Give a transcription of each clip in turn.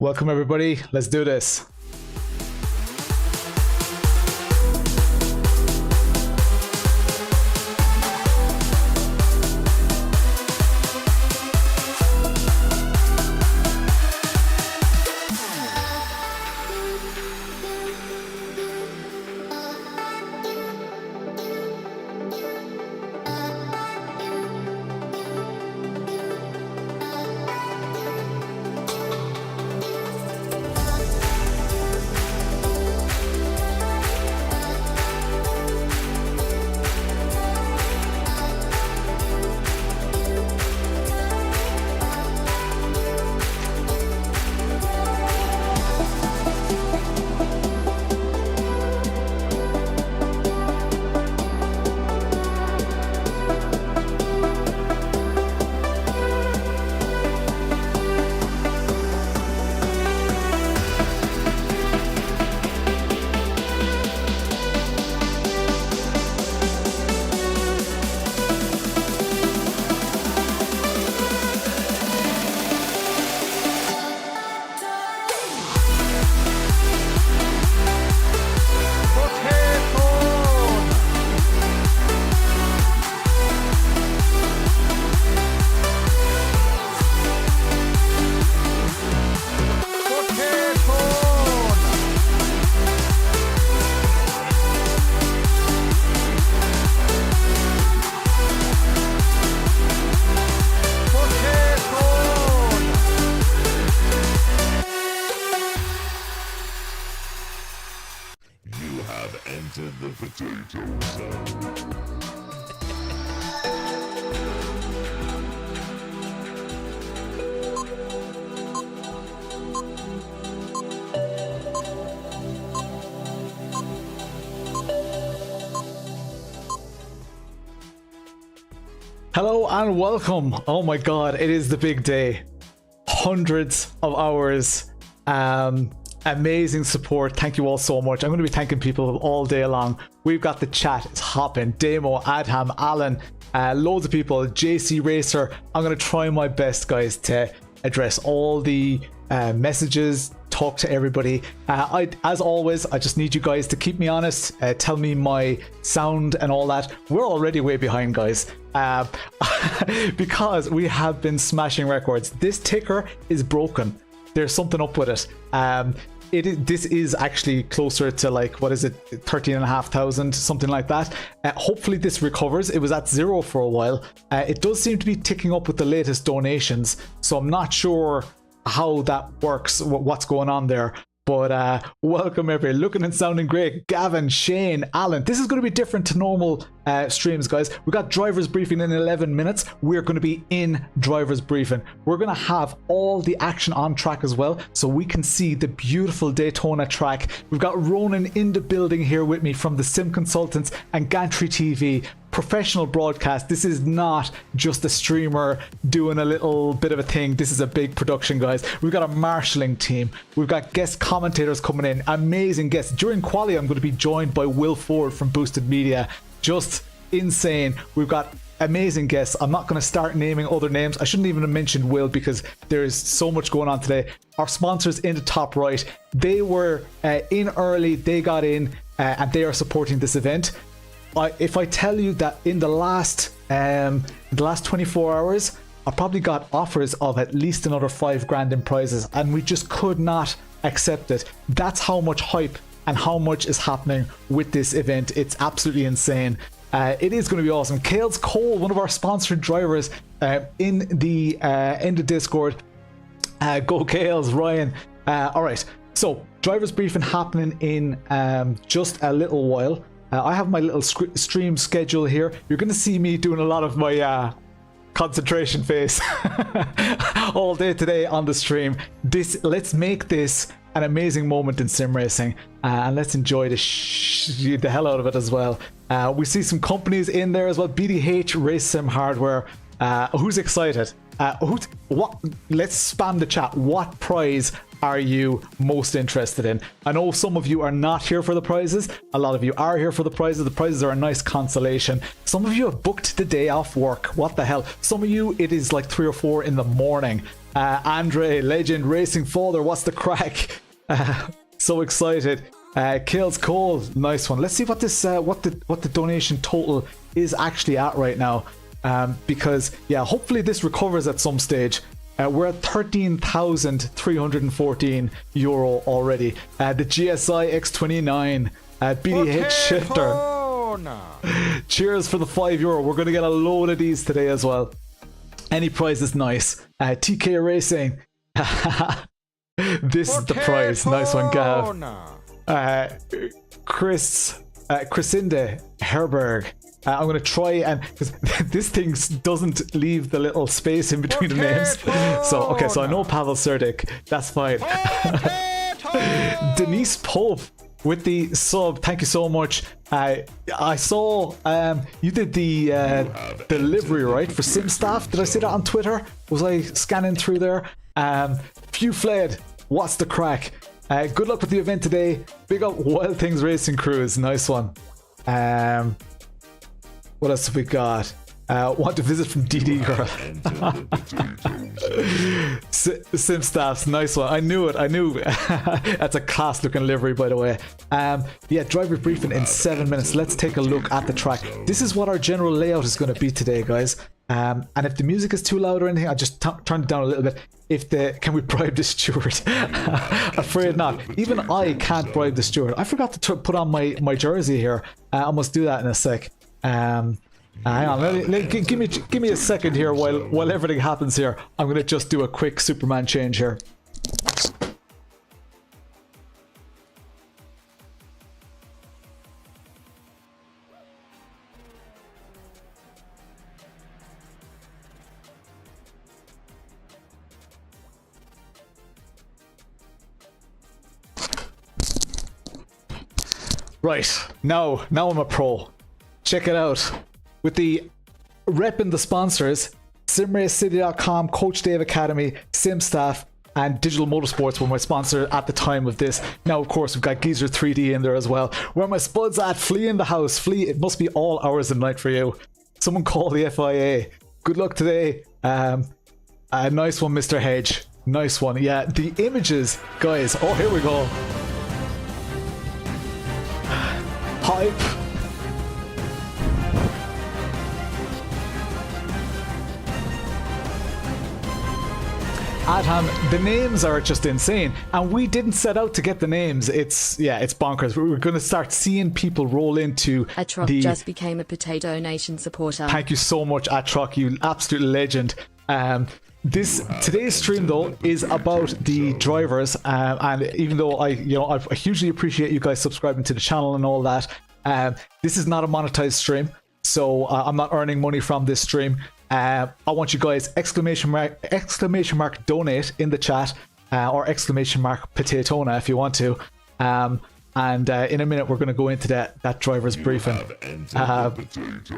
Welcome everybody, let's do this. Hello and welcome. Oh my god, it is the big day. Hundreds of hours, amazing support. Thank you all so much. I'm going to be thanking people all day long. We've got the chat, it's hopping. Demo, Adham, Alan, loads of people, JC Racer. I'm going to try my best, guys, to address all the messages, talk to everybody. As always, I just need you guys to keep me honest, tell me my sound and all that. We're already way behind, guys, because we have been smashing records. This ticker is broken. There's something up with it. This is actually closer to, like, what is it, 13,500, something like that. Hopefully this recovers. It was at 0 for a while. It does seem to be ticking up with the latest donations, so I'm not sure how that works, what's going on there. But welcome everybody. Looking and sounding great. Gavin, Shane, Alan. This is going to be different to normal streams, guys. We got driver's briefing in 11 minutes. We're going to be in driver's briefing. We're going to have all the action on track as well, so we can see the beautiful Daytona track. We've got Ronan in the building here with me from the Sim Consultants and Gantry TV. Professional broadcast. This is not just a streamer doing a little bit of a thing. This is a big production, guys. We've got a marshalling team. We've got guest commentators coming in. Amazing guests. During quali, I'm going to be joined by Will Ford from Boosted Media. Just insane. We've got amazing guests. I'm not going to start naming other names. I shouldn't even have mentioned Will because there's so much going on today. Our sponsors in the top right, they were in early. They got in and they are supporting this event. If I tell you that in the last 24 hours, I probably got offers of at least another 5 grand in prizes, and we just could not accept it. That's how much hype and how much is happening with this event. It's absolutely insane. It is going to be awesome. Kales Cole, one of our sponsored drivers, in the Discord. Go Kales, Ryan. All right, so drivers briefing happening in just a little while. I have my little stream schedule here. You're going to see me doing a lot of my concentration face all day today on the stream. Let's make this an amazing moment in sim racing, and let's enjoy the hell out of it as well. We see some companies in there as well. BDH Race Sim Hardware. Who's excited? What? Let's spam the chat. What prize are you most interested in? I know some of you are not here for the prizes. A lot of you are here for the prizes. The prizes are a nice consolation. Some of you have booked the day off work. What the hell? Some of you, it is like 3 or 4 in the morning. Andre, Legend, Racing Father, what's the crack? So excited. Kills Cole, nice one. Let's see what this what the donation total is actually at right now, because yeah, hopefully this recovers at some stage. We're at 13,314 euro already. The GSI X29 BDH shifter. Cheers for the €5. We're going to get a load of these today as well. Any prize is nice. TK Racing. This is the prize. Nice one, Gav. Chrisinde Herberg. I'm going to try and, because this thing doesn't leave the little space in between the names. So, okay, so I know Pavel Serdik. That's fine. Denise Pope with the sub. Thank you so much. I saw you did the delivery, right, for Sim Staff. Did I see that on Twitter? Was I scanning through there? Few fled. What's the crack? Good luck with the event today. Big up Wild Things Racing Crews. Nice one. What else have we got? Want to visit from DD Girl. Sim Staffs. Nice one. I knew it. I knew. That's a class looking livery, by the way. Yeah, driver briefing in 7 minutes. Let's take a look at the track. This is what our general layout is going to be today, guys. And if the music is too loud or anything, I'll just turn it down a little bit. Can we bribe the steward? Afraid not. Even I can't bribe the steward. I forgot to put on my jersey here. I must do that in a sec. Hang on. Give me a second here while everything happens here. I'm gonna just do a quick Superman change here. Right, now I'm a pro. Check it out. With the repping the sponsors, SimRaceCity.com, Coach Dave Academy, SimStaff, and Digital Motorsports were my sponsor at the time of this. Now, of course, we've got Geezer 3D in there as well. Where my spuds at? Flea in the house. Flea, it must be all hours of the night for you. Someone call the FIA. Good luck today. Nice one, Mr. Hedge. Nice one. Yeah, the images, guys. Oh, here we go. Hype. Adam, the names are just insane, and we didn't set out to get the names. It's bonkers. We're going to start seeing people roll into Atroc just became a Potato Nation supporter. Thank you so much, Atroc, you absolute legend. Today's stream though is about the drivers, and even though I hugely appreciate you guys subscribing to the channel and all that, this is not a monetized stream, so I'm not earning money from this stream. I want you guys exclamation mark donate in the chat, or exclamation mark Potaytona if you want to. And in a minute we're going to go into that driver's briefing.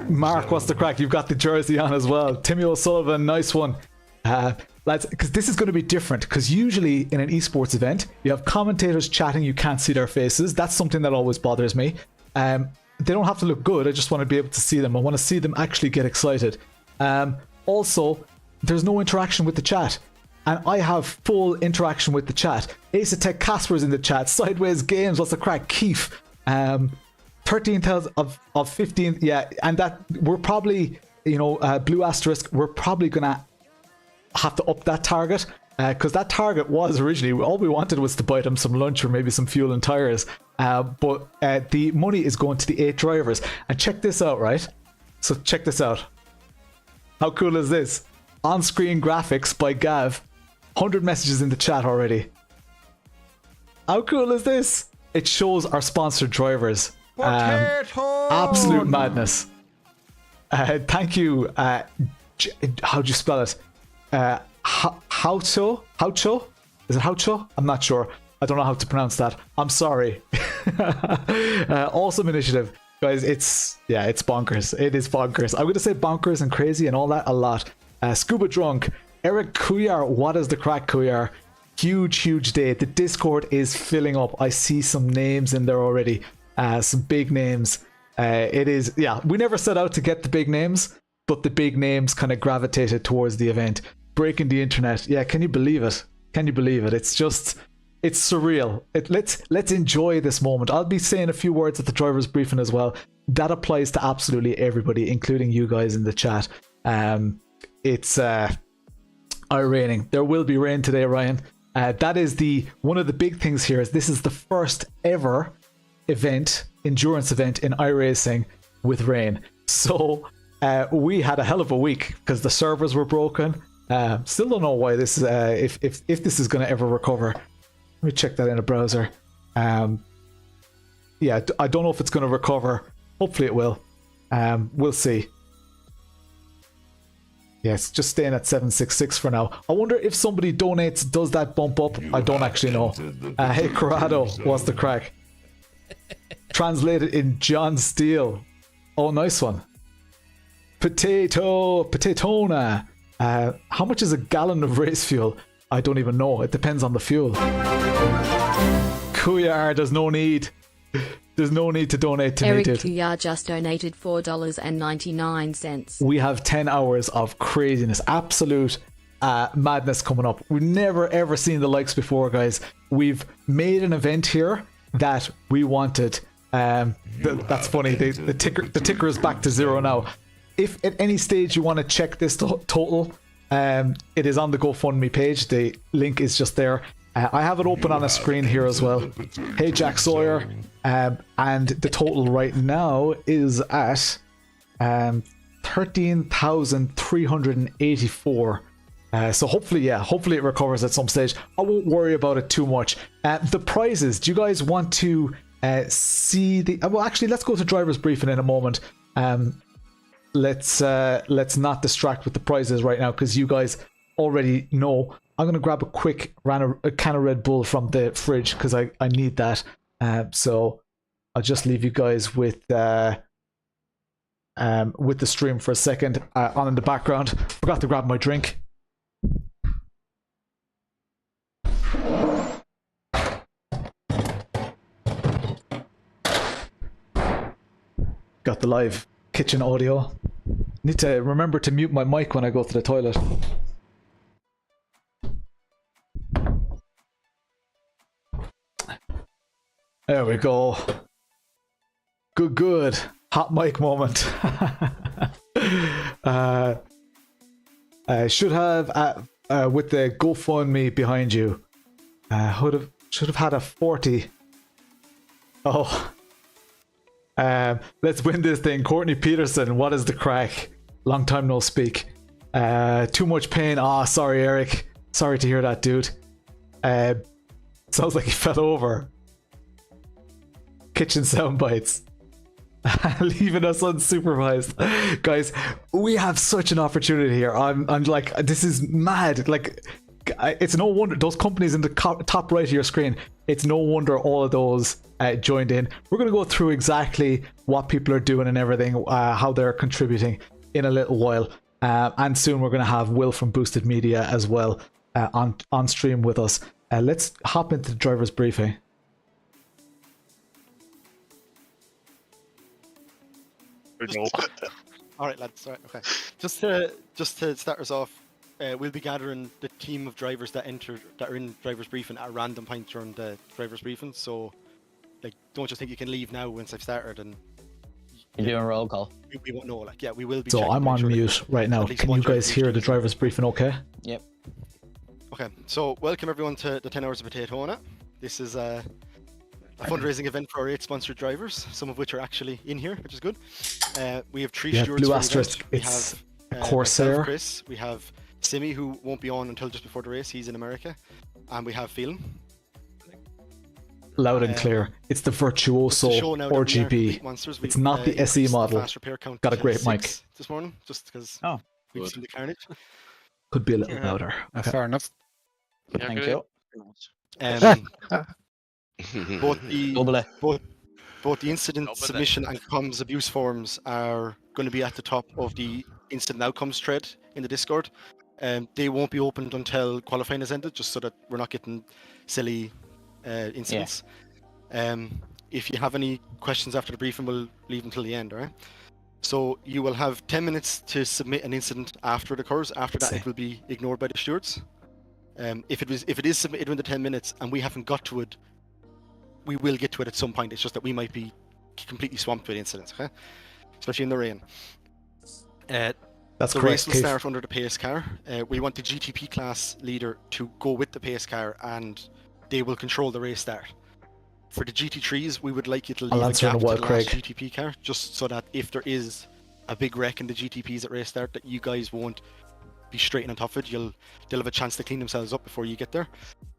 Mark, what's the crack? You've got the jersey on as well. Timmy O'Sullivan, nice one. Lads, because this is going to be different, because usually in an esports event you have commentators chatting, you can't see their faces. That's something that always bothers me. They don't have to look good, I just want to be able to see them. I want to see them actually get excited. Also, there's no interaction with the chat, and I have full interaction with the chat. Asetek Casper's in the chat. Sideways Games, what's the crack? Keith, 13,000 of 15. Yeah, and that we're probably, Blue Asterisk, we're probably gonna have to up that target, because that target was originally, all we wanted was to buy them some lunch or maybe some fuel and tires, but the money is going to the 8 drivers. And check this out, right? So check this out. How cool is this? On-screen graphics by Gav. 100 messages in the chat already. How cool is this? It shows our sponsored drivers. Absolute madness. Thank you. How'd you spell it? Haucho? Is it Haucho? I'm not sure. I don't know how to pronounce that. I'm sorry. Awesome initiative. Guys, it's bonkers. It is bonkers. I'm going to say bonkers and crazy and all that a lot. Scuba Drunk, Eric Kuyar, what is the crack, Kuyar? Huge day. The Discord is filling up. I see some names in there already. Some big names. It is, yeah, we never set out to get the big names, but the big names kind of gravitated towards the event. Breaking the internet. Yeah, can you believe it? Can you believe it? It's just, it's surreal. Let's enjoy this moment. I'll be saying a few words at the driver's briefing as well. That applies to absolutely everybody, including you guys in the chat. It's raining. There will be rain today, Ryan. That is one of the big things here. Is this is the first ever endurance event in iRacing with rain. So we had a hell of a week because the servers were broken. Still don't know why this is. If this is going to ever recover. Let me check that in a browser. Yeah, I don't know if it's going to recover. Hopefully it will. We'll see. Yes, just staying at 766 for now. I wonder if somebody donates, does that bump up? I don't actually know. Hey, Corrado, what's the crack? Translated in John Steele. Oh, nice one. Potaytona. How much is a gallon of race fuel? I don't even know. It depends on the fuel. Kuyar, there's no need. There's no need to donate to Eric me, dude. Kuyar just donated $4.99. We have 10 hours of craziness, absolute madness coming up. We've never ever seen the likes before, guys. We've made an event here that we wanted. That's funny. The ticker is back to 0 now. If at any stage you want to check this total, it is on the GoFundMe page. The link is just there. I have it open on a screen here as well. Hey, Jack Sawyer. And the total right now is at 13,384. So hopefully it recovers at some stage. I won't worry about it too much. The prizes, do you guys want to see the... well, actually, let's go to driver's briefing in a moment. Let's not distract with the prizes right now because you guys already know. I'm going to grab a quick a can of Red Bull from the fridge because I need that. So I'll just leave you guys with the stream for a second on in the background. Forgot to grab my drink. Got the live kitchen audio. Need to remember to mute my mic when I go to the toilet. There we go. Good. Hot mic moment. Should have with the GoFundMe behind you. Should have had a 40. Oh. Let's win this thing. Courtney Peterson, what is the crack? Long time no speak. Too much pain. Sorry, Eric. Sorry to hear that, dude. Sounds like he fell over. Kitchen sound bites. Leaving us unsupervised. Guys, we have such an opportunity here. I'm like, this is mad. Like, it's no wonder those companies in the top right of your screen, it's no wonder all of those joined in. We're going to go through exactly what people are doing and everything, how they're contributing in a little while. And soon we're going to have Will from Boosted Media as well on stream with us. Let's hop into the driver's briefing. All right, lads. All right, okay. Just to start us off, we'll be gathering the team of drivers that are in driver's briefing at a random point during the driver's briefing. So, like, don't just think you can leave now once I've started and. You're doing a roll call. We won't know. Like, yeah, we will be. So I'm on mute right now. Can you guys hear the driver's briefing? Okay. Yep. Okay. So welcome everyone to the 10 hours of Potaytona. This is a fundraising event for our 8 sponsored drivers, some of which are actually in here, which is good. We have 3 stewards. Blue for asterisk. We it's have a Corsair. Chris. We have Simi, who won't be on until just before the race. He's in America, and we have Phil. Loud and clear. It's the Virtuoso RGB. It's not the SE model. Got a great mic. This morning, just because we've seen the carnage. Could be a little louder. Okay. Fair enough. Yeah, thank you. Both the incident submission and comms abuse forms are going to be at the top of the incident outcomes thread in the Discord. They won't be opened until qualifying is ended, just so that we're not getting silly incidents. If you have any questions after the briefing, we'll leave until the end, all right? So you will have 10 minutes to submit an incident after it occurs. After that, it will be ignored by the stewards. If it is submitted within the 10 minutes and we haven't got to it, we will get to it at some point. It's just that we might be completely swamped with incidents, okay? Especially in the rain. That's the correct. race will start under the pace car. We want the GTP class leader to go with the pace car, and they will control the race start. For the GT3s, we would like you to leave a gap to the last GTP car, just so that if there is a big wreck in the GTPs at race start, that you guys won't be straight on top of it. They'll have a chance to clean themselves up before you get there.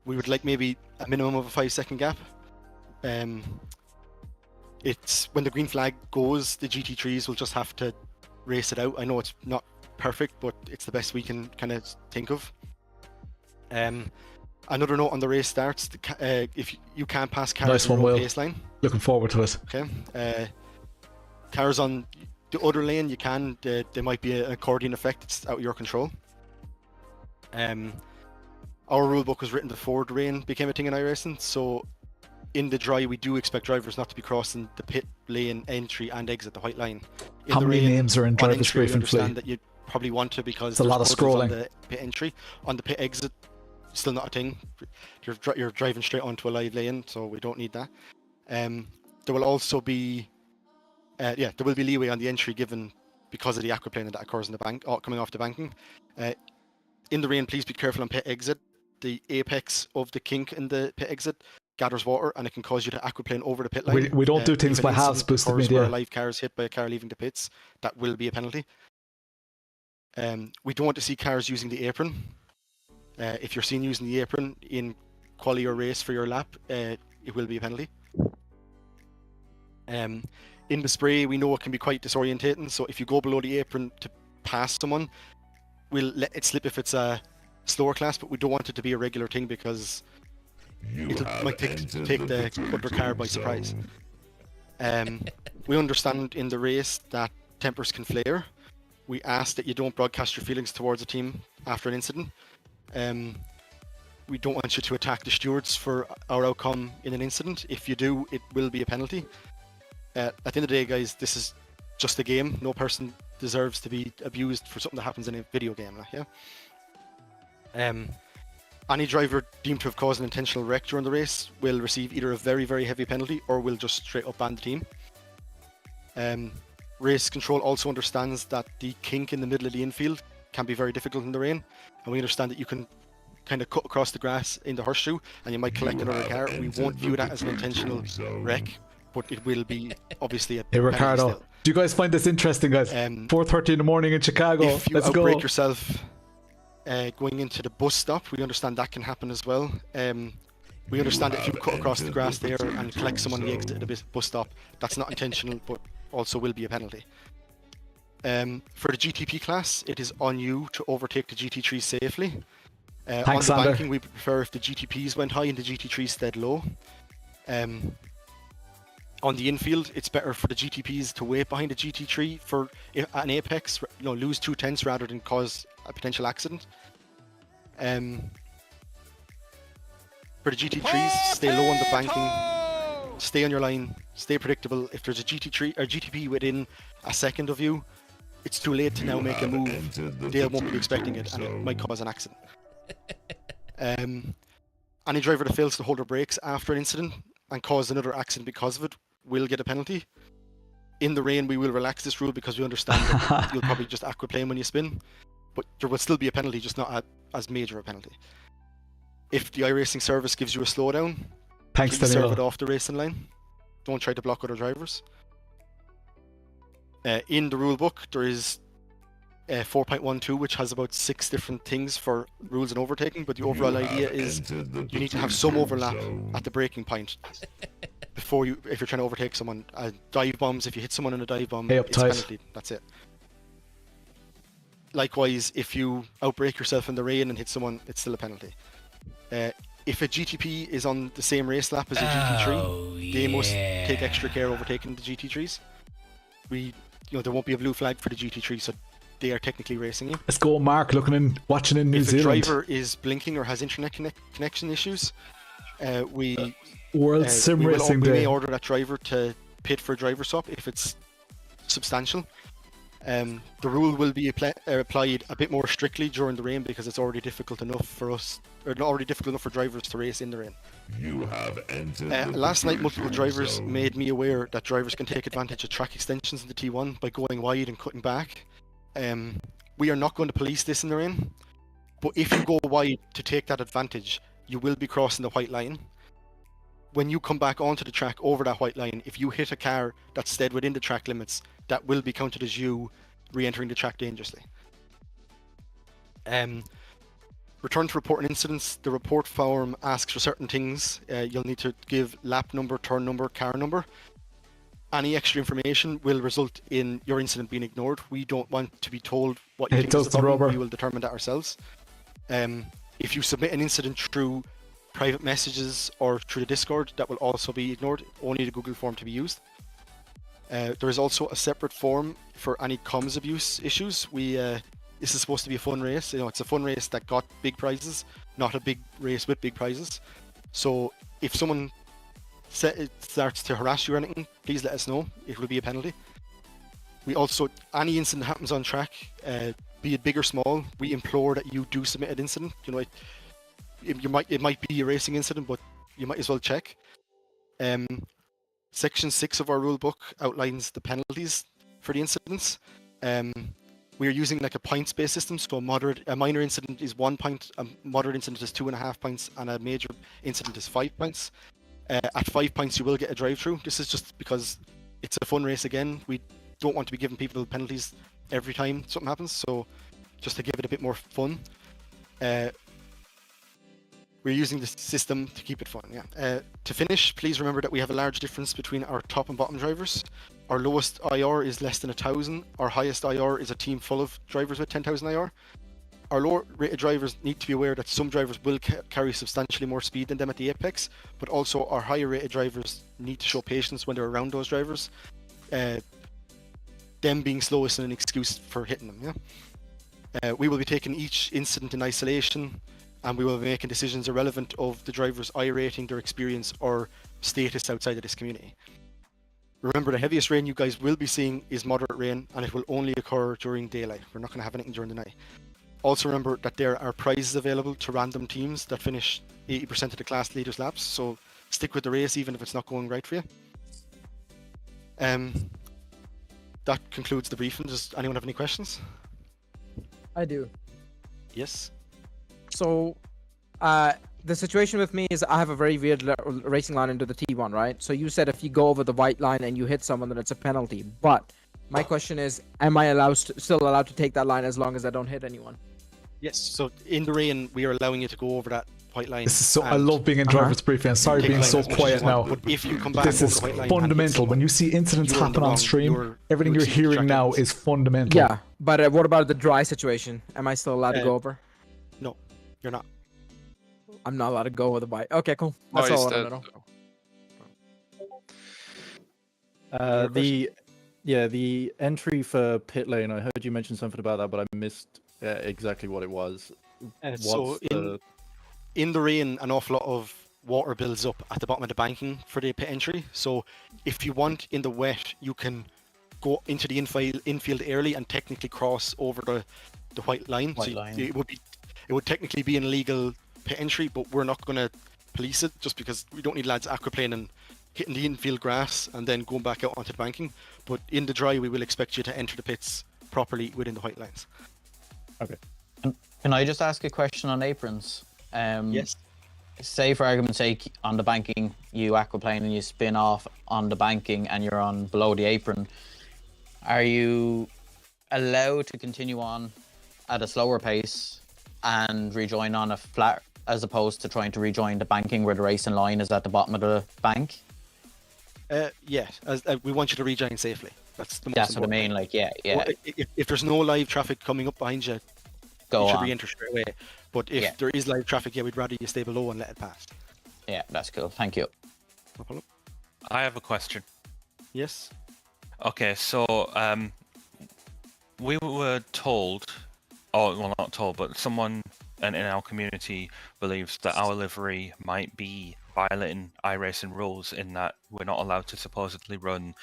We would like maybe a minimum of a 5-second gap. It's when the green flag goes, the GT3s will just have to race it out. I know it's not perfect, but it's the best we can kind of think of. Another note on the race starts: if you can't pass cars on the pace line. Looking forward to it. Okay. Cars on the other lane, you can. There might be an accordion effect. It's out of your control. Our rulebook was written before the rain became a thing in iRacing, so in the dry, we do expect drivers not to be crossing the pit lane entry and exit the white line. How many names are in driver's briefing? I understand that you probably want to, because it's a lot of scrolling on the pit entry. On the pit exit, still not a thing. You're driving straight onto a live lane, so we don't need that. There will also be there will be leeway on the entry given because of the aquaplaning that occurs in the bank coming off the banking. In the rain, please be careful on pit exit. The apex of the kink in the pit exit gathers water, and it can cause you to aquaplane over the pit line. We don't do things by halves, boosted media. Where a live car is hit by a car leaving the pits, that will be a penalty. We don't want to see cars using the apron. If you're seen using the apron in quali or race for your lap, it will be a penalty. In the spray, we know it can be quite disorientating, so if you go below the apron to pass someone, we'll let it slip if it's a slower class, but we don't want it to be a regular thing because it might take the other car by surprise. We understand in the race that tempers can flare. We ask that you don't broadcast your feelings towards a team after an incident. We don't want you to attack the stewards for our outcome in an incident. If you do, it will be a penalty. At the end of the day, guys, this is just a game. No person deserves to be abused for something that happens in a video game. Any driver deemed to have caused an intentional wreck during the race will receive either a very, very heavy penalty or will just straight up ban the team. Race control also understands that the kink in the middle of the infield can be very difficult in the rain, and we understand that you can kind of cut across the grass in the horseshoe and you might collect another car. We won't view that as an intentional wreck, but it will be obviously a penalty Ricardo, still. do you guys find this interesting, guys? 4:30 in the morning in Chicago. If you Let's outbreak go. yourself going into the bus stop, we understand that can happen as well. We understand that if you cut across the grass there and collect someone on the exit of the bus stop, that's not intentional, but also will be a penalty. For the GTP class, it is on you to overtake the GT3 safely. Thanks, on the Sander. banking, we prefer if the GTPs went high and the GT3 stayed low. On the infield, it's better for the GTPs to wait behind the GT3 for an apex, lose 2/10 rather than cause a potential accident. For the GT3s, stay low on the banking, stay on your line, stay predictable. If there's a GT3 or GTP within a second of you, it's too late to now make a move. They won't be expecting it, and it might cause an accident. Any driver that fails to hold their brakes after an incident and cause another accident because of it will get a penalty. In the rain, we will relax this rule because we understand that you'll probably just aquaplane when you spin, but there will still be a penalty, just not as major a penalty. If the iRacing service gives you a slowdown, Thanks, please serve Danilo. it off the racing line. Don't try to block other drivers. In the rule book, there is 4.12, which has about 6 different things for rules and overtaking, but the overall idea is you need to have some overlap at the braking point before if you're trying to overtake someone. Dive bombs, if you hit someone in a dive bomb, Hey, up it's a tight. penalty. That's it. Likewise, if you outbrake yourself in the rain and hit someone, it's still a penalty. If a GTP is on the same race lap as a GT3, they must take extra care overtaking the GT3s. There won't be a blue flag for the GT3, so they are technically racing you. Let's go, Mark, watching in New If Zealand. a driver is blinking or has internet connection issues, we World Sim we Racing we Day. may order that driver to pit for a driver swap if it's substantial. The rule will be applied a bit more strictly during the rain because it's already difficult enough for us, or not already difficult enough for drivers to race in the rain. You have entered Last night, multiple drivers made me aware that drivers can take advantage of track extensions in the T1 by going wide and cutting back. We are not going to police this in the rain, but if you go wide to take that advantage, you will be crossing the white line. When you come back onto the track over that white line, if you hit a car that's stayed within the track limits, that will be counted as you re-entering the track dangerously. Return to reporting incidents. The report form asks for certain things. You'll need to give lap number, turn number, car number. Any extra information will result in your incident being ignored. We don't want to be told what you think is the problem. We will determine that ourselves. If you submit an incident through private messages or through the Discord, that will also be ignored. Only the Google form to be used. There is also a separate form for any comms abuse issues. This is supposed to be a fun race. It's a fun race that got big prizes, not a big race with big prizes. So if someone starts to harass you or anything, please let us know. It will be a penalty. We also, any incident that happens on track, be it big or small, we implore that you do submit an incident. It might be a racing incident, but you might as well check. Section 6 of our rule book outlines the penalties for the incidents. We are using like a points-based system, so a minor incident is 1 point, a moderate incident is 2.5 points, and a major incident is 5 points. At 5 points, you will get a drive-through. This is just because it's a fun race again. We don't want to be giving people penalties every time something happens, so just to give it a bit more fun. We're using the system to keep it fun, yeah. To finish, please remember that we have a large difference between our top and bottom drivers. Our lowest IR is less than 1,000. Our highest IR is a team full of drivers with 10,000 IR. Our lower rated drivers need to be aware that some drivers will carry substantially more speed than them at the apex, but also our higher rated drivers need to show patience when they're around those drivers. Them being slow isn't an excuse for hitting them, yeah. We will be taking each incident in isolation, and we will be making decisions irrelevant of the driver's I rating, their experience, or status outside of this community. Remember, the heaviest rain you guys will be seeing is moderate rain, and it will only occur during daylight. We're not going to have anything during the night. Also remember that there are prizes available to random teams that finish 80% of the class leaders laps, so stick with the race even if it's not going right for you. That concludes the briefing. Does anyone have any questions? I do. Yes. So, the situation with me is I have a very weird racing line into the T1, right? So you said if you go over the white line and you hit someone, then it's a penalty. But my question is, am I still allowed to take that line as long as I don't hit anyone? Yes. So in the rain, we are allowing you to go over that white line. This is so. I love being in driver's briefing. Sorry being so quiet now. But if you come back, this is fundamental. When you see incidents happen on stream, everything you're hearing now is fundamental. Yeah, but what about the dry situation? Am I still allowed to go over? No, you're not. I'm not allowed to go over the bike. Okay, cool. That's all I want to know. The entry for pit lane. I heard you mention something about that, but I missed exactly what it was. So in the rain, an awful lot of water builds up at the bottom of the banking for the pit entry. So if you want in the wet, you can go into the infield early and technically cross over the white line. It would technically be an illegal pit entry, but we're not going to police it just because we don't need lads aquaplaning, hitting the infield grass and then going back out onto the banking. But in the dry, we will expect you to enter the pits properly within the white lines. Okay. Can I just ask a question on aprons? Yes. Say for argument's sake, on the banking, you aquaplane and you spin off on the banking and you're on below the apron. Are you allowed to continue on at a slower pace and rejoin on a flat, as opposed to trying to rejoin the banking where the racing line is at the bottom of the bank? Yeah, we want you to rejoin safely. That's the most That's important. what I mean, like, yeah. Well, if there's no live traffic coming up behind you, you should re-enter straight away. But if there is live traffic, we'd rather you stay below and let it pass. Yeah, that's cool. Thank you. No problem. I have a question. Yes. Okay, so we were told, or well, not told, but someone in our community believes that our livery might be violating iRacing rules in that we're not allowed to supposedly run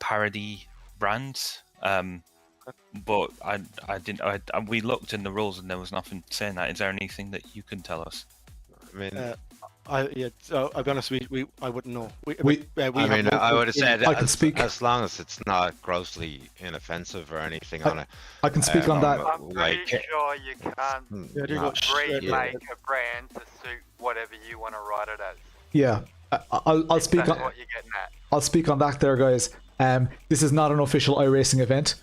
parody brands. But we looked in the rules and there was nothing saying that. Is there anything that you can tell us? I mean, I'll be honest. I wouldn't know. I would have said I can speak as long as it's not grossly inoffensive or anything on it. I can speak on that. I'm pretty sure you can't remake a brand to suit whatever you want to write it as. Yeah, I'll speak on. What you're getting at. I'll speak on that there, guys. This is not an official iRacing event.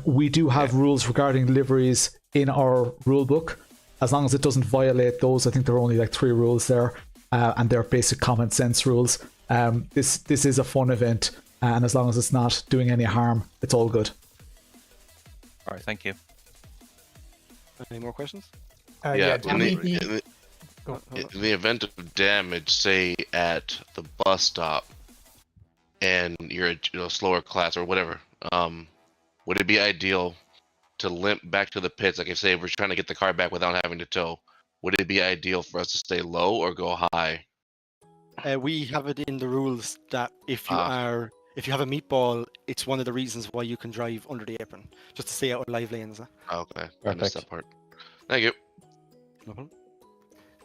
We do have rules regarding liveries in our rule book. As long as it doesn't violate those, I think there are only like 3 rules there, and they're basic common sense rules. This is a fun event, and as long as it's not doing any harm, it's all good. All right, thank you. Any more questions? In the event of damage, say at the bus stop, and you're a slower class or whatever, would it be ideal to limp back to the pits? Like, if say we're trying to get the car back without having to tow, would it be ideal for us to stay low or go high? We have it in the rules that if you have a meatball, it's one of the reasons why you can drive under the apron, just to stay out of live lanes. Okay, I missed that part. Thank you. No problem.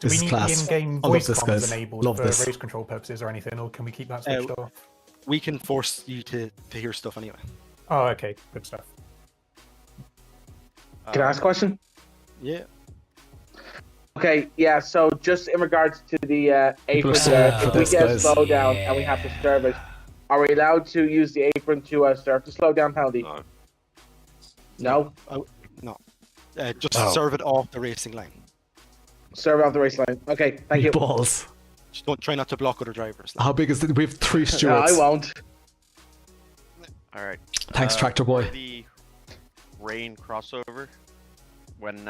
This Do we is need class. the in-game I love voice this, comms guys. enabled Love for this. race control purposes or anything, or can we keep that switched off? We can force you to hear stuff anyway. Oh, okay, good stuff. Can I ask a question? Yeah. Okay, yeah, so just in regards to the apron, if we get a slowdown and we have to service, are we allowed to use the apron to serve the slowdown penalty? No? No. Just serve it off the racing line. Serve it off the race line. Okay, thank you. Balls. Just don't try not to block other drivers. How big is it? We have 3 No, stewards. I won't. All right. Thanks, Tractor Boy. For the rain crossover, when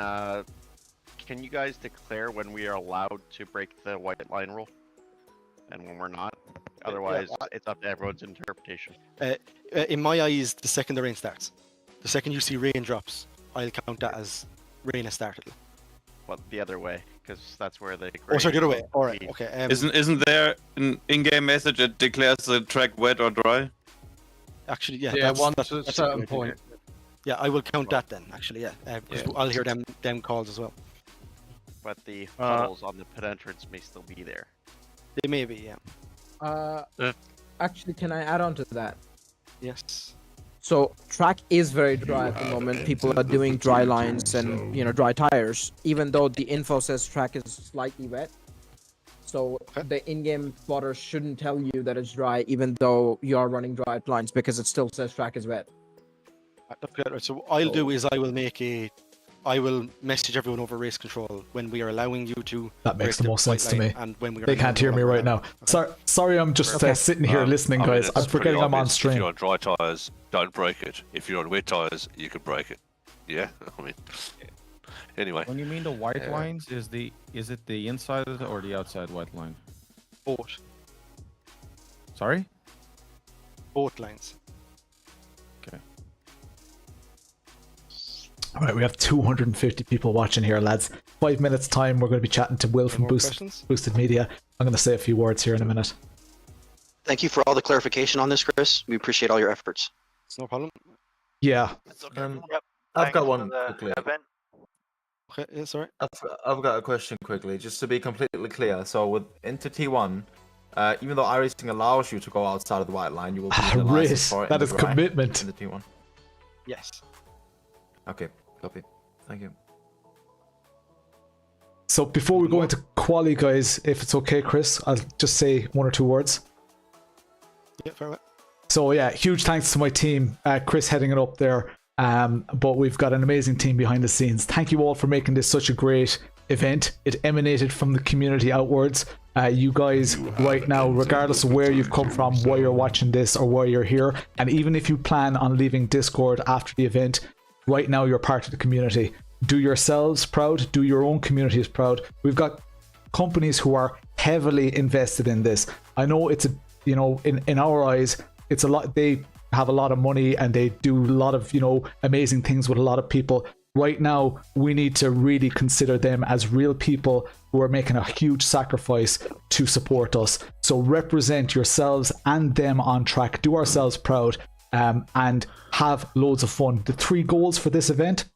can you guys declare when we are allowed to break the white line rule, and when we're not? Otherwise, it's up to everyone's interpretation. In my eyes, the second the rain starts, the second you see raindrops, I'll count that as rain has started. Well, the other way, because that's where the. Oh, sorry, the other way. All right. Okay. Isn't there an in-game message that declares the track wet or dry? Actually, yeah. Yeah, that's to a certain point. Yeah, I will count that then. Actually, yeah. I'll hear them calls as well. But the funnels on the pit entrance may still be there. They may be, yeah. Actually, can I add on to that? Yes. So track is very dry at the moment. People are doing dry lines and dry tires, even though the info says track is slightly wet. So the in-game spotter shouldn't tell you that it's dry, even though you are running dry lines, because it still says track is wet. So what I'll do is I will message everyone over race control when we are allowing you to. That makes the most sense to me. And when we are they can't hear me right now. Sorry, I'm just sitting here listening, guys. I'm forgetting I'm on stream. If you're on dry tyres, don't break it. If you're on wet tyres, you can break it. Yeah, I mean. Anyway. When you mean the white lines, is it the inside or the outside white line? Both. Sorry? Both lines. Okay. All right, we have 250 people watching here, lads. 5 minutes time, we're going to be chatting to Will from Boosted Media. I'm going to say a few words here in a minute. Thank you for all the clarification on this, Chris. We appreciate all your efforts. It's no problem. Yeah. I've got one quickly. Okay, yeah, sorry. I've got a question quickly, just to be completely clear. So with into T1, even though iRacing allows you to go outside of the white line, you will be penalized for it. That is commitment. In the T1. Yes. Okay, copy. Thank you. So before we go into quali, guys, if it's okay, Chris, I'll just say 1 or 2 words. Yeah, fair enough. So yeah, huge thanks to my team, Chris heading it up there. But we've got an amazing team behind the scenes. Thank you all for making this such a great event. It emanated from the community outwards. You guys right now, regardless of where you've come from, why you're watching this or why you're here, and even if you plan on leaving Discord after the event, right now you're part of the community. Do yourselves proud, do your own communities proud. We've got companies who are heavily invested in this. I know it's in our eyes, it's a lot. They have a lot of money and they do a lot of, amazing things with a lot of people. Right now, we need to really consider them as real people who are making a huge sacrifice to support us. So represent yourselves and them on track. Do ourselves proud, and have loads of fun. The 3 goals for this event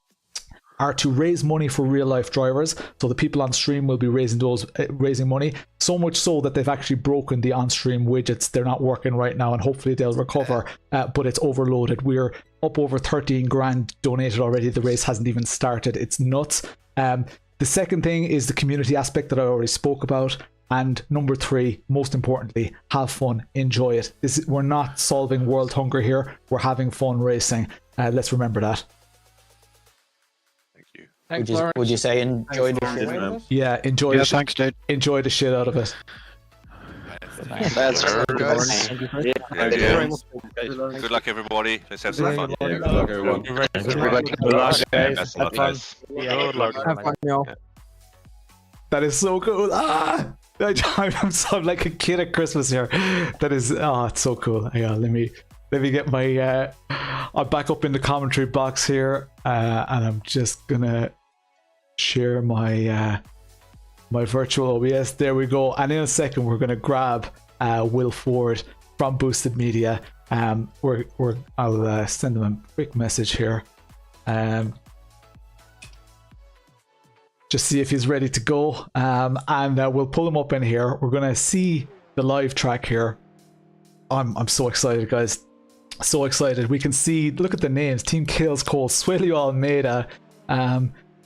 are to raise money for real life drivers. So the people on stream will be raising money, so much so that they've actually broken the on stream widgets. They're not working right now, and hopefully they'll recover, but it's overloaded. We're up over 13 grand donated already. The race hasn't even started. It's nuts. The second thing is the community aspect that I already spoke about. And number 3, most importantly, have fun, enjoy it. We're not solving world hunger here. We're having fun racing. Let's remember that. Thanks, would you say enjoy the shit out of it? Yeah, enjoy the shit out of it. That's guys. Good luck, everybody. Let's have some fun. Good luck, everyone. Good luck, guys. Have fun. Good luck. Have fun, y'all. That is so cool. I'm like a kid at Christmas here. That is, it's so cool. Hang on, let me get my I'll back up in the commentary box here, and I'm just gonna share my my virtual OBS. There we go. And in a second, we're gonna grab Will Ford from Boosted Media. I'll send him a quick message here. Just see if he's ready to go, and we'll pull him up in here. We're gonna see the live track here. I'm so excited, guys. So excited. We can see, look at the names: Team Kills Cole, Swelio Almeida,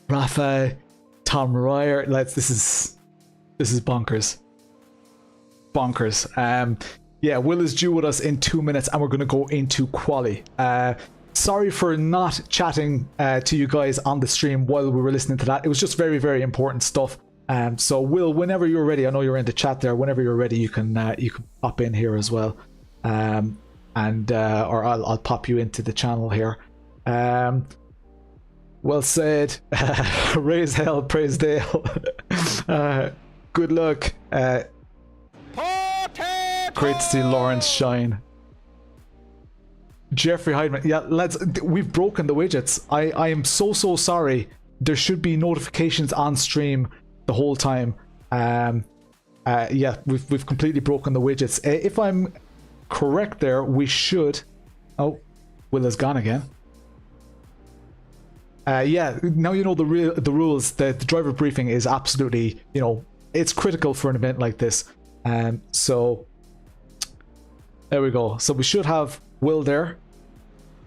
Rafa, Tom Ryer. This is bonkers. Yeah, Will is due with us in 2 minutes, and we're going to go into quali. Sorry for not chatting to you guys on the stream while we were listening to that. It was just very, very important stuff. So Will, whenever you're ready, I know you're in the chat there. Whenever you're ready, you can pop in here as well. Or I'll pop you into the channel here. Well said. Raise hell, praise Dale. Good luck. Great to see Lawrence shine. Jeffrey Heidman. Yeah, we've broken the widgets. I am so sorry. There should be notifications on stream the whole time. Yeah, we've completely broken the widgets. If I'm correct there, we should... Oh, Will has gone again. Yeah, now you know the rules. The driver briefing is absolutely, it's critical for an event like this. So there we go. So we should have Will there.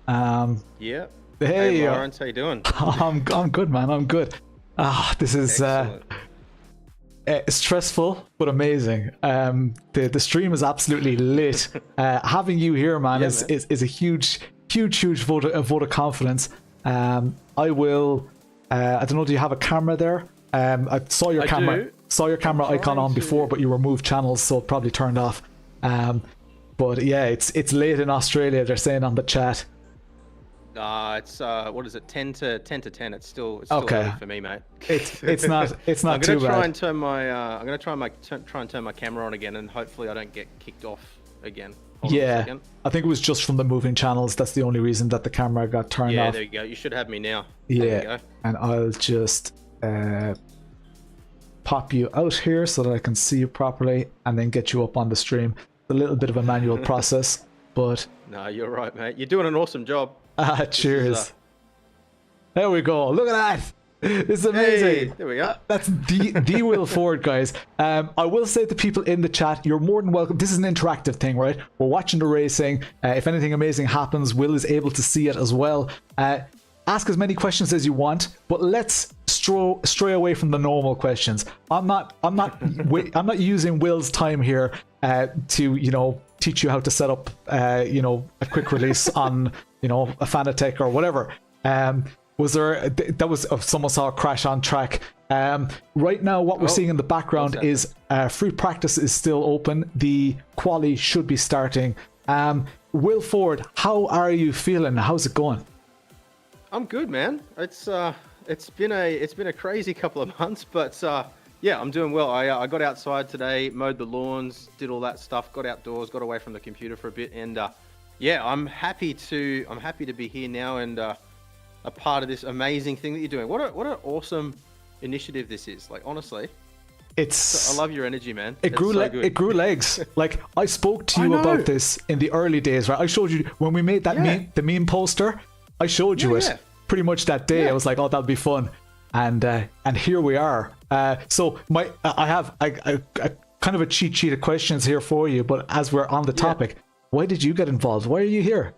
Yeah. Hey, Lawrence, how you doing? I'm good, man. I'm good. This is stressful but amazing. The stream is absolutely lit. Having you here, man, is a huge vote of confidence. I will. I don't know. Do you have a camera there? I saw your camera icon on before, but you removed channels, so it probably turned off. But yeah, it's late in Australia. They're saying on the chat. It's what is it? 10 to 10. It's still okay early for me, mate. It's not I'm too gonna try bad. and turn my I'm gonna try and turn my camera on again, and hopefully I don't get kicked off again. Hold on a Yeah, second. I think it was just from the moving channels. That's the only reason that the camera got turned Yeah, off. there you go. You should have me now. There you Yeah, go. and I'll just pop you out here so that I can see you properly, and then get you up on the stream. It's a little bit of a manual process, but No, you're right, mate. You're doing an awesome job. cheers. There we go. Look at that. This is amazing. Hey, there we go. That's the Will Ford, guys. I will say to people in the chat, you're more than welcome. This is an interactive thing, right? We're watching the racing. If anything amazing happens, Will is able to see it as well. Ask as many questions as you want, but let's stray away from the normal questions. I'm not using Will's time here to teach you how to set up a quick release on a Fanatec or whatever. Someone saw a crash on track. Right now, what we're seeing in the background is free practice is still open. The quali should be starting. Will Ford, how are you feeling? How's it going? I'm good, man. It's been a crazy couple of months, but yeah, I'm doing well. I got outside today, mowed the lawns, did all that stuff, got outdoors, got away from the computer for a bit, and yeah, I'm happy to be here now and a part of this amazing thing that you're doing. What an awesome initiative this is. Like, honestly, I love your energy, man. It grew it grew legs. Like, I spoke to you about this in the early days, right? I showed you when we made that the meme poster. I showed you it pretty much that day. I was like, oh, that'll be fun, and here we are. So I have kind of a cheat sheet of questions here for you, but as we're on the topic, why did you get involved? Why are you here?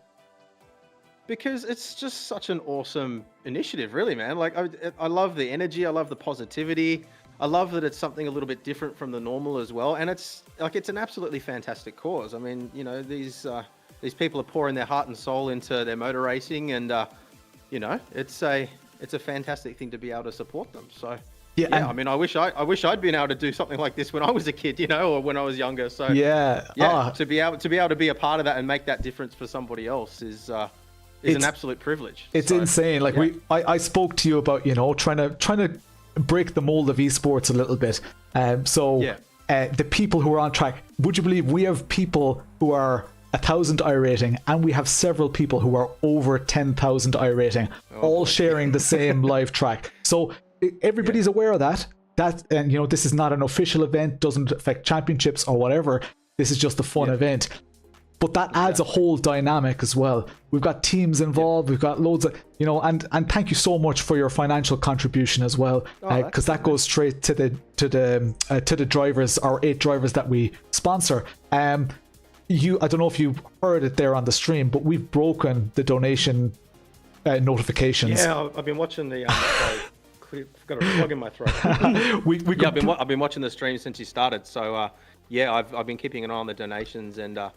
Because it's just such an awesome initiative, really, man. Like, I love the energy, I love the positivity, I love that it's something a little bit different from the normal as well, and it's an absolutely fantastic cause. I mean, you know, these people are pouring their heart and soul into their motor racing, and you know, it's a fantastic thing to be able to support them. So. Yeah, I mean, I wish I'd been able to do something like this when I was a kid, you know, or when I was younger. So to be able to be a part of that and make that difference for somebody else is an absolute privilege. It's insane. Like I spoke to you about, you know, trying to break the mold of esports a little bit. The people who are on track, would you believe we have people who are 1,000 I rating, and we have several people who are over 10,000 I rating, all sharing the same live track. So everybody's aware of that, and you know, this is not an official event, doesn't affect championships or whatever. This is just a fun event, but that adds a whole dynamic as well. We've got teams involved, we've got loads of, you know, and thank you so much for your financial contribution as well, because that goes straight to the drivers, our 8 drivers that we sponsor. I don't know if you heard it there on the stream, but we've broken the donation notifications. Yeah, I've been watching the I've got a frog in my throat. I've been watching the stream since you started, so I've been keeping an eye on the donations, and I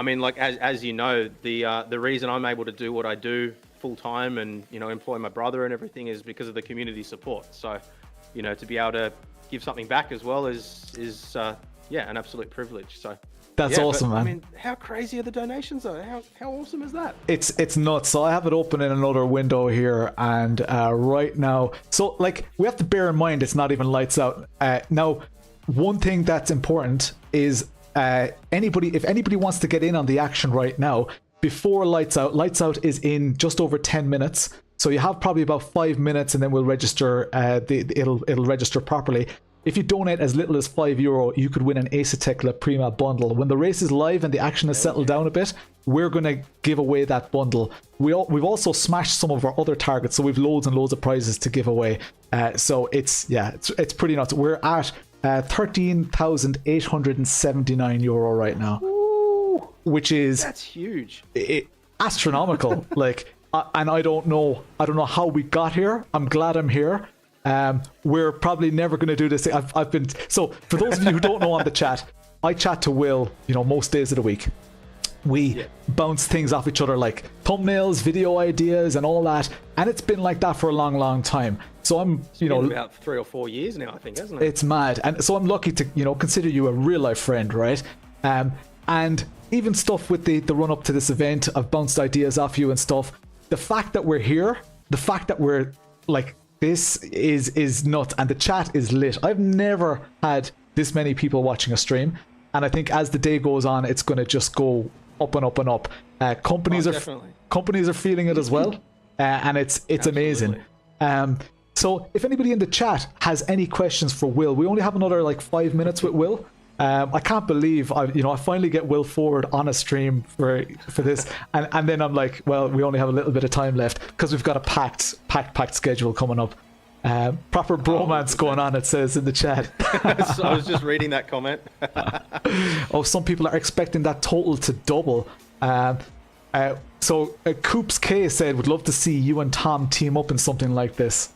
mean, like, as you know, the reason I'm able to do what I do full time and, you know, employ my brother and everything is because of the community support. So, you know, to be able to give something back as well is an absolute privilege. So. That's awesome, man. I mean, how crazy are the donations though? How awesome is that? It's nuts. So I have it open in another window here, and right now, so like, we have to bear in mind it's not even lights out. Now, one thing that's important is if anybody wants to get in on the action right now, before lights out is in just over 10 minutes. So you have probably about 5 minutes, and then we'll register. It'll register properly. If you donate as little as €5, you could win an Asetek La Prima bundle. When the race is live and the action has settled down a bit, we're going to give away that bundle. We've also smashed some of our other targets, so we've loads and loads of prizes to give away. So it's pretty nuts. We're at €13,879 right now, which is that's huge, astronomical. Like, and I don't know how we got here. I'm glad I'm here. We're probably never going to do this. I've been, so for those of you who don't know on the chat, I chat to Will, you know, most days of the week. We bounce things off each other, like thumbnails, video ideas, and all that. And it's been like that for a long, long time. So I'm, you know, about 3 or 4 years now, I think, hasn't it? It's mad. And so I'm lucky to, you know, consider you a real life friend, right? And even stuff with the run up to this event, I've bounced ideas off you and stuff. The fact that we're here, the fact that we're like, this is nuts, and the chat is lit. I've never had this many people watching a stream, and I think as the day goes on, it's going to just go up and up and up. Companies are feeling it as well, and it's amazing. So if anybody in the chat has any questions for Will, we only have another like 5 minutes with Will. I can't believe I finally get Will Forward on a stream for this, and then I'm like, well, we only have a little bit of time left because we've got a packed schedule coming up. Proper bromance going on, it says in the chat. So I was just reading that comment. Some people are expecting that total to double. So Coops K said, would love to see you and Tom team up in something like this.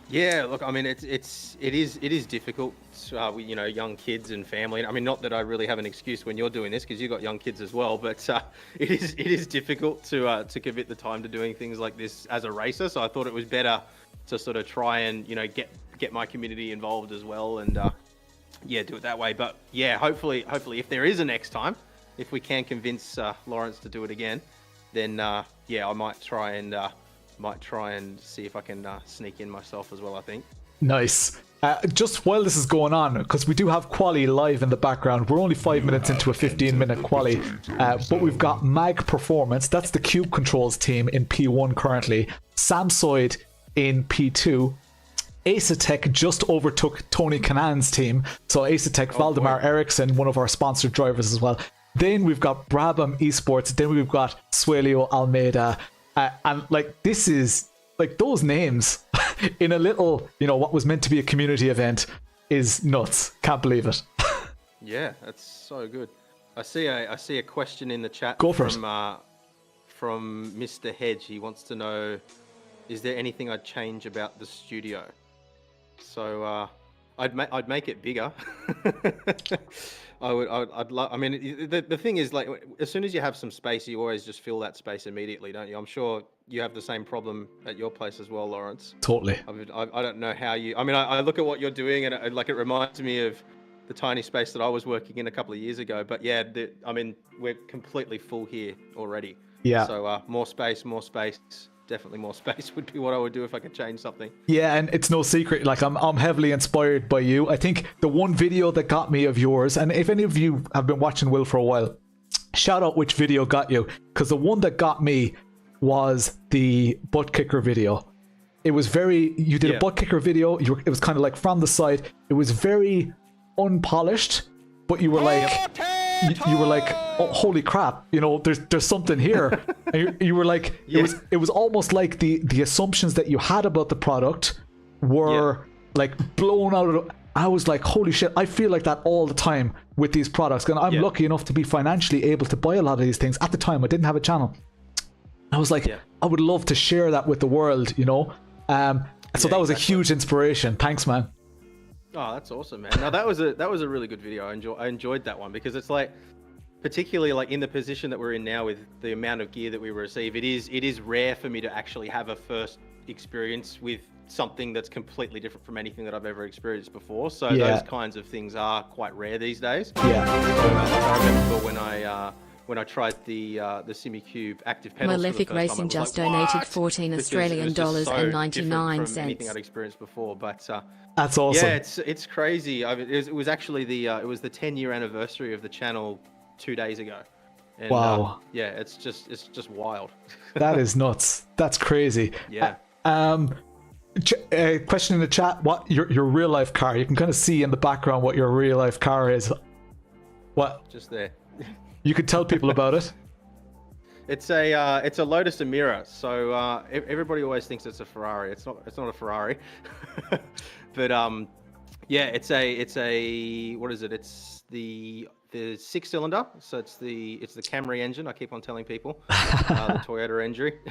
Yeah, look, I mean, it is difficult. You know, young kids and family. I mean, not that I really have an excuse when you're doing this, because you've got young kids as well. But it is difficult to commit the time to doing things like this as a racer. So I thought it was better to sort of try and, you know, get my community involved as well, and do it that way. But yeah, hopefully, if there is a next time, if we can convince Lawrence to do it again, then I might try and see if I can sneak in myself as well, I think. Nice. Just while this is going on, because we do have quali live in the background, we're only 5 minutes into a 15-minute quali, but we've got Mag Performance, that's the Cube Controls team in P1 currently, Samsoid in P2, Asetek just overtook Tony Kanan's team, so Asetek, Valdemar Eriksen, one of our sponsored drivers as well. Then we've got Brabham Esports, then we've got Suelio Almeida, and like this is, like those names in a little, you know, what was meant to be a community event is nuts. Can't believe it. Yeah, that's so good. I see a question in the chat from Mr. Hedge. He wants to know, is there anything I'd change about the studio? So I'd make it bigger. I mean, the thing is, like, as soon as you have some space, you always just fill that space immediately, don't you? I'm sure you have the same problem at your place as well, Lawrence. Totally. I don't know how you. I mean, I look at what you're doing, and it reminds me of the tiny space that I was working in a couple of years ago. But yeah, I mean, we're completely full here already. Yeah. So more space. Definitely more space would be what I would do if I could change something. Yeah, and it's no secret, like I'm heavily inspired by you. I think the one video that got me of yours, and if any of you have been watching Will for a while, shout out which video got you, because the one that got me was the butt kicker video. It was you did a butt kicker video, it was kind of like from the side, it was very unpolished, but you were like, you were like, oh, holy crap, you know, there's something here. And you were like, it was almost like the assumptions that you had about the product were like blown out of. I was like, holy shit, I feel like that all the time with these products. And I'm lucky enough to be financially able to buy a lot of these things. At the time, I didn't have a channel. I was like, I would love to share that with the world, you know? So that was a huge inspiration. Thanks, man. Oh, that's awesome, man. No, that was a really good video. I enjoyed that one, because it's like, particularly like in the position that we're in now with the amount of gear that we receive, it is rare for me to actually have a first experience with something that's completely different from anything that I've ever experienced before. So those kinds of things are quite rare these days. Yeah. I remember when I tried the Simucube active pedals. Malefic Racing just donated $14 Australian dollars and 99 cents. Anything I'd experienced before, but that's awesome. Yeah, it's crazy. It was actually the 10-year anniversary of the channel 2 days ago. And, wow. Yeah, it's just wild. That is nuts. That's crazy. Yeah. Question in the chat: what your real life car? You can kind of see in the background what your real life car is. What? Just there. You could tell people about it. It's a Lotus Emira. So everybody always thinks it's a Ferrari. It's not a Ferrari. But yeah, it's a what is it? It's the 6-cylinder. So it's the Camry engine. I keep on telling people the Toyota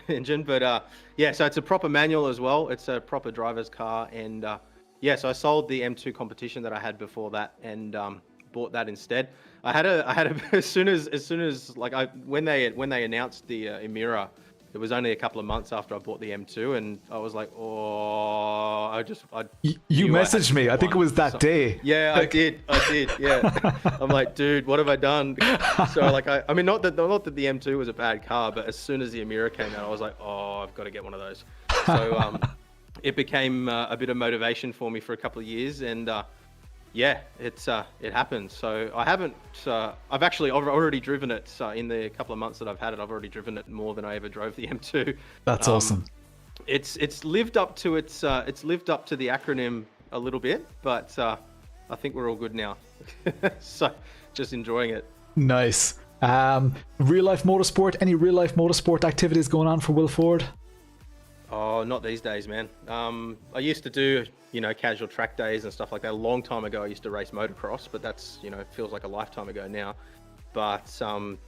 engine. But yeah, so it's a proper manual as well. It's a proper driver's car. And yeah, so I sold the M2 competition that I had before that and bought that instead. I had a as soon as like when they announced the Emira, it was only a couple of months after I bought the M2, and I was like, oh, you messaged me. I think it was that day. Yeah, I did. Yeah, I'm like, dude, what have I done? So like, I mean, not that the M2 was a bad car, but as soon as the Emira came out, I was like, oh, I've got to get one of those. So it became a bit of motivation for me for a couple of years, and yeah, it happened. So I haven't. I've already driven it. In the couple of months that I've had it, I've already driven it more than I ever drove the M2. That's awesome. It's lived up to the acronym a little bit, but I think we're all good now. So just enjoying it. Nice. Real life motorsport. Any real life motorsport activities going on for Will Ford? Oh, not these days, man. I used to do, casual track days and stuff like that. A long time ago, I used to race motocross, but that's, it feels like a lifetime ago now. But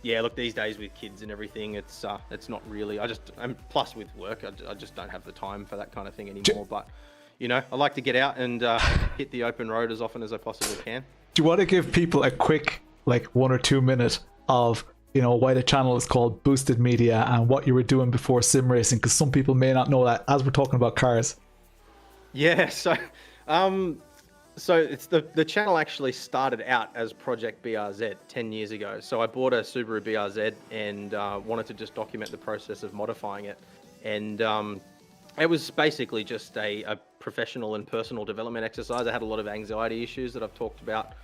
yeah, look, these days with kids and everything, it's not really. And plus with work, I just don't have the time for that kind of thing anymore. But I like to get out and hit the open road as often as I possibly can. Do you want to give people a quick, 1 or 2 minute of why the channel is called Boosted Media and what you were doing before sim racing? Because some people may not know that as we're talking about cars. Yeah, so it's the channel actually started out as Project BRZ 10 years ago. So I bought a Subaru BRZ and wanted to just document the process of modifying it. And it was basically just a professional and personal development exercise. I had a lot of anxiety issues that I've talked about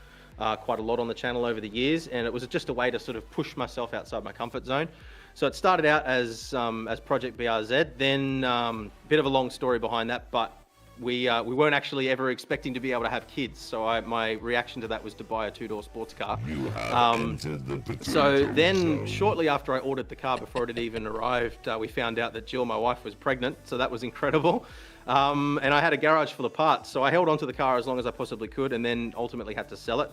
quite a lot on the channel over the years, and it was just a way to sort of push myself outside my comfort zone. So it started out as Project BRZ, then bit of a long story behind that, but we weren't actually ever expecting to be able to have kids. So my reaction to that was to buy a 2-door sports car. So then shortly after I ordered the car, before it had even arrived, we found out that Jill, my wife, was pregnant. So that was incredible. And I had a garage full of parts. So I held onto the car as long as I possibly could, and then ultimately had to sell it.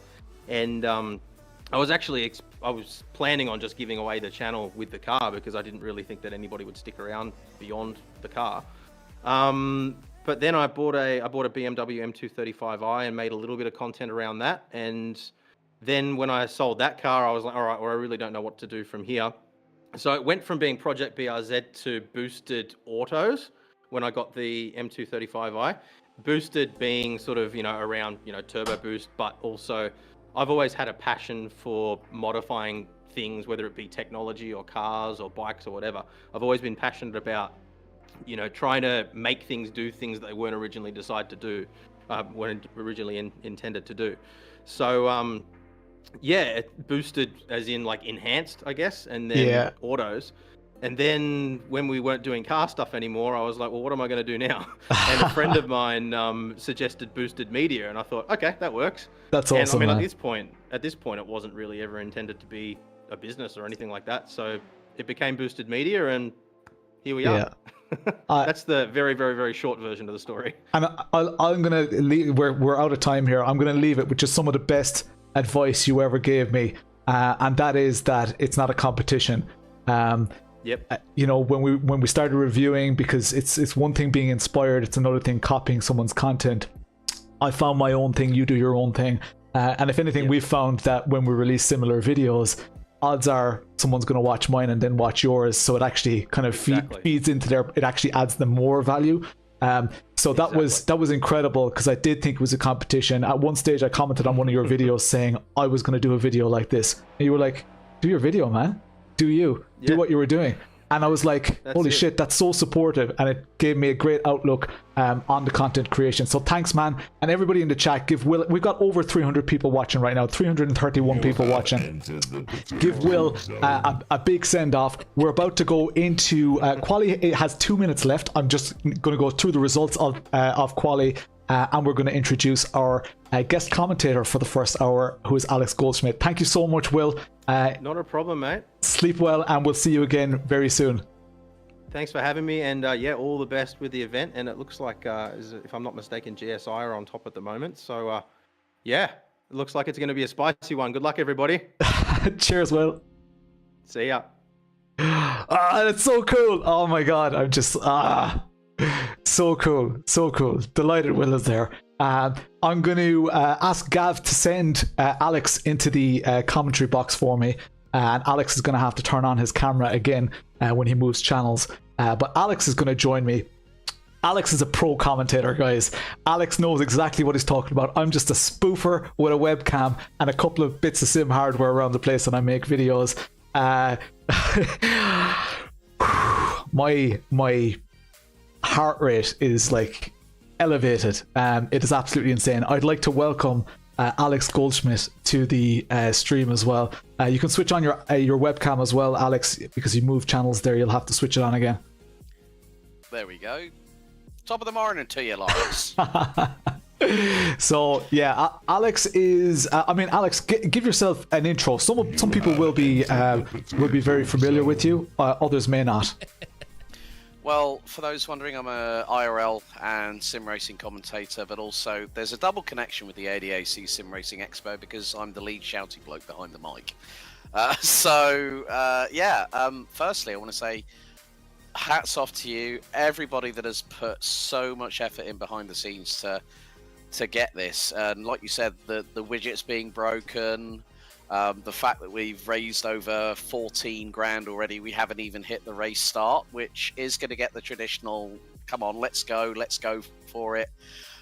And I was planning on just giving away the channel with the car, because I didn't really think that anybody would stick around beyond the car. But then I bought a BMW M235i and made a little bit of content around that. And then when I sold that car, I was like, all right, well, I really don't know what to do from here. So it went from being Project BRZ to boosted autos when I got the M235i. Boosted being sort of, around, turbo boost, but also I've always had a passion for modifying things, whether it be technology or cars or bikes or whatever. I've always been passionate about trying to make things do things that they weren't originally weren't originally intended to do. So, it boosted as in like enhanced, I guess, and then autos. And then when we weren't doing car stuff anymore, I was like, well, what am I going to do now? And a friend of mine suggested boosted media, and I thought, okay, that works. That's awesome. And I mean, man. at this point, it wasn't really ever intended to be a business or anything like that. So it became boosted media, and here we are. That's the very, very, very short version of the story. And I'm gonna leave. We're out of time here. I'm gonna leave it with just some of the best advice you ever gave me, and that is that it's not a competition. Yep. When we started reviewing, because it's one thing being inspired, it's another thing copying someone's content. I found my own thing. You do your own thing. And if anything, we've found that when we release similar videos, odds are someone's going to watch mine and then watch yours, so it actually kind of feeds into it actually adds them more value. So that was incredible, because I did think it was a competition. At one stage I commented on one of your videos saying I was going to do a video like this, and you were like, do your video, man, do what you were doing. And I was like, holy shit, that's so supportive, and it gave me a great outlook on the content creation. So thanks, man. And everybody in the chat, give Will, we've got over 300 people watching right now, 331 people watching. Give Will a big send off. We're about to go into quali. It has 2 minutes left. I'm just going to go through the results of quali, and we're going to introduce our guest commentator for the first hour, who is Alex Goldschmidt. Thank you so much, Will. Not a problem, mate. Sleep well, and we'll see you again very soon. Thanks for having me, and all the best with the event. And it looks like, if I'm not mistaken, GSI are on top at the moment. So, it looks like it's going to be a spicy one. Good luck, everybody. Cheers, Will. See ya. It's so cool. Oh my god, I'm just so cool. Delighted Will is there. I'm going to ask Gav to send Alex into the commentary box for me, and Alex is going to have to turn on his camera again when he moves channels, but Alex is going to join me. Alex is a pro commentator, guys. Alex knows exactly what he's talking about. I'm just a spoofer with a webcam and a couple of bits of sim hardware around the place, and I make videos. My heart rate is like elevated. It is absolutely insane. I'd like to welcome Alex Goldschmidt to the stream as well. You can switch on your webcam as well, Alex, because you move channels there. You'll have to switch it on again. There we go. Top of the morning to you, Lawrence. So yeah, Alex is. Alex, give yourself an intro. Some people will be very familiar with you. Others may not. Well, for those wondering, I'm a IRL and sim racing commentator, but also there's a double connection with the ADAC Sim Racing Expo, because I'm the lead shouty bloke behind the mic. Firstly, I want to say hats off to you, everybody that has put so much effort in behind the scenes to get this. And like you said, the widgets being broken, the fact that we've raised over 14 grand already, we haven't even hit the race start, which is going to get the traditional, come on, let's go for it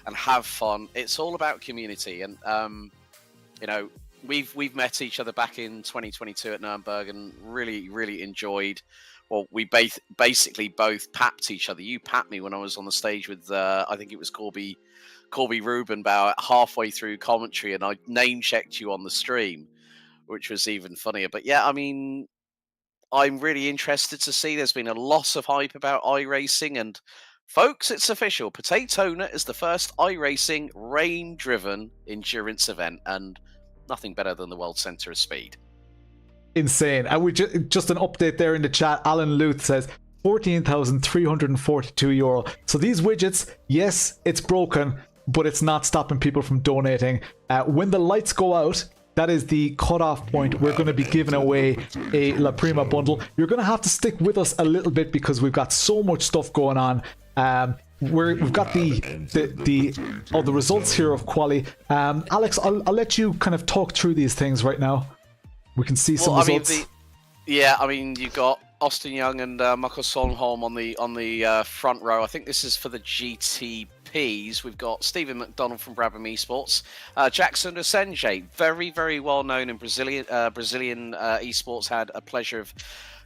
and have fun. It's all about community. And, we've met each other back in 2022 at Nuremberg and really, really enjoyed well, we basically both papped each other. You papped me when I was on the stage with, I think it was Corby Rubenbauer halfway through commentary, and I name checked you on the stream, which was even funnier. But yeah, I mean, I'm really interested to see. There's been a lot of hype about iRacing, and folks, it's official. Potaytona is the first iRacing rain-driven endurance event, and nothing better than the World Centre of Speed. Insane. And we just an update there in the chat. Alan Luth says €14,342. So these widgets, yes, it's broken, but it's not stopping people from donating. When the lights go out, that is the cutoff point. We're going to be giving away a La Prima bundle. You're going to have to stick with us a little bit because we've got so much stuff going on. We've got the results here of quali. Alex, I'll let you kind of talk through these things right now. We can see some results. I mean, you've got Austin Young and Marko Solnholm on the front row. I think this is for the GTPs. We've got Stephen McDonald from Brabham Esports, Jackson Asenje, very, very well known in Brazilian esports. Had a pleasure of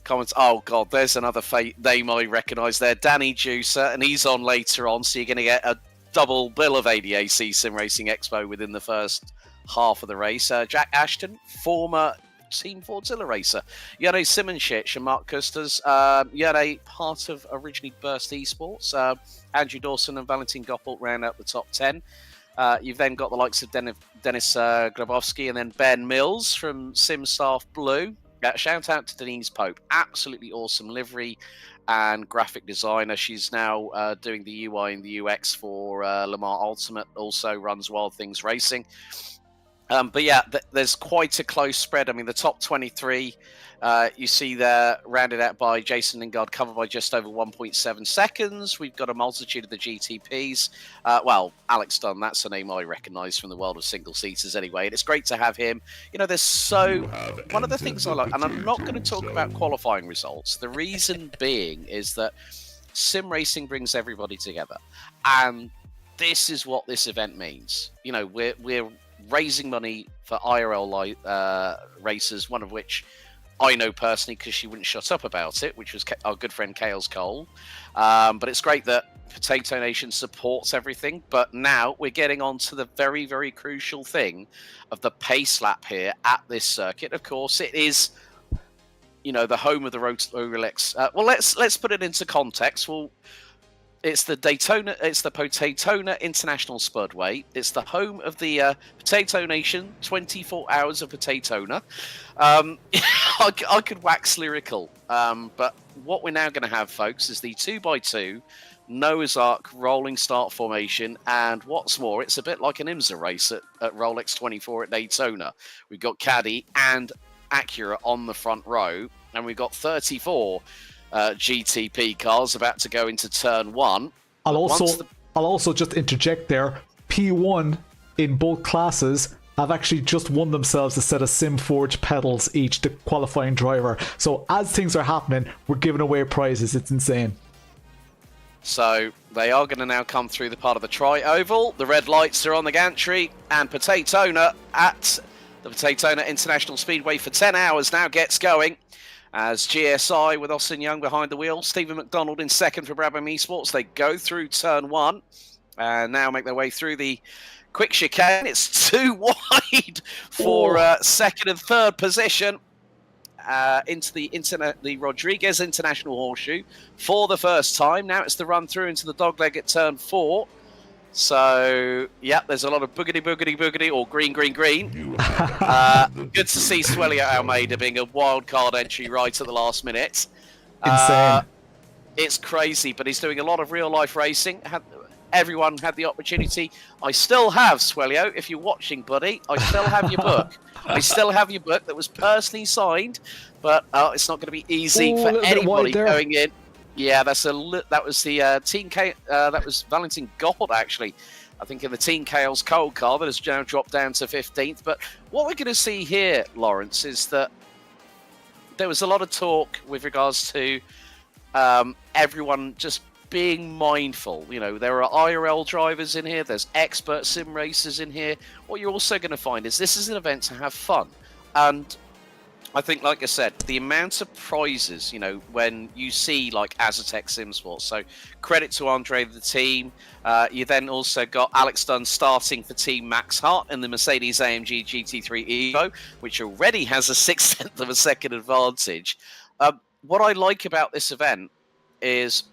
comments. Oh God, there's another name I recognise there, Danny Giusa, and he's on later on. So you're going to get a double bill of ADAC Sim Racing Expo within the first half of the race. Jack Ashton, former Team Fordzilla racer, Yane Simonchich and Mark Custas. Yane, part of originally Burst Esports. Andrew Dawson and Valentin Goppelt round out the top 10. You've then got the likes of Dennis Grabowski and then Ben Mills from SimStaff Blue. Shout out to Denise Pope, absolutely awesome livery and graphic designer. She's now doing the UI and the UX for Le Mans Ultimate, also runs Wild Things Racing. But yeah, there's quite a close spread. I mean, the top 23, you see there, rounded out by Jason Lingard, covered by just over 1.7 seconds. We've got a multitude of the GTPs. Well, Alex Dunn, that's a name I recognise from the world of single-seaters anyway. And it's great to have him. You know, one of the things I like, and I'm not going to talk about qualifying results. The reason being is that sim racing brings everybody together. And this is what this event means. You know, we're raising money for IRL racers, one of which I know personally because she wouldn't shut up about it, which was our good friend Kales Cole. But it's great that Potato Nation supports everything. But now we're getting on to the very, very crucial thing of the pace lap here at this circuit. Of course, it is, you know, the home of the Rolex. Well, let's put it into context. Well, it's the Potaytona International Speedway. It's the home of the Potato Nation, 24 Hours of Potaytona. I could wax lyrical, but what we're now going to have, folks, is the 2x2 Noah's Ark rolling start formation, and what's more, it's a bit like an IMSA race at Rolex 24 at Daytona. We've got Caddy and Acura on the front row, and we've got 34 GTP cars about to go into turn 1. I'll also just interject there. P1 in both classes have actually just won themselves a set of SimForge pedals each, the qualifying driver. So as things are happening, we're giving away prizes. It's insane. So they are going to now come through the part of the tri-oval. The red lights are on the gantry, and Potaytona at the Potaytona International Speedway for 10 hours now gets going. As GSI with Austin Young behind the wheel, Stephen McDonald in second for Brabham Esports. They go through turn 1 and now make their way through the quick chicane. It's too wide for second and third position into the Rodriguez International Horseshoe for the first time. Now it's the run through into the dogleg at turn 4. So, yeah, there's a lot of boogity, or green. Good to see Suelio Almeida being a wild card entry right at the last minute. Insane. It's crazy, but he's doing a lot of real-life racing. Everyone had the opportunity. I still have, Suelio, if you're watching, buddy, I still have your book. I still have your book that was personally signed, but it's not going to be easy for anybody going in. Yeah, that was the Team K. That was Valentin Goppelt, actually. I think in the Team Chaos Cold car that has now dropped down to 15th. But what we're going to see here, Lawrence, is that there was a lot of talk with regards to everyone just being mindful. You know, there are IRL drivers in here. There's expert sim racers in here. What you're also going to find is this is an event to have fun. And I think, like I said, the amount of prizes, when you see like Asetek SimSports. So credit to Andre, the team. You then also got Alex Dunn starting for Team Max Hart in the Mercedes AMG GT3 Evo, which already has a 0.6 of a second advantage. What I like about this event is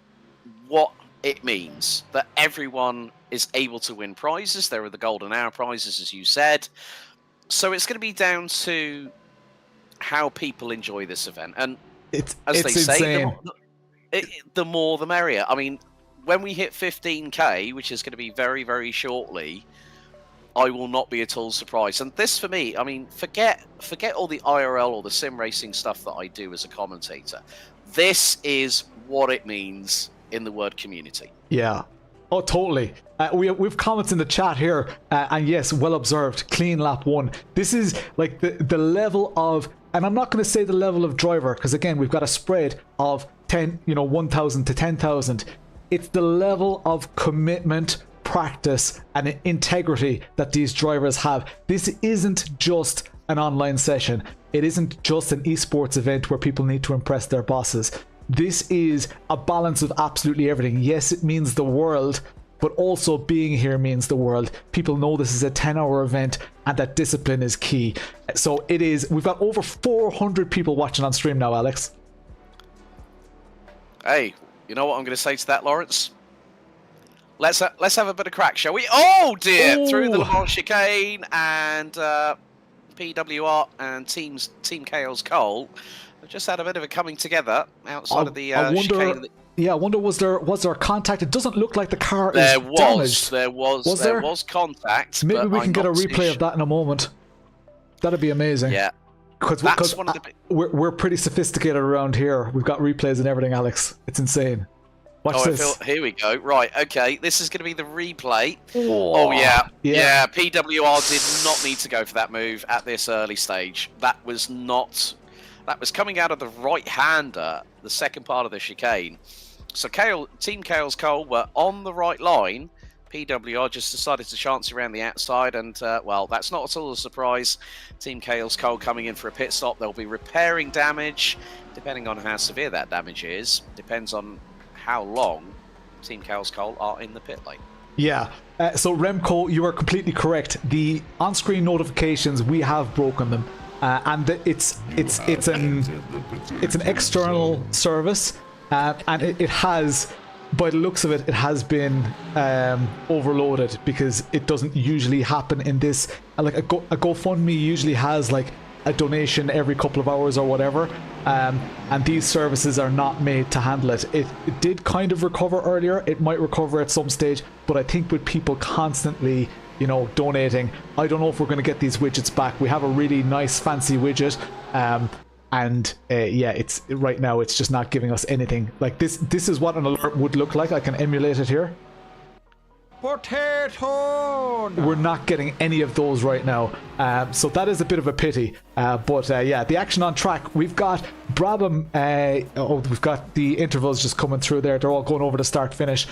what it means, that everyone is able to win prizes. There are the golden hour prizes, as you said. So it's going to be down to how people enjoy this event, and it's they say, insane. The more the merrier. I mean, when we hit 15k, which is going to be very, very shortly, I will not be at all surprised. And this, for me, I mean, forget all the IRL or the sim racing stuff that I do as a commentator. This is what it means in the word community. Yeah. Oh, totally. We've comments in the chat here, and yes, well observed. Clean lap 1. This is like the level of, and I'm not going to say the level of driver, because again, we've got a spread of 1,000 to 10,000. It's the level of commitment, practice, and integrity that these drivers have. This isn't just an online session. It isn't just an esports event where people need to impress their bosses. This is a balance of absolutely everything. Yes, it means the world, but also being here means the world. People know this is a 10-hour event and that discipline is key. So it is. We've got over 400 people watching on stream now, Alex. Hey, you know what I'm going to say to that, Lawrence? Let's have a bit of crack, shall we? Oh dear! Ooh. Through the Le Mans chicane, and PWR and Team Chaos Cole have just had a bit of a coming together outside of the chicane. Yeah, I wonder was there contact? It doesn't look like the car there is damaged. There was contact. Maybe but we can I'm get a not too replay of that in a moment. That'd be amazing. Yeah. Because we're pretty sophisticated around here. We've got replays and everything, Alex. It's insane. Watch this. Here we go. Right, okay. This is going to be the replay. Oh, yeah. PWR did not need to go for that move at this early stage. That was coming out of the right-hander, the second part of the chicane. So Team Chaos Cole were on the right line. PWR just decided to chance around the outside, and well, that's not at all a surprise. Team Chaos Cole coming in for a pit stop. They'll be repairing damage, depending on how severe that damage is. Depends on how long Team Chaos Cole are in the pit lane. Yeah. So Remco, you are completely correct. The on-screen notifications, we have broken them, and it's an external service, and it has. By the looks of it, it has been overloaded because it doesn't usually happen in this. Like a GoFundMe usually has like a donation every couple of hours or whatever, and these services are not made to handle it. It did kind of recover earlier. It might recover at some stage, but I think with people constantly, donating, I don't know if we're going to get these widgets back. We have a really nice fancy widget. And yeah, it's right now it's just not giving us anything. Like this is what an alert would look like. I can emulate it here. Potaytona! We're not getting any of those right now, so that is a bit of a pity. But yeah, the action on track. We've got Brabham. We've got the intervals just coming through there. They're all going over the start finish.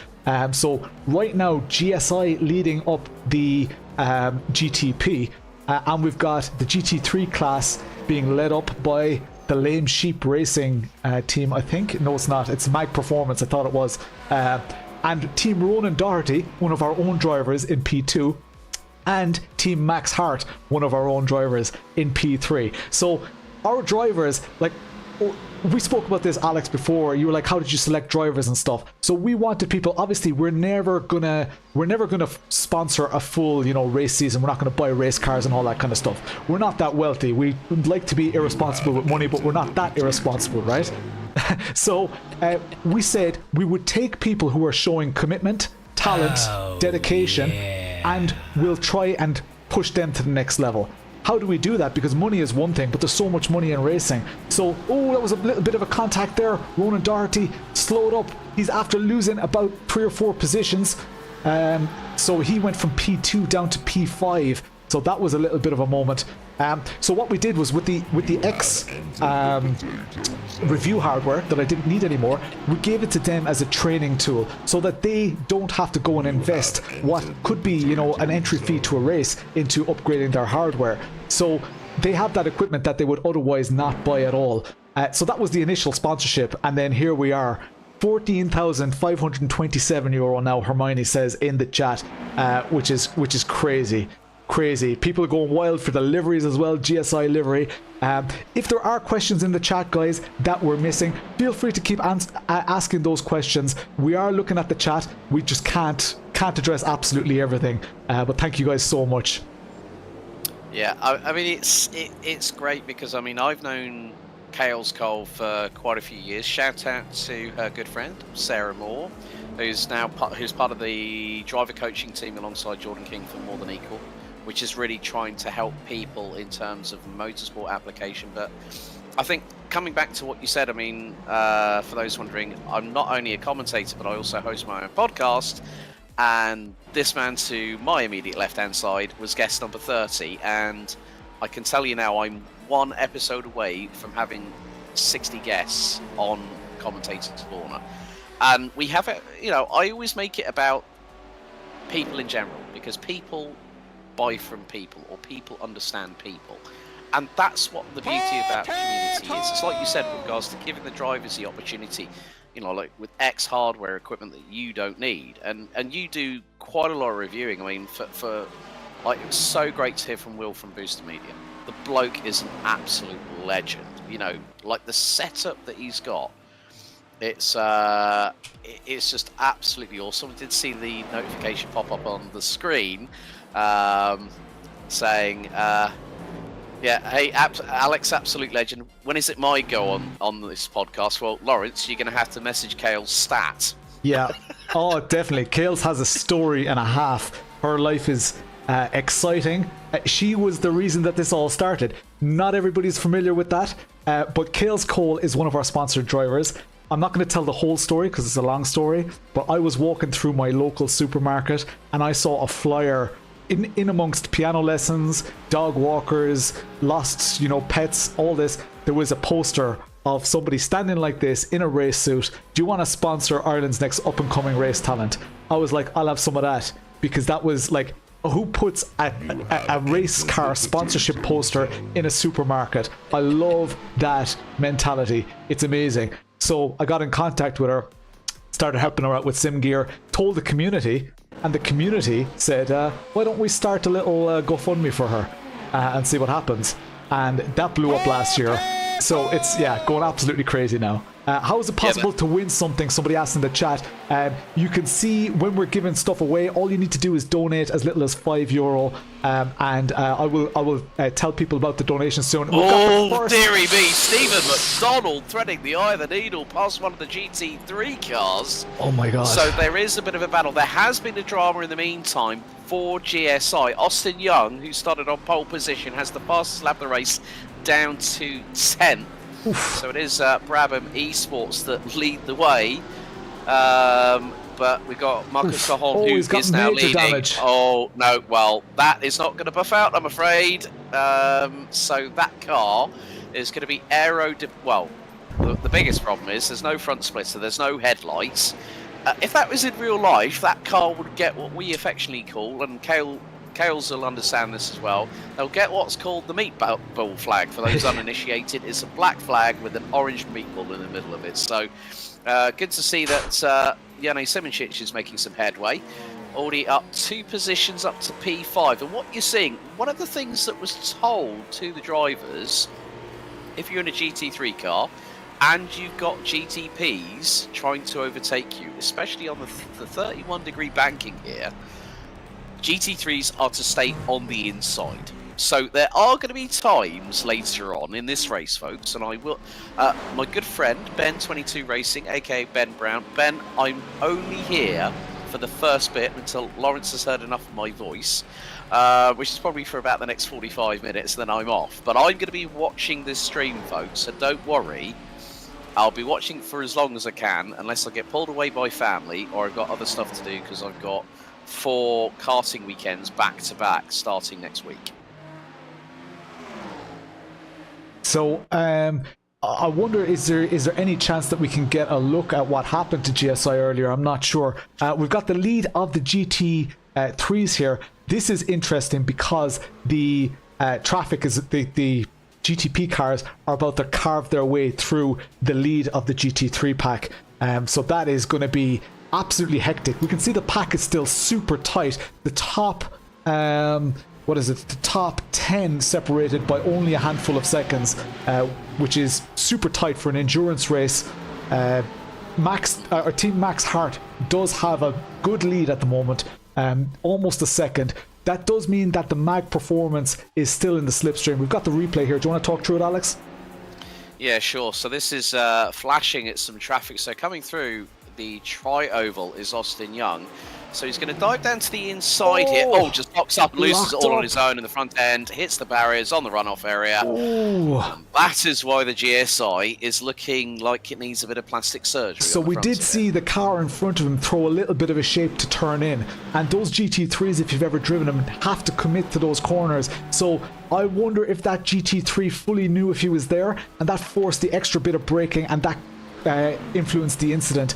So right now, GSI leading up the GTP, and we've got the GT3 class being led up by the Lame Sheep Racing team, I think. No, it's not. It's Mag Performance. I thought it was. And Team Ronan Doherty, one of our own drivers in P2, and Team Max Hart, one of our own drivers in P3. So our drivers, like, we spoke about this, Alex, before. You were like, how did you select drivers and stuff? So we wanted people, obviously we're never gonna sponsor a full, race season. We're not gonna buy race cars and all that kind of stuff. We're not that wealthy. We would like to be irresponsible with money, but we're not that irresponsible, right? So we said we would take people who are showing commitment, talent, dedication, and we'll try and push them to the next level. How do we do that? Because money is one thing, but there's so much money in racing. So, that was a little bit of a contact there. Ronan Doherty slowed up. He's after losing about 3 or 4 positions. So he went from P2 down to P5. So that was a little bit of a moment. So what we did was with the X review hardware that I didn't need anymore, we gave it to them as a training tool so that they don't have to go and invest what could be, an entry fee to a race into upgrading their hardware. So they have that equipment that they would otherwise not buy at all. So that was the initial sponsorship, and then here we are. €14,527 now, Hermione says in the chat, which is crazy. People are going wild for the liveries as well, GSI livery. If there are questions in the chat, guys, that we're missing, feel free to keep asking those questions. We are looking at the chat. We just can't address absolutely everything. But thank you guys so much. Yeah, I mean, it's great because, I mean, I've known Kale's Cole for quite a few years. Shout out to her good friend Sarah Moore, who's part of the driver coaching team alongside Jordan King for More Than Equal, which is really trying to help people in terms of motorsport application. But I think coming back to what you said, I mean, for those wondering, I'm not only a commentator, but I also host my own podcast. And this man to my immediate left-hand side was guest number 30, and I can tell you now I'm one episode away from having 60 guests on Commentator's Corner. And we have it, you know, I always make it about people in general, because people buy from people, or people understand people. And that's what the beauty about community is. It's like you said with regards to giving the drivers the opportunity, you know, like with X hardware equipment that you don't need. And you do quite a lot of reviewing. I mean, for like, it was so great to hear from Will from Booster Media. The bloke is an absolute legend. You know, like the setup that he's got, it's just absolutely awesome. I did see the notification pop up on the screen saying, yeah, hey, Alex, absolute legend. When is it my go on this podcast? Well, Lawrence, you're going to have to message Kale's stat. Yeah. Oh, definitely. Kale's has a story and a half. Her life is exciting. She was the reason that this all started. Not everybody's familiar with that, but Kale's Cole is one of our sponsored drivers. I'm not going to tell the whole story because it's a long story, but I was walking through my local supermarket and I saw a flyer in amongst piano lessons, dog walkers, lost, you know, pets, all this. There was a poster of somebody standing like this in a race suit. Do you want to sponsor Ireland's next up-and-coming race talent? I was like, I'll have some of that, because that was like, who puts a race car sponsorship poster in a supermarket? I love that mentality. It's amazing. So I got in contact with her, started helping her out with sim gear, told the community, and the community said, why don't we start a little GoFundMe for her and see what happens? And that blew up last year. So it's, yeah, going absolutely crazy now. How is it possible to win something? Somebody asked in the chat. You can see when we're giving stuff away, all you need to do is donate as little as €5. And I will tell people about the donation soon. Oh, dearie me, Stephen McDonald threading the eye of the needle past one of the GT3 cars. Oh my god. So there is a bit of a battle. There has been a drama in the meantime for GSI. Austin Young, who started on pole position, has the fastest lap of the race down to 10th. So it is Brabham Esports that lead the way, but we've got Marcus Cajon, who is now leading. Damage. Oh no, well that is not going to buff out, I'm afraid. So that car is going to be well, the biggest problem is there's no front splitter, there's no headlights. If that was in real life, that car would get what we affectionately call, and Kales will understand this as well, they'll get what's called the meatball flag. For those uninitiated, it's a black flag with an orange meatball in the middle of it. So good to see that Jane Simoncic is making some headway. Already up 2 positions up to P5. And what you're seeing, one of the things that was told to the drivers, if you're in a GT3 car and you've got GTPs trying to overtake you, especially on the 31-degree banking here, GT3s are to stay on the inside. So there are going to be times later on in this race, folks, and I will... my good friend, Ben22 Racing, aka Ben Brown. Ben, I'm only here for the first bit until Lawrence has heard enough of my voice, which is probably for about the next 45 minutes, then I'm off. But I'm going to be watching this stream, folks, so don't worry. I'll be watching for as long as I can, unless I get pulled away by family, or I've got other stuff to do, because I've got 4 karting weekends back-to-back starting next week. So, I wonder, is there any chance that we can get a look at what happened to GSI earlier? I'm not sure. We've got the lead of the GT3s here. This is interesting because the traffic is the GTP cars are about to carve their way through the lead of the GT3 pack. So that is going to be absolutely hectic. We can see the pack is still super tight. The top, the top 10 separated by only a handful of seconds, which is super tight for an endurance race. Team Max Hart does have a good lead at the moment, almost a second. That does mean that the mag performance is still in the slipstream. We've got the replay here. Do you want to talk through it, Alex? Yeah, sure. So this is flashing at some traffic. So coming through the tri-oval is Austin Young. So he's going to dive down to the inside here. Oh, just locks up, loses all on his own in the front end, hits the barriers on the runoff area. That is why the GSI is looking like it needs a bit of plastic surgery. So we did see the car in front of him throw a little bit of a shape to turn in. And those GT3s, if you've ever driven them, have to commit to those corners. So I wonder if that GT3 fully knew if he was there, and that forced the extra bit of braking, and that influenced the incident.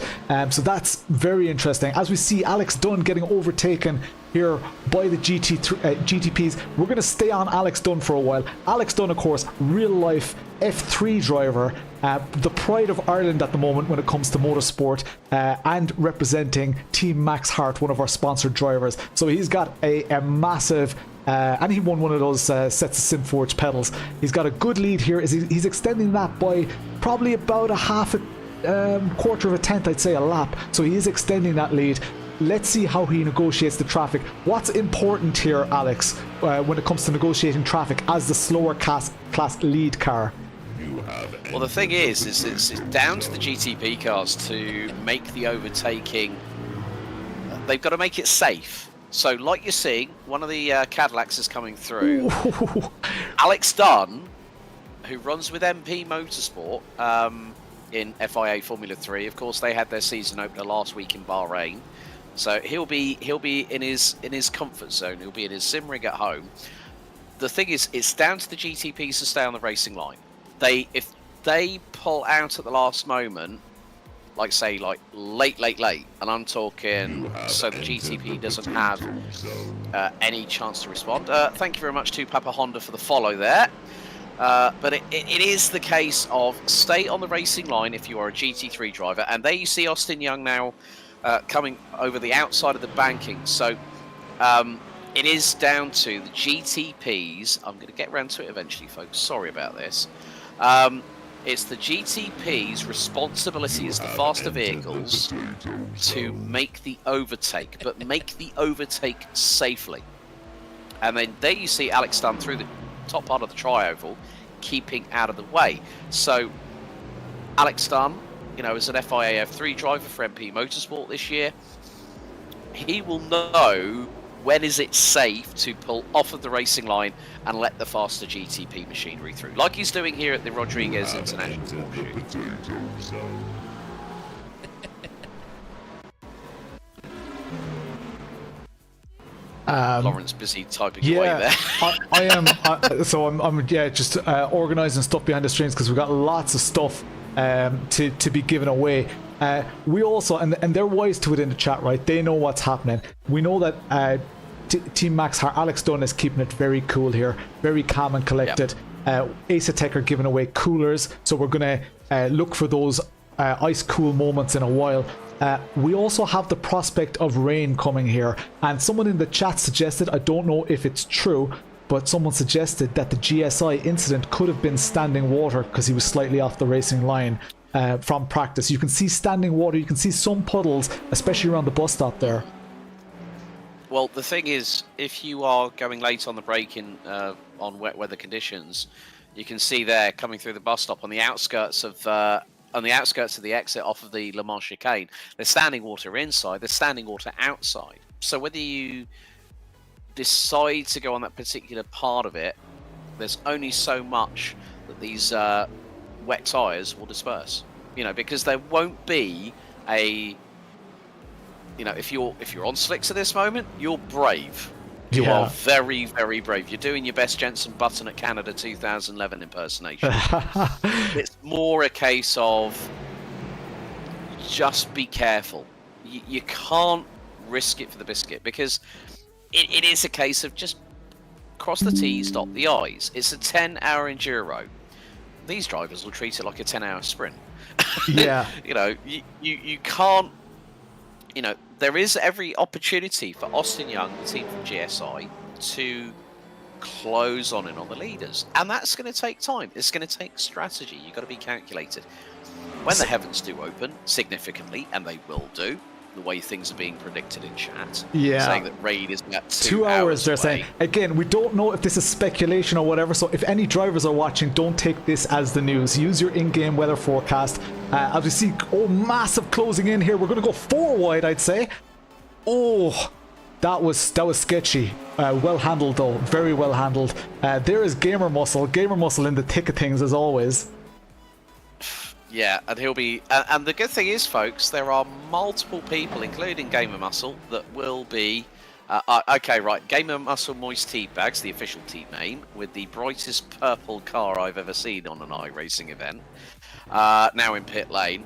So that's very interesting. As we see Alex Dunn getting overtaken here by the GTPs. We're going to stay on Alex Dunn for a while. Alex Dunn, of course, real life F3 driver, the pride of Ireland at the moment when it comes to motorsport, and representing Team Max Hart, one of our sponsored drivers. So he's got a massive and he won one of those sets of Simforge pedals. He's got a good lead here. He's extending that by probably about quarter of a tenth, I'd say, a lap. So he is extending that lead. Let's see how he negotiates the traffic. What's important here, Alex, when it comes to negotiating traffic as the slower class lead car? Well, the thing is it's down to the GTP cars to make the overtaking. They've got to make it safe. So, like you're seeing, one of the Cadillacs is coming through. Alex Dunn, who runs with MP Motorsport in FIA Formula 3. Of course, they had their season opener last week in Bahrain. So he'll be in his comfort zone. He'll be in his sim rig at home. The thing is, it's down to the GTPs to stay on the racing line. If they pull out at the last moment, like late, and I'm talking so the GTP doesn't have any chance to respond. Thank you very much to Papa Honda for the follow there. But it is the case of stay on the racing line if you are a GT3 driver. And there you see Austin Young now coming over the outside of the banking. So it is down to the GTPs. I'm going to get around to it eventually, folks. Sorry about this. It's the GTP's responsibility as the faster vehicles to make the overtake, but make the overtake safely. And then there you see Alex Dunn through the top part of the tri-oval, keeping out of the way. So Alex Dunn, is an FIA F3 driver for MP Motorsport this year. He will know when is it safe to pull off of the racing line and let the faster GTP machinery through, like he's doing here at the Rodriguez International Shoot. Lawrence busy typing away there. I am. So I'm just organising stuff behind the streams because we've got lots of stuff to be given away. We also, and they're wise to it in the chat, right? They know what's happening. We know that Team Max Hart, Alex Dunn is keeping it very cool here, very calm and collected. Asetek are giving away coolers, so we're going to look for those ice cool moments in a while. We also have the prospect of rain coming here, and someone in the chat suggested, I don't know if it's true, but someone suggested that the GSI incident could have been standing water because he was slightly off the racing line from practice. You can see standing water, you can see some puddles, especially around the bus stop there. Well, the thing is, if you are going late on the braking on wet weather conditions, you can see there coming through the bus stop on the outskirts of the exit off of the Le Mans chicane. There's standing water inside, there's standing water outside. So whether you decide to go on that particular part of it, there's only so much that these wet tyres will disperse. Because there won't be a... if you're on slicks at this moment, you're brave. You are very, very brave. You're doing your best Jensen Button at Canada 2011 impersonation. It's more a case of just be careful. You can't risk it for the biscuit, because it is a case of just cross the T's, dot the I's. It's a 10-hour enduro. These drivers will treat it like a 10-hour sprint. Yeah. You know, you can't. You know, there is every opportunity for Austin Young, the team from GSI, to close on in on the leaders, and that's going to take time. It's going to take strategy. You've got to be calculated. When the heavens do open significantly, and they will do, the way things are being predicted in chat, saying that raid is at 2 hours they're away. saying. Again, we don't know if this is speculation or whatever, so if any drivers are watching, don't take this as the news. Use your in-game weather forecast. As we see, massive closing in here. We're going to go 4 wide, I'd say. Oh, that was sketchy. Well handled though, very well handled. There is Gamer Muscle in the thick of things as always. Yeah, and he'll be. And the good thing is, folks, there are multiple people, including Gamer Muscle, that will be. Okay, right. Gamer Muscle Moist Tea Bags, the official team name, with the brightest purple car I've ever seen on an iRacing event. Now in pit lane.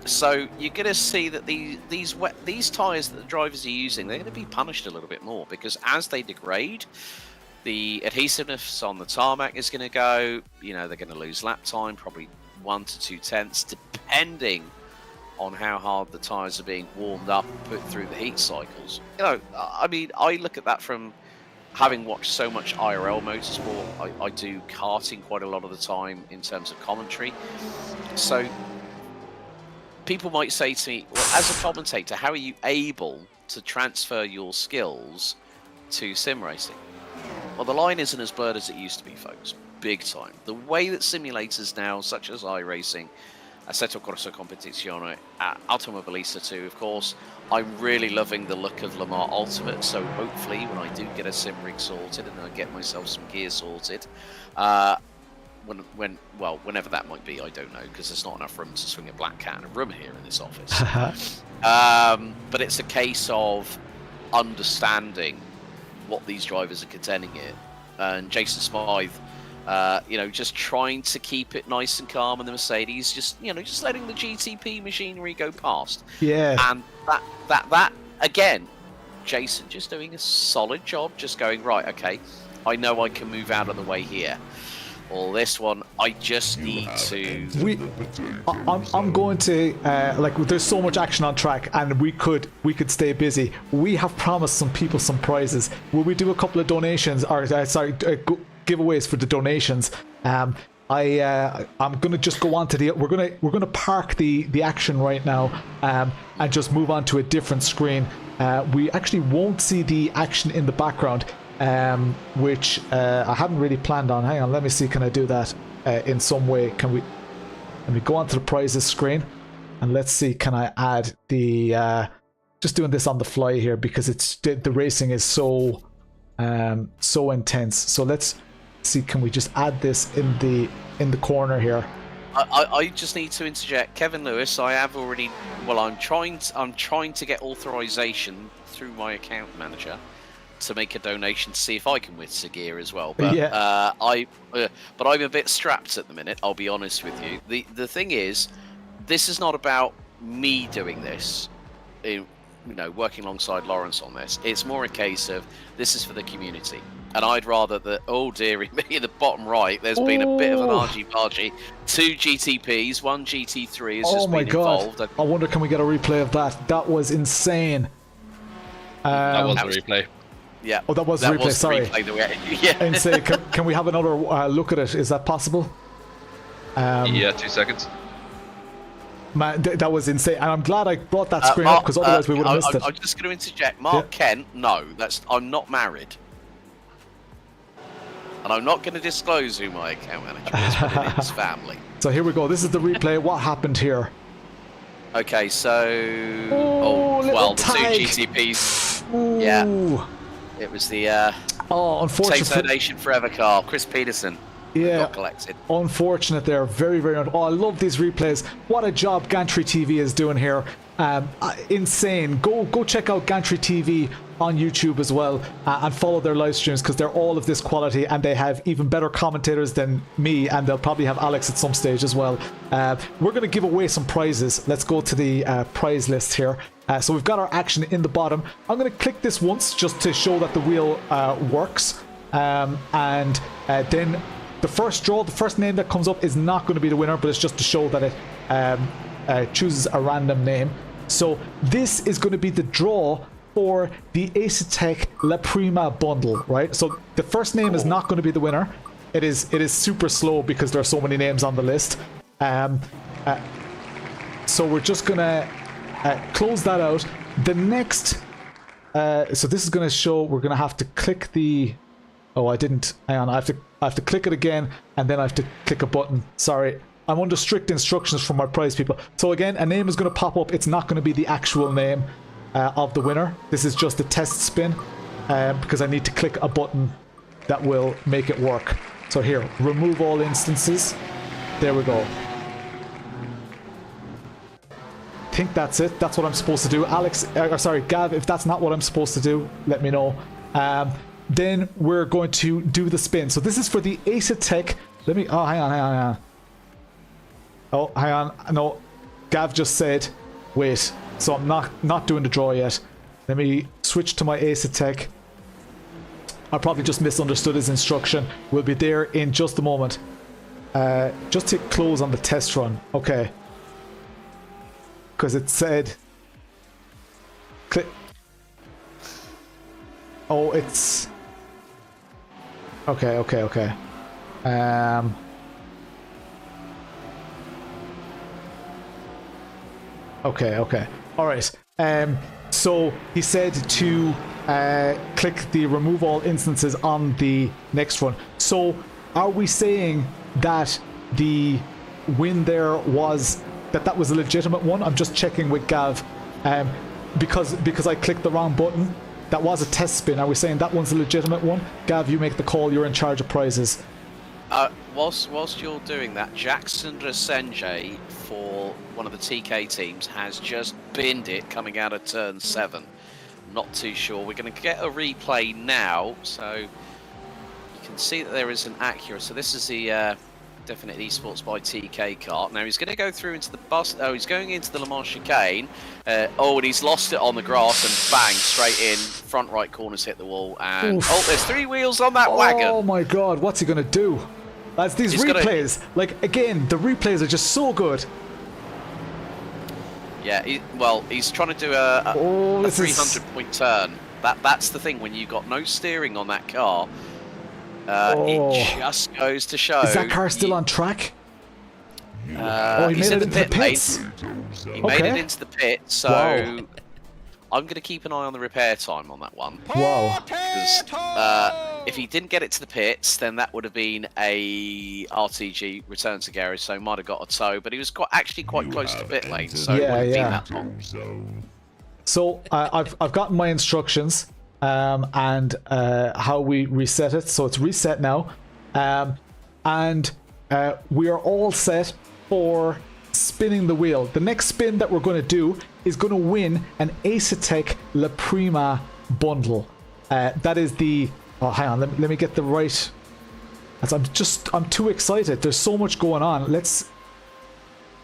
So you're going to see that these tyres that the drivers are using, they're going to be punished a little bit more, because as they degrade, the adhesiveness on the tarmac is going to go. You know, they're going to lose lap time, probably 1 to 2 tenths, depending on how hard the tyres are being warmed up and put through the heat cycles. You know, I mean, I look at that from having watched so much IRL motorsport. I do karting quite a lot of the time in terms of commentary. So people might say to me, well, as a commentator, how are you able to transfer your skills to sim racing? Well, the line isn't as blurred as it used to be, folks. Big time. The way that simulators now, such as iRacing, Assetto Corsa Competizione, Automobilista 2, of course, I'm really loving the look of Le Mans Ultimate, so hopefully when I do get a sim rig sorted and I get myself some gear sorted, whenever that might be, I don't know, because there's not enough room to swing a black cat in a room here in this office. But it's a case of understanding what these drivers are contending in. And Jason Smythe, you know, just trying to keep it nice and calm, and the Mercedes just letting the GTP machinery go past. Yeah. And that again, Jason just doing a solid job, just going, right, okay, I know I can move out of the way here. Or this one, I just need to. I'm going to like. There's so much action on track, and we could stay busy. We have promised some people some prizes. Will we do a couple of donations, or giveaways for the donations? I'm gonna just go on to the. We're gonna park the action right now, and just move on to a different screen. We actually won't see the action in the background. Which I hadn't really planned on. Hang on, let me see, can I do that in some way? Let me go onto the prizes screen, and let's see, can I add the just doing this on the fly here, because it's the racing is so intense. So let's see, can we just add this in the corner here? I just need to interject, Kevin Lewis. I have already. Well, I'm trying to get authorization through my account manager to make a donation to see if I can win some gear as well. But yeah. But I'm a bit strapped at the minute, I'll be honest with you. The thing is, this is not about me doing this, working alongside Lawrence on this. It's more a case of this is for the community. And I'd rather that, oh dearie me, in the bottom right, there's been a bit of an argy-bargy. 2 GTPs, 1 GT3 has just been involved. I wonder, can we get a replay of that? That was insane. That was a replay. Yeah. Oh, that was a replay, sorry. Yeah. And say, can we have another look at it? Is that possible? Yeah, 2 seconds. Man, that was insane. And I'm glad I brought that screen up, because otherwise we would have missed it. I'm just going to interject. Mark Kent, no, I'm not married. And I'm not going to disclose who my account manager is, but it is family. So here we go. This is the replay. What happened here? Okay, so... the two GTPs. Ooh. Yeah. It was the unfortunate Potato Nation Forever car, Chris Peterson. Got collected. Unfortunate there. Very, very I love these replays. What a job Gantry TV is doing here. Insane. Go check out Gantry TV on YouTube as well, and follow their live streams, because they're all of this quality, and they have even better commentators than me, and they'll probably have Alex at some stage as well. We're going to give away some prizes. Let's go to the prize list here. So we've got our action in the bottom. I'm going to click this once just to show that the wheel works. and then the first draw, the first name that comes up is not going to be the winner, but it's just to show that it chooses a random name. So this is going to be the draw for the Asetek La Prima bundle, right? So the first name is not going to be the winner. It is super slow because there are so many names on the list. So we're just going to close that out. The next, so this is going to show, we're going to have to click the, oh, I didn't, hang on, I have to click it again, and then I have to click a button. Sorry, I'm under strict instructions from my prize people. So again, a name is going to pop up. It's not going to be the actual name of the winner. This is just a test spin because I need to click a button that will make it work. So here, remove all instances. There we go. I think that's it. That's what I'm supposed to do. Alex, sorry, Gav, if that's not what I'm supposed to do, let me know. Then we're going to do the spin. So this is for the Asetek. Let me, oh, hang on. Oh, hang on. No, Gav just said, wait. So I'm not doing the draw yet. Let me switch to my Asetek. I probably just misunderstood his instruction. We'll be there in just a moment. Just hit close on the test run. Okay. Because it said... click. Oh, it's... Okay. Okay. All right. So he said to click the remove all instances on the next one. So are we saying that the win there was that was a legitimate one? I'm just checking with Gav because I clicked the wrong button. That was a test spin. Are we saying that one's a legitimate one? Gav, you make the call. You're in charge of prizes. Whilst you're doing that, Jackson Rasenje for one of the TK teams has just binned it coming out of turn 7. Not too sure. We're going to get a replay now, so you can see that there is an Acura. So this is the Definite Esports by TK kart. Now he's going to go through into the bus. Oh, he's going into the Le Mans chicane. And he's lost it on the grass and bang, straight in. Front right corner's hit the wall. And Oof. oh, there's 3 wheels on that wagon. Oh my god, what's he going to do? That's these replays. Like, again, the replays are just so good. Yeah, he's trying to do a 300-point turn. That's the thing, when you've got no steering on that car, it just goes to show. Is that car still on track? He made it into the pits. He made it into the pit, so wow. I'm going to keep an eye on the repair time on that one. Wow. Because if he didn't get it to the pits, then that would have been a RTG return to garage, so might have got a tow. But he was actually quite close to pit lane, so it wouldn't have been that long. So I've gotten my instructions and how we reset it. So it's reset now, and we are all set for spinning the wheel. The next spin that we're going to do is going to win an Asetek La Prima bundle. That is the... Oh, hang on. Let me get the right... I'm too excited. There's so much going on. Let's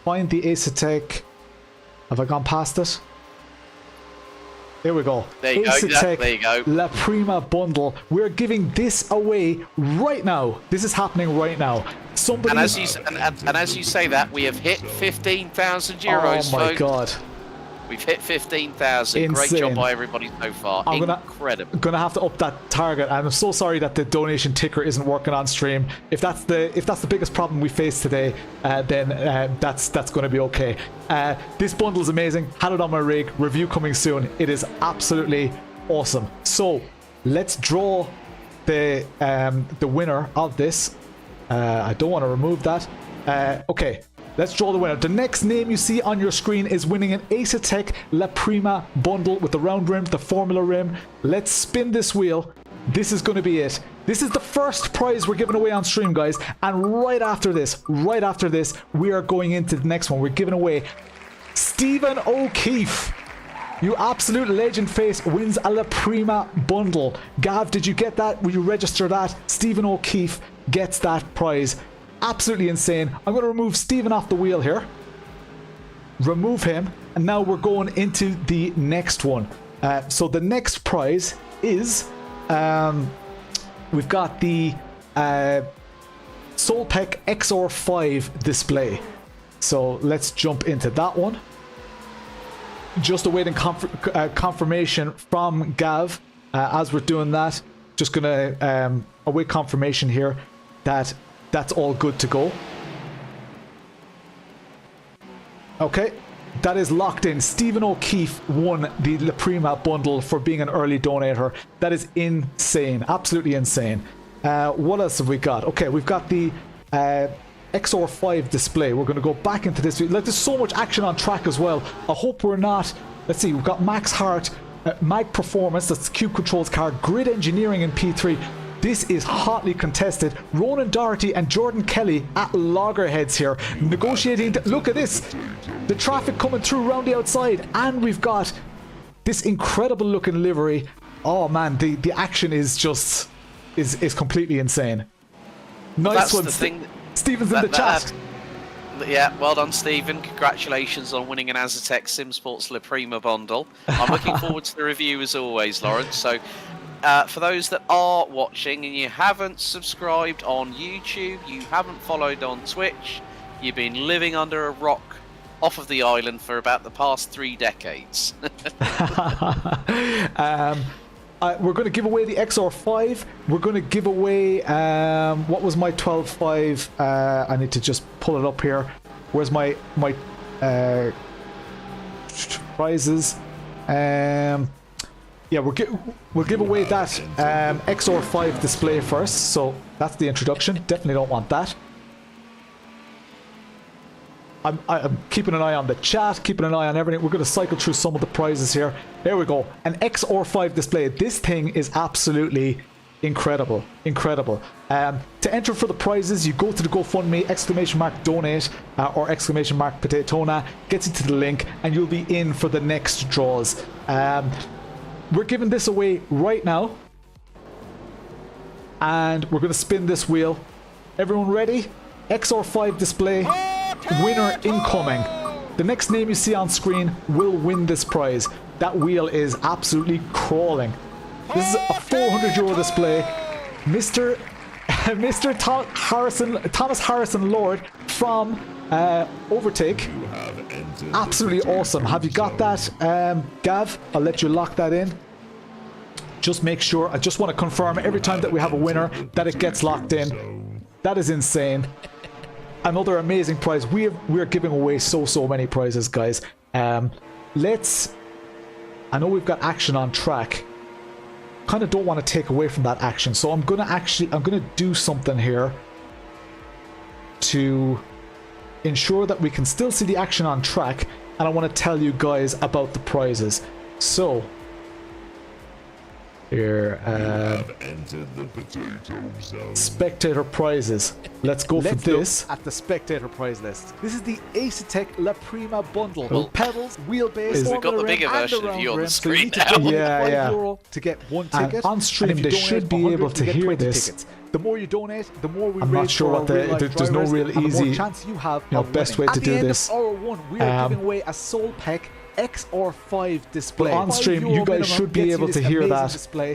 find the Asetek. Have I gone past it? There we go. There you Asetek go. There you go. La Prima bundle. We're giving this away right now. This is happening right now. Somebody... And as you say that, we have hit 15,000 euros. Oh my folks. god. We've hit 15,000. Great job by everybody so far. Incredible. Gonna have to up that target. I'm so sorry that the donation ticker isn't working on stream. If that's the biggest problem we face today, then that's going to be okay. This bundle is amazing. Had it on my rig. Review coming soon. It is absolutely awesome. So let's draw the winner of this. I don't want to remove that. Okay. Let's draw the winner. The next name you see on your screen is winning an Asetek La Prima bundle with the round rim, the Formula rim. Let's spin this wheel. This is going to be it. This is the first prize we're giving away on stream, guys. And right after this, we are going into the next one. We're giving away Stephen O'Keefe. You absolute legend face wins a La Prima bundle. Gav, did you get that? Will you register that? Stephen O'Keefe gets that prize. Absolutely insane. I'm going to remove Stephen off the wheel here. Remove him. And now we're going into the next one. So the next prize is... we've got the Soelpec XR5 display. So let's jump into that one. Just awaiting confirmation from Gav as we're doing that. Just gonna await confirmation here that that's all good to go. Okay, that is locked in. Stephen O'Keefe won the La Prima bundle for being an early donator. That is insane, absolutely insane. What else have we got? Okay, we've got the XR5 display. We're going to go back into this. Like, there's so much action on track as well. I hope we're not. Let's see, we've got Max Hart, Mag Performance, that's Cube Controls card, Grid Engineering in P3. This is hotly contested. Ronan Doherty and Jordan Kelly at loggerheads here, negotiating. Look at this, the traffic coming through around the outside, and we've got this incredible looking livery. Oh man, the action is just is completely insane. Nice That's one, the thing. Stephen's in the chat. Yeah, well done, Stephen. Congratulations on winning an Asetek Sim Sports La Prima bundle. I'm looking forward to the review as always, Lawrence. So, for those that are watching and you haven't subscribed on YouTube, you haven't followed on Twitch, you've been living under a rock off of the island for about the past 3 decades. We're going to give away the XR5. We're going to give away, what was my 12.5? I need to just pull it up here. Where's my prizes? Yeah, we'll give away that XR5 display first. So that's the introduction. Definitely don't want that. I'm keeping an eye on the chat, keeping an eye on everything. We're going to cycle through some of the prizes here. There we go. An XR5 display. This thing is absolutely incredible. Incredible. To enter for the prizes, you go to the GoFundMe, !donate, or !Potaytona, gets you to the link, and you'll be in for the next draws. We're giving this away right now. And we're going to spin this wheel. Everyone ready? XR5 display. Winner incoming. The next name you see on screen will win this prize. That wheel is absolutely crawling. This is a €400 display. Mr. Thomas Harrison Lord from Overtake. Absolutely awesome. Have you got that, Gav? I'll let you lock that in. Just make sure. I just want to confirm every time that we have a winner that it gets locked in. That is insane. Another amazing prize. We're giving away so many prizes, guys. I know we've got action on track. Kind of don't want to take away from that action, so I'm gonna do something here to ensure that we can still see the action on track, and I want to tell you guys about the prizes. So here, spectator prizes. Let's go for this. At the spectator prize list. This is the Asetek La Prima bundle. Well, pedals, wheelbase, we've got the bigger version of you on the screen now. €5 to get 1 ticket. And on stream, they should be able to hear this. Tickets. The more you donate, the more we raise. I'm not sure what there's no real easy, chance you have best way to do this. At the end of hour 1, we are giving away a Soelpec XR5 display. But on stream, you guys should be able to hear that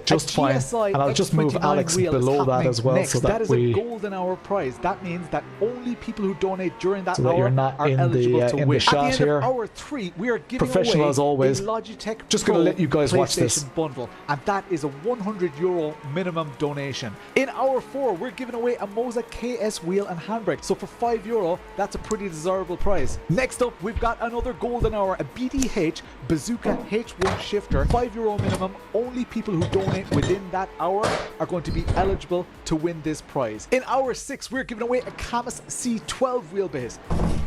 just fine. And I'll just move Alex below that as well, so that is a golden hour prize. That means that only people who donate during that hour you're not are in eligible to in win. the shot At the end here. of hour 3, we are giving Professional away as always. a Logitech Just Pro gonna let you guys watch this. PlayStation bundle, and that is a €100 minimum donation. In hour 4, we're giving away a MOZA KS wheel and handbrake. So for €5, that's a pretty desirable prize. Next up, we've got another golden hour, a BDH Bazooka H1 shifter, €5 minimum. Only people who donate within that hour are going to be eligible to win this prize. In hour 6, we're giving away a CAMMUS C12 wheelbase.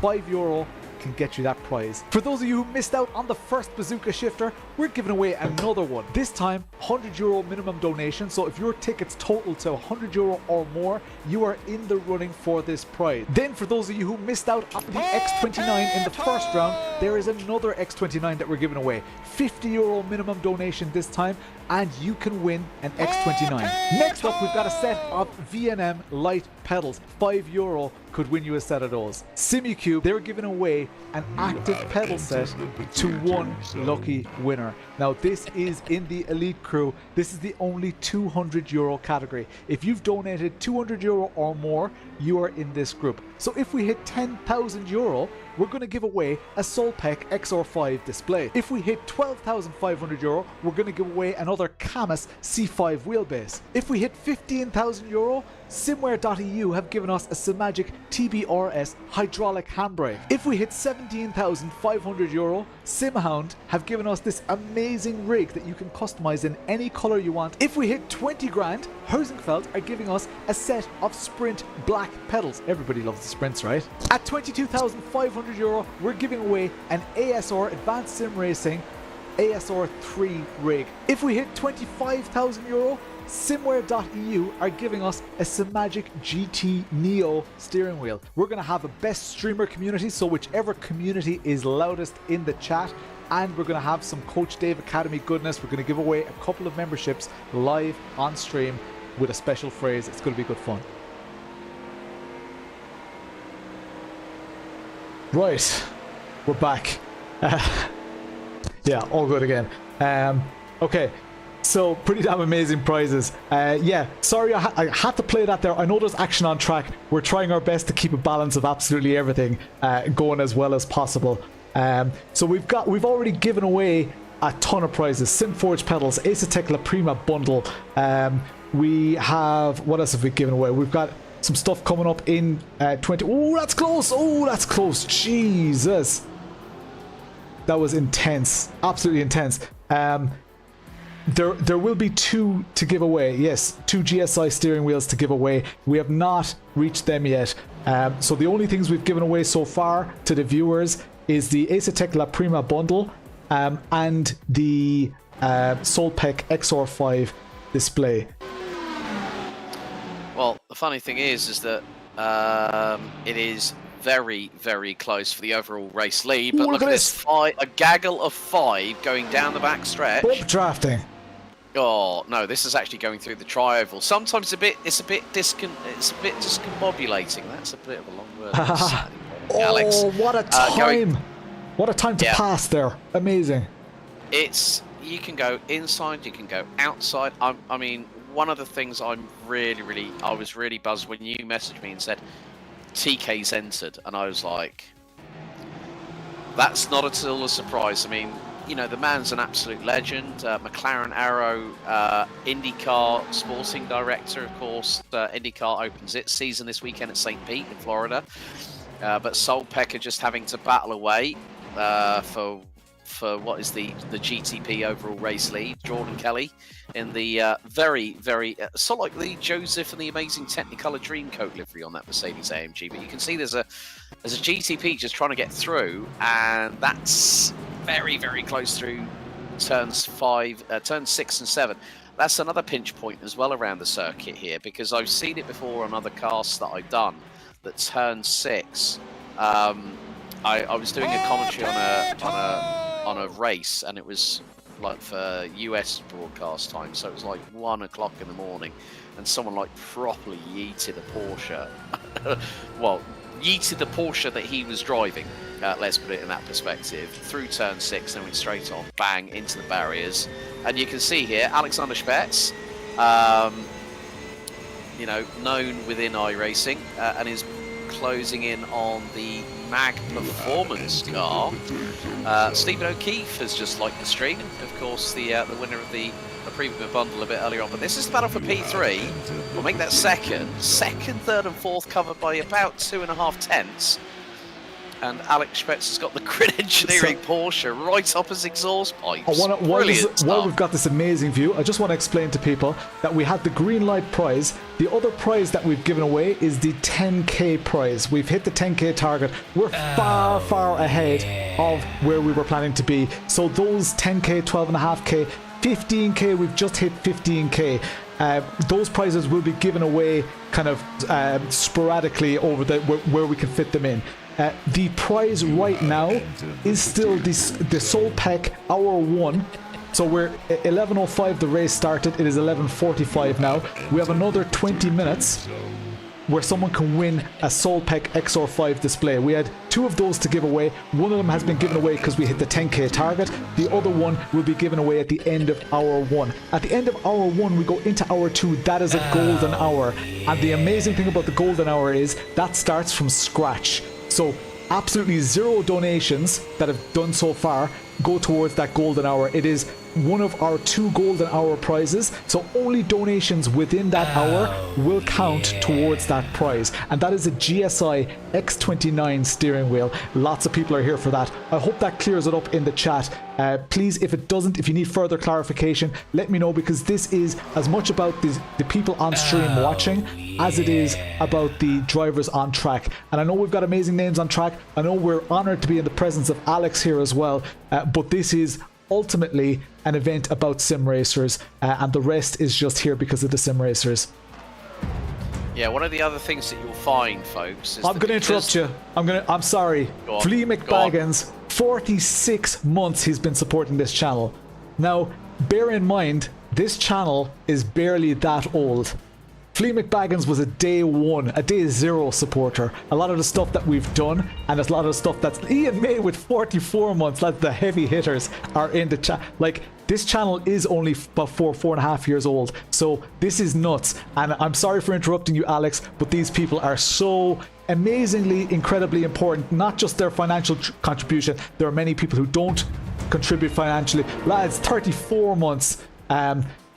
€5 can get you that prize. For those of you who missed out on the first Bazooka shifter, we're giving away another one. This time, €100 minimum donation. So if your tickets total to €100 or more, you are in the running for this prize. Then for those of you who missed out on the X29 in the first round, there is another X29 that we're giving away. €50 minimum donation this time, and you can win an X29. Next up, we've got a set of VNM Lite pedals. €5 could win you a set of those. Simucube, they're giving away an active pedal set to one lucky winner. Now this is in the elite crew. This is the only €200 category. If you've donated €200 or more, you are in this group. So if we hit €10,000, we're going to give away a Soelpec XR5 display. If we hit €12,500, we're going to give away another CAMMUS C5 wheelbase. If we hit €15,000, Simware.eu have given us a Simagic TBRS hydraulic handbrake. If we hit €17,500, Simhound have given us this amazing rig that you can customize in any color you want. If we hit 20 grand, Hosenfeld are giving us a set of Sprint black pedals. Everybody loves the Sprints, right? At €22,500, we're giving away an ASR Advanced Sim Racing ASR 3 rig. If we hit €25,000, Simware.eu are giving us a Simagic GT Neo steering wheel. We're going to have a best streamer community, so whichever community is loudest in the chat, and we're going to have some Coach Dave Academy goodness. We're going to give away a couple of memberships live on stream with a special phrase. It's going to be good fun. Right, we're back. Yeah, all good again. Okay. So, pretty damn amazing prizes. Yeah, sorry I had to play that there. I know there's action on track. We're trying our best to keep a balance of absolutely everything going as well as possible. So we've already given away a ton of prizes. Simforge pedals, Asetek La Prima bundle. We have, what else have we given away? We've got some stuff coming up in 20. Oh, that's close. Oh, that's close. Jesus. That was intense. Absolutely intense. There will be two to give away. Yes, 2 GSI steering wheels to give away. We have not reached them yet. So the only things we've given away so far to the viewers is the Asetek La Prima bundle and the Soelpec XR5 display. Well, the funny thing is that it is very, very close for the overall race lead. But look at this, a gaggle of 5 going down the back stretch. Bump drafting. Oh no, this is actually going through the tri-oval. Sometimes it's a bit discombobulating. That's a bit of a long word. Alex. Oh, what a time! What a time to pass there. Amazing. You can go inside, you can go outside. I mean, one of the things I was really buzzed when you messaged me and said TK's entered, and I was like, that's not at all a surprise. I mean, you know, the man's an absolute legend. McLaren Arrow, IndyCar sporting director, of course. IndyCar opens its season this weekend at St. Pete in Florida. But Soelpec are just having to battle away for what is the GTP overall race lead. Jordan Kelly in the very, very sort of like the Joseph and the Amazing Technicolor Dreamcoat livery on that Mercedes AMG. But you can see there's a GTP just trying to get through, and that's very, very close through turns 6 and 7. That's another pinch point as well around the circuit here, because I've seen it before on other casts that I've done. That turn 6, I was doing a commentary on a race, and it was like for US broadcast time, so it was like 1 o'clock in the morning, and someone like properly yeeted a Porsche. Well, yeeted the Porsche that he was driving. Let's put it in that perspective. Through turn 6, and went straight on, bang into the barriers, and you can see here Alexander Spetz. You know, known within iRacing, and is closing in on the Mag Performance car. Stephen O'Keefe has just liked the stream, of course, the winner of the Prima bundle a bit earlier on. But this is the battle for P3. We'll make that second, third, and fourth covered by about 2.5 tenths. And Alex Spetz has got the Grid Engineering Porsche right up his exhaust pipes. While we've got this amazing view, I just want to explain to people that we had the green light prize. The other prize that we've given away is the 10k prize. We've hit the 10k target. We're far, far ahead of where we were planning to be. So those 10k, 12.5k, 15k, we've just hit 15k. Those prizes will be given away kind of sporadically over where we can fit them in. The prize right now is still the Soelpec Hour 1. So we're 11:05 the race started. It is 11:45 now. We have another 20 minutes. where someone can win a Soelpec XR5 display. We had 2 of those to give away. One of them has been given away because we hit the 10k target. The other one will be given away at the end of hour 1. At the end of hour 1, we go into hour 2. That is a golden hour. And the amazing thing about the golden hour is that starts from scratch. So absolutely 0 donations that have done so far go towards that golden hour. It is one of our 2 golden hour prizes, so only donations within that hour will count towards that prize, and that is a GSI X29 steering wheel. Lots of people are here for that. I hope that clears it up in the chat. Please, if it doesn't, if you need further clarification, let me know, because this is as much about the people on stream watching as it is about the drivers on track. And I know we've got amazing names on track. I know we're honored to be in the presence of Alex here as well, but this is ultimately an event about sim racers, and the rest is just here because of the sim racers. Yeah, one of the other things that you'll find, folks, is I'm going to interrupt you. I'm sorry. Flea McBaggins, 46 months he's been supporting this channel. Now, bear in mind, this channel is barely that old. Flea McBaggins was a day 1, a day 0 supporter. A lot of the stuff that we've done, and there's a lot of stuff that's Ian May with 44 months, like the heavy hitters are in the chat. Like, this channel is only about 4.5 years old, so this is nuts. And I'm sorry for interrupting you, Alex, but these people are so amazingly, incredibly important. Not just their financial contribution. There are many people who don't contribute financially. Lads, 34 months.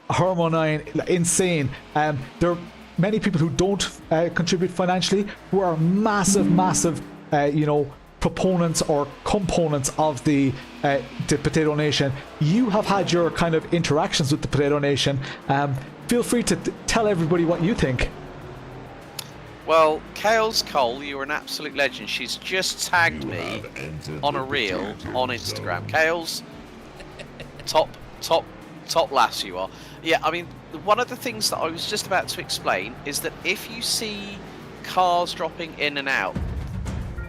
Harmonine, insane. There are many people who don't contribute financially, who are massive, proponents or components of the Potato Nation. You have had your kind of interactions with the Potato Nation. Feel free to tell everybody what you think. Well, Kales Cole, you're an absolute legend. She's just tagged me on a reel on Instagram. Kales, top lass you are. Yeah, I mean, one of the things that I was just about to explain is that if you see cars dropping in and out,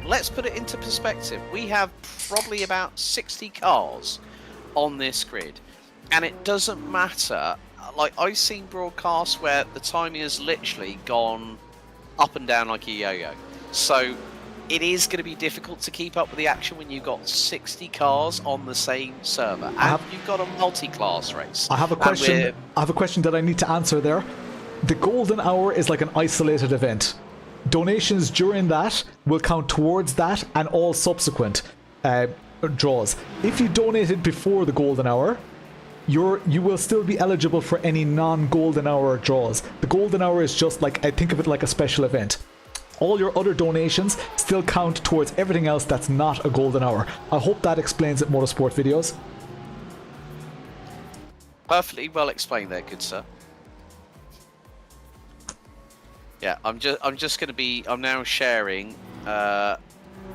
let's put it into perspective. We have probably about 60 cars on this grid, and it doesn't matter. Like, I've seen broadcasts where the timing has literally gone up and down like a yo-yo. So it is going to be difficult to keep up with the action when you've got 60 cars on the same server, and you've got a multi-class race. I have a question. I have a question that I need to answer there. The golden hour is like an isolated event. Donations during that will count towards that and all subsequent draws. If you donated before the golden hour, you will still be eligible for any non-golden hour draws. The golden hour is just like, I think of it like a special event. All your other donations still count towards everything else that's not a golden hour. I hope that explains it, Motorsport Videos. Perfectly well explained there, good sir. Yeah, I'm now sharing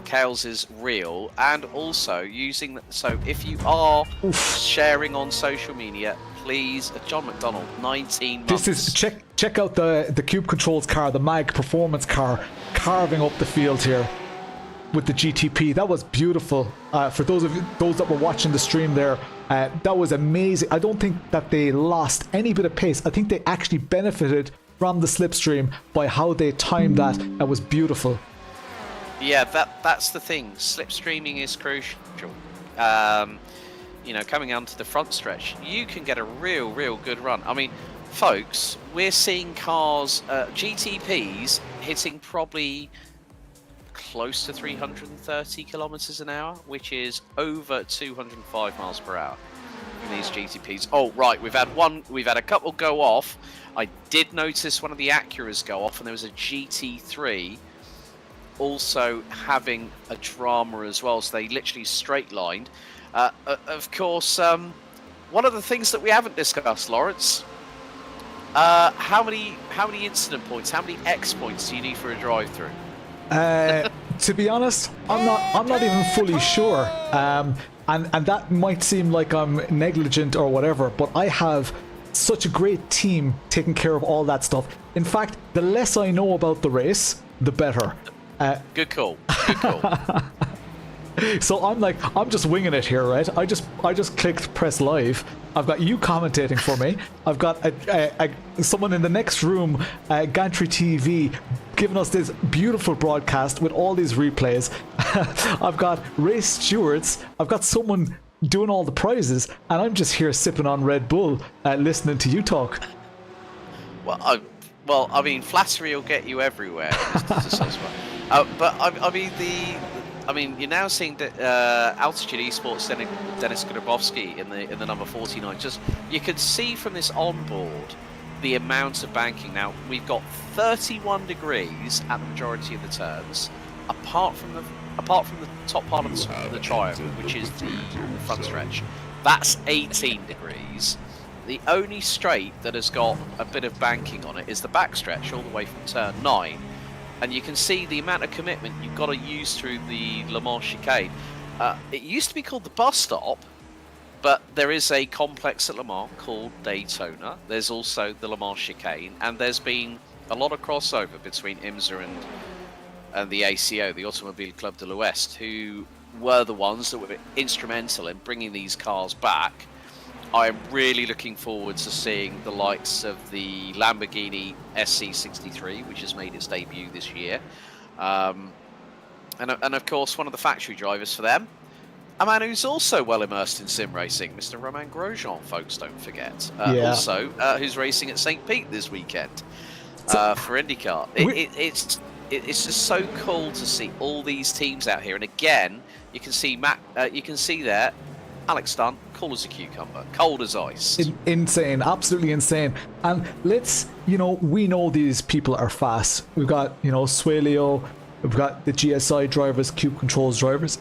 Kales' reel, and also using so if you are sharing on social media, please, John McDonald, 19 months. This is check out the Cube Controls car, the MAG Performance car, carving up the field here with the GTP. That was beautiful. For those that were watching the stream there, that was amazing. I don't think that they lost any bit of pace. I think they actually benefited from the slipstream by how they timed that. That was beautiful. Yeah, that's the thing. Slipstreaming is crucial. You know, coming onto the front stretch, you can get a real good run. I mean, folks, we're seeing cars, GTPs, hitting probably close to 330 kilometers an hour, which is over 205 miles per hour in these GTPs. Oh, right, we've had a couple go off. I did notice one of the Acuras go off, and there was a GT3 also having a drama as well, so they literally straight lined. Of course, one of the things that we haven't discussed, Lawrence, how many incident points, how many X points do you need for a drive-through? To be honest, I'm not even fully sure, and that might seem like I'm negligent or whatever, but I have such a great team taking care of all that stuff. In fact, the less I know about the race, the better. Good call. Good call. So I'm just winging it here, right? I just clicked press live. I've got you commentating for me. I've got someone in the next room, Gantry TV, giving us this beautiful broadcast with all these replays. I've got race stewards. I've got someone doing all the prizes, and I'm just here sipping on Red Bull, listening to you talk. Well, I mean, flattery will get you everywhere. But I mean, you're now seeing Altitude Esports Dennis Grabowski in the number 49. Just you can see from this onboard the amount of banking. Now we've got 31 degrees at the majority of the turns, apart from the top part of the triangle, which is the front stretch. That's 18 degrees. The only straight that has got a bit of banking on it is the back stretch all the way from turn 9. And you can see the amount of commitment you've got to use through the Le Mans chicane. It used to be called the bus stop, but there is a complex at Le Mans called Daytona. There's also the Le Mans chicane, and there's been a lot of crossover between IMSA and the ACO, the Automobile Club de l'Ouest, who were the ones that were instrumental in bringing these cars back. I'm really looking forward to seeing the likes of the Lamborghini SC63, which has made its debut this year. And of course, one of the factory drivers for them, a man who's also well immersed in sim racing, Mr. Romain Grosjean, folks, don't forget. Also, who's racing at St. Pete this weekend for IndyCar. It's just so cool to see all these teams out here. And again, you can see there, Alex Dunn, cool as a cucumber, cold as ice. Insane, absolutely insane. And we know these people are fast. We've got, Suelio, we've got the GSI drivers, Cube Controls drivers.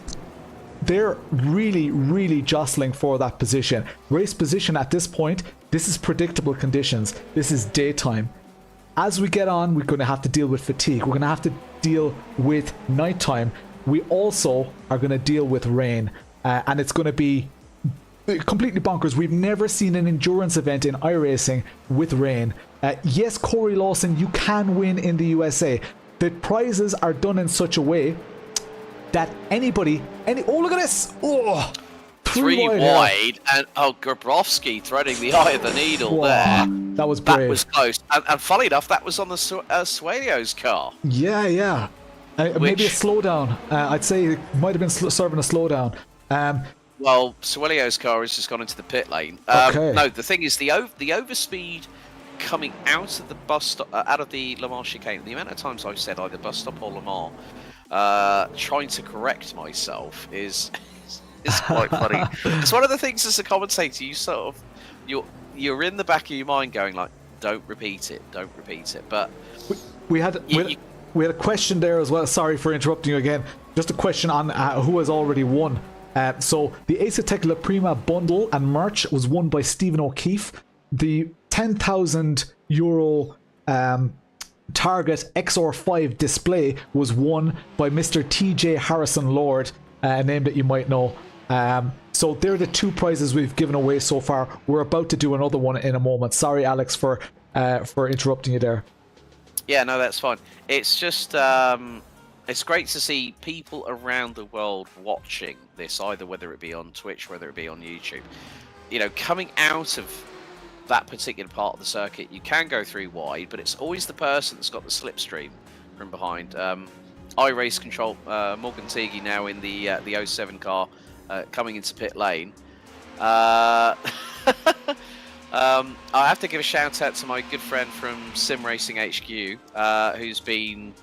They're really, really jostling for that position. Race position at this point, this is predictable conditions. This is daytime. As we get on, we're going to have to deal with fatigue. We're going to have to deal with nighttime. We also are going to deal with rain. And it's going to be completely bonkers. We've never seen an endurance event in iRacing with rain. Yes, Corey Lawson, you can win in the USA. The prizes are done in such a way that oh, look at this! Oh, three wide and Grabowski threading the eye of the needle there. That was brave. That was close. And funny enough, that was on the Suelio's car. Yeah. Maybe a slowdown. I'd say it might have been serving a slowdown. Well, Suelio's car has just gone into the pit lane. Okay. No, the thing is, the overspeed coming out of the bus stop, out of the Le Mans chicane. The amount of times I've said either bus stop or Le Mans, trying to correct myself is quite funny. It's one of the things as a commentator, you're in the back of your mind going like, don't repeat it. But we had a question there as well. Sorry for interrupting you again. Just a question on who has already won. So the Asetek La Prima bundle and merch was won by Stephen O'Keefe. The €10,000 Target XR5 display was won by Mr. TJ Harrison Lord, a name that you might know. So they're the two prizes we've given away so far. We're about to do another one in a moment. Sorry, Alex, for interrupting you there. Yeah, no, that's fine. It's just it's great to see people around the world watching this, either whether it be on Twitch, whether it be on YouTube. Coming out of that particular part of the circuit, you can go through wide, but it's always the person that's got the slipstream from behind. iRace Control, Morgan Teague now in the 07 car, coming into pit lane. I have to give a shout out to my good friend from Sim Racing HQ, who's been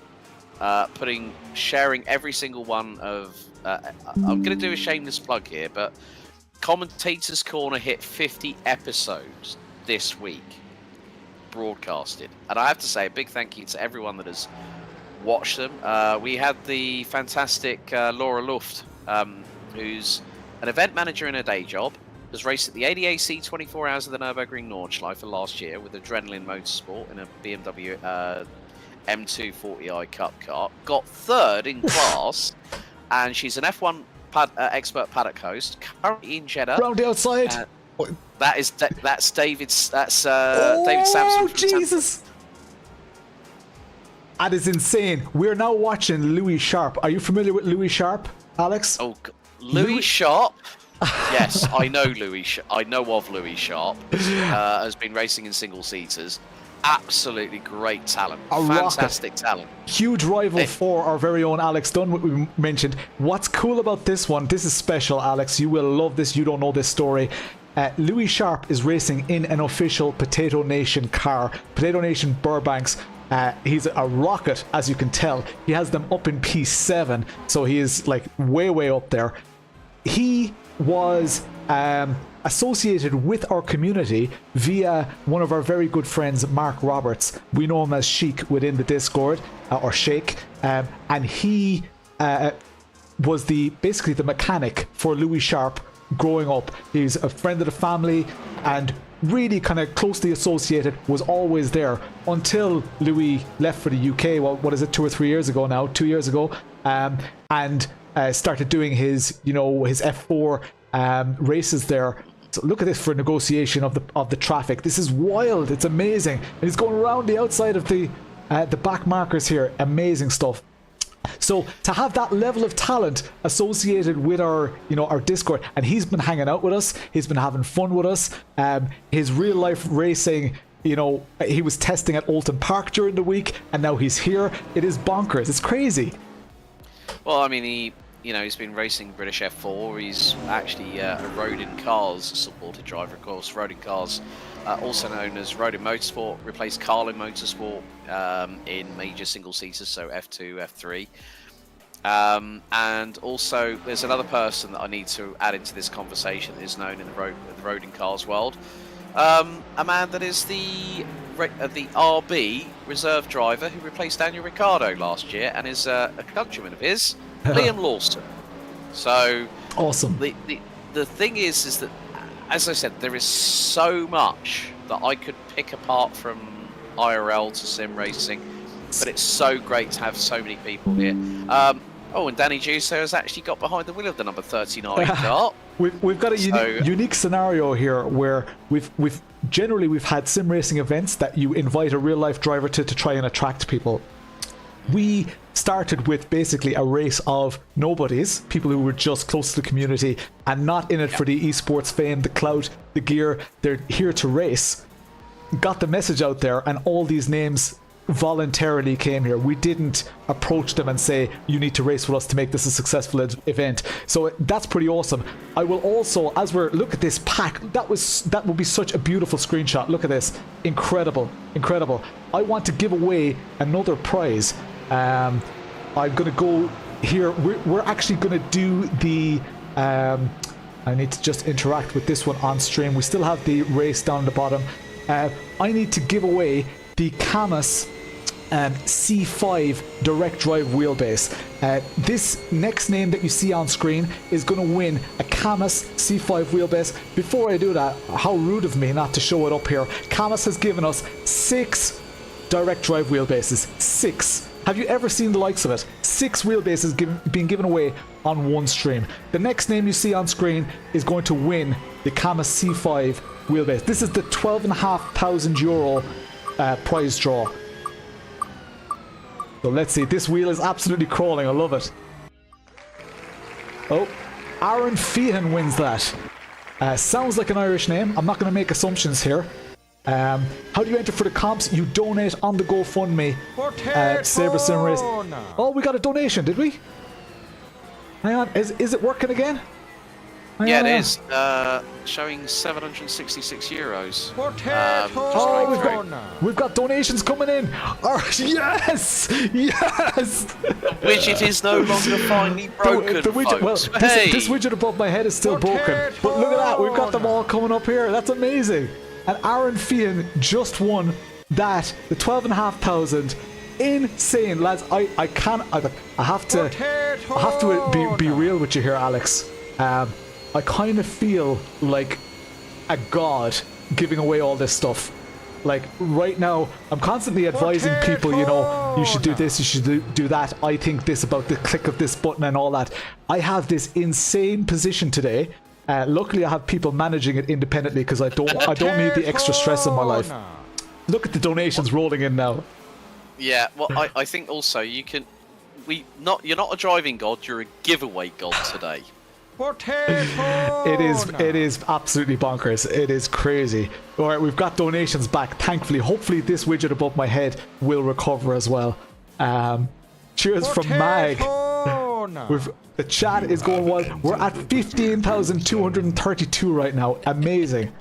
sharing every single one of. I'm going to do a shameless plug here, but Commentators Corner hit 50 episodes this week broadcasted, and I have to say a big thank you to everyone that has watched them. We had the fantastic Laura Luft, who's an event manager in her day job, has raced at the ADAC 24 Hours of the Nürburgring Nordschleife last year with Adrenaline Motorsport in a BMW M240i Cup car, got third in class, and she's an F1 expert paddock host, currently in Jeddah. Round the outside. That's David. That's David Sampson. Oh Jesus! That is insane. We're now watching Louis Sharp. Are you familiar with Louis Sharp, Alex? Oh, Louis Sharp. Yes, I know Louis. I know of Louis Sharp. Has been racing in single seaters. absolutely great talent. A Fantastic talent. Huge rival for our very own Alex Dunn, what we mentioned. What's cool about this one, this is special, Alex. You will love this. You don't know this story. Louis Sharp is racing in an official Potato Nation car. Potato Nation Burbanks. He's a rocket, as you can tell. He has them up in P7, so he is like way up there. He was associated with our community via one of our very good friends, Mark Roberts. We know him as Sheik within the Discord, or Shake, and he was basically the mechanic for Louis Sharp growing up. He's a friend of the family and really kind of closely associated, was always there until Louis left for the UK. Well, what is it, 2 or 3 years ago now? 2 years ago, and started doing his F4 races there. So look at this for negotiation of the traffic. This is wild. It's amazing. And he's going around the outside of the back markers here. Amazing stuff. So to have that level of talent associated with our Discord, and he's been hanging out with us, he's been having fun with us. His real life racing, he was testing at Oulton Park during the week, and now he's here. It is bonkers. It's crazy. Well, I mean, he's been racing British F4. He's actually a Rodin Cars supported driver, of course. Rodin Cars, also known as Rodin Motorsport, replaced Carlin Motorsport in major single seaters, so F2, F3. And also, there's another person that I need to add into this conversation that is known in the Rodin Cars world. A man that is the RB reserve driver who replaced Daniel Ricciardo last year and is a countryman of his, Liam Lawson. So awesome. The thing is that, as I said, there is so much that I could pick apart from IRL to sim racing, but it's so great to have so many people here. And Danny Giusa has actually got behind the wheel of the number 39 car. We've got a unique scenario here where we've generally had sim racing events that you invite a real life driver to try and attract people. We started with basically a race of nobodies, people who were just close to the community and not in it for the esports fame, the clout, the gear. They're here to race. Got the message out there, and all these names voluntarily came here. We didn't approach them and say, you need to race with us to make this a successful event. So that's pretty awesome. I will also, look at this pack, that would be such a beautiful screenshot. Look at this. Incredible. I want to give away another prize. I'm gonna go here. We're actually gonna do the I need to just interact with this one on stream. We still have the race down the bottom. I need to give away the CAMMUS C5 direct drive wheelbase. This next name that you see on screen is going to win a CAMMUS C5 wheelbase. Before I do that, how rude of me not to show it up here. CAMMUS has given us 6 direct drive wheelbases. 6. Have you ever seen the likes of it? 6 wheelbases being given away on one stream. The next name you see on screen is going to win the CAMMUS C5 wheelbase. This is the €12,500 prize draw. So let's see. This wheel is absolutely crawling. I love it. Oh, Aaron Feehan wins that. Sounds like an Irish name. I'm not going to make assumptions here. How do you enter for the comps? You donate on the GoFundMe. Saber Sim Race. Oh, we got a donation, did we? Hang on. Is it working again? Yeah, it is. Showing €766. We've got donations coming in. Yes! Widget is no longer finally broken. The widget, well, this widget above my head is still broken. But look at that. We've got them all coming up here. That's amazing. And Aaron Feehan just won that, the 12,500. Insane, lads. I have to be real with you here, Alex. I kind of feel like a god giving away all this stuff. Like right now, I'm constantly advising people, you should do this, you should do that. I think this about the click of this button and all that. I have this insane position today. Luckily, I have people managing it independently because I don't need the extra stress in my life. Look at the donations rolling in now. Yeah, well, I think also you're not a driving god, you're a giveaway god today. It is absolutely bonkers. It is crazy. All right, we've got donations back. Thankfully, hopefully this widget above my head will recover as well. Cheers from Mag. The chat is going wild. We're at 15,232 right now. Amazing.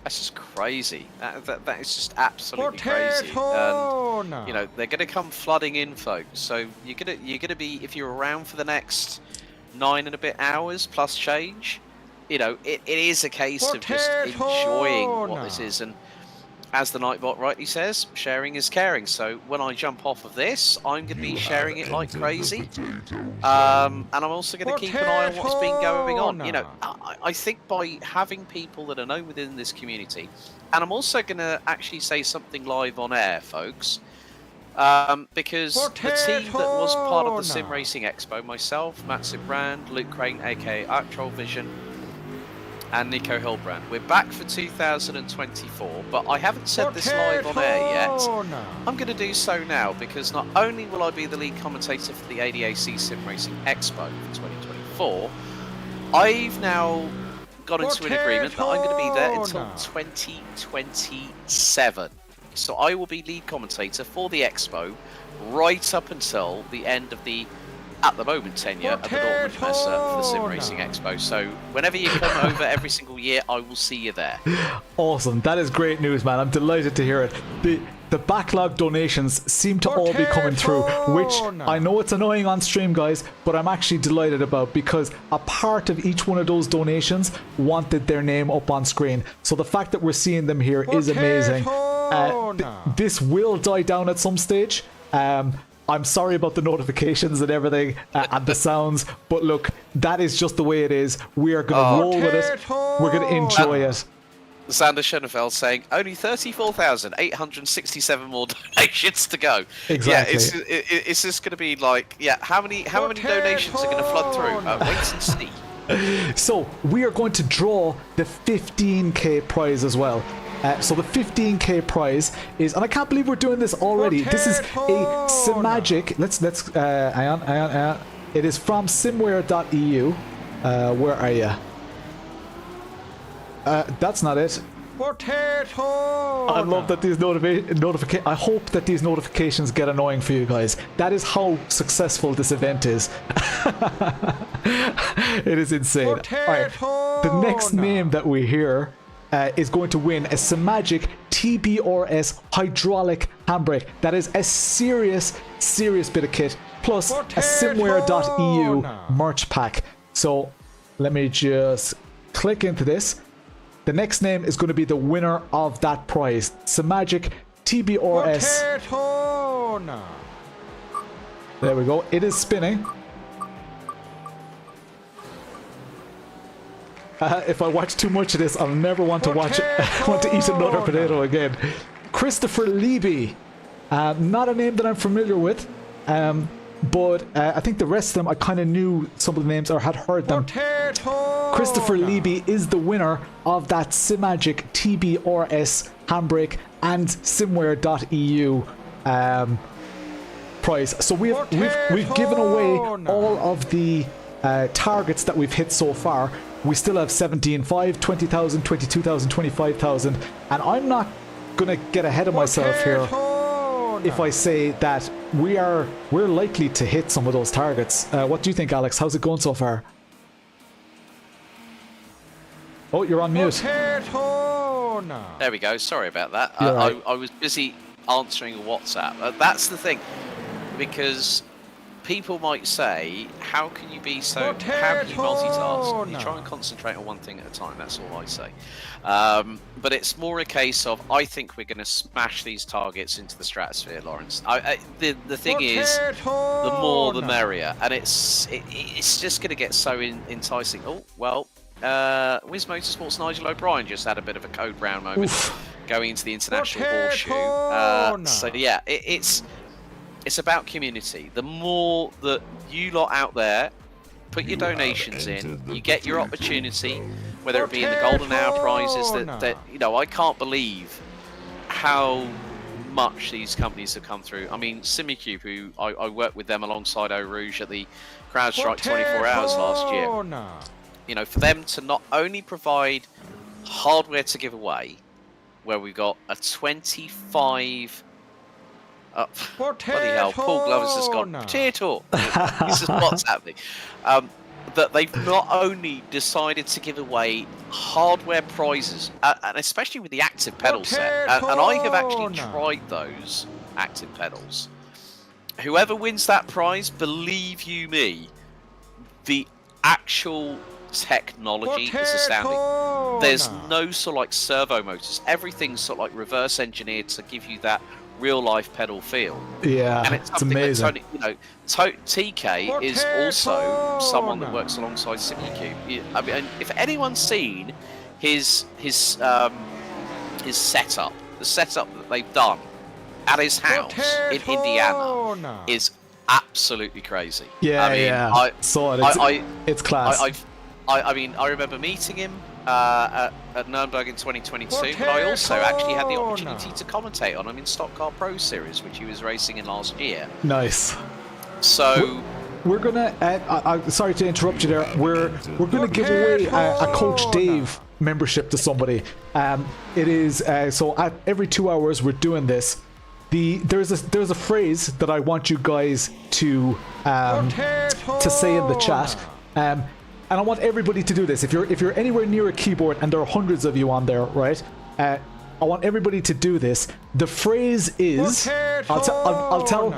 That's just crazy. That is just absolutely crazy. And, you know, they're going to come flooding in, folks. So you're gonna be, if you're around for the next 9 and a bit hours plus change, you know, it is a case of just enjoying what this is. And as the Nightbot rightly says, sharing is caring. So when I jump off of this, I'm going to be sharing it like crazy. And I'm also going to keep an eye on what's been going on. You know, I think by having people that are known within this community, and I'm also going to actually say something live on air, folks, because the team that was part of the Sim Racing Expo, myself, Matt Simbrand, Luke Crane, aka Actual Vision, and Nico Hilbrand. We're back for 2024, but I haven't said this live on air yet. I'm going to do so now, because not only will I be the lead commentator for the ADAC Sim Racing Expo for 2024, I've now got into an agreement that I'm going to be there until 2027. So I will be lead commentator for the Expo right up until the end of the, at the moment, tenure of the Dortmund Messe for the Sim Racing Expo. So whenever you come over every single year, I will see you there. Awesome. That is great news, man. I'm delighted to hear it. The backlog donations seem to all be coming through, which I know it's annoying on stream, guys, but I'm actually delighted about, because a part of each one of those donations wanted their name up on screen. So the fact that we're seeing them here is amazing. This will die down at some stage. I'm sorry about the notifications and everything and the sounds, but look, that is just the way it is. We are going to roll with it. We're going to enjoy it. Xander Schoenfeld saying only 34,867 more donations to go. Exactly. Yeah, it's just going to be like, yeah, how many donations are going to flood through? Wait and see. So we are going to draw the 15k prize as well. So the 15k prize is, and I can't believe we're doing this already. This is a Simagic. Let's Aion. It is from simware.eu. Where are you? That's not it. I love that these I hope that these notifications get annoying for you guys. That is how successful this event is. It is insane. All right. The next name that we hear is going to win a Simagic TBRS hydraulic handbrake. That is a serious bit of kit, plus a simware.eu merch pack. So let me just click into this. The next name is going to be the winner of that prize. Simagic TBRS. There we go. It is spinning. If I watch too much of this, I'll never want to watch it. Want to eat another potato again. Christopher Levy. Not a name that I'm familiar with. But I think the rest of them, I kind of knew some of the names or had heard them. Christopher Levy is the winner of that Simagic TBRS handbrake and simware.eu prize. So we've given away all of the targets that we've hit so far. We still have 17,500, 20,000, 22,000, 25,000, and I'm not gonna get ahead of myself here if I say that we're likely to hit some of those targets. What do you think, Alex? How's it going so far? Oh, you're on mute. There we go. Sorry about that. Right. I was busy answering a WhatsApp. That's the thing, because people might say, how can you be so, how can you multitask? You try and concentrate on one thing at a time, that's all I say. But it's more a case of, I think we're going to smash these targets into the stratosphere, Lawrence. The thing is, the more the merrier, and it's just going to get so enticing. Oh, well, Wiz Motorsports' Nigel O'Brien just had a bit of a code brown moment going into the International Horseshoe. So yeah, it's about community. The more that you lot out there put your donations in, you get your opportunity, whether it be in the Golden Hour prizes that you know, I can't believe how much these companies have come through. I mean, Simucube, who I worked with them alongside Eau Rouge at the CrowdStrike 24 Hours last year. You know, for them to not only provide hardware to give away, where we got a 25. Bloody hell, Paul Glover's just gone. Potato! This is what's happening. That they've not only decided to give away hardware prizes, and especially with the active pedal set, and I have actually tried those active pedals. Whoever wins that prize, believe you me, the actual technology is astounding. There's no sort of like servo motors. Everything's sort of like reverse engineered to give you that real life pedal feel. Yeah, and it's amazing. Tony, you know, TK is also someone that works alongside Simucube. I mean, if anyone's seen his setup, the setup that they've done at his house in Indiana is absolutely crazy. Yeah, I mean, yeah. It's class. I mean, I remember meeting him at Nürburgring in 2022, but I also actually had the opportunity to commentate on him in Stock Car Pro Series, which he was racing in last year. Nice. So we're gonna. Sorry to interrupt you there. We're gonna give away a Coach Dave membership to somebody. It is so at every 2 hours we're doing this. There's a phrase that I want you guys to say in the chat. And I want everybody to do this. If you're anywhere near a keyboard, and there are hundreds of you on there, right? I want everybody to do this. The phrase is, I'll tell.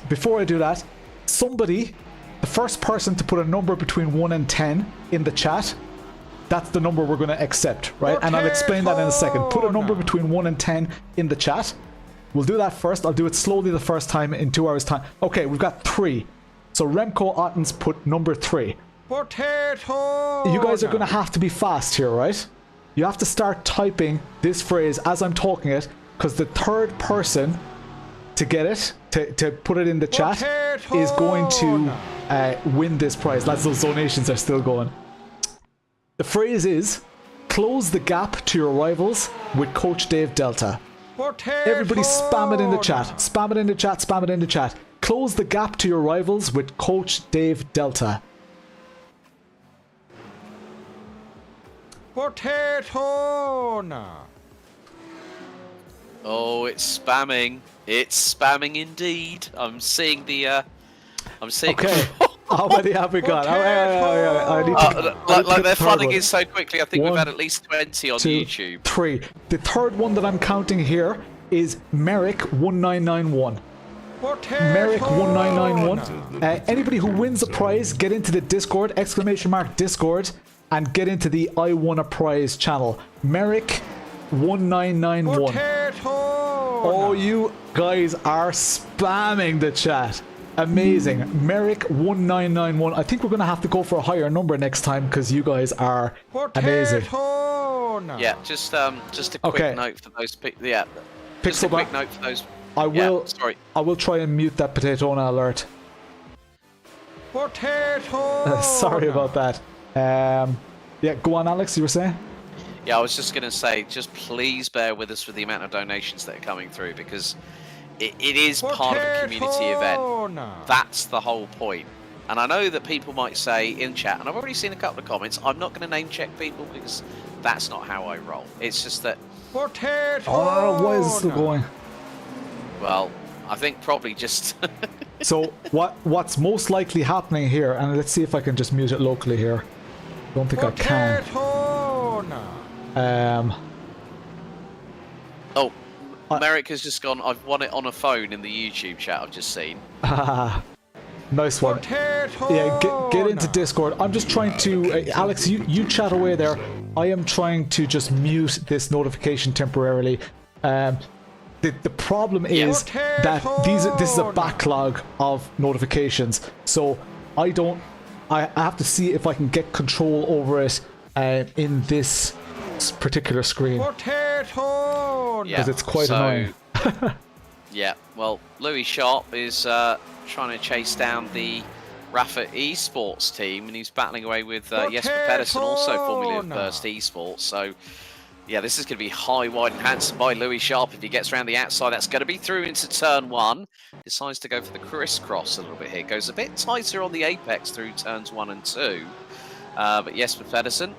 Before I do that, somebody, the first person to put a number between 1 and 10 in the chat, that's the number we're going to accept, right? And I'll explain that in a second. Put a number between 1 and 10 in the chat. We'll do that first. I'll do it slowly the first time in 2 hours' time. Okay, we've got 3. So Remco Ottens put number 3. Potato! You guys are going to have to be fast here, right? You have to start typing this phrase as I'm talking it, because the third person to get it, to put it in the chat, is going to win this prize. Those donations are still going. The phrase is, close the gap to your rivals with Coach Dave Delta. Everybody spam it in the chat. Spam it in the chat, spam it in the chat. Close the gap to your rivals with Coach Dave Delta. Potato! Oh, it's spamming. It's spamming indeed. I'm seeing the. I'm seeing. Okay. How many have we got? Like they're flooding in so quickly. I think we've had at least 20 on YouTube. 3. The third one that I'm counting here is Merrick1991. Merrick1991. Anybody who wins a prize, get into the Discord, ! Discord, and get into the I Won a Prize channel. Merrick1991. Oh, you guys are spamming the chat. Amazing. Merrick1991. I think we're going to have to go for a higher number next time because you guys are amazing. Yeah, just a quick note for those people. Yeah, just a quick note for those. I will. Yeah, sorry. I will try and mute that Potaytona alert. Sorry about that. Yeah, go on, Alex. You were saying? Yeah, I was just going to say, just please bear with us for the amount of donations that are coming through, because it is part of a community event. That's the whole point. And I know that people might say in chat, and I've already seen a couple of comments, I'm not going to name check people because that's not how I roll. It's just that. Oh, why is this still going? Well, I think probably just. So what's most likely happening here, and let's see if I can just mute it locally here. Don't think I can. Oh, Merrick has just gone. I've won it on a phone in the YouTube chat. I've just seen. Nice one. Yeah, get into Discord. I'm just trying to, Alex, you chat away there. I am trying to just mute this notification temporarily. The problem is that this is a backlog of notifications, so I have to see if I can get control over it in this particular screen, because it's quite annoying. Yeah, well, Louis Sharp is trying to chase down the Rafa Esports team, and he's battling away with Jesper Pedersen, also formerly of Burst Esports. So Yeah, this is going to be high, wide, and handsome by Louis Sharp. If he gets around the outside, that's going to be through into turn 1. Decides to go for the crisscross a little bit here. Goes a bit tighter on the apex through turns 1 and 2. But Jesper Pedersen,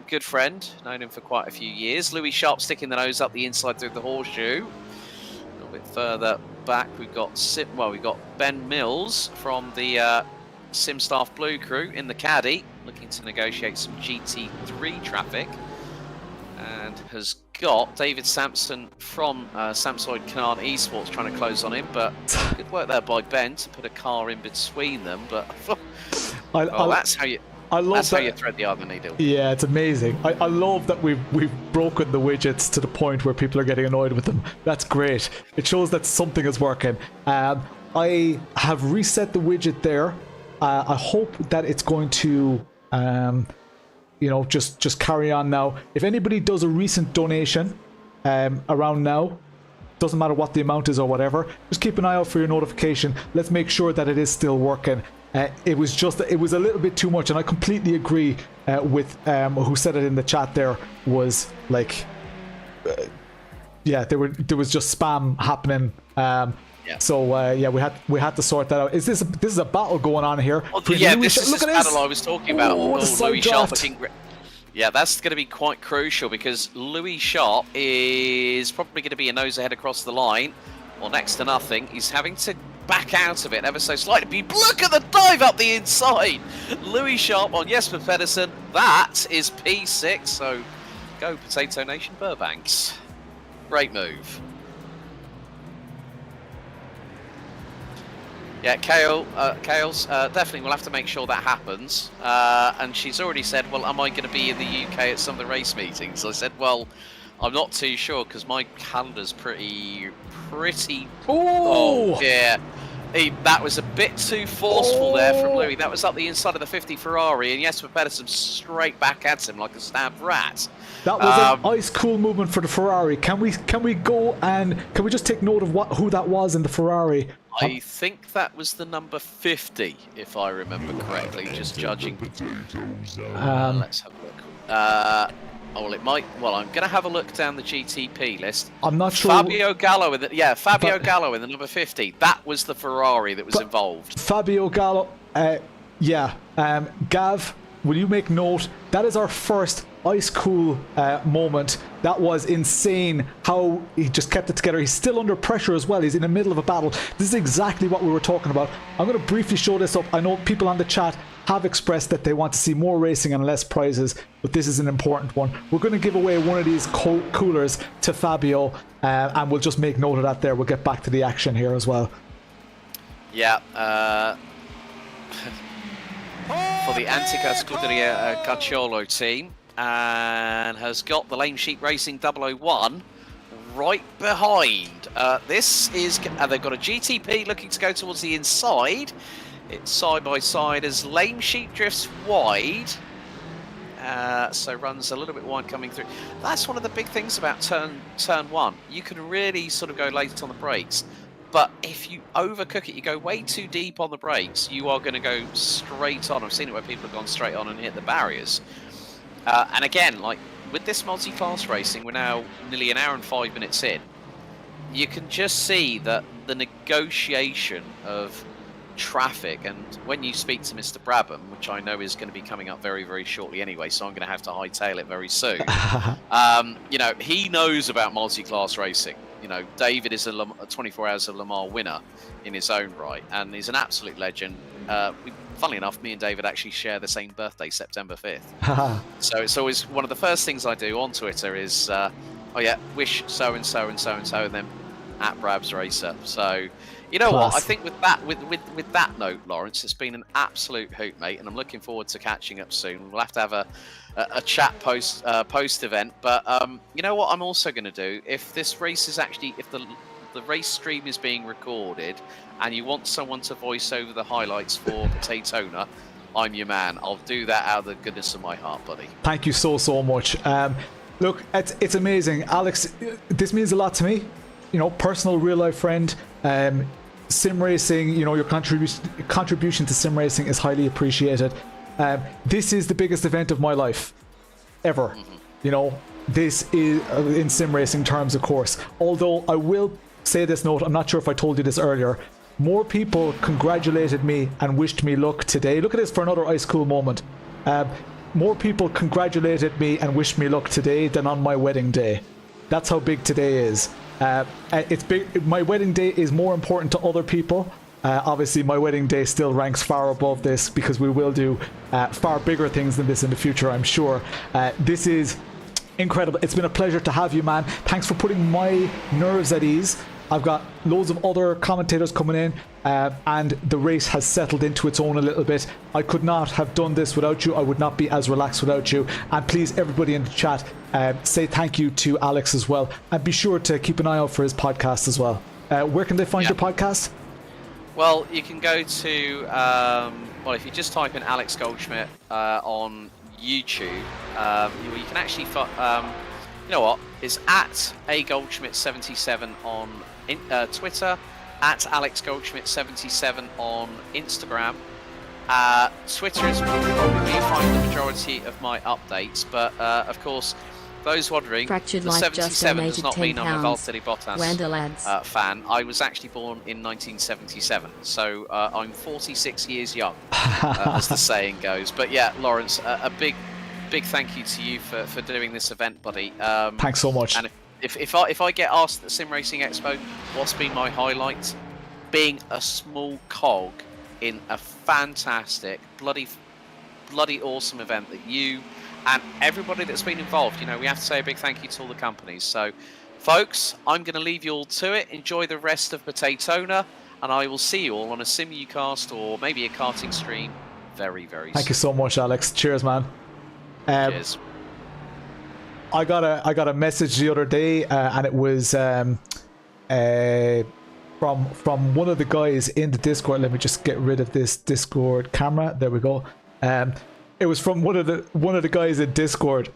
good friend, known him for quite a few years. Louis Sharp sticking the nose up the inside through the horseshoe. A little bit further back, we've got Ben Mills from the Simstaff Blue crew in the caddy, looking to negotiate some GT3 traffic. And has got David Sampson from Samsoid Canaan Esports trying to close on him, but good work there by Ben to put a car in between them. But that's how you. That's how you thread the other needle. Yeah, it's amazing. I love that we've broken the widgets to the point where people are getting annoyed with them. That's great. It shows that something is working. I have reset the widget there. I hope that it's going to, just carry on now. If anybody does a recent donation around now, doesn't matter what the amount is or whatever, just keep an eye out for your notification. Let's make sure that it is still working. It was a little bit too much, and I completely agree with who said it in the chat. There was like, there was just spam happening. So we had to sort that out. This is a battle going on here? Yeah, this is this battle I was talking about. Louis Sharp looking. Yeah, that's going to be quite crucial because Louis Sharp is probably going to be a nose ahead across the line, or next to nothing. He's having to back out of it ever so slightly. Look at the dive up the inside. Louis Sharp on Jesper Pedersen. That is P6. So go Potato Nation Burbanks. Great move. Yeah, Kale's definitely we'll have to make sure that happens. And she's already said, well, am I going to be in the UK at some of the race meetings? I said, well, I'm not too sure because my calendar's pretty. Oh, yeah. That was a bit too forceful there from Louis. That was up the inside of the 50 Ferrari, and Jesper Pedersen straight back at him like a stabbed rat. That was an ice cool movement for the Ferrari. Can we go and can we just take note of who that was in the Ferrari? I think that was the number 50, if I remember correctly. Just judging. Let's have a look. It might. Well, I'm going to have a look down the GTP list. I'm not sure. Fabio Gallo in the Gallo in the number 50. That was the Ferrari that was involved. Fabio Gallo. Gav, will you make note? That is our first ice cool moment. That was insane how he just kept it together. He's still under pressure as well. He's in the middle of a battle. This is exactly what we were talking about. I'm going to briefly show this up. I know people on the chat have expressed that they want to see more racing and less prizes, but this is an important one. We're going to give away one of these coolers to Fabio, and we'll just make note of that there. We'll get back to the action here as well. Yeah, for the Antica Scuderia Cacciolo team, and has got the Lame Sheep Racing 001 right behind. This is, they've got a GTP looking to go towards the inside. It's side by side as Lame Sheep drifts wide, so runs a little bit wide coming through. That's one of the big things about turn 1. You can really sort of go late on the brakes, but if you overcook it, you go way too deep on the brakes, you are going to go straight on. I've seen it where people have gone straight on and hit the barriers. And again, like with this multi-class racing, we're now nearly an hour and 5 minutes in. You can just see that the negotiation of traffic, and when you speak to Mr. Brabham, which I know is going to be coming up very, very shortly anyway, so I'm going to have to hightail it very soon. He knows about multi-class racing. David is a 24 Hours of Le Mans winner in his own right, and he's an absolute legend. Funnily enough, me and David actually share the same birthday, September 5th. So it's always one of the first things I do on Twitter is, wish so-and-so and so-and-so, and then at Brabs Racer. So, you know what? I think with that note, Lawrence, it's been an absolute hoot, mate, and I'm looking forward to catching up soon. We'll have to have a chat post event, but you know what? I'm also going to do, if this race is actually, if the race stream is being recorded, and you want someone to voice over the highlights for Potaytona, I'm your man. I'll do that out of the goodness of my heart, buddy. Thank you so much. Look, it's amazing, Alex. This means a lot to me. Personal, real life friend. Sim racing, your contribution to sim racing is highly appreciated. This is the biggest event of my life ever. this is in sim racing terms, of course. Although I will say this note, I'm not sure if I told you this earlier. More people congratulated me and wished me luck today. Look at this for another ice cool moment. More people congratulated me and wished me luck today than on my wedding day. That's how big today is. It's big. My wedding day is more important to other people. Obviously, my wedding day still ranks far above this because we will do far bigger things than this in the future, I'm sure. This is incredible. It's been a pleasure to have you, man. Thanks for putting my nerves at ease. I've got loads of other commentators coming in, and the race has settled into its own a little bit. I could not have done this without you. I would not be as relaxed without you. And please, everybody in the chat, say thank you to Alex as well. And be sure to keep an eye out for his podcast as well. Where can they find your podcast? Well, you can go to, well, if you just type in Alex Goldschmidt on YouTube, you can actually, you know what, it's at agoldschmidt77 on Twitter, at Alex Goldschmidt 77 on Instagram. Twitter is where you find the majority of my updates, but of course, those wondering, Fractured the Life 77 does just not mean I'm a £10. Valtteri Bottas Wendell fan. I was actually born in 1977, so I'm 46 years young, as the saying goes. But yeah, Lawrence, a big thank you to you for doing this event, buddy. Thanks so much. And if I get asked at the Sim Racing Expo what's been my highlight, being a small cog in a fantastic, bloody awesome event that you and everybody that's been involved, you know, we have to say a big thank you to all the companies. So, folks, I'm going to leave you all to it. Enjoy the rest of Potaytona, and I will see you all on a Simucast or maybe a karting stream very, very soon. Thank you so much, Alex. Cheers, man. Cheers. I got a message the other day, and it was from one of the guys in the Discord. Let me just get rid of this Discord camera. There we go. It was from one of the guys in Discord,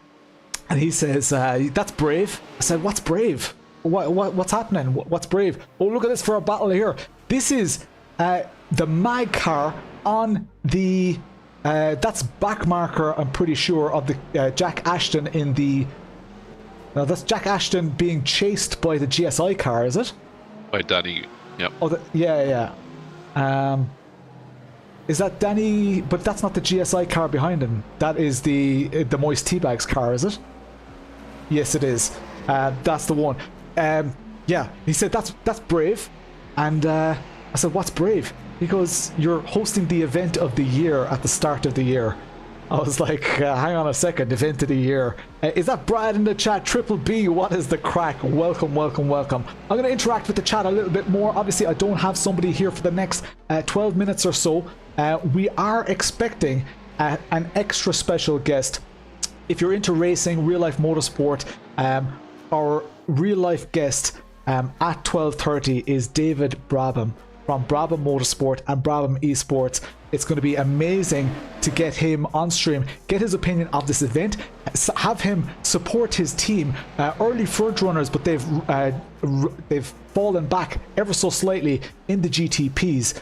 and he says, "That's brave." I said, "What's brave? What's happening? What's brave?" Oh, look at this for a battle here. This is the mag car on the that's back marker, I'm pretty sure, of the Jack Ashton in the. Now that's Jack Ashton being chased by the GSI car, is it? By Danny. Yep. Oh, yeah. Is that Danny? But that's not the GSI car behind him. That is the Moist Teabags car, is it? Yes, it is. That's the one. Yeah, he said that's brave, and I said, "What's brave?" He goes, "You're hosting the event of the year at the start of the year." I was like, hang on a second, event of the year. Is that Brad in the chat? Triple B, what is the crack? Welcome. I'm going to interact with the chat a little bit more. Obviously, I don't have somebody here for the next 12 minutes or so. We are expecting an extra special guest. If you're into racing, real-life motorsport, our real-life guest at 12:30 is David Brabham from Brabham Motorsport and Brabham Esports. It's going to be amazing to get him on stream, get his opinion of this event, have him support his team. Early front runners, but they've fallen back ever so slightly in the GTPs.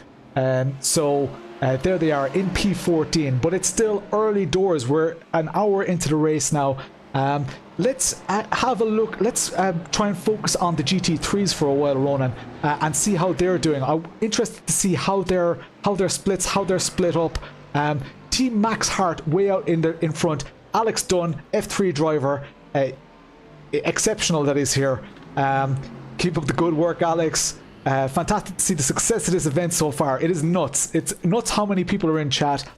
So there they are in P14, but it's still early doors. We're an hour into the race now. Let's have a look. Let's try and focus on the GT3s for a while, Ronan, and see how they're doing. I'm interested to see how they're split up. Team Max Hart way out in front. Alex Dunn, F3 driver, exceptional that is here. Keep up the good work, Alex. Fantastic to see the success of this event so far. It is nuts. It's nuts how many people are in chat.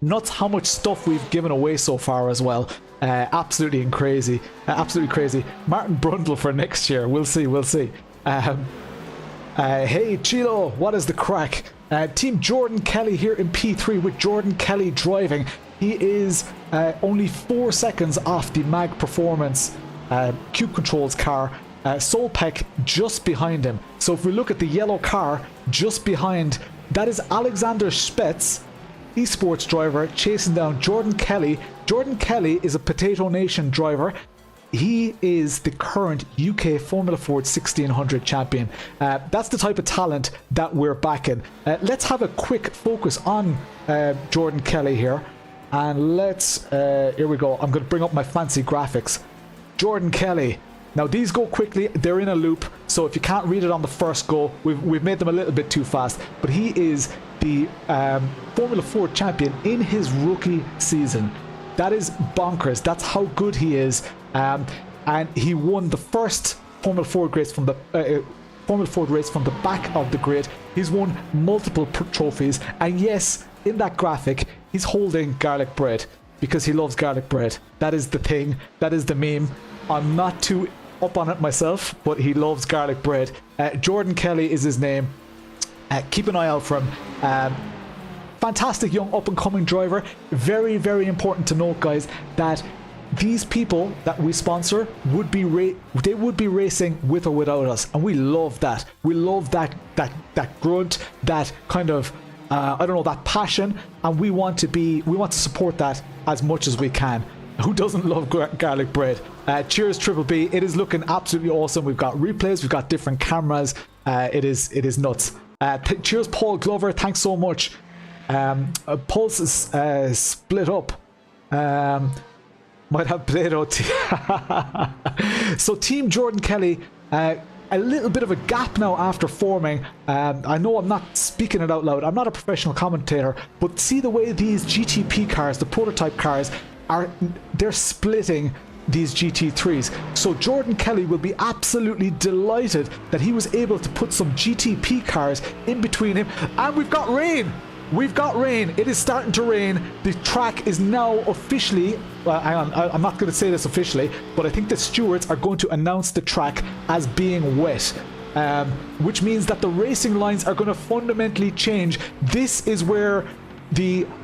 Nuts how much stuff we've given away so far as well. Absolutely crazy. Martin Brundle for next year. We'll see. Hey Chilo, what is the crack? Team Jordan Kelly here in P3 with Jordan Kelly driving. He is only 4 seconds off the Mag Performance Cube Controls car. Soelpec just behind him. So if we look at the yellow car just behind, that is Alexander Spetz, esports driver, chasing down Jordan Kelly. Jordan Kelly is a Potato Nation driver. He is the current UK Formula Ford 1600 champion. That's the type of talent that we're backing. Let's have a quick focus on Jordan Kelly here. And let's, here we go. I'm going to bring up my fancy graphics. Jordan Kelly. Now these go quickly, they're in a loop, so if you can't read it on the first go, we've made them a little bit too fast. But he is the Formula 4 champion in his rookie season. That is bonkers. That's how good he is. And he won the first Formula 4 race from the back of the grid. He's won multiple trophies, and yes, in that graphic, he's holding garlic bread because he loves garlic bread. That is the thing. That is the meme. I'm not too up on it myself, but he loves garlic bread. Jordan Kelly is his name. Keep an eye out for him. Fantastic young up-and-coming driver. Very, very important to note, guys, that these people that we sponsor would be racing with or without us, and we love that. We love that grunt, that kind of I don't know, that passion, and we want to support that as much as we can. Who doesn't love garlic bread? Cheers, Triple B. It is looking absolutely awesome. We've got replays, we've got different cameras. It is nuts. Cheers, Paul Glover. Thanks so much. Pulse is split up. Might have Play-Doh. So Team Jordan Kelly, a little bit of a gap now after forming. I know I'm not speaking it out loud. I'm not a professional commentator, but see the way these GTP cars, the prototype cars, they're splitting these GT3s. So Jordan Kelly will be absolutely delighted that he was able to put some GTP cars in between him. And we've got rain. We've got rain. It is starting to rain. The track is now officially, well, hang on, I'm not going to say this officially, but I think the stewards are going to announce the track as being wet, which means that the racing lines are going to fundamentally change. This is where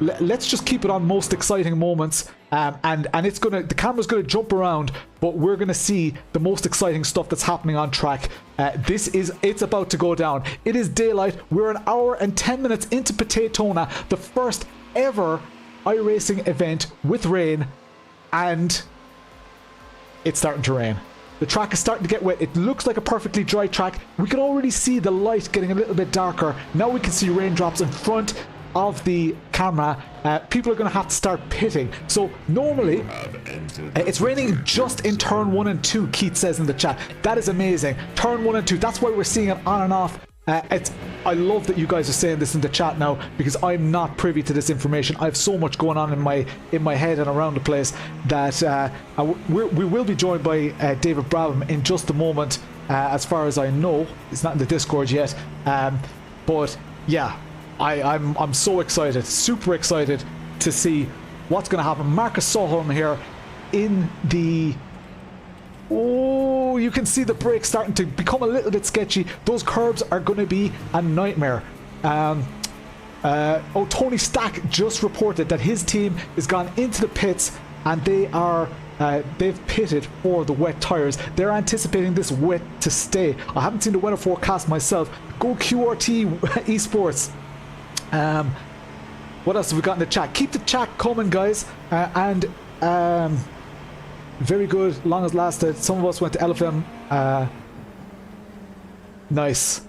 let's just keep it on most exciting moments, and the camera's gonna jump around, but we're gonna see the most exciting stuff that's happening on track. It's about to go down. It is daylight. We're an hour and 10 minutes into Potaytona, the first ever iRacing event with rain, and it's starting to rain. The track is starting to get wet. It looks like a perfectly dry track. We can already see the light getting a little bit darker. Now we can see raindrops in front of the camera. People are going to have to start pitting. So normally it's raining just in turn 1 and 2, Keith says in the chat. That is amazing. Turn 1 and 2, that's why we're seeing it on and off. I love that you guys are saying this in the chat now, because I'm not privy to this information. I have so much going on in my head and around the place that we will be joined by David Brabham in just a moment. As far as I know, it's not in the Discord yet, but yeah, I'm so excited, super excited to see what's going to happen. Marcus Solholm here in the... Oh, you can see the brakes starting to become a little bit sketchy. Those curbs are going to be a nightmare. Tony Stack just reported that his team has gone into the pits and they've pitted for the wet tires. They're anticipating this wet to stay. I haven't seen the weather forecast myself. Go QRT Esports. What else have we got in the chat? Keep the chat coming, guys. Very good. Long as lasted. Some of us went to LFM. Nice.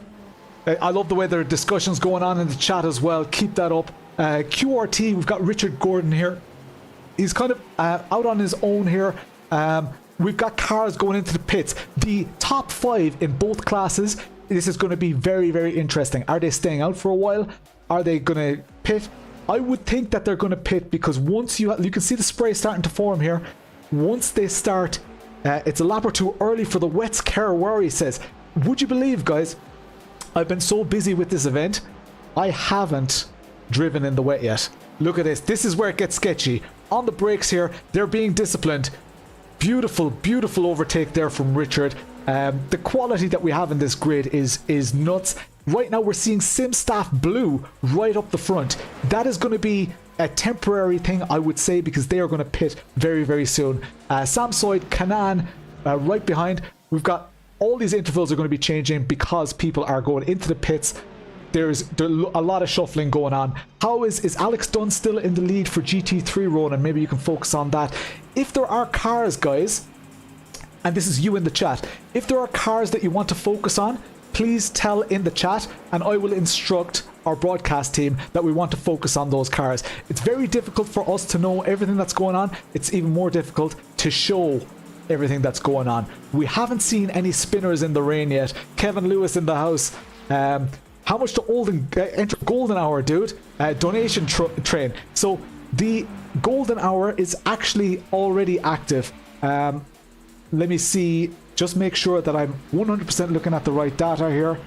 I love the way there are discussions going on in the chat as well. Keep that up. QRT, we've got Richard Gordon here. He's kind of out on his own here. We've got cars going into the pits. The top 5 in both classes. This is going to be very, very interesting. Are they staying out for a while? Are they going to pit? I would think that they're going to pit, because once you can see the spray starting to form here. Once they start, it's a lap or two early for the wets. Carawari says, would you believe, guys, I've been so busy with this event, I haven't driven in the wet yet. Look at this. This is where it gets sketchy. On the brakes here, they're being disciplined. Beautiful, beautiful overtake there from Richard. The quality that we have in this grid is nuts. Right now we're seeing SimStaff Blue right up the front. That is going to be a temporary thing, I would say, because they are going to pit very, very soon. Samsoid, Kanan right behind. We've got all these intervals are going to be changing because people are going into the pits. There's a lot of shuffling going on. How is Alex Dunn still in the lead for GT3, Ronan? Maybe you can focus on that. If there are cars, guys, and this is you in the chat, if there are cars that you want to focus on, please tell in the chat and I will instruct our broadcast team that we want to focus on those cars. It's very difficult for us to know everything that's going on. It's even more difficult to show everything that's going on. We haven't seen any spinners in the rain yet. Kevin Lewis in the house. How much to enter golden hour, dude? Donation train. So the golden hour is actually already active. Let me see. Just make sure that I'm 100% looking at the right data here.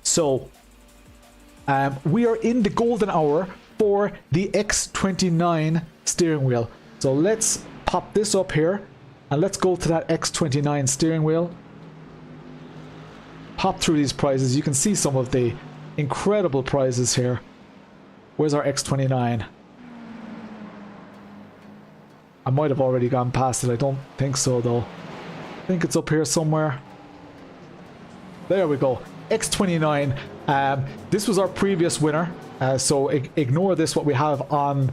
So we are in the golden hour for the X29 steering wheel. So let's pop this up here and let's go to that X29 steering wheel. Pop through these prizes. You can see some of the incredible prizes here. Where's our X29? I might have already gone past it. I don't think so though. I think it's up here somewhere. There we go. X29. This was our previous winner. So ignore this, what we have on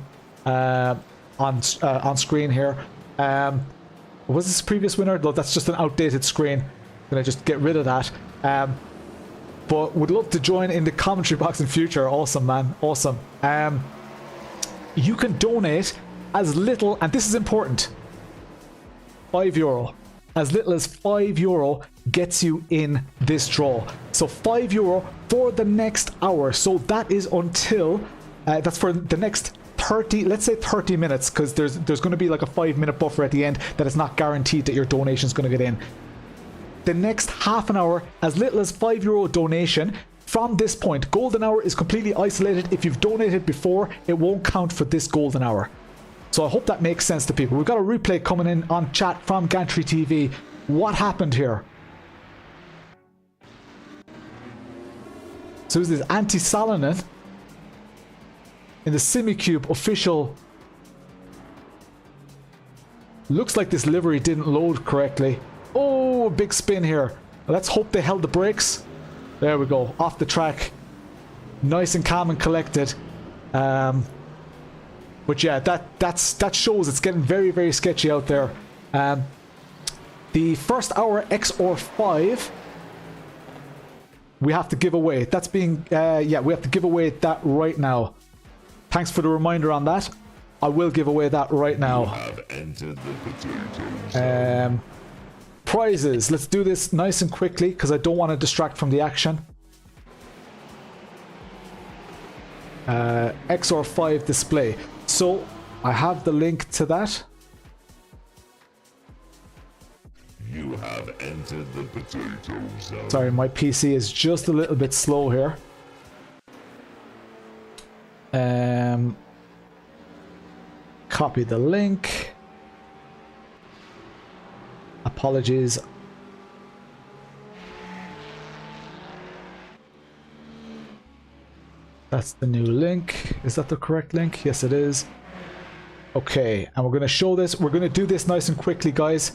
screen here. Was this previous winner? No, that's just an outdated screen. I'm gonna just get rid of that. But would love to join in the commentary box in future. Awesome, man. Awesome. You can donate as little, and this is important, €5. As little as €5 gets you in this draw. So €5 for the next hour. So that is until, that's for the next 30, let's say 30 minutes, because there's going to be like a 5-minute buffer at the end that is not guaranteed that your donation is going to get in. The next half an hour, as little as €5 donation. From this point, golden hour is completely isolated. If you've donated before, it won't count for this golden hour. So I hope that makes sense to people. We've got a replay coming in on chat from Gantry TV. What happened here? So who's this? Anti-Salonen in the Simucube official. Looks like this livery didn't load correctly. Oh, big spin here. Let's hope they held the brakes. There we go. Off the track. Nice and calm and collected. But yeah, that shows it's getting very, very sketchy out there. The first hour XR5 we have to give away. That's being yeah, we have to give away that right now. Thanks for the reminder on that. I will give away that right now. Prizes. Let's do this nice and quickly because I don't want to distract from the action. XR5 display. So I have the link to that. You have entered the potato zone. Sorry, my PC is just a little bit slow here. Copy the link. Apologies. That's the new link. Is that the correct link? Yes, it is. Okay, and we're going to show this. We're going to do this nice and quickly, guys.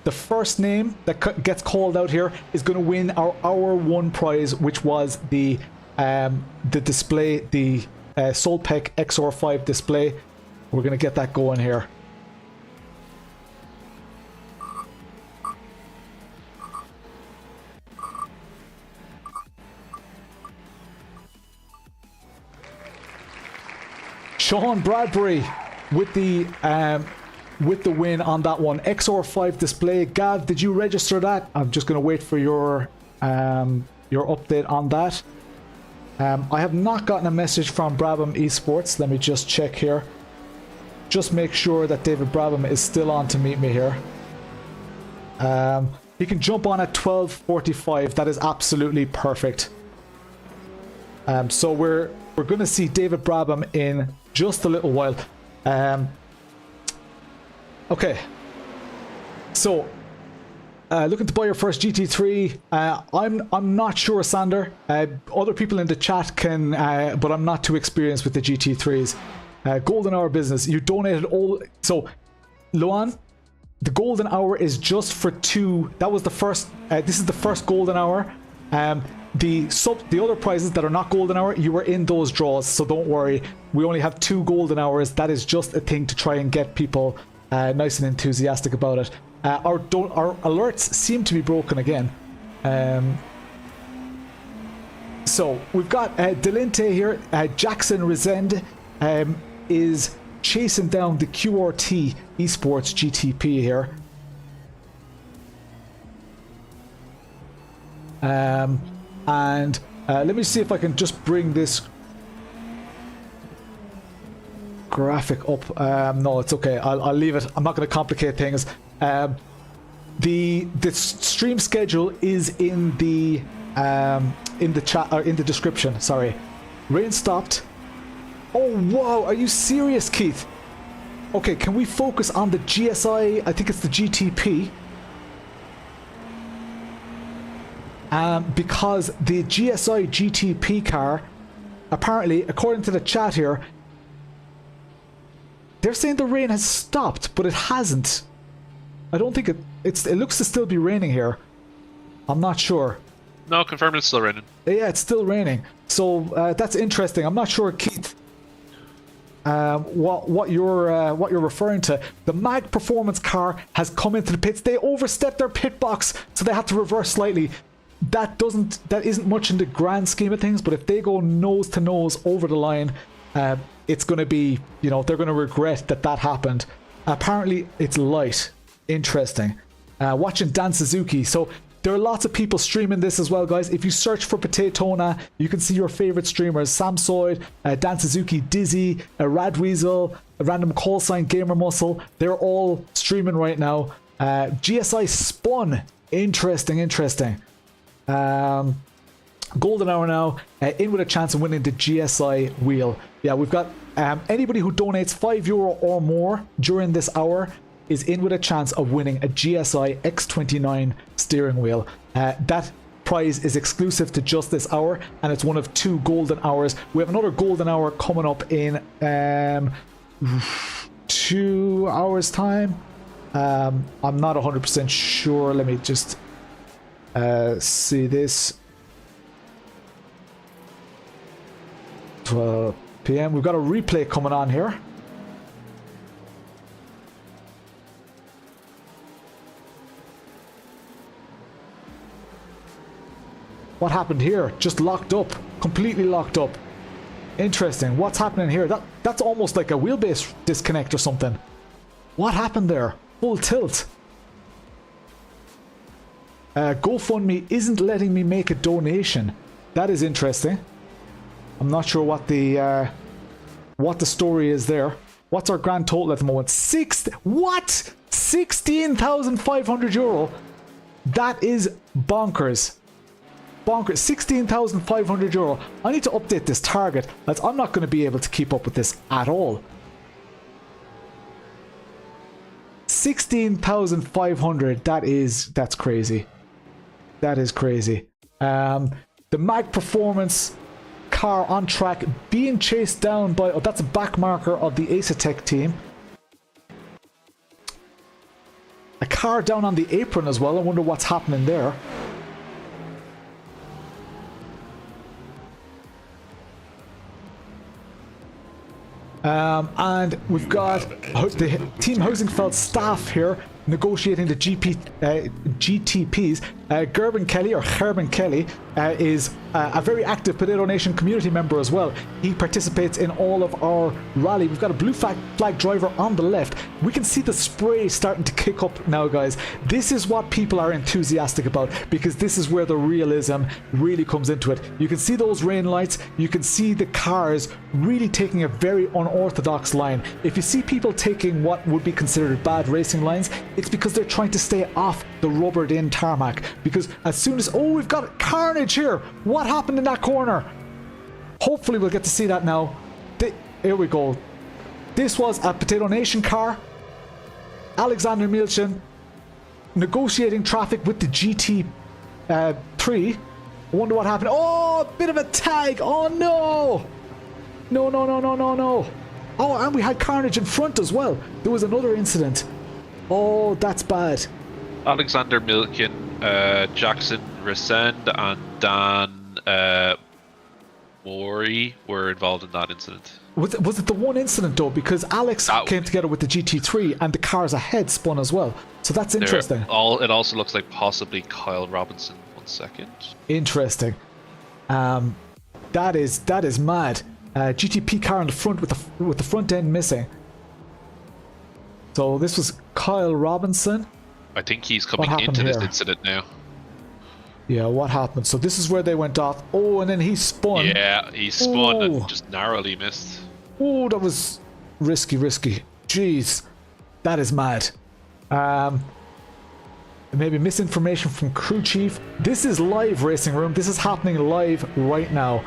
The first name that gets called out here is going to win our hour one prize, which was the display, the Soelpec XR5 display. We're going to get that going here. Sean Bradbury with the win on that one. XR5 display. Gav, did you register that? I'm just going to wait for your update on that. I have not gotten a message from Brabham Esports. Let me just check here. Just make sure that David Brabham is still on to meet me here. He can jump on at 12:45. That is absolutely perfect. So we're going to see David Brabham in just a little while. Okay. So looking to buy your first GT3. I'm not sure, Sander. Other people in the chat can, but I'm not too experienced with the GT3s. Golden hour business. You donated all. So, Luan, the golden hour is just for 2. That was the first. This is the first golden hour. The other prizes that are not golden hour, you were in those draws, so don't worry. We only have 2 golden hours. That is just a thing to try and get people nice and enthusiastic about it. Our alerts seem to be broken again. So we've got Delinte here. Jackson Resend is chasing down the QRT Esports GTP here. And let me see if I can just bring this graphic up. No, it's okay. I'll leave it. I'm not going to complicate things. The stream schedule is in the chat, or in the description. Sorry. Rain stopped. Oh wow! Are you serious, Keith? Okay, can we focus on the GSI? I think it's the GTP. Because the GSI GTP car, apparently, according to the chat here, they're saying the rain has stopped, but it hasn't. I don't think it looks to still be raining here. I'm not sure. No, confirmed it's still raining. Yeah, it's still raining. So that's interesting. I'm not sure, Keith, what you're referring to. The Mag Performance car has come into the pits. They overstepped their pit box, so they had to reverse slightly. That isn't much in the grand scheme of things, but if they go nose to nose over the line, it's going to be, they're going to regret that happened. Apparently, it's light. Interesting. Watching Dan Suzuki. So there are lots of people streaming this as well, guys. If you search for Potaytona, you can see your favorite streamers: Samsoid, Dan Suzuki, Dizzy, Radweasel, Random Call Sign, Gamer Muscle. They're all streaming right now. GSI Spun. Interesting. Golden hour now, in with a chance of winning the GSI wheel. Yeah, we've got anybody who donates €5 or more during this hour is in with a chance of winning a GSI X29 steering wheel. That prize is exclusive to just this hour, and it's one of 2 golden hours. We have another golden hour coming up in 2 hours time. I'm not 100% sure. Let me just see this. 12 p.m. We've got a replay coming on here. What happened here? Just locked up. Completely locked up. Interesting. What's happening here? That's almost like a wheelbase disconnect or something. What happened there? Full tilt. GoFundMe isn't letting me make a donation. That is interesting. I'm not sure what the story is there. What's our grand total at the moment? 16,500 euro. That is bonkers. Bonkers. 16,500 euro. I need to update this target, as I'm not going to be able to keep up with this at all. 16,500. That's crazy. That is crazy. The Mag Performance car on track being chased down by... Oh, that's a back marker of the Asetek team. A car down on the apron as well. I wonder what's happening there. And we've got the Team Housingfeld staff here negotiating the GTPs. Gerben Kelly, or Gerben Kelly, is a very active Potato Nation community member as well. He participates in all of our rally. We've got a blue flag driver on the left. We can see the spray starting to kick up now, guys. This is what people are enthusiastic about, because this is where the realism really comes into it. You can see those rain lights. You can see the cars really taking a very unorthodox line. If you see people taking what would be considered bad racing lines, it's because they're trying to stay off the rubbered in tarmac. Because as soon as... Oh, we've got carnage here. What happened in that corner? Hopefully we'll get to see that now. Here we go. This was a Potato Nation car. Alexander Milchin negotiating traffic with the GT3. I wonder what happened. Oh, a bit of a tag. Oh, no. No. Oh, and we had carnage in front as well. There was another incident. Oh, that's bad. Alexander Milkin, Jackson Resend, and Dan Mori were involved in that incident. Was it the one incident though? Because Alex came together with the GT3 and the cars ahead spun as well. So that's interesting. It also looks like possibly Kyle Robinson. 1 second. Interesting. That is mad. GTP car in the front with the front end missing. So this was Kyle Robinson. I think he's coming into this incident now. Yeah, what happened? So this is where they went off. Oh, and then he spun. Yeah, he spun and just narrowly missed. Oh, that was risky. Jeez, that is mad. Maybe misinformation from crew chief. This is live racing room. This is happening live right now.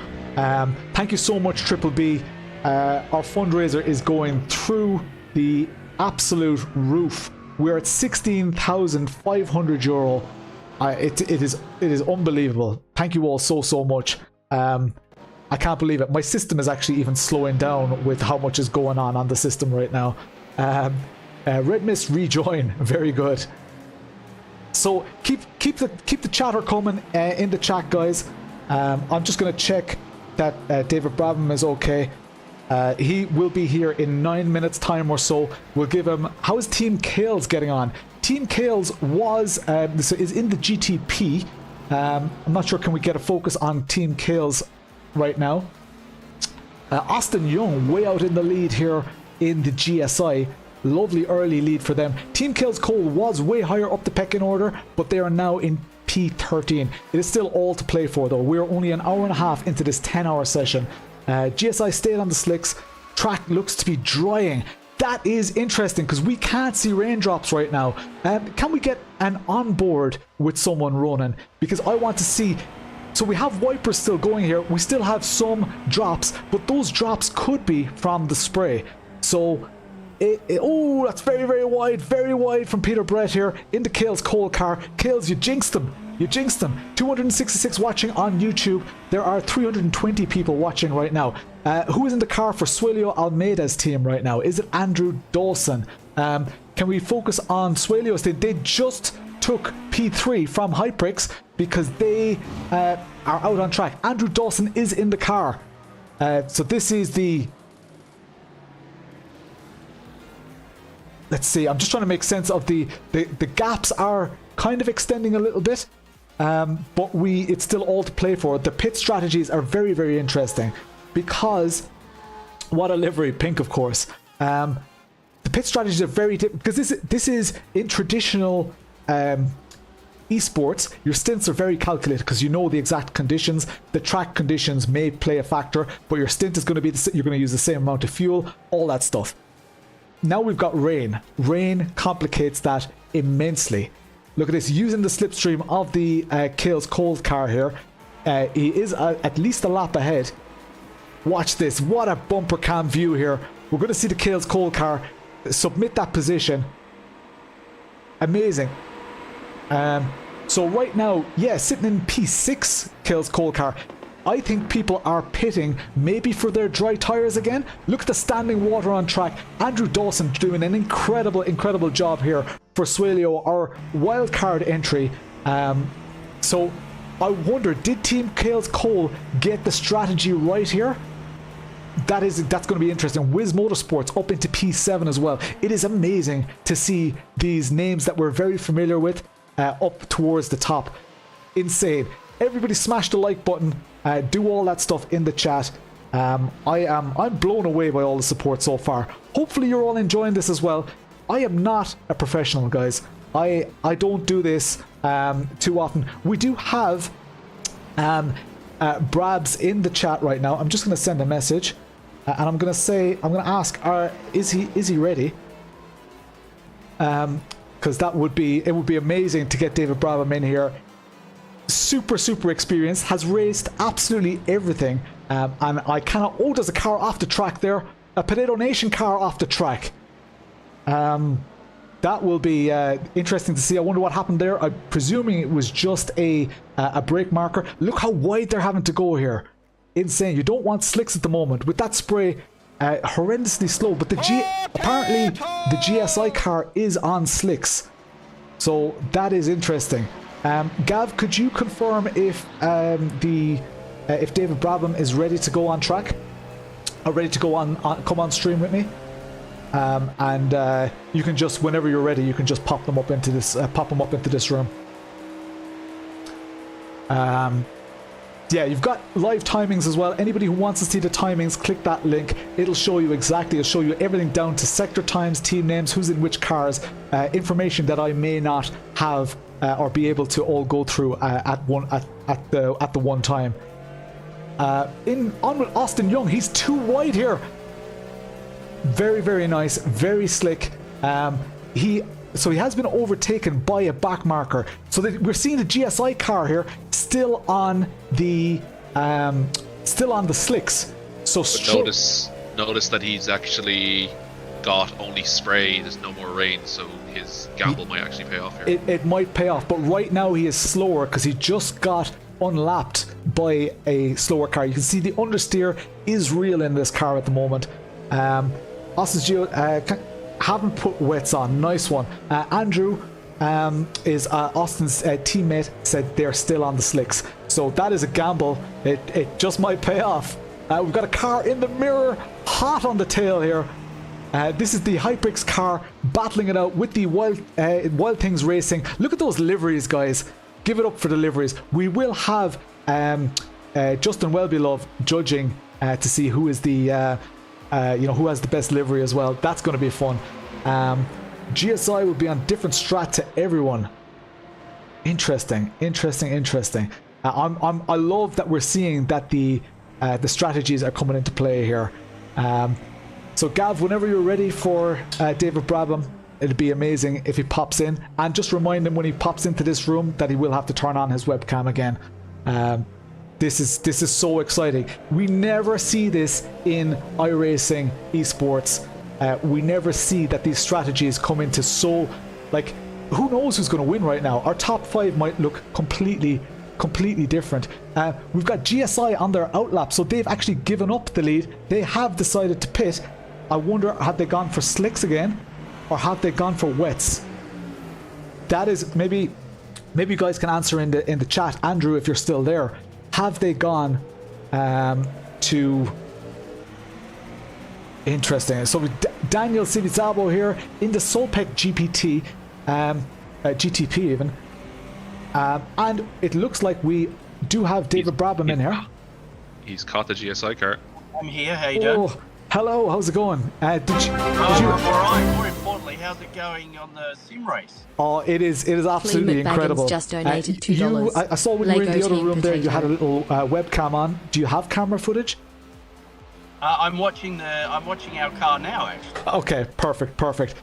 Thank you so much, Triple B. Our fundraiser is going through the absolute roof. We're at €16,500. It is unbelievable. Thank you all so much. I can't believe it. My system is actually even slowing down with how much is going on the system right now. Red Mist rejoin, very good. So keep the chatter coming in the chat, guys. I'm just gonna check that David Brabham is okay. He will be here in 9 minutes time or so. We'll give him. How is Team Kales getting on? Team Kales is in the GTP. I'm not sure. Can we get a focus on Team Kales right now? Austin Young way out in the lead here in the GSI. Lovely early lead for them. Team Kills Cole was way higher up the pecking order, but they are now in P13. It is still all to play for though. We're only an hour and a half into this 10-hour session. GSI stayed on the slicks. Track looks to be drying. That is interesting because we can't see raindrops right now. Can we get an onboard with someone running? Because I want to see. So we have wipers still going here. We still have some drops, but those drops could be from the spray. So, oh, that's very wide from Peter Brett here into Kale's coal car. Kales, you jinxed him. 266 watching on YouTube. There are 320 people watching right now. Who is in the car for Suelio Almeida's team right now? Is it Andrew Dawson? Can we focus on Suelio's team? They just took P3 from Hyprix because they are out on track. Andrew Dawson is in the car. So this is the... Let's see, I'm just trying to make sense of the gaps are kind of extending a little bit. But it's still all to play for. The pit strategies are very interesting because what a livery, pink of course. The pit strategies are very different because this is in traditional esports. Your stints are very calculated because you know the exact conditions. The track conditions may play a factor, but your stint is going to be you're going to use the same amount of fuel, all that stuff. Now we've got rain. Rain complicates that immensely. Look at this, using the slipstream of the Kales Cold car here. He is at least a lap ahead. Watch this, what a bumper cam view here. We're going to see the Kales Cold car submit that position. Amazing. So right now, yeah, sitting in P6, Kales Cold car. I think people are pitting maybe for their dry tires again. Look at the standing water on track. Andrew Dawson doing an incredible job here for Suelio, our wildcard entry. So I wonder, did Team Kales Cole get the strategy right here? That's going to be interesting. Wiz Motorsports up into P7 as well. It is amazing to see these names that we're very familiar with up towards the top. Insane. Everybody smash the like button. Do all that stuff in the chat. I'm blown away by all the support so far. Hopefully you're all enjoying this as well. I am not a professional, guys. I don't do this too often. We do have Brabs in the chat right now. I'm just going to send a message, and I'm going to ask, is he ready? Because it would be amazing to get David Brabham in here. Super experienced, has raced absolutely everything, and I cannot. Oh, there's a car off the track there, a Potato Nation car off the track. That will be interesting to see. I wonder what happened there. I'm presuming it was just a brake marker. Look how wide they're having to go here. Insane. You don't want slicks at the moment with that spray. Horrendously slow, but apparently the GSI car is on slicks, so that is interesting. Gav, could you confirm if if David Brabham is ready to go on track, or ready to go come on stream with me? And you can just, whenever you're ready, you can just pop them up into this room. Yeah, you've got live timings as well. Anybody who wants to see the timings, click that link. It'll show you exactly. It'll show you everything down to sector times, team names, who's in which cars, information that I may not have or be able to all go through at the one time. On with Austin Young. He's too wide here. Very, very nice. Very slick. He has been overtaken by a back marker. So that we're seeing the GSI car here still on the slicks. So notice that he's actually got only spray. There's no more rain, so his gamble might actually pay off here. It might pay off, but right now he is slower because he just got unlapped by a slower car. You can see the understeer is real in this car at the moment. Austin's Geo haven't put wets on. Nice one. Andrew is Austin's teammate, said they're still on the slicks. So that is a gamble. It just might pay off. We've got a car in the mirror, hot on the tail here. This is the Hybrix car battling it out with the Wild Things Racing. Look at those liveries, guys. Give it up for the liveries. We will have Justin Wellbelove judging to see who is the who has the best livery as well. That's going to be fun. GSI will be on different strat to everyone. Interesting. I love that we're seeing that the strategies are coming into play here. So Gav, whenever you're ready for David Brabham, it'd be amazing if he pops in. And just remind him when he pops into this room that he will have to turn on his webcam again. This is so exciting. We never see this in iRacing esports. We never see that these strategies come into so, like, who knows who's going to win right now? Our top 5 might look completely different. We've got GSI on their outlap, so they've actually given up the lead. They have decided to pit. I wonder, have they gone for slicks again, or have they gone for wets? That is, maybe you guys can answer in the chat. Andrew, if you're still there, have they gone to... Interesting. So with Daniel Civizabo here in the Soelpec GPT, GTP even, and it looks like we do have David Brabham in here. He's caught the GSI car. I'm here. How you doing? Hello. How's it going? Did you? All right. More importantly, how's it going on the sim race? Oh, it is absolutely incredible. Just donated $2. I saw when you were in the other room there, you had a little webcam on. Do you have camera footage? I'm watching our car now, actually. Okay, perfect.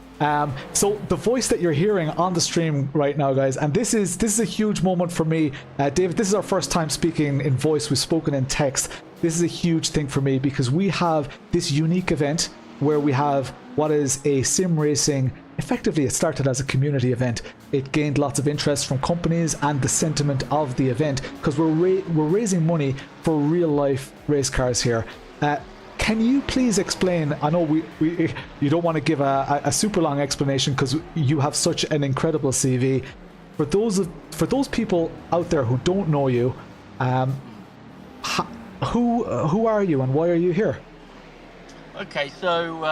So the voice that you're hearing on the stream right now, guys, and this is a huge moment for me. David, this is our first time speaking in voice. We've spoken in text. This is a huge thing for me because we have this unique event where we have what is a sim racing. Effectively, it started as a community event. It gained lots of interest from companies and the sentiment of the event because we're raising money for real life race cars here. Can you please explain? I know you don't want to give a super long explanation because you have such an incredible CV. For those people out there who don't know you, who are you and why are you here? Okay, so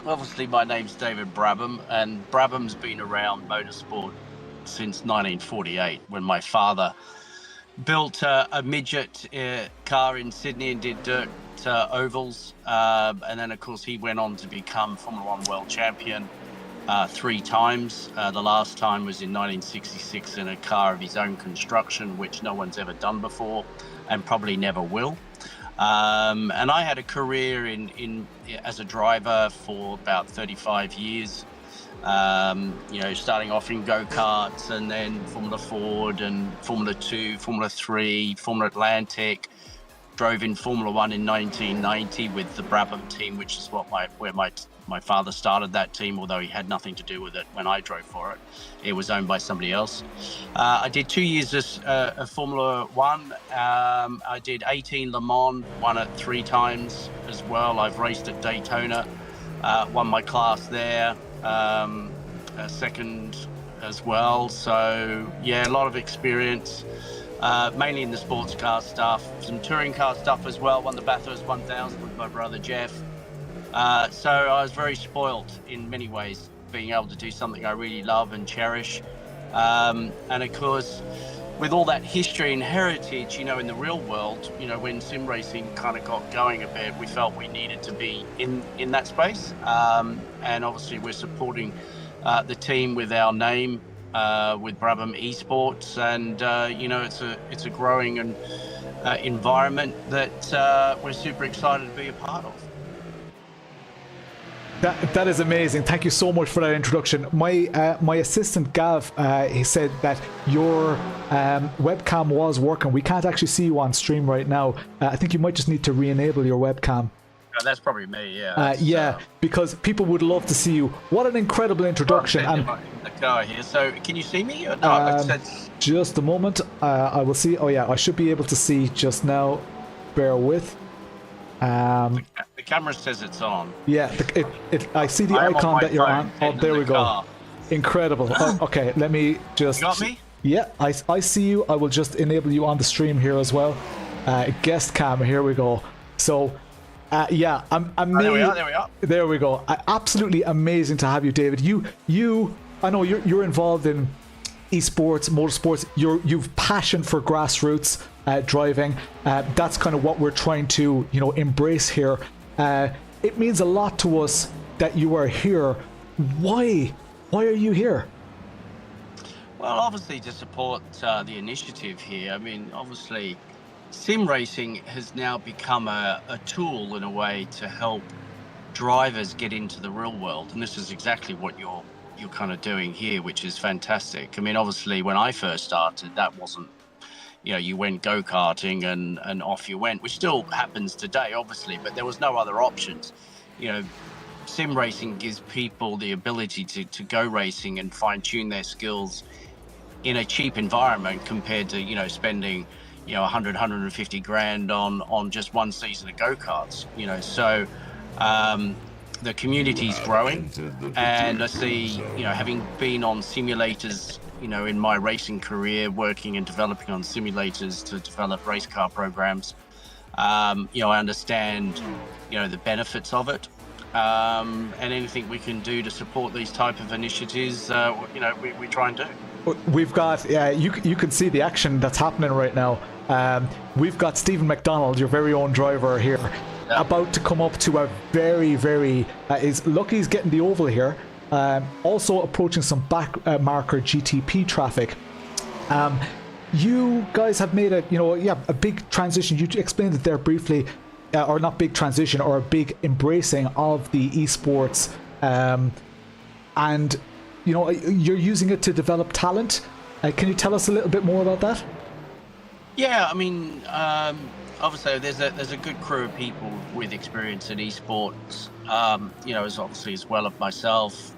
obviously my name's David Brabham, and Brabham's been around motorsport since 1948 when my father built a midget car in Sydney and did dirt ovals, and then of course he went on to become Formula 1 world champion 3 times. The last time was in 1966 in a car of his own construction, which no one's ever done before and probably never will. And I had a career in as a driver for about 35 years. Starting off in go-karts and then Formula Ford and Formula 2, Formula 3, Formula Atlantic. Drove in Formula 1 in 1990 with the Brabham team, which is where my father started that team, although he had nothing to do with it when I drove for it. It was owned by somebody else. I did 2 years of Formula 1. I did 18 Le Mans, won it 3 times as well. I've raced at Daytona, won my class there, second as well. So, yeah, a lot of experience. Mainly in the sports car stuff, some touring car stuff as well. Won the Bathurst 1000 with my brother Jeff. So I was very spoilt in many ways, being able to do something I really love and cherish. And of course, with all that history and heritage, in the real world, when sim racing kind of got going a bit, we felt we needed to be in that space. And obviously we're supporting the team with our name, with Brabham Esports, and it's a growing and environment that we're super excited to be a part of. That is amazing. Thank you so much for that introduction. My assistant Gav, he said that your webcam was working. We can't actually see you on stream right now. I think you might just need to re-enable your webcam. That's probably me, yeah. Because people would love to see you. What an incredible introduction. I'm in the car here, so can you see me? Or no, just a moment. I will see. Oh yeah, I should be able to see just now. Bear with. The camera says it's on. Yeah, I see the icon that you're on. Oh, there we go. Incredible. Okay, let me just... You got me? Yeah, I see you. I will just enable you on the stream here as well. Guest cam, here we go. So, yeah, I'm there we are. There we go. Absolutely amazing to have you, David. I know you're involved in esports, motorsports. You've passion for grassroots driving. That's kind of what we're trying to embrace here. It means a lot to us that you are here. Why are you here? Well, obviously to support the initiative here. I mean, obviously sim racing has now become a tool in a way to help drivers get into the real world, and this is exactly what you're kind of doing here, which is fantastic. I mean, obviously when I first started, that wasn't, you went go-karting and off you went, which still happens today, obviously, but there was no other options. Sim racing gives people the ability to go racing and fine-tune their skills in a cheap environment compared to, spending, 100, 150 grand on just one season of go-karts, so the community's growing, and I see, having been on simulators, in my racing career, working and developing on simulators to develop race car programs, I understand, the benefits of it, and anything we can do to support these type of initiatives, we try and do. We've got, you can see the action that's happening right now. We've got Stephen McDonald, your very own driver here, about to come up to a very, very, he's getting the oval here. Also approaching some back marker GTP traffic. You guys have made a big transition. You explained it there briefly, or not big transition, or a big embracing of the esports, and you're using it to develop talent. Can you tell us a little bit more about that? Yeah, I mean, obviously there's a good crew of people with experience in esports, as well of myself.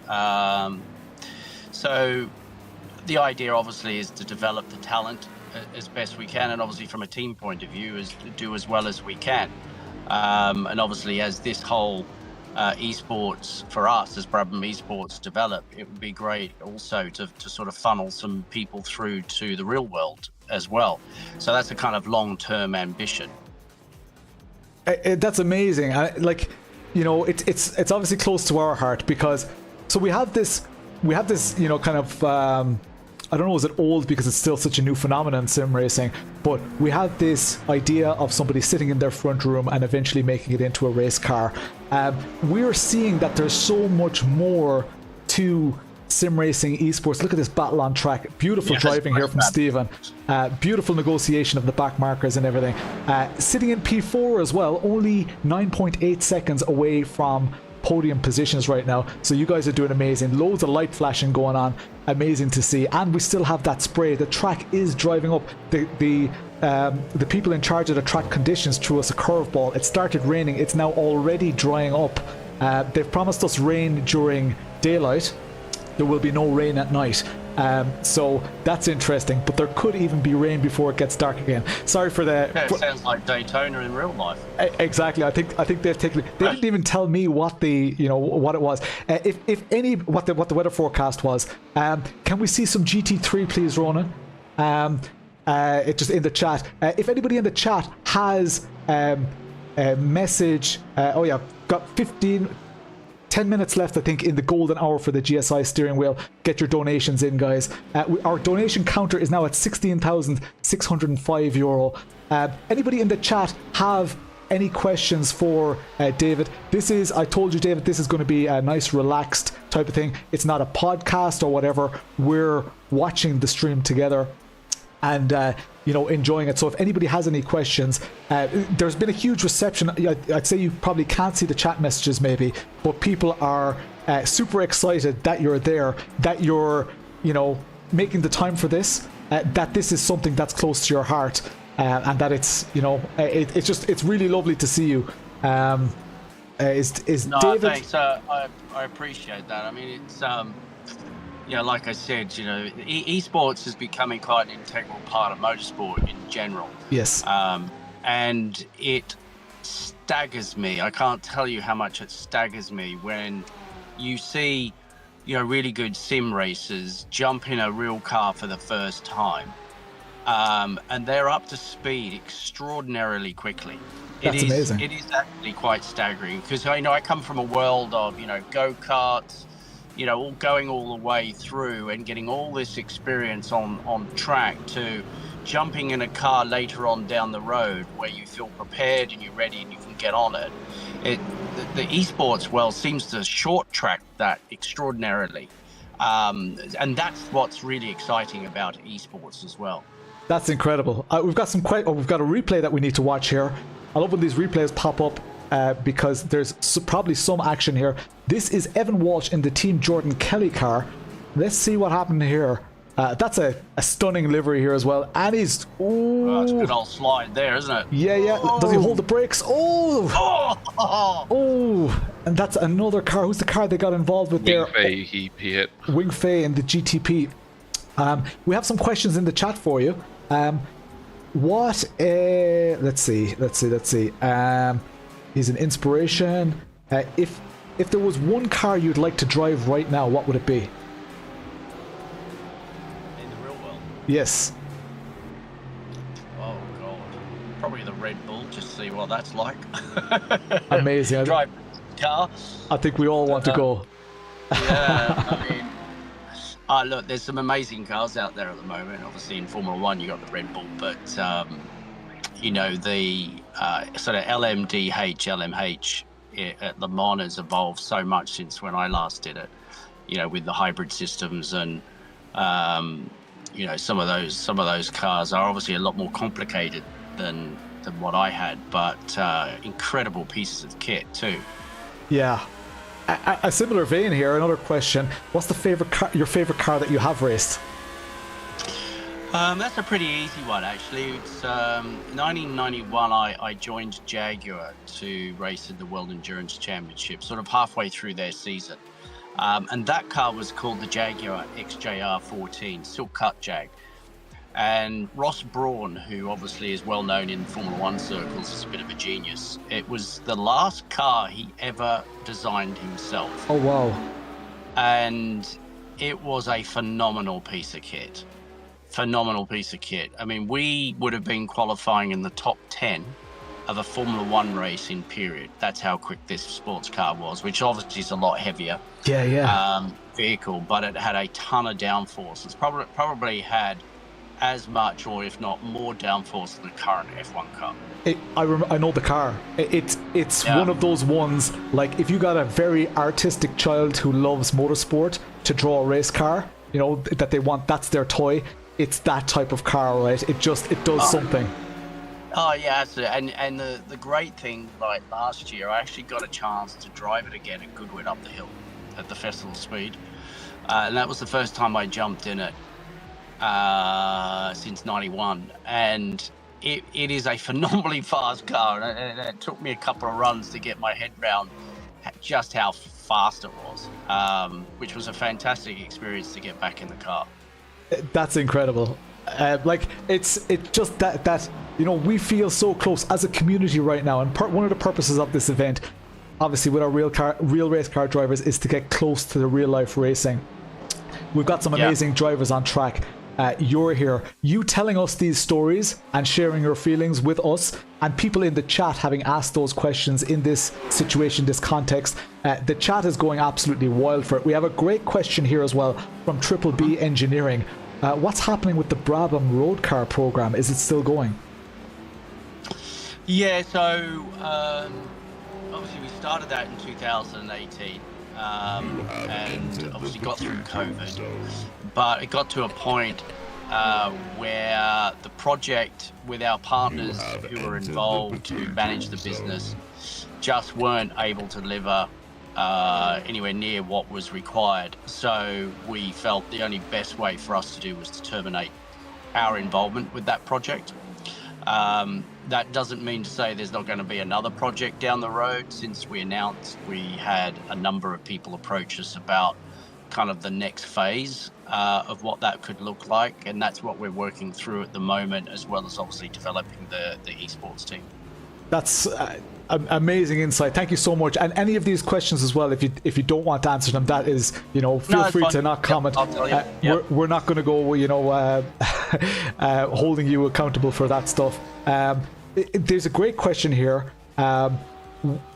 So the idea obviously is to develop the talent as best we can, and obviously from a team point of view is to do as well as we can. And obviously as this whole esports for us as Brabham Esports develop, it would be great also to sort of funnel some people through to the real world as well. So that's a kind of long-term ambition. That's amazing. It's obviously close to our heart, because we have this kind of I don't know, is it old because it's still such a new phenomenon, sim racing, but we have this idea of somebody sitting in their front room and eventually making it into a race car. We're seeing that there's so much more to sim racing esports. Look at this battle on track. Beautiful driving here from Stephen. Beautiful negotiation of the back markers and everything. Sitting in P4 as well, only 9.8 seconds away from podium positions right now. So you guys are doing amazing. Loads of light flashing going on. Amazing to see. And we still have that spray. The track is driving up. The people in charge of the track conditions threw us a curveball. It started raining. It's now already drying up. They've promised us rain during daylight. There will be no rain at night. So that's interesting, but there could even be rain before it gets dark again. Sorry for the... Yeah, it sounds like Daytona in real life. Exactly. I think they've taken... They didn't even tell me what what it was. What the weather forecast was. Can we see some GT3, please, Ronan? It just in the chat. If anybody in the chat has a message... got 15... 10 minutes left, I think, in the golden hour for the GSI steering wheel. Get your donations in, guys. Our donation counter is now at €16,605. Anybody in the chat have any questions for David? I told you, David, this is going to be a nice, relaxed type of thing. It's not a podcast or whatever. We're watching the stream together and enjoying it. So if anybody has any questions, there's been a huge reception. I'd say you probably can't see the chat messages maybe, but people are super excited that you're there, that you're making the time for this, that this is something that's close to your heart, and that it's it's really lovely to see you. Is David? Thanks. I appreciate that. I mean, it's like I said, esports is becoming quite an integral part of motorsport in general. Yes. And it staggers me. I can't tell you how much it staggers me when you see, really good sim racers jump in a real car for the first time, and they're up to speed extraordinarily quickly. That's amazing. It is actually quite staggering because I come from a world of go-karts. All going all the way through and getting all this experience on track to jumping in a car later on down the road where you feel prepared and you're ready and you can get on it. The esports world seems to short track that extraordinarily. And that's what's really exciting about esports as well. That's incredible. We've got we've got a replay that we need to watch here. I love when these replays pop up. Because there's probably some action here. This is Evan Walsh in the Team Jordan Kelly car. Let's see what happened here. That's a stunning livery here as well. And he's... Oh, it's a good old slide there, isn't it? Yeah. Oh. Does he hold the brakes? Oh! And that's another car. Who's the car they got involved with there? Wing Fei, he hit. Wing Fei in the GTP. We have some questions in the chat for you. Let's see. He's an inspiration. If there was one car you'd like to drive right now, what would it be? In the real world? Yes. Oh god, probably the Red Bull. Just see what that's like. Amazing. Drive car. I think we all want to go. Yeah, I mean, look, there's some amazing cars out there at the moment. Obviously, in Formula One, you got the Red Bull, but the sort of LMH at Le Mans has evolved so much since when I last did it. With the hybrid systems and some of those cars are obviously a lot more complicated than what I had, but incredible pieces of kit too. Yeah. A similar vein here. Another question: what's your favorite car that you have raced? That's a pretty easy one, actually. It's 1991. I joined Jaguar to race in the World Endurance Championship, sort of halfway through their season. And that car was called the Jaguar XJR14, Silk Cut Jag. And Ross Brawn, who obviously is well known in Formula One circles, is a bit of a genius. It was the last car he ever designed himself. Oh, wow. And it was a phenomenal piece of kit. I mean, we would have been qualifying in the top 10 of a Formula One racing period. That's how quick this sports car was, which obviously is a lot heavier. Vehicle, but it had a ton of downforce. It's probably had as much, or if not more, downforce than the current F1 car. I know the car. It's one of those ones, like if you got a very artistic child who loves motorsport to draw a race car, that they want, that's their toy. It's that type of car, right? It does something. Oh yeah, absolutely. And the great thing, like last year, I actually got a chance to drive it again at Goodwin up the hill at the festival speed, and that was the first time I jumped in it since '91, and it is a phenomenally fast car, and it took me a couple of runs to get my head round just how fast it was, which was a fantastic experience to get back in the car. That's incredible. It's just that we feel so close as a community right now, and one of the purposes of this event, obviously with our real race car drivers, is to get close to the real life racing. We've got some amazing drivers on track. you're here. You telling us these stories and sharing your feelings with us, and people in the chat having asked those questions in this situation, this context. The chat is going absolutely wild for it. We have a great question here as well from Triple B Engineering. What's happening with the Brabham road car program? Is it still going? Yeah, so obviously we started that in 2018 and obviously got through COVID, but it got to a point where the project with our partners who were involved to manage the business just weren't able to deliver anywhere near what was required. So we felt the only best way for us to do was to terminate our involvement with that project. That doesn't mean to say there's not going to be another project down the road. Since we announced, we had a number of people approach us about kind of the next phase of what that could look like, and that's what we're working through at the moment, as well as obviously developing the esports team. That's amazing insight. Thank you so much. And any of these questions as well, if you don't want to answer them, that is, feel free to not comment. I'll tell you. We're not going to go, holding you accountable for that stuff. There's a great question here.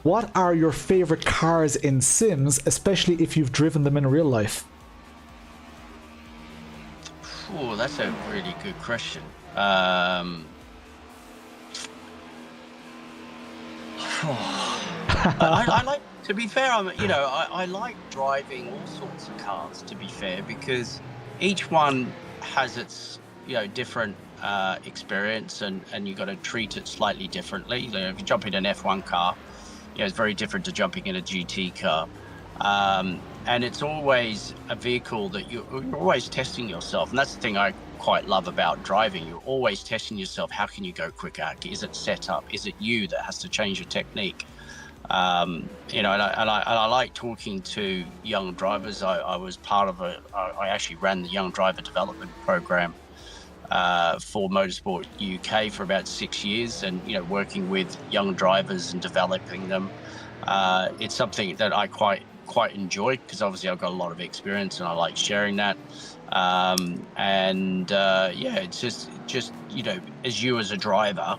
What are your favorite cars in Sims, especially if you've driven them in real life? Oh, that's a really good question. I like, to be fair, I like driving all sorts of cars, to be fair, because each one has its, different experience, and you got to treat it slightly differently. If you jump in an F1 car, it's very different to jumping in a GT car. And it's always a vehicle that you're always testing yourself. And that's the thing I quite love about driving. You're always testing yourself. How can you go quicker? Is it set up? Is it you that has to change your technique? And I like talking to young drivers. I was part of I actually ran the young driver development program for Motorsport UK for about 6 years, and working with young drivers and developing them. It's something that I quite enjoy, because obviously I've got a lot of experience and I like sharing that. It's just as you as a driver,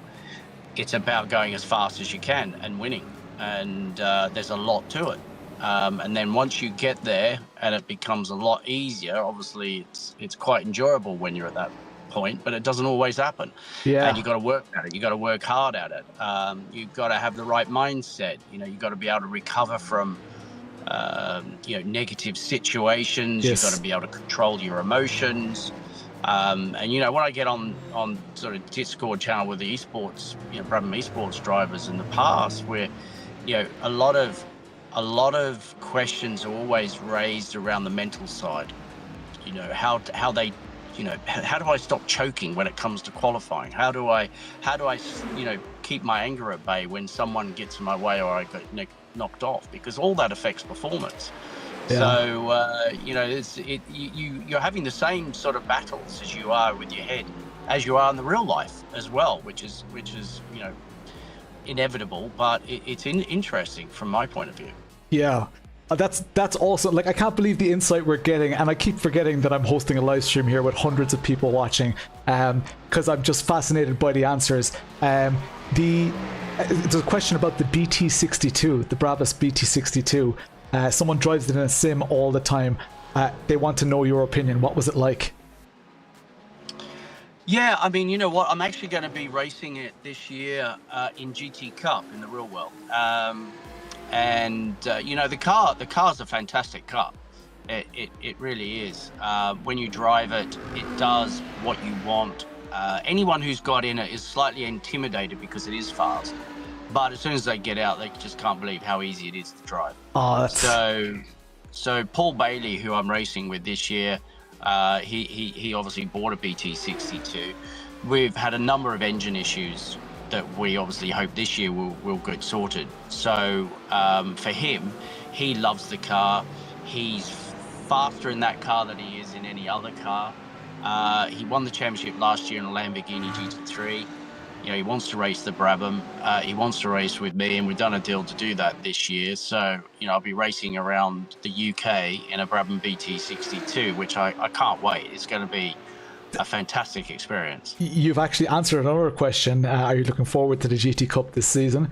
it's about going as fast as you can and winning, and there's a lot to it. And then once you get there and it becomes a lot easier, obviously it's quite enjoyable when you're at that point, but it doesn't always happen. Yeah. And you got to work at it. You got to work hard at it. You've got to have the right mindset. You've got to be able to recover from negative situations. Yes. You've got to be able to control your emotions. And when I get on sort of Discord channel with the esports, Brabham esports drivers in the past, where a lot of questions are always raised around the mental side. How they, how do I stop choking when it comes to qualifying? How do I keep my anger at bay when someone gets in my way or I get knocked off? Because all that affects performance. Yeah. So you're having the same sort of battles as you are with your head, as you are in the real life as well, which is inevitable, but it's interesting from my point of view. Yeah. That's awesome. Like, I can't believe the insight we're getting, and I keep forgetting that I'm hosting a live stream here with hundreds of people watching, because I'm just fascinated by the answers. There's a question about the BT62, the Brabham BT62. Someone drives it in a sim all the time. They want to know your opinion. What was it like? Yeah, I mean, you know what? I'm actually going to be racing it this year in GT Cup in the real world. The car's a fantastic car. It really is. When you drive it, it does what you want. Anyone who's got in it is slightly intimidated because it is fast. But as soon as they get out, they just can't believe how easy it is to drive. So Paul Bailey, who I'm racing with this year, he obviously bought a BT62. We've had a number of engine issues that we obviously hope this year will get sorted. So for him, he loves the car. He's faster in that car than he is in any other car. He won the championship last year in a Lamborghini GT3. He wants to race the Brabham. He wants to race with me, and we've done a deal to do that this year. So, I'll be racing around the UK in a Brabham BT62, which I can't wait. It's going to be a fantastic experience. You've actually answered another question. Are you looking forward to the GT Cup this season?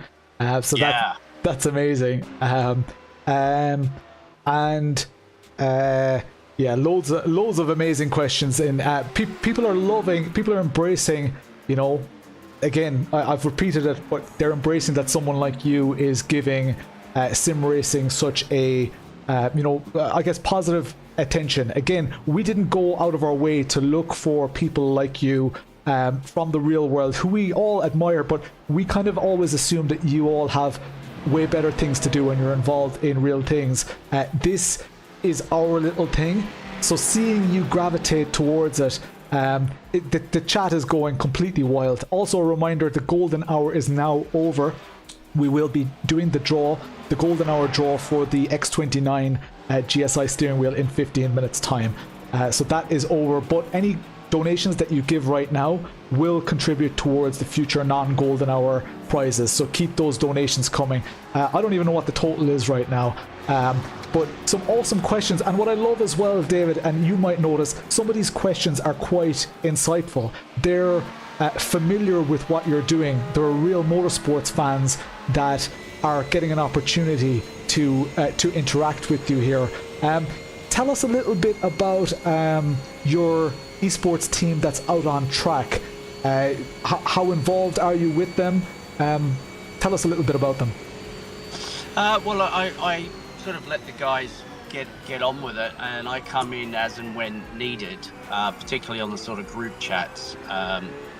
So Yeah. that's amazing. Yeah, loads of amazing questions. And people are embracing. You know, again, I've repeated it, but they're embracing that someone like you is giving sim racing such a I guess positive attention. Again, we didn't go out of our way to look for people like you from the real world who we all admire, but we kind of always assume that you all have way better things to do when you're involved in real things. This is our little thing, so seeing you gravitate towards it, the chat is going completely wild. Also a reminder, the golden hour is now over. We will be doing the golden hour draw for the X29 GSI steering wheel in 15 minutes time. So that is over, but any donations that you give right now will contribute towards the future non-golden hour prizes, so keep those donations coming. I don't even know what the total is right now, but some awesome questions. And what I love as well, David, and you might notice, some of these questions are quite insightful. They're familiar with what you're doing. There are real motorsports fans that are getting an opportunity to interact with you here. Tell us a little bit about your esports team that's out on track. How involved are you with them? Tell us a little bit about them. Well, I sort of let the guys get on with it, and I come in as and when needed, particularly on the sort of group chats.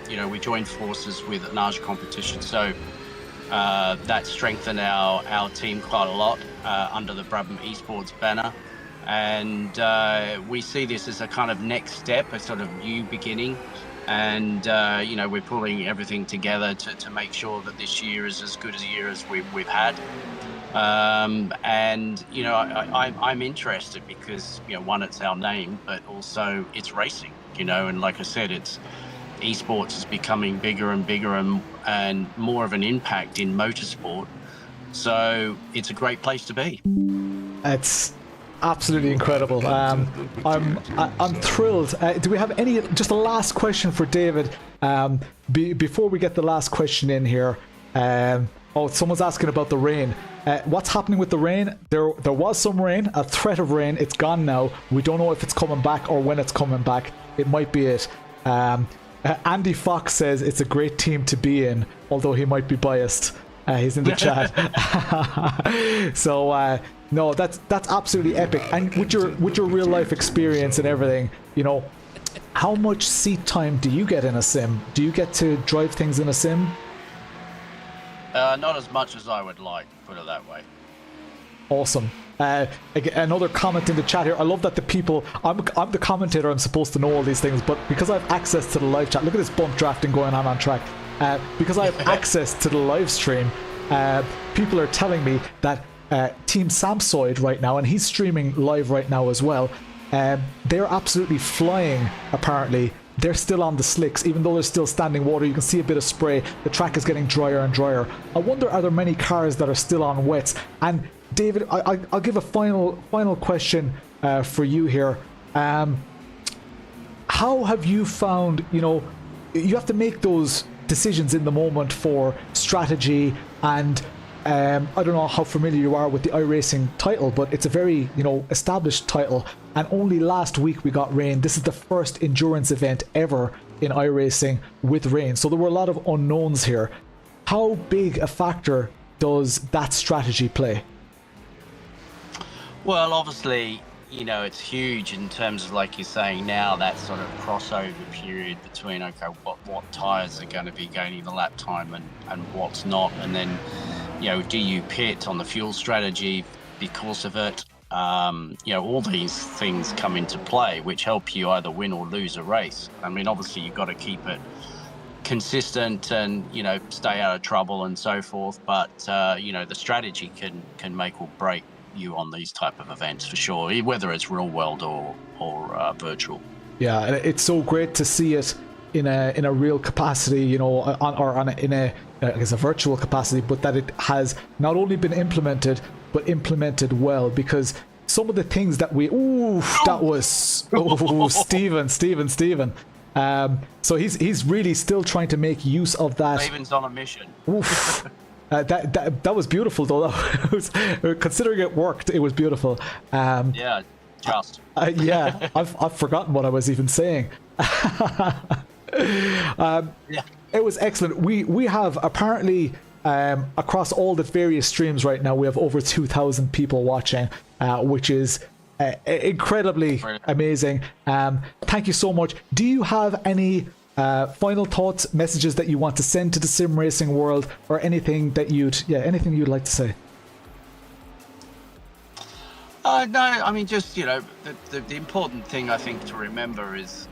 We joined forces with a large competition, so that strengthened our team quite a lot under the Brabham Esports banner. And we see this as a kind of next step, a sort of new beginning. And, we're pulling everything together to make sure that this year is as good a year as we've had. I'm interested because, one, it's our name, but also it's racing, and like I said, esports is becoming bigger and bigger and more of an impact in motorsport. So it's a great place to be. It's absolutely incredible. I'm thrilled. Do we have just a last question for David before we get the last question in here? Someone's asking about the rain. What's happening with the rain? There was some rain, a threat of rain. It's gone now. We don't know if it's coming back or when it's coming back. It might be it. Andy Fox says it's a great team to be in, although he might be biased. He's in the chat. So no, that's absolutely epic. And with your real life experience and everything, how much seat time do you get in a sim? Do you get to drive things in a sim? Not as much as I would like, put it that way. Awesome. Another comment in the chat here. I love that the people, I'm the commentator, I'm supposed to know all these things, but because I have access to the live chat, look at this bump drafting going on track. Because I have access to the live stream, people are telling me that Team Samsoid right now, and he's streaming live right now as well, they're absolutely flying, apparently. They're still on the slicks, even though there's still standing water. You can see a bit of spray. The track is getting drier and drier. I wonder, are there many cars that are still on wets? And David, I'll give a final question for you here. How have you found, you have to make those decisions in the moment for strategy, and I don't know how familiar you are with the iRacing title, but it's a very, established title. And only last week we got rain. This is the first endurance event ever in iRacing with rain. So there were a lot of unknowns here. How big a factor does that strategy play? Well, obviously, it's huge in terms of, like you're saying now, that sort of crossover period between, okay, what tyres are going to be gaining the lap time and what's not. And then, do you pit on the fuel strategy because of it? All these things come into play, which help you either win or lose a race. I mean, obviously, you've got to keep it consistent and, stay out of trouble and so forth. But, the strategy can make or break you on these type of events for sure, whether it's real world or virtual. Yeah, it's so great to see it in a real capacity, in a virtual capacity, but that it has not only been implemented but implemented well, because some of the things that Stephen. So he's really still trying to make use of that. Raven's on a mission. Oof. That was beautiful though. That was, considering it worked, it was beautiful. Yeah, just. Yeah, I've forgotten what I was even saying. It was excellent. We have apparently across all the various streams right now, we have over 2,000 people watching, which is incredibly amazing. Thank you so much. Do you have any final thoughts, messages that you want to send to the sim racing world, or anything that anything you'd like to say? No, I mean, just, the important thing I think to remember is,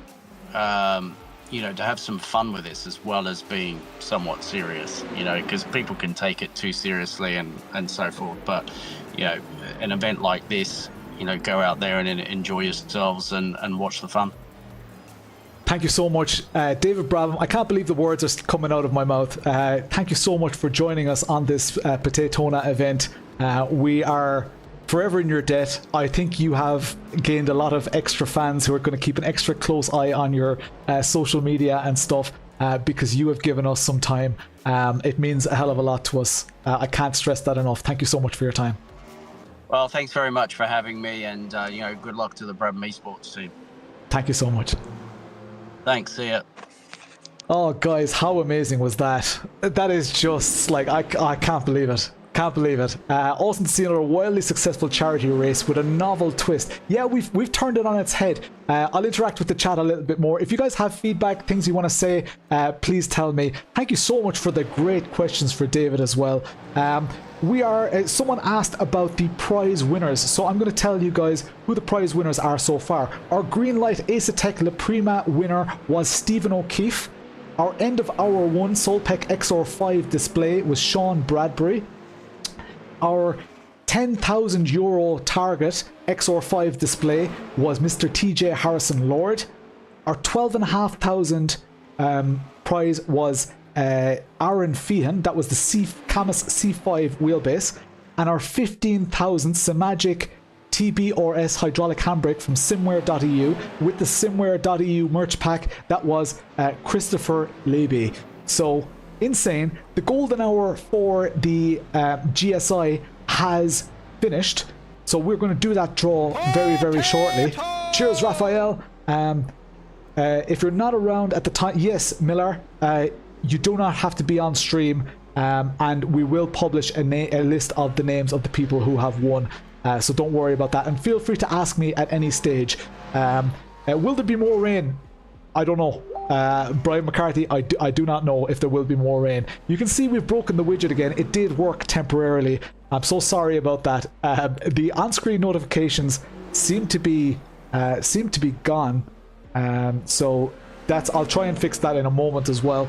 to have some fun with this as well as being somewhat serious, because people can take it too seriously and so forth. But, an event like this, go out there and enjoy yourselves and watch the fun. Thank you so much, David Brabham. I can't believe the words are coming out of my mouth. Thank you so much for joining us on this Potaytona event. We are forever in your debt. I think you have gained a lot of extra fans who are going to keep an extra close eye on your social media and stuff because you have given us some time. It means a hell of a lot to us. I can't stress that enough. Thank you so much for your time. Well, thanks very much for having me, and good luck to the Brabham esports team. Thank you so much. Thanks, see ya. Oh, guys, how amazing was that? That is just like, I can't believe it. Can't believe it. Austin Destino, a wildly successful charity race with a novel twist. Yeah, we've turned it on its head. I'll interact with the chat a little bit more. If you guys have feedback, things you want to say, please tell me. Thank you so much for the great questions for David as well. Someone asked about the prize winners, so I'm going to tell you guys who the prize winners are so far. Our green light Asetek La Prima winner was Stephen O'Keefe. Our end of hour 1 Soelpec XR5 display was Sean Bradbury. Our €10,000 target XR5 display was Mr. TJ Harrison Lord. Our 12,500 prize was Aaron Feehan. That was the CAMMUS C5 wheelbase. And our 15,000 Simucube TBRS hydraulic handbrake from simware.eu with the simware.eu merch pack. That was Christopher Leby. So insane. The golden hour for the GSI has finished, so we're going to do that draw very, very shortly. Cheers, Raphael. If you're not around at the time, yes, Miller, you do not have to be on stream, and we will publish a list of the names of the people who have won, so don't worry about that, and feel free to ask me at any stage. Will there be more rain? I don't know. Brian McCarthy, I do not know if there will be more rain. You can see we've broken the widget again. It did work temporarily. I'm so sorry about that. The on-screen notifications seem to be gone. So I'll try and fix that in a moment as well.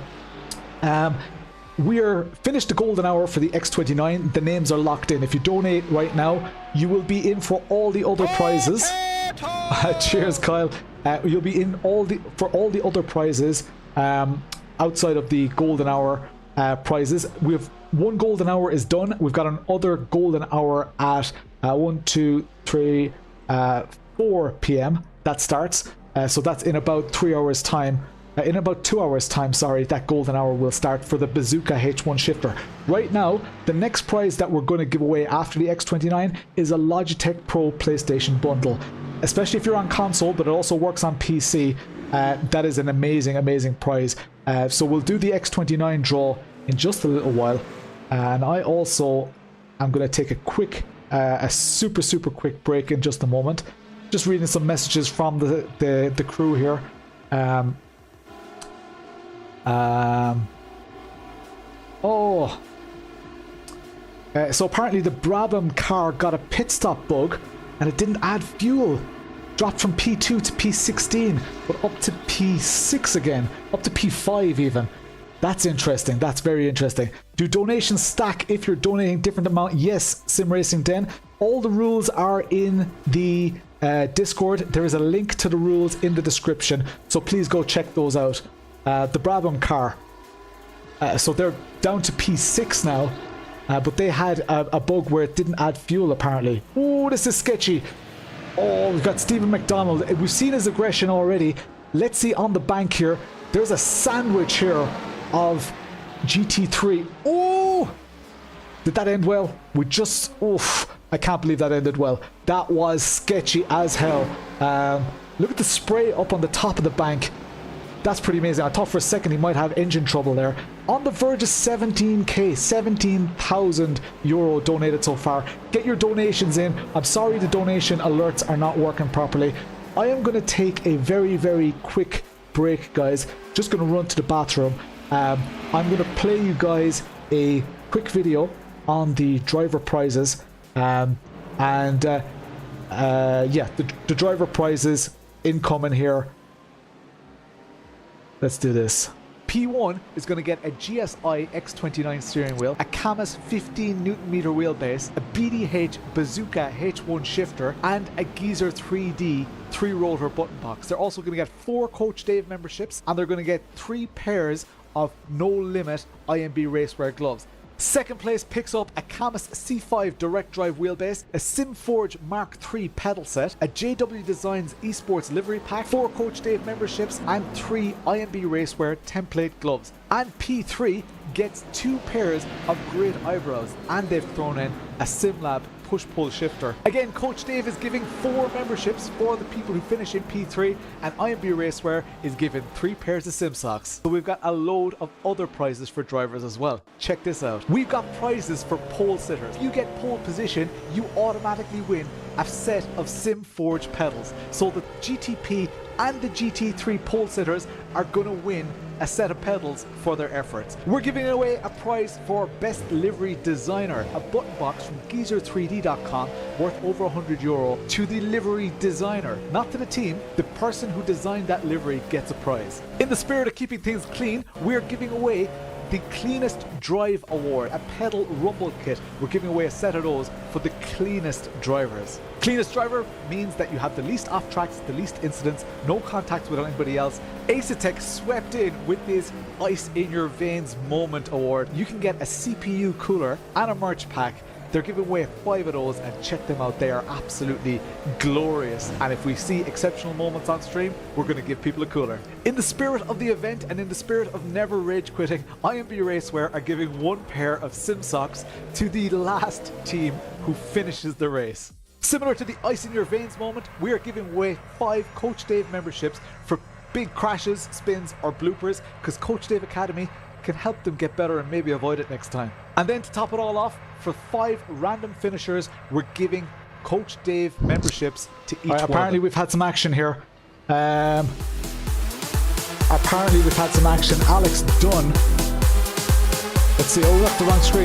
We're finished the golden hour for the X29. The names are locked in. If you donate right now, you will be in for all the other prizes. Cheers, Kyle. You'll be in for all the other prizes outside of the golden hour prizes. We have one golden hour is done. We've got another golden hour at 4 p.m. that starts. So that's in about 3 hours time. In about 2 hours time, sorry, that golden hour will start for the Bazooka H1 shifter. Right now, the next prize that we're going to give away after the X29 is a Logitech Pro PlayStation bundle. Especially if you're on console, but it also works on PC. That is an amazing, amazing prize. So we'll do the X29 draw in just a little while. And I also am going to take a super, super quick break in just a moment. Just reading some messages from the crew here. So apparently the Brabham car got a pit stop bug and it didn't add fuel. Dropped from P2 to P16, but up to P6 again, up to P5 even. That's interesting. That's very interesting. Do donations stack if you're donating different amount? Yes, Sim Racing Den. All the rules are in the Discord. There is a link to the rules in the description, so please go check those out. The Brabham car. So they're down to P6 now, but they had a bug where it didn't add fuel apparently. Oh, this is sketchy. Oh, we've got Stephen McDonald. We've seen his aggression already. Let's see on the bank here. There's a sandwich here of GT3. Oh! Did that end well? We just... Oof. I can't believe that ended well. That was sketchy as hell. Look at the spray up on the top of the bank. That's pretty amazing. I thought for a second he might have engine trouble there. On the verge of 17k, 17,000 euro donated so far. Get your donations in. I'm sorry the donation alerts are not working properly. I am going to take a very, very quick break, guys. Just going to run to the bathroom. I'm going to play you guys a quick video on the driver prizes. Yeah, the driver prizes incoming here. Let's do this. P1 is going to get a GSI X29 steering wheel, a CAMMUS 15 Nm wheelbase, a BDH Bazooka H1 shifter, and a Giusa 3D 3-rotor button box. They're also going to get 4 Coach Dave memberships, and they're going to get 3 pairs of No Limit IMB Racewear gloves. Second place picks up a CAMMUS C5 direct drive wheelbase, a SimForge Mark III pedal set, a JW Designs Esports livery pack, 4 Coach Dave memberships, and 3 IMB Racewear template gloves. And P3 gets 2 pairs of grid eyebrows, and they've thrown in a SimLab push-pull shifter. Again, Coach Dave is giving 4 memberships for the people who finish in P3, and IMB Racewear is giving 3 pairs of sim socks. So we've got a load of other prizes for drivers as well. Check this out. We've got prizes for pole sitters. If you get pole position, you automatically win a set of SimForge pedals. So the GTP and the GT3 pole sitters are going to win a set of pedals for their efforts. We're giving away a prize for Best Livery Designer, a button box from geezer3d.com worth over €100 to the livery designer, not to the team. The person who designed that livery gets a prize. In the spirit of keeping things clean, we're giving away the Cleanest Drive Award, a pedal rumble kit. We're giving away a set of those for the cleanest drivers. Cleanest driver means that you have the least off tracks, the least incidents, no contacts with anybody else. Asetek swept in with this Ice in Your Veins Moment Award. You can get a CPU cooler and a merch pack. They're giving away 5 of those, and check them out. They are absolutely glorious. And if we see exceptional moments on stream, we're going to give people a cooler. In the spirit of the event and in the spirit of never rage quitting, IMB Racewear are giving 1 pair of sim socks to the last team who finishes the race. Similar to the Ice in Your Veins moment, we are giving away 5 Coach Dave memberships for big crashes, spins, or bloopers, because Coach Dave Academy can help them get better and maybe avoid it next time. And then to top it all off, for 5 random finishers, we're giving Coach Dave memberships to each one. Apparently we've had some action here. Alex Dunn. Let's see, oh, that's the wrong screen.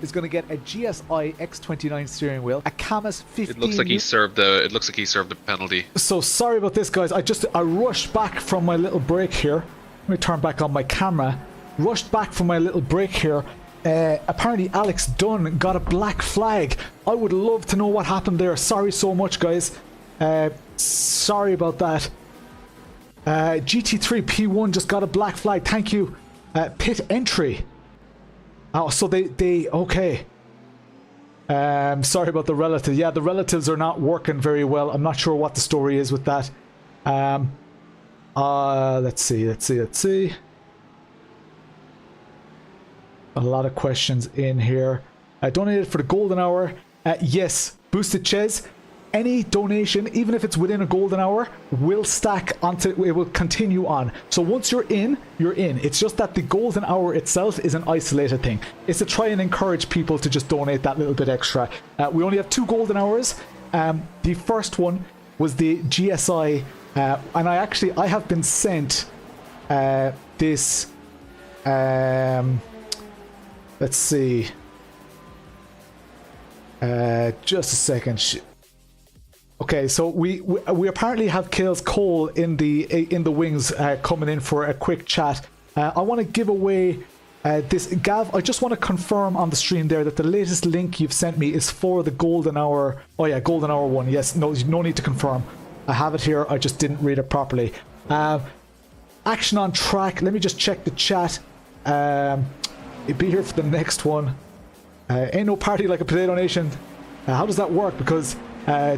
Is going to get a GSI X29 steering wheel, a CAMMUS 15. It looks like he served the penalty. So sorry about this, guys. I rushed back from my little break here. Let me turn back on my camera. Rushed back from my little break here. Apparently Alex Dunn got a black flag. I would love to know what happened there. Sorry so much, guys. Sorry about that. GT3 P1 just got a black flag. Thank you. Pit entry. Oh, so they okay. Sorry about the relatives. Yeah, the relatives are not working very well. I'm not sure what the story is with that. Let's see. A lot of questions in here. Donated for the golden hour. Yes, Boosted Ches. Any donation, even if it's within a golden hour, will stack onto, it will continue on. So once you're in, you're in. It's just that the golden hour itself is an isolated thing. It's to try and encourage people to just donate that little bit extra. We only have 2 golden hours. The first one was the GSI, and I have been sent this. Let's see. Just a second. Okay, so we apparently have Kales Cole in the wings coming in for a quick chat. I want to give away this. Gav, I just want to confirm on the stream there that the latest link you've sent me is for the golden hour. Oh yeah, golden hour one. Yes, no need to confirm. I have it here. I just didn't read it properly. Action on track. Let me just check the chat. It'd be here for the next one. Ain't no party like a Potato Nation. How does that work? Because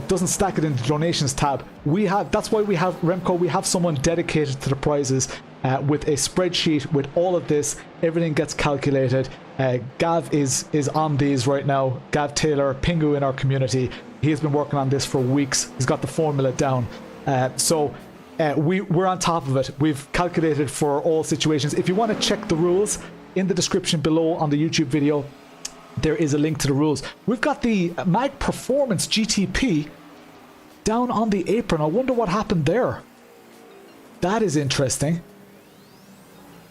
doesn't stack it in the donations tab. That's why we have Remco. We have someone dedicated to the prizes with a spreadsheet with all of this. Everything gets calculated. Gav is on these right now. Gav Taylor, Pingu in our community. He has been working on this for weeks. He's got the formula down. We're on top of it. We've calculated for all situations. If you want to check the rules, in the description below on the YouTube video, there is a link to the rules. We've got the Mag Performance GTP down on the apron. I wonder what happened there. That is interesting.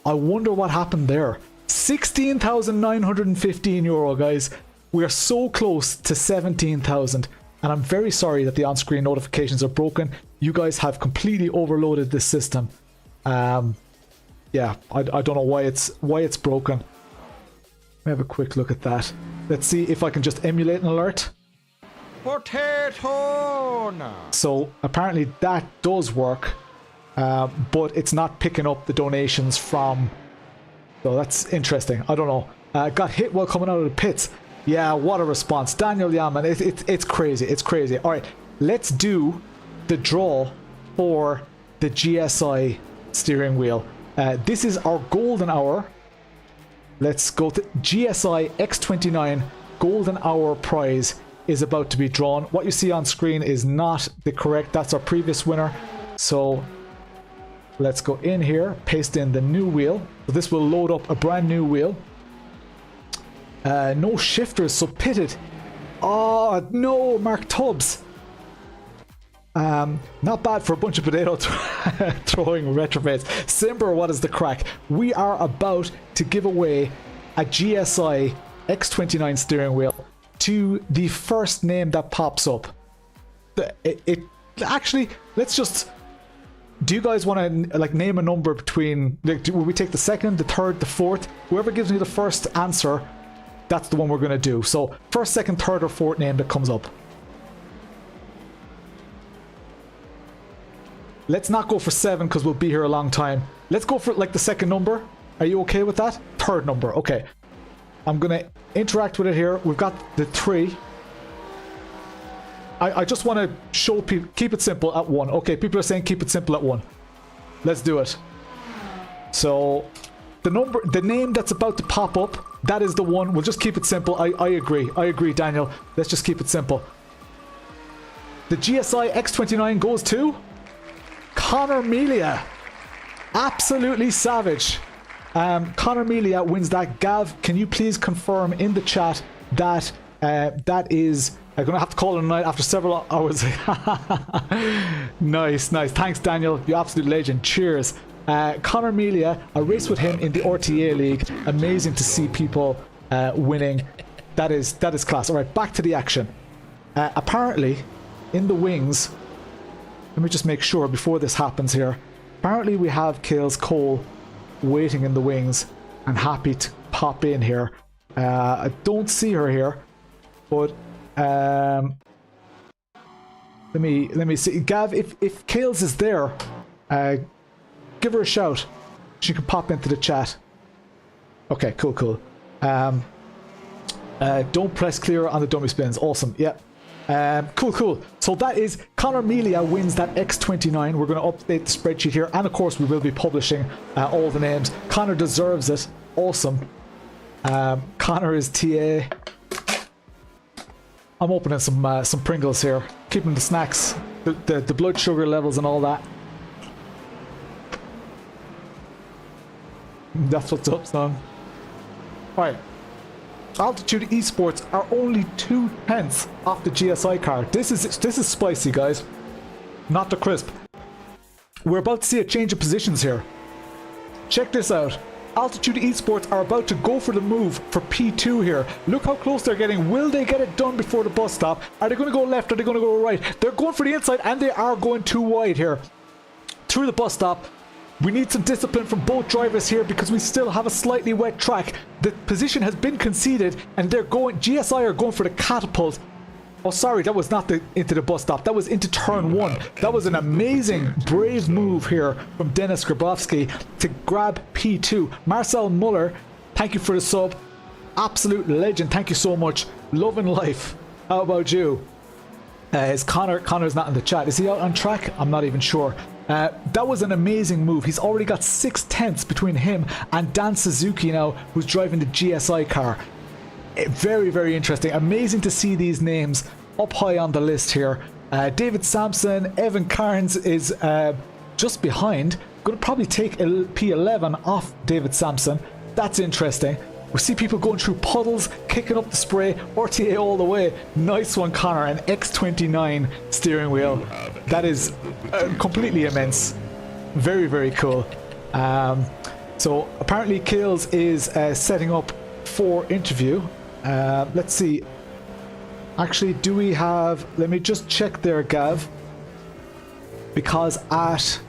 I wonder what happened there. 16,915 euro, guys. We are so close to 17,000. And I'm very sorry that the on-screen notifications are broken. You guys have completely overloaded this system. Yeah, I don't know why it's broken. Let me have a quick look at that. Let's see if I can just emulate an alert. Potaytona. So apparently that does work, but it's not picking up the donations from. So that's interesting. I don't know. Got hit while coming out of the pits. Yeah, what a response. Daniel Yaman, it's crazy. It's crazy. All right, let's do the draw for the GSI steering wheel. This is our golden hour. Let's go to GSI X29 golden hour prize is about to be drawn. What you see on screen is not the correct. That's our previous winner. So let's go in here, paste in the new wheel. So this will load up a brand new wheel. No shifters, so pitted. Oh no, Mark Tubbs. Not bad for a bunch of potato throwing retrobates. Simber, what is the crack? We are about to give away a GSI X29 steering wheel to the first name that pops up. Actually, let's just. Do you guys want to like name a number between? Like, will we take the second, the third, the fourth? Whoever gives me the first answer, that's the one we're going to do. So first, second, third, or fourth name that comes up. Let's not go for 7 because we'll be here a long time. Let's go for like the second number. Are you okay with that? Third number. Okay. I'm going to interact with it here. We've got the 3. I just want to show people, keep it simple at 1. Okay, people are saying keep it simple at 1. Let's do it. So the name that's about to pop up, that is the one. We'll just keep it simple. I agree, Daniel. Let's just keep it simple. The GSI X29 goes to Connor Melia. Absolutely savage. Connor Melia wins that. Gav, can you please confirm in the chat that that is. I'm going to have to call it a night after several hours. Nice. Thanks, Daniel. You absolute legend. Cheers. Connor Melia, I raced with him in the RTA League. Amazing to see people winning. That is class. All right, back to the action. Apparently, in the wings, let me just make sure before this happens here. Apparently, we have Kales Cole waiting in the wings and happy to pop in here. I don't see her here, but let me see. Gav, if Kales is there, give her a shout. She can pop into the chat. Okay, cool. Don't press clear on the dummy spins. Awesome. Yeah. Cool. So that is Connor Melia wins that X29. We're going to update the spreadsheet here, and of course we will be publishing all the names. Connor deserves it. Awesome. Connor is TA. I'm opening some Pringles here, keeping the snacks, the blood sugar levels and all that. That's what's up, son. Alright. Altitude Esports are only 2 pence off the GSI card. This is spicy, guys. Not the crisp. We're about to see a change of positions here. Check this out. Altitude Esports are about to go for the move for P2 here. Look how close they're getting. Will they get it done before the bus stop? Are they going to go left? Are they going to go right? They're going for the inside, and they are going too wide here. Through the bus stop. We need some discipline from both drivers here because we still have a slightly wet track. The position has been conceded, and GSI are going for the catapult. Oh, sorry, that was not into the bus stop. That was into turn 1. That was an amazing, brave move here from Dennis Grabowski to grab P2. Marcel Muller, thank you for the sub. Absolute legend. Thank you so much. Loving life. How about you? Is Connor's not in the chat. Is he out on track? I'm not even sure. That was an amazing move. He's already got 6 tenths between him and Dan Suzuki now, who's driving the GSI car. Very, very interesting. Amazing to see these names up high on the list here. David Sampson, Evan Carnes is just behind. Going to probably take P11 off David Sampson. That's interesting. We see people going through puddles, kicking up the spray, RTA all the way. Nice one, Connor. An X29 steering wheel. That is completely immense. Very, very cool. So apparently Kills is setting up for interview. Let's see. Actually, do we have... Let me just check there, Gav. Because at...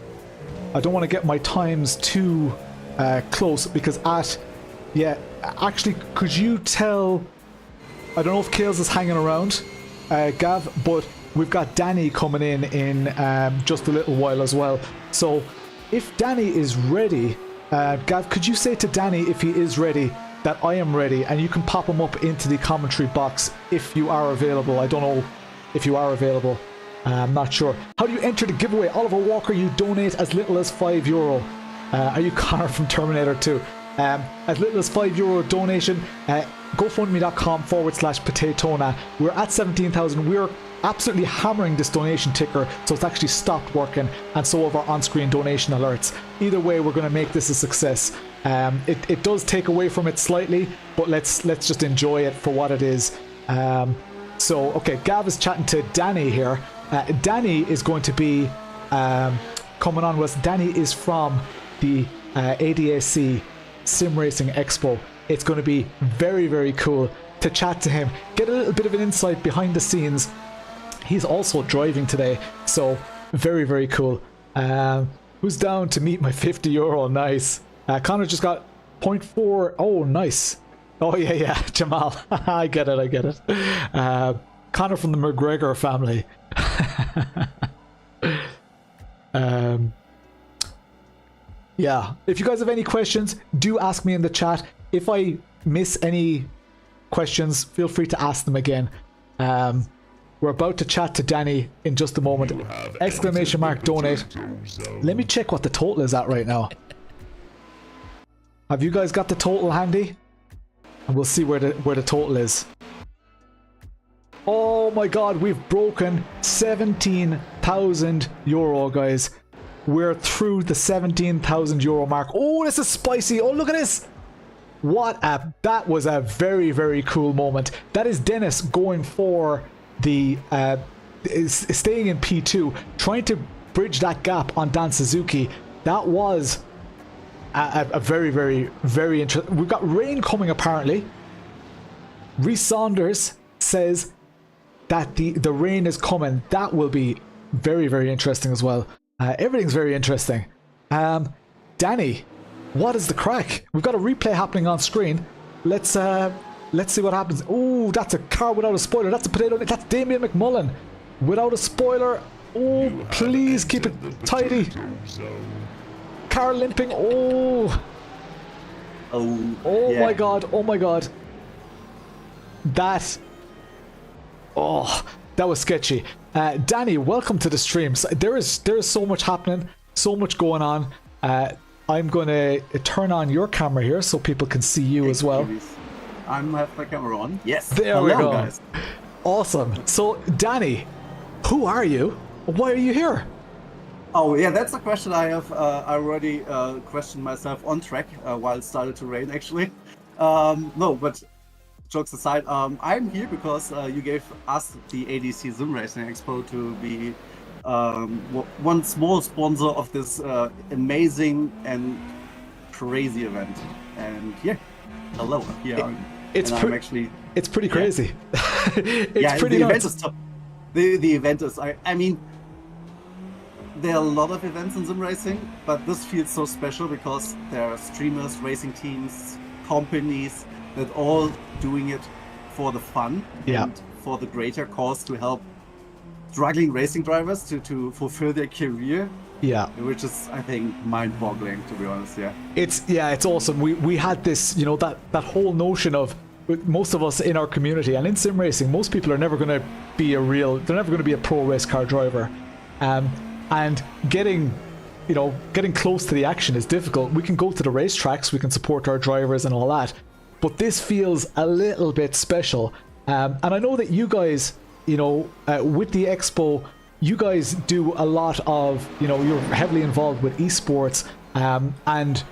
I don't want to get my times too close, because at... Yeah, actually, could you tell... I don't know if Kills is hanging around, Gav, but we've got Danny coming in just a little while as well. So, if Danny is ready, Gav, could you say to Danny, if he is ready, that I am ready, and you can pop him up into the commentary box if you are available. I don't know if you are available. I'm not sure. How do you enter the giveaway? Oliver Walker, you donate as little as €5. Are you Connor from Terminator 2? As little as €5 donation, gofundme.com/Potaytona. We're at 17,000. We're absolutely hammering this donation ticker, so it's actually stopped working, and so have our on-screen donation alerts. Either way, we're going to make this a success. It does take away from it slightly, but let's just enjoy it for what it is. So, okay, Gav is chatting to Danny here. Danny is going to be coming on with us. Danny is from the ADAC Sim Racing Expo. It's going to be very, very cool to chat to him, get a little bit of an insight behind the scenes. He's also driving today, so very, very cool. Who's down to meet my €50? Nice. Connor just got 0.4. Oh, nice. Oh, yeah, Jamal. I get it. Connor from the McGregor family. Yeah, if you guys have any questions, do ask me in the chat. If I miss any questions, feel free to ask them again. We're about to chat to Danny in just a moment. Exclamation mark donate. Let me check what the total is at right now. Have you guys got the total handy? And we'll see where the total is. Oh my god, we've broken €17,000, guys. We're through the €17,000 mark. Oh, this is spicy. Oh, look at this. That was a very, very cool moment. That is Dennis going for the staying in P2, trying to bridge that gap on Dan Suzuki. That was a very, very, very interesting. We've got rain coming apparently. Reese Saunders says that the rain is coming. That will be very, very interesting as well. Everything's very interesting. Danny, what is the crack? We've got a replay happening on screen. Let's see what happens. Oh, that's a car without a spoiler. That's a potato. That's Damien McMullen without a spoiler. Oh, please keep it tidy. Car limping. Oh yeah. My god. Oh my god. That was sketchy. Danny, welcome to the stream. There is so much happening, so much going on. I'm going to turn on your camera here so people can see you as well. I have my camera on. Yes. There we go. Guys. Awesome. So, Danny, who are you? Why are you here? Oh, yeah, that's a question I have already questioned myself on track while it started to rain, actually. No, but jokes aside, I'm here because you gave us, the ADC Sim Racing Expo, to be one small sponsor of this amazing and crazy event. And yeah, hello. Yeah, it's pretty crazy. It's pretty the nuts. event is tough. The event is, I mean, there are a lot of events in sim racing, but this feels so special because there are streamers, racing teams, companies that all doing it for the fun and for the greater cause to help struggling racing drivers to fulfill their career. Yeah, which is, I think, mind-boggling, to be honest. Yeah, it's awesome. We had this, that whole notion of most of us in our community and in sim racing, most people are never going to be they're never going to be a pro race car driver. And getting close to the action is difficult. We can go to the racetracks, we can support our drivers and all that, but this feels a little bit special. And I know that you guys, with the Expo, you guys do a lot of, you're heavily involved with esports, and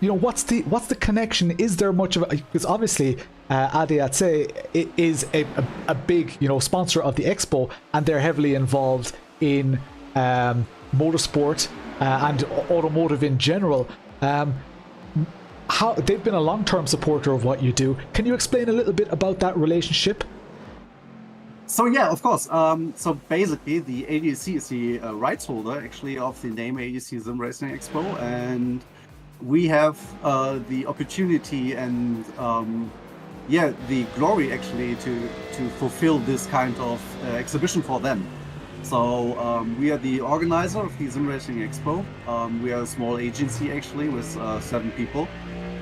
what's the connection? Is there much of because obviously ADAC is a big sponsor of the Expo, and they're heavily involved in motorsport and automotive in general. How they've been a long-term supporter of what you do. Can you explain a little bit about that relationship? So yeah, of course. So basically, the ADAC is the rights holder actually of the name ADAC Sim Racing Expo, and we have the opportunity and the glory actually to fulfill this kind of exhibition for them. So we are the organizer of the Sim Racing Expo. We are a small agency actually with 7 people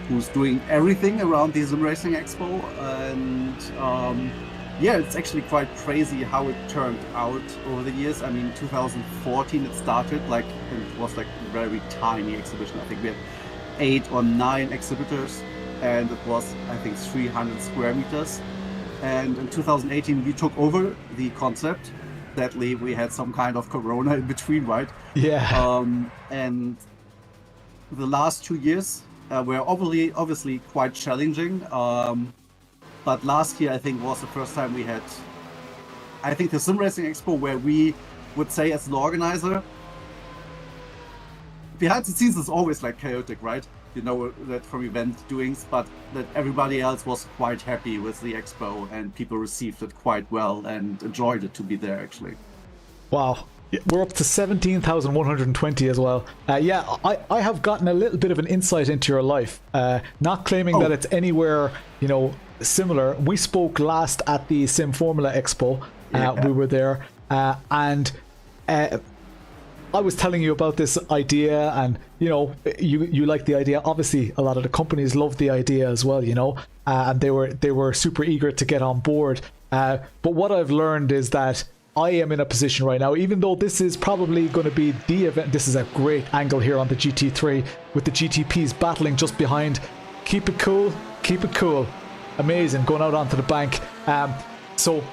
who's doing everything around the Sim Racing Expo, and it's actually quite crazy how it turned out over the years. I mean, 2014 it started, and it was like a very tiny exhibition. I think we had 8 or 9 exhibitors, and it was, I think, 300 square meters. And in 2018 we took over the concept. Sadly, we had some kind of corona in between, right? Yeah. And the last 2 years were obviously quite challenging. But last year, I think, was the first time we had, I think, the Sim Racing Expo, where we would say, as an organizer, behind the scenes is always like chaotic, right? You know that from event doings, but that everybody else was quite happy with the Expo, and people received it quite well and enjoyed it to be there, actually. Wow. We're up to 17,120 as well. I have gotten a little bit of an insight into your life. Not claiming that it's anywhere, similar. We spoke last at the Sim Formula Expo. We were there, and I was telling you about this idea, and you like the idea. Obviously, a lot of the companies love the idea as well, and they were super eager to get on board. But what I've learned is that I am in a position right now, even though this is probably going to be the event. This is a great angle here on the GT3 with the GTPs battling just behind. Keep it cool. Keep it cool. Amazing, going out onto the bank. So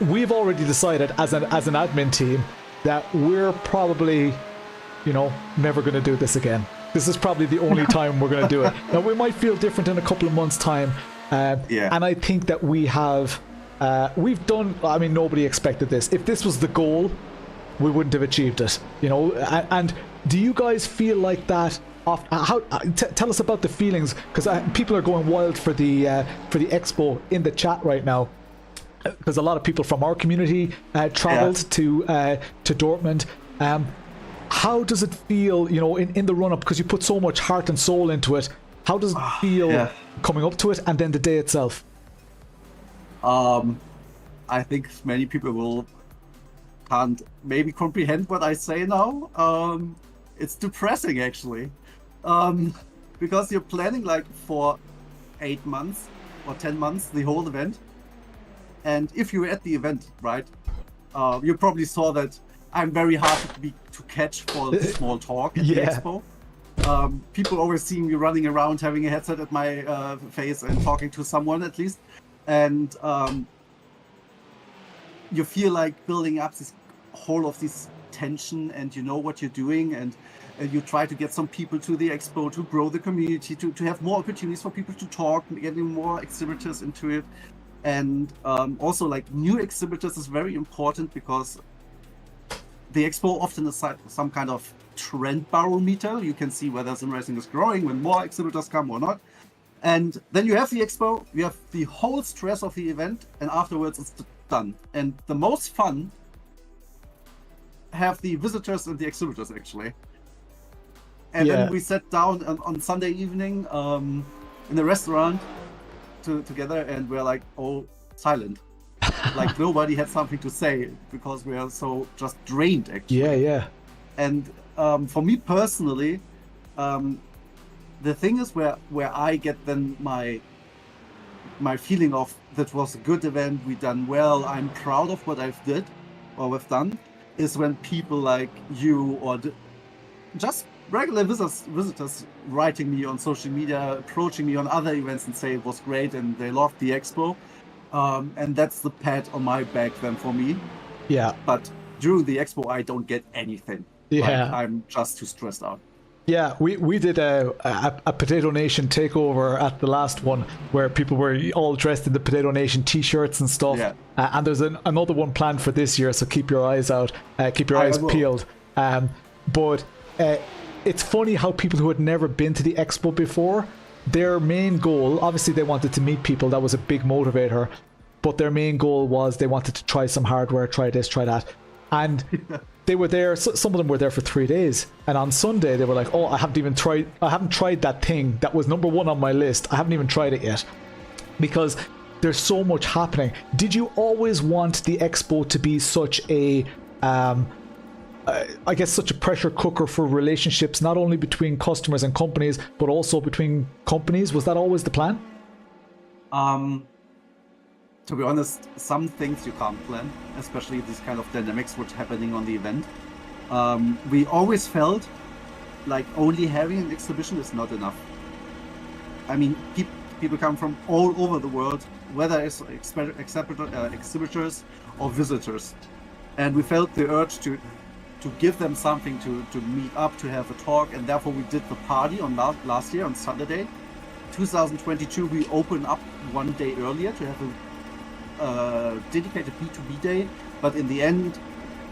we've already decided as an admin team that we're probably, never going to do this again. This is probably the only time we're going to do it. Now, we might feel different in a couple of months' time. And I think that we've done, I mean, nobody expected this. If this was the goal, we wouldn't have achieved it, And do you guys feel like that? Tell us about the feelings, because people are going wild for the Expo in the chat right now, because a lot of people from our community traveled to Dortmund. How does it feel, in the run up, because you put so much heart and soul into it? How does it feel coming up to it, and then the day itself? I think many people can't maybe comprehend what I say now. It's depressing, actually. Because you're planning for 8 months or 10 months the whole event, and if you're at the event, right, you probably saw that I'm very hard to catch for the small talk at the Expo. People always see me running around having a headset at my face and talking to someone at least, and you feel like building up this whole of this tension, and you know what you're doing, and you try to get some people to the Expo to grow the community, to have more opportunities for people to talk, getting more exhibitors into it. And also, new exhibitors is very important, because the Expo often is some kind of trend barometer. You can see whether sim racing is growing when more exhibitors come or not. And then you have the Expo, you have the whole stress of the event, and afterwards it's done. And the most fun have the visitors and the exhibitors, actually. And then we sat down on Sunday evening in the restaurant together, and we're all silent. Nobody had something to say, because we are so just drained, actually. And for me personally, the thing is where I get then my my feeling of that was a good event, we done well, I'm proud of what we've done, is when people like you or just regular visitors writing me on social media, approaching me on other events and say it was great and they loved the expo. And that's the pat on my back then for me. Yeah. But during the expo, I don't get anything. Yeah. Like, I'm just too stressed out. Yeah, we did a Potato Nation takeover at the last one where people were all dressed in the Potato Nation t-shirts and stuff. Yeah. And there's another one planned for this year, so keep your eyes out, keep your eyes peeled. But it's funny how people who had never been to the expo before, their main goal, obviously they wanted to meet people, that was a big motivator, but their main goal was they wanted to try some hardware, try this, try that. And they were there, some of them were there for 3 days, and on Sunday they were like, oh, I haven't tried that thing that was number 1 on my list, I haven't even tried it yet, because there's so much happening. Did you always want the expo to be such a I guess such a pressure cooker for relationships, not only between customers and companies, but also between companies? Was that always the plan? To be honest, some things you can't plan, especially these kind of dynamics what's happening on the event. We always felt like only having an exhibition is not enough. I mean, people come from all over the world, whether it's exhibitors or visitors. And we felt the urge to give them something to meet up, to have a talk, and therefore we did the party on last year on Saturday. 2022 we opened up 1 day earlier to have a dedicated B2B day, but in the end,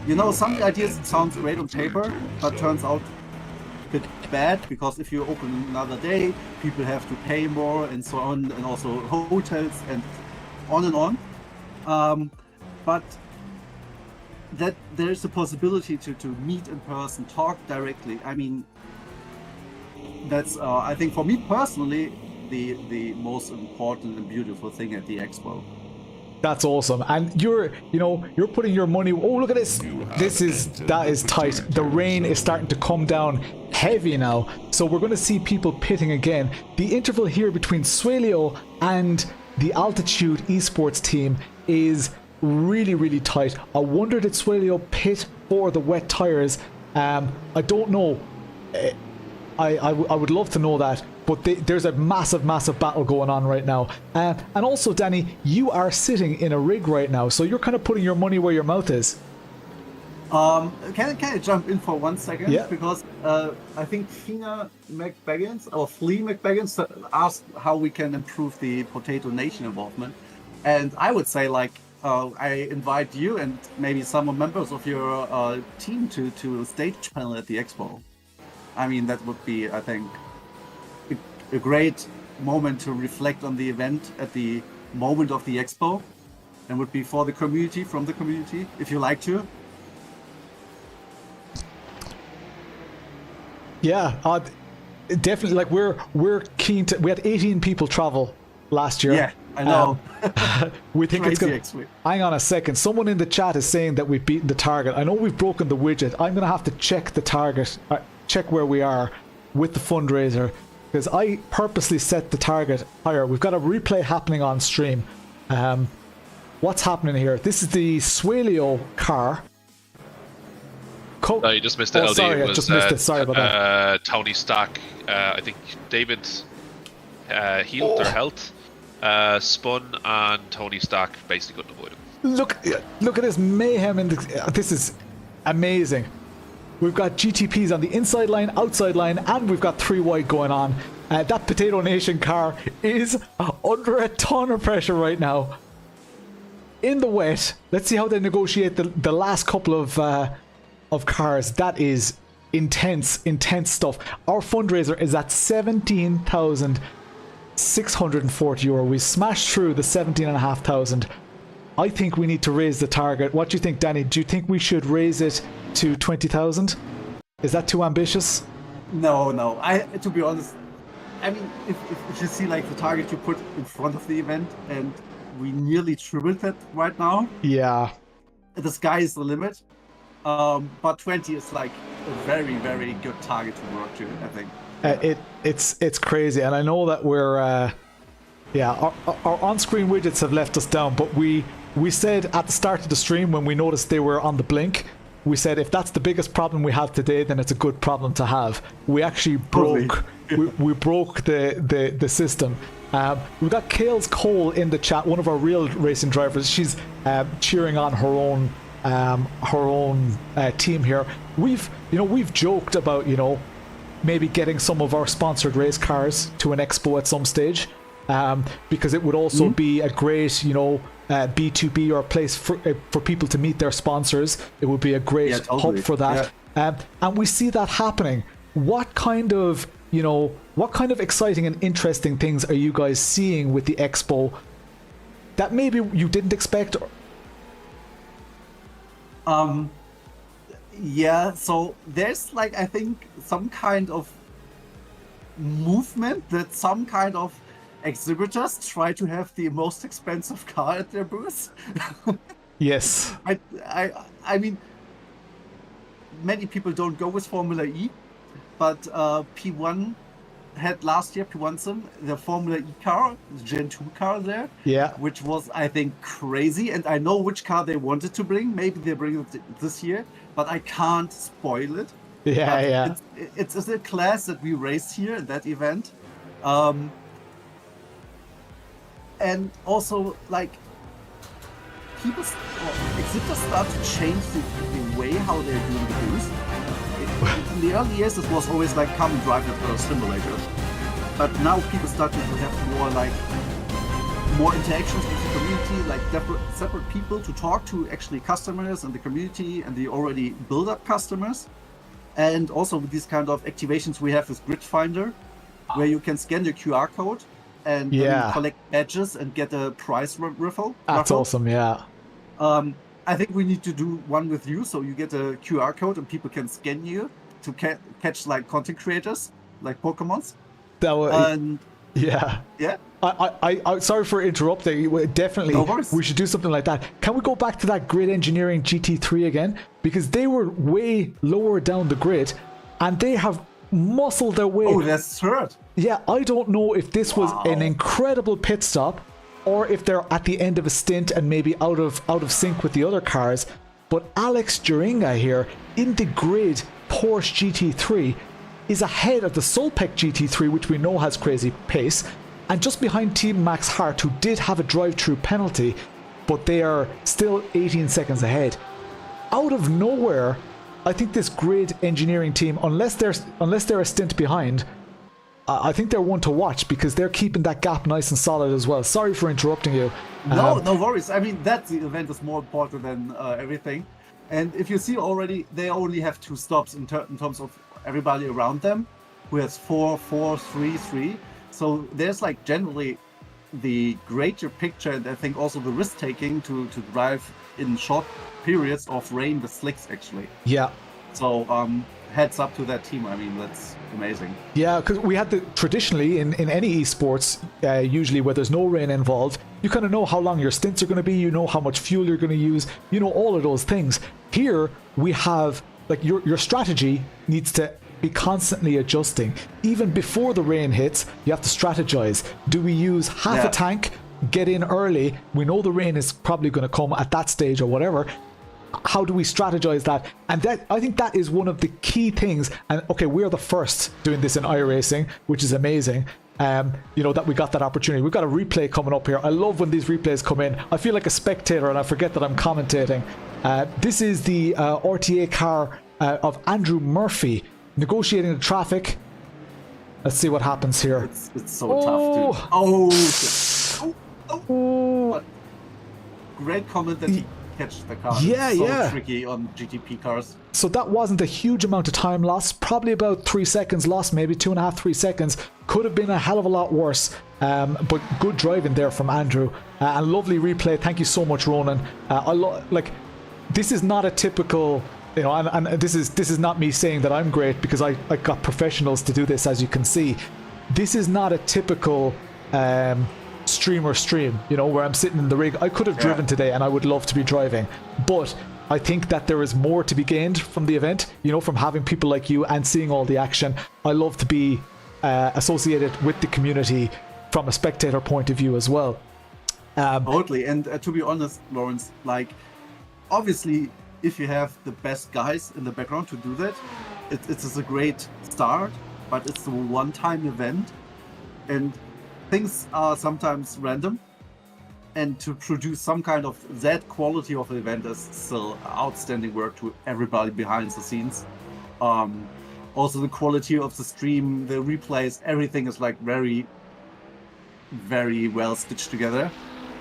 you know, some ideas sounds great on paper, but turns out a bit bad, because if you open another day, people have to pay more and so on, and also hotels and on. But that there's a possibility to meet in person, talk directly. I mean, that's I think for me personally the most important and beautiful thing at the expo. That's awesome. And you're putting your money. Oh, look at this. That is tight. The rain is starting to come down heavy now, so we're going to see people pitting again. The interval here between Suelio and the Altitude esports team is really, really tight. I wonder did Suelio pit for the wet tires? I don't know. I would love to know that, but there's a massive battle going on right now. And also, Danny, you are sitting in a rig right now, so you're kind of putting your money where your mouth is. Can I jump in for 1 second? Yeah. Because I think Flea McBaggins asked how we can improve the Potato Nation involvement, and I would say I invite you and maybe some members of your team to a stage panel at the expo. I mean, that would be, I think, a great moment to reflect on the event at the moment of the expo, and would be for the community, from the community, if you like to. Yeah, definitely. Like we're keen to. We had 18 people travel last year. Yeah, I know. We think it's Crazy, gonna. actually. Hang on a second. Someone in the chat is saying that we've beaten the target. I know we've broken the widget. I'm gonna have to check the target. Check where we are with the fundraiser, because I purposely set the target higher. We've got a replay happening on stream. What's happening here? This is the Suelio car. No, you just missed it, LD. Sorry, It I was, just missed it. Sorry about that. Tony Stack, I think David healed their health, spun, and Tony Stack basically couldn't avoid him. Look at this mayhem in the. This is amazing. We've got GTPs on the inside line, outside line, and we've got 3 wide going on. That Potato Nation car is under a ton of pressure right now. In the wet. Let's see how they negotiate the last couple of cars. That is intense stuff. Our fundraiser is at 17,640 euro. We smashed through the 17,500. I think we need to raise the target. What do you think, Danny? Do you think we should raise it to 20,000? Is that too ambitious? No. To be honest, I mean, if you see like the target you put in front of the event, and we nearly tripled that right now. Yeah. The sky is the limit. But 20 is like a very, very good target to work to, I think. It's crazy, and I know that we're Yeah, our on-screen widgets have left us down, but we said at the start of the stream when we noticed they were on the blink, we said if that's the biggest problem we have today, then it's a good problem to have. We actually broke we broke the system. We've got Kales Cole in the chat, one of our real racing drivers. She's cheering on her own team here. We've joked about maybe getting some of our sponsored race cars to an expo at some stage, because it would also be a great B2B or a place for people to meet their sponsors. It would be a great hub for that. And we see that happening. What kind of exciting and interesting things are you guys seeing with the expo that maybe you didn't expect? Yeah, so there's I think some kind of movement that some kind of exhibitors try to have the most expensive car at their booth. Yes. I mean, many people don't go with Formula E, but P1 had last year, P1 Sim, the Formula E car, the Gen 2 car there. Yeah. Which was, I think, crazy. And I know which car they wanted to bring. Maybe they bring it this year, but I can't spoil it. Yeah, yeah. It's a class that we race here at that event. And also, exhibitors start to change the way how they're doing the booth. In the early years, it was always come and drive at a simulator. But now people start to have more interactions with the community, separate people to talk to actually customers and the community and the already built-up customers. And also with these kind of activations we have with Grid Finder, where you can scan the QR code and then collect badges and get a prize raffle. That's awesome, yeah. I think we need to do one with you, so you get a QR code and people can scan you to catch content creators, like Pokemons. Yeah. I sorry for interrupting. Definitely, we should do something like that. Can we go back to that Grid Engineering GT3 again? Because they were way lower down the grid, and they have muscled their way. Oh, that's third. Yeah, I don't know if this was an incredible pit stop, or if they're at the end of a stint and maybe out of sync with the other cars. But Alex Juringa here in the grid Porsche GT3 is ahead of the Soelpec GT3, which we know has crazy pace, and just behind Team Max Hart, who did have a drive-through penalty, but they are still 18 seconds ahead. Out of nowhere, I think this grid engineering team, unless they're a stint behind, I think they're one to watch, because they're keeping that gap nice and solid as well. Sorry for interrupting you. No worries. I mean, the event is more important than everything. And if you see already, they only have 2 stops in terms of everybody around them, who has 4, 4, 3, 3. So there's generally the greater picture, and I think also the risk taking to drive in short periods of rain with slicks actually. Yeah. So heads up to that team. I mean, that's amazing. Yeah, because we had traditionally in any esports, usually where there's no rain involved, you kind of know how long your stints are going to be, you know how much fuel you're going to use, you know all of those things. Here we have your strategy needs to be constantly adjusting. Even before the rain hits, you have to strategize. Do we use half a tank, get in early? We know the rain is probably going to come at that stage or whatever. How do we strategize that? And I think that is one of the key things. And okay, we're the first doing this in iRacing, which is amazing. That we got that opportunity. We've got a replay coming up here. I love when these replays come in. I feel like a spectator and I forget that I'm commentating. This is the RTA car of Andrew Murphy negotiating the traffic. Let's see what happens here. It's so tough, dude. Oh. Great comment that he catch the car. It's so tricky on GTP cars. So that wasn't a huge amount of time lost, probably about 3 seconds lost, maybe 2.5, 3 seconds. Could have been a hell of a lot worse, but good driving there from Andrew. And lovely replay. Thank you so much, Ronan. This is not a typical, and this is not me saying that I'm great, because I got professionals to do this, as you can see. This is not a typical streamer stream, where I'm sitting in the rig. I could have driven today and I would love to be driving, but I think that there is more to be gained from the event, from having people like you and seeing all the action. I love to be associated with the community from a spectator point of view as well. Totally, and to be honest, Lawrence, like, obviously, if you have the best guys in the background to do that, it is a great start, but it's a one-time event, and things are sometimes random, and to produce some kind of that quality of event is still outstanding work to everybody behind the scenes. Also, the quality of the stream, the replays, everything is like very, very well stitched together.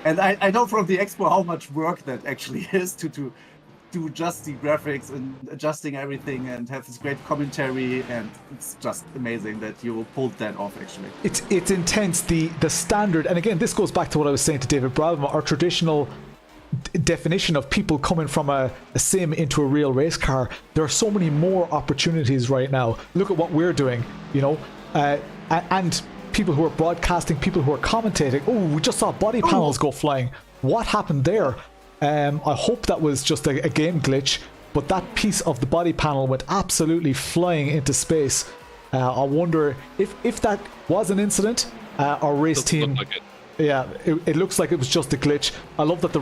And I know from the Expo how much work that actually is to do just the graphics and adjusting everything and have this great commentary, and it's just amazing that you pulled that off actually. It's intense. The standard, and again, this goes back to what I was saying to David Brabham, our traditional definition of people coming from a sim into a real race car. There are so many more opportunities right now. Look at what we're doing, you know, and people who are broadcasting, people who are commentating. Oh, we just saw body panels go flying. What happened there? I hope that was just a game glitch, but that piece of the body panel went absolutely flying into space. I wonder if that was an incident. Our race team, yeah, it looks like it was just a glitch. I love that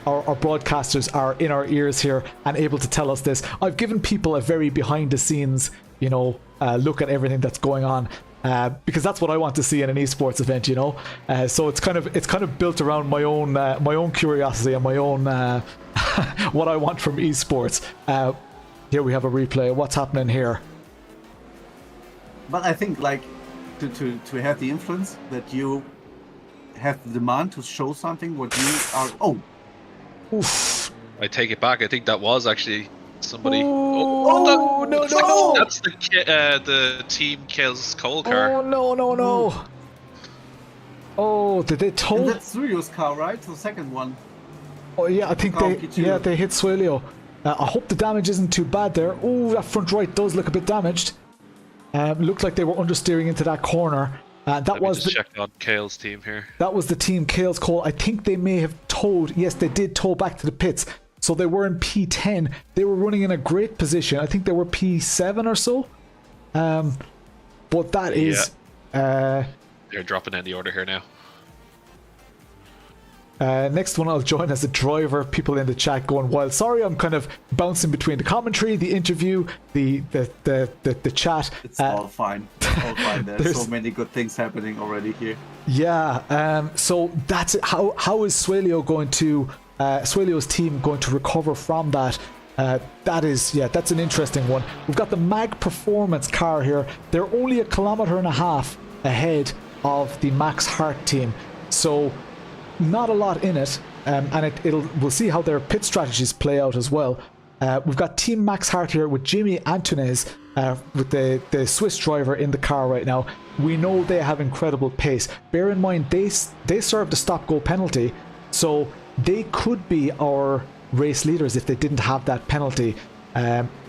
our broadcasters are in our ears here and able to tell us this. I've given people a very behind the scenes, you know, look at everything that's going on. Because that's what I want to see in an esports event, you know. So it's kind of built around my own curiosity and my own what I want from esports. Here we have a replay. What's happening here? But I think like to have the influence that you have the demand to show something what you are. Oh, oof! I take it back. I think that was actually somebody. No! That's the team kills Cole car. Oh no! Oh, did they tow? And that's Suryo's car, right? The second one. Oh yeah, I think they hit Suelio. I hope the damage isn't too bad there. Oh, that front right does look a bit damaged. Looked like they were understeering into that corner. That was just checked on Kale's team here. That was the team Kale's Cole. I think they may have towed. Yes, they did tow back to the pits. So they were in P10. They were running in a great position. I think they were P7 or so. But that is... They're dropping in the order here now. Next one I'll join as a driver. People in the chat going wild. Sorry, I'm kind of bouncing between the commentary, the interview, the chat. It's all fine. All fine. There's so many good things happening already here. Yeah. So that's it. How is Suelio going to... Suelio's team going to recover from that? That's an interesting one. We've got the Mag Performance car here. They're only 1.5 kilometers ahead of the Max Hart team, so not a lot in it. And we'll see how their pit strategies play out as well. We've got Team Max Hart here with Jimmy Antunes, with the Swiss driver in the car right now. We know they have incredible pace. Bear in mind they served a stop-go penalty, so they could be our race leaders if they didn't have that penalty.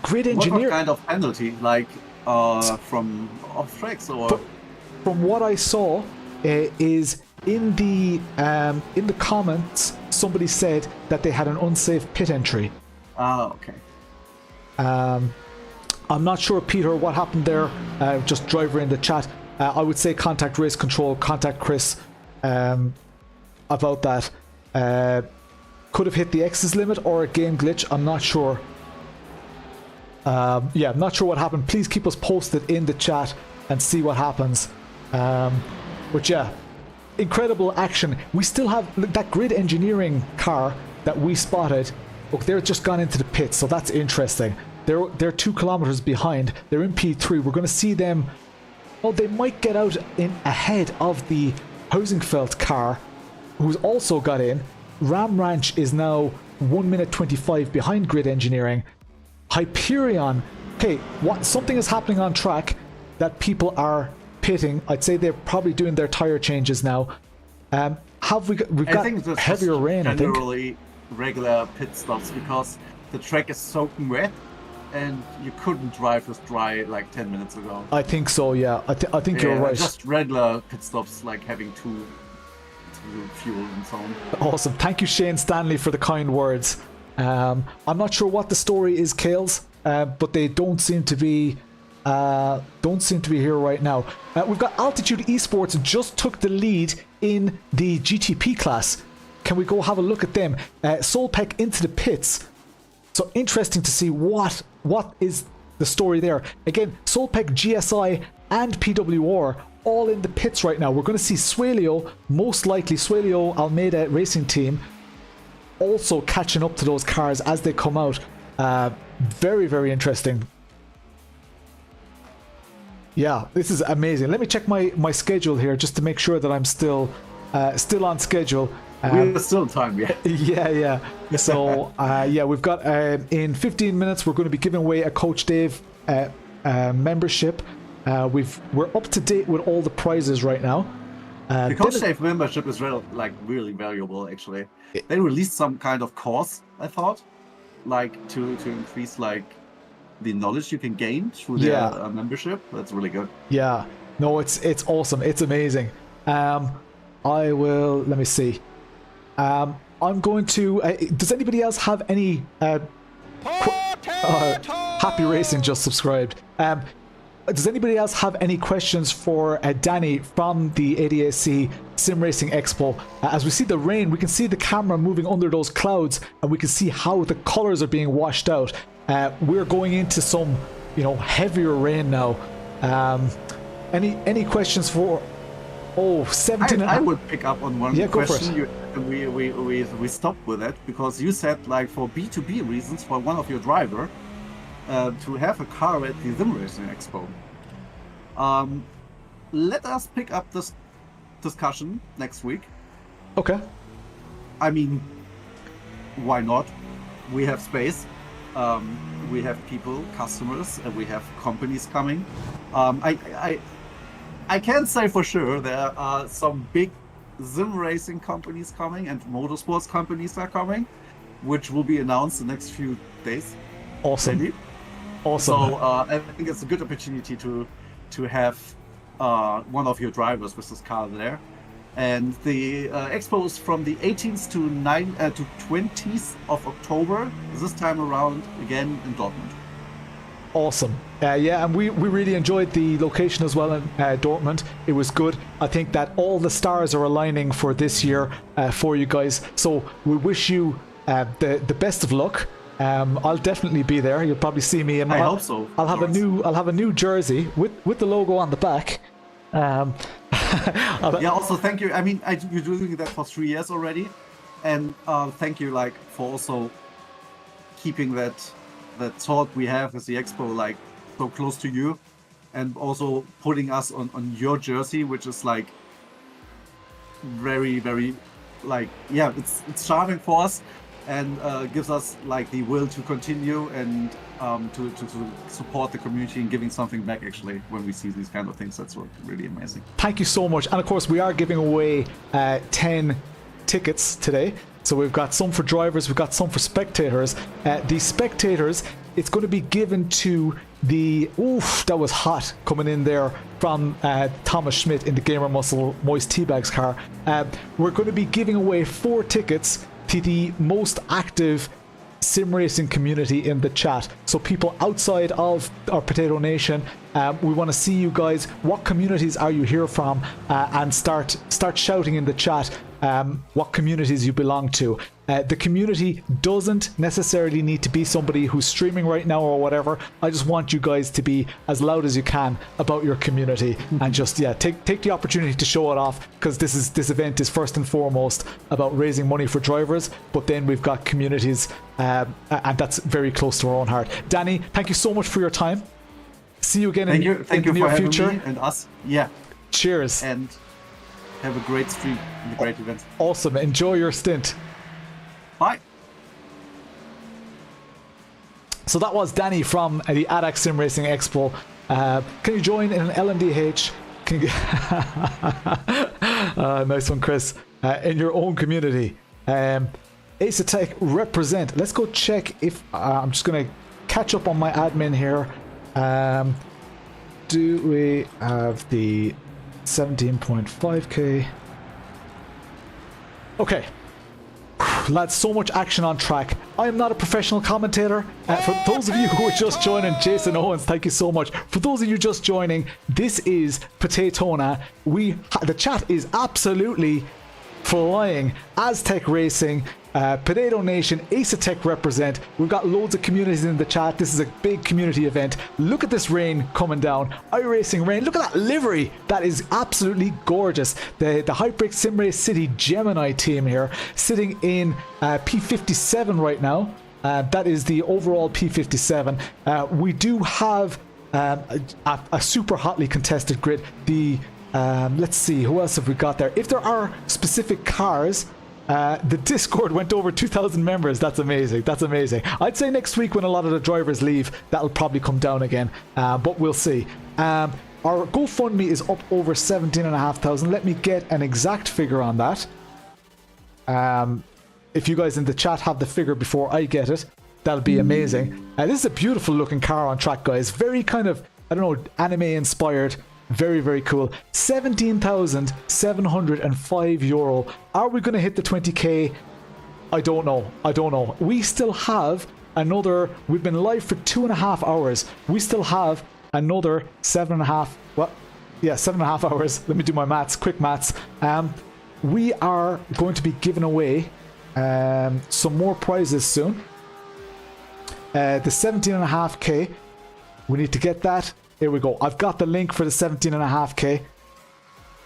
Grid engineer. What kind of penalty? Like from off tracks or? From what I saw, is in the comments somebody said that they had an unsafe pit entry. Okay. I'm not sure, Peter, what happened there. Just driver in the chat. I would say contact race control, contact Chris about that. Could have hit the X's limit or a game glitch. I'm not sure. I'm not sure what happened. Please keep us posted in the chat and see what happens. But yeah, incredible action. We still have that grid engineering car that we spotted. Look, they're just gone into the pits, so that's interesting. They're 2 kilometers behind. They're in P3. We're going to see them. Oh, they might get out in ahead of the Housingfeld car, who's also got in. Ram Ranch is now 1 minute 25 behind grid engineering. Hyperion, okay, something is happening on track that people are pitting. I'd say they're probably doing their tire changes now. We've got heavier rain, I think. Generally regular pit stops because the track is soaking wet and you couldn't drive this dry like 10 minutes ago. I think so, yeah. I think you're right. Just regular pit stops, like having two fuel and so on. Awesome. Thank you, Shane Stanley, for the kind words. I'm not sure what the story is, Kales, but they don't seem to be Don't seem to be here right now. We've got Altitude Esports just took the lead in the GTP class. Can we go have a look at them? Soelpec into the pits. So interesting to see what is the story there. Again, Soelpec, GSI, and PWR all in the pits right now. We're going to see Suelio, most likely Suelio Almeida Racing Team, also catching up to those cars as they come out. Very, very interesting. Yeah, this is amazing. Let me check my schedule here just to make sure that I'm still on schedule. We're still in time, yeah. Yeah. So, yeah, we've got in 15 minutes, we're going to be giving away a Coach Dave membership. We're up to date with all the prizes right now. The Coach Dave membership is really valuable, actually. They released some kind of course, I thought, like to increase the knowledge you can gain through their membership. That's really good. Yeah, no, it's awesome. It's amazing. I will. Let me see. I'm going to. Does anybody else have any? Happy Racing just subscribed. Does anybody else have any questions for Danny from the ADAC Sim Racing Expo? As we see the rain, we can see the camera moving under those clouds, and we can see how the colors are being washed out. We're going into some, heavier rain now. Any questions for? 17. I would pick up on one question. Go for it. We stopped with that because you said for B2B reasons for one of your driver to have a car at the Sim Racing Expo. Let us pick up this discussion next week. Okay. I mean, why not? We have space. We have people, customers, and we have companies coming. I can't say for sure there are some big sim racing companies coming and motorsports companies are coming, which will be announced the next few days. Awesome. Maybe. Awesome. So I think it's a good opportunity to have one of your drivers with this car there. And the expo is from the 18th to 20th of October, this time around again in Dortmund. Awesome. Yeah, and we really enjoyed the location as well in Dortmund. It was good. I think that all the stars are aligning for this year for you guys. So we wish you the best of luck. I'll definitely be there. You'll probably see me. I hope so. I'll have a new jersey with the logo on the back. Yeah. Also, thank you. I mean, you're doing that for 3 years already, and thank you for also keeping that thought we have as the expo so close to you, and also putting us on your jersey, which is very, very it's charming for us, and gives us the will to continue and to support the community and giving something back actually when we see these kind of things. That's really amazing. Thank you so much. And of course we are giving away 10 tickets today. So we've got some for drivers, we've got some for spectators. The spectators, it's going to be given to that was hot coming in there from Thomas Schmidt in the Gamer Muscle Moist Teabags car. We're going to be giving away 4 tickets to the most active sim racing community in the chat. So people outside of our Potato Nation, we want to see you guys. What communities are you here from? And start shouting in the chat what communities you belong to. The community doesn't necessarily need to be somebody who's streaming right now or whatever. I just want you guys to be as loud as you can about your community and just take the opportunity to show it off, because this event is first and foremost about raising money for drivers, but then we've got communities and that's very close to our own heart. Danny, thank you so much for your time. See you again in the near future. Me and us. Yeah. Cheers. And have a great stream and a great event. Awesome. Enjoy your stint. Bye. So that was Danny from the ADAC Sim Racing Expo. Can you join in an LMDH? Nice one, Chris. In your own community. Asetek represent. Let's go check if I'm just going to catch up on my admin here. Do we have the 17.5k? Okay. Lads, so much action on track. I am not a professional commentator. For those of you who are just joining, Jason Owens, thank you so much. For those of you just joining, this is Potaytona. The chat is absolutely flying. Aztec Racing, Potato Nation, Asetek represent. We've got loads of communities in the chat. This is a big community event. Look at this rain coming down. iRacing rain. Look at that livery. That is absolutely gorgeous. The Hyperbrake Sim Race City Gemini team here, sitting in P57 right now. That is the overall P57. We do have a super hotly contested grid. Let's see, who else have we got there? If there are specific cars, the Discord went over 2,000 members. That's amazing. That's amazing. I'd say next week when a lot of the drivers leave, that'll probably come down again. But we'll see. Our GoFundMe is up over 17,500. Let me get an exact figure on that. If you guys in the chat have the figure before I get it, that'll be amazing. This is a beautiful looking car on track, guys. Very kind of, I don't know, anime inspired. Very, very cool. 17,705 euro. Are we going to hit the 20k? I don't know. I don't know. We still have another... We've been live for 2.5 hours. We still have another 7.5... What? Yeah, 7.5 hours. Let me do my maths. Quick maths. We are going to be giving away some more prizes soon. The 17.5k. We need to get that. Here we go. I've got the link for the 17.5k.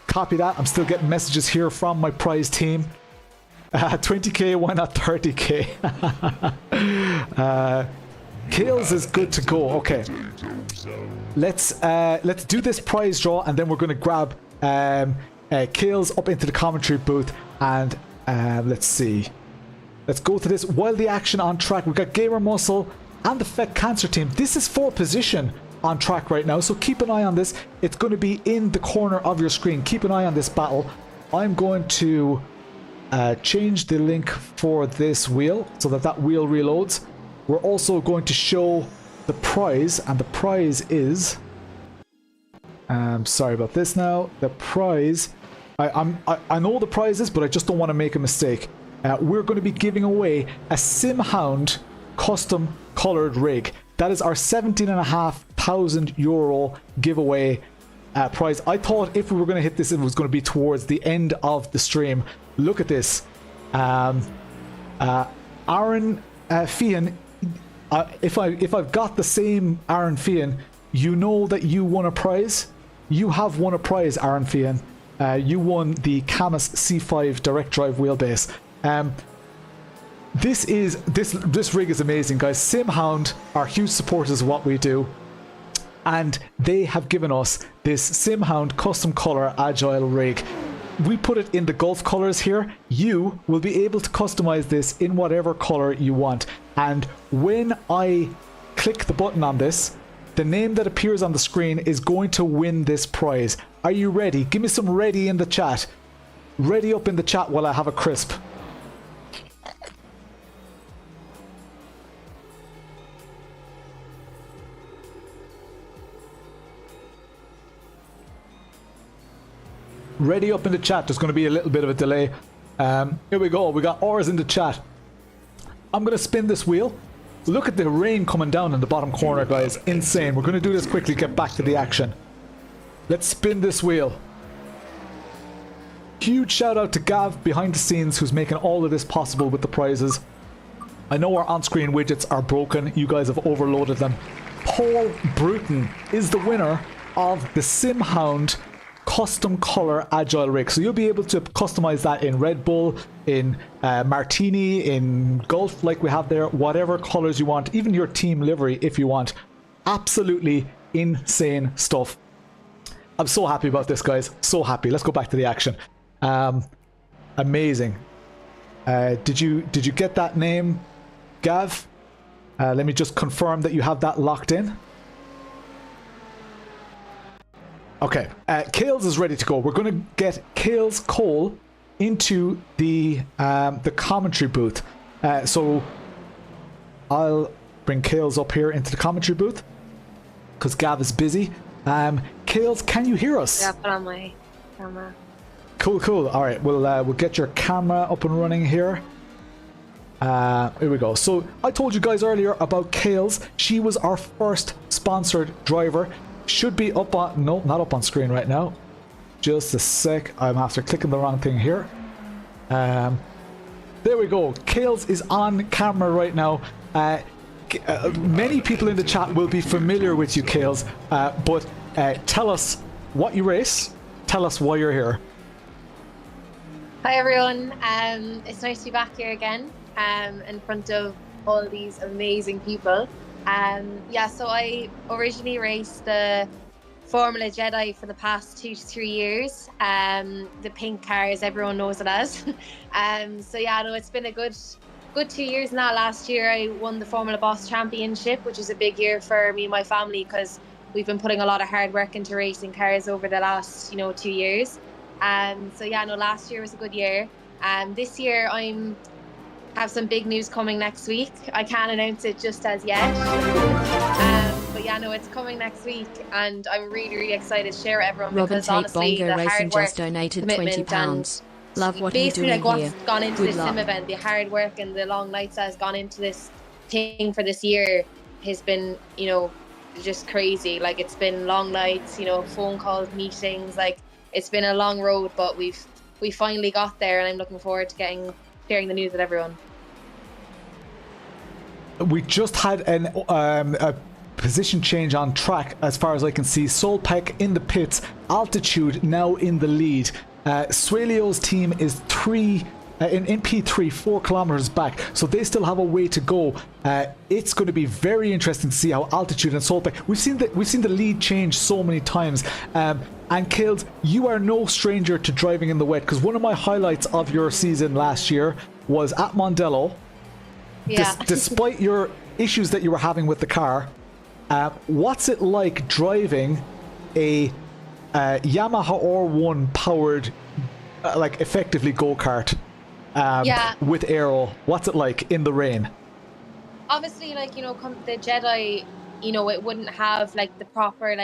Copy that. I'm still getting messages here from my prize team. 20k, why not 30k? Kales is good to go. Okay. Let's do this prize draw, and then we're going to grab Kales up into the commentary booth, and let's see. Let's go to this. While the action on track, we've got Gamer Muscle and the Feck Cancer team. This is for position on track right now, so keep an eye on this. It's going to be in the corner of your screen. Keep an eye on this battle. I'm going to change the link for this wheel so that wheel reloads. We're also going to show the prize, and the prize is sorry about this now. The prize, I know the prizes, but I just don't want to make a mistake. We're going to be giving away a SimHound custom colored rig. That is our 17,500 euro giveaway prize. I thought if we were going to hit this, it was going to be towards the end of the stream. Look at this. Aaron Fian, if I've got the same Aaron Fian, you know that you won a prize. You have won a prize, Aaron Fian. You won the CAMMUS C5 direct drive wheelbase. This rig is amazing, guys. SimHound are huge supporters of what we do, and they have given us this SimHound custom color agile rig. We put it in the Gulf colors here. You will be able to customize this in whatever color you want, and when I click the button on this, the name that appears on the screen is going to win this prize. Are you ready? Give me some ready in the chat. Ready up in the chat while I have a crisp. Ready up in the chat. There's going to be a little bit of a delay. Here we go. We got R's in the chat. I'm going to spin this wheel. Look at the rain coming down in the bottom corner, guys. Insane. We're going to do this quickly, get back to the action. Let's spin this wheel. Huge shout out to Gav behind the scenes, who's making all of this possible with the prizes. I know our on-screen widgets are broken. You guys have overloaded them. Paul Bruton is the winner of the SimHound custom color agile rig. So you'll be able to customize that in Red Bull, in Martini, in Gulf like we have there, whatever colors you want, even your team livery if you want. Absolutely insane stuff. I'm so happy about this, guys. So happy. Let's go back to the action. Amazing. Did you get that name, Gav? Let me just confirm that you have that locked in. Okay, Kales is ready to go. We're going to get Kales Cole into the commentary booth. So I'll bring Kales up here into the commentary booth because Gav is busy. Kales, can you hear us? Yeah, put on my camera. Cool. All right, we'll get your camera up and running here. Here we go. So I told you guys earlier about Kales. She was our first sponsored driver. Should be up on, no, not up on screen right now. Just a sec. I'm after clicking the wrong thing here. There we go. Kales is on camera right now. Many people in the chat will be familiar with you, Kales, but tell us what you race. Tell us why you're here. Hi everyone. It's nice to be back here again in front of all these amazing people. Yeah, so I originally raced the Formula Jedi for the past 2 to 3 years. The pink car, as everyone knows it as. So yeah, no, it's been a good 2 years now. Last year I won the Formula Boss Championship, which is a big year for me and my family because we've been putting a lot of hard work into racing cars over the last 2 years. So yeah, no, last year was a good year. This year I have some big news coming next week. I can't announce it just as yet. But yeah, no, it's coming next week, and I'm really, really excited to share it with everyone Robin because Tate honestly, Bongo the Racing hard work, just donated commitment, £20. and Love what you're basically doing like here. what's gone into Good this luck. sim event, the hard work and the long nights that has gone into this thing for this year has been, just crazy. Like, it's been long nights, phone calls, meetings. Like, it's been a long road, but we finally got there, and I'm looking forward to sharing the news with everyone. We just had a position change on track, as far as I can see. Soelpec in the pits, Altitude now in the lead. Suelio's team is in P3, 4 kilometers back, so they still have a way to go. It's going to be very interesting to see how Altitude and Soelpec. We've seen the lead change so many times. And Kales, you are no stranger to driving in the wet, because one of my highlights of your season last year was at Mondello. Yeah. Despite your issues that you were having with the car, what's it like driving a Yamaha R1 powered, effectively go-kart with aero? What's it like in the rain? Obviously, the Jedi, it wouldn't have the proper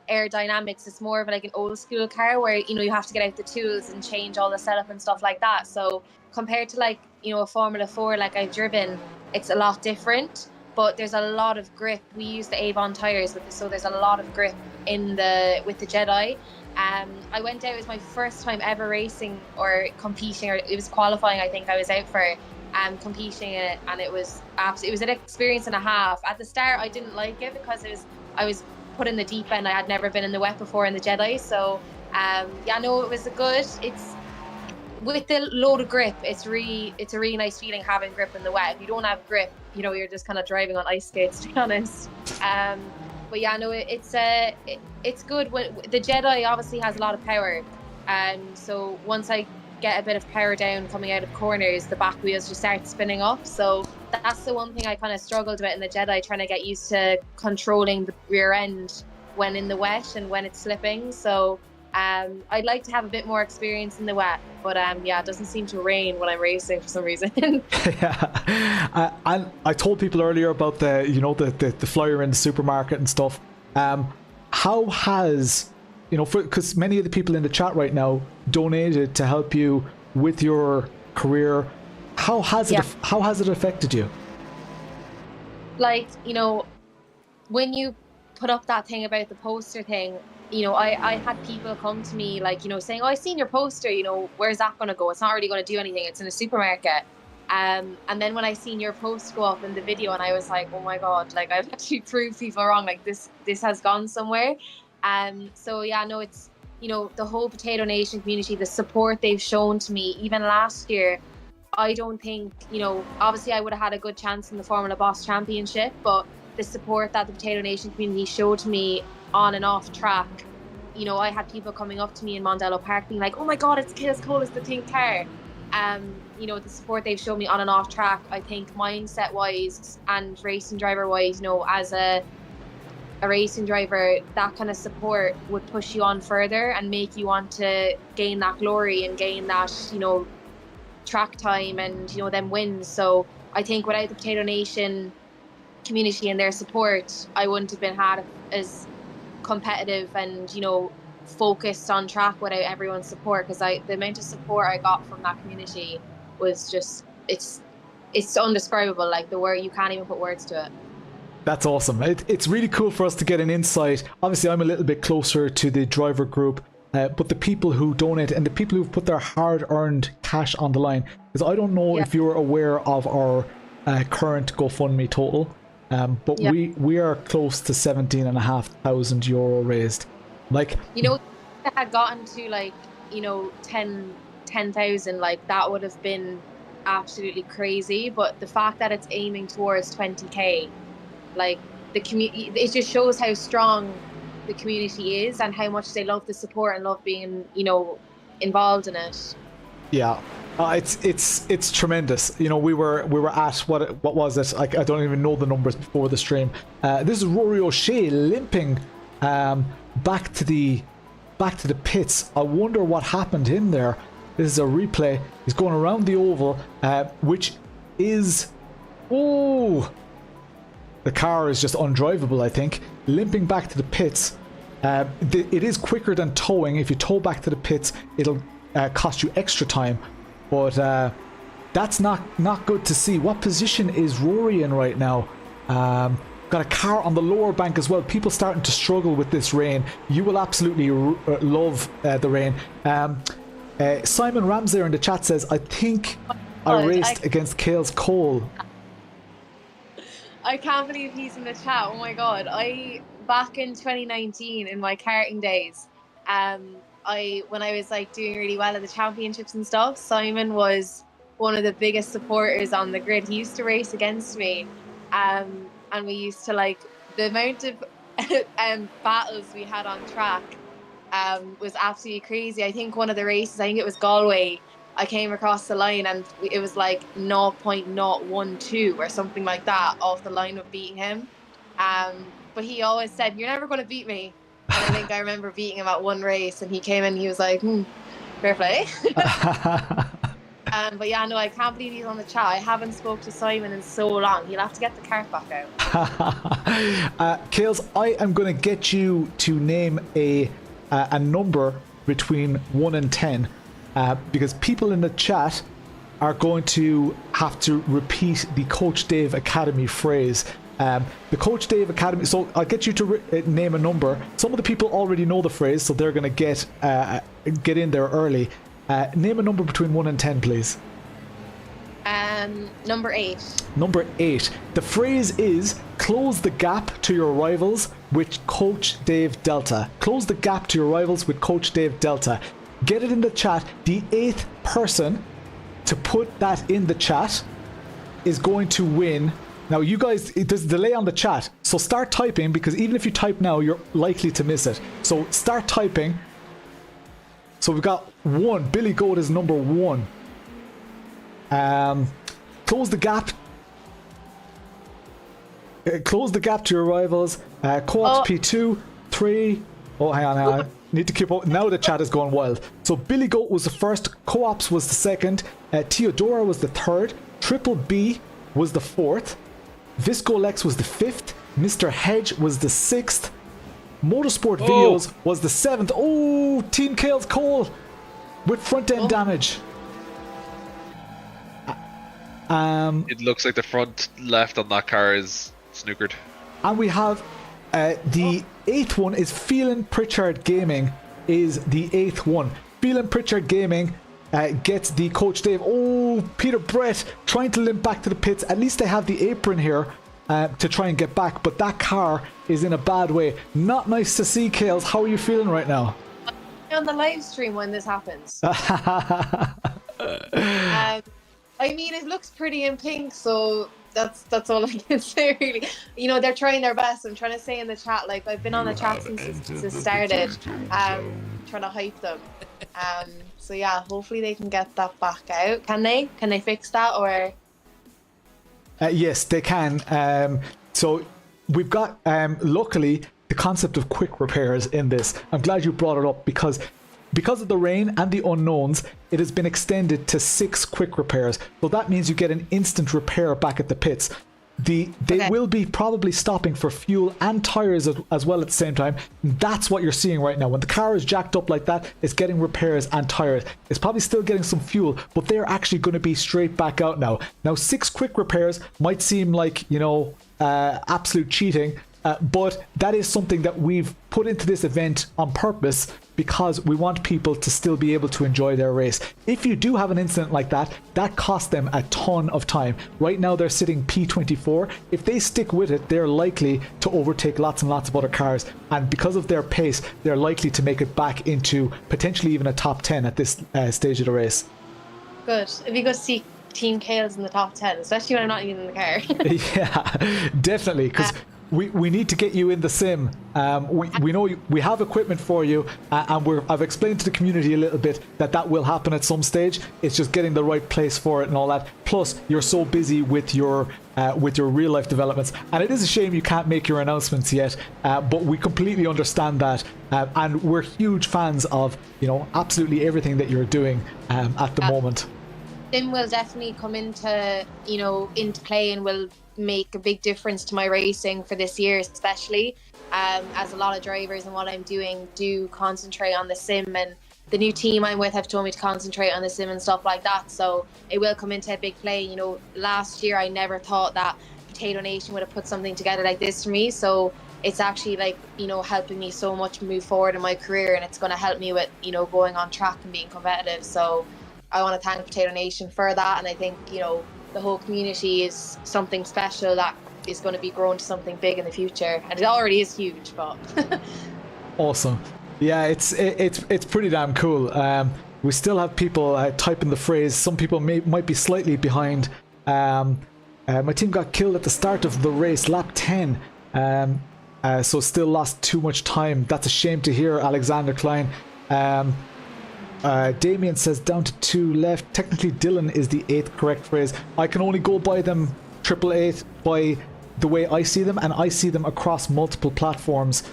aerodynamics. It's more of an old school car where you have to get out the tools and change all the setup and stuff like that. So compared to a Formula 4 I've driven, it's a lot different, but there's a lot of grip. We use the Avon tires with this, so there's a lot of grip with the Jedi. I went out, it was my first time ever racing or competing, or it was qualifying, I think I was out for competing in it, and it was an experience and a half. At the start I didn't like it because I was put in the deep end. I had never been in the wet before in the Jedi, so it was it's with the load of grip, it's a really nice feeling having grip in the wet. If you don't have grip, you're just kind of driving on ice skates, to be honest. But yeah, no, it's good. When the Jedi obviously has a lot of power, so once I get a bit of power down coming out of corners, the back wheels just start spinning up. So that's the one thing I kind of struggled with in the Jedi, trying to get used to controlling the rear end when in the wet and when it's slipping. So I'd like to have a bit more experience in the wet, but it doesn't seem to rain when I'm racing for some reason. Yeah, and I told people earlier about the flyer in the supermarket and stuff. How has because many of the people in the chat right now donated to help you with your career? How has it affected you? When you put up that thing about the poster thing, I had people come to me saying, "Oh, I've seen your poster, where's that going to go? It's not really going to do anything. It's in a supermarket." And then when I seen your post go up in the video, and I was like, "Oh my God, I've actually proved people wrong. This has gone somewhere." So yeah, no, it's, the whole Potato Nation community, the support they've shown to me, even last year, I don't think, obviously I would have had a good chance in the Formula Boss Championship, but the support that the Potato Nation community showed to me on and off track, I had people coming up to me in Mondello Park being like, "Oh my God, it's Kales Cole, it's the pink car." The support they've shown me on and off track, I think mindset wise and racing driver wise, as a racing driver, that kind of support would push you on further and make you want to gain that glory and gain that, track time and, them wins. So I think without the Potato Nation community and their support, I wouldn't have been had as competitive and focused on track without everyone's support, because the amount of support I got from that community was just, it's it's undescribable. Like the word, you can't even put words to it. That's awesome. It's really cool for us to get an insight. Obviously, I'm a little bit closer to the driver group, but the people who donate and the people who've put their hard-earned cash on the line, because I don't know if you're aware of our current GoFundMe total, but we are close to 17,500 euro raised. Like, you know, if it had gotten to like, you know, 10,000, like that would have been absolutely crazy. But the fact that it's aiming towards 20k, like the community, it just shows how strong the community is and how much they love the support and love being, you know, involved in it. Yeah, it's tremendous. You know, we were at what was it? Like, I don't even know the numbers before the stream. This is Rory O'Shea limping back to the pits. I wonder what happened in there. This is a replay. He's going around the oval, which is the car is just undrivable, I think. Limping back to the pits. It is quicker than towing. If you tow back to the pits, it'll cost you extra time. But that's not good to see. What position is Rory in right now? Got a car on the lower bank as well. People starting to struggle with this rain. You will absolutely love the rain. Simon Ramsey in the chat says, I think I raced against Kales Cole. I can't believe he's in the chat. Oh my god. Back in 2019 in my karting days, when I was like doing really well at the championships and stuff, Simon was one of the biggest supporters on the grid. He used to race against me, and we used to, like, the amount of battles we had on track was absolutely crazy. I think one of the races, I think it was Galway, I came across the line and it was like 0.012 or something like that off the line of beating him. But he always said, "You're never going to beat me." And I think I remember beating him at one race, and he came in and he was like, fair play. But yeah, no, I can't believe he's on the chat. I haven't spoke to Simon in so long. He'll have to get the cart back out. Kales, I am going to get you to name a number between 1 and 10, because people in the chat are going to have to repeat the Coach Dave Academy phrase. The Coach Dave Academy, so I'll get you to name a number. Some of the people already know the phrase, so they're going to get in there early. Name a number between 1 and 10, please. Number 8. Number 8. The phrase is, close the gap to your rivals with Coach Dave Delta. Close the gap to your rivals with Coach Dave Delta. Get it in the chat. The 8th person to put that in the chat is going to win. Now, you guys, there's a delay on the chat, so start typing, because even if you type now, you're likely to miss it. So start typing. So we've got 1. Billy Goat is number 1. Close the gap. Close the gap to your rivals. Co-ops P2, 3. Oh, hang on. Need to keep up. Now the chat is going wild. So Billy Goat was the first. Co-ops was the second. Theodora was the third. Triple B was the fourth. Visco Lex was the 5th. Mr. Hedge was the 6th. Motorsport Videos was the 7th. Oh, Team Kales Cole with front end damage. It looks like the front left on that car is snookered. And we have the 8th one is Phelan Pritchard Gaming is the 8th one. Phelan Pritchard Gaming gets the Coach Dave. Oh, Peter Brett trying to limp back to the pits. At least they have the apron here to try and get back, but that car is in a bad way. Not nice to see, Kales. How are you feeling right now? On the live stream when this happens. I mean, it looks pretty in pink, so that's all I can say, really. You know, they're trying their best. I'm trying to say in the chat, like, I've been on the chat since it started, trying to hype them. So yeah, hopefully they can get that back out. Can they? Can they fix that, or? Yes, they can. So we've got, luckily, the concept of quick repairs in this. I'm glad you brought it up, because of the rain and the unknowns, it has been extended to 6 quick repairs. So that means you get an instant repair back at the pits. They will be probably stopping for fuel and tires as well at the same time. That's what you're seeing right now. When the car is jacked up like that, it's getting repairs and tires. It's probably still getting some fuel, but they're actually going to be straight back out now. Now, 6 quick repairs might seem like, absolute cheating, but that is something that we've put into this event on purpose because we want people to still be able to enjoy their race. If you do have an incident like that, that costs them a ton of time. Right now they're sitting P24. If they stick with it, they're likely to overtake lots and lots of other cars, and because of their pace, they're likely to make it back into potentially even a top 10 at this stage of the race. Good. It'd be good to see Team Kales in the top 10, especially when I'm not even in the car. Yeah, definitely, because we need to get you in the sim. We know we have equipment for you, and I've explained to the community a little bit that will happen at some stage. It's just getting the right place for it and all that. Plus, you're so busy with your real life developments, and it is a shame you can't make your announcements yet. But we completely understand that, and we're huge fans of absolutely everything that you're doing at the moment. Sim will definitely come into play and will make a big difference to my racing for this year, especially as a lot of drivers and what I'm doing do concentrate on the sim, and the new team I'm with have told me to concentrate on the sim and stuff like that, so it will come into a big play. Last year I never thought that Potato Nation would have put something together like this for me, so it's actually helping me so much move forward in my career, and it's going to help me with going on track and being competitive. So I want to thank Potato Nation for that, and I think the whole community is something special that is going to be grown to something big in the future, and it already is huge. But awesome, yeah, it's pretty damn cool. We still have people typing the phrase. Some people might be slightly behind. My team got killed at the start of the race, lap 10, so still lost too much time. That's a shame to hear, Alexander Klein. Damien says down to 2 left. Technically Dylan is the 8th correct phrase. I can only go by them 888 by the way I see them, and I see them across multiple platforms.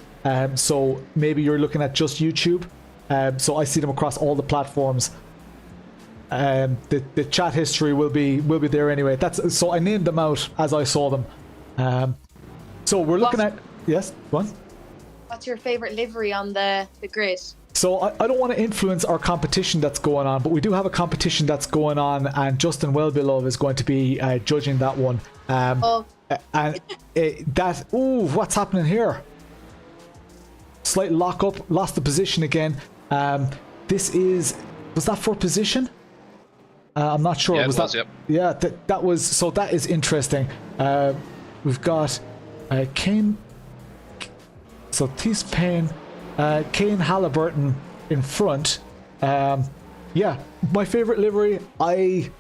So maybe you're looking at just YouTube. So I see them across all the platforms. The chat history will be there anyway. So I named them out as I saw them. So we're looking at yes, one. What's your favorite livery on the grid? So I don't want to influence our competition that's going on, but we do have a competition that's going on, and Justin Wellbeloved is going to be judging that one. And what's happening here? Slight lock up, lost the position again. Was that for position? I'm not sure. Yeah, yep. Yeah, that was. So that is interesting. We've got Kane. So Thies Payne. Kane Halliburton in front. Yeah, my favorite livery, I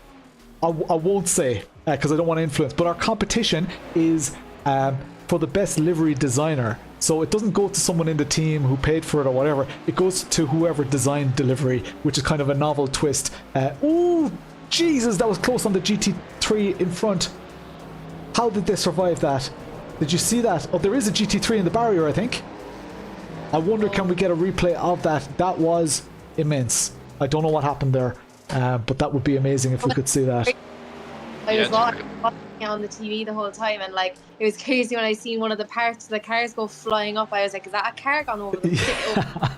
won't say because I don't want to influence, but our competition is for the best livery designer. So it doesn't go to someone in the team who paid for it or whatever. It goes to whoever designed delivery, which is kind of a novel twist. Oh, Jesus, that was close on the GT3 in front. How did they survive that? Did you see that? Oh, there is a GT3 in the barrier, I think. I wonder, can we get a replay of that? That was immense. I don't know what happened there, but that would be amazing if we could see that. I was watching on the TV the whole time, and it was crazy when I seen one of the parts of the cars go flying up. I was like, is that a car gone over the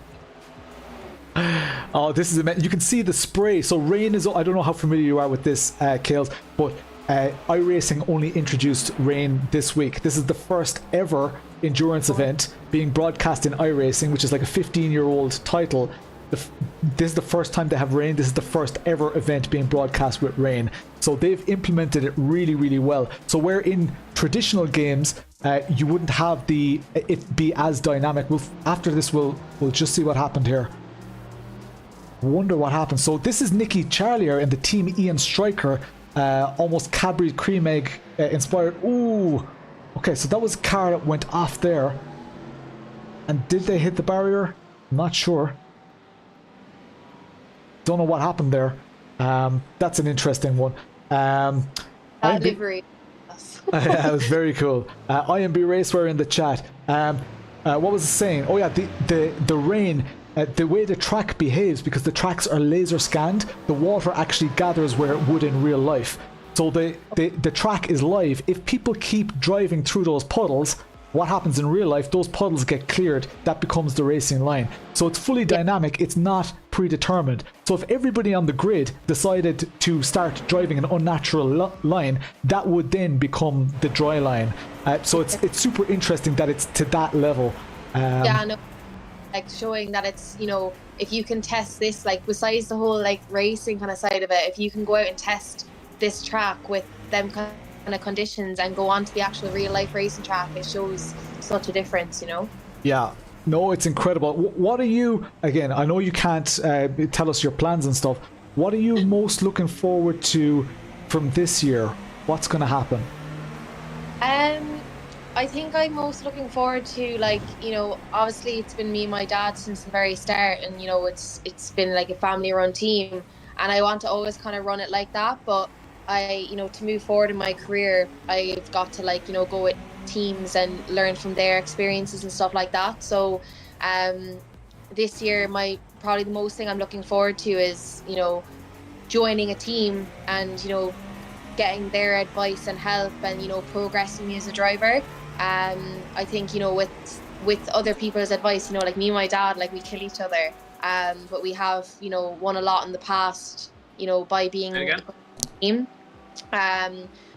Oh, this is immense. You can see the spray. So rain is, I don't know how familiar you are with this, Kales, but iRacing only introduced rain this week. This is the first ever endurance event being broadcast in iRacing, which is like a 15-year-old title. This is the first time they have rain. This is the first ever event being broadcast with rain. So they've implemented it really, really well. So where in traditional games you wouldn't have it be as dynamic. After this we'll just see what happened here. Wonder what happened. So this is Nicky Charlier and the Team Ian Striker, almost Cadbury Cream Egg inspired. Ooh, okay, so that was a car that went off there. And did they hit the barrier? I'm not sure. Don't know what happened there. That's an interesting one. that livery. That was very cool. IMB Racewear in the chat. What was it saying? Oh yeah, the rain. The way the track behaves, because the tracks are laser scanned, the water actually gathers where it would in real life. So the track is live. If people keep driving through those puddles, what happens in real life, those puddles get cleared, that becomes the racing line. So it's fully dynamic, it's not predetermined. So if everybody on the grid decided to start driving an unnatural line, that would then become the dry line. So it's super interesting that it's to that level. Yeah, no, like showing that it's, you know, if you can test this, like besides the whole like racing kind of side of it, if you can go out and test this track with them kind of conditions and go on to the actual real life racing track, it shows such a difference, you know. Yeah, no, it's incredible. What are you, again, I know you can't tell us your plans and stuff, what are you most looking forward to from this year? What's going to happen? I think I'm most looking forward to, like, you know, obviously it's been me and my dad since the very start, and you know, it's been like a family run team, and I want to always kind of run it like that. But I, you know, to move forward in my career, I've got to, like, you know, go with teams and learn from their experiences and stuff like that. So this year, probably the most thing I'm looking forward to is, you know, joining a team and, you know, getting their advice and help and, you know, progressing me as a driver. I think, you know, with other people's advice, you know, like me and my dad, like we kill each other, but we have, you know, won a lot in the past, you know, by being a team.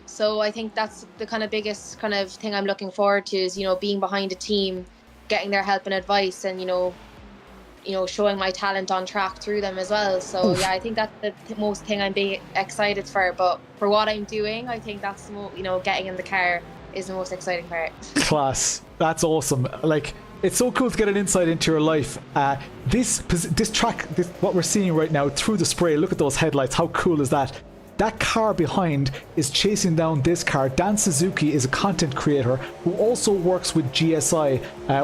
So I think that's the kind of biggest kind of thing I'm looking forward to is, you know, being behind a team, getting their help and advice, and, you know, showing my talent on track through them as well. So yeah, I think that's the most thing I'm being excited for. But for what I'm doing, I think that's the most, you know, getting in the car is the most exciting part. Class. That's awesome. Like, it's so cool to get an insight into your life. This track, what we're seeing right now through the spray, look at those headlights. How cool is that? That car behind is chasing down this car. Dan Suzuki is a content creator who also works with GSI,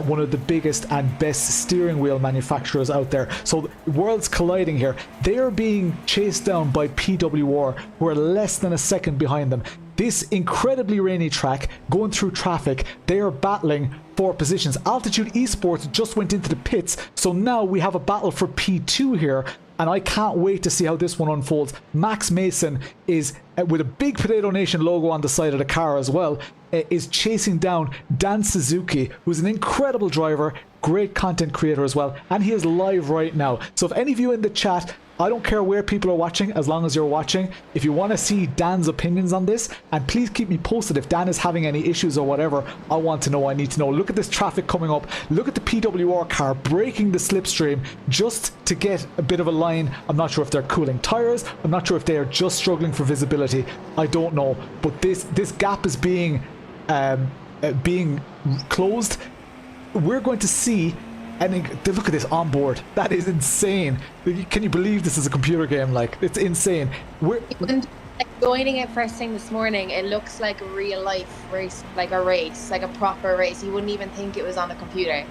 one of the biggest and best steering wheel manufacturers out there. So worlds colliding here. They are being chased down by PWR, who are less than a second behind them. This incredibly rainy track, going through traffic, they are battling for positions. Altitude Esports just went into the pits, so now we have a battle for P2 here, and I can't wait to see how this one unfolds. Max Maassen is, with a big Potato Nation logo on the side of the car as well, is chasing down Dan Suzuki, who's an incredible driver, great content creator as well, and he is live right now. So if any of you in the chat, I don't care where people are watching, as long as you're watching. If you want to see Dan's opinions on this, and please keep me posted if Dan is having any issues or whatever, I want to know, I need to know. Look at this traffic coming up. Look at the PWR car breaking the slipstream just to get a bit of a line. I'm not sure if they're cooling tires. I'm not sure if they are just struggling for visibility. I don't know. But this gap is being closed. We're going to see. And look at this on board. That is insane. Can you believe this is a computer game? Like, it's insane. Joining it first thing this morning, it looks like a real life race, like a proper race. You wouldn't even think it was on a computer.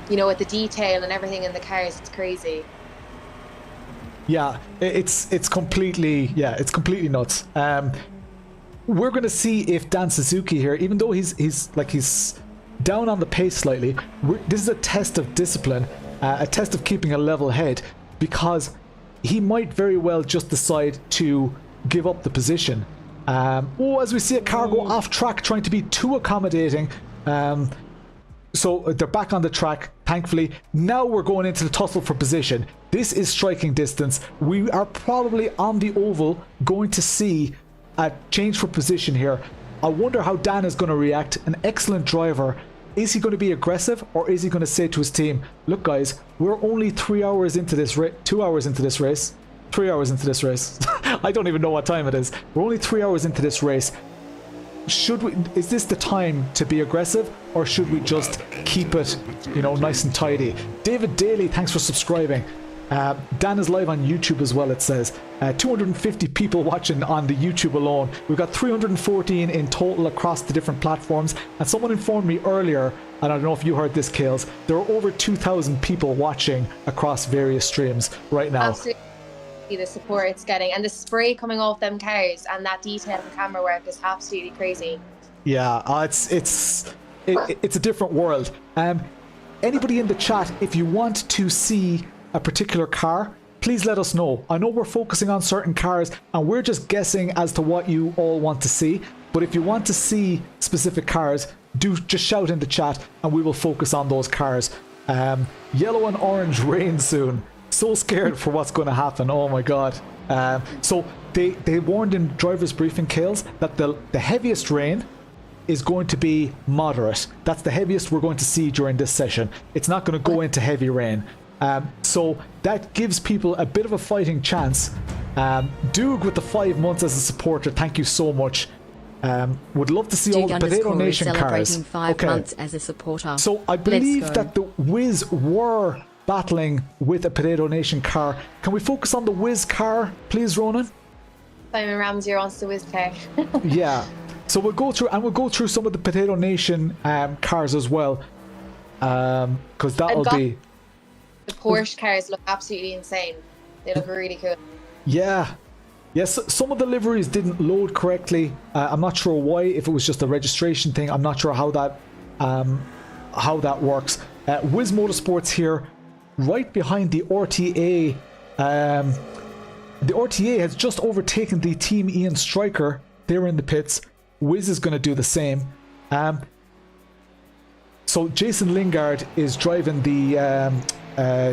You know, with the detail and everything in the cars, it's crazy. Yeah, it's completely nuts. We're going to see if Dan Suzuki here, even though he's down on the pace slightly, this is a test of discipline, a test of keeping a level head, because he might very well just decide to give up the position. As we see a car go off track, trying to be too accommodating. So they're back on the track, thankfully. Now we're going into the tussle for position. This is striking distance. We are probably on the oval going to see a change for position here. I wonder how Dan is going to react. An excellent driver. Is he going to be aggressive, or is he going to say to his team, look guys, we're only 3 hours into this 2 hours into this race. 3 hours into this race. I don't even know what time it is. We're only 3 hours into this race. Is this the time to be aggressive, or should we just keep it, you know, nice and tidy? David Daly, thanks for subscribing. Dan is live on YouTube as well, it says. 250 people watching on the YouTube alone. We've got 314 in total across the different platforms. And someone informed me earlier, and I don't know if you heard this, Kales, there are over 2,000 people watching across various streams right now. Absolutely. The support it's getting, and the spray coming off them cars, and that detail and camera work is absolutely crazy. Yeah, it's a different world. Anybody in the chat, if you want to see a particular car, please let us know. I know we're focusing on certain cars and we're just guessing as to what you all want to see. But if you want to see specific cars, do just shout in the chat and we will focus on those cars. Yellow and orange rain soon. So scared for what's going to happen. Oh my god. So they warned in driver's briefing, Kales, that the heaviest rain is going to be moderate. That's the heaviest we're going to see during this session. It's not going to go into heavy rain. So that gives people a bit of a fighting chance. Doog with the 5 months as a supporter, thank you so much. Would love to see all the Potato Nation cars. Celebrating 5 months as a supporter. So I believe that the Wiz were battling with a Potato Nation car. Can we focus on the Wiz car, please, Ronan? Simon Ramsey wants the Wiz car. Yeah. So we'll go through some of the Potato Nation cars as well, because that'll be. The Porsche cars look absolutely insane. They look really cool. Yeah. Yes, some of the liveries didn't load correctly. I'm not sure why. If it was just a registration thing, I'm not sure how that works. Wiz Motorsports here, right behind the RTA. The RTA has just overtaken the Team Ian Striker. They're in the pits. Wiz is going to do the same. So Jason Lingard is driving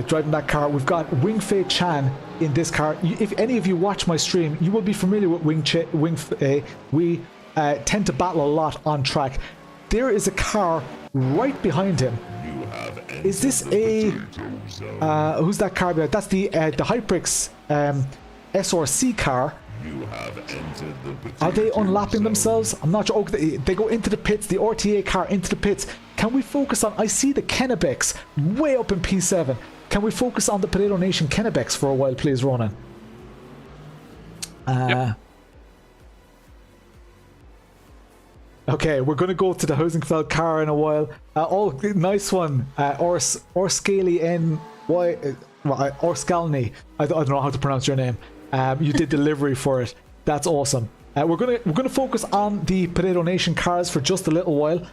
driving that car. We've got Wing Fei Chan in this car. If any of you watch my stream, you will be familiar with Wing Fei. We tend to battle a lot on track. There is a car right behind him. Is this a who's that car behind? That's the Hyprix SRC car. Are they unlapping themselves? I'm not sure. Oh, they go into the pits, the RTA car into the pits. Can we focus on... I see the Kennebecs way up in P7. Can we focus on the Potato Nation Kennebecs for a while, please, Ronan? Yep. Okay, we're going to go to the Housingfeld car in a while. Oh, nice one. Or Scaly N... Why? Or Scalny. I don't know how to pronounce your name. You did delivery for it. That's awesome. We're gonna focus on the Potato Nation cars for just a little while.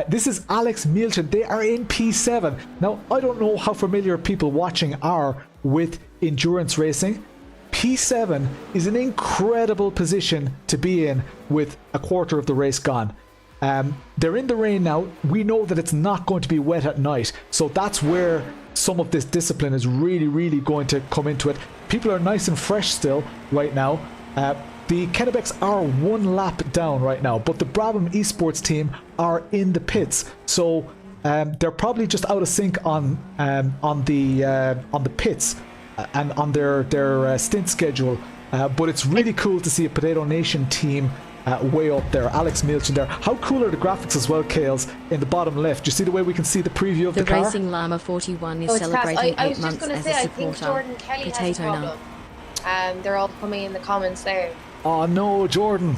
This is Alex Milton. They are in P7. Now, I don't know how familiar people watching are with endurance racing. P7 is an incredible position to be in with a quarter of the race gone. They're in the rain now. We know that it's not going to be wet at night, so that's where some of this discipline is really going to come into it. People are nice and fresh still right now. The Kennebecs are 1 lap down right now, but the Brabham esports team are in the pits, so they're probably just out of sync on the pits and on their stint schedule. But it's really cool to see a Potato Nation team way up there. Alex Milton there. How cool are the graphics as well, Kales, in the bottom left? Do you see the way we can see the preview of the car? The Racing Llama 41 is celebrating 8 months as a supporter. Jordan Kelly has a problem. They're all coming in the comments there. Oh no, Jordan.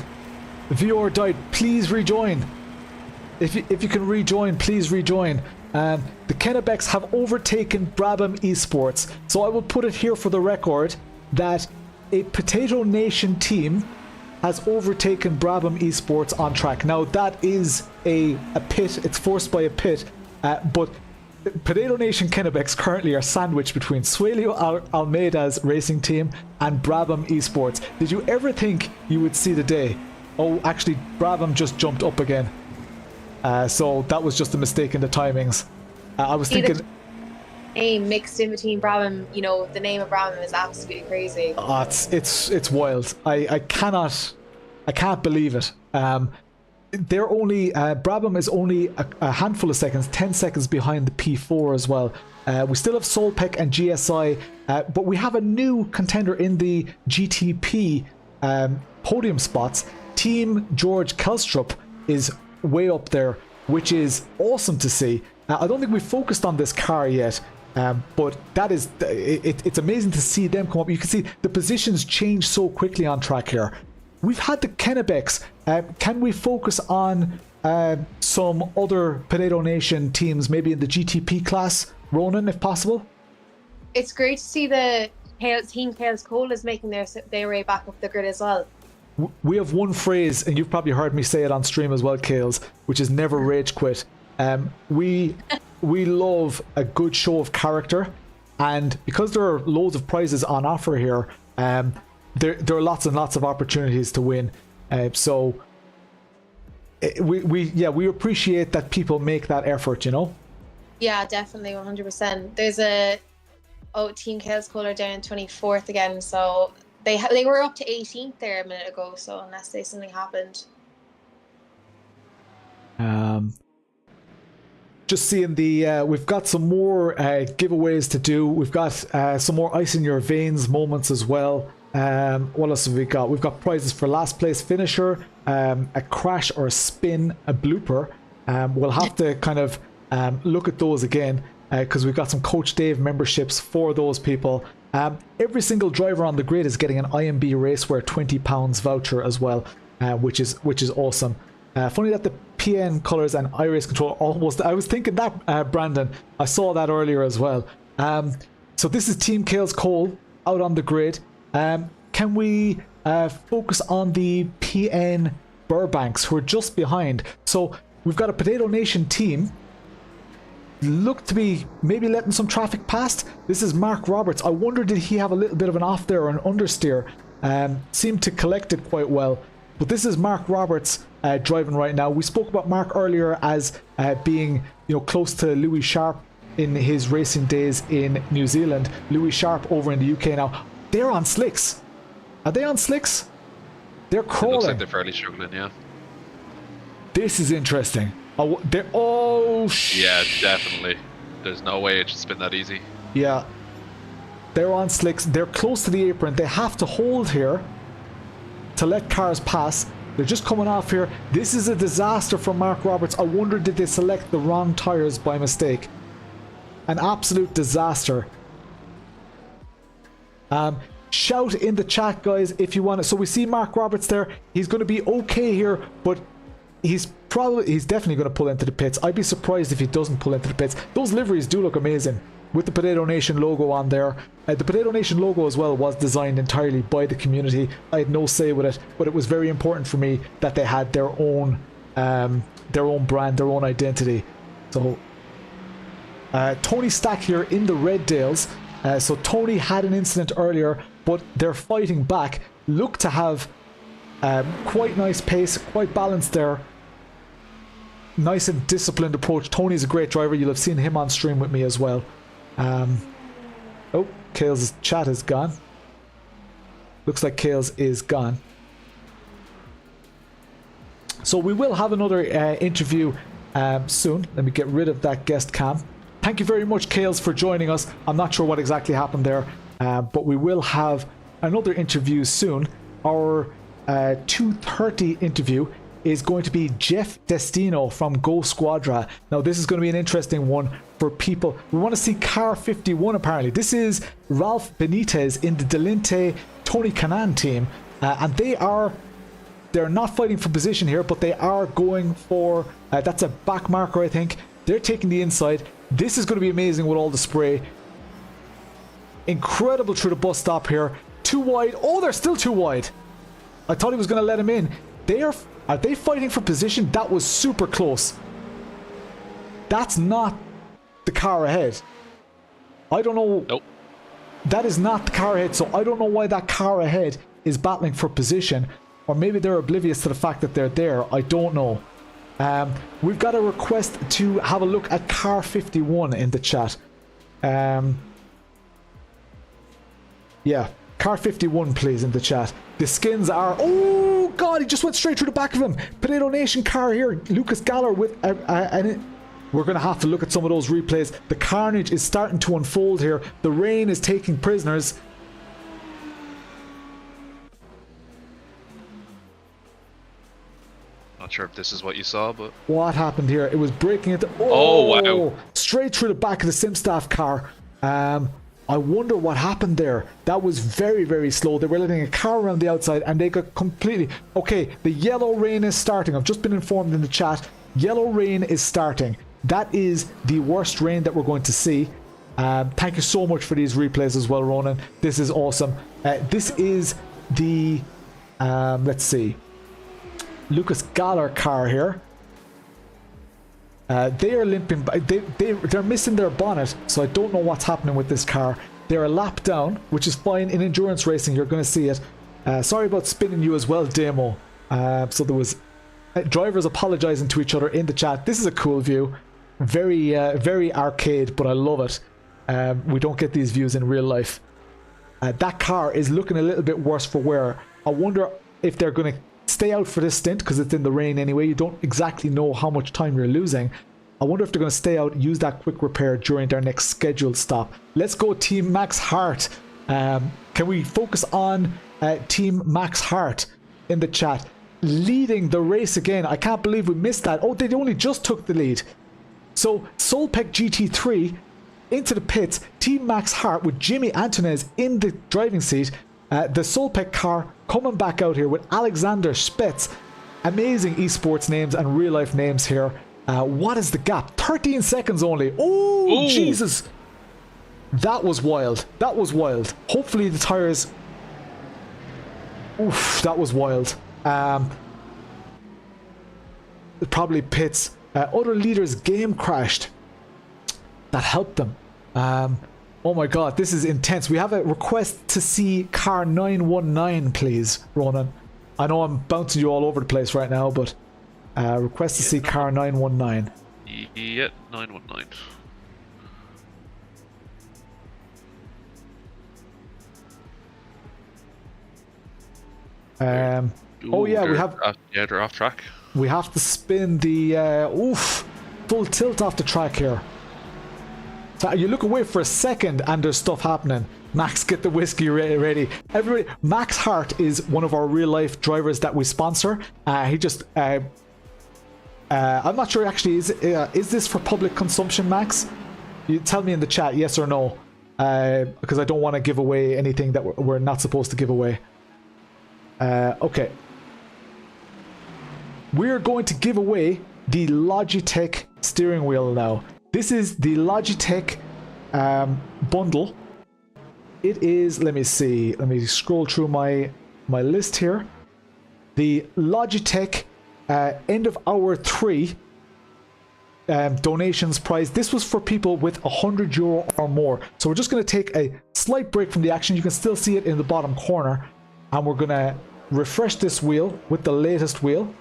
Viewer died. Please rejoin. If you can rejoin, please rejoin. The Kennebecs have overtaken Brabham Esports. So I will put it here for the record that a Potato Nation team has overtaken Brabham Esports on track. Now that is a pit. It's forced by a pit. But Potato Nation Kennebecs currently are sandwiched between Suelio Almeida's racing team and Brabham Esports. Did you ever think you would see the day? Oh, actually, Brabham just jumped up again. So that was just a mistake in the timings. I was thinking... Name mixed in between Brabham, you know, the name of Brabham is absolutely crazy. It's wild. I can't believe it. They're only Brabham is only a handful of seconds, 10 seconds behind the P4 as well. We still have Soelpec and GSI, but we have a new contender in the GTP podium spots. Team George Kelstrup is way up there, which is awesome to see. I don't think we've focused on this car yet, but that is it's amazing to see them come up. You can see the positions change so quickly on track here. We've had the Kennebecs. Can we focus on some other Potato Nation teams, maybe in the GTP class, Ronan, if possible? It's great to see the Team Kales Cole is making their way back up the grid as well. We have one phrase, and you've probably heard me say it on stream as well, Kales, which is never rage quit. We love a good show of character, And because there are loads of prizes on offer here, there are lots and lots of opportunities to win. So we appreciate that people make that effort, you know. Yeah, definitely, 100%. There's a Team Chaos Code are down in 24th again, so they were up to 18th there a minute ago. So unless something happened. Just seeing we've got some more giveaways to do. We've got some more ice in your veins moments as well. What else have we got? We've got prizes for last place finisher, a crash or a spin, a blooper. We'll have to kind of look at those again because we've got some Coach Dave memberships for those people. Every single driver on the grid is getting an IMB Racewear £20 voucher as well, which is awesome. Funny that the PN colors and iRace control almost. I was thinking that, Brandon. I saw that earlier as well. So this is Team Chaos Cole out on the grid. Can we focus on the PN Burbanks who are just behind? So we've got a Potato Nation team. Look to be maybe letting some traffic past. This is Mark Roberts. I wonder, did he have a little bit of an off there or an understeer? Seemed to collect it quite well. But this is Mark Roberts driving right now. We spoke about Mark earlier as being, close to Louis Sharp in his racing days in New Zealand. Louis Sharp over in the UK now. They're on slicks. Are they on slicks? They're crawling. It looks like they're fairly struggling, yeah. This is interesting. Yeah, definitely. There's no way it should spin that easy. Yeah. They're on slicks. They're close to the apron. They have to hold here to let cars pass. They're just coming off here. This is a disaster for Mark Roberts. I wonder, did they select the wrong tires by mistake? An absolute disaster. Shout in the chat, guys, if you want to. So we see Mark Roberts there. He's going to be okay here, but he's definitely going to pull into the pits. I'd be surprised if he doesn't pull into the pits. Those liveries do look amazing with the Potato Nation logo on there. The Potato Nation logo as well was designed entirely by the community. I had no say with it, but it was very important for me that they had their own brand, their own identity. So Tony Stack here in the Red Dales. So Tony had an incident earlier, but they're fighting back. Look to have quite nice pace, quite balanced there. Nice and disciplined approach. Tony's a great driver. You'll have seen him on stream with me as well. Oh, Kale's chat is gone. Looks like Kale's is gone. So we will have another interview soon. Let me get rid of that guest cam. Thank you very much, Kales, for joining us. I'm not sure what exactly happened there, but we will have another interview soon. Our 2:30 interview is going to be Jeff Destino from GoSquadra. Now, this is going to be an interesting one for people. We want to see Car 51, apparently. This is Ralph Benitez in the Delinte Tony Kanaan team, and they're not fighting for position here, but they are going for, that's a back marker, I think. They're taking the inside. This is going to be amazing with all the spray. Incredible through the bus stop here. Too wide. Oh, they're still too wide. I thought he was going to let him in. Are they fighting for position? That was super close. That's not the car ahead. I don't know. Nope. That is not the car ahead, so I don't know why that car ahead is battling for position. Or maybe they're oblivious to the fact that they're there. I don't know. We've got a request to have a look at Car 51 in the chat. Yeah, Car 51, please, in the chat. The skins are... Oh, God, he just went straight through the back of him. Potato Nation car here. Lucas Galler with... We're going to have to look at some of those replays. The carnage is starting to unfold here. The rain is taking prisoners. Not sure if this is what you saw, but... What happened here? It was breaking into... Oh, wow. Straight through the back of the Simstaff car. I wonder what happened there. That was very, very slow. They were letting a car around the outside and they got completely... Okay, the yellow rain is starting. I've just been informed in the chat. Yellow rain is starting. That is the worst rain that we're going to see. Thank you so much for these replays as well, Ronan. This is awesome. This is the... let's see. Lucas Galler car here. They are limping. They're missing their bonnet, so I don't know what's happening with this car. They're a lap down, which is fine. In endurance racing, you're going to see it. Sorry about spinning you as well, Demo. So there was drivers apologizing to each other in the chat. This is a cool view. Very, very arcade, but I love it. We don't get these views in real life. That car is looking a little bit worse for wear. I wonder if they're going to stay out for this stint because it's in the rain anyway. You don't exactly know how much time you're losing. I wonder if they're going to stay out, use that quick repair during their next scheduled stop. Let's go Team Max Hart. Can we focus on Team Max Hart in the chat? Leading the race again. I can't believe we missed that. Oh, they only just took the lead. So Soelpec GT3 into the pits. Team Max Hart with Jimmy Antonez in the driving seat. The Soelpec car coming back out here with Alexander Spetz. Amazing esports names and real life names here. What is the gap? 13 seconds only. Oh, Jesus. That was wild. That was wild. Hopefully the tires... Oof, that was wild. Probably pits. Other leaders' game crashed. That helped them. Oh my god, this is intense. We have a request to see car 919, please, Ronan. I know I'm bouncing you all over the place right now, but request to see car 919. Yeah, 919. Oh yeah, we have. Yeah, they're off track. We have to spin the full tilt off the track here. So you look away for a second and there's stuff happening. Max, get the whiskey ready. Everybody, Max Hart is one of our real life drivers that we sponsor. He just, I'm not sure actually, is this for public consumption, Max? You tell me in the chat, yes or no, because I don't want to give away anything that we're not supposed to give away. Okay. We're going to give away the Logitech steering wheel now. This is the Logitech bundle. It is, let me see, let me scroll through my list here. The Logitech end of hour 3 donations prize. This was for people with €100 or more. So we're just going to take a slight break from the action. You can still see it in the bottom corner. And we're going to refresh this wheel with the latest wheel.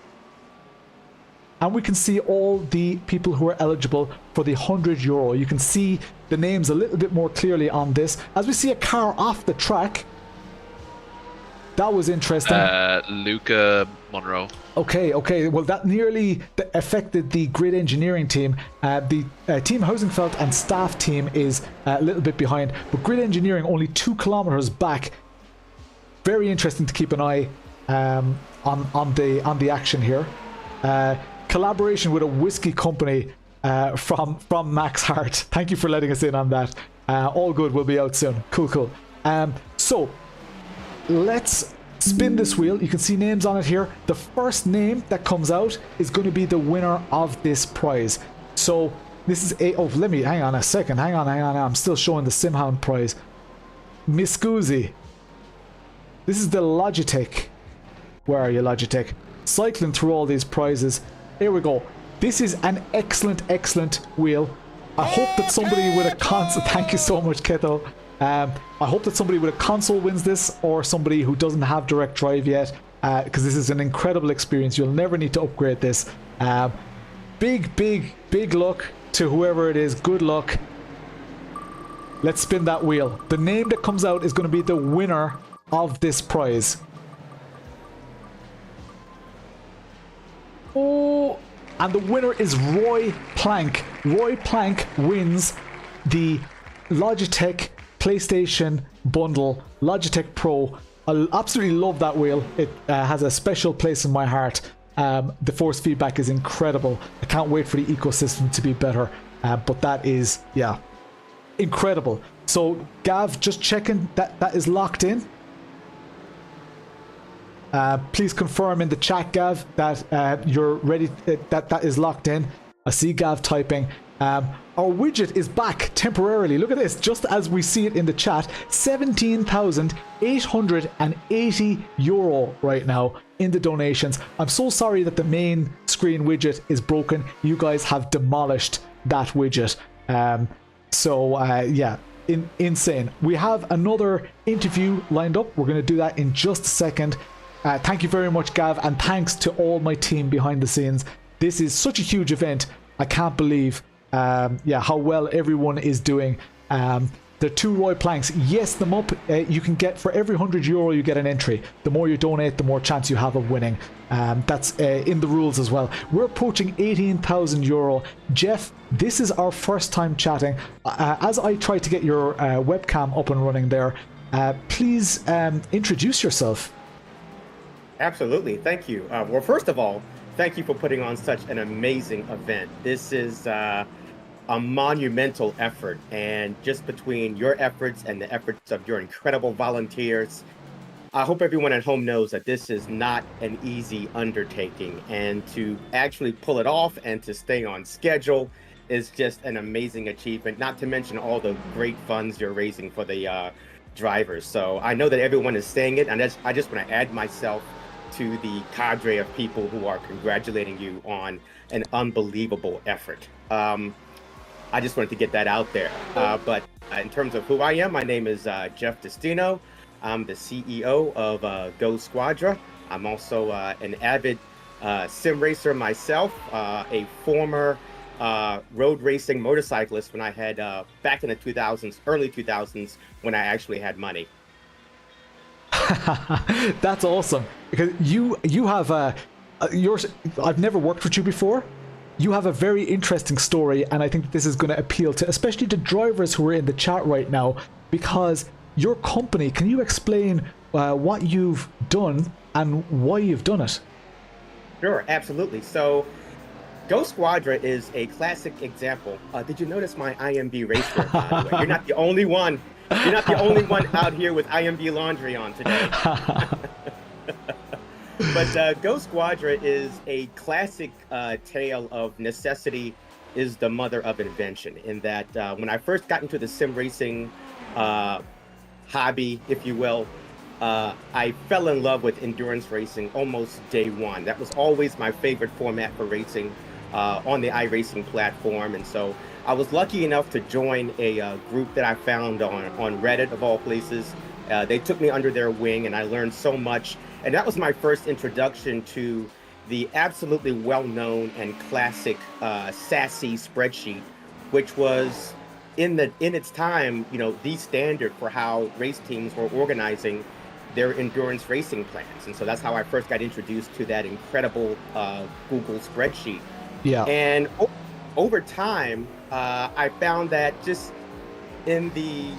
And we can see all the people who are eligible for the €100. You can see the names a little bit more clearly on this. As we see a car off the track. That was interesting. Luca Monroe. Okay. Well, that nearly affected the grid engineering team. The Team Housingfeld and staff team is a little bit behind. But grid engineering only 2 kilometers back. Very interesting to keep an eye on the action here. Collaboration with a whiskey company from Max Hart. Thank you for letting us in on that. All good. We'll be out soon. Cool. So let's spin this wheel. You can see names on it here. The first name that comes out is going to be the winner of this prize. So this is let me hang on a second. Hang on. I'm still showing the Simhound prize. Miss Guzzi. This is the Logitech. Where are you, Logitech? Cycling through all these prizes. Here we go. This is an excellent wheel. I hope that somebody with a console... Thank you so much, Keto. I hope that somebody with a console wins this, or somebody who doesn't have direct drive yet, because this is an incredible experience. You'll never need to upgrade this. Big luck to whoever it is. Good luck. Let's spin that wheel. The name that comes out is going to be the winner of this prize. Oh, and the winner is Roy Plank. Roy Plank wins the Logitech PlayStation bundle, Logitech Pro. I absolutely love that wheel. It has a special place in my heart. The force feedback is incredible. I can't wait for the ecosystem to be better. But that is, yeah, incredible. So Gav, just checking that is locked in. Please confirm in the chat, Gav, that you're ready, that is locked in. I see Gav typing. Our widget is back temporarily. Look at this, just as we see it in the chat, 17,880 euro right now in the donations. I'm so sorry that the main screen widget is broken. You guys have demolished that widget. Yeah, insane. We have another interview lined up. We're going to do that in just a second. Thank you very much, Gav, and thanks to all my team behind the scenes. This is such a huge event. I can't believe how well everyone is doing. The 2 Roy planks, yes, them up. You can get, for every 100 euro you get an entry. The more you donate, the more chance you have of winning. That's in the rules as well. We're approaching 18,000 euro. Jeff, this is our first time chatting. As I try to get your webcam up and running there, please introduce yourself. Absolutely, thank you. Well, first of all, thank you for putting on such an amazing event. This is a monumental effort, and just between your efforts and the efforts of your incredible volunteers, I hope everyone at home knows that this is not an easy undertaking, and to actually pull it off and to stay on schedule is just an amazing achievement, not to mention all the great funds you're raising for the drivers. So I know that everyone is saying it, and I just want to add myself to the cadre of people who are congratulating you on an unbelievable effort. I just wanted to get that out there. But in terms of who I am, my name is Jeff Destino. I'm the CEO of GoSquadra. I'm also an avid sim racer myself, a former road racing motorcyclist when I had, back in the 2000s, early 2000s, when I actually had money. That's awesome, because you have I've never worked with you before. You have a very interesting story, and I think that this is going to appeal to, especially to drivers who are in the chat right now, because your company, can you explain what you've done and why you've done it? Sure, absolutely. So GoSquadra is a classic example. Did you notice my IMB racewear, by the way? You're not the only one. You're not the only one out here with IMB laundry on today. But GoSquadra is a classic tale of necessity is the mother of invention, in that when I first got into the sim racing hobby, if you will, I fell in love with endurance racing almost day one. That was always my favorite format for racing on the iRacing platform. And so I was lucky enough to join a group that I found on Reddit, of all places. They took me under their wing, and I learned so much. And that was my first introduction to the absolutely well-known and classic SASE spreadsheet, which was in its time, the standard for how race teams were organizing their endurance racing plans. And so that's how I first got introduced to that incredible Google spreadsheet. Yeah. And over time, I found that just in the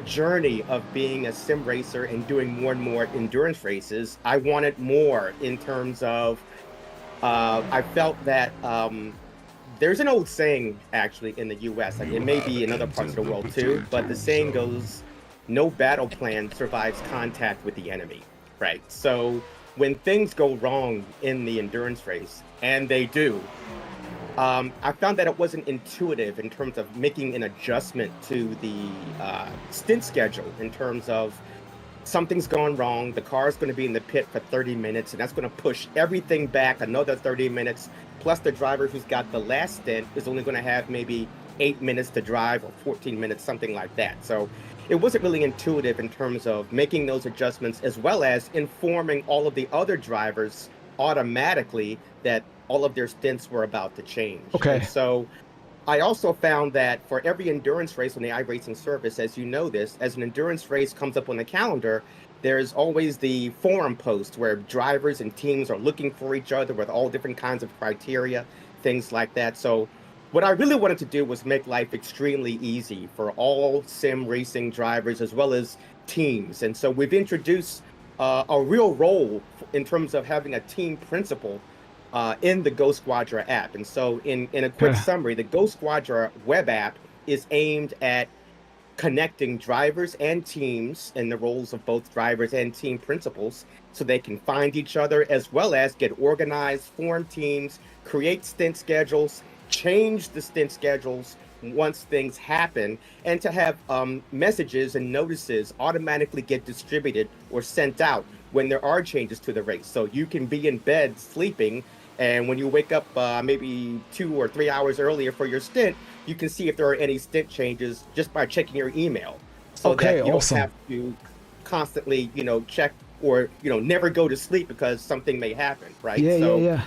journey of being a sim racer and doing more and more endurance races, I wanted more in terms of, I felt that there's an old saying actually in the US, it may be in other parts of the world too, but the saying goes, no battle plan survives contact with the enemy, right? So when things go wrong in the endurance race, and they do, I found that it wasn't intuitive in terms of making an adjustment to the stint schedule, in terms of something's gone wrong, the car's going to be in the pit for 30 minutes, and that's going to push everything back another 30 minutes, plus the driver who's got the last stint is only going to have maybe 8 minutes to drive, or 14 minutes, something like that. So it wasn't really intuitive in terms of making those adjustments, as well as informing all of the other drivers automatically that all of their stints were about to change. Okay. And so I also found that for every endurance race on the iRacing service, as you know this, as an endurance race comes up on the calendar, there's always the forum post where drivers and teams are looking for each other with all different kinds of criteria, things like that. So what I really wanted to do was make life extremely easy for all sim racing drivers as well as teams. And so we've introduced a real role in terms of having a team principal in the GoSquadra app. And so in a quick summary, the GoSquadra web app is aimed at connecting drivers and teams in the roles of both drivers and team principals, so they can find each other, as well as get organized, form teams, create stint schedules, change the stint schedules once things happen, and to have messages and notices automatically get distributed or sent out when there are changes to the race. So you can be in bed sleeping, and when you wake up maybe 2 or 3 hours earlier for your stint, you can see if there are any stint changes just by checking your email. So that you don't have to constantly, check or, never go to sleep because something may happen, right? Yeah.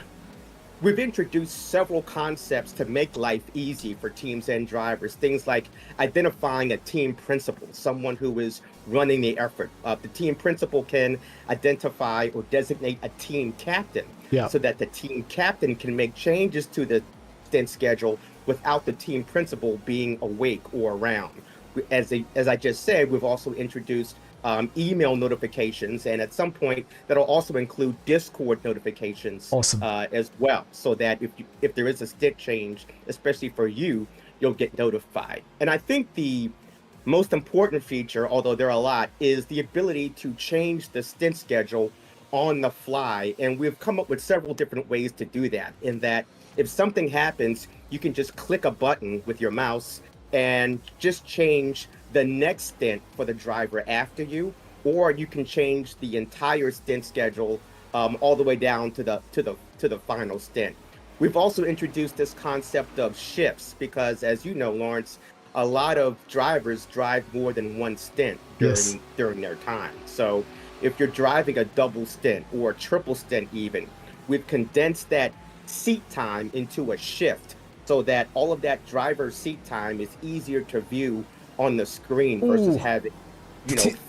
We've introduced several concepts to make life easy for teams and drivers. Things like identifying a team principal, someone who is running the effort. The team principal can identify or designate a team captain, so that the team captain can make changes to the stint schedule without the team principal being awake or around. As I just said, we've also introduced email notifications, and at some point that'll also include Discord notifications as well, so that if there is a stint change, especially for you, you'll get notified. And I think the most important feature, although there are a lot, is the ability to change the stint schedule on the fly. And we've come up with several different ways to do that, in that if something happens, you can just click a button with your mouse and just change the next stint for the driver after you, or you can change the entire stint schedule all the way down to the final stint. We've also introduced this concept of shifts because, as you know, Lawrence, a lot of drivers drive more than one stint during their time. So if you're driving a double stint or a triple stint even, we've condensed that seat time into a shift so that all of that driver seat time is easier to view on the screen versus having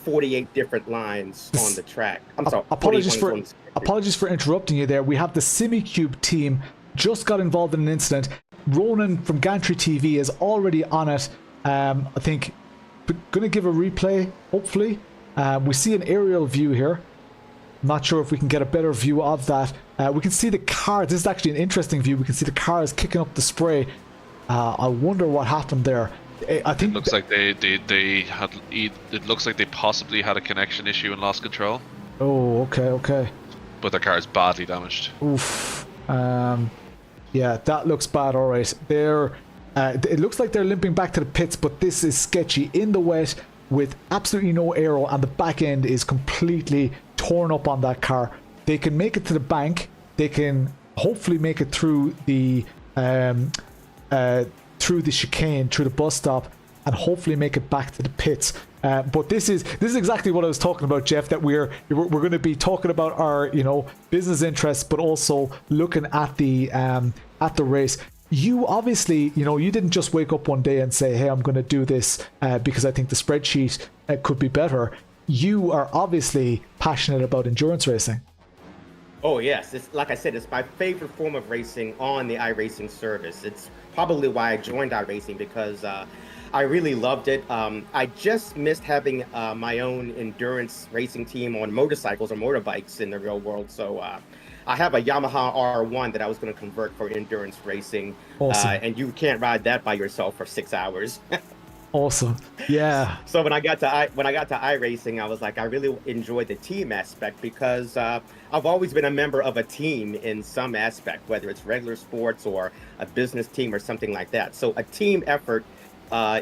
48 different lines on the track. I'm sorry. Apologies for interrupting you there. We have the Simucube team just got involved in an incident. Ronan from Gantry TV is already on it. I think going to give a replay, hopefully. We see an aerial view here. Not sure if we can get a better view of that. We can see the car. This is actually an interesting view. We can see the cars kicking up the spray. I wonder what happened there. I think it looks like they had. It looks like they possibly had a connection issue and lost control. Oh, okay. But their car is badly damaged. Oof. Yeah, that looks bad. All right, it looks like they're limping back to the pits, but this is sketchy in the wet with absolutely no aero, and the back end is completely torn up on that car. They can make it to the bank. They can hopefully make it through the chicane, through the bus stop, and hopefully make it back to the pits. But this is exactly what I was talking about, Jeff, that we're going to be talking about our business interests, but also looking at the race. You obviously, you didn't just wake up one day and say, hey, I'm going to do this because I think the spreadsheet could be better. You are obviously passionate about endurance racing. Oh yes, it's like I said, it's my favorite form of racing on the iRacing service. It's probably why I joined iRacing, because I really loved it. I just missed having my own endurance racing team on motorcycles or motorbikes in the real world. So I have a Yamaha R1 that I was going to convert for endurance racing. Awesome. And you can't ride that by yourself for 6 hours. Awesome. Yeah. So when I got to iRacing, I was like, I really enjoyed the team aspect, because I've always been a member of a team in some aspect, whether it's regular sports or a business team or something like that. So a team effort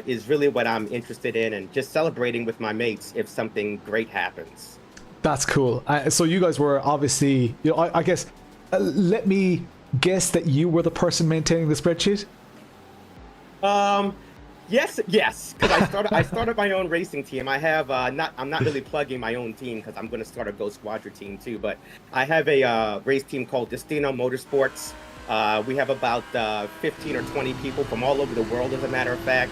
is really what I'm interested in, and just celebrating with my mates if something great happens. That's cool. So you guys were obviously, I guess, let me guess that you were the person maintaining the spreadsheet? Yes, because I started my own racing team. I have I'm not really plugging my own team because I'm going to start a GoSquadra team too. But I have a race team called Destino Motorsports. We have about 15 or 20 people from all over the world, as a matter of fact.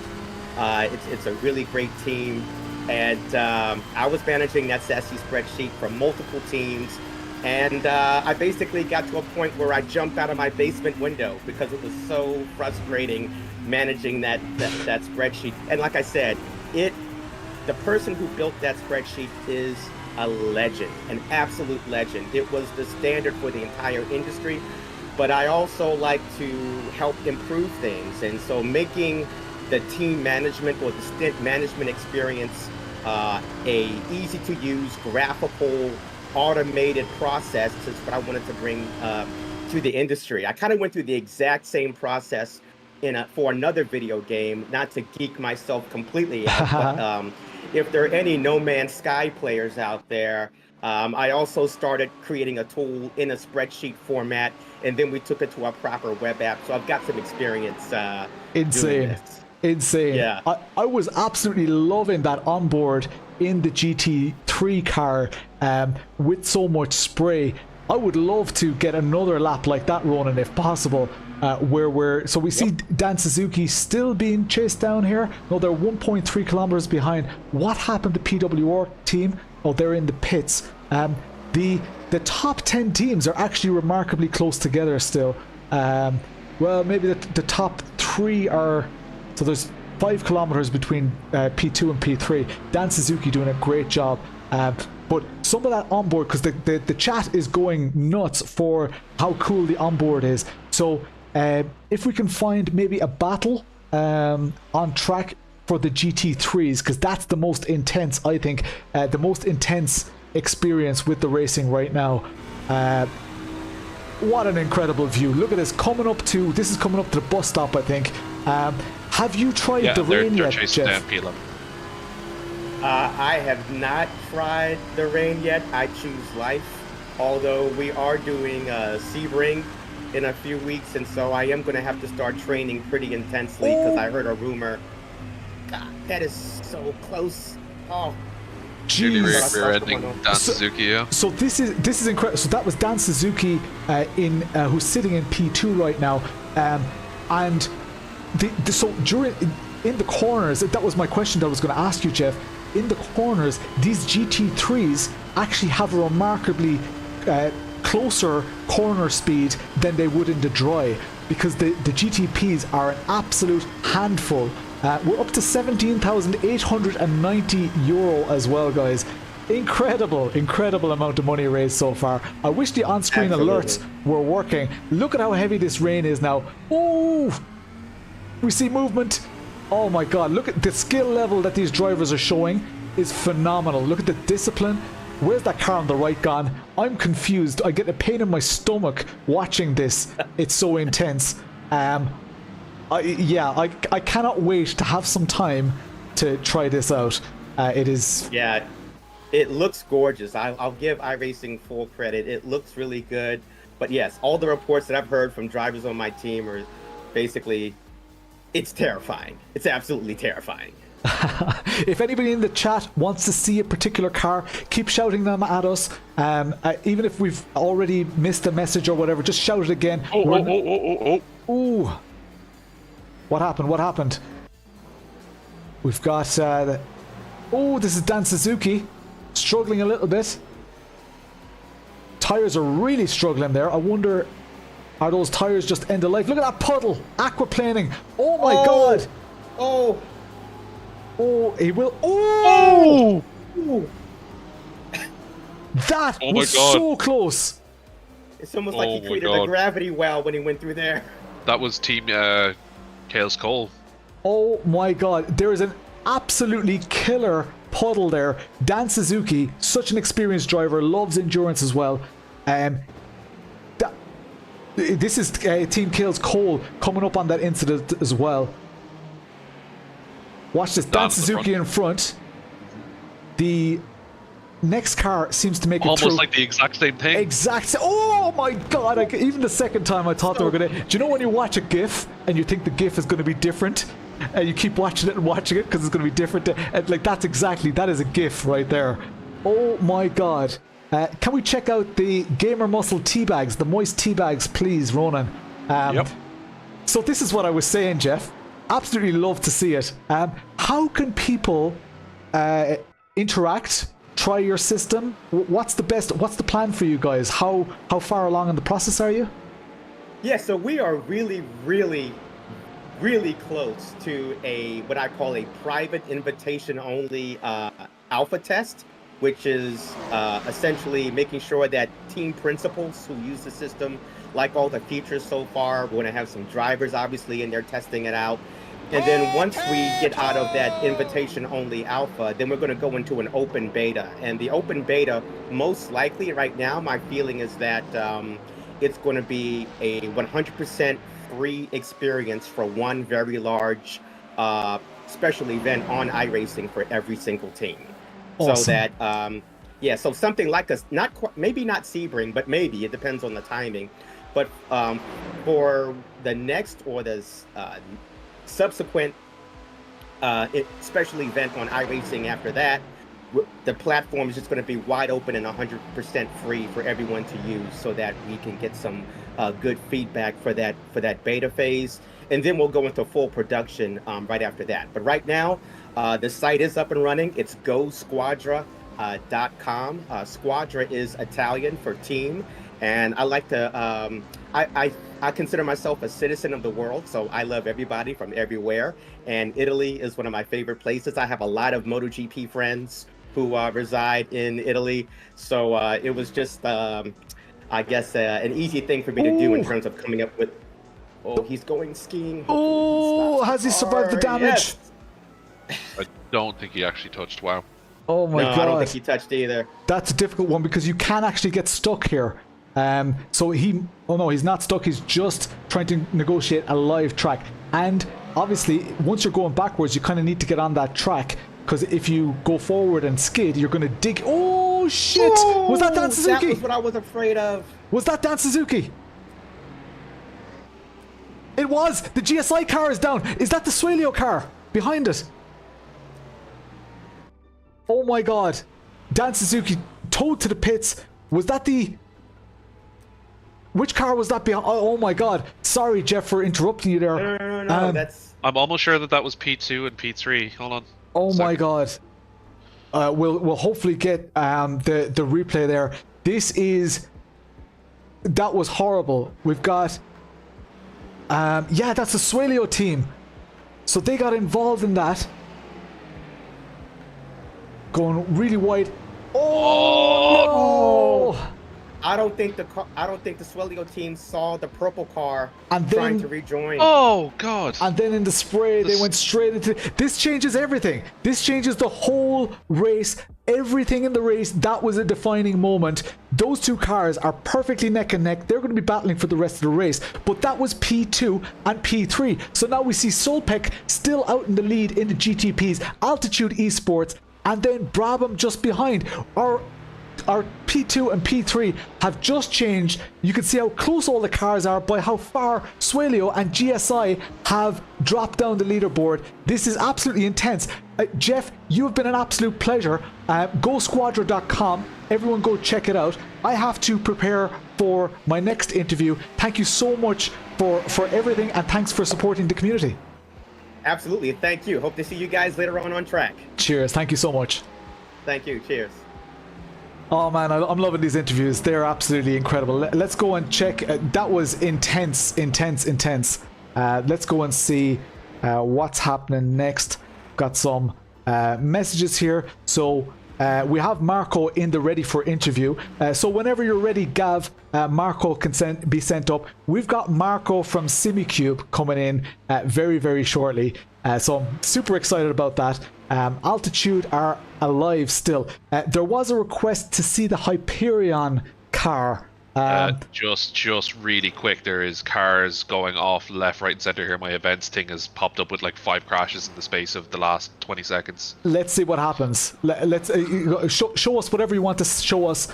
It's a really great team, and I was managing that sassy spreadsheet for multiple teams. And I basically got to a point where I jumped out of my basement window because it was so frustrating managing that spreadsheet. And like I said, the person who built that spreadsheet is a legend, an absolute legend. It was the standard for the entire industry, but I also like to help improve things. And so making the team management or the stint management experience a easy to use, graphical, automated process is what I wanted to bring to the industry. I kind of went through the exact same process for another video game, not to geek myself completely out, but if there are any No Man's Sky players out there, I also started creating a tool in a spreadsheet format, and then we took it to a proper web app. So I've got some experience. Insane. Insane. Yeah. I was absolutely loving that onboard in the GT3 car with so much spray. I would love to get another lap like that, Ronan, if possible. So we see Dan Suzuki still being chased down here. No, they're 1.3 kilometers behind. What happened to PWR team? Oh, they're in the pits. The top 10 teams are actually remarkably close together still. Well, maybe the top 3 are. So there's 5 kilometers between P2 and P3. Dan Suzuki doing a great job. But some of that onboard, because the chat is going nuts for how cool the onboard is. So if we can find maybe a battle on track for the GT3s, because that's the most intense, I think, the most intense experience with the racing right now. What an incredible view. Look at this, this is coming up to the bus stop, I think. Have you tried the rain yet, Jeff? I have not tried the rain yet. I choose life, although we are doing Sebring in a few weeks, and so I am going to have to start training pretty intensely because I heard a rumor. God, that is so close. Oh, jeez. Rear-ending Dan Suzuki, yeah. So this is incredible. So that was Dan Suzuki who's sitting in P2 right now, and so in the corners, that was my question that I was going to ask you, Jeff. In the corners, these GT3s actually have a remarkably closer corner speed than they would in the dry, because the GTPs are an absolute handful. We're up to 17,890 euro as well, guys. Incredible amount of money raised so far. I wish the on-screen alerts were working. Look at how heavy this rain is now. Oh, we see movement. Oh my god, look at the skill level that these drivers are showing is phenomenal. Look at the discipline. Where's that car on the right gone? I'm confused. I get a pain in my stomach watching this. It's so intense. I cannot wait to have some time to try this out. Yeah, it looks gorgeous. I'll give iRacing full credit. It looks really good. But yes, all the reports that I've heard from drivers on my team are basically, it's terrifying. It's absolutely terrifying. If anybody in the chat wants to see a particular car, keep shouting them at us. Even if we've already missed a message or whatever, just shout it again. Ooh. What happened? We've got... this is Dan Suzuki. Struggling a little bit. Tires are really struggling there. I wonder... Are those tires just end of life? Look at that puddle! Aquaplaning! Oh my god! Oh, he will... Oh! That was so close! It's almost like he created a gravity well when he went through there. That was Team Chaos Cole. Oh my god, there is an absolutely killer puddle there. Dan Suzuki, such an experienced driver, loves endurance as well. This is Team Chaos Cole coming up on that incident as well. Watch this, Dan Suzuki in front. The next car seems to make it through. Almost like the exact same thing. Oh my god, even the second time I thought they were going to... Do you know when you watch a GIF and you think the GIF is going to be different? And you keep watching it because it's going to be different. That is a GIF right there. Oh my god. Can we check out the Gamer Muscle tea bags, the moist tea bags, please, Ronan? Yep. So this is what I was saying, Jeff. Absolutely love to see it. How can people interact, try your system? What's the plan for you guys? How far along in the process are you? Yeah, so we are really close to what I call a private invitation only alpha test, which is essentially making sure that team principals who use the system like all the features so far. We're going to have some drivers obviously in there testing it out. And then once we get out of that invitation only alpha, then we're going to go into an open beta. And the open beta, most likely right now, my feeling is that it's going to be a 100% free experience for one very large special event on iRacing for every single team. Awesome. So that, so something like maybe not Sebring, but maybe, it depends on the timing. But for the next or the subsequent special event on iRacing after that, the platform is just going to be wide open and 100% free for everyone to use, so that we can get some good feedback for that beta phase, and then we'll go into full production right after that. But right now, the site is up and running. It's GoSquadra.com. Squadra is Italian for team, and I like to. I consider myself a citizen of the world, so I love everybody from everywhere. And Italy is one of my favorite places. I have a lot of MotoGP friends who reside in Italy, so it was just, I guess, an easy thing for me to do in terms of coming up with. Oh, he's going skiing. Oh, has he survived the damage? Yes. I don't think he actually touched. Wow. Oh my god. I don't think he touched either. That's a difficult one because you can actually get stuck here. So he's not stuck. He's just trying to negotiate a live track. And obviously, once you're going backwards, you kind of need to get on that track, because if you go forward and skid, you're going to dig. Oh shit! Was that Dan Suzuki? That was what I was afraid of. Was that Dan Suzuki? It was. The GSI car is down. Is that the Suelio car behind it? Oh my god. Dan Suzuki towed to the pits. Was that the... Which car was that behind? Oh my god. Sorry, Jeff, for interrupting you there. No, that's... I'm almost sure that was P2 and P3. Hold on. Oh my god. We'll hopefully get the replay there. This is... That was horrible. We've got... yeah, that's the Suelio team. So they got involved in that. Going really wide. Oh no! I don't think the Suelio team saw the purple car and trying to rejoin. Oh god! And then in the spray, they went straight into. This changes everything. This changes the whole race. Everything in the race. That was a defining moment. Those two cars are perfectly neck and neck. They're going to be battling for the rest of the race. But that was P2 and P3. So now we see Soelpec still out in the lead in the GTPs. Altitude Esports. And then Brabham just behind. Our P2 and P3 have just changed. You can see how close all the cars are by how far Suelio and GSI have dropped down the leaderboard. This is absolutely intense. Jeff, you have been an absolute pleasure. GoSquadra.com. Everyone go check it out. I have to prepare for my next interview. Thank you so much for everything, and thanks for supporting the community. Absolutely. Thank you. Hope to see you guys later on track. Cheers. Thank you so much. Thank you. Cheers. Oh man, I'm loving these interviews. They're absolutely incredible. Let's go and check. That was intense. Let's go and see what's happening next. Got some messages here. So we have Marko in the ready for interview. So whenever you're ready, Gav, Marko can be sent up. We've got Marko from Simucube coming in very, very shortly. So I'm super excited about that. Altitude are alive still. There was a request to see the Hyperion car. Just really quick, there is cars going off left, right, and center here. My events thing has popped up with like 5 crashes in the space of the last 20 seconds. Let's see what happens. Let's show us whatever you want to show us.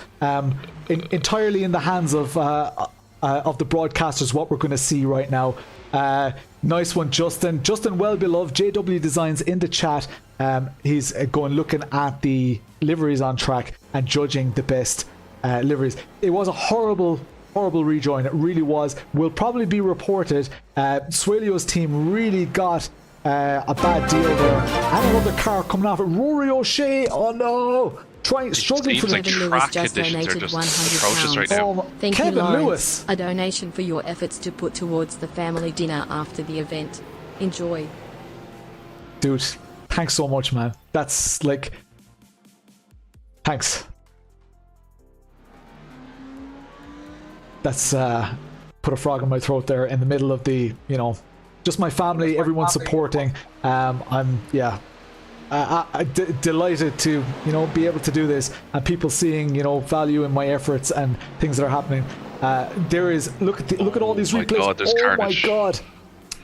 Entirely in the hands of the broadcasters, what we're going to see right now. Nice one, Justin. Justin, well beloved. JW Designs in the chat. He's looking at the liveries on track and judging the best liveries. It was a horrible rejoin. It really was. Will probably be reported. Suelio's team really got a bad deal there. And another car coming off it. Rory O'Shea. Oh no! Struggling for the Lewis just donated £100. Right now. Thank Kevin you, Lawrence. Lewis. A donation for your efforts to put towards the family dinner after the event. Enjoy. Dude, thanks so much, man. That's like... Thanks. That's put a frog in my throat there in the middle of the, just my family, everyone supporting. I'm delighted to be able to do this, and people seeing value in my efforts and things that are happening. There is look at all these replays. God, there's oh carnage. my god.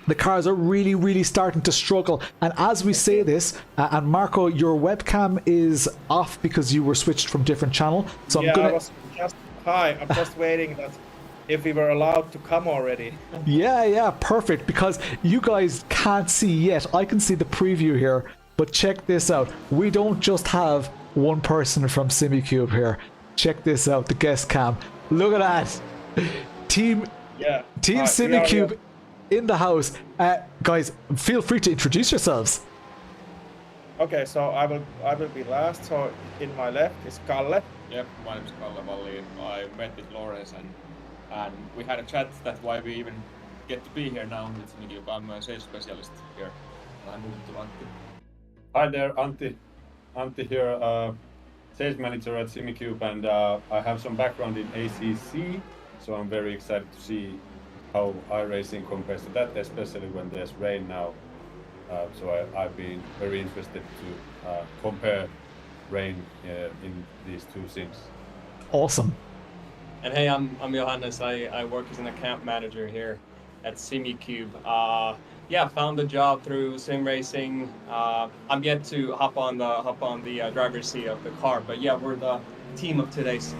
The cars are really starting to struggle. And as we say this, and Marko, your webcam is off because you were switched from different channel. So I'm gonna. I'm just waiting that if we were allowed to come already. Yeah, perfect. Because you guys can't see yet. I can see the preview here, but check this out. We don't just have one person from Simucube here. Check this out, the guest cam. Look at that. Team Simucube in the house. Guys, feel free to introduce yourselves. Okay, so I will be last. So in my left is Kalle. Yep, my name is Kalle Valli. I met with Lawrence and we had a chat. That's why we even get to be here now with Simucube. I'm a sales specialist here. And I moved to Antti. Hi there, Antti here, sales manager at Simucube, and I have some background in ACC, so I'm very excited to see how iRacing compares to that, especially when there's rain now. So I've been very interested to compare rain in these two sims. Awesome. And hey, I'm Johannes. I work as an account manager here at Simucube. Found the job through sim racing. I'm yet to hop on the driver's seat of the car, but yeah, we're the team of today's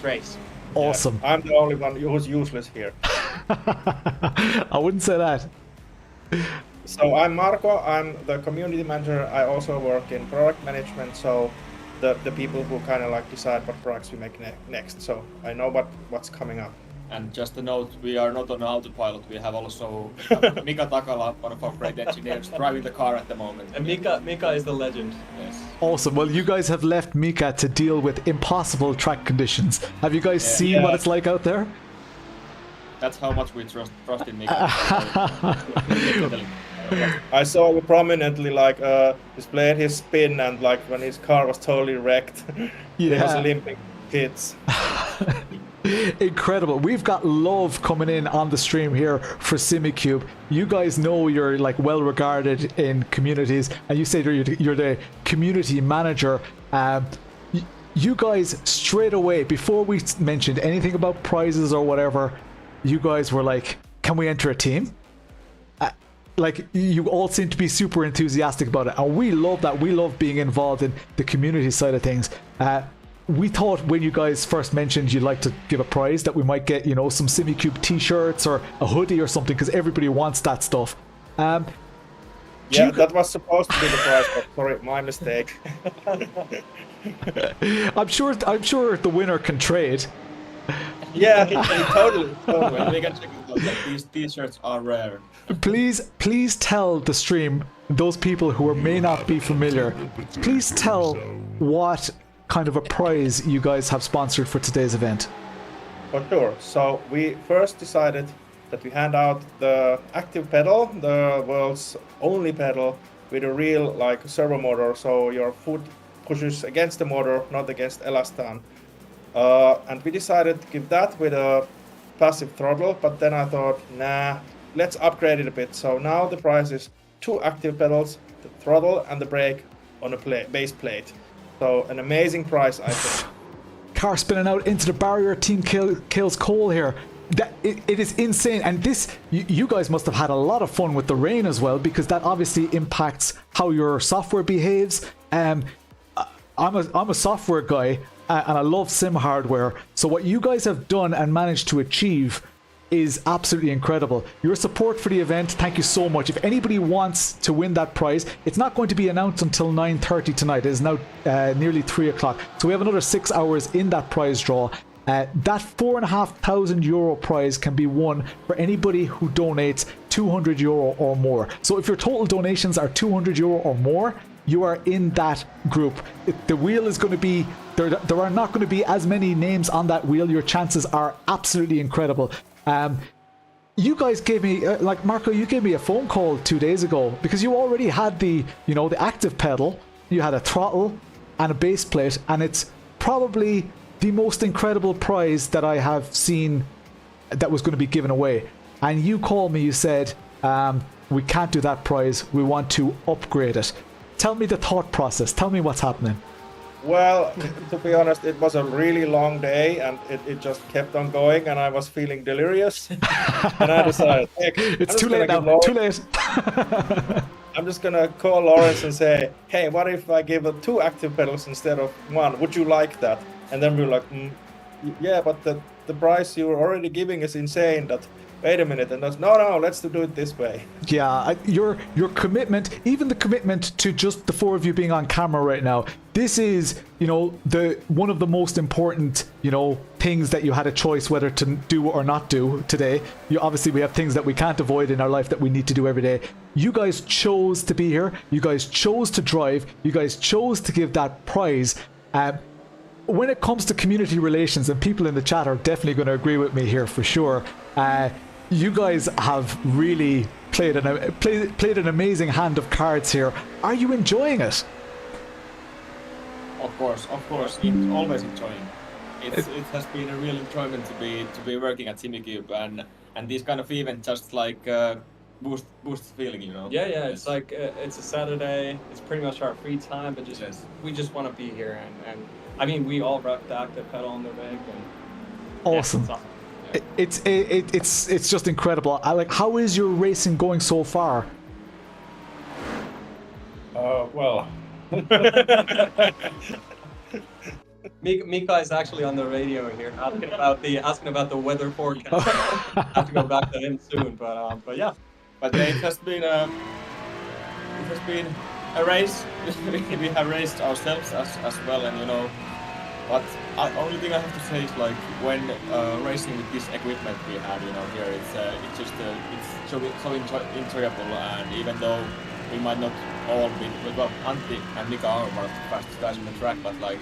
race. Awesome. Yeah, I'm the only one who's useless here. I wouldn't say that. So I'm Marko. I'm the community manager. I also work in product management. So the people who kind of like decide what products we make next. So I know what's coming up. And just a note, we are not on the autopilot. We have also Mika Takala, one of our great engineers, driving the car at the moment. And Mika is the legend. Yes. Awesome. Well, you guys have left Mika to deal with impossible track conditions. Have you guys seen what it's like out there? That's how much we trust in Mika. I saw you prominently displayed his spin, and like when his car was totally wrecked, he was limping pits. Incredible. We've got love coming in on the stream here for Simucube. You guys know you're like well regarded in communities, and you say you're the community manager. You guys straight away, before we mentioned anything about prizes or whatever, you guys were like, can we enter a team? Like, you all seem to be super enthusiastic about it, and we love that. We love being involved in the community side of things. We thought when you guys first mentioned you'd like to give a prize that we might get, some Simucube t-shirts or a hoodie or something, because everybody wants that stuff. That was supposed to be the prize, but sorry, my mistake. I'm sure the winner can trade. Yeah, totally. We can check it out. These t-shirts are rare. Please tell the stream, those people who may not be familiar, please tell what kind of a prize you guys have sponsored for today's event. For sure. So we first decided that we hand out the active pedal, the world's only pedal with a real servo motor, so your foot pushes against the motor, not against elastan. And we decided to give that with a passive throttle, but then I thought, nah, let's upgrade it a bit. So now the price is 2 active pedals, the throttle and the brake on a base plate. So an amazing price, I think. Car spinning out into the barrier. Team kills Cole here. It is insane. And this, you guys must have had a lot of fun with the rain as well, because that obviously impacts how your software behaves. I'm a software guy, and I love sim hardware. So what you guys have done and managed to achieve is absolutely incredible. Your support for the event, thank you so much. If anybody wants to win that prize, it's not going to be announced until 9:30 tonight. It is now nearly 3 o'clock. So we have another 6 hours in that prize draw. That €4,500 prize can be won for anybody who donates €200 or more. So if your total donations are €200 or more, you are in that group. The wheel is going to be, there are not going to be as many names on that wheel. Your chances are absolutely incredible. You guys gave me, Marko, you gave me a phone call 2 days ago because you already had the active pedal, you had a throttle and a base plate, and it's probably the most incredible prize that I have seen that was going to be given away. And you called me, you said, we can't do that prize, we want to upgrade it. Tell me the thought process, tell me what's happening. Well, to be honest, it was a really long day, and it just kept on going, and I was feeling delirious. And I decided, heck, it's too late now. Too late. I'm just gonna call Lawrence and say, hey, what if I give 2 active pedals instead of 1? Would you like that? And then we were like, yeah, but the price you're already giving is insane. That wait a minute, and that's no, let's do it this way. Yeah, your commitment, even the commitment to just the 4 of you being on camera right now. This is, you know, the one of the most important, you know, things that you had a choice whether to do or not do today. Obviously, we have things that we can't avoid in our life that we need to do every day. You guys chose to be here. You guys chose to drive. You guys chose to give that prize. When it comes to community relations, and people in the chat are definitely going to agree with me here for sure. You guys have really played an amazing hand of cards here. Are you enjoying it? Of course, always enjoying. It has been a real enjoyment to be working at Simucube, and these kind of events just like boost feeling, you know. Yeah, it's like it's a Saturday. It's pretty much our free time, but we just want to be here, and I mean we all rock the active pedal on the rig. And, awesome. Yeah, it's just incredible. How is your racing going so far? Well. Mika is actually on the radio here, asking about the weather forecast. I have to go back to him soon, but yeah. But it has been a race. We have raced ourselves as well, and you know. But only thing I have to say is like when racing with this equipment we have, you know, here it's just it's so enjoyable, and even though we might not all be, well, Antti and Mika are one of the fastest guys on the track, but like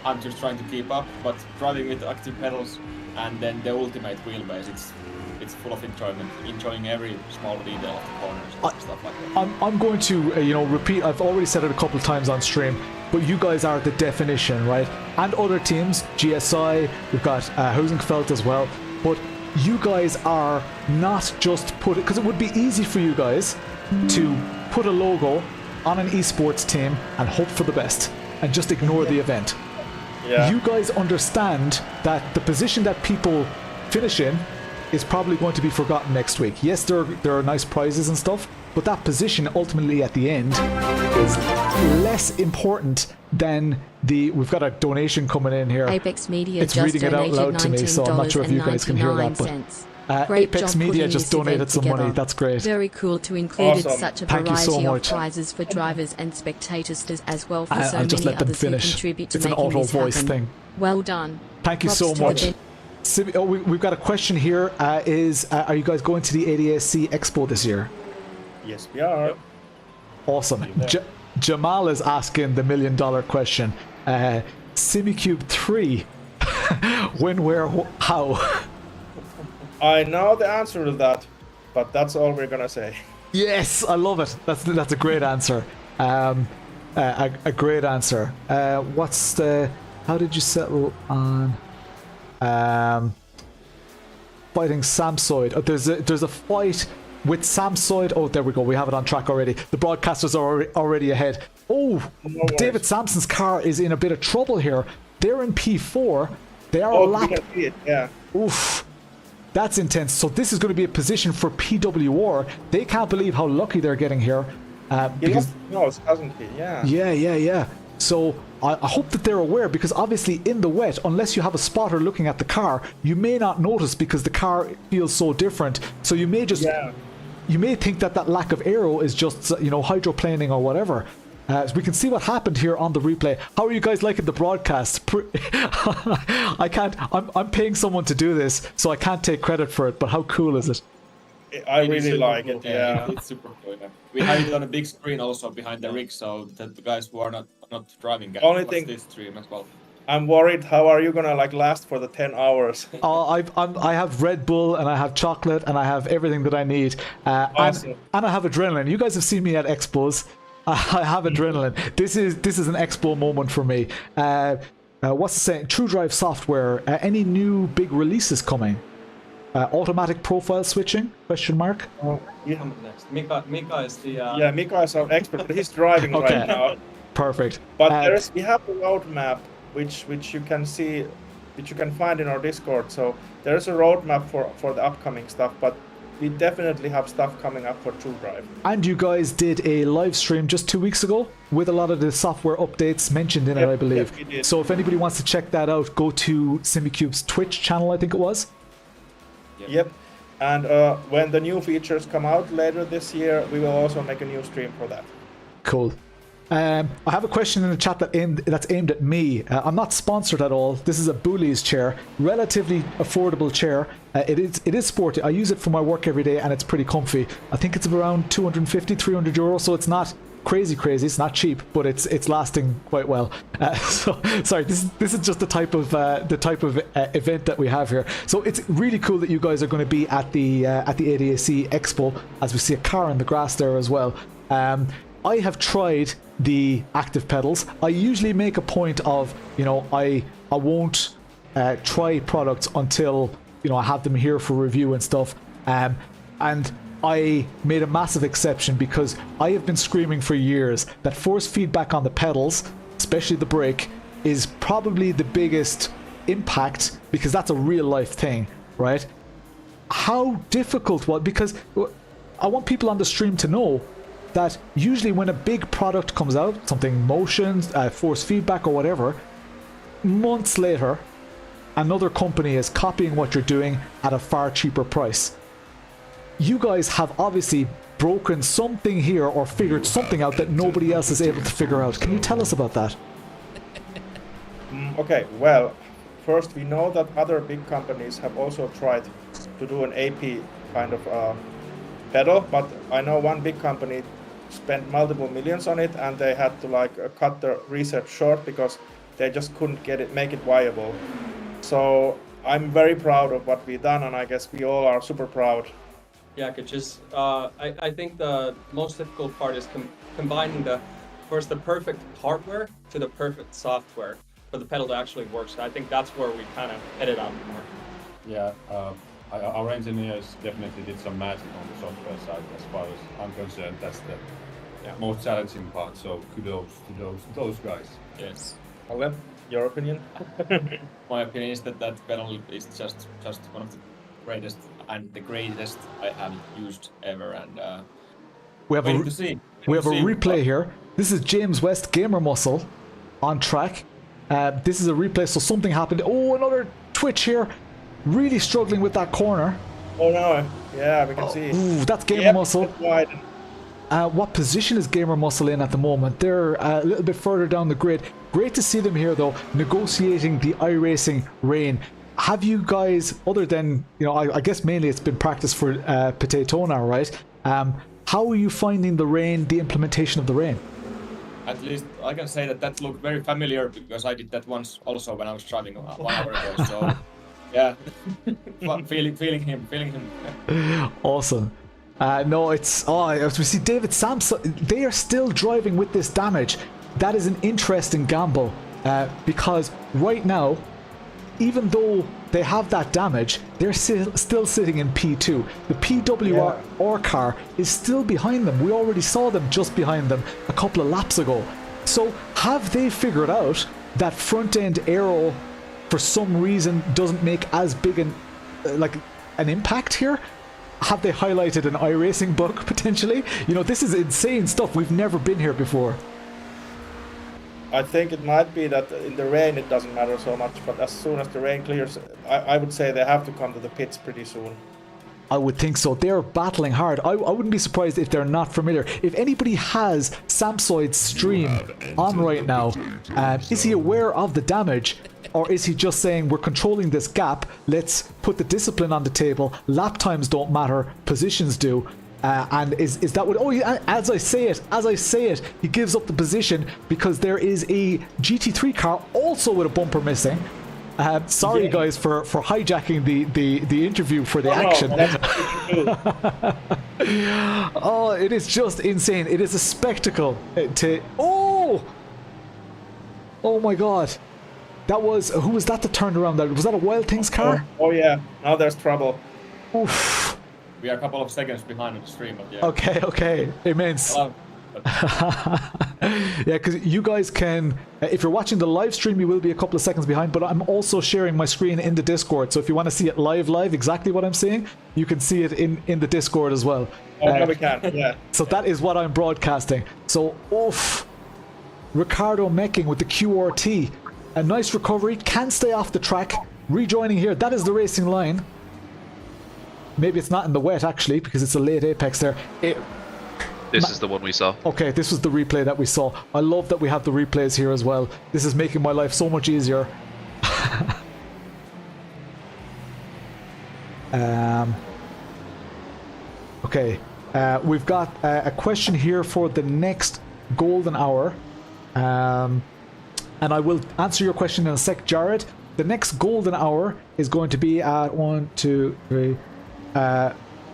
I'm just trying to keep up. But driving with active pedals and then the ultimate wheelbase, it's full of enjoyment, enjoying every small detail of the corners and stuff like that. I'm going to repeat. I've already said it a couple of times on stream, but you guys are the definition, right? And other teams, GSI, we've got Housenfeld as well, but you guys are not just because it would be easy for you guys to put a logo on an esports team and hope for the best and just ignore the event. Yeah. You guys understand that the position that people finish in is probably going to be forgotten next week. Yes, there are nice prizes and stuff, but that position ultimately at the end is less important than we've got a donation coming in here. Apex Media it's just reading it out loud to me, so I'm not sure if you guys can hear that. But Apex Media just donated some money. That's great. Very cool to include such a Thank variety you so of much. prizes for drivers and spectators as well for so I'll just many let them others who finish. contribute to It's an making auto this voice happen. thing. Well done. Thank you Props so to much. the We've got a question here. Are you guys going to the ADAC Expo this year? Yes, we are. Awesome. Jamal is asking the $1 million question. Simucube 3. When, where, how? I know the answer to that, but that's all we're gonna say. Yes, I love it. That's a great answer. A great answer. What's the? How did you settle on? Fighting Samsoid. Oh, there's a fight with Samsoid. Oh, there we go. We have it on track already. The broadcasters are already ahead. Oh, David Sampson's car is in a bit of trouble here. They're in P4. They are a lap. We can see it, yeah. Oof. That's intense. So this is going to be a position for PWR. They can't believe how lucky they're getting here. Because hasn't he? Yeah. Yeah. So I hope that they're aware, because obviously in the wet, unless you have a spotter looking at the car, you may not notice because the car feels so different. So you may just you may think that lack of aero is just hydroplaning or whatever. We can see what happened here on the replay. How are you guys liking the broadcast? I can't. I'm paying someone to do this, so I can't take credit for it. But how cool is it? I really like it. Yeah, it's super cool. Yeah. We have it on a big screen also behind the rig, so that the guys who are not driving can Only watch thing- this stream as well. I'm worried. How are you gonna last for the 10 hours? I have Red Bull and I have chocolate and I have everything that I need. Awesome. And I have adrenaline. You guys have seen me at expos. I have adrenaline. This is an expo moment for me. What's the saying? True Drive software. Any new big releases coming? Automatic profile switching? Question mark. Yeah. Next. Mika is the. Yeah, Mika is our expert, but he's driving right now. Perfect. But we have the roadmap, which you can see, which you can find in our Discord. So there's a roadmap for the upcoming stuff, but we definitely have stuff coming up for True Drive. And you guys did a live stream just 2 weeks ago with a lot of the software updates mentioned in it, I believe. Yep, we did. So if anybody wants to check that out, go to Simucube's Twitch channel, I think it was. Yep. And when the new features come out later this year, we will also make a new stream for that. Cool. I have a question in the chat that's aimed at me. I'm not sponsored at all. This is a Bullies chair, relatively affordable chair. It is sporty. I use it for my work every day, and it's pretty comfy. I think it's around 250, 300 euros, so it's not crazy. It's not cheap, but it's lasting quite well. So sorry, this is just the type of event that we have here. So it's really cool that you guys are going to be at the ADAC Expo, as we see a car in the grass there as well. I have tried the active pedals. I usually make a point of, I won't try products until, I have them here for review and stuff. And I made a massive exception because I have been screaming for years that force feedback on the pedals, especially the brake, is probably the biggest impact, because that's a real life thing, right? How difficult was, because I want people on the stream to know that usually when a big product comes out, something motion, force feedback or whatever, months later, another company is copying what you're doing at a far cheaper price. You guys have obviously broken something here or figured something out that nobody else is able to figure out. Can you tell us about that? Okay, well, first we know that other big companies have also tried to do an AP kind of pedal, but I know one big company spent multiple millions on it, and they had to cut the research short because they just couldn't make it viable. So I'm very proud of what we've done, and I guess we all are super proud. Yeah, I think the most difficult part is combining the perfect hardware to the perfect software for the pedal to actually work. So I think that's where we kind of headed out more. Yeah, our engineers definitely did some magic on the software side. As far as I'm concerned, that's the most challenging part. So kudos to those guys. Yes. Alan, your opinion? My opinion is that pedal is just one of the greatest and the greatest I have used ever. And we have a replay here. This is James West Gamer Muscle on track. This is a replay, so something happened. Oh, another twitch here. Really struggling with that corner. Oh no, yeah, we can see. Ooh, that's Gamer Muscle. What position is Gamer Muscle in at the moment? They're a little bit further down the grid. Great to see them here though, negotiating the iRacing rain. Have you guys, other than, I guess mainly it's been practice for Potaytona, right? How are you finding the rain, the implementation of the rain? At least I can say that looked very familiar, because I did that once also when I was driving 1 hour ago. So yeah, feeling him. Awesome. No, it's as we see David Samson, they are still driving with this damage. That is an interesting gamble, because right now, even though they have that damage, they're still sitting in P2. The PWR car is still behind them. We already saw them just behind them a couple of laps ago. So have they figured out that front end aero for some reason doesn't make as big an impact here? Have they highlighted an iRacing bug potentially? This is insane stuff. We've never been here before. I think it might be that in the rain it doesn't matter so much, but as soon as the rain clears, I would say they have to come to the pits pretty soon. I would think so. They're battling hard. I wouldn't be surprised if they're not familiar. If anybody has Samsoid's stream on right now, is he aware of the damage? Or is he just saying, we're controlling this gap, let's put the discipline on the table, lap times don't matter, positions do. And is that what... Oh, as I say it, he gives up the position because there is a GT3 car also with a bumper missing. Sorry, guys, for hijacking the interview for the action. Oh, it is just insane. It is a spectacle to... Oh! Oh my god. That was... Who was that turned around there? Was that a Wild Things car? Oh yeah, now there's trouble. Oof. We are a couple of seconds behind on the stream, but yeah. Okay. Immense. Yeah, because you guys can, if you're watching the live stream, you will be a couple of seconds behind, but I'm also sharing my screen in the Discord, so if you want to see it live, exactly what I'm saying, you can see it in the Discord as well. Oh, yeah, we can, yeah. So that is what I'm broadcasting. So, oof. Ricardo Mecking with the QRT. A nice recovery, can stay off the track. Rejoining here, that is the racing line. Maybe it's not in the wet, actually, because it's a late apex there. This is the one we saw. Okay, this was the replay that we saw. I love that we have the replays here as well. This is making my life so much easier. Okay, we've got a question here for the next golden hour. And I will answer your question in a sec, Jared. The next golden hour is going to be at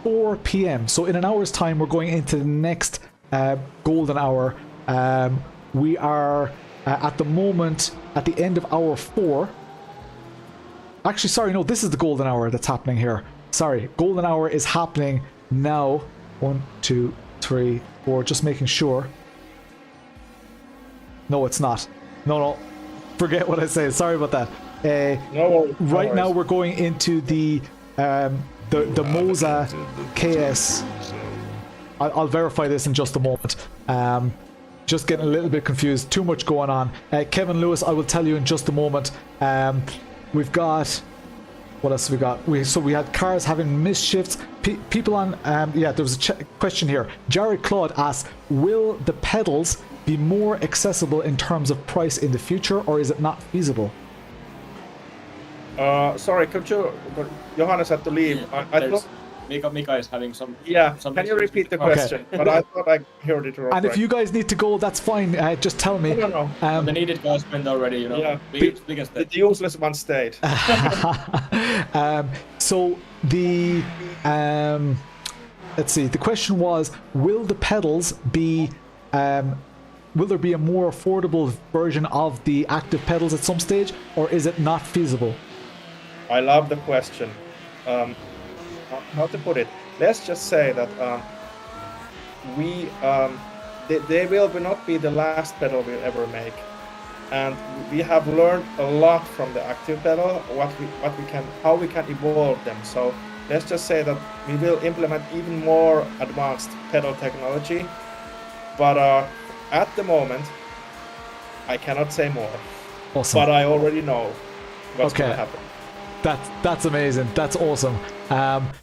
4 p.m. So in an hour's time, we're going into the next golden hour. We are at the moment at the end of hour 4. Actually, sorry, no, this is the golden hour that's happening here. Sorry, golden hour is happening now. 1, 2, 3, 4. Just making sure. No, it's not. No. Forget what I said. Sorry about that. Right now, we're going into the MOZA KS. I'll verify this in just a moment. Just getting a little bit confused. Too much going on. Kevin Lewis, I will tell you in just a moment. We've got... What else have we got? We had cars having missed shifts. People on... yeah, there was a question here. Jared Claude asks, will the pedals be more accessible in terms of price in the future, or is it not feasible? Sorry, could you... Johannes had to leave. I thought... Mika is having some... Yeah, can you repeat the question? But I thought I heard it wrong. And if you guys need to go, that's fine. Just tell me. No. The needed guys went already, you know. Yeah, biggest the useless one stayed. So the... let's see. The question was, will the pedals be... will there be a more affordable version of the active pedals at some stage, or is it not feasible? I love the question. How to put it? Let's just say that they will not be the last pedal we'll ever make, and we have learned a lot from the active pedal, how we can evolve them. So let's just say that we will implement even more advanced pedal technology, but at the moment I cannot say more. Awesome. But I already know what's going to happen. That's amazing. That's awesome.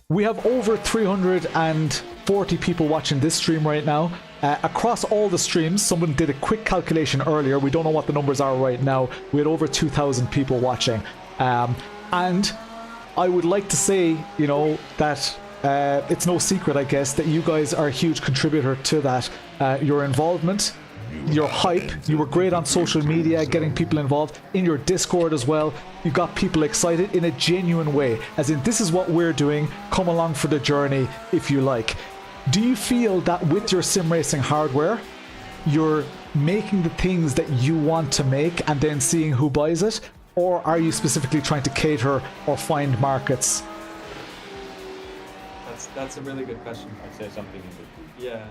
We have over 340 people watching this stream right now. Across all the streams, someone did a quick calculation earlier. We don't know what the numbers are right now. We had over 2,000 people watching. And I would like to say, you know, that it's no secret, I guess, that you guys are a huge contributor to that. Your involvement, your hype, you were great on social media, getting people involved in your Discord as well. You got people excited in a genuine way, as in, this is what we're doing, come along for the journey if you like. Do you feel that with your sim racing hardware, you're making the things that you want to make and then seeing who buys it, or are you specifically trying to cater or find markets? That's a really good question. I'd say something in between.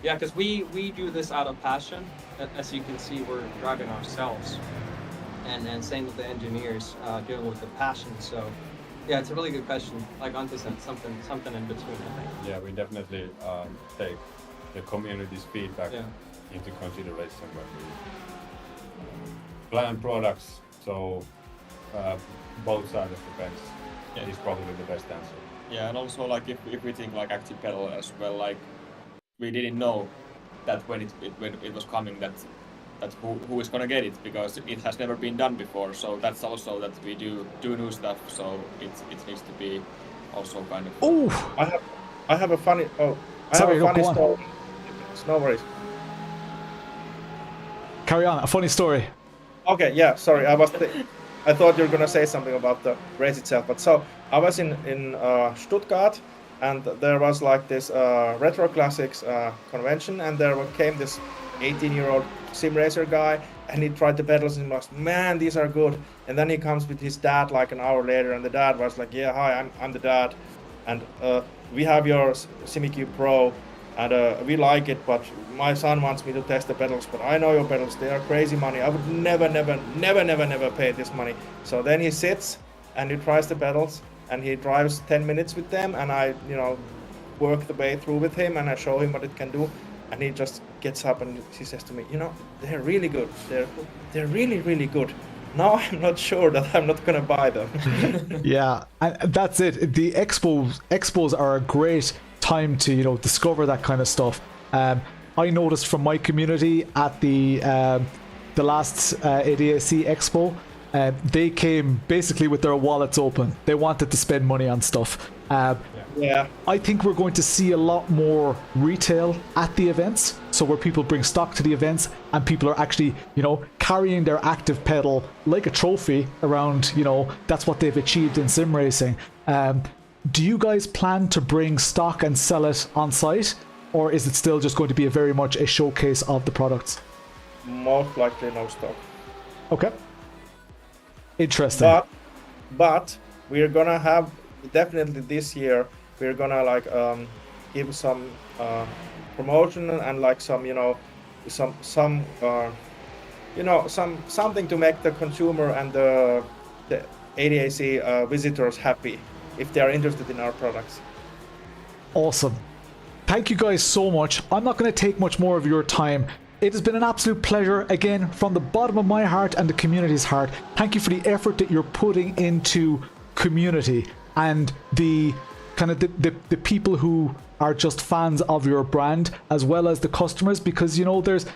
Yeah, because we do this out of passion. As you can see, we're driving ourselves, and same with the engineers, dealing with the passion. So, yeah, it's a really good question. Like Ante said, something in between, I think. Yeah, we definitely take the community's feedback into consideration when we plan products. So both sides of the fence is probably the best answer. Yeah, and also like if we think like active pedal as well, like we didn't know that when it was coming that who is gonna get it, because it has never been done before. So that's also that we do new stuff. So it needs to be also kind of. Oh, I have a funny. Sorry, funny story. It's no worries. Carry on. A funny story. Okay, yeah. Sorry, I thought you were gonna say something about the race itself, but so I was in Stuttgart, and there was like this retro classics convention, and there came this 18-year-old sim racer guy, and he tried the pedals and he was, man, these are good. And then he comes with his dad like an hour later, and the dad was like, yeah, hi, I'm the dad, and we have your Simucube Pro, and we like it, but my son wants me to test the pedals, but I know your pedals, they are crazy money. I would never pay this money. So then he sits and he tries the pedals and he drives 10 minutes with them, and I, work the way through with him and I show him what it can do, and he just gets up and he says to me, they're really good. They're really, really good. Now I'm not sure that I'm not gonna buy them. Yeah, and that's it. The expos are a great time to discover that kind of stuff. I noticed from my community at the last ADAC Expo, they came basically with their wallets open. They wanted to spend money on stuff. Yeah. I think we're going to see a lot more retail at the events, so where people bring stock to the events and people are actually, carrying their active pedal like a trophy around, that's what they've achieved in sim racing. Do you guys plan to bring stock and sell it on site, or is it still just going to be very much a showcase of the products? Most likely no stock. Okay. Interesting. But we're gonna have, definitely this year, we're gonna give some promotion and something to make the consumer and the ADAC visitors happy if they are interested in our products. Awesome. Thank you guys so much. I'm not going to take much more of your time. It has been an absolute pleasure, again, from the bottom of my heart and the community's heart. Thank you for the effort that you're putting into community and the the people who are just fans of your brand, as well as the customers, because there's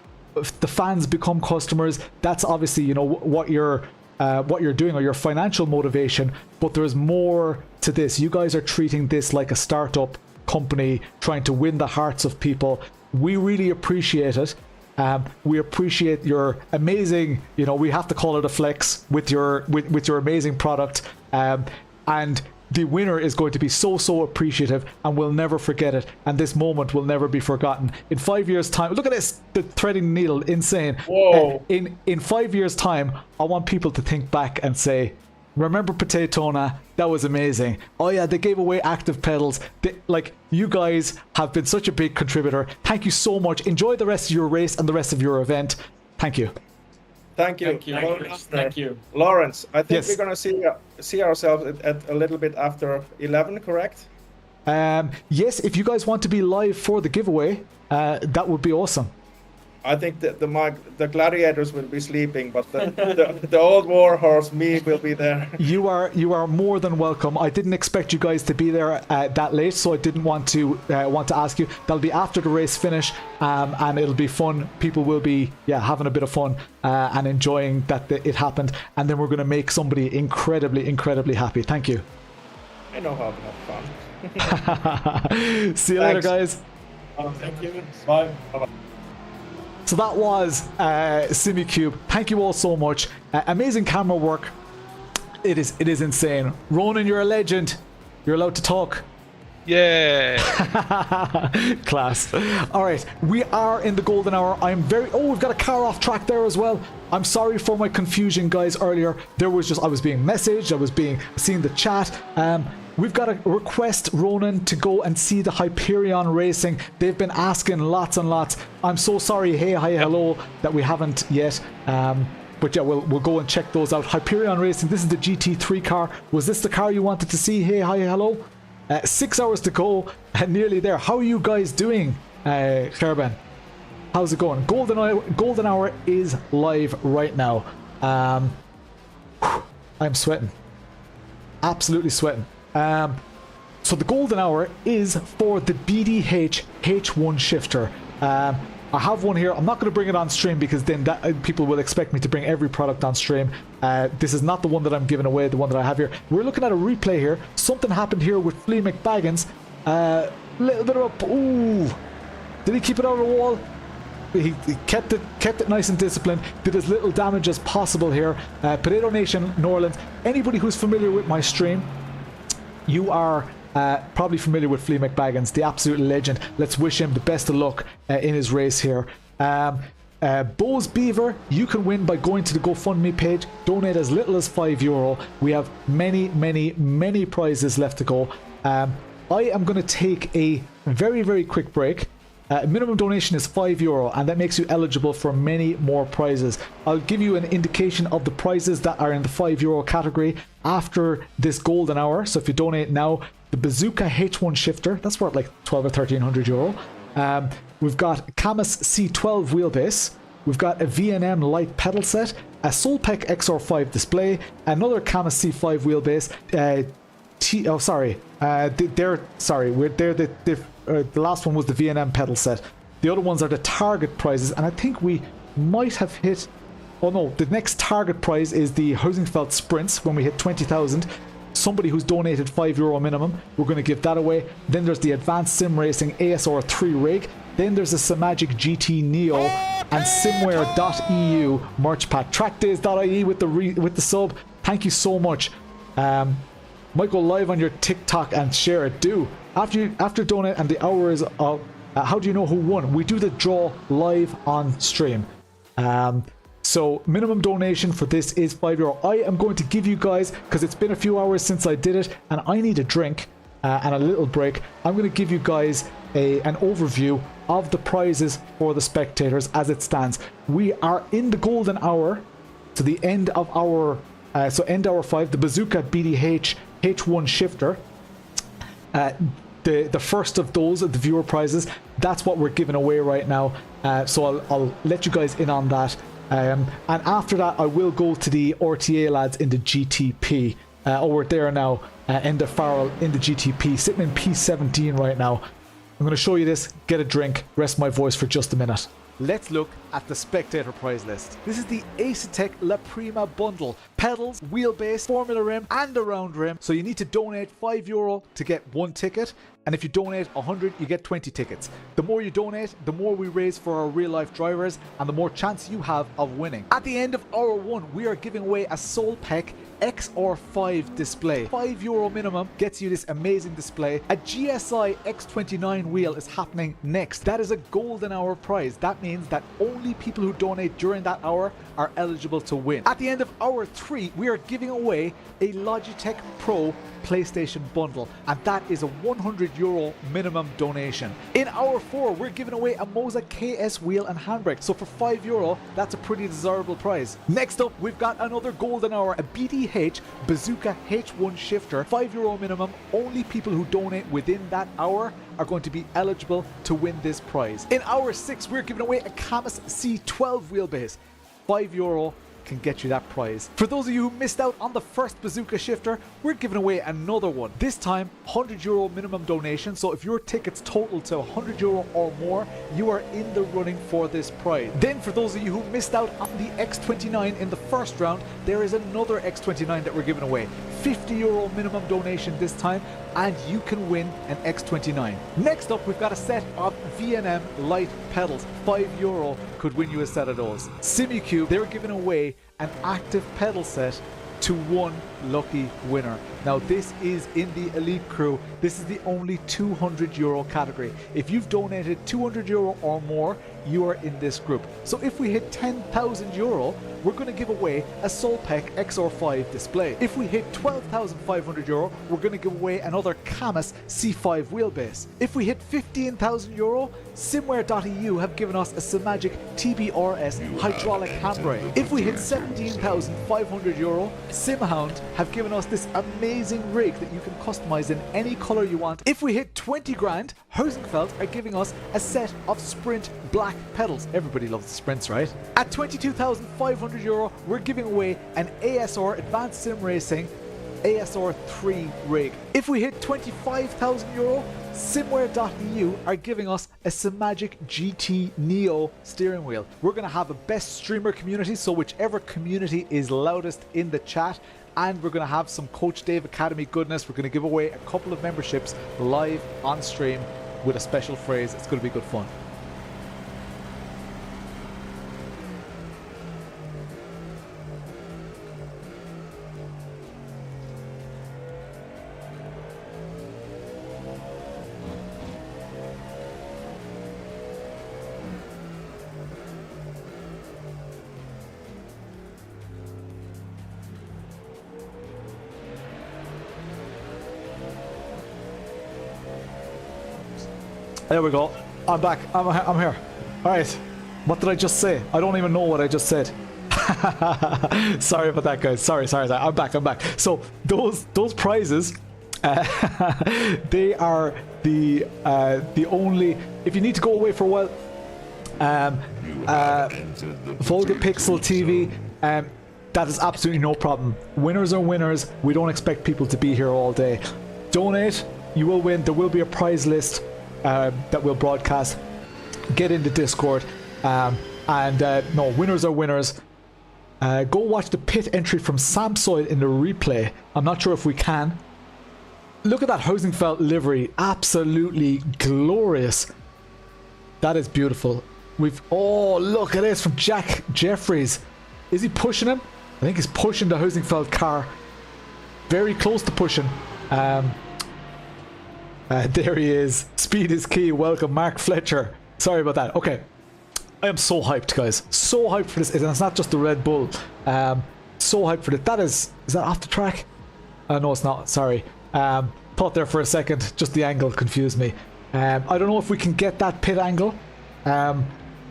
the fans become customers. That's obviously what you're doing, or your financial motivation, but there's more to this. You guys are treating this like a startup company trying to win the hearts of people. We really appreciate it. We appreciate your amazing, we have to call it a flex with your amazing product, and the winner is going to be so appreciative, and we'll never forget it, and this moment will never be forgotten. In 5 years time, look at this, the threading needle, insane. Whoa. In 5 years time, I want people to think back and say, remember Potaytona? That was amazing. Oh yeah, they gave away active pedals. You guys have been such a big contributor. Thank you so much. Enjoy the rest of your race and the rest of your event. Thank you. Thank you. Thank you. Lawrence, I think Yes. we're gonna see ourselves at a little bit after 11, correct? Yes, if you guys want to be live for the giveaway, that would be awesome. I think that the gladiators will be sleeping, but the old war horse, me, will be there. You are more than welcome. I didn't expect you guys to be there that late, so I didn't want to ask you. That'll be after the race finish, and it'll be fun. People will be having a bit of fun and enjoying that it happened, and then we're going to make somebody incredibly happy. Thank you. I know how to have fun. See you later, guys. Thank you. Bye. Bye. So that was Simucube. Thank you all so much. Amazing camera work. It is insane. Ronan, you're a legend. You're allowed to talk. Yeah. Class. All right, we are in the golden hour. We've got a car off track there as well. I'm sorry for my confusion, guys, earlier. I was being messaged, seeing the chat. We've got a request, Ronan, to go and see the Hyperion racing. They've been asking lots and lots. I'm so sorry, hey, hi, hello, that we haven't yet. But yeah, we'll go and check those out. Hyperion racing, this is the GT3 car. Was this the car you wanted to see? Hey, hi, hello. 6 hours to go, and nearly there. How are you guys doing, Kerben? How's it going? Golden hour is live right now. I'm sweating. Absolutely sweating. So the golden hour is for the BDH H1 shifter. I have one here. I'm not going to bring it on stream because then people will expect me to bring every product on stream. This is not the one that I'm giving away, the one that I have here. We're looking at a replay here. Something happened here with Flea McBaggins. Little bit of a... Ooh. Did he keep it out of the wall? He kept it nice and disciplined, did as little damage as possible here. Potato Nation, Norland, anybody who's familiar with my stream, you are probably familiar with Flea McBaggins, the absolute legend. Let's wish him the best of luck in his race here. Bose Beaver, you can win by going to the GoFundMe page. Donate as little as €5. We have many prizes left to go. I am going to take a very quick break. Minimum donation is €5, and that makes you eligible for many more prizes. I'll give you an indication of the prizes that are in the €5 category after this golden hour. So if you donate now, the Bazooka H1 shifter, that's worth like 12 or 1300 euro. We've got CAMMUS C12 wheelbase. We've got a VNM Lite pedal set, a Soelpec XR5 display, another CAMMUS C5 wheelbase. The last one was the VNM pedal set. The other ones are the target prizes, and I think we might have hit. Oh no, the next target prize is the Housingfeld Sprints when we hit 20,000. Somebody who's donated €5 minimum, we're going to give that away. Then there's the Advanced Sim Racing ASR 3 rig. Then there's the Simagic GT Neo and Simware.eu merch pack. Trackdays.ie with the sub. Thank you so much. Might go live on your TikTok and share it. Do after donate and the hour is up. How do you know who won? We do the draw live on stream. So minimum donation for this is €5. I am going to give you guys, because it's been a few hours since I did it and I need a drink and a little break, I'm going to give you guys an overview of the prizes for the spectators as it stands. We are in the golden hour to the end of our end hour 5, the Bazooka BDH H1 shifter. The first of those, the viewer prizes, that's what we're giving away right now. So I'll let you guys in on that. And after that, I will go to the RTA lads in the GTP. Over there now, Enda Farrell in the GTP, sitting in P17 right now. I'm going to show you this, get a drink, rest my voice for just a minute. Let's look at the spectator prize list. This is the Asetek La Prima bundle. Pedals, wheelbase, Formula rim and a round rim. So you need to donate €5 to get 1 ticket. And if you donate 100, you get 20 tickets. The more you donate, the more we raise for our real life drivers and the more chance you have of winning. At the end of hour 1, we are giving away a Soelpec XR5 display. €5 minimum gets you this amazing display. A GSI X29 wheel is happening next. That is a golden hour prize. That means that only people who donate during that hour are eligible to win. At the end of hour 3, we are giving away a Logitech Pro PlayStation bundle, and that is a €100 minimum donation. In hour 4, we're giving away a MOZA KS wheel and handbrake. So for €5, that's a pretty desirable prize. Next up, we've got another golden hour, a BDH Bazooka H1 shifter, €5 minimum. Only people who donate within that hour are going to be eligible to win this prize. In hour 6, we're giving away a CAMMUS C12 wheelbase. €5 can get you that prize. For those of you who missed out on the first Bazooka shifter, we're giving away another one. This time, €100 minimum donation. So if your tickets total to €100 or more, you are in the running for this prize. Then for those of you who missed out on the X29 in the first round, there is another X29 that we're giving away. €50 minimum donation this time, and you can win an X29. Next up, we've got a set of VNM Lite pedals. €5 could win you a set of those. Simucube, they're giving away an active pedal set to 1 lucky winner. Now this is in the elite crew. This is the only €200 category. If you've donated €200 or more, you are in this group. So if we hit €10,000, we're going to give away a Soelpec XR5 display. If we hit €12,500, we're going to give away another CAMMUS C5 wheelbase. If we hit €15,000, Simware.eu have given us a Simagic TBRS hydraulic handbrake. If we hit €17,500, Simhound have given us this amazing rig that you can customize in any color you want. If we hit 20 grand, Housingfeld are giving us a set of Sprint black pedals. Everybody loves the Sprints, right? At €22,500, we're giving away an ASR Advanced Sim Racing ASR 3 rig. If we hit €25,000, Simware.eu are giving us a Simagic GT Neo steering wheel. We're going to have a best streamer community, so whichever community is loudest in the chat, and we're going to have some Coach Dave Academy goodness. We're going to give away a couple of memberships live on stream with a special phrase. It's going to be good fun. There we go. I'm back. I'm here. All right. What did I just say? I don't even know what I just said. Sorry about that, guys. Sorry. I'm back. So those prizes, they are the only. If you need to go away for a while, Volga Pixel TV, that is absolutely no problem. Winners are winners. We don't expect people to be here all day. Donate, you will win. There will be a prize list that we'll broadcast. Get into Discord, no, winners are winners. Go watch the pit entry from Samsoil in the replay. I'm not sure if we can. Look at that Housingfeld livery, absolutely glorious. That is beautiful. Oh, look at this from Jack Jeffries. Is he pushing him? I think he's pushing the Housingfeld car. Very close to pushing. There he is. Speed is key. Welcome, Mark Fletcher. Sorry about that. Okay. I am so hyped, guys. So hyped for this. And it's not just the Red Bull. So hyped for it. Is that off the track? No, it's not. Sorry. Thought there for a second. Just the angle confused me. I don't know if we can get that pit angle.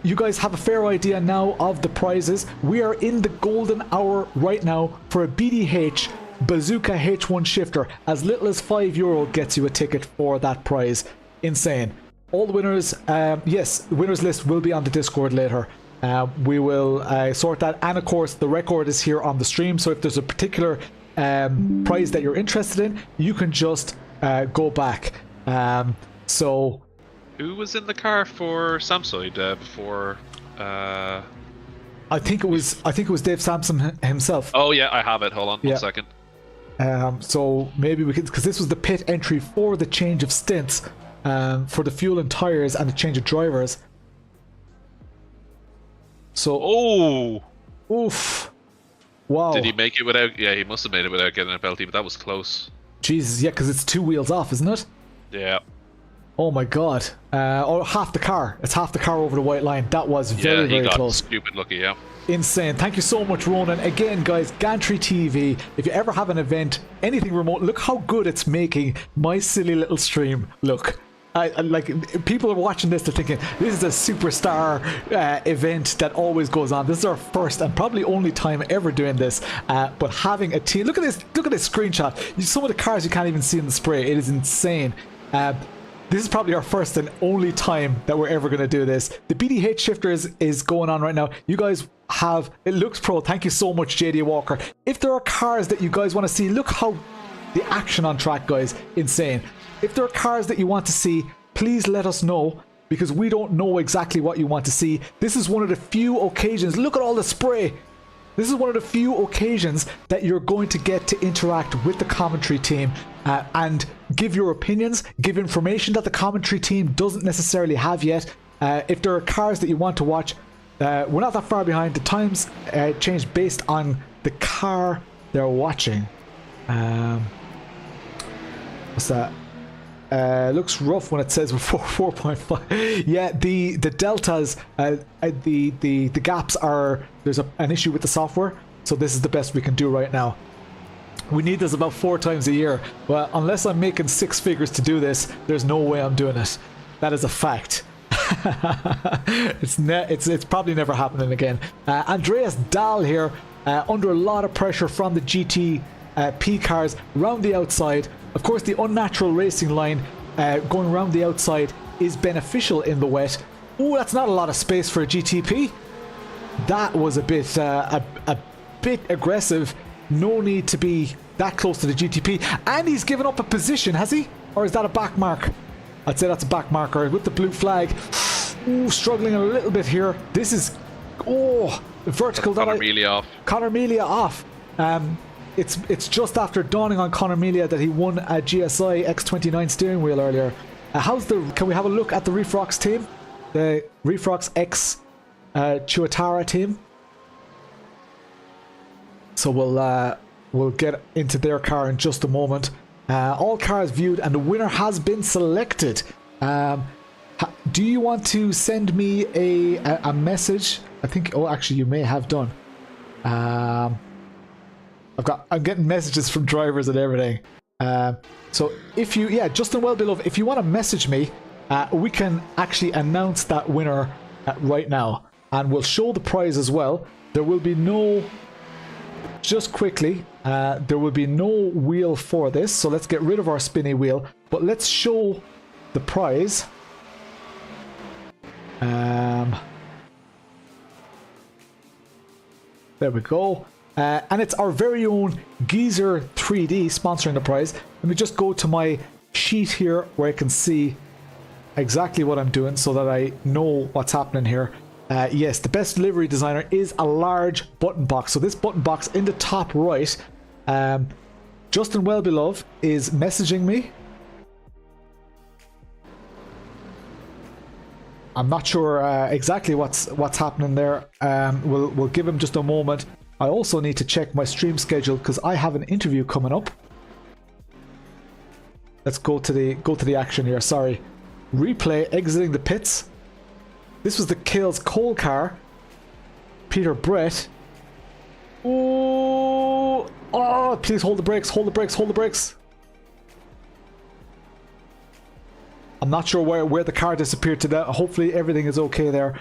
You guys have a fair idea now of the prizes. We are in the golden hour right now for a BDH Bazooka H1 shifter. As little as €5 gets you a ticket for that prize. Insane. All the winners, yes, the winners list will be on the Discord later. We will sort that, and of course the record is here on the stream, so if there's a particular prize that you're interested in, you can just go back. So who was in the car for Samsoid before? I think it was Dave Sampson himself. Oh yeah, I have it. Hold on 1 second. So maybe we could, because this was the pit entry for the change of stints, for the fuel and tires and the change of drivers. So oof, wow. Did he make it without? Yeah, he must have made it without getting a penalty, but that was close. Jesus, yeah, because it's 2 wheels off, isn't it? Yeah. Oh my god. Or half the car. It's half the car over the white line. That was very, very close. Stupid lucky, yeah. Insane. Thank you so much, Ronan. Again, guys, Gantry TV, if you ever have an event, anything remote, look how good it's making my silly little stream look. Like, people are watching this, they're thinking, this is a superstar event that always goes on. This is our first and probably only time ever doing this. But having a team, look at this screenshot. Some of the cars you can't even see in the spray. It is insane. This is probably our first and only time that we're ever going to do this. The BDH shifter is going on right now. You guys have, it looks pro. Thank you so much, JD Walker. If there are cars that you guys want to see, look how the action on track, guys, insane. If there are cars that you want to see, please let us know, because we don't know exactly what you want to see. This is one of the few occasions, look at all the spray. This is one of the few occasions that you're going to get to interact with the commentary team and give your opinions, give information that the commentary team doesn't necessarily have yet. If there are cars that you want to watch, we're not that far behind. The times changed based on the car they're watching. What's that? Looks rough when it says 4.5. Yeah, the deltas, the gaps are, there's an issue with the software, so this is the best we can do right now. We need this about 4 times a year. Well, unless I'm making 6 figures to do this, there's no way I'm doing it. That is a fact. It's probably never happening again. Andreas Dahl here, under a lot of pressure from the GTP cars round the outside. Of course, the unnatural racing line going around the outside is beneficial in the wet. Oh, that's not a lot of space for a GTP. That was a bit aggressive. No need to be that close to the GTP. And he's given up a position, has he? Or is that a back mark? I'd say that's a back marker with the blue flag. Ooh, struggling a little bit here. This is, vertical. Conor Melia off. Conor Melia off. It's just after dawning on Conor Melia that he won a GSI X29 steering wheel earlier. Can we have a look at the Refrox team? The Refrox X Chuatara team. So we'll get into their car in just a moment. All cars viewed, and the winner has been selected. Do you want to send me a message? I think. Oh, actually, you may have done. I'm getting messages from drivers and everything. So if you, Justin Wellbeloved, if you want to message me, we can actually announce that winner right now. And we'll show the prize as well. There will be no... Just quickly, there will be no wheel for this. So let's get rid of our spinny wheel. But let's show the prize. There we go. And it's our very own Geezer 3D sponsoring the prize. Let me just go to my sheet here where I can see exactly what I'm doing so that I know what's happening here. Yes, the best livery designer is a large button box. So this button box in the top right, Justin Wellbeloved is messaging me. I'm not sure exactly what's happening there. We'll give him just a moment. I also need to check my stream schedule because I have an interview coming up. Let's go to the action here. Sorry, replay exiting the pits. This was the Kills Cole car. Peter Brett. Oh, please hold the brakes. Hold the brakes. Hold the brakes. I'm not sure where the car disappeared to. That. Hopefully everything is okay there.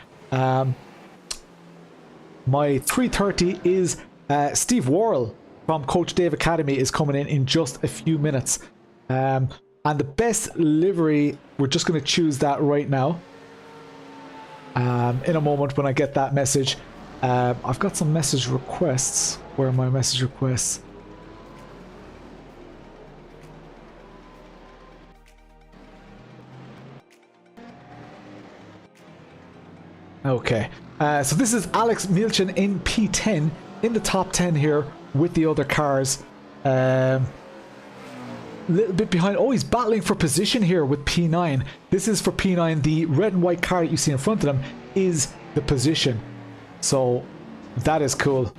My 330 is Steve Worrell from Coach Dave Academy is coming in just a few minutes. And the best livery, we're just going to choose that right now. In a moment when I get that message. I've got some message requests. Where are my message requests? Okay, so this is Alex Milchin in P10 in the top 10 here with the other cars. Little bit behind. Oh, he's battling for position here with P9. This is for P9. The red and white car that you see in front of them is the position. So that is cool.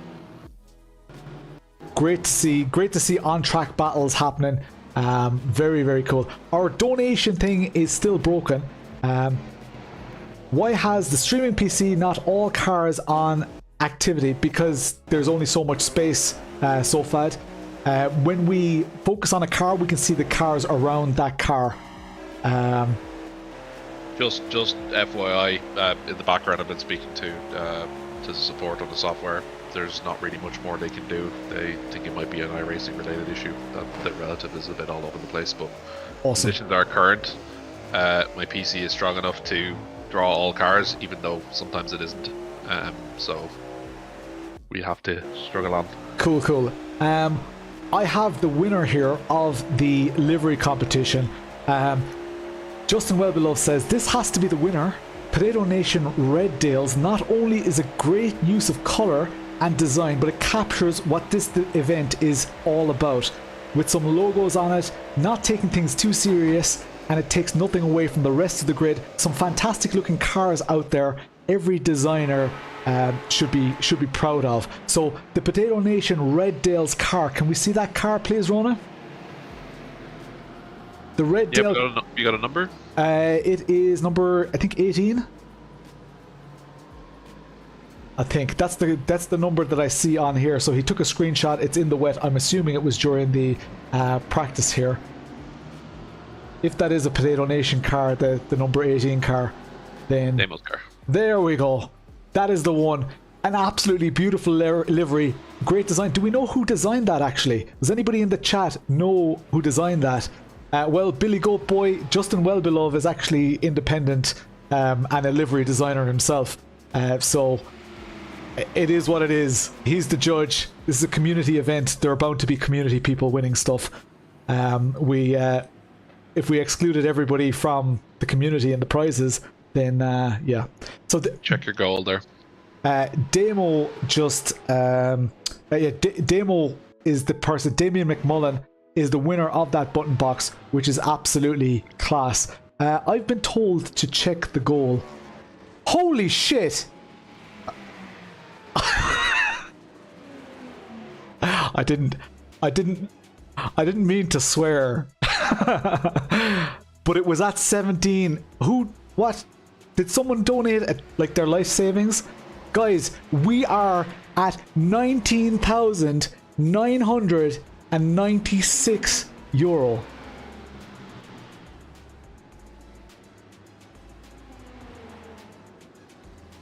Great to see on-track battles happening. Very, very cool. Our donation thing is still broken. Why has the streaming PC not all cars on activity? Because there's only so much space, Sofad. When we focus on a car, we can see the cars around that car. Just FYI, in the background I've been speaking to the support on the software. There's not really much more they can do. They think it might be an iRacing related issue. The relative is a bit all over the place, but awesome. Conditions are current. My PC is strong enough to draw all cars, even though sometimes it isn't. So we have to struggle on. Cool. I have the winner here of the livery competition. Justin Wellbeloved says this has to be the winner. Potato Nation Red Dales not only is a great use of color and design, but it captures what this event is all about. With some logos on it, not taking things too serious, and it takes nothing away from the rest of the grid. Some fantastic looking cars out there. Every designer should be proud of. So the Potato Nation Red Dales car. Can we see that car, please, Rona? The Red Dale. You got a number? It is number, I think, 18. I think that's the number that I see on here. So he took a screenshot. It's in the wet. I'm assuming it was during the practice here. If that is a Potato Nation car, the number 18 car, then Nemo's car. There we go. That is the one. An absolutely beautiful livery. Great design. Do we know who designed that, actually? Does anybody in the chat know who designed that? Well, Billy Goat Boy, Justin Wellbeloved is actually independent and a livery designer himself. So it is what it is. He's the judge. This is a community event. There are bound to be community people winning stuff. If we excluded everybody from the community and the prizes, then yeah. So check your goal there. Damo just Damo is the person. Damien McMullen is the winner of that button box, which is absolutely class. I've been told to check the goal. Holy shit! I didn't mean to swear. But it was at 17. What? Did someone donate like their life savings? Guys, we are at €19,996.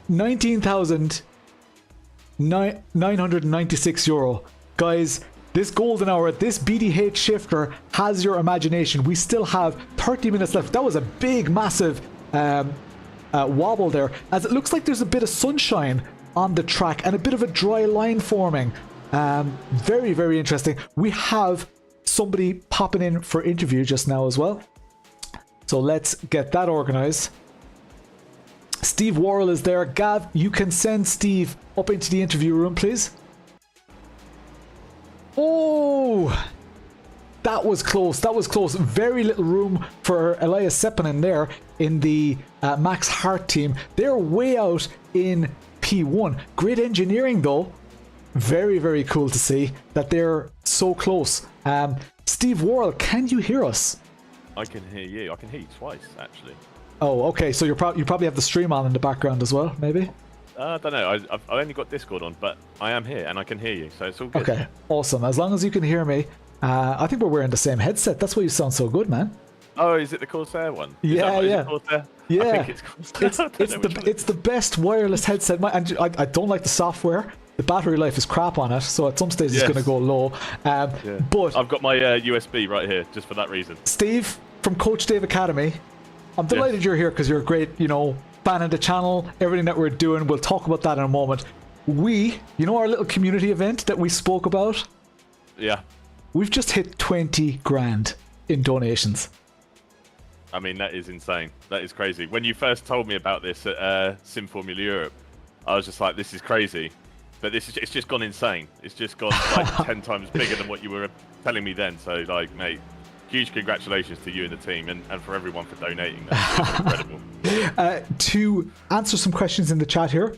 19,996 euro. Guys, this golden hour, this BDH shifter has your imagination. We still have 30 minutes left. That was a big, massive wobble there, as it looks like there's a bit of sunshine on the track and a bit of a dry line forming. Very, very interesting. We have somebody popping in for interview just now as well. So let's get that organized. Steve Worrell is there. Gav, you can send Steve up into the interview room, please. Oh, that was close. That was close. Very little room for Elias Seppanen there in the Max Hart team. They're way out in P1. Great engineering, though. Very, very cool to see that they're so close. Steve Worrell, can you hear us? I can hear you. I can hear you twice, actually. Oh, okay. So you probably have the stream on in the background as well, maybe? I don't know. I've only got Discord on, but I am here and I can hear you, so it's all good. Okay, awesome. As long as you can hear me. I think we're wearing the same headset. That's why you sound so good, man. Oh, is it the Corsair one? Yeah, is yeah. it Corsair? Yeah. I think it's Corsair. It's the best wireless headset. And I don't like the software. The battery life is crap on it, so at some stage it's going to go low. But I've got my USB right here, just for that reason. Steve from Coach Dave Academy, I'm delighted you're here because you're a great, fan of the channel, everything that we're doing. We'll talk about that in a moment. Our little community event that we spoke about? Yeah. We've just hit 20 grand in donations. I mean, that is insane. That is crazy. When you first told me about this at Sim Formula Europe, I was just like, this is crazy. But it's just gone insane. It's just gone like 10 times bigger than what you were telling me then. So, like, mate, huge congratulations to you and the team and for everyone for donating. That's incredible. To answer some questions in the chat here,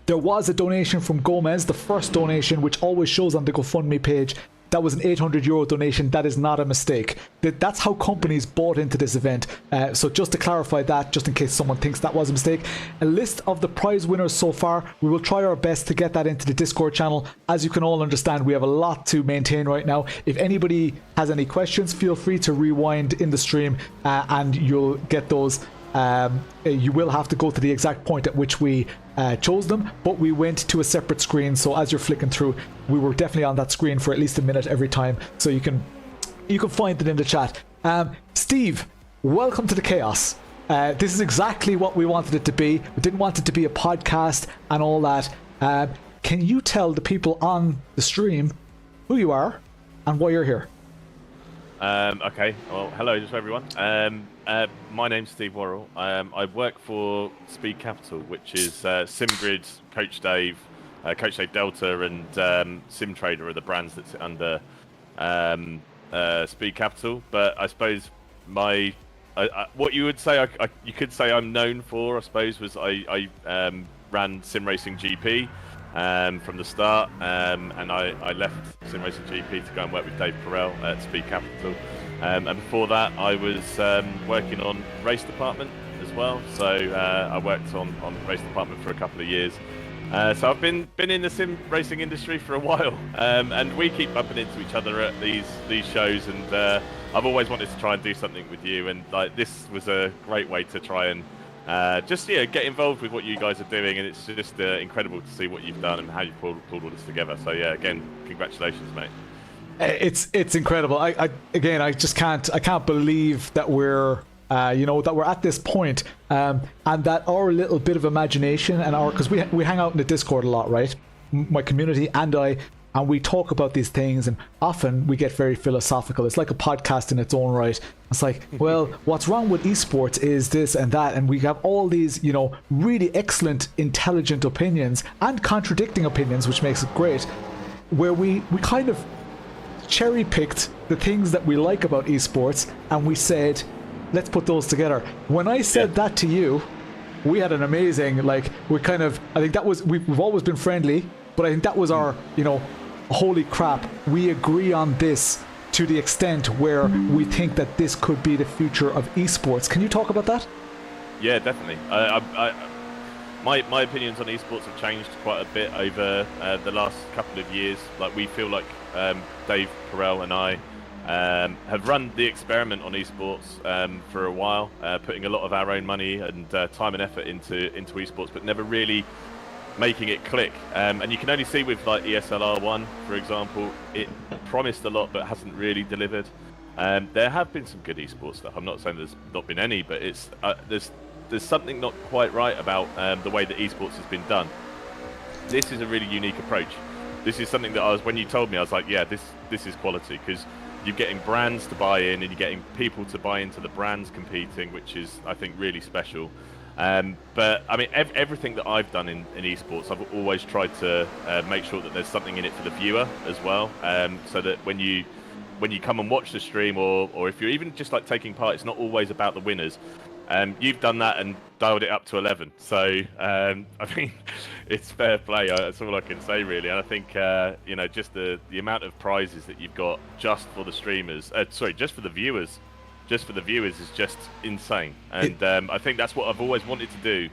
there was a donation from Gomez, the first donation, which always shows on the GoFundMe page. That was an €800 donation. That is not a mistake. That's how companies bought into this event. So just to clarify that, just in case someone thinks that was a mistake. A list of the prize winners so far. We will try our best to get that into the Discord channel. As you can all understand, we have a lot to maintain right now. If anybody has any questions, feel free to rewind in the stream and you'll get those. You will have to go to the exact point at which we chose them, but we went to a separate screen, so as you're flicking through, we were definitely on that screen for at least a minute every time, so you can find it in the chat. Steve, welcome to the chaos. This is exactly what we wanted it to be. We didn't want it to be a podcast and all that. Can you tell the people on the stream who you are and why you're here? Okay, well, hello to everyone. My name's Steve Worrell. I work for Speed Capital, which is SimGrid, Coach Dave Delta, and SimTrader are the brands that sit under Speed Capital. But I suppose what you would say, you could say I'm known for, I suppose, was I ran Sim Racing GP from the start, and I left Sim Racing GP to go and work with Dave Perel at Speed Capital. And before that, I was working on race department as well. So I worked on race department for a couple of years. So I've been in the sim racing industry for a while, and we keep bumping into each other at these shows. And I've always wanted to try and do something with you, and like this was a great way to try and get involved with what you guys are doing. And it's just incredible to see what you've done and how you've pulled all this together. So yeah, again, congratulations, mate. It's incredible. I just can't believe that we're that we're at this point, and that our little bit of imagination and because we hang out in the Discord a lot, right? My community and we talk about these things, and often we get very philosophical. It's like a podcast in its own right. It's like, well, what's wrong with esports is this and that, and we have all these, really excellent, intelligent opinions and contradicting opinions, which makes it great, where we kind of cherry-picked the things that we like about esports, and we said, let's put those together. When I said that to you, we had an amazing, I think that was, we've always been friendly, but I think that was our, holy crap, we agree on this to the extent where we think that this could be the future of esports. Can you talk about that? Yeah, definitely. My opinions on esports have changed quite a bit over the last couple of years. Like, we feel like Dave Perel and I have run the experiment on esports for a while, putting a lot of our own money and time and effort into esports, but never really making it click. And you can only see with like ESLR1, for example, it promised a lot but hasn't really delivered. There have been some good esports stuff. I'm not saying there's not been any, but it's there's something not quite right about the way that esports has been done. This is a really unique approach. This is something that when you told me, I was like, yeah, this is quality, because you're getting brands to buy in and you're getting people to buy into the brands competing, which is, I think, really special. But I mean, everything that I've done in esports, I've always tried to make sure that there's something in it for the viewer as well, so that when you come and watch the stream, or if you're even just like taking part, it's not always about the winners. You've done that and dialed it up to 11, so I mean, it's fair play. That's all I can say, really. And I think you know, just the amount of prizes that you've got just for the streamers, just for the viewers. Just for the viewers is just insane, and I think that's what I've always wanted to do,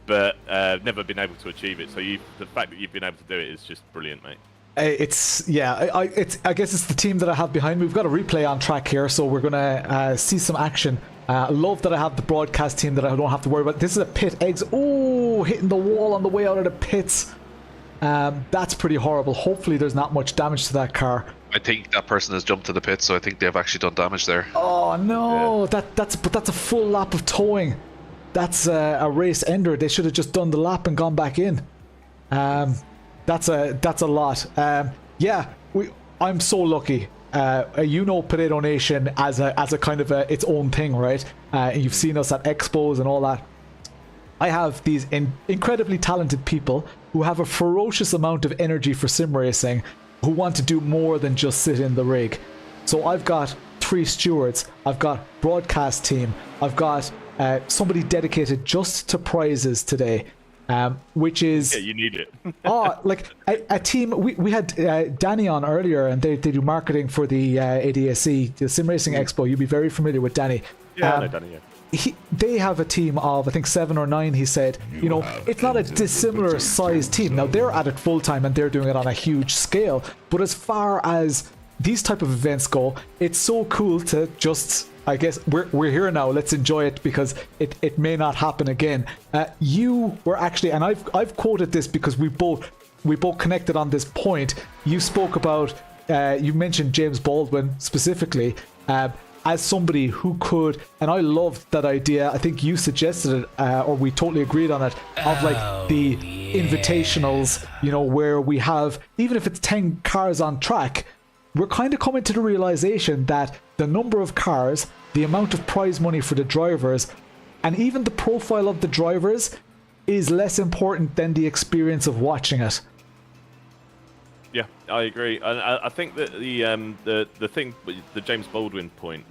but never been able to achieve it. So the fact that you've been able to do it is just brilliant, mate. I guess it's the team that I have behind me. We've got a replay on track here, so we're gonna see some action. I love that I have the broadcast team that I don't have to worry about. This is a pit eggs. Oh, hitting the wall on the way out of the pits. That's pretty horrible. Hopefully there's not much damage to that car. I think that person has jumped to the pit, so I think they've actually done damage there. Oh no, yeah. That's a full lap of towing. That's a race ender. They should have just done the lap and gone back in. That's a lot. Yeah, I'm so lucky. You know, Potato Nation as a kind of its own thing, right? You've seen us at expos and all that. I have these incredibly talented people who have a ferocious amount of energy for sim racing, who want to do more than just sit in the rig. So I've got 3 stewards, I've got broadcast team, I've got somebody dedicated just to prizes today, which is... Yeah, you need it. Like a team, we had Danny on earlier, and they do marketing for the ADAC, the Sim Racing Expo. You'd be very familiar with Danny. Yeah, I know Danny, yeah. They have a team of, I think, 7 or 9, he said. You know, it's not a dissimilar sized team. Now, they're at it full time and they're doing it on a huge scale. But as far as these type of events go, it's so cool to just, I guess, we're here now. Let's enjoy it, because it may not happen again. You were actually, and I've quoted this because we both connected on this point. You spoke about, you mentioned James Baldwin specifically, as somebody who could, and I loved that idea. I think you suggested it, or we totally agreed on it, of like the invitationals, you know, where we have, even if it's 10 cars on track, we're kind of coming to the realization that the number of cars, the amount of prize money for the drivers, and even the profile of the drivers is less important than the experience of watching it. Yeah, I agree, and I think that the thing, the James Baldwin point,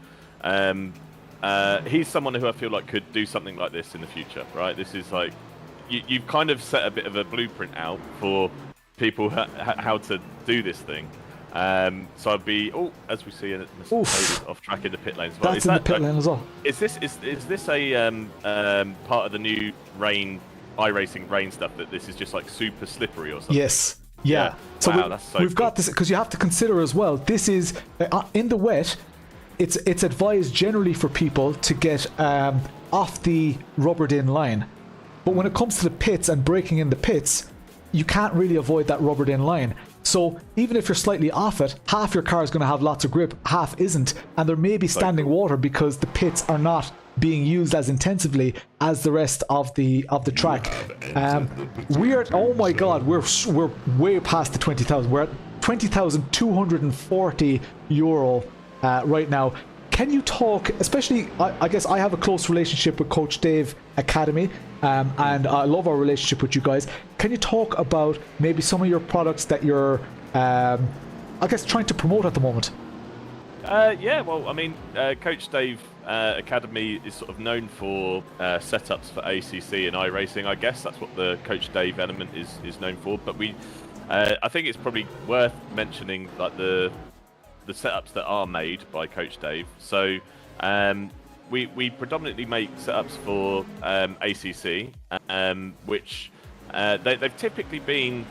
he's someone who I feel like could do something like this in the future, right? This is like, you've kind of set a bit of a blueprint out for people how to do this thing. So I'd be, as we see, off track in the pit lane as well. That's in the pit lane as well. Is this a part of the new iRacing rain stuff, that this is just like super slippery or something? Yes. Yeah. So wow, that's so we've got this, because you have to consider as well, this is in the wet. It's advised generally for people to get off the rubbered in line, but when it comes to the pits and braking in the pits, you can't really avoid that rubbered in line. So even if you're slightly off it, half your car is going to have lots of grip, half isn't, and there may be standing water because the pits are not being used as intensively as the rest of the track. We're, oh my god, we're way past the 20,000. We're at 20,240 euro right now. Can you talk, especially, I guess I have a close relationship with Coach Dave Academy, and I love our relationship with you guys. Can you talk about maybe some of your products that you're, I guess, trying to promote at the moment? Yeah, well, I mean, Coach Dave Academy is sort of known for setups for ACC and iRacing. I guess that's what the Coach Dave element is known for. But I think it's probably worth mentioning like the setups that are made by Coach Dave. So we predominantly make setups for ACC, which they've typically been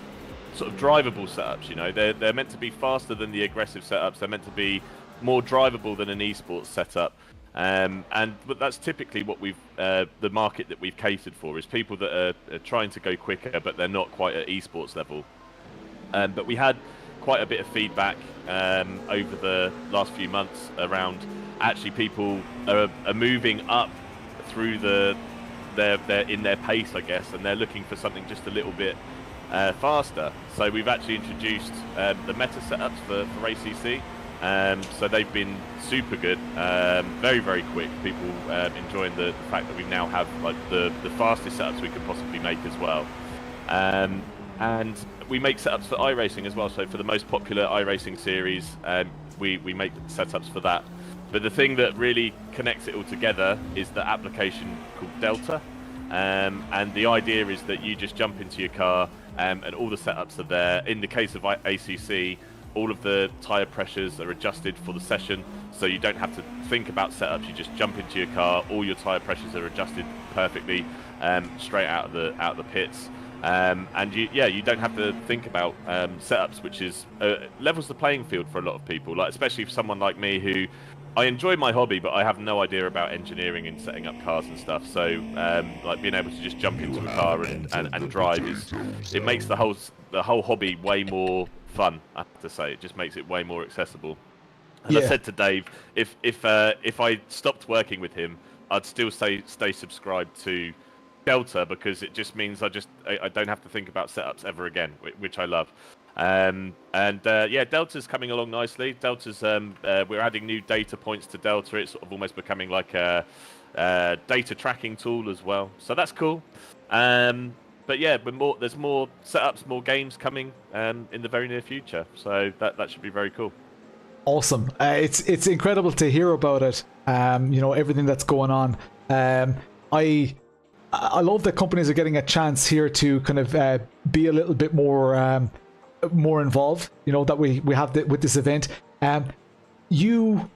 sort of drivable setups. You know, they're meant to be faster than the aggressive setups. They're meant to be more drivable than an esports setup. But that's typically what the market that we've catered for is people that are trying to go quicker, but they're not quite at esports level. But we had quite a bit of feedback over the last few months around actually people are moving up through they're in their pace, I guess, and they're looking for something just a little bit faster. So we've actually introduced the meta setups for ACC. So they've been super good, very, very quick. People enjoying the fact that we now have like the fastest setups we could possibly make as well. And we make setups for iRacing as well. So for the most popular iRacing series, we make setups for that. But the thing that really connects it all together is the application called Delta. And the idea is that you just jump into your car and all the setups are there. In the case of ACC, all of the tyre pressures are adjusted for the session, so you don't have to think about setups. You just jump into your car, all your tyre pressures are adjusted perfectly straight out of the pits. And you don't have to think about setups, which is levels the playing field for a lot of people, like especially for someone like me who I enjoy my hobby, but I have no idea about engineering and setting up cars and stuff. So like being able to just jump into a car and drive it makes the whole hobby way more fun. I have to say, it just makes it way more accessible. As I said to Dave, if I stopped working with him, I'd still stay subscribed to Delta, because it just means I don't have to think about setups ever again, which I love. Delta's coming along nicely. Delta's we're adding new data points to Delta. It's sort of almost becoming like a data tracking tool as well. So that's cool. But yeah, there's more setups, more games coming in the very near future. So that should be very cool. Awesome. It's incredible to hear about it. Everything that's going on. I love that companies are getting a chance here to kind of be a little bit more involved. That we have with this event. You're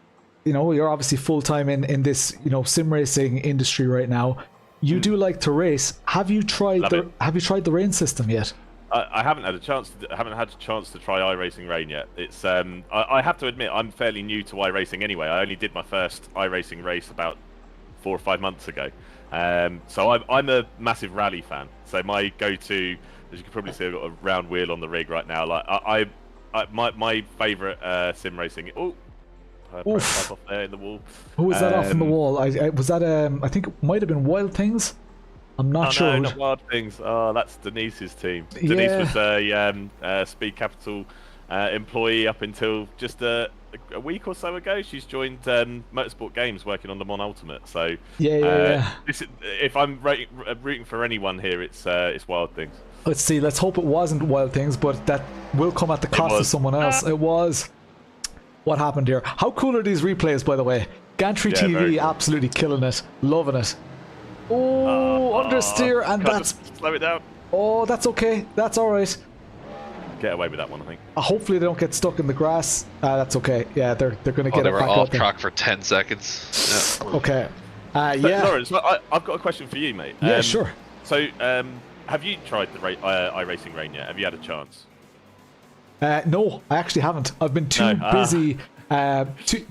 obviously full time in this sim racing industry right now. You do like to race. Have you tried the rain system yet? I haven't had a chance. Haven't had a chance to try iRacing Rain yet. It's I have to admit I'm fairly new to iRacing anyway. I only did my first iRacing race about 4 or 5 months ago. So I'm a massive rally fan. So my go-to, as you can probably see, I've got a round wheel on the rig right now. Like my favourite sim racing. Oh, off there in the wall. Who was that off in the wall? Was that I think it might have been Wild Things. I'm not sure. No, not Wild Things. Oh, that's Denise's team. Denise was a Speed Capital employee up until just a week or so ago. She's joined Motorsport Games, working on the Mon Ultimate. So if I'm rooting for anyone here, it's Wild Things. Let's see. Let's hope it wasn't Wild Things, but that will come at the cost of someone else. It was. What happened here? How cool are these replays, by the way? Gantry TV, cool. Absolutely killing it, loving it. Oh, understeer, and that's slow it down. Oh, that's okay. That's all right. Get away with that one, I think. Hopefully they don't get stuck in the grass. That's okay. Yeah, they're going to get it back. They were off track for 10 seconds. Yeah. Okay. Lawrence, I've got a question for you, mate. Yeah, sure. So, have you tried the iRacing Rain yet? Have you had a chance? No, I actually haven't. I've been too busy.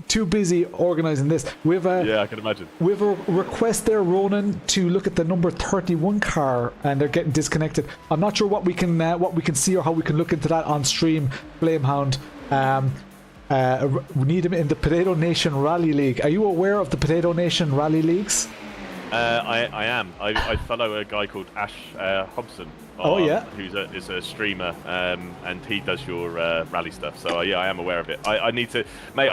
Too busy organising this. I can imagine. We have a request there, Ronan, to look at the number 31 car, and they're getting disconnected. I'm not sure what we can see or how we can look into that on stream. Flamehound. We need him in the Potato Nation Rally League. Are you aware of the Potato Nation Rally Leagues? I am. I follow a guy called Ash Hobson. Who's a streamer, and he does your rally stuff. So I am aware of it. I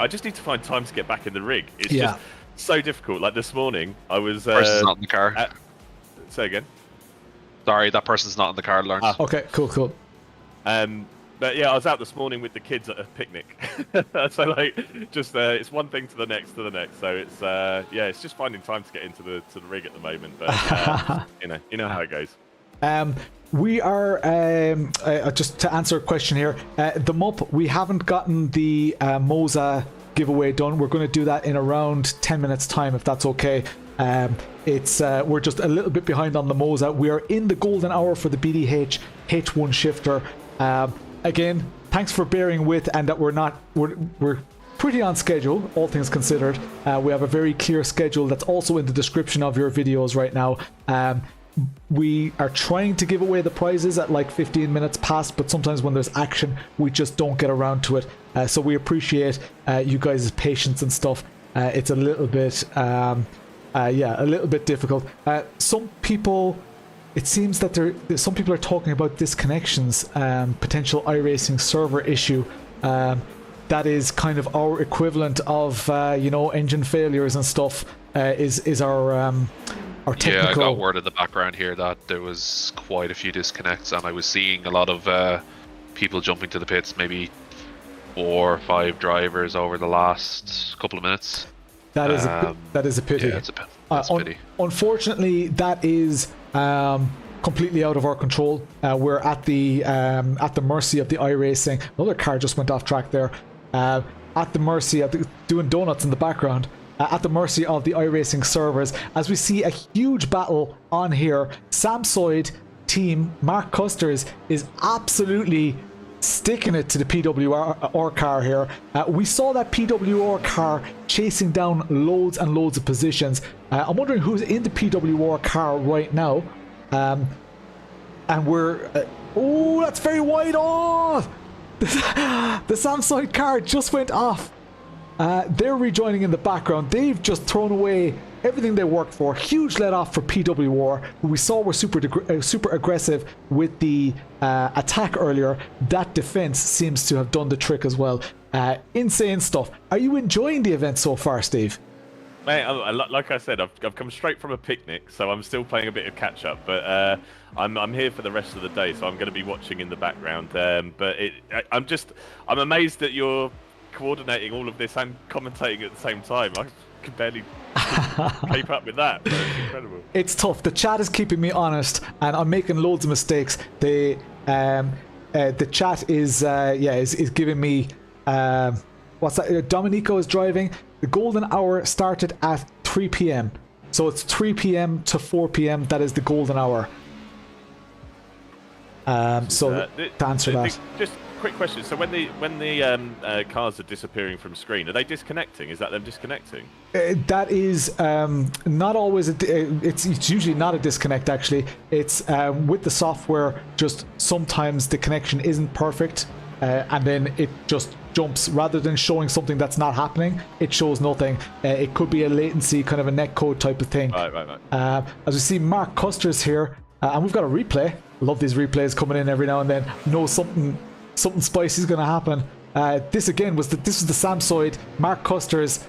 just need to find time to get back in the rig. It's just so difficult. Like this morning, I was. Person's not in the car. Say again. Sorry, that person's not in the car, Lawrence. Okay, cool. But yeah, I was out this morning with the kids at a picnic. So it's one thing to the next. So it's it's just finding time to get into the rig at the moment. But you know how it goes. We are just to answer a question here. The MUP, we haven't gotten the MOZA giveaway done. We're going to do that in around 10 minutes time, if that's okay. We're just a little bit behind on the MOZA. We are in the golden hour for the BDH H1 shifter. Again, thanks for bearing with, and that we're pretty on schedule, all things considered. We have a very clear schedule that's also in the description of your videos right now. We are trying to give away the prizes at like 15 minutes past, but sometimes when there's action, we just don't get around to it. So we appreciate you guys' patience and stuff. It's a little bit, a little bit difficult. Some people, it seems that some people are talking about disconnections, potential iRacing server issue. That is kind of our equivalent of, engine failures and stuff. Is our technical... Yeah, I got word in the background here that there was quite a few disconnects, and I was seeing a lot of people jumping to the pits, maybe 4 or 5 drivers over the last couple of minutes. That is a pity. Yeah, it's a pity. Unfortunately, that is completely out of our control. We're at the mercy of the iRacing. Another car just went off track there. At the mercy of doing donuts in the background. At the mercy of the iRacing servers, as we see a huge battle on here. Samsoid team Mark Custers is absolutely sticking it to the PWR car here. We saw that PWR car chasing down loads and loads of positions. I'm wondering who's in the PWR car right now. And we're... oh, that's very wide off! The Samsung car just went off. They're rejoining in the background. They've just thrown away everything they worked for. Huge let off for PWR, who we saw were super aggressive with the attack earlier. That defense seems to have done the trick as well. Insane stuff. Are you enjoying the event so far, Steve? Mate, like I said, I've come straight from a picnic, so I'm still playing a bit of catch up. But I'm here for the rest of the day, so I'm going to be watching in the background. But I'm amazed that you're coordinating all of this and commentating at the same time. I can barely keep up with that. But it's incredible. It's tough. The chat is keeping me honest, and I'm making loads of mistakes. The chat is giving me what's that? Dominico is driving. The golden hour started at 3 p.m. So it's 3 p.m. to 4 p.m. That is the golden hour. To answer that. Just a quick question. So when the cars are disappearing from screen, are they disconnecting? Is that them disconnecting? That is not always. It's usually not a disconnect. Actually, it's with the software. Just sometimes the connection isn't perfect, and then it just jumps. Rather than showing something that's not happening, it shows nothing. It could be a latency, kind of a netcode type of thing. Right. As we see, Mark Custers here, and we've got a replay. Love these replays coming in every now and then. Know something spicy is going to happen. This again was the Samsoid Mark Custers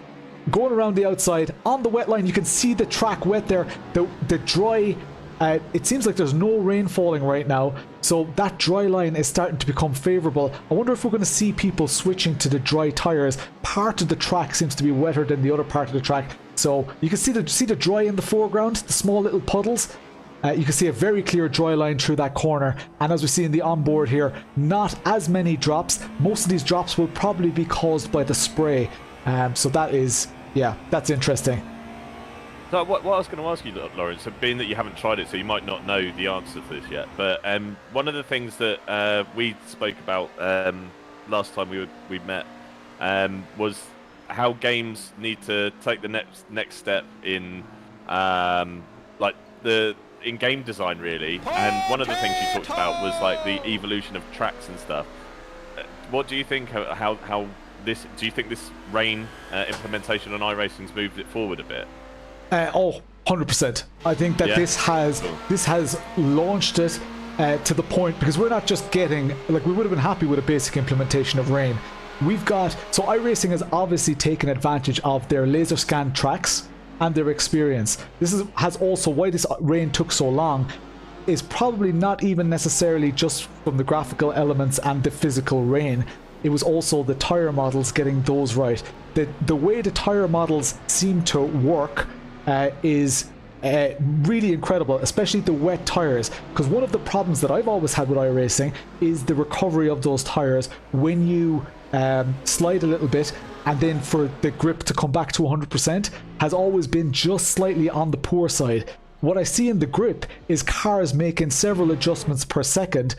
going around the outside on the wet line. You can see the track wet there. The dry. It seems like there's no rain falling right now, so that dry line is starting to become favorable. I wonder if we're going to see people switching to the dry tires. Part of the track seems to be wetter than the other part of the track, so you can see the dry in the foreground, the small little puddles. You can see a very clear dry line through that corner, and as we see in the onboard here, not as many drops. Most of these drops will probably be caused by the spray, so that is, that's interesting. So what I was going to ask you, Lawrence, so being that you haven't tried it, so you might not know the answer to this yet, but one of the things that we spoke about last time we met was how games need to take the next step in like the in-game design, really. And one of the things you talked about was like the evolution of tracks and stuff. What do you think? How this? Do you think this rain implementation on iRacing's moved it forward a bit? 100%. I think that this has launched it to the point, because we're not just getting, like, we would have been happy with a basic implementation of rain. We've got, so iRacing has obviously taken advantage of their laser scan tracks and their experience. Has also, why this rain took so long is probably not even necessarily just from the graphical elements and the physical rain. It was also the tire models getting those right. The way the tire models seem to work is really incredible, especially the wet tires, because one of the problems that I've always had with iRacing is the recovery of those tires when you slide a little bit, and then for the grip to come back to 100% has always been just slightly on the poor side. What I see in the grip is cars making several adjustments per second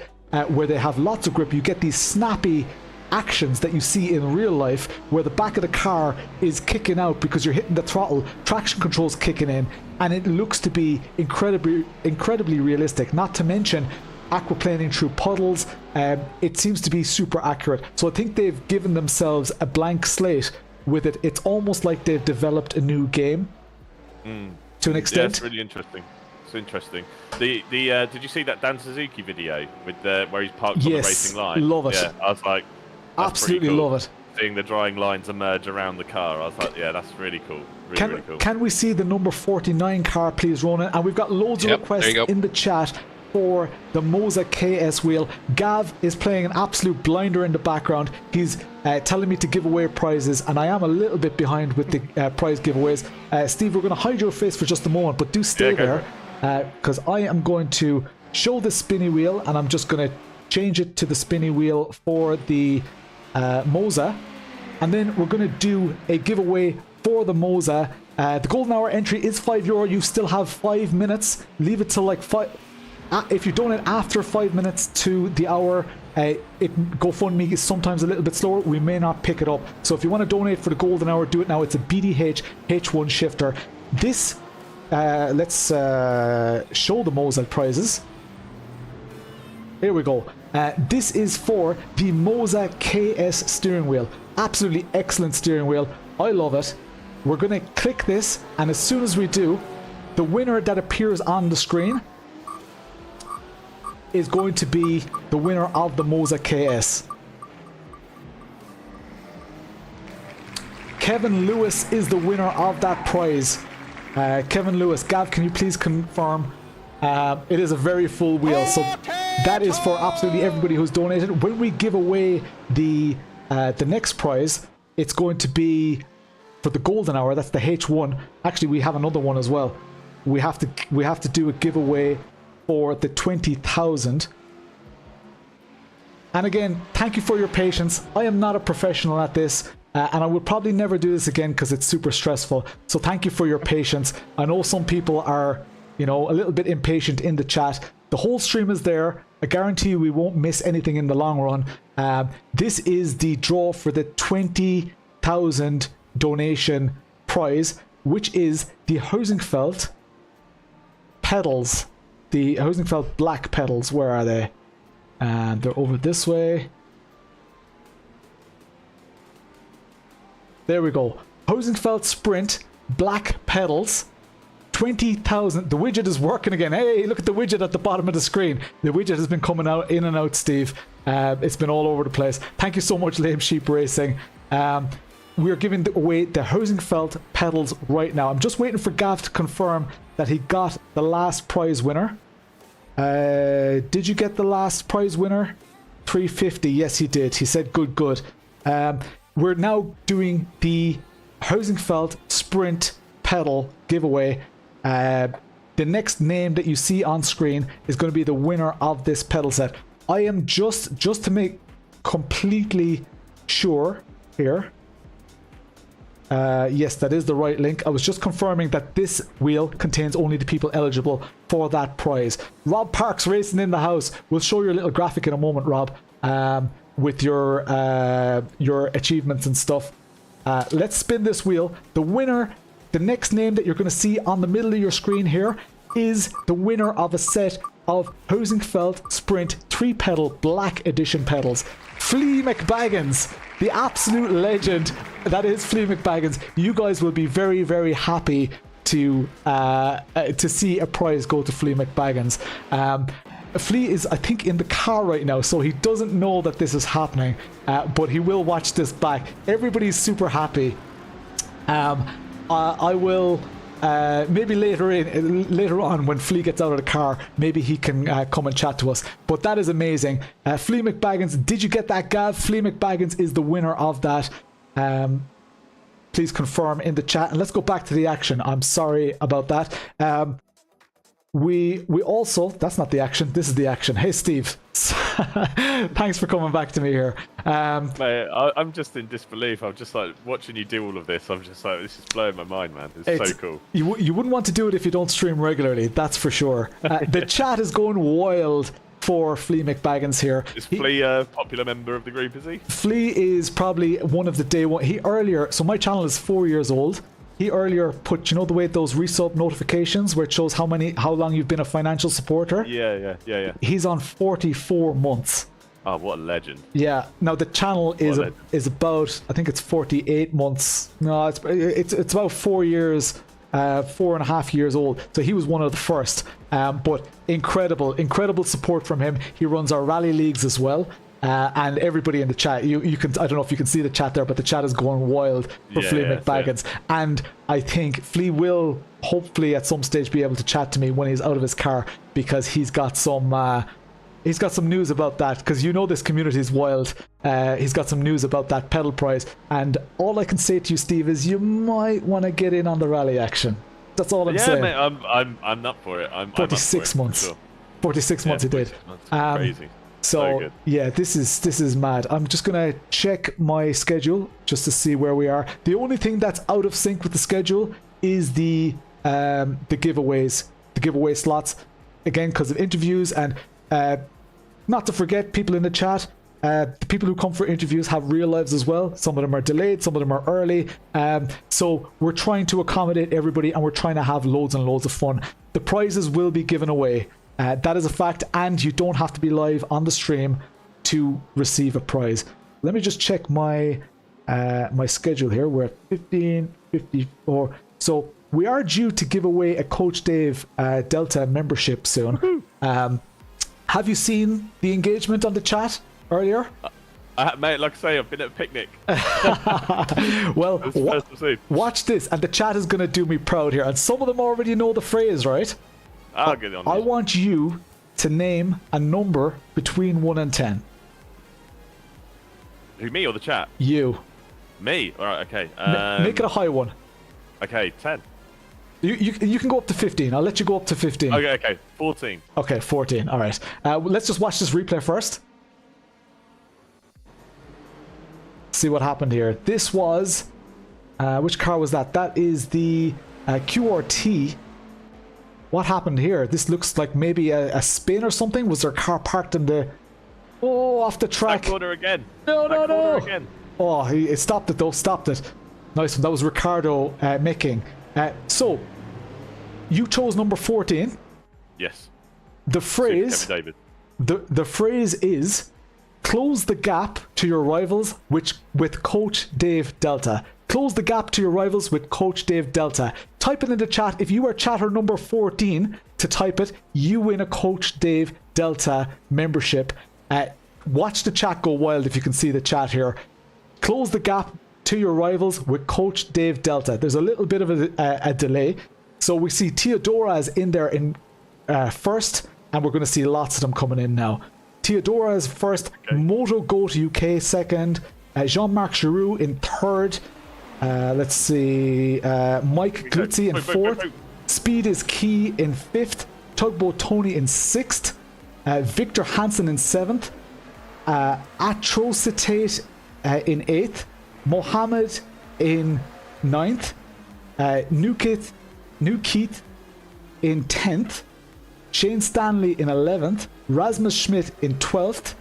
where they have lots of grip. You get these snappy actions that you see in real life, where the back of the car is kicking out because you're hitting the throttle, traction control's kicking in, and it looks to be incredibly realistic. Not to mention aquaplaning through puddles. It seems to be super accurate. So I think they've given themselves a blank slate with it. It's almost like they've developed a new game to an extent. Yeah, it's really interesting. It's interesting. Did you see that Dan Suzuki video with where he's parked on the racing line? Love it. Yeah, I was like, that's absolutely pretty cool. love it. Seeing the drying lines emerge around the car, I was like, yeah, that's really cool. Really cool. Can we see the number 49 car, please, Ronan? And we've got loads of requests in the chat for the MOZA KS wheel. Gav is playing an absolute blinder in the background. He's telling me to give away prizes, and I am a little bit behind with the prize giveaways. Steve, we're going to hide your face for just a moment, but do stay there, because I am going to show the spinny wheel, and I'm just going to change it to the spinny wheel for the MOZA, and then we're going to do a giveaway for the MOZA. The golden hour entry is €5. You still have 5 minutes. Leave it till like 5. If you donate after 5 minutes to the hour, GoFundMe is sometimes a little bit slower. We may not pick it up. So if you want to donate for the golden hour, do it now. It's a BDH H1 shifter. This, let's show the MOZA prizes. Here we go. This is for the MOZA KS steering wheel. Absolutely excellent steering wheel. I love it. We're going to click this, and as soon as we do, the winner that appears on the screen is going to be the winner of the MOZA KS. Kevin Lewis is the winner of that prize. Kevin Lewis, Gav, can you please confirm? It is a very full wheel, so that is for absolutely everybody who's donated. When we give away the next prize, it's going to be for the golden hour. That's the H1. Actually, we have another one as well. We have to do a giveaway for the 20,000. And again, thank you for your patience. I am not a professional at this, and I will probably never do this again because it's super stressful. So thank you for your patience. I know some people are, a little bit impatient in the chat. The whole stream is there. I guarantee you we won't miss anything in the long run. This is the draw for the 20,000 donation prize, which is the Housingfeld pedals. The Housingfeld black pedals, where are they? They're over this way. There we go. Housingfeld Sprint black pedals. 20,000. The widget is working again. Hey, look at the widget at the bottom of the screen. The widget has been coming out in and out, Steve. It's been all over the place. Thank you so much, Lame Sheep Racing. We are giving away the Housingfeld pedals right now. I'm just waiting for Gav to confirm that he got the last prize winner. Did you get the last prize winner? 350. Yes, he did. He said good. We're now doing the Housingfeld Sprint pedal giveaway. The next name that you see on screen is going to be the winner of this pedal set. I am just to make completely sure here. Yes, that is the right link. I was just confirming that this wheel contains only the people eligible for that prize. Rob Parks Racing in the house. We'll show you a little graphic in a moment, Rob, with your achievements and stuff. Let's spin this wheel. The winner, the next name that you're going to see on the middle of your screen here, is the winner of a set of Housingfeld Sprint 3-pedal black edition pedals. Flea McBaggins, the absolute legend that is Flea McBaggins. You guys will be very, very happy to see a prize go to Flea McBaggins. Flea is, I think, in the car right now, so he doesn't know that this is happening, but he will watch this back. Everybody's super happy. I will maybe later on when Flea gets out of the car, maybe he can come and chat to us. But that is amazing. Flea McBaggins, did you get that, Gav? Flea McBaggins is the winner of that. Please confirm in the chat, and let's go back to the action. I'm sorry about that. We also, that's not the action, this is the action. Hey Steve, thanks for coming back to me here. Mate, I'm just in disbelief. I'm just like watching you do all of this. I'm just like, this is blowing my mind, man. It's so cool. You wouldn't want to do it if you don't stream regularly, that's for sure. The chat is going wild for Flea McBaggins here. Is Flea a popular member of the group, is he? Flea is probably one of the day one. So my channel is 4 years old. He earlier put, you know, the way those resub notifications where it shows how long you've been a financial supporter? Yeah. He's on 44 months. Oh, what a legend. Yeah. Now the channel is about, I think it's 48 months. No, it's about 4 years, 4.5 years old. So he was one of the first. But incredible support from him. He runs our rally leagues as well. And everybody in the chat, you can, I don't know if you can see the chat there, but the chat is going wild for Flea McBaggins. And I think Flea will hopefully at some stage be able to chat to me when he's out of his car, because he's got some news about that, because you know this community is wild. He's got some news about that pedal price, and all I can say to you, Steve, is you might want to get in on the rally action. That's all I'm saying. Yeah, mate, I'm up for it. I'm 46 months. Sure. 46 months he did. Crazy. So yeah, this is mad. I'm just gonna check my schedule just to see where we are. The only thing that's out of sync with the schedule is the giveaways, the giveaway slots, again because of interviews. And not to forget, people in the chat, the people who come for interviews have real lives as well. Some of them are delayed, some of them are early. So we're trying to accommodate everybody, and we're trying to have loads and loads of fun. The prizes will be given away. That is a fact, and you don't have to be live on the stream to receive a prize. Let me just check my my schedule here. We're at 15:54. So we are due to give away a Coach Dave Delta membership soon. Have you seen the engagement on the chat earlier? Mate, like I say, I've been at a picnic. Well, watch this, and the chat is going to do me proud here. And some of them already know the phrase, right? I'll get on. I want you to name a number between 1 and 10. Who, me or the chat? You. Me? Alright, okay. Make it a high one. Okay, 10. You can go up to 15. I'll let you go up to 15. Okay, 14. Okay, 14. Alright. Let's just watch this replay first. See what happened here. This was... which car was that? That is the QRT. What happened here? This looks like maybe a spin or something. Was their car parked in the... Oh, off the track. Back corner again. No. Again. Oh, he stopped it though. Stopped it. Nice one. That was Ricardo making. So, you chose number 14. Yes. The phrase... David. The phrase is, close the gap to your rivals with Coach Dave Delta. Close the gap to your rivals with Coach Dave Delta. Type it in the chat. If you are chatter number 14 to type it, you win a Coach Dave Delta membership. Watch the chat go wild if you can see the chat here. Close the gap to your rivals with Coach Dave Delta. There's a little bit of a delay. So we see Teodora's in there in first, and we're going to see lots of them coming in now. Teodora's first, Moto Goat UK second, Jean-Marc Giroux in third. Let's see, Mike Glitzy in fourth. Speed is Key in fifth. Tugboat Tony in sixth. Victor Hansen in seventh. Atrocitate in eighth. Mohammed in ninth. New Keith in 10th. Shane Stanley in 11th. Rasmus Schmidt in 12th.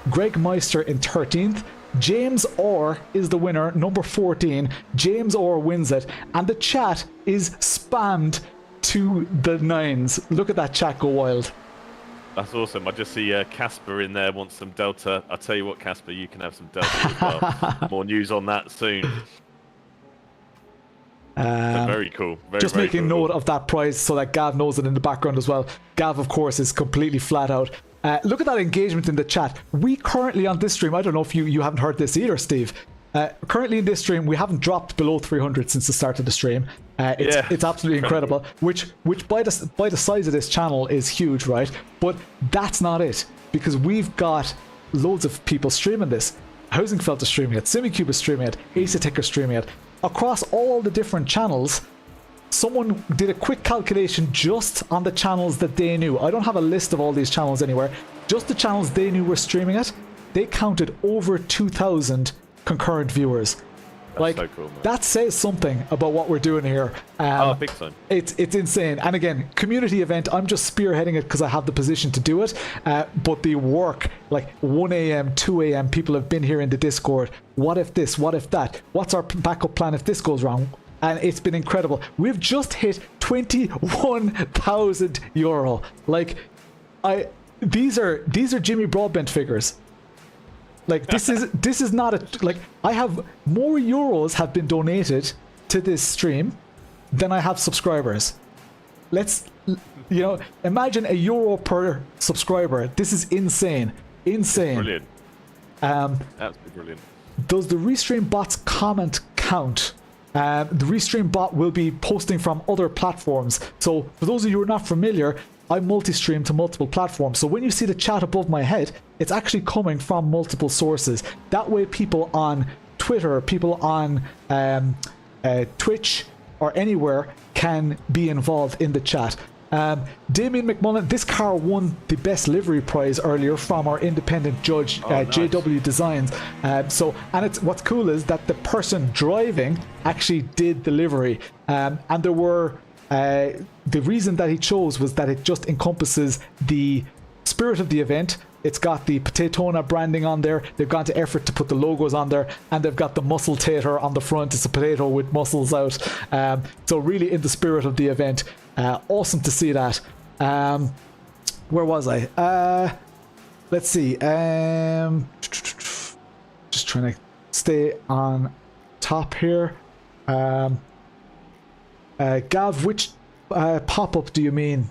Greg Meister in 13th. James Orr is the winner, number 14. James Orr wins it, and the chat is spammed to the nines. Look at that chat go wild. That's awesome. I just see Casper in there wants some Delta. I'll tell you what, Casper, you can have some Delta as well. More news on that soon. Very cool. Just very making cool. note of that prize so that Gav knows it in the background as well. Gav, of course, is completely flat out. Look at that engagement in the chat. We currently on this stream, I don't know if you haven't heard this either, Steve. Currently in this stream, we haven't dropped below 300 since the start of the stream. It's absolutely incredible. Which by the size of this channel is huge, right? But that's not it, because we've got loads of people streaming this. Housingfeld is streaming it, Simucube is streaming it, Asetek is streaming it. Across all the different channels, someone did a quick calculation just on the channels that they knew. I don't have a list of all these channels anywhere. Just the channels they knew were streaming it. They counted over 2,000 concurrent viewers. like so cool, man. that says something about what we're doing here. Big time. It's insane. And again, community event, I'm just spearheading it because I have the position to do it. But the work, like 1 a.m., 2 a.m., people have been here in the Discord. What if this? What if that? What's our backup plan if this goes wrong? And it's been incredible. We've just hit 21,000 euro. Like, these are Jimmy Broadbent figures. Like, this is not a, like, I have more euros have been donated to this stream than I have subscribers. Let's, imagine €1 per subscriber. This is insane. Brilliant. Absolutely brilliant. Does the Restream bot's comment count? The Restream bot will be posting from other platforms. So for those of you who are not familiar, I multi-stream to multiple platforms. So when you see the chat above my head, it's actually coming from multiple sources. That way people on Twitter, people on Twitch or anywhere can be involved in the chat. Damien McMullen, this car won the best livery prize earlier from our independent judge, nice. JW Designs. And it's what's cool is that the person driving actually did the livery, and there were the reason that he chose was that it just encompasses the spirit of the event. It's got the Potaytona branding on there. They've gone to effort to put the logos on there, and they've got the muscle tater on the front. It's a potato with muscles out. So really in the spirit of the event. Awesome to see that. Where was I? Let's see. Just trying to stay on top here. Gav, which pop-up do you mean?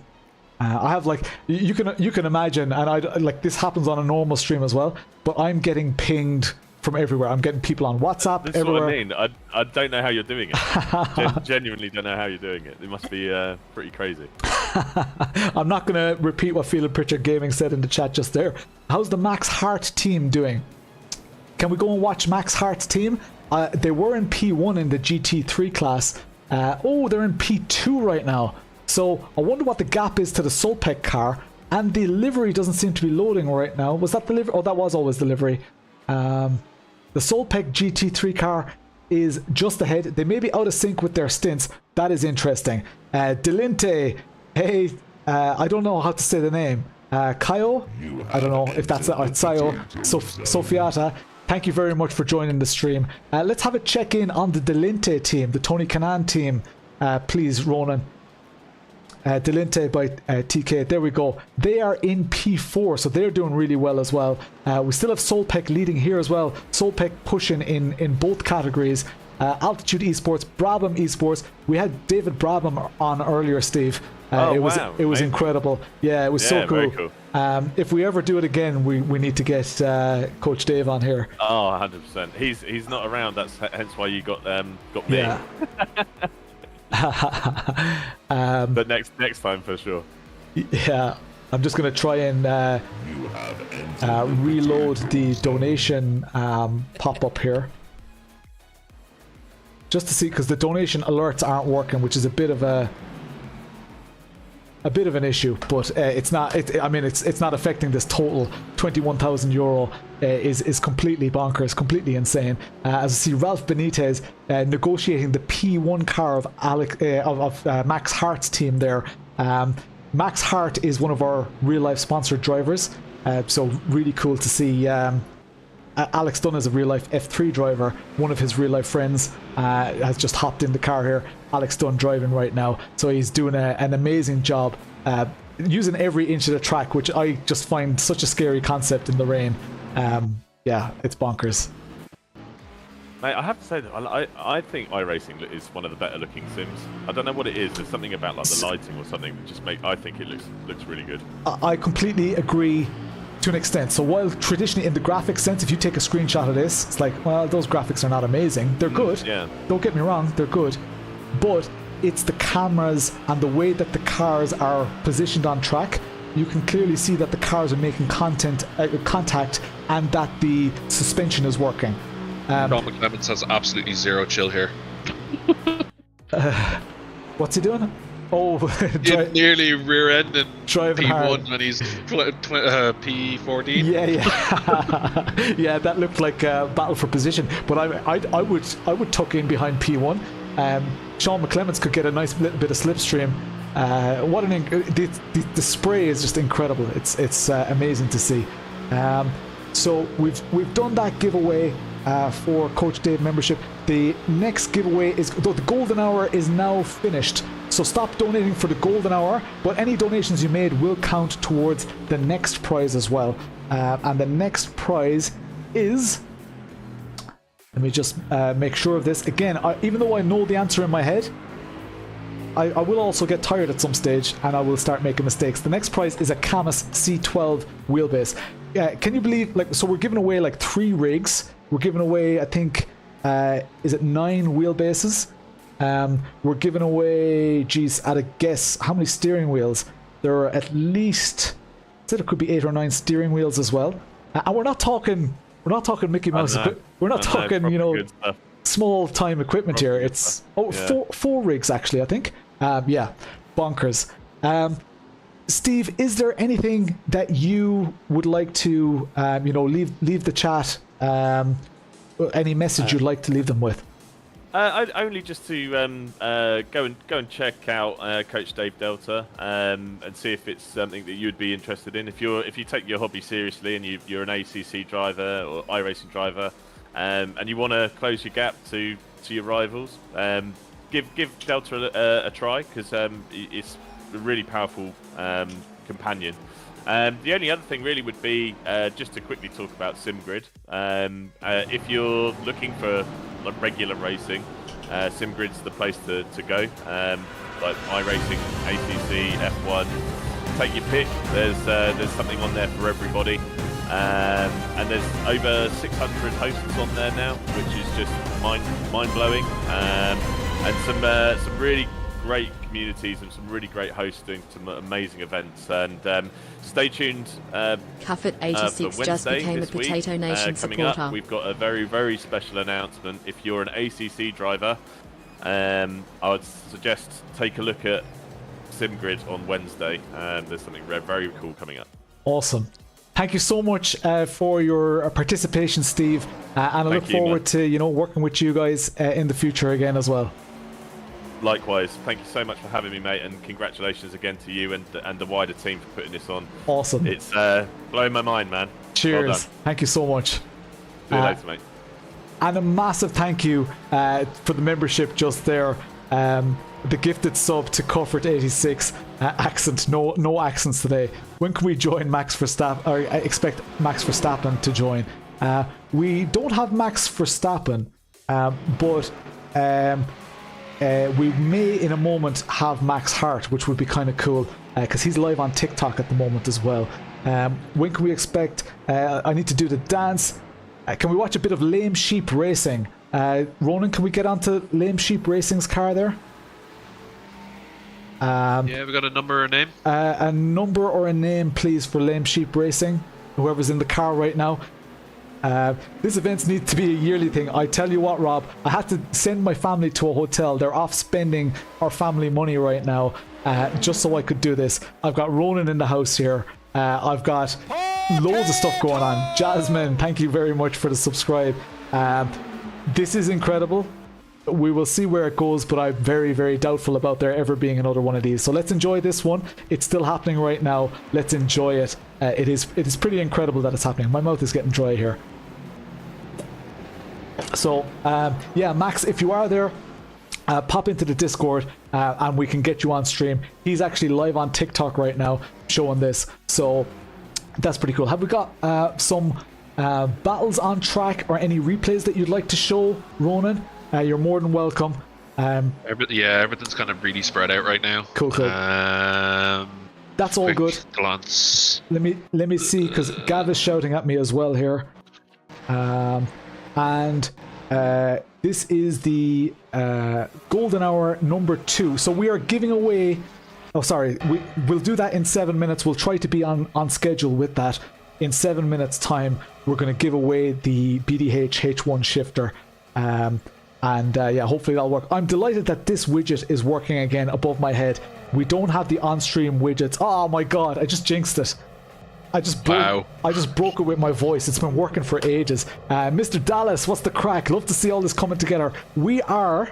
I have like you can imagine, and I like this happens on a normal stream as well. But I'm getting pinged from everywhere. I'm getting people on WhatsApp. This everywhere. is what I mean. I don't know how you're doing it. Genuinely don't know how you're doing it. It must be pretty crazy. I'm not going to repeat what Field Pritchard Gaming said in the chat just there. How's the Max Hart team doing? Can we go and watch Max Hart's team? They were in P1 in the GT3 class. They're in P2 right now. So I wonder what the gap is to the Soelpec car. And the livery doesn't seem to be loading right now. Was that the livery? Oh, that was always the livery. The Soelpec GT3 car is just ahead. They may be out of sync with their stints. That is interesting. Delinte, hey, I don't know how to say the name. Kaio? I don't know if that's Sayo. Sofiata, thank you very much for joining the stream. Let's have a check-in on the Delinte team, the Tony Kanaan team. Please, Ronan. Delinte by TK. There we go. They are in P4, so they're doing really well as well. We still have Soelpec leading here as well. Soelpec pushing in both categories. Altitude Esports, Brabham Esports. We had David Brabham on earlier, Steve. It was incredible. Yeah, it was so cool. Very cool. If we ever do it again, we need to get Coach Dave on here. Oh, 100%. He's not around. That's hence why you got me. Yeah. But next time for sure. Yeah, I'm just gonna try and reload the donation pop-up here, just to see, because the donation alerts aren't working, which is a bit of an issue. But it's not. It's not affecting this total. 21,000 euro is completely bonkers, completely insane. As I see, Ralph Benitez negotiating the P1 car of Max Hart's team there. Max Hart is one of our real-life sponsored drivers, so really cool to see. Alex Dunn is a real-life F3 driver. One of his real-life friends has just hopped in the car here. Alex Dunn driving right now, so he's doing an amazing job. Using every inch of the track, which I just find such a scary concept in the rain. Yeah, it's bonkers. Mate, I have to say that I think iRacing is one of the better looking sims. I don't know what it is. There's something about like the lighting or something that just I think it looks really good. I completely agree to an extent. So while traditionally in the graphics sense, if you take a screenshot of this, it's like, well, those graphics are not amazing. They're good. Yeah. Don't get me wrong, they're good. But it's the cameras and the way that the cars are positioned on track. You can clearly see that the cars are making contact and that the suspension is working. Sean McClemens has absolutely zero chill here. What's he doing? Oh, It nearly rear-ended driving P1 hard. when he's P14. Yeah. Yeah, that looked like a battle for position. But I would tuck in behind P1. Sean McClements could get a nice little bit of slipstream. The spray is just incredible. It's amazing to see. So we've done that giveaway for Coach Dave membership. The next giveaway is the golden hour is now finished. So stop donating for the golden hour, but any donations you made will count towards the next prize as well. And the next prize is, let me just make sure of this again. Even though I know the answer in my head, I will also get tired at some stage and I will start making mistakes. The next prize is a CAMMUS C12 wheelbase. Can you believe, so we're giving away 3 rigs. We're giving away, I think, is it 9 wheelbases? We're giving away, at a guess, how many steering wheels? There are at least, I said it could be 8 or 9 steering wheels as well. And we're not talking Mickey Mouse. We're not talking, small time equipment here. It's four rigs actually, I think. Yeah, bonkers. Steve, is there anything that you would like to leave the chat? Any message you'd like to leave them with? Only just to go and check out Coach Dave Delta and see if it's something that you'd be interested in. If you take your hobby seriously and you're an ACC driver or iRacing driver, and you want to close your gap to your rivals, give Delta a try, because it's a really powerful companion. The only other thing really would be just to quickly talk about SimGrid. If you're looking for regular racing, SimGrid's the place to go. Like iRacing, ACC, F1, take your pick. There's something on there for everybody. And there's over 600 hosts on there now, which is just mind-blowing. And some really great communities and some really great hosts doing some amazing events. And stay tuned. Cuffit86 just became a Potato Nation coming supporter. up, we've got a very, very special announcement. If you're an ACC driver, I would suggest take a look at SimGrid on Wednesday. There's something very cool coming up. Awesome. Thank you so much for your participation, Steve, and I look forward to working with you guys in the future again as well. Likewise, thank you so much for having me, mate, and congratulations again to you and the wider team for putting this on. Awesome. It's blowing my mind, man. Cheers. Well done. Thank you so much. See you later, mate. And a massive thank you for the membership just there. The gifted sub to Cuffert86. Accent, no accents today. When can we join Max Verstappen? Or I expect Max Verstappen to join. We don't have Max Verstappen, but we may in a moment have Max Hart, which would be kind of cool because he's live on TikTok at the moment as well. When can we expect? I need to do the dance. Can we watch a bit of Lame Sheep Racing? Ronan, can we get onto Lame Sheep Racing's car there? Yeah, we got a number or a name? A number or a name, please, for Lame Sheep Racing. Whoever's in the car right now. This event needs to be a yearly thing. I tell you what, Rob, I had to send my family to a hotel. They're off spending our family money right now, just so I could do this. I've got Ronan in the house here. I've got loads of stuff going on. Jasmine, thank you very much for the subscribe. This is incredible. We will see where it goes, but I'm very, very doubtful about there ever being another one of these. So let's enjoy this one. It's still happening right now. Let's enjoy it. It is pretty incredible that it's happening. My mouth is getting dry here. So, yeah, Max, if you are there, pop into the Discord and we can get you on stream. He's actually live on TikTok right now showing this. So that's pretty cool. Have we got some battles on track or any replays that you'd like to show, Ronan? You're more than welcome. Everything's kind of really spread out right now. Cool. That's all good. Glance. Let me see, because Gav is shouting at me as well here. And this is the golden hour number 2. So we are giving away. Oh, sorry. We'll do that in 7 minutes. We'll try to be on schedule with that. In 7 minutes' time, we're going to give away the BDH H1 shifter. And yeah, hopefully that'll work. I'm delighted that this widget is working again above my head. We don't have the on-stream widgets. Oh my god, I just jinxed it. I just broke it with my voice. It's been working for ages. Mr. Dallas, what's the crack? Love to see all this coming together. We are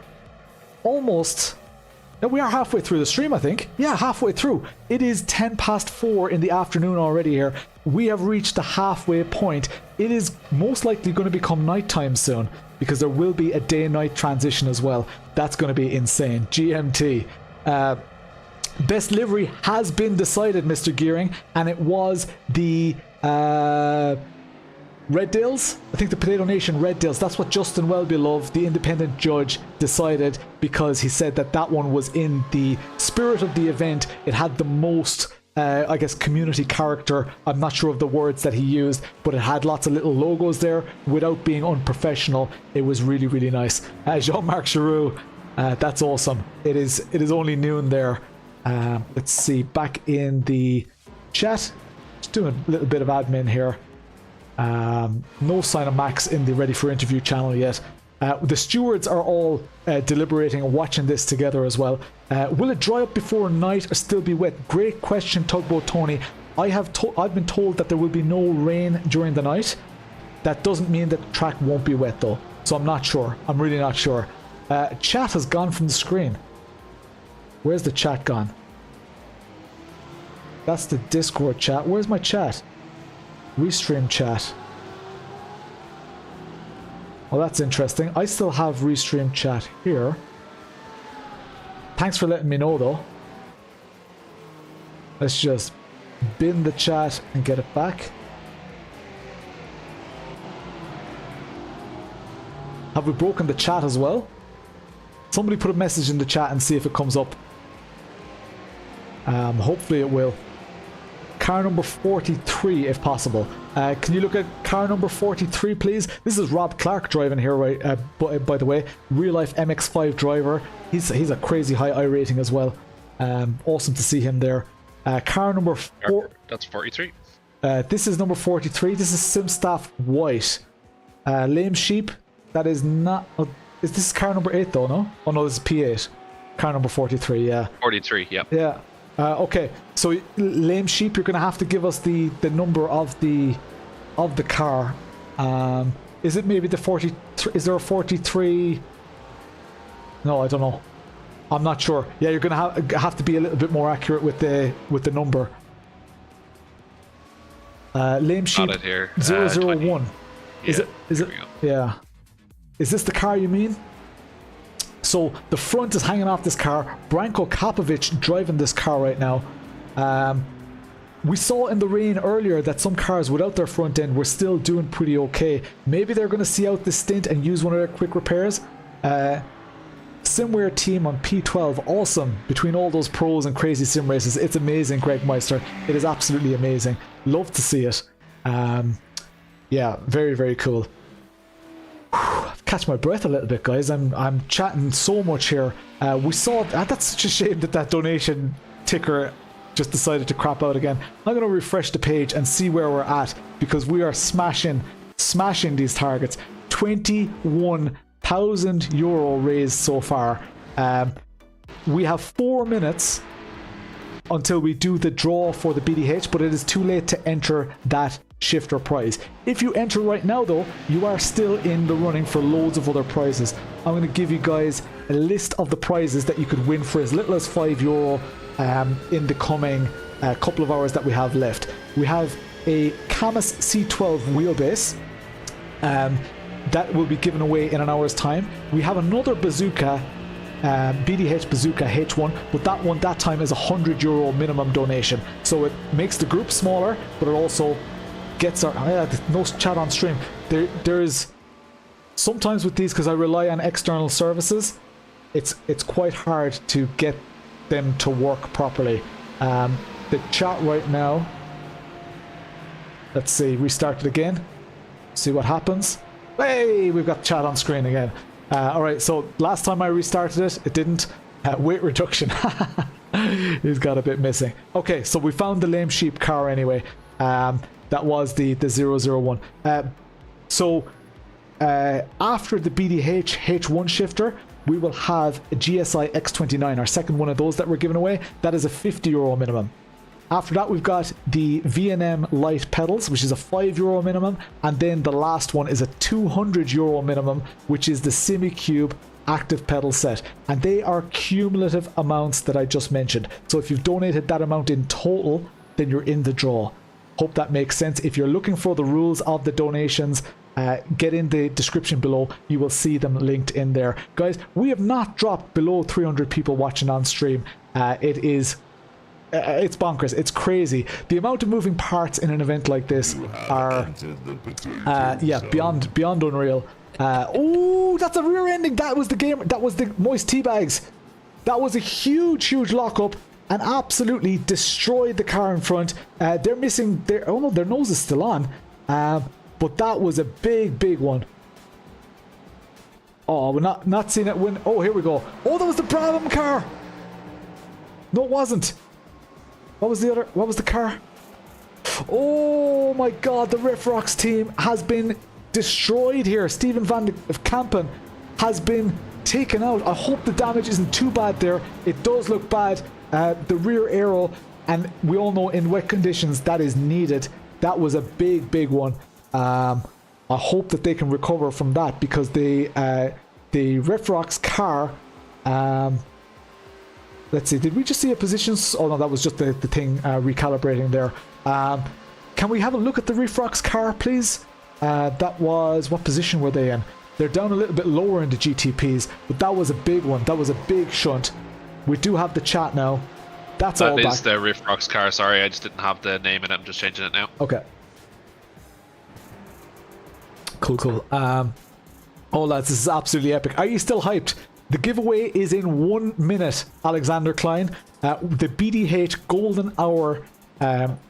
almost... No, we are halfway through the stream, I think. Yeah, halfway through. It is 4:10 in the afternoon already here. We have reached the halfway point. It is most likely going to become nighttime soon, because there will be a day-night transition as well. That's going to be insane. GMT. Best livery has been decided, Mr. Gearing, and it was the Red Dales. I think the Potato Nation Red Dales. That's what Justin Wellbeloved, the independent judge, decided, because he said that that one was in the spirit of the event. It had the most, I guess, community character. I'm not sure of the words that he used, but it had lots of little logos there without being unprofessional. It was really, really nice. Jean-Marc Giroux, that's awesome. It is only noon there. Let's see, back in the chat, just doing a little bit of admin here. No sign of Max in the Ready for Interview channel yet. The stewards are all deliberating and watching this together as well. Will it dry up before night or still be wet? Great question, Tugboat Tony. I've been told that there will be no rain during the night. That doesn't mean that the track won't be wet though, so I'm not sure. I'm really not sure. Chat has gone from the screen. Where's the chat gone? That's the Discord chat. Where's my chat? Restream chat. Well, that's interesting. I still have Restream chat here. Thanks for letting me know, though. Let's just bin the chat and get it back. Have we broken the chat as well? Somebody put a message in the chat and see if it comes up. Hopefully it will. Car number 43, if possible. Can you look at car number 43, please? This is Rob Clark driving here, right? By the way, real life MX5 driver. He's a crazy high I rating as well. Awesome to see him there. Car number 4. That's 43. This is number 43. This is Simstaff White. Lame Sheep. That is not. Is this car number 8 though? No. Oh no, this is P8. Car number 43. Yeah. 43. Yep. Yeah. Okay, so Lame Sheep, you're gonna have to give us the number of the car. Is it maybe the 43? Is there a 43? No, I don't know. I'm not sure. Yeah, you're gonna have to be a little bit more accurate with the number. Lame Sheep 001. Is it? Yeah. Is this the car you mean? So the front is hanging off this car. Branko Kapovic driving this car right now. We saw in the rain earlier that some cars without their front end were still doing pretty okay. Maybe they're going to see out this stint and use one of their quick repairs. Simware team on P12, awesome. Between all those pros and crazy sim races, it's amazing, Greg Meister. It is absolutely amazing. Love to see it. Yeah, very, very cool. Catch my breath a little bit, guys. I'm chatting so much here. We saw that's such a shame that donation ticker just decided to crap out again. I'm going to refresh the page and see where we're at, because we are smashing these targets. 21,000 euro raised so far. We have 4 minutes until we do the draw for the BDH, but it is too late to enter that shifter prize. If you enter right now though, you are still in the running for loads of other prizes. I'm going to give you guys a list of the prizes that you could win for as little as €5 in the coming couple of hours that we have left. We have a CAMMUS C12 wheelbase that will be given away in an hour's time. We have another Bazooka BDH Bazooka H1, but that time is €100 minimum donation, so it makes the group smaller, but it also gets our no chat on stream. There's sometimes with these, because I rely on external services, it's quite hard to get them to work properly. The chat right now, let's see, restart it again, see what happens. Hey, we've got chat on screen again. Alright, so last time I restarted it didn't. Weight reduction. He's got a bit missing. Okay, so we found the Lame Sheep car anyway. That was the 001. So after the BDH H1 shifter, we will have a GSI X29, our second one of those that we're giving away. That is a €50 minimum. After that, we've got the VNM Lite pedals, which is a €5 minimum. And then the last one is a €200 minimum, which is the Simucube active pedal set. And they are cumulative amounts that I just mentioned. So if you've donated that amount in total, then you're in the draw. Hope that makes sense. If you're looking for the rules of the donations, get in the description below. You will see them linked in there. Guys, we have not dropped below 300 people watching on stream. It's bonkers. It's crazy. The amount of moving parts in an event like this are, beyond unreal. Oh, that's a rear ending. That was the game. That was the moist tea bags. That was a huge lockup and absolutely destroyed the car in front. They're missing their nose is still on. But that was a big one. Oh, we're not seeing it win. Oh, here we go. Oh, that was the Brabham car. No, it wasn't. What was the car? Oh my god, the Riff Rocks team has been destroyed here. Stephen van de Kampen has been taken out. I hope the damage isn't too bad there. It does look bad. The rear aero, and we all know in wet conditions that is needed. That was a big one. I hope that they can recover from that, because the Riff Rocks car, let's see, did we just see a position? Oh no, that was just the thing recalibrating there. Can we have a look at the Riff Rocks car, please? That was, what position were they in? They're down a little bit lower in the GTPs, but that was a big one. That was a big shunt. We do have the chat now. That's all back. That is the Riff Rocks car. Sorry, I just didn't have the name in it. I'm just changing it now. Okay. Cool. Oh lads, this is absolutely epic. Are you still hyped? The giveaway is in 1 minute, Alexander Klein. The BDH Golden Hour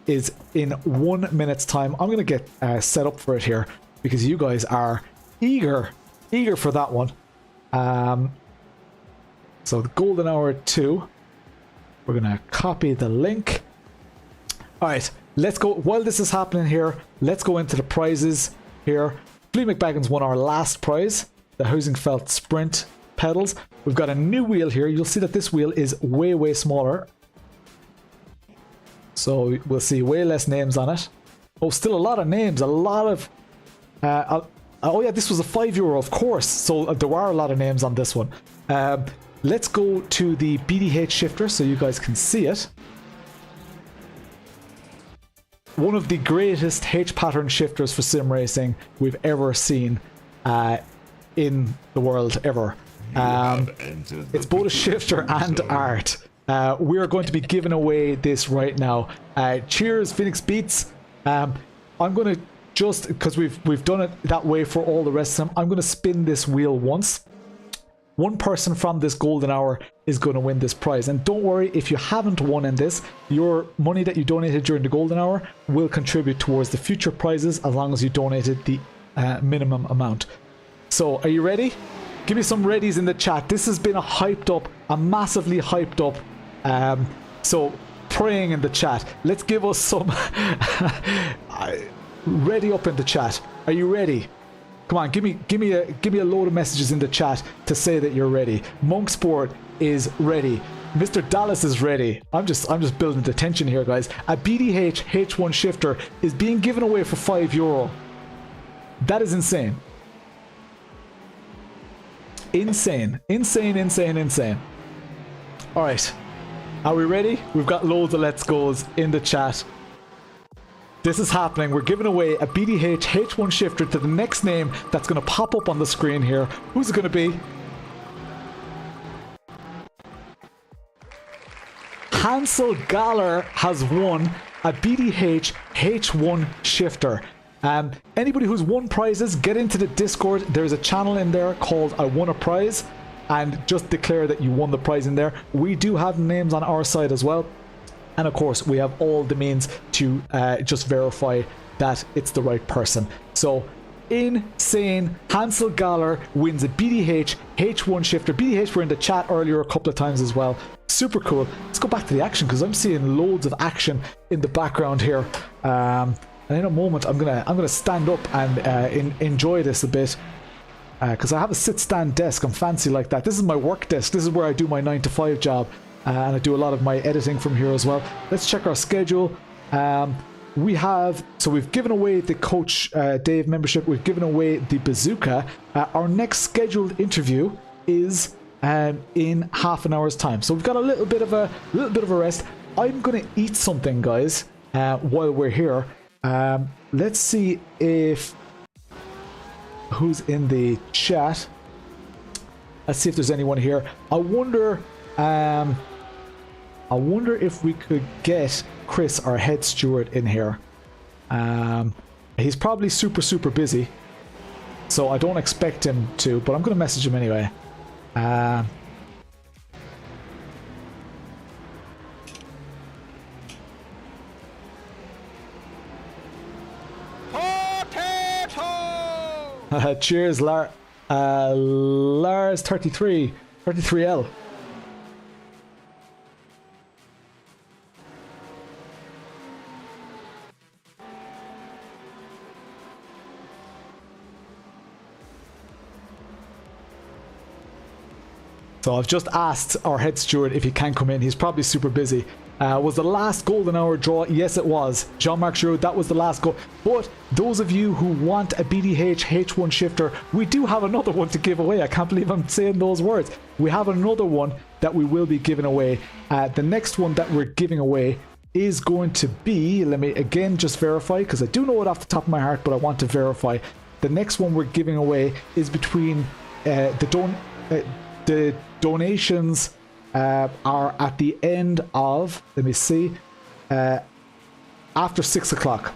is in 1 minute's time. I'm going to get set up for it here, because you guys are eager for that one. So the Golden Hour 2. We're going to copy the link. Alright, let's go. While this is happening here, let's go into the prizes here. Flea McBaggins won our last prize, the Housingfeld Sprint pedals. We've got a new wheel here. You'll see that this wheel is way smaller. So we'll see way less names on it. Oh, still a lot of names. A lot of... oh yeah, this was a €5, of course. So there are a lot of names on this one. Let's go to the BDH shifter so you guys can see it. One of the greatest H-pattern shifters for sim racing we've ever seen in the world, ever. It's both a shifter and art. We are going to be giving away this right now. Cheers, Phoenix Beats. I'm going to just, because we've done it that way for all the rest of them, I'm going to spin this wheel once. One person from this golden hour is going to win this prize. And don't worry, if you haven't won in this, your money that you donated during the golden hour will contribute towards the future prizes, as long as you donated the minimum amount. So, are you ready? Give me some readies in the chat. This has been a massively hyped up. So, praying in the chat. Let's give us some ready up in the chat. Are you ready? Come on, give me a load of messages in the chat to say that you're ready. Monksport is ready. Mr. Dallas is ready. I'm just building the tension here, guys. A BDH H1 shifter is being given away for €5. That is insane. Insane. All right, are we ready? We've got loads of let's goes in the chat. This is happening. We're giving away a BDH H1 shifter to the next name that's going to pop up on the screen here. Who's it going to be? Hansel Galler has won a BDH H1 shifter. Anybody who's won prizes, get into the Discord. There's a channel in there called I Won a Prize, and just declare that you won the prize in there. We do have names on our side as well. And of course, we have all the means to just verify that it's the right person. So, insane. Hansel Galler wins a BDH H1 shifter. BDH were in the chat earlier a couple of times as well. Super cool. Let's go back to the action, because I'm seeing loads of action in the background here. And in a moment, I'm gonna stand up and enjoy this a bit. because I have a sit-stand desk. I'm fancy like that. This is my work desk. This is where I do my 9 to 5 job, and I do a lot of my editing from here as well. Let's check our schedule. We've given away the Coach Dave membership. We've given away the Bazooka. Our next scheduled interview is in half an hour's time. So we've got a little bit of a rest. I'm gonna eat something, guys, while we're here. Let's see if who's in the chat. Let's see if there's anyone here. I wonder if we could get Chris, our head steward, in here. He's probably super busy, so I don't expect him to, but I'm gonna message him anyway. Cheers, Lars 33L. So I've just asked our head steward if he can come in. He's probably super busy. Was the last golden hour draw? Yes, it was. Jean-Marc Giroud, that was the last goal. But those of you who want a BDH H1 shifter, we do have another one to give away. I can't believe I'm saying those words. We have another one that we will be giving away. The next one that we're giving away is going to be, let me again just verify, because I do know it off the top of my heart, but I want to verify. The next one we're giving away is between the donations are at the end of, let me see, after 6 o'clock.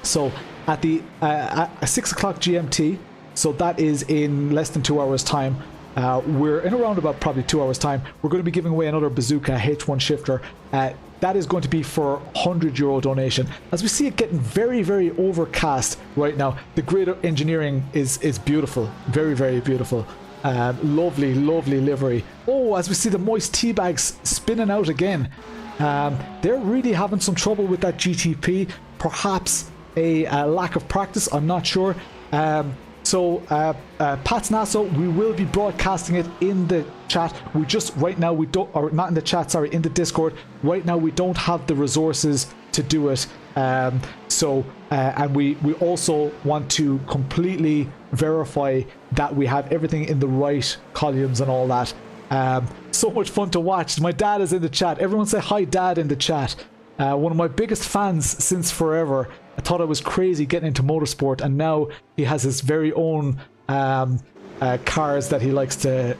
So at the at 6 o'clock GMT, so that is in less than 2 hours time. We're in around about probably 2 hours time. We're going to be giving away another Bazooka H1 shifter. That is going to be for €100 donation. As we see it getting very overcast right now, the grid engineering is beautiful, very beautiful. Lovely livery. Oh, as we see the moist tea bags spinning out again. They're really having some trouble with that GTP. Perhaps a lack of practice, I'm not sure. Pat's Nasso, we will be broadcasting it in the chat. We just, right now, we don't, or not in the chat, sorry, in the Discord. Right now, we don't have the resources to do it. And we also want to completely verify that we have everything in the right columns and all that. So much fun to watch. My dad is in the chat. Everyone say hi, Dad, in the chat. One of my biggest fans since forever. I thought I was crazy getting into motorsport, and now he has his very own cars that he likes to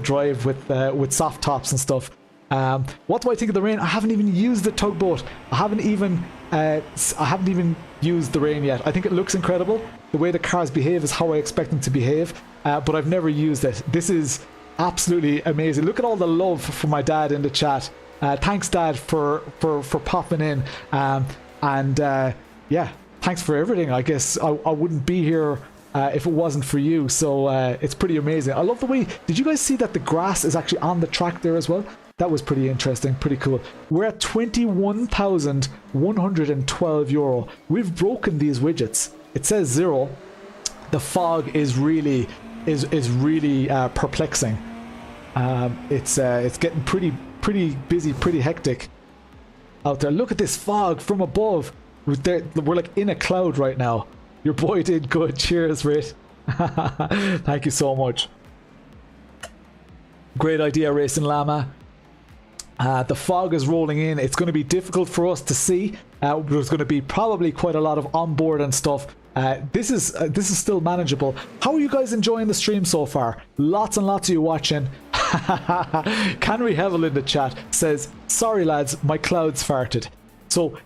drive with soft tops and stuff. What do I think of the rain? I haven't even used the tugboat. I haven't even used the rain yet. I think it looks incredible. The way the cars behave is how I expect them to behave, but I've never used it. This is absolutely amazing. Look at all the love from my dad in the chat. Thanks, Dad, for popping in. Yeah, thanks for everything. I guess I wouldn't be here if it wasn't for you. So it's pretty amazing. I love the way. Did you guys see that the grass is actually on the track there as well? That was pretty interesting, pretty cool. We're at €21,112. We've broken these widgets. It says 0. The fog is really perplexing. It's getting pretty busy, pretty hectic out there. Look at this fog from above. We're like in a cloud right now. Your boy did good. Cheers, Rit. Thank you so much. Great idea, Racing Llama. The fog is rolling in. It's going to be difficult for us to see. There's going to be probably quite a lot of onboard and stuff. This is still manageable. How are you guys enjoying the stream so far? Lots and lots of you watching. Canry Hevel in the chat says, sorry lads, my clouds farted. So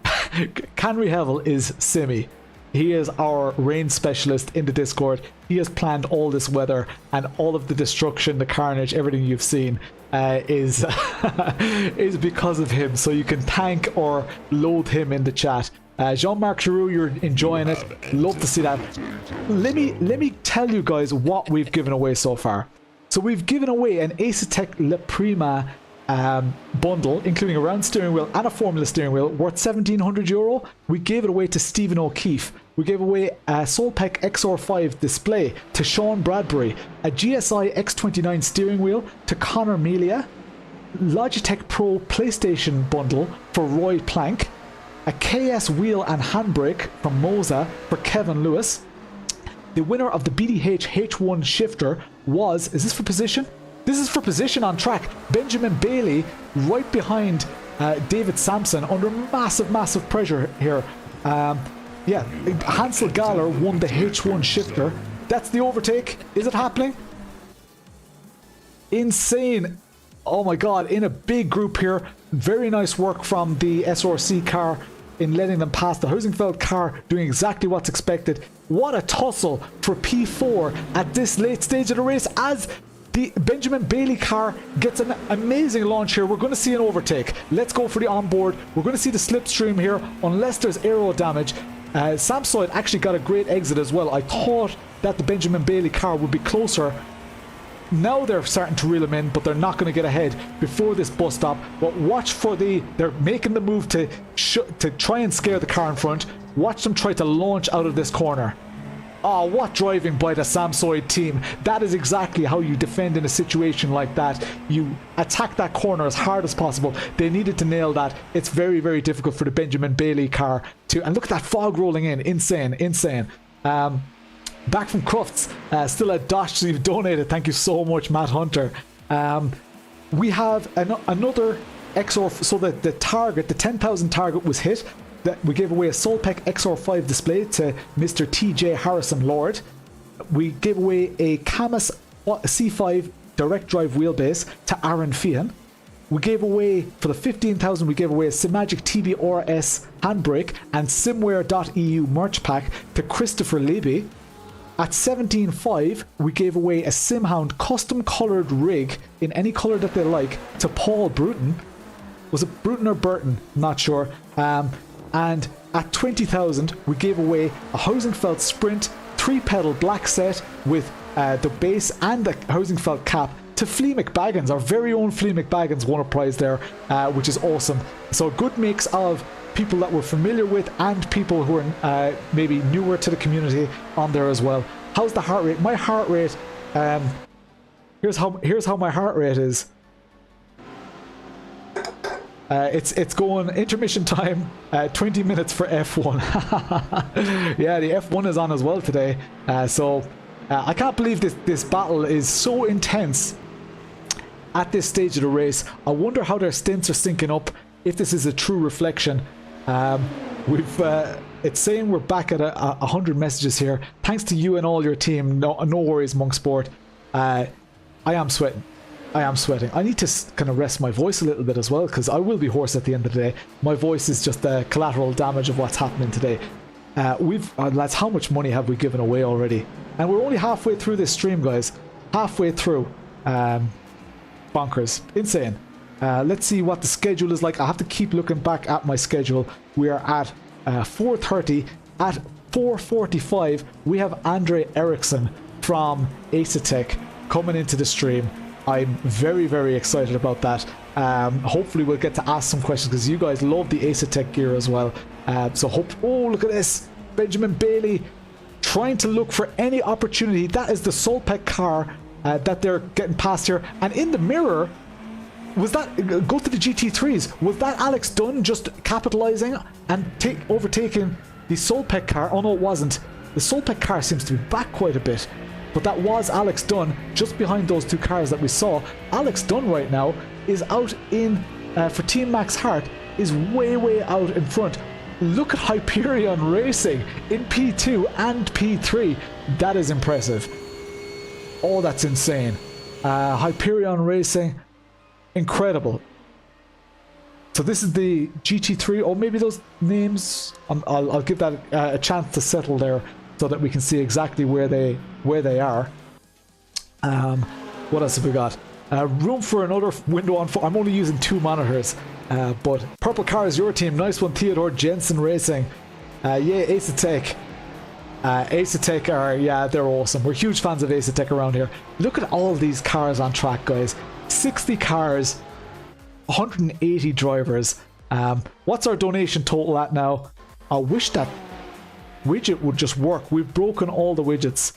Canry Hevel is Simi. He is our rain specialist in the Discord. He has planned all this weather, and all of the destruction, the carnage, everything you've seen is because of him. So you can thank or loathe him in the chat. Jean-Marc Giroud, you're enjoying it. Love to see that. Let me tell you guys what we've given away so far. So we've given away an Asetek La Prima bundle, including a round steering wheel and a Formula steering wheel, worth €1,700. We gave it away to Stephen O'Keefe. we gave away a Soelpec XR5 display to Sean Bradbury, a GSI X29 steering wheel to Connor Melia, Logitech Pro PlayStation bundle for Roy Plank, a KS wheel and handbrake from MOZA for Kevin Lewis. The winner of the BDH H1 shifter was, is this for position? This is for position on track. Benjamin Bailey right behind David Sampson under massive pressure here. Yeah, Hansel Galler won the H1 shifter. That's the overtake. Is it happening? Insane. Oh my god, in a big group here. Very nice work from the SRC car in letting them pass the Heusenfeld car, doing exactly what's expected. What a tussle for P4 at this late stage of the race as the Benjamin Bailey car gets an amazing launch here. We're going to see an overtake. Let's go for the onboard. We're going to see the slipstream here unless there's aero damage. Samsoid actually got a great exit as well. I thought that the Benjamin Bailey car would be closer. Now they're starting to reel them in, but they're not going to get ahead before this bus stop. But watch for they're making the move to try and scare the car in front. Watch them try to launch out of this corner. Oh, what driving by the Samsoid team. That is exactly how you defend in a situation like that. You attack that corner as hard as possible. They needed to nail that. It's very, very difficult for the Benjamin Bailey car to... And look at that fog rolling in. Insane. Back from Crufts, still a dash, so you've donated. Thank you so much, Matt Hunter. We have another XR, so the target, the 10,000 target was hit. That we gave away a Soelpec XR5 display to Mr. TJ Harrison Lord. We gave away a CAMMUS C5 direct drive wheelbase to Aaron Fian. We gave away, for the 15,000, we gave away a Simagic TBRS handbrake and Simware.eu merch pack to Christopher Leby. At 17.5, we gave away a Simhound custom coloured rig in any colour that they like to Paul Bruton. Was it Bruton or Burton? Not sure. And at 20,000, we gave away a Heusenfeld Sprint 3-pedal black set with the base and the Heusenfeld cap to Flea McBaggins. Our very own Flea McBaggins won a prize there, which is awesome. So a good mix of people that we're familiar with and people who are maybe newer to the community on there as well. How's the heart rate? My heart rate, here's how my heart rate is. It's going intermission time, 20 minutes for F1. Yeah, the F1 is on as well today. So I can't believe this battle is so intense at this stage of the race. I wonder how their stints are syncing up, if this is a true reflection. It's saying we're back at 100 messages here. Thanks to you and all your team. No worries, Monksport. I am sweating. I need to kind of rest my voice a little bit as well, because I will be hoarse at the end of the day. My voice is just the collateral damage of what's happening today. Lads, how much money have we given away already? And we're only halfway through this stream, guys. Halfway through. Bonkers. Insane. Let's see what the schedule is like. I have to keep looking back at my schedule. We are at 4:30. At 4:45, we have Andre Eriksen from Asetek coming into the stream. I'm very, very excited about that. Hopefully we'll get to ask some questions because you guys love the Asetek gear as well. Oh, look at this. Benjamin Bailey trying to look for any opportunity. That is the Soelpec car that they're getting past here. And in the mirror, was that, go to the GT3s, was that Alex Dunn just capitalizing and overtaking the Soelpec car? Oh no, it wasn't. The Soelpec car seems to be back quite a bit. But that was Alex Dunn just behind those two cars that we saw. Alex Dunn right now is out in, for Team Max Hart, is way out in front. Look at Hyperion Racing in P2 and P3. That is impressive. Oh, that's insane. Hyperion Racing, incredible. So this is the GT3, or maybe those names, I'll give that a chance to settle there so that we can see exactly where they are. What else have we got? Room for another window on. I'm only using 2 monitors, but Purple Car is your team. Nice one, Theodore Jensen Racing. Yeah, Asetek. Asetek are, yeah, they're awesome. We're huge fans of Asetek around here. Look at all these cars on track, guys. 60 cars, 180 drivers. What's our donation total at now? I wish that widget would just work. We've broken all the widgets.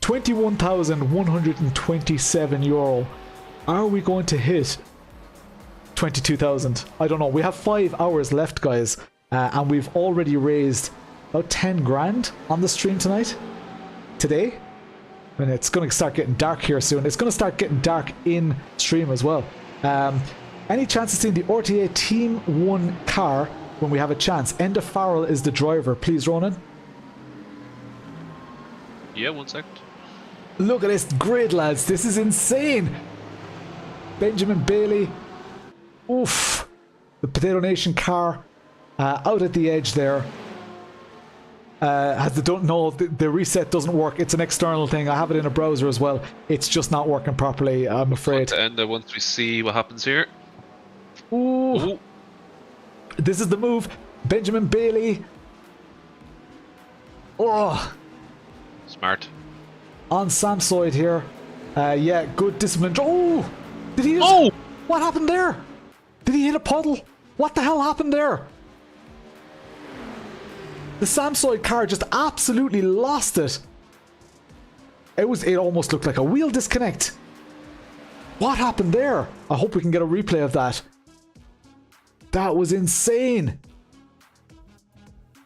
21,127 euro. Are we going to hit 22,000? I don't know. We have 5 hours left, guys, and we've already raised about 10 grand on the stream today. And it's going to start getting dark here soon. It's going to start getting dark in stream as well. Any chance of seeing the RTA Team 1 car when we have a chance? Enda Farrell is the driver. Please, Ronan. Yeah, 1 second. Look at this grid, lads. This is insane. Benjamin Bailey. Oof. The Potato Nation car out at the edge there. As they don't know, the reset doesn't work. It's an external thing. I have it in a browser as well. It's just not working properly, I'm afraid. And once we see what happens here. Ooh. This is the move. Benjamin Bailey. Oh. Smart. On Sam's side here. Yeah, good discipline. Oh! Did he just... Oh! What happened there? Did he hit a puddle? What the hell happened there? The Samsung car just absolutely lost it. It almost looked like a wheel disconnect. What happened there? I hope we can get a replay of that. That was insane.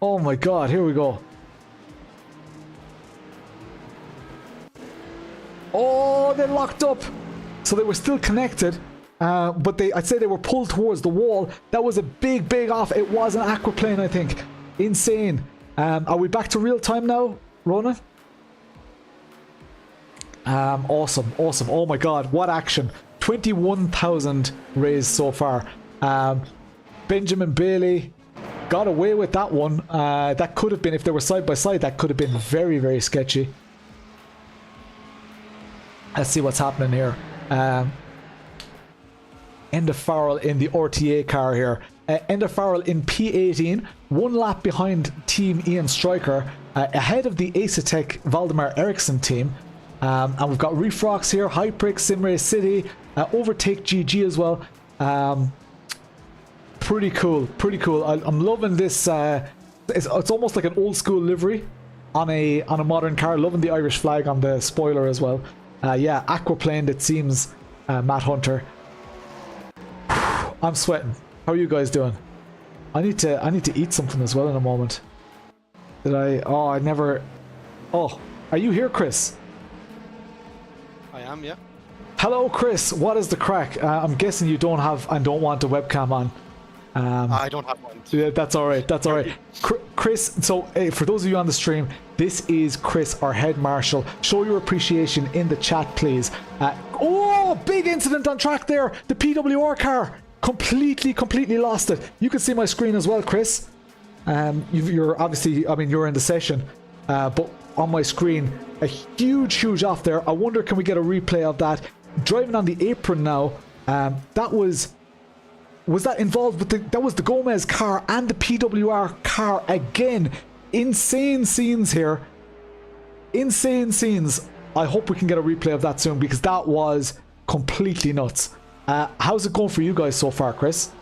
Oh my god, here we go. Oh, they locked up. So they were still connected, but I'd say they were pulled towards the wall. That was a big off. It was an aquaplane, I think. Insane. Are we back to real time now, Ronan? Awesome. Oh my god, what action. 21,000 raised so far. Benjamin Bailey got away with that one. That could have been, if they were side by side, that could have been very sketchy. Let's see what's happening here. Enda Farrell in the RTA car here. Enda Farrell in P18, 1 lap behind Team Iain Striker, ahead of the Asetek Valdemar Eriksen team. And we've got Refrox here, Hyprix, Simrace City, Overtake GG as well. Pretty cool. I'm loving this. It's almost like an old school livery on a modern car. Loving the Irish flag on the spoiler as well. Yeah, aquaplaned it seems, Matt Hunter. I'm sweating. How are you guys doing? I need to eat something as well in a moment. Did I? Oh, I never. Oh, are you here, Chris? I am, yeah. Hello, Chris. What is the crack? I'm guessing you don't have and don't want a webcam on. I don't have one. Yeah, that's all right. Chris, so for those of you on the stream, this is Chris, our head marshal. Show your appreciation in the chat, please. Oh, big incident on track there. The PWR car completely lost it. You can see my screen as well, Chris. You're obviously, I mean, you're in the session, but on my screen, a huge off there. I wonder, can we get a replay of that? Driving on the apron now. That was that involved with that was the Gomez car and the PWR car again. Insane scenes here. Insane scenes. I hope we can get a replay of that soon, because that was completely nuts. How's it going for you guys so far, Chris?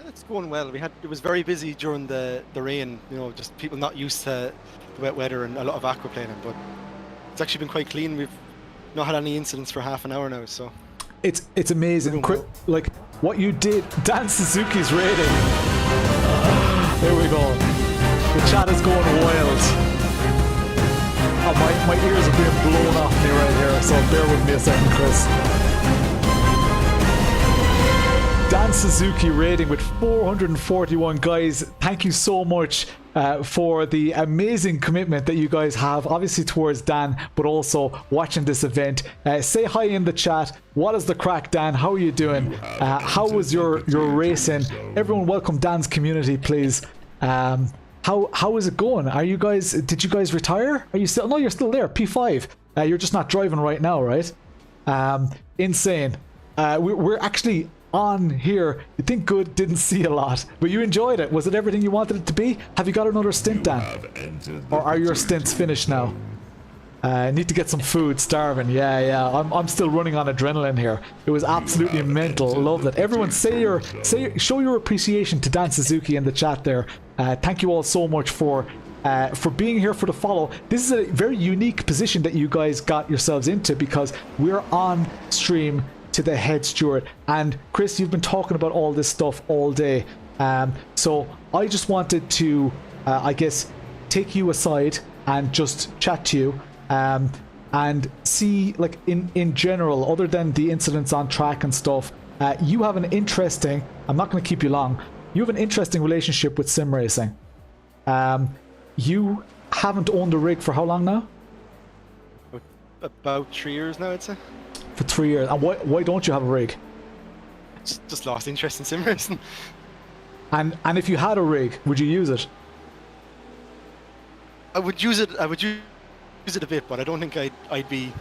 It's going well. It was very busy during the rain, you know, just people not used to the wet weather and a lot of aquaplaning, but it's actually been quite clean. We've not had any incidents for half an hour now, so it's amazing. Like what you did. Dan Suzuki's rating. There we go. The chat is going wild. Oh, my ears are being blown off me right here, so bear with me a second, Chris. Dan Suzuki rating with 441. Guys, thank you so much for the amazing commitment that you guys have, obviously towards Dan, but also watching this event. Say hi in the chat. What is the crack, Dan? How are you doing? How was your racing? Everyone welcome Dan's community, please. How is it going? Are you guys, did you guys retire? Are you still, no, you're still there, P5. You're just not driving right now, right? Insane. We're actually on here. You think good, didn't see a lot, but you enjoyed it. Was it everything you wanted it to be? Have you got another stint, Dan? Or are your stints finished now? Need to get some food. Starving. Yeah. I'm still running on adrenaline here. It was absolutely mental. Love that. Everyone, show your appreciation to Dan Suzuki in the chat there. Thank you all so much for being here for the follow. This is a very unique position that you guys got yourselves into because we're on stream to the head steward. And Chris, you've been talking about all this stuff all day. So I just wanted to, I guess, take you aside and just chat to you. And see, like, in general, other than the incidents on track and stuff, you have an interesting, I'm not going to keep you long, you have an interesting relationship with sim racing. You haven't owned a rig for how long now? About 3 years now, I'd say. For 3 years. And why don't you have a rig? Just lost interest in sim racing. And if you had a rig, would you use it? I would use it a bit, but I don't think I'd be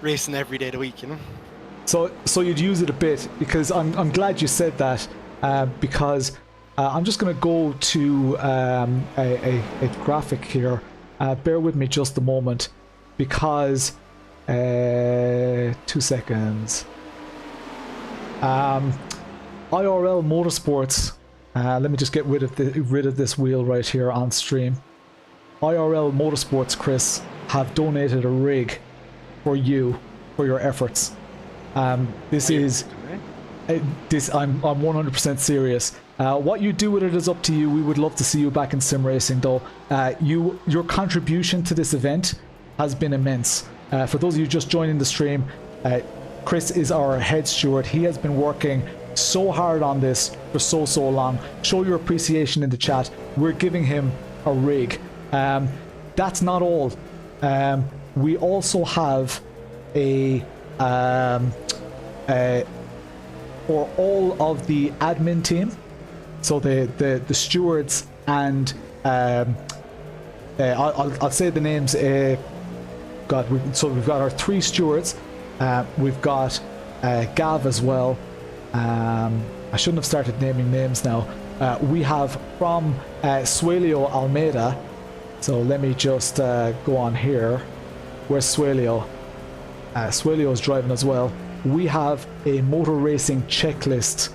racing every day of the week, you know. So you'd use it a bit, because I'm glad you said that, because I'm just going to go to a graphic here. Bear with me just a moment, because 2 seconds. IRL Motorsports. Let me just get rid of this wheel right here on stream. IRL Motorsports, Chris, have donated a rig for you for your efforts. This is I'm 100% serious. What you do with it is up to you. We would love to see you back in sim racing, though. Your contribution to this event has been immense. For those of you just joining the stream, Chris is our head steward. He has been working so hard on this for so long. Show your appreciation in the chat. We're giving him a rig. That's not all. We also have for all of the admin team, so the stewards and I'll say the names. So we've got our 3 stewards. We've got Gav as well. I shouldn't have started naming names now. We have from Suelio Almeida. So let me just go on here. Where's Suelio? Suelio is driving as well. We have a motor racing checklist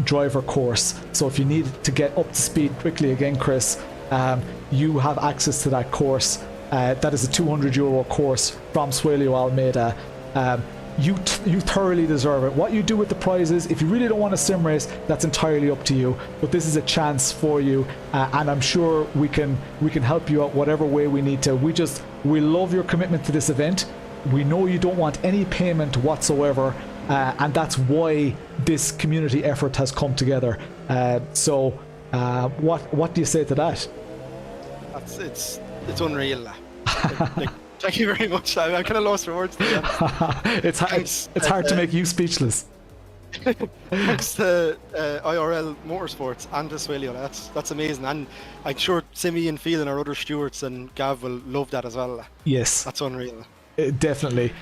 driver course. So if you need to get up to speed quickly again, Chris, you have access to that course. That is a €200 course from Suelio Almeida. You thoroughly deserve it. What you do with the prizes, if you really don't want to sim race, that's entirely up to you. But this is a chance for you, and I'm sure we can help you out whatever way we need to. We love your commitment to this event. We know you don't want any payment whatsoever, and that's why this community effort has come together. So what do you say to that? It's unreal. Thank you very much. I'm kind of lost for words. It's hard to make you speechless. Thanks to IRL Motorsports and to Suelio. That's amazing, and I'm sure Simi and Phil and our other stewards and Gav will love that as well. Yes, that's unreal. Definitely.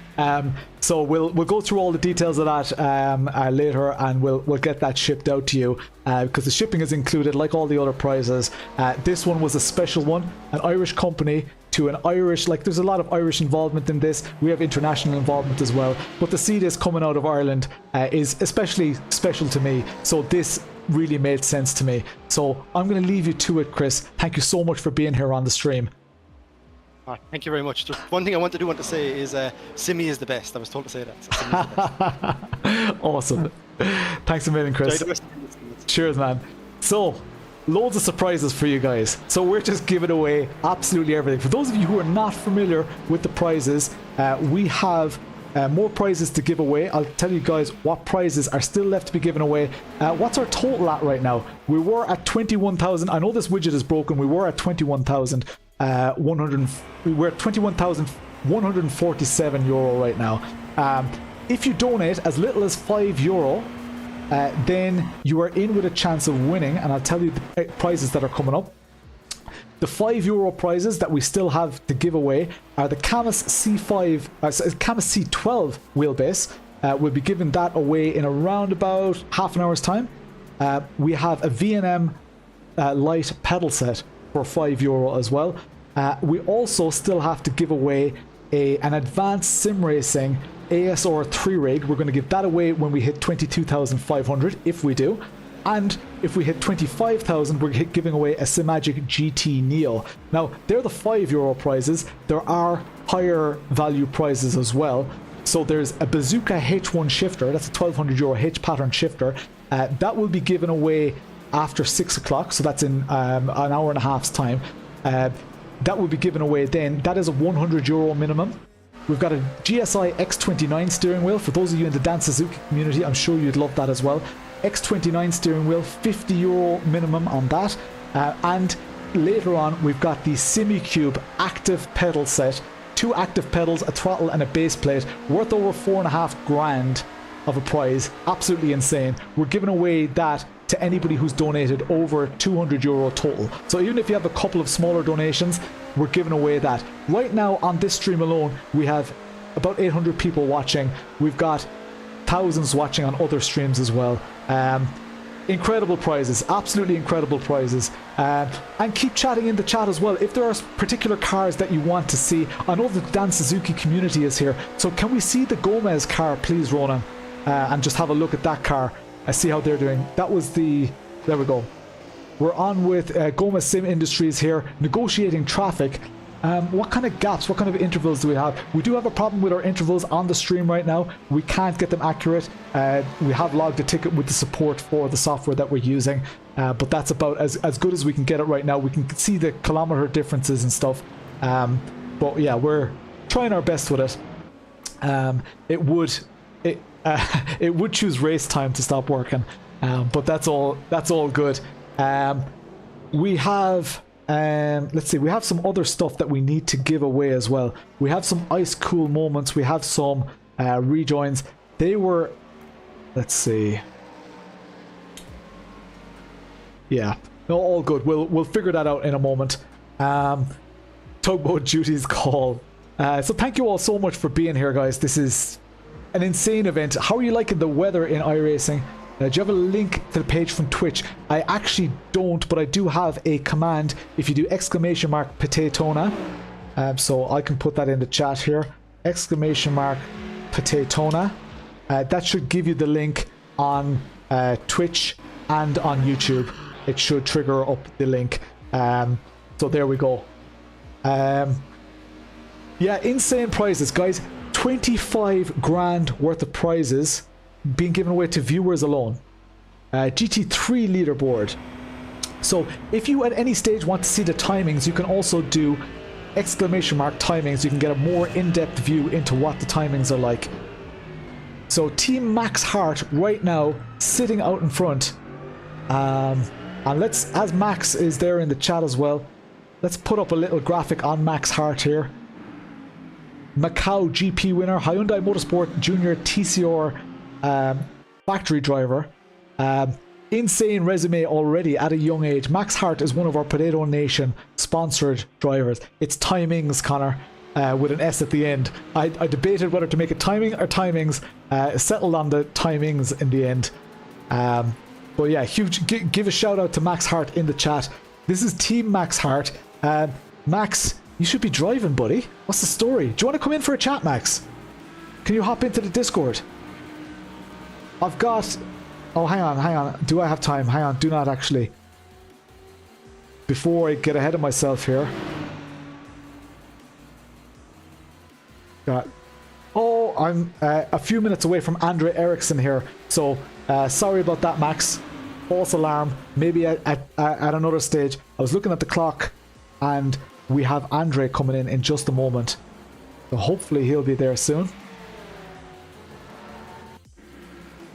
So we'll go through all the details of that later, and we'll get that shipped out to you because the shipping is included like all the other prizes. This one was a special one, an Irish company to an Irish, like there's a lot of Irish involvement in this. We have international involvement as well, but to see this coming out of Ireland is especially special to me. So this really made sense to me. So I'm going to leave you to it, Chris. Thank you so much for being here on the stream. Thank you very much. Just one thing I want to say is Simi is the best. I was told to say that. So Simi is the best. Awesome. Thanks a million, Chris. Cheers, man. So, loads of surprises for you guys. So we're just giving away absolutely everything. For those of you who are not familiar with the prizes, we have more prizes to give away. I'll tell you guys what prizes are still left to be given away. What's our total at right now? We were at 21,000. I know this widget is broken. We were at 21,000. We're at 21,147 euro right now. If you donate as little as €5, then you are in with a chance of winning, and I'll tell you the prizes that are coming up. The €5 prizes that we still have to give away are the CAMMUS C12 wheelbase. We'll be giving that away in around about half an hour's time. We have a VNM Lite pedal set for €5 as well. We also still have to give away an advanced sim racing ASR 3 rig. We're going to give that away when we hit 22,500, if we do. And if we hit 25,000, we're giving away a Simagic GT Neo. Now, they're the €5 prizes. There are higher value prizes as well. So there's a Bazooka H1 shifter. That's a €1,200 H pattern shifter. That will be given away after 6 o'clock. So that's in an hour and a half's time. That will be given away then. That is a €100 minimum. We've got a GSI X29 steering wheel. For those of you in the Dance Suzuki community, I'm sure you'd love that as well. X29 steering wheel, €50 minimum on that. And later on, we've got the Simucube active pedal set. 2 active pedals, a throttle and a base plate, worth over $4,500 of a prize. Absolutely insane. We're giving away that to anybody who's donated over €200 total. So even if you have a couple of smaller donations, we're giving away that. Right now on this stream alone, we have about 800 people watching. We've got thousands watching on other streams as well. Incredible prizes, absolutely incredible prizes. And keep chatting in the chat as well if there are particular cars that you want to see. I know the Dan Suzuki community is here, so can we see the Gomez car please, Ronan, and just have a look at that car and see how they're doing. That was the, there we go. We're on with Gomez Sim Industries here, negotiating traffic. What kind of gaps, what kind of intervals do we have? We do have a problem with our intervals on the stream right now. We can't get them accurate. We have logged a ticket with the support for the software that we're using, but that's about as good as we can get it right now. We can see the kilometer differences and stuff, but yeah, we're trying our best with it. It would choose race time to stop working, but that's all good. We have let's see, we have some other stuff that we need to give away as well. We have some ice cool moments, we have some rejoins. They were, let's see, yeah, no, all good. We'll figure that out in a moment. Tugboat duties call. So thank you all so much for being here, guys. This is an insane event. How are you liking the weather in iRacing? Do you have a link to the page from Twitch? I actually don't, but I do have a command. If you do !Potaytona, so I can put that in the chat here. !Potaytona. That should give you the link on Twitch and on YouTube. It should trigger up the link. So there we go. Yeah, insane prizes, guys. 25 grand worth of prizes being given away to viewers alone. GT3 leaderboard. So if you at any stage want to see the timings, you can also do !timings. You can get a more in-depth view into what the timings are like. So Team Max Hart right now sitting out in front. And let's, as Max is there in the chat as well, let's put up a little graphic on Max Hart here. Macau GP winner, Hyundai Motorsport Junior TCR factory driver. Insane resume already at a young age. Max Hart is one of our Potato Nation sponsored drivers. It's timings, Connor, with an S at the end. I debated whether to make it timing or timings. Settled on the timings in the end. But yeah, huge. Give a shout out to Max Hart in the chat. This is Team Max Hart. Max, you should be driving, buddy. What's the story? Do you want to come in for a chat, Max? Can you hop into the Discord? I've got... Oh, hang on. Do I have time? Hang on, do not actually. Before I get ahead of myself here. Oh, I'm a few minutes away from Andre Eriksen here. So, sorry about that, Max. False alarm. Maybe at another stage. I was looking at the clock and we have Andre coming in just a moment. So hopefully he'll be there soon.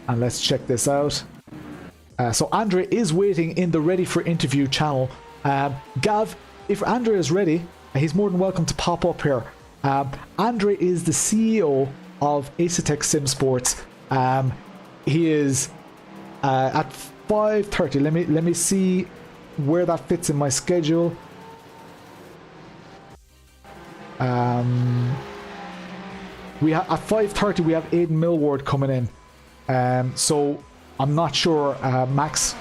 And let's check this out. So Andre is waiting in the ready for interview channel. Gav, if Andre is ready, he's more than welcome to pop up here. Andre is the CEO of Asetek Sim Sports. He is at 5:30. Let me see where that fits in my schedule. We have at 5:30 we have Aidan Millward coming in. So I'm not sure, Max.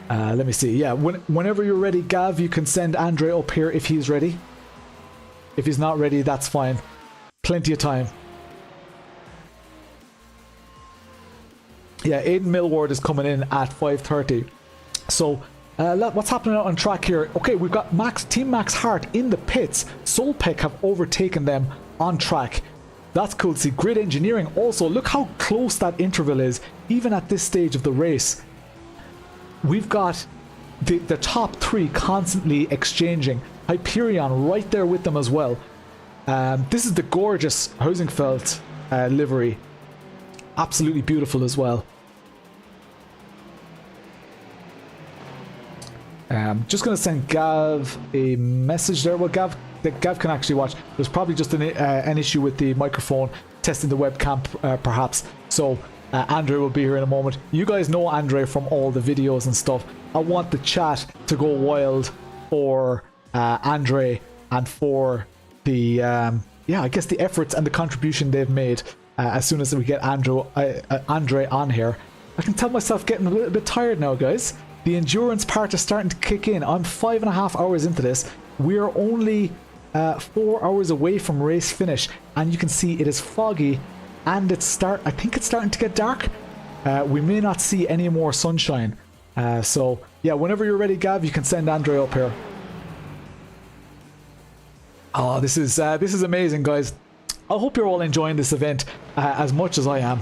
Let me see. Yeah, whenever you're ready, Gav, you can send Andre up here if he's ready. If he's not ready, that's fine. Plenty of time. Yeah, Aidan Millward is coming in at 5:30. So, what's happening out on track here? Okay, we've got Team Max Hart in the pits. Soelpec have overtaken them on track. That's cool to see. Grid Engineering also. Look how close that interval is, even at this stage of the race. We've got the top three constantly exchanging. Hyperion right there with them as well. This is the gorgeous Housingfeld livery. Absolutely beautiful as well. Just going to send Gav a message there. Well, Gav can actually watch. There's probably just an issue with the microphone, testing the webcam perhaps. So Andre will be here in a moment. You guys know Andre from all the videos and stuff. I want the chat to go wild for Andre and for the I guess the efforts and the contribution they've made. As soon as we get Andre on here, I can tell myself getting a little bit tired now, guys. The endurance part is starting to kick in. I'm 5.5 hours into this. We're only 4 hours away from race finish, and you can see it is foggy, and I think it's starting to get dark. We may not see any more sunshine. So yeah, whenever you're ready, Gav, you can send Andre up here. Oh, this is amazing, guys. I hope you're all enjoying this event as much as I am.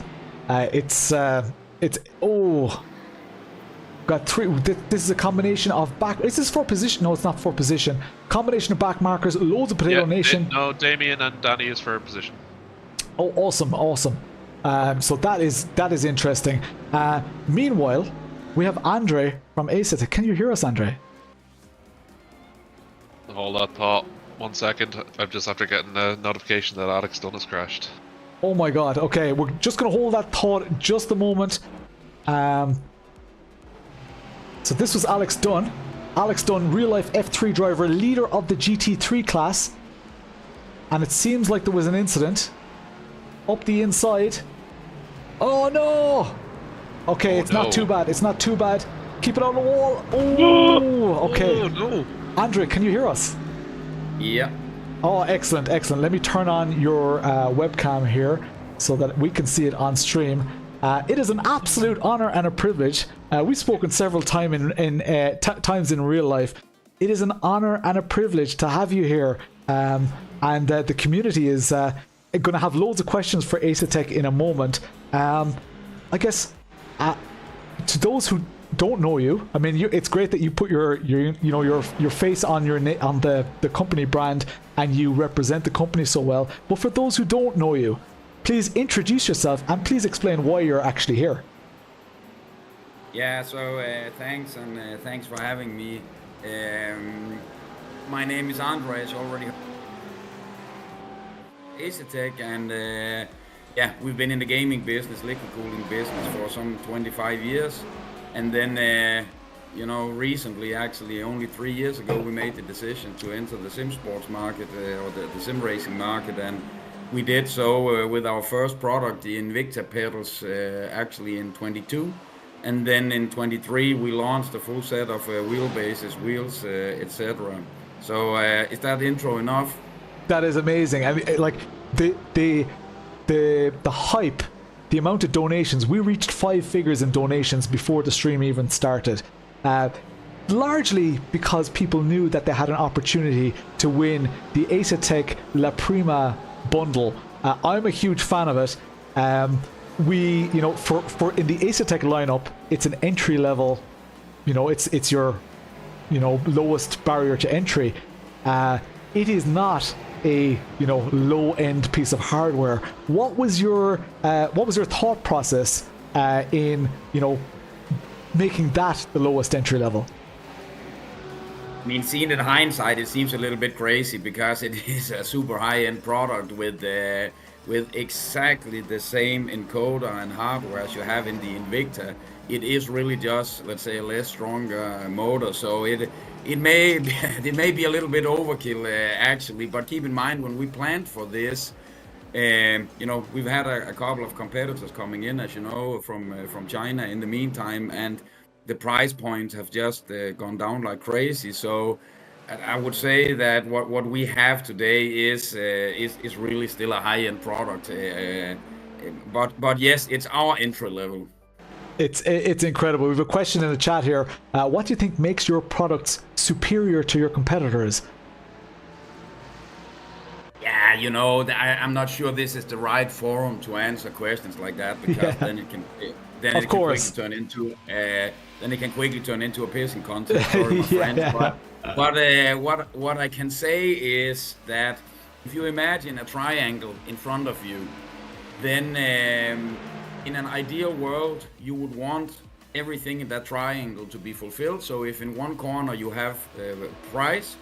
Got three. This is a combination of back. Is this for position? No, it's not for position. Combination of back markers, loads of Potato Nation. No, Damien and Danny is for position. Oh, awesome. So that is interesting. Meanwhile, we have Andre from Asetek. Can you hear us, Andre? Hold that thought. 1 second. I'm just after getting a notification that Alex Dunn has crashed. Oh my god. Okay, we're just gonna hold that thought just a moment. So this was Alex Dunn. Alex Dunn, real-life F3 driver, leader of the GT3 class. And it seems like there was an incident. Up the inside. Oh no! Okay, it's not too bad. It's not too bad. Keep it on the wall. Oh, okay. Oh, no. Andre, can you hear us? Yeah. Oh, excellent. Let me turn on your webcam here so that we can see it on stream. It is an absolute honor and a privilege. We've spoken several times in real life. It is an honor and a privilege to have you here. And the community is going to have loads of questions for Asetek in a moment. I guess to those who don't know you, I mean, it's great that you put your face on on the company brand and you represent the company so well. But for those who don't know you, please introduce yourself and please explain why you're actually here. Yeah, so thanks, and thanks for having me. My name is Andre, as already Asetek, and yeah, we've been in the gaming business, liquid cooling business for some 25 years. And then, recently, actually, only 3 years ago, we made the decision to enter the sim sports market, or the sim racing market, and we did so with our first product, the Invicta pedals, actually in 22. And then in 23, we launched a full set of wheelbases, wheels, etc. So is that intro enough? That is amazing. I mean, like the hype, the amount of donations. We reached 5 figures in donations before the stream even started. Largely because people knew that they had an opportunity to win the Asetek La Prima bundle. I'm a huge fan of it. We, for in the Asetek lineup, it's an entry level. It's your, lowest barrier to entry. It is not a low end piece of hardware. What was your thought process in making that the lowest entry level? I mean, seen in hindsight, it seems a little bit crazy because it is a super high-end product with exactly the same encoder and hardware as you have in the Invicta. It is really just, let's say, a less stronger motor, so it may be a little bit overkill actually. But keep in mind, when we planned for this, we've had a couple of competitors coming in, as you know, from China in the meantime, and the price points have just gone down like crazy. So I would say that what we have today is really still a high-end product, but yes, it's our entry level. It's incredible. We have a question in the chat here. What do you think makes your products superior to your competitors? Yeah, you know, I'm not sure this is the right forum to answer questions like that, because then it can quickly turn into a pissing contest. Sorry, my friend. But what I can say is that if you imagine a triangle in front of you, then in an ideal world you would want everything in that triangle to be fulfilled. So if in one corner you have price,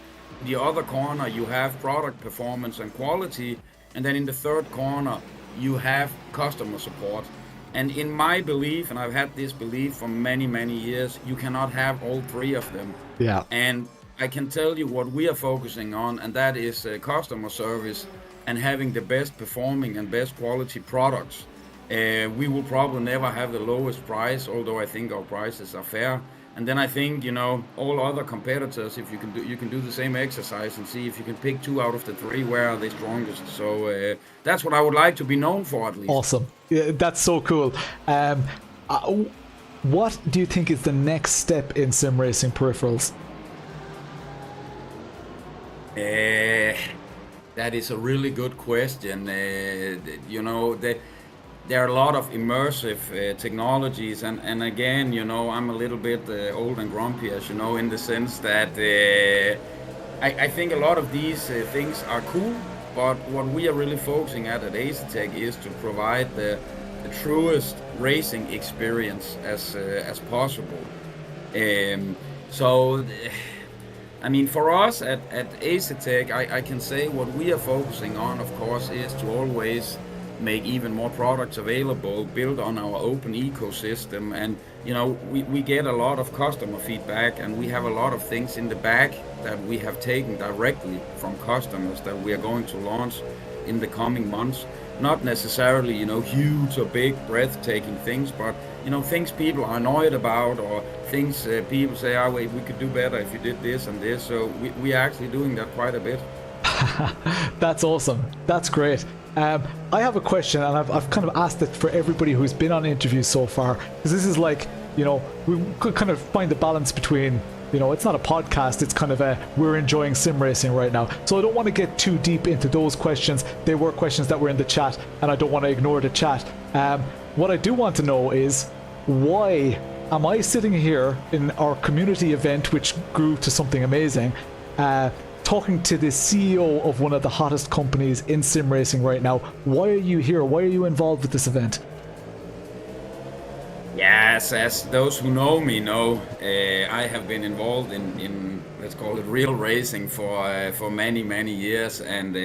the other corner you have product performance and quality, and then in the third corner you have customer support. And in my belief, and I've had this belief for many years, you cannot have all three of them. Yeah. And I can tell you what we are focusing on, and that is customer service and having the best performing and best quality products. We will probably never have the lowest price, although I think our prices are fair. And then I think, you know, all other competitors, if you can do the same exercise and see if you can pick 2 out of the 3, where are they strongest. So that's what I would like to be known for, at least. Awesome. Yeah, that's so cool. What do you think is the next step in sim racing peripherals? That is a really good question. You know, there are a lot of immersive technologies, and again, you know, I'm a little bit old and grumpy, as you know, in the sense that I think a lot of these things are cool, but what we are really focusing at Asetek is to provide the truest racing experience as possible. So, I mean, for us at Asetek, I can say what we are focusing on, of course, is to always make even more products available, build on our open ecosystem. And you know, we get a lot of customer feedback, and we have a lot of things in the bag that we have taken directly from customers that we are going to launch in the coming months. Not necessarily, you know, huge or big breathtaking things, but you know, things people are annoyed about, or things people say, oh wait, we could do better if you did this and this. So we are actually doing that quite a bit. That's awesome. That's great. I have a question, and I've kind of asked it for everybody who's been on interviews so far, because this is like, you know, we could kind of find the balance between, you know, it's not a podcast, it's kind of we're enjoying sim racing right now. So I don't want to get too deep into those questions. They were questions that were in the chat, and I don't want to ignore the chat. What I do want to know is, why am I sitting here in our community event, which grew to something amazing, talking to the CEO of one of the hottest companies in sim racing right now? Why are you here? Why are you involved with this event? Yes, as those who know me know, I have been involved in let's call it real racing for many years, and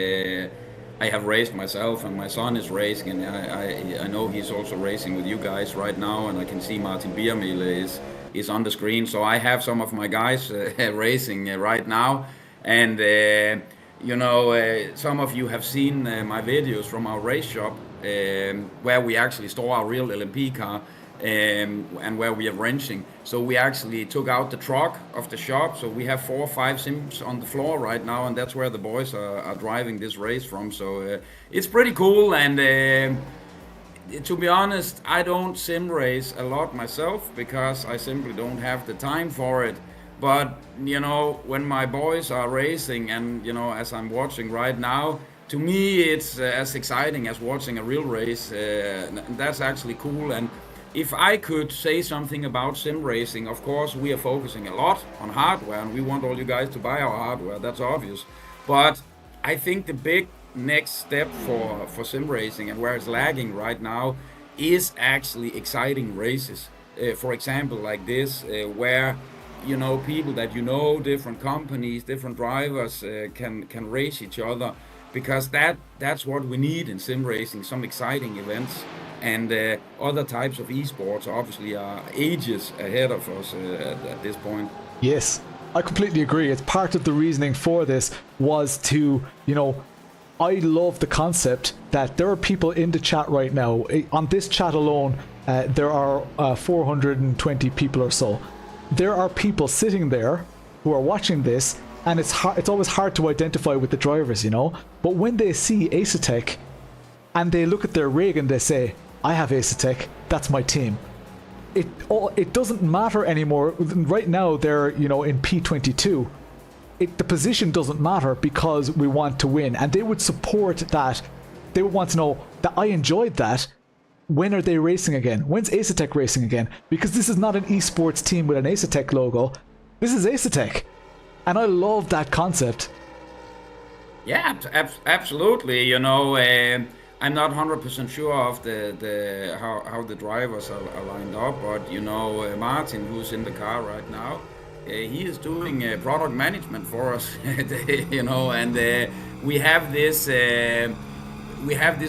I have raced myself, and my son is racing, and I know he's also racing with you guys right now, and I can see Martin Biermühle is on the screen, so I have some of my guys racing right now. And you know, some of you have seen my videos from our race shop, where we actually store our real LMP car, and where we are wrenching. So we actually took out the truck of the shop, so we have 4 or 5 sims on the floor right now, and that's where the boys are driving this race from. So it's pretty cool, and to be honest, I don't sim race a lot myself, because I simply don't have the time for it. But, you know, when my boys are racing, and, you know, as I'm watching right now, to me it's as exciting as watching a real race. That's actually cool. And if I could say something about sim racing, of course, we are focusing a lot on hardware, and we want all you guys to buy our hardware, that's obvious. But I think the big next step for sim racing, and where it's lagging right now, is actually exciting races. For example, like this, where, you know, people that you know, different companies, different drivers can race each other, because that's what we need in sim racing, some exciting events. And other types of esports obviously are ages ahead of us at this point. Yes, I completely agree. It's part of the reasoning for this was to, you know, I love the concept that there are people in the chat right now. On this chat alone, there are 420 people or so. There are people sitting there who are watching this, and it's always hard to identify with the drivers, you know. But when they see Asetek and they look at their rig and they say, I have Asetek, that's my team. It doesn't matter anymore. Right now they're, you know, in P22. The position doesn't matter because we want to win, and they would support that. They would want to know that I enjoyed that. When are they racing again? When's Asetek racing again? Because this is not an esports team with an Asetek logo. This is Asetek. And I love that concept. Yeah, absolutely. You know, I'm not 100% sure of how the drivers are lined up, but you know, Martin, who's in the car right now, he is doing product management for us. You know, and we have this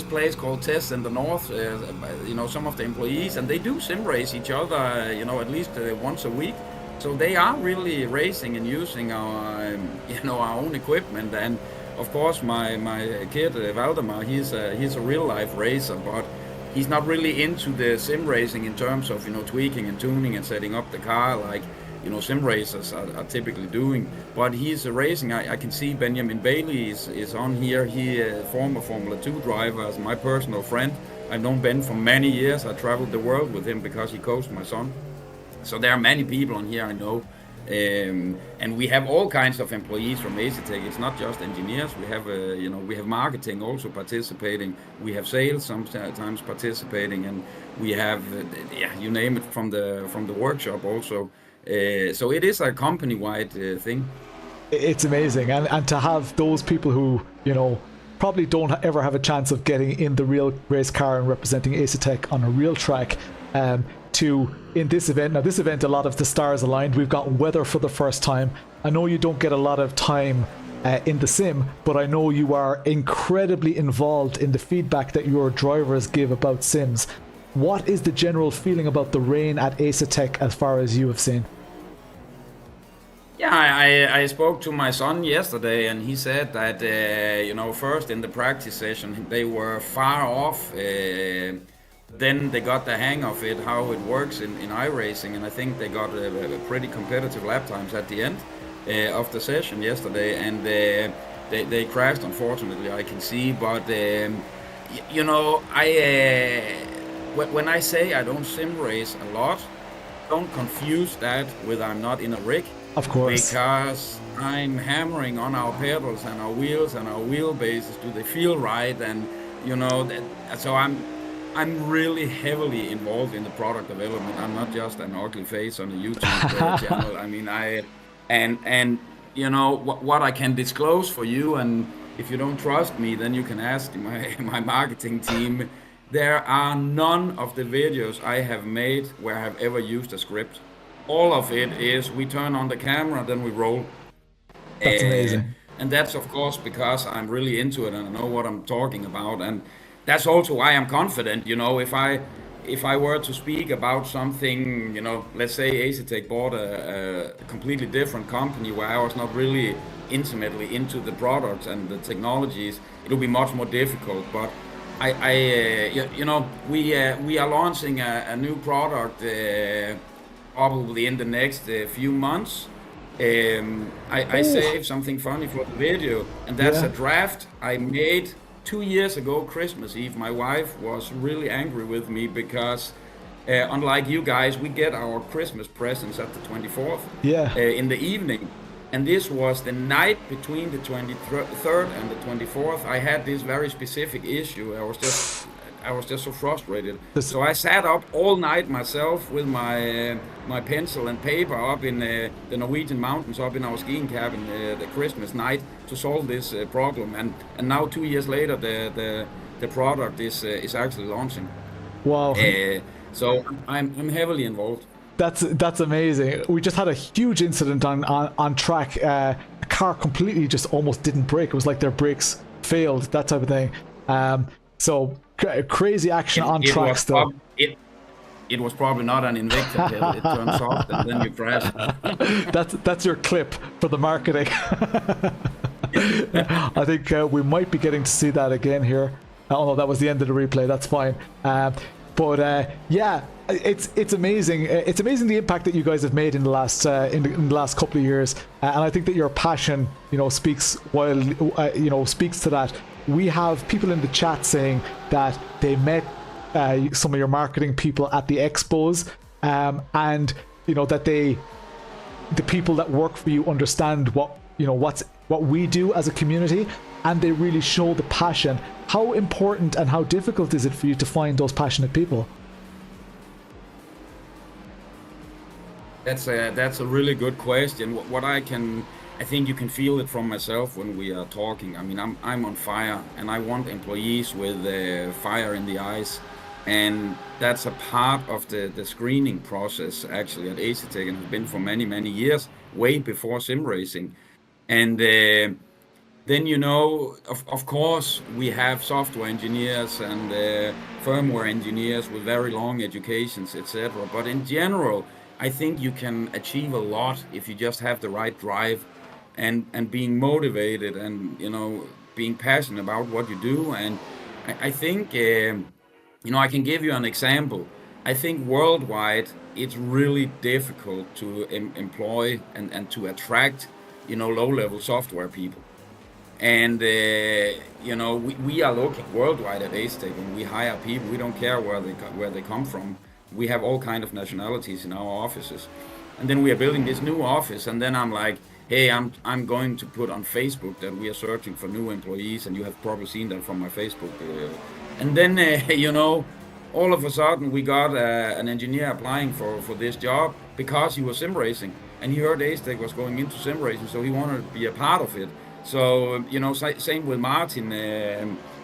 place called Test in the North. You know, some of the employees, and they do sim race each other. You know, at least once a week. So they are really racing and using our, you know, our own equipment. And of course, my kid Valdemar, he's a real life racer, but he's not really into the sim racing in terms of, you know, tweaking and tuning and setting up the car like, you know, sim racers are typically doing. But he's racing. I can see Benjamin Bailey is on here. He former Formula 2 driver, as my personal friend. I've known Ben for many years. I traveled the world with him because he coached my son. So there are many people on here I know, and we have all kinds of employees from Asetek. It's not just engineers. We have, you know, we have marketing also participating. We have sales sometimes participating, and we have, yeah, you name it, from the workshop also. So it is a company-wide thing. It's amazing, and to have those people who, you know, probably don't ever have a chance of getting in the real race car and representing Asetek on a real track. To in this event. Now this event, a lot of the stars aligned. We've got weather for the first time. I know you don't get a lot of time in the sim, but I know you are incredibly involved in the feedback that your drivers give about sims. What is the general feeling about the rain at Asetek as far as you have seen? Yeah, I spoke to my son yesterday, and he said that you know, first in the practice session they were far off. Then they got the hang of it, how it works in iRacing, and I think they got a pretty competitive lap times at the end of the session yesterday, and they crashed, unfortunately, I can see. But you know, when I say I don't sim race a lot, don't confuse that with I'm not in a rig. Of course. Because I'm hammering on our pedals and our wheels and our wheelbases. Do they feel right? And you know, so I'm really heavily involved in the product development. I'm not just an ugly face on a YouTube channel. I mean, and you know what I can disclose for you, and if you don't trust me, then you can ask my marketing team. There are none of the videos I have made where I have ever used a script. All of it is we turn on the camera, then we roll. That's amazing. And that's of course because I'm really into it and I know what I'm talking about, and that's also why I'm confident. You know, if I were to speak about something, you know, let's say Asetek bought a completely different company where I was not really intimately into the products and the technologies, it'll be much more difficult. But you know, we are launching a new product probably in the next few months. I saved something funny for the video, and that's a draft I made 2 years ago, Christmas Eve. My wife was really angry with me because unlike you guys, we get our Christmas presents at the 24th in the evening. And this was the night between the 23rd and the 24th. I had this very specific issue. I was just so frustrated. So I sat up all night myself with my pencil and paper up in the Norwegian mountains, up in our skiing cabin the Christmas night to solve this problem. And now 2 years later, the product is actually launching. Wow. So I'm heavily involved. That's amazing. We just had a huge incident on track. A car completely just almost didn't brake. It was like their brakes failed, that type of thing. So crazy action on track still. It was probably not an Invicta pedal. It turned soft and then you crashed. That's your clip for the marketing. I think we might be getting to see that again here. Oh no, that was the end of the replay. That's fine. But yeah, It's amazing. It's amazing the impact that you guys have made in the last in the last couple of years, and I think that your passion, speaks speaks to that. We have people in the chat saying that they met some of your marketing people at the expos, and that the people that work for you understand what we do as a community, and they really show the passion. How important and how difficult is it for you to find those passionate people? That's a really good question. What I think you can feel it from myself when we are talking. I mean, I'm on fire, and I want employees with fire in the eyes, and that's a part of the screening process actually at Asetek, and has been for many years, way before sim racing. And then of course we have software engineers and firmware engineers with very long educations, etc. But in general, I think you can achieve a lot if you just have the right drive and being motivated and being passionate about what you do. And I think I can give you an example. I think worldwide it's really difficult to employ and to attract low-level software people. And we are looking worldwide at Asetek, and we hire people. We don't care where they come from. We have all kind of nationalities in our offices, and then we are building this new office. And then I'm like, hey, I'm going to put on Facebook that we are searching for new employees, and you have probably seen that from my Facebook. And then all of a sudden we got an engineer applying for this job because he was sim racing, and he heard Asetek was going into sim racing, so he wanted to be a part of it. So same with Martin,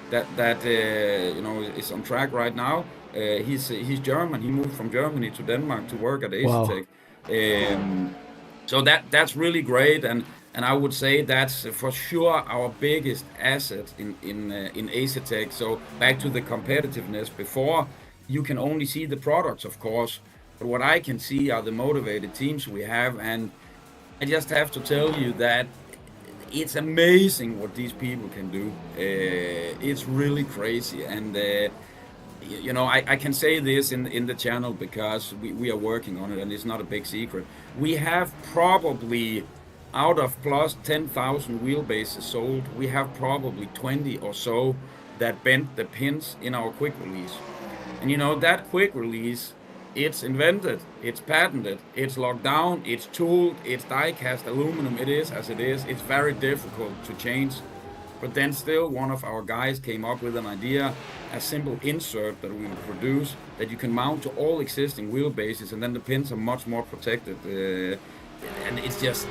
that is on track right now. He's German. He moved from Germany to Denmark to work at Asetek. Wow. So that's really great, and I would say that's for sure our biggest asset in Asetek. So back to the competitiveness before, you can only see the products, of course, but what I can see are the motivated teams we have, and I just have to tell you that it's amazing what these people can do. It's really crazy, and I can say this in the channel because we are working on it, and it's not a big secret. We have probably, out of plus 10,000 wheelbases sold, we have probably 20 or so that bent the pins in our quick release. And that quick release, it's invented, it's patented, it's locked down, it's tooled, it's die-cast aluminum, it is as it is. It's very difficult to change. But then still one of our guys came up with an idea, a simple insert that we produce that you can mount to all existing wheelbases, and then the pins are much more protected. And it's just,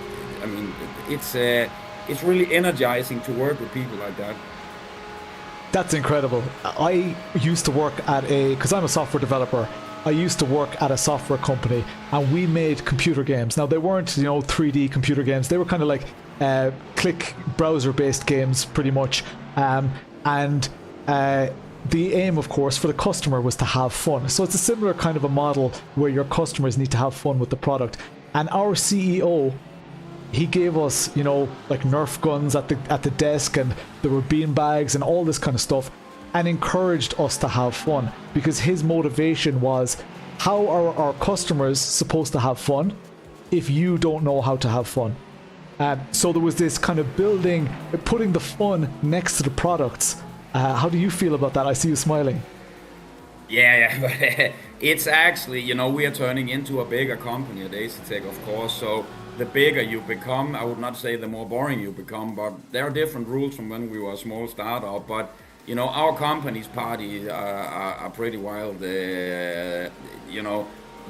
it's really energizing to work with people like that. That's incredible. I used to work because I'm a software developer, I used to work at a software company, and we made computer games. Now, they weren't 3D computer games. They were kind of like click browser-based games, pretty much. And the aim, of course, for the customer was to have fun. So it's a similar kind of a model where your customers need to have fun with the product. And our CEO, he gave us, like Nerf guns at the desk, and there were bean bags and all this kind of stuff, and encouraged us to have fun, because his motivation was, how are our customers supposed to have fun if you don't know how to have fun? So there was this kind of putting the fun next to the products. How do you feel about that? I see you smiling. Yeah, it's actually, we are turning into a bigger company at Asetek, of course. So the bigger you become, I would not say the more boring you become, but there are different rules from when we were a small startup. But our company's parties are pretty wild.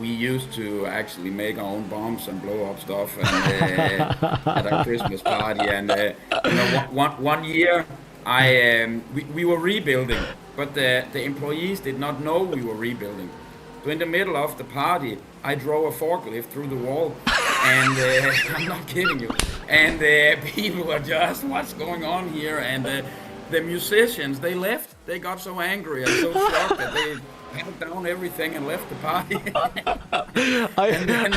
We used to actually make our own bombs and blow up stuff at our Christmas party. And one year, we were rebuilding, but the employees did not know we were rebuilding. So in the middle of the party, I drove a forklift through the wall, and I'm not kidding you. And people were just, what's going on here? And the musicians, they left. They got so angry and so shocked that they held down everything and left the party. And then,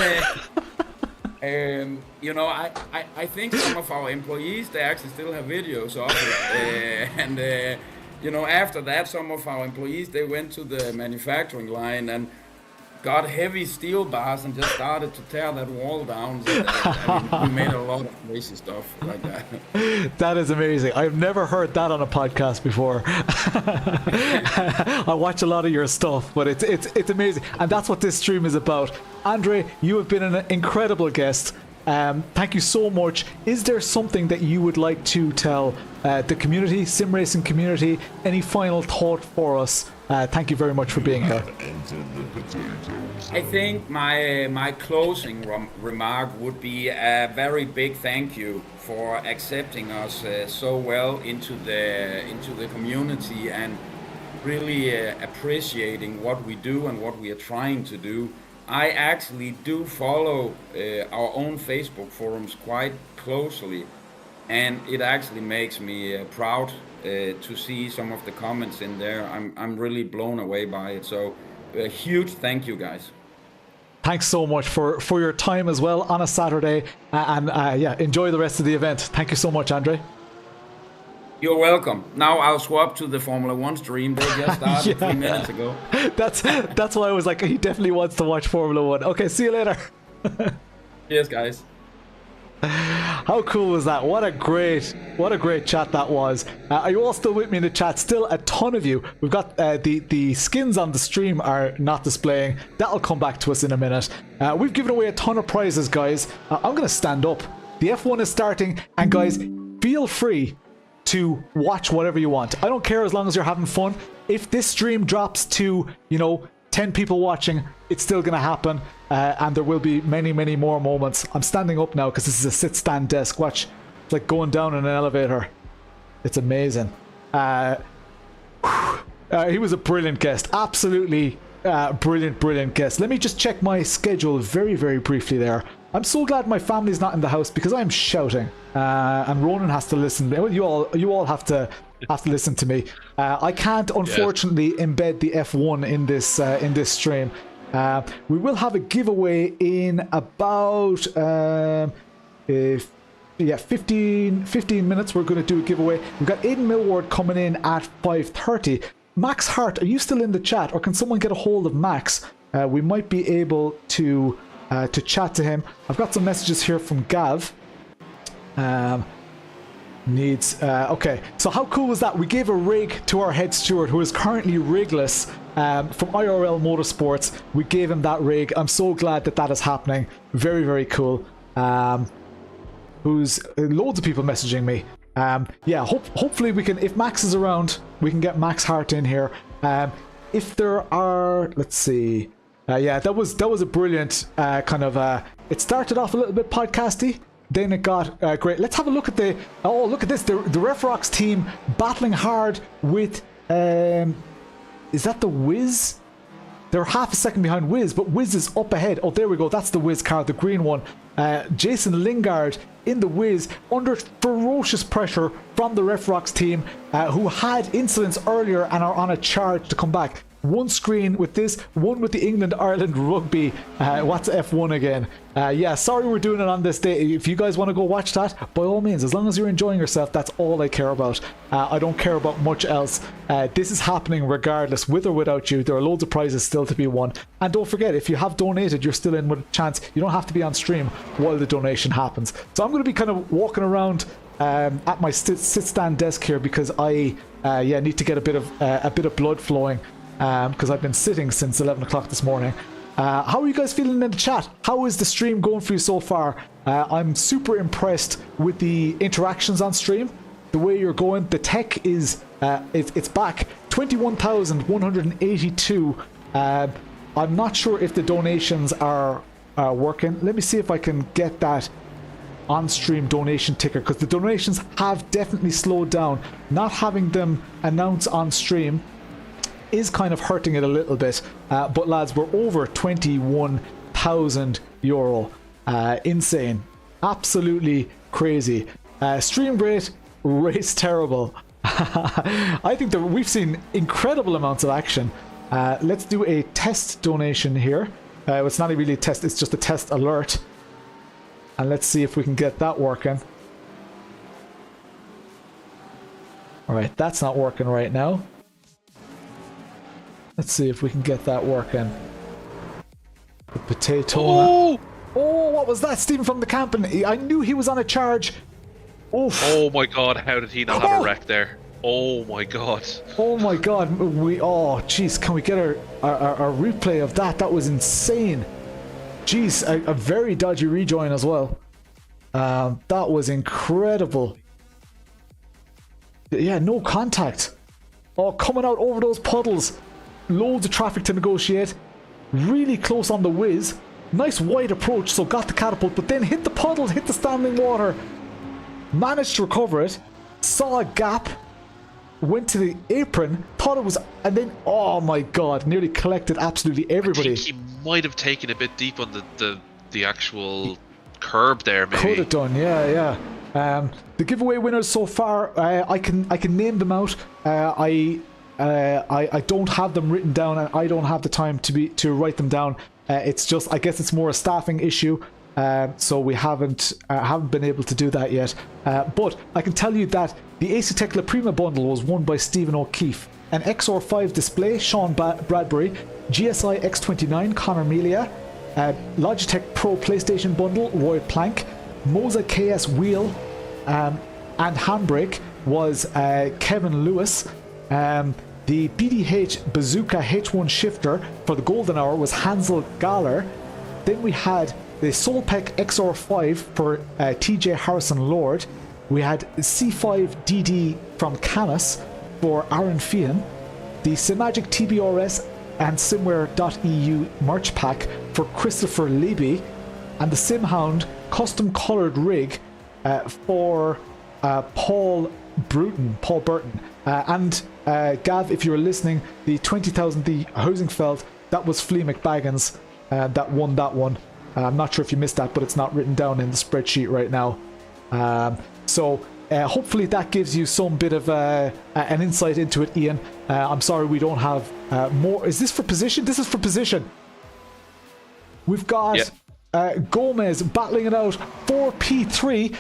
I think some of our employees, they actually still have videos of it. After that, some of our employees, they went to the manufacturing line, and got heavy steel bars and just started to tear that wall down. So we made a lot of crazy stuff like that. That is amazing. I've never heard that on a podcast before. I watch a lot of your stuff, but it's amazing, and that's what this stream is about. Andre, you have been an incredible guest. Thank you so much. Is there something that you would like to tell the community, sim racing community? Any final thought for us? Thank you very much for being here. I think my closing remark would be a very big thank you for accepting us so well into the community and really appreciating what we do and what we are trying to do. I actually do follow our own Facebook forums quite closely, and it actually makes me proud to see some of the comments in there. I'm really blown away by it. So a huge thank you, guys. Thanks so much for your time as well on a Saturday, and yeah, enjoy the rest of the event. Thank you so much, Andre. You're welcome. Now I'll swap to the Formula 1 stream. They just started 3 minutes ago. That's why I was like, he definitely wants to watch Formula 1. Okay, see you later. Cheers, guys. How cool was that? What a great chat that was. Are you all still with me in the chat? Still a ton of you. We've got the skins on the stream are not displaying. That'll come back to us in a minute. We've given away a ton of prizes, guys. I'm going to stand up. The F1 is starting, and guys, feel free to watch whatever you want. I don't care as long as you're having fun. If this stream drops to, 10 people watching, it's still going to happen. And there will be many, many more moments. I'm standing up now because this is a sit-stand desk. Watch. It's like going down in an elevator. It's amazing. He was a brilliant guest. Absolutely brilliant guest. Let me just check my schedule very, very briefly there. I'm so glad my family's not in the house because I'm shouting. And Ronan has to listen. You all have to listen to me. I can't, unfortunately, embed the F1 in this stream. We will have a giveaway in about 15 minutes. We're going to do a giveaway. We've got Aidan Millward coming in at 5:30. Max Hart, are you still in the chat, or can someone get a hold of Max? We might be able to chat to him. I've got some messages here from Gav. Okay, so how cool was that? We gave a rig to our head steward, who is currently rigless, from IRL Motorsports. We gave him that rig. I'm so glad that is happening. Very, very cool. Who's loads of people messaging me. Yeah, hopefully we can, if Max is around, we can get Max Hart in here. If there are, let's see. Yeah, that was a brilliant it started off a little bit podcasty. Then it got great. Let's have a look at look at this. The RefRox team battling hard with, is that the Wiz? They're half a second behind Wiz, but Wiz is up ahead. Oh, there we go. That's the Wiz car, the green one. Jason Lingard in the Wiz under ferocious pressure from the RefRox team, who had incidents earlier and are on a charge to come back. One screen with this, one with the England-Ireland rugby. What's F1 again? Yeah, sorry we're doing it on this day. If you guys want to go watch that, by all means, as long as you're enjoying yourself, that's all I care about. I don't care about much else. This is happening regardless, with or without you. There are loads of prizes still to be won. And don't forget, if you have donated, you're still in with a chance. You don't have to be on stream while the donation happens. So I'm going to be kind of walking around at my sit-stand desk here because I need to get a bit of blood flowing. Because I've been sitting since 11 o'clock this morning. How are you guys feeling in the chat? How is the stream going for you so far? I'm super impressed with the interactions on stream. The way you're going, the tech is it's back. 21,182. I'm not sure if the donations are working. Let me see if I can get that on-stream donation ticker, because the donations have definitely slowed down. Not having them announce on stream is kind of hurting it a little bit, but lads, we're over 21,000 euro. Insane, absolutely crazy. Stream great, race terrible. I think that we've seen incredible amounts of action. Let's do a test donation here. It's not really a test, it's just a test alert, and let's see if we can get that working. All right, that's not working right now. Let's see if we can get that working. Potaytona. Oh, what was that? Stephen from the camp, and I knew he was on a charge. Oof. Oh my god, how did he not have a wreck there? Oh my god. Oh my god, oh jeez, can we get our replay of that? That was insane. Jeez, a very dodgy rejoin as well. That was incredible. Yeah, no contact. Oh, coming out over those puddles. Loads of traffic to negotiate. Really close on the whiz. Nice wide approach, so got the catapult, but then hit the puddle, hit the standing water. Managed to recover it. Saw a gap. Went to the apron. Thought it was... And then, oh my god, nearly collected absolutely everybody. I think he might have taken a bit deep on the actual curb there, maybe. Could have done, yeah. The giveaway winners so far, I can name them out. I don't have them written down, and I don't have the time to write them down. It's just, I guess it's more a staffing issue, so we haven't been able to do that yet. But I can tell you that the Asetek La Prima bundle was won by Stephen O'Keefe. An XR5 display, Sean Bradbury. GSI X29, Connor Melia. Logitech Pro PlayStation bundle, Roy Plank. MOZA KS wheel and handbrake was Kevin Lewis. The BDH Bazooka H1 shifter for the golden hour was Hansel Galler. Then we had the Soelpec XR5 for TJ Harrison Lord. We had C5 DD from CAMMUS for Aaron Fian. The Simagic TBRS and Simware.eu merch pack for Christopher Leby. And the Simhound custom coloured rig for Paul Burton. And Gav, if you were listening, the 20,000 the housing felt, that was Flea McBaggins that won that one. I'm not sure if you missed that, but it's not written down in the spreadsheet right now. So hopefully that gives you some bit of an insight into it, Ian. I'm sorry we don't have more. Is this for position? This is for position. We've got Gomez battling it out for P3.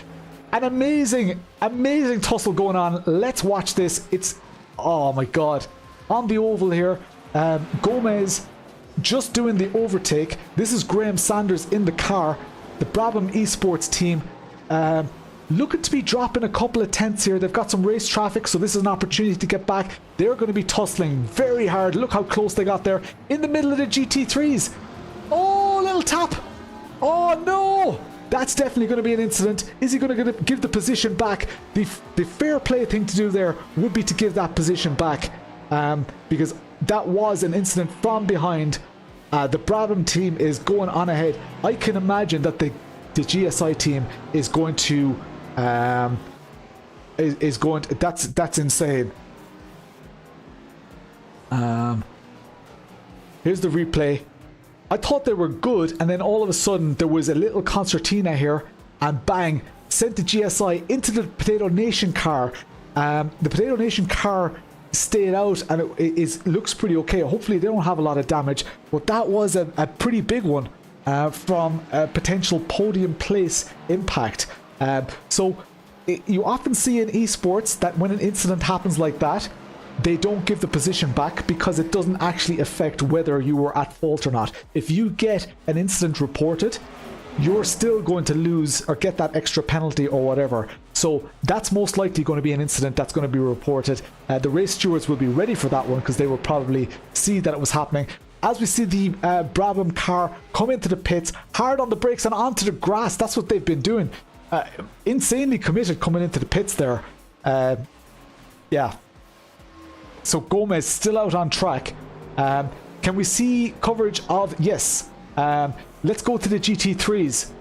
An amazing tussle going on. Let's watch this. It's, oh my god. On the oval here, Gomez just doing the overtake. This is Graham Sanders in the car. The Brabham esports team looking to be dropping a couple of tenths here. They've got some race traffic, so this is an opportunity to get back. They're going to be tussling very hard. Look how close they got there in the middle of the GT3s. Oh, little tap. Oh no. That's definitely going to be an incident. Is he going to give the position back? The fair play thing to do there would be to give that position back, because that was an incident from behind. The Brabham team is going on ahead. I can imagine that the GSI team is going to that's insane. Here's the replay. I thought they were good, and then all of a sudden there was a little concertina here, and bang, sent the GSI into the Potato Nation car. The Potato Nation car stayed out, and it looks pretty okay. Hopefully they don't have a lot of damage, but that was a pretty big one from a potential podium place impact. So you often see in esports that when an incident happens like that, they don't give the position back because it doesn't actually affect whether you were at fault or not. If you get an incident reported, you're still going to lose or get that extra penalty or whatever. So that's most likely going to be an incident that's going to be reported. The race stewards will be ready for that one because they will probably see that it was happening. As we see the Brabham car come into the pits, hard on the brakes and onto the grass. That's what they've been doing. Insanely committed coming into the pits there. Yeah. So Gomez still out on track. Can we see coverage of... Yes. Let's go to the GT3s.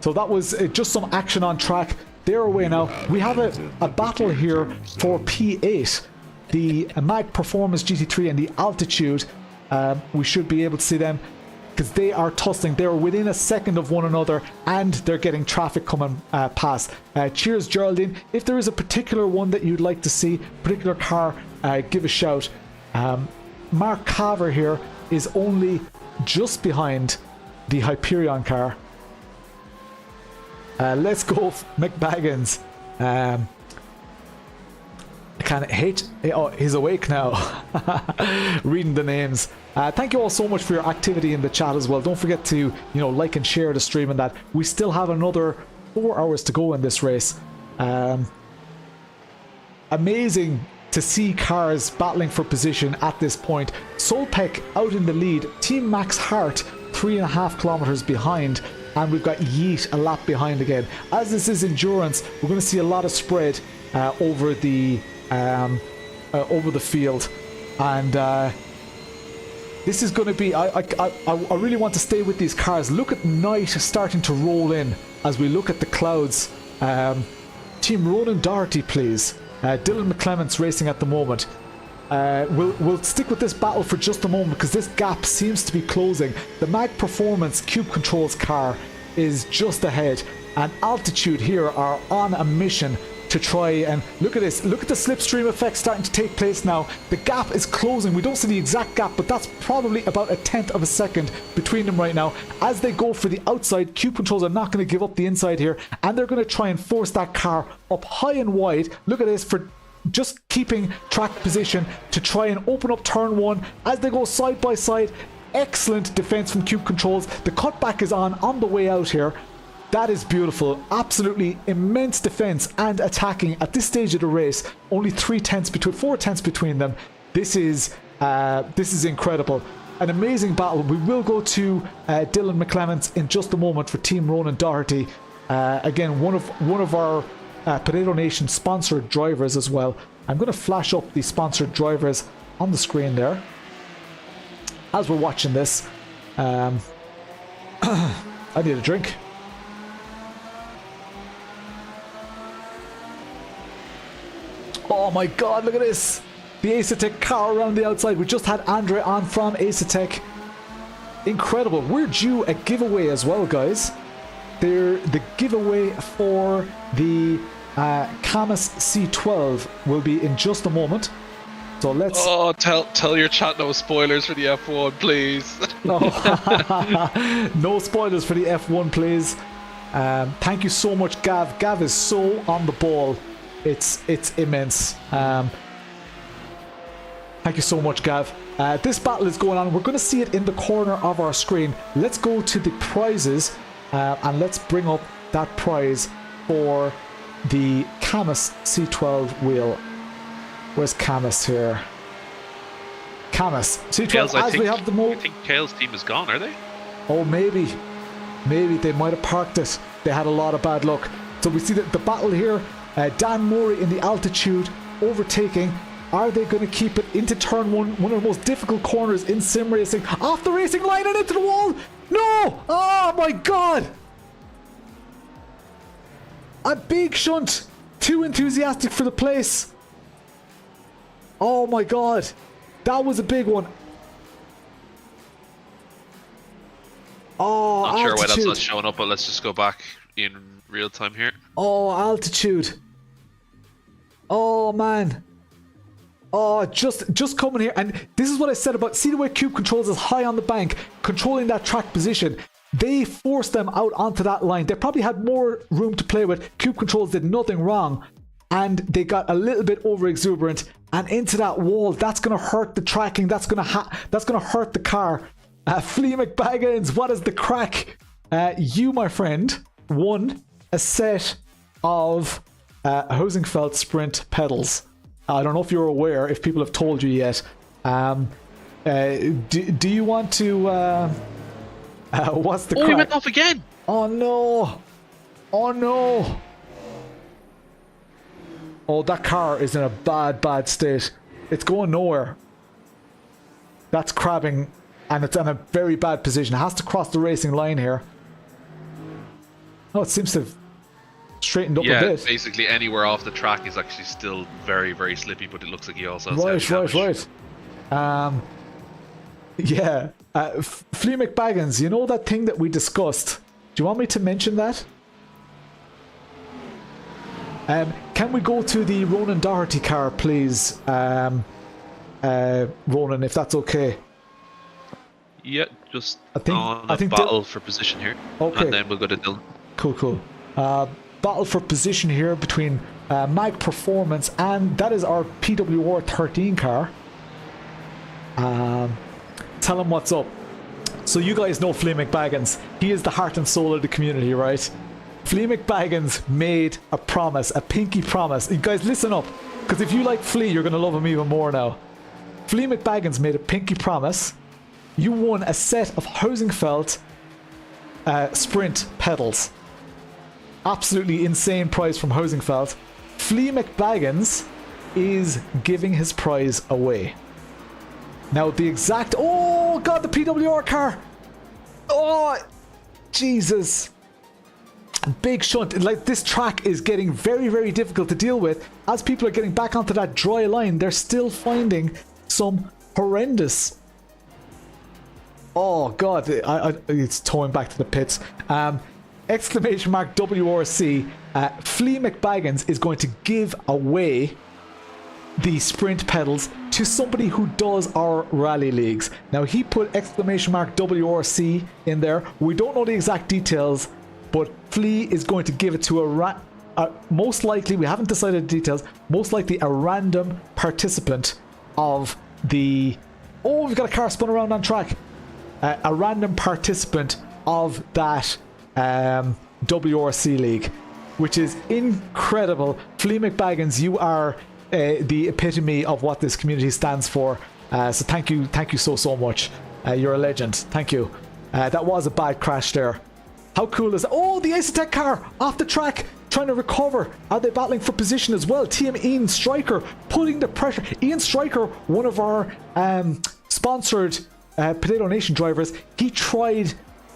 So that was just some action on track. They're away now. We have a battle here for P8. The Mag Performance GT3 and the Altitude. We should be able to see them because they are tussling. They're within a second of one another and they're getting traffic coming past. Cheers, Geraldine. If there is a particular one that you'd like to see, particular car, give a shout. Mark Carver here is only just behind the Hyperion car. Let's go McBaggins. I can't hate. Oh, he's awake now. Reading the names. Thank you all so much for your activity in the chat as well. Don't forget to, like and share the stream and that. We still have another 4 hours to go in this race. Amazing to see cars battling for position at this point. Soelpec out in the lead. Team Max Hart 3.5 kilometers behind. And we've got Yeet a lap behind again. As this is endurance, we're going to see a lot of spread over the field. And this is going to be... I really want to stay with these cars. Look at night starting to roll in as we look at the clouds. Team Ronan Doherty, please. Dylan McClement's racing at the moment. We'll stick with this battle for just a moment because this gap seems to be closing. The Mag Performance Cube Controls car is just ahead, and Altitude here are on a mission to try and look at this. Look at the slipstream effect starting to take place now. The gap is closing. We don't see the exact gap, but that's probably about 1/10 of a second between them right now. As they go for the outside, Cube Controls are not going to give up the inside here, and they're going to try and force that car up high and wide. Look at this for just keeping track position to try and open up turn 1 as they go side by side. Excellent defense from Cube Controls. The cutback is on the way out here. That is beautiful. Absolutely immense defense and attacking at this stage of the race. Only 4 tenths between them. This is incredible. An amazing battle. We will go to Dylan McClements in just a moment for Team Ronan Doherty. Again, one of our Potato Nation sponsored drivers as well. I'm going to flash up the sponsored drivers on the screen there as we're watching this. I need a drink. Oh my god, look at this! The Asetek car around the outside. We just had Andre on from Asetek. Incredible. We're due a giveaway as well, guys. The giveaway for the CAMMUS C12 will be in just a moment. So let's... Oh, tell your chat no spoilers for the F1, please. No spoilers for the F1, please. Thank you so much, Gav. Gav is so on the ball. It's immense. Thank you so much, Gav. This battle is going on. We're going to see it in the corner of our screen. Let's go to the prizes and let's bring up that prize for the CAMMUS C12 wheel. Where's CAMMUS here? CAMMUS C12. Kales, I think Kale's team is gone, are they? Oh, maybe they might have parked it. They had a lot of bad luck. So we see the battle here. Dan Murray in the Altitude overtaking. Are they going to keep it into turn 1? One of the most difficult corners in sim racing. Off the racing line and into the wall. No! Oh my god! A big shunt. Too enthusiastic for the place. Oh my god. That was a big one. Oh, not sure why that's Altitude. not showing up, but let's just go back in real time here. Oh, Altitude. Oh man. Oh, just coming here, and this is what I said about, see the way Cube Controls is high on the bank, controlling that track position. They forced them out onto that line. They probably had more room to play with. Cube Controls did nothing wrong, and they got a little bit over exuberant and into that wall. That's gonna hurt the tracking. That's gonna hurt the car. Flea McBaggins, what is the crack? You, my friend, won a set of Housingfeld Sprint pedals. I don't know if you're aware, if people have told you yet. Do you want to... what's the crack? Oh, he went off again! Oh no! Oh no! Oh, that car is in a bad state. It's going nowhere. That's crabbing, and it's in a very bad position. It has to cross the racing line here. Oh, it seems to have straightened up a bit. Yeah, basically anywhere off the track is actually still very, very slippy, but it looks like he also has Right. Yeah. Flea McBaggins, you know that thing that we discussed? Do you want me to mention that? Can we go to the Ronan Doherty car, please? Ronan, if that's okay. Yeah, just I think battle for position here. Okay. And then we'll go to Dylan. Cool. Battle for position here between Mag Performance, and that is our PWR 13 car. tell him what's up. So you guys know Flea McBaggins. He is the heart and soul of the community, right? Flea McBaggins made a promise, a pinky promise. You guys listen up, because if you like Flea, you're going to love him even more now. Flea McBaggins made a pinky promise. You won a set of Housingfeld Sprint pedals. Absolutely insane prize from Housingfeld. Flea McBaggins is giving his prize away. Now the exact... Oh god, the PWR car! Oh, Jesus. Big shunt. Like, this track is getting very, very difficult to deal with. As people are getting back onto that dry line, they're still finding some horrendous... Oh god, it's towing back to the pits. Exclamation mark WRC. Flea McBaggins is going to give away the sprint pedals to somebody who does our rally leagues. Now, he put exclamation mark WRC in there. We don't know the exact details, but Flea is going to give it to most likely, we haven't decided the details, most likely a random participant of the... Oh, we've got a car spun around on track. A random participant of that WRC league, which is incredible. Flea McBaggins, you are the epitome of what this community stands for. So thank you so much. You're a legend. Thank you. That was a bad crash there. How cool is that? Oh, the Asetek car off the track, trying to recover. Are they battling for position as well? Team Iain Striker putting the pressure. Iain Striker, one of our sponsored Potato Nation drivers, he tried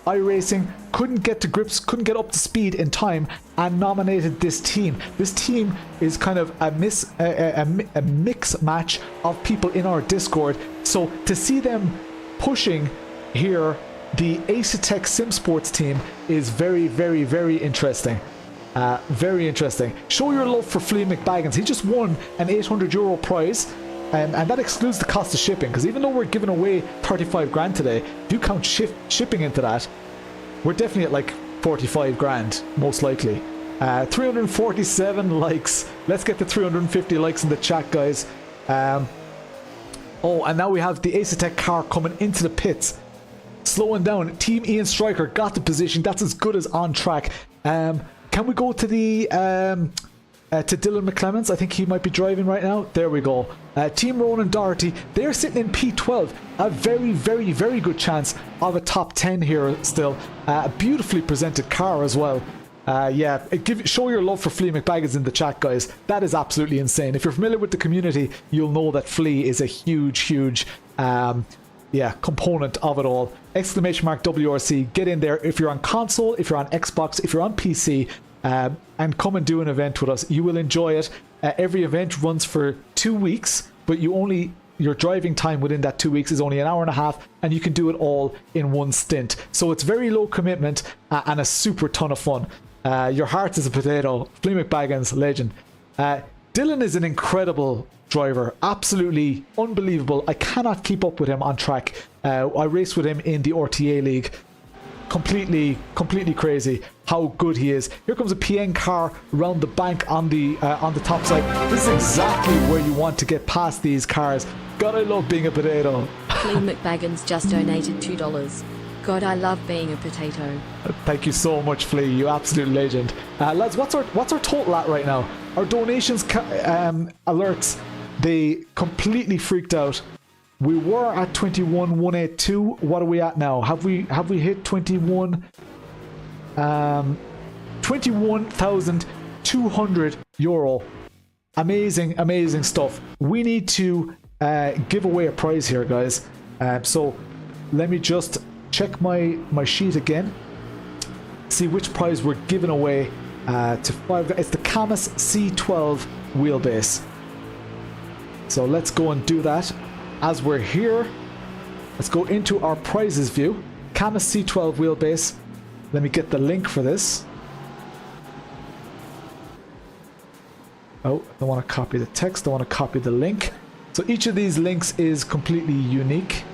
iRacing, couldn't get to grips, couldn't get up to speed in time, and nominated this team. This team is kind of a mix match of people in our Discord. So to see them pushing here, the Asetek Sim Sports team is very, very, very interesting. Very interesting. Show your love for Flea McBaggins. He just won an €800 prize. And that excludes the cost of shipping, because even though we're giving away 35 grand today, if you count shipping into that, we're definitely at like 45 grand, most likely. 347 likes. Let's get to 350 likes in the chat, guys. Oh, and now we have the Asetek car coming into the pits. Slowing down. Team Iain Striker got the position. That's as good as on track. Can we go to the... to Dylan McClemens? I think he might be driving right now. There we go. Team Ronan Doherty, they're sitting in P12. A very, very, very good chance of a top 10 here still. A beautifully presented car as well. Yeah, show your love for Flea McBaggins in the chat, guys. That is absolutely insane. If you're familiar with the community, you'll know that Flea is a huge, huge component of it all. Exclamation mark WRC. Get in there. If you're on console, if you're on Xbox, if you're on PC, and come and do an event with us. You will enjoy it. Every event runs for 2 weeks, but your driving time within that 2 weeks is only an hour and a half, and you can do it all in one stint. So it's very low commitment and a super ton of fun. Your heart is a potato. Flea McBaggins, legend. Dylan is an incredible driver, absolutely unbelievable. I cannot keep up with him on track. I race with him in the RTA League. Completely crazy how good he is. Here comes a PN car around the bank on the top side. This is exactly where you want to get past these cars. God, I love being a potato. Flea McBaggins just donated $2. God, I love being a potato. Thank you so much, Flea. You absolute legend. Lads, what's our total at right now? Our donations alerts, they completely freaked out. We were at 21,182. What are we at now? Have we hit 21? 21,200 euro. Amazing stuff. We need to give away a prize here, guys. So let me just check my sheet again. See which prize we're giving away to 5. It's the CAMMUS C12 wheelbase. So let's go and do that. As we're here, let's go into our prizes view. CAMMUS C12 wheelbase. Let me get the link for this. Oh, I don't want to copy the text. I want to copy the link. So each of these links is completely unique.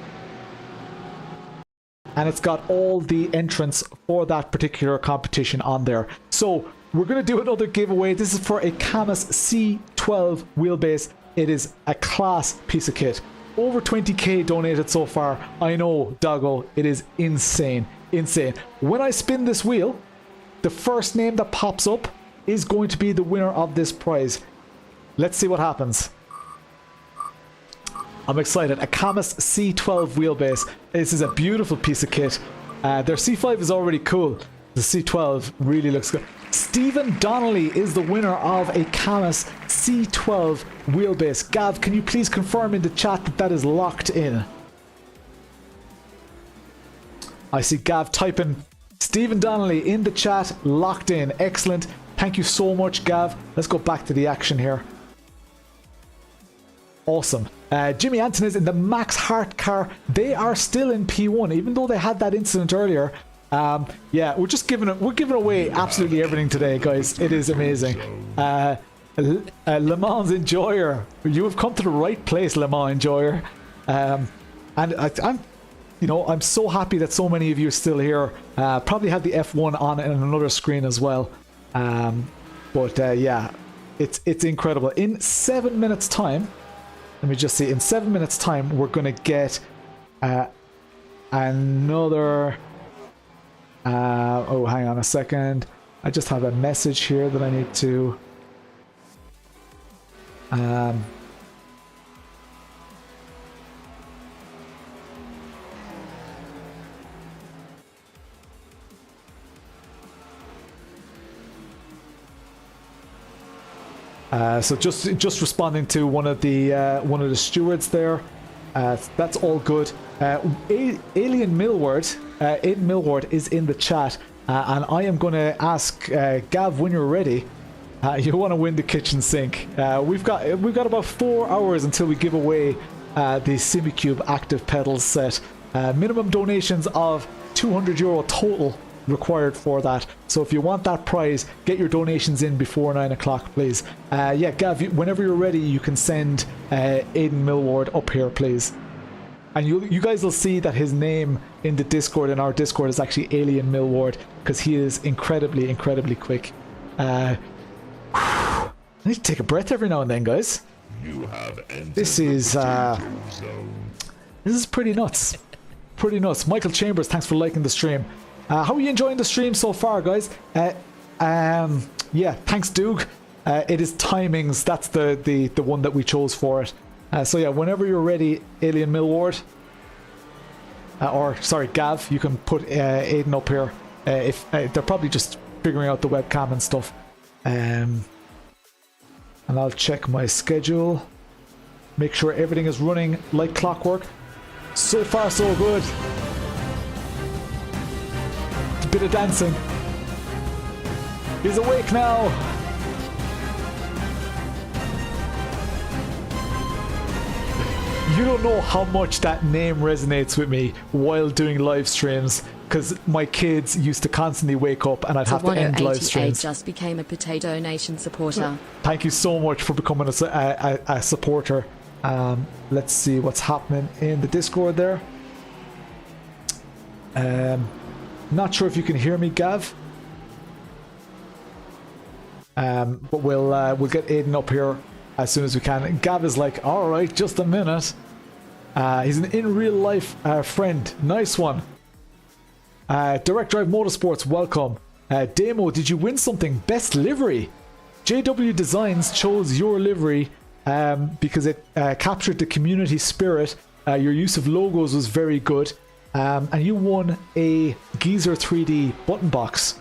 And it's got all the entrants for that particular competition on there. So we're going to do another giveaway. This is for a CAMMUS C12 wheelbase. It is a class piece of kit. over 20k donated so far. I know, Doggo, it is insane. Insane. When I spin this wheel, the first name that pops up is going to be the winner of this prize. Let's see what happens. I'm excited. A CAMMUS C12 wheelbase. This is a beautiful piece of kit. Their C5 is already cool. The C12 really looks good. Stephen Donnelly is the winner of a CAMMUS C12 wheelbase. Gav, can you please confirm in the chat that that is locked in? I see Gav typing Stephen Donnelly in the chat, locked in. Excellent. Thank you so much, Gav. Let's go back to the action here. Awesome. Jimmy Anton is in the Max Hart car. They are still in P1, even though they had that incident earlier. Yeah, we're giving away absolutely everything today, guys. It is amazing. Le Mans Enjoyer, you have come to the right place, Le Mans Enjoyer. And I'm so happy that so many of you are still here. Probably have the F1 on in another screen as well. Yeah, it's incredible. In 7 minutes time, let me just see. In 7 minutes time, we're gonna get another. Oh, hang on a second. I just have a message here that I need to. So just responding to one of the stewards there. That's all good. Aidan Millward, Aidan Millward is in the chat, and I am going to ask Gav when you're ready. You want to win the kitchen sink. We've got about 4 hours until we give away the Simucube active pedals set. Minimum donations of €200 total required for that. So if you want that prize, get your donations in before 9 o'clock, please. Yeah, Gav, whenever you're ready, you can send Aidan Millward up here, please. And you guys will see that his name in the Discord, in our Discord, is actually Aidan Millward, because he is incredibly quick. I need to take a breath every now and then, guys. This is pretty nuts. Pretty nuts. Michael Chambers, thanks for liking the stream. How are you enjoying the stream so far, guys? Yeah, thanks, Doug. It is timings. That's the one that we chose for it. So yeah, whenever you're ready, Aidan Millward, or sorry, Gav, you can put Aidan up here. If they're probably just figuring out the webcam and stuff, and I'll check my schedule, make sure everything is running like clockwork. So far, so good. Bit of dancing. He's awake now. You don't know how much that name resonates with me while doing live streams, because my kids used to constantly wake up and I'd have to end live streams. Just became a Potato Nation supporter. Thank you so much for becoming a supporter. Let's see what's happening in the Discord there. Not sure if you can hear me, Gav. But we'll get Aidan up here as soon as we can. Gav is like, all right, just a minute. He's an in real life friend. Nice one. Direct Drive Motorsports, welcome. Demo, did you win something? Best livery. JW Designs chose your livery because it captured the community spirit. Your use of logos was very good. And you won a Geezer 3D button box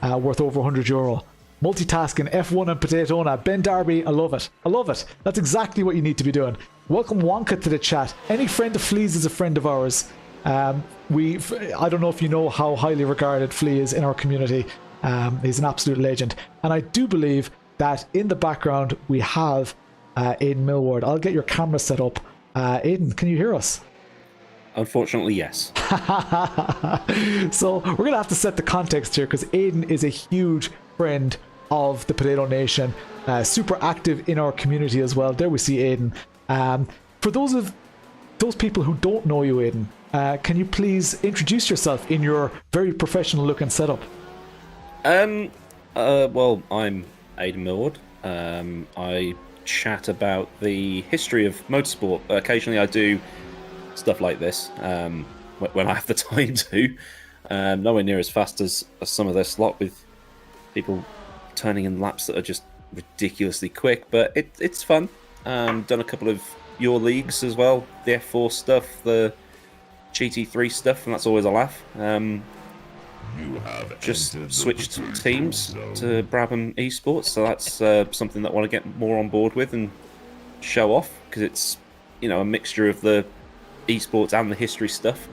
worth over €100. Multitasking, F1 and Potaytona. Ben Darby, I love it. I love it. That's exactly what you need to be doing. Welcome Wonka to the chat. Any friend of Flea's is a friend of ours. I don't know if you know how highly regarded Flea is in our community. He's an absolute legend. And I do believe that in the background we have Aidan Millward. I'll get your camera set up. Aidan, can you hear us? Unfortunately, yes. So we're going to have to set the context here, because Aidan is a huge friend of the Potato Nation, super active in our community as well. There we see Aidan. For those people who don't know you, Aidan, can you please introduce yourself in your very professional looking setup? Well, I'm Aidan Millward. I chat about the history of motorsport. Occasionally I do stuff like this when I have the time to. Nowhere near as fast as some of their slot, with people turning in laps that are just ridiculously quick, but it's fun. Done a couple of your leagues as well, the F4 stuff, the GT3 stuff, and that's always a laugh. Just switched teams to Brabham Esports, so that's something that I want to get more on board with and show off, because it's, you know, a mixture of the esports and the history stuff.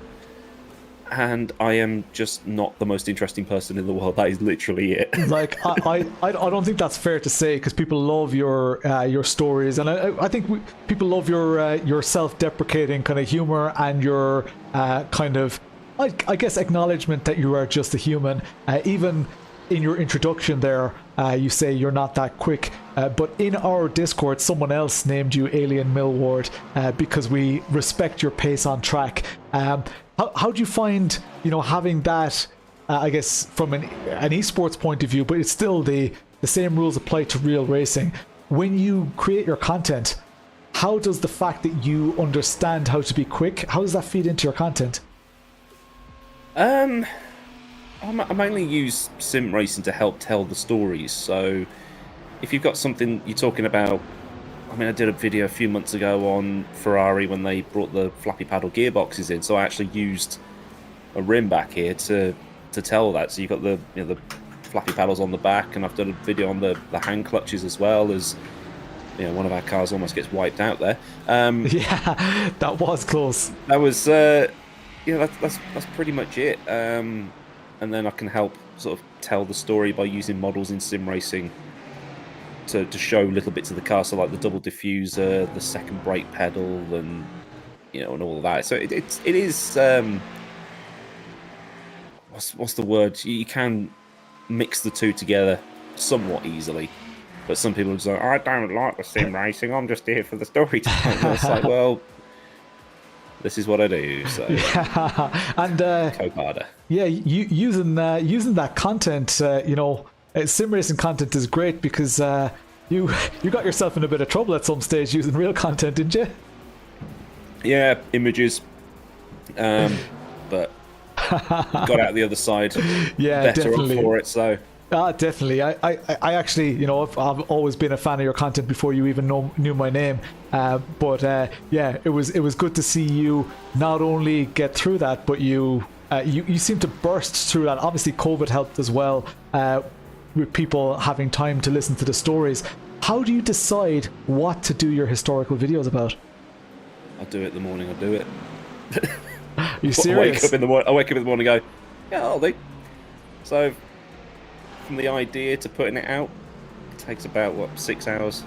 And I am just not the most interesting person in the world. That is literally it. Like I don't think that's fair to say, because people love your stories, and I think people love your self-deprecating kind of humor and your kind of, I guess, acknowledgement that you are just a human. Even in your introduction there, you say you're not that quick, but in our Discord, someone else named you Aidan Millward because we respect your pace on track. How do you find, you know, having that, I guess, from an esports point of view, but it's still the same rules apply to real racing. When you create your content, how does the fact that you understand how to be quick, how does that feed into your content? I mainly use sim racing to help tell the stories. So if you've got something you're talking about, I mean, I did a video a few months ago on Ferrari when they brought the flappy paddle gearboxes in, so I actually used a rim back here to tell that. So you've got the, you know, the flappy paddles on the back, and I've done a video on the hand clutches as well, as, you know, one of our cars almost gets wiped out there. Yeah, that was close. That was, you know, that's pretty much it. And then I can help sort of tell the story by using models in sim racing to show little bits of the car, so like the double diffuser, the second brake pedal, and, you know, and all of that. So it is what's the word? You can mix the two together somewhat easily, but some people are just like, I don't like the sim racing, I'm just here for the storytelling. And it's like, well, this is what I do. So yeah, and go harder. Yeah, using that content, you know. Sim racing content is great because you got yourself in a bit of trouble at some stage using real content, didn't you? Yeah, images, but got out the other side. Yeah, better definitely. Up for it. So definitely. I actually, you know, I've always been a fan of your content before you even knew my name. But yeah, it was good to see you not only get through that, but you seem to burst through that. Obviously, COVID helped as well. With people having time to listen to the stories. How do you decide what to do your historical videos about? I do it the morning I do it. You serious? I wake up in the morning and go, yeah, I'll do. So from the idea to putting it out, it takes about 6 hours.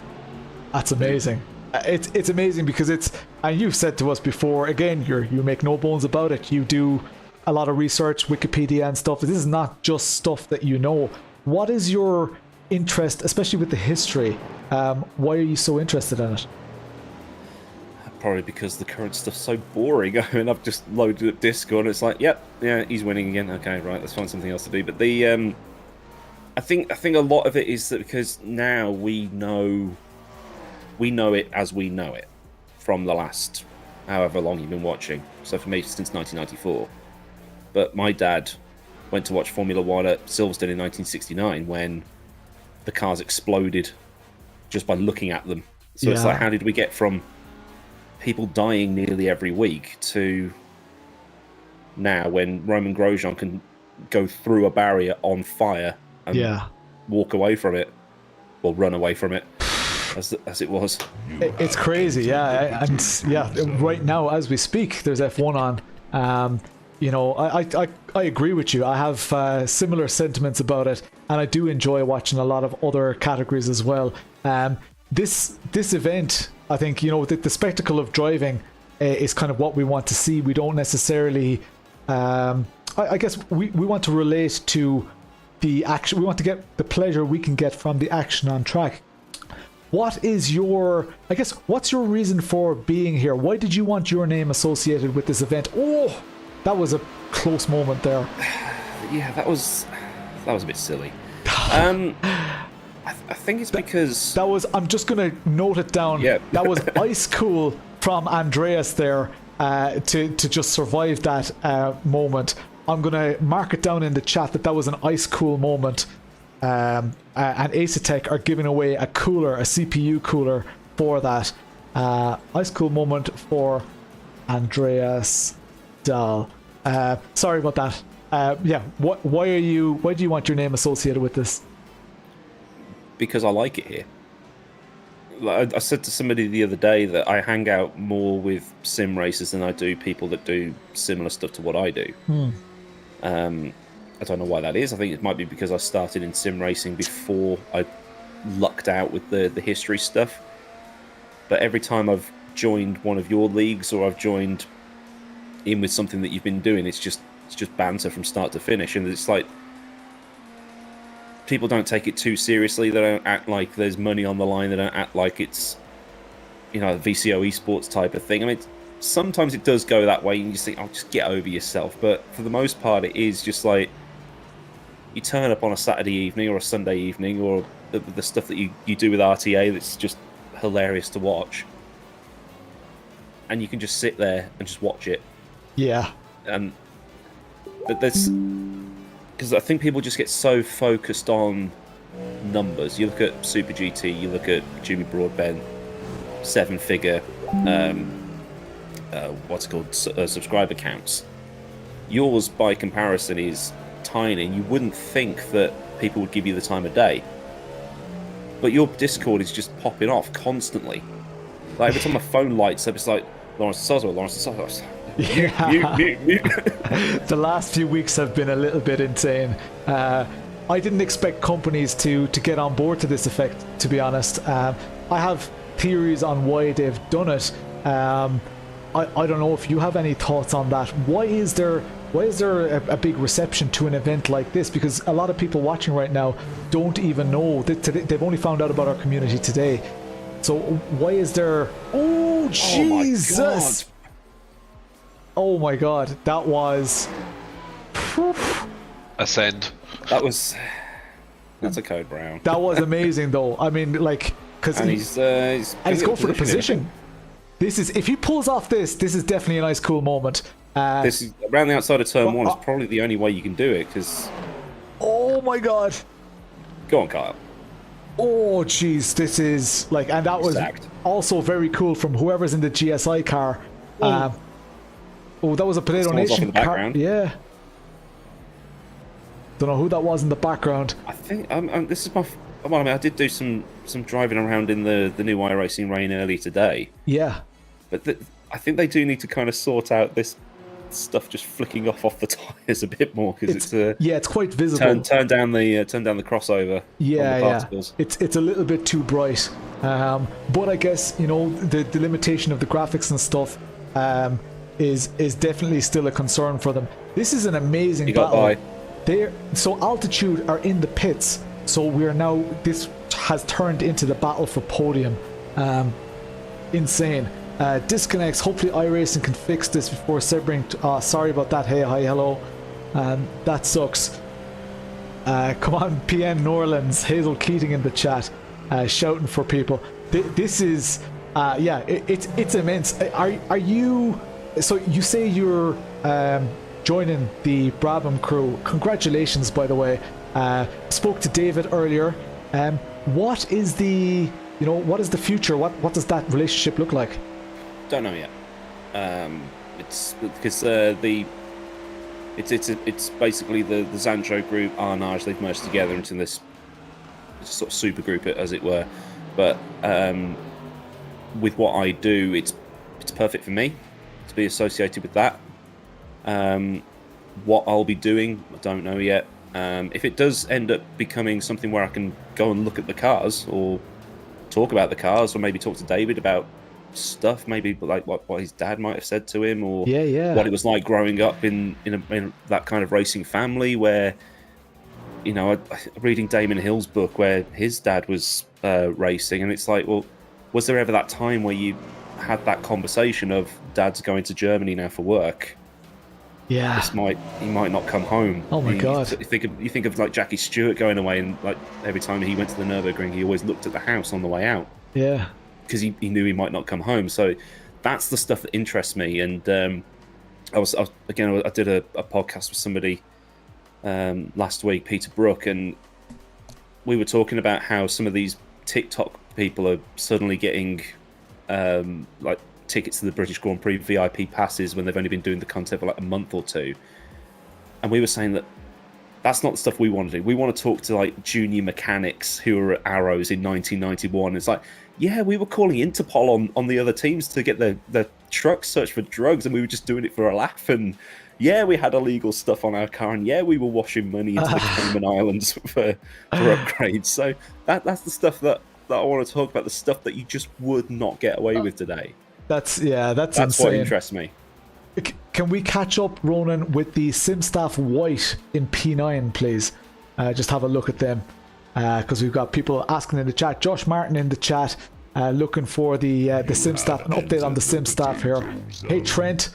That's amazing. It's amazing because and you've said to us before, again, you make no bones about it, you do a lot of research, Wikipedia and stuff. This is not just stuff that you know. What is your interest, especially with the history? Why are you so interested in it? Probably because the current stuff's so boring. I mean, I've just loaded up Discord and it's like, yep, yeah, he's winning again. Okay, right, let's find something else to do. But the, I think a lot of it is that because now we know it as we know it from the last however long you've been watching. So for me, since 1994. But my dad went to watch Formula One at Silverstone in 1969 when the cars exploded just by looking at them. So it's like, how did we get from people dying nearly every week to now when Roman Grosjean can go through a barrier on fire and walk away from it, or run away from it, as it was. It's crazy, yeah. And yeah, right now as we speak, there's F1 on. You know, I agree with you. I have similar sentiments about it, and I do enjoy watching a lot of other categories as well. This event, I think, you know, the spectacle of driving is kind of what we want to see. We don't necessarily, I guess, we want to relate to the action. We want to get the pleasure we can get from the action on track. What is your, I guess, what's your reason for being here? Why did you want your name associated with this event? Oh, that was a close moment there. Yeah, that was a bit silly. I think it's because that was. I'm just gonna note it down. Yeah. That was ice cool from Andreas there to just survive that moment. I'm gonna mark it down in the chat that was an ice cool moment. And Asetek are giving away a cooler, a CPU cooler for that. Ice cool moment for Andreas Dahl. Sorry about that. Yeah. Why do you want your name associated with this? Because I like it here. Like I said to somebody the other day that I hang out more with sim racers than I do people that do similar stuff to what I do. I don't know why that is. I think it might be because I started in sim racing before I lucked out with the history stuff. But every time I've joined one of your leagues or I've joined in with something that you've been doing, it's just banter from start to finish, and it's like people don't take it too seriously. They don't act like there's money on the line. They don't act like it's, you know, VCO esports type of thing. I mean, sometimes it does go that way, and you just think, "Oh, just get over yourself." But for the most part, it is just like you turn up on a Saturday evening or a Sunday evening, or the stuff that you do with RTA that's just hilarious to watch, and you can just sit there and just watch it. Yeah. But there's, because I think people just get so focused on numbers. You look at Super GT, you look at Jimmy Broadbent, 7-figure, what's it called, subscriber counts. Yours, by comparison, is tiny. You wouldn't think that people would give you the time of day. But your Discord is just popping off constantly. Like every time my phone lights up, it's like, Lawrence Soswell, Lawrence Soswell. Yeah. The last few weeks have been a little bit insane. I didn't expect companies to get on board to this effect, to be honest. I have theories on why they've done it. I don't know if you have any thoughts on that. Why is there a big reception to an event like this? Because a lot of people watching right now don't even know that they've only found out about our community today. So why is there? Oh Jesus! Oh my God, that was. Ascend. That's a code brown. That was amazing, though. I mean, like, because he's going for the position. This is, if he pulls off this is definitely a nice, cool moment. This is around the outside of turn 1 is probably the only way you can do it, because. Oh my God. Go on, Kyle. Oh jeez, this is like, and that was also very cool from whoever's in the GSI car. That was a Potato Nation car. Yeah. Don't know who that was in the background. I think this is my. Well, I mean, I did do some driving around in the new iRacing rain early today. Yeah. But I think they do need to kind of sort out this stuff just flicking off the tires a bit more, because it's quite visible. Turn down the crossover. Yeah. It's a little bit too bright. But I guess, you know, the limitation of the graphics and stuff is definitely still a concern for them. This is an amazing battle. So Altitude are in the pits. So this has turned into the battle for podium. Insane. Disconnects. Hopefully iRacing can fix this before Sebring. Sorry about that. Hey, hi, hello. That sucks. Come on, PN Norlands. Hazel Keating in the chat, shouting for people. This is, it's immense. Are you? So you say you're joining the Brabham crew. Congratulations, by the way. Spoke to David earlier. What is the future? What does that relationship look like? Don't know yet. It's because it's basically the Zancho group, Arnage, they've merged together into this sort of super group, as it were. But with what I do, it's perfect for me to be associated with that. What I'll be doing, I don't know yet. If it does end up becoming something where I can go and look at the cars or talk about the cars, or maybe talk to David about stuff, maybe like what his dad might have said to him, or what it was like growing up in that kind of racing family, where, you know, reading Damon Hill's book where his dad was racing, and it's like, well, was there ever that time where you had that conversation of dad's going to Germany now for work? Yeah. He might not come home. Oh my God. You think of like Jackie Stewart going away, and like every time he went to the Nürburgring, he always looked at the house on the way out. Yeah. Because he knew he might not come home. So that's the stuff that interests me. And I did a podcast with somebody last week, Peter Brook, and we were talking about how some of these TikTok people are suddenly getting like tickets to the British Grand Prix VIP passes when they've only been doing the content for like a month or two. And we were saying that that's not the stuff we want to do. We want to talk to like junior mechanics who were at Arrows in 1991. It's like, yeah, we were calling Interpol on the other teams to get the trucks searched for drugs, and we were just doing it for a laugh. And yeah, we had illegal stuff on our car, and yeah, we were washing money into the Cayman Islands for upgrades. So that's the stuff that I want to talk about, the stuff that you just would not get away with today. That's insane. What interests me. Can we catch up, Ronan, with the SimStaff White in P9, please? Just have a look at them, because we've got people asking in the chat. Josh Martin in the chat, looking for the SimStaff, an update on the SimStaff here. Hey Trent,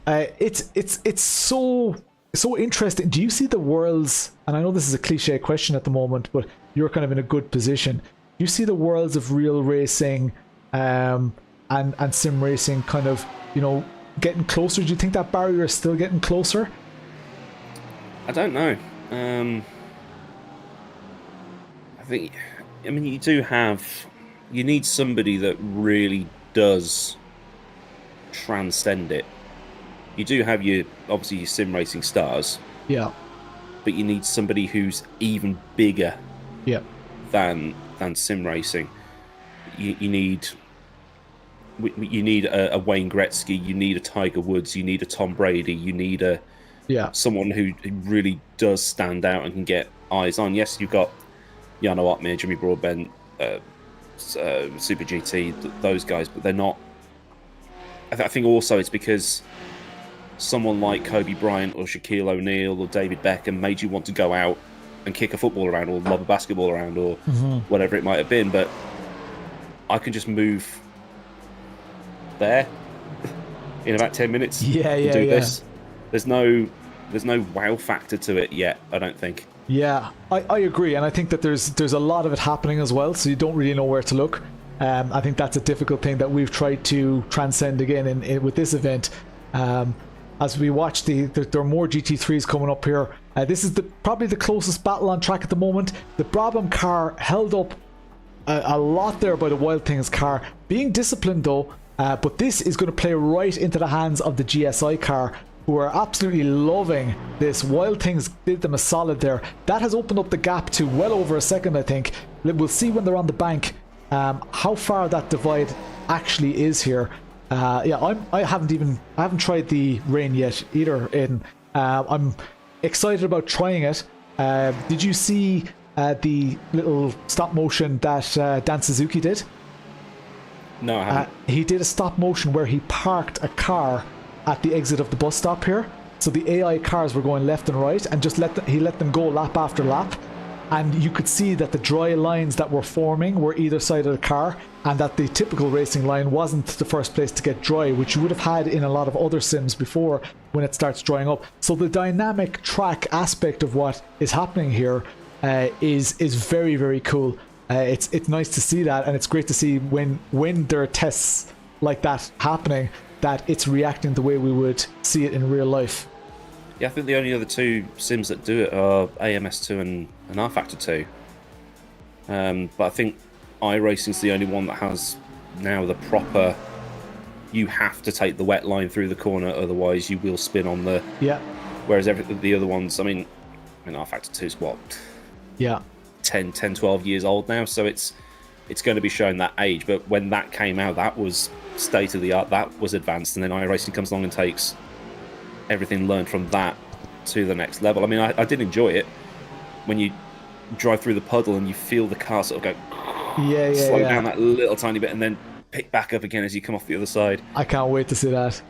it's so interesting. Do you see the worlds? And I know this is a cliche question at the moment, but you're kind of in a good position. Do you see the worlds of real racing and sim racing kind of, getting closer? Do you think that barrier is still getting closer? I don't know. You need somebody that really does transcend it. You do have obviously your sim racing stars. Yeah. But you need somebody who's even bigger. Yeah. Than sim racing. You need a Wayne Gretzky, you need a Tiger Woods, you need a Tom Brady, you need someone who really does stand out and can get eyes on. Yes, you've got Jarno Opmeer, Jimmy Broadbent, Super GT, those guys, but they're not. I think also it's because someone like Kobe Bryant or Shaquille O'Neal or David Beckham made you want to go out and kick a football around or lob a basketball around or whatever it might have been. But I can just move there in about 10 minutes. This. There's no wow factor to it yet, I don't think. Yeah, I agree, and I think that there's a lot of it happening as well, so you don't really know where to look. I think that's a difficult thing that we've tried to transcend again with this event. As we watch there are more GT3s coming up here. This is probably the closest battle on track at the moment. The Brabham car held up a lot there by the Wild Things car, being disciplined though. But this is going to play right into the hands of the GSI car, who are absolutely loving this. Wild Things did them a solid there. That has opened up the gap to well over a second, I think. We'll see when they're on the bank how far that divide actually is here. I haven't tried the rain yet either, Aidan. I'm excited about trying it. Did you see the little stop motion that Dan Suzuki did? No, I haven't. He did a stop motion where he parked a car at the exit of the bus stop here. So the AI cars were going left and right, and just he let them go lap after lap. And you could see that the dry lines that were forming were either side of the car, and that the typical racing line wasn't the first place to get dry, which you would have had in a lot of other sims before when it starts drying up. So the dynamic track aspect of what is happening here is very, very cool. It's nice to see that, and it's great to see when there are tests like that happening, that it's reacting the way we would see it in real life. Yeah, I think the only other two sims that do it are AMS2 and rFactor 2. But I think iRacing's the only one that has now the proper, you have to take the wet line through the corner, otherwise you will spin on the... Yeah. Whereas the other ones, I mean rFactor 2 is what? Yeah. 10, 12 years old now, so it's going to be showing that age. But when that came out, that was state of the art, that was advanced, and then iRacing comes along and takes everything learned from that to the next level. I mean, I did enjoy it when you drive through the puddle and you feel the car sort of go slow down that little tiny bit and then pick back up again as you come off the other side. I can't wait to see that.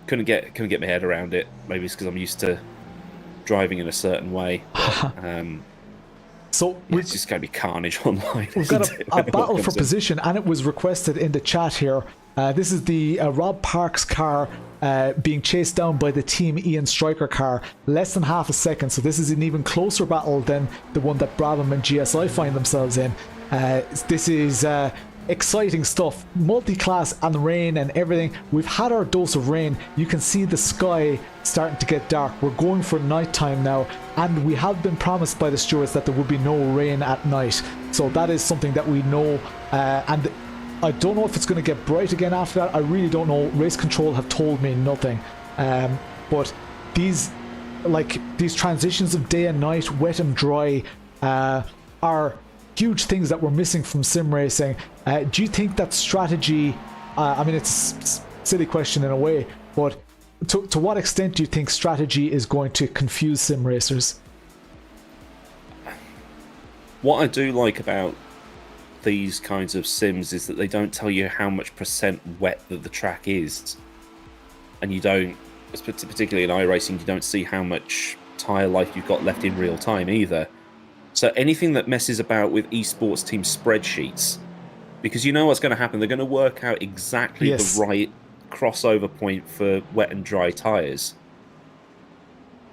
Couldn't get my head around it. Maybe it's because I'm used to driving in a certain way. So it's just going to be carnage online. We've got a battle for position, and it was requested in the chat here. This is the Rob Parks car being chased down by the Team Ian Striker car, less than half a second. So this is an even closer battle than the one that Brabham and GSI find themselves in. This is exciting stuff. Multi-class and rain and everything. We've had our dose of rain. You can see the sky starting to get dark. We're going for nighttime now, and we have been promised by the stewards that there will be no rain at night. So that is something that we know, and I don't know if it's going to get bright again after that. I really don't know. Race control have told me nothing. But these transitions of day and night, wet and dry, are huge things that we're missing from sim racing. Do you think that strategy, I mean, it's a silly question in a way, but to what extent do you think strategy is going to confuse sim racers? What I do like about these kinds of sims is that they don't tell you how much percent wet that the track is, and you don't, particularly in iRacing, you don't see how much tyre life you've got left in real time either. So anything that messes about with esports team spreadsheets, because you know what's going to happen, they're going to work out exactly the right crossover point for wet and dry tyres.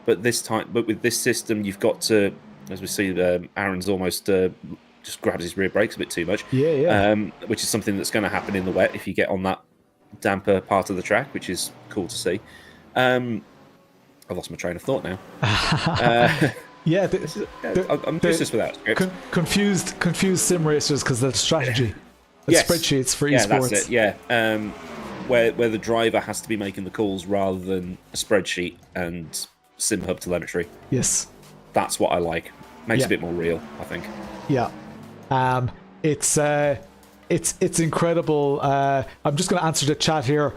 But with this system, you've got to, as we see, Aaron's almost just grabs his rear brakes a bit too much. Which is something that's going to happen in the wet if you get on that damper part of the track, which is cool to see. I've lost my train of thought now. I'm useless without script. Confused sim racers because of the strategy. Spreadsheets for esports. That's it. Where the driver has to be making the calls rather than a spreadsheet and sim hub telemetry. Yes, that's what I like. Makes it a bit more real, I think. Yeah, it's incredible. I'm just going to answer the chat here.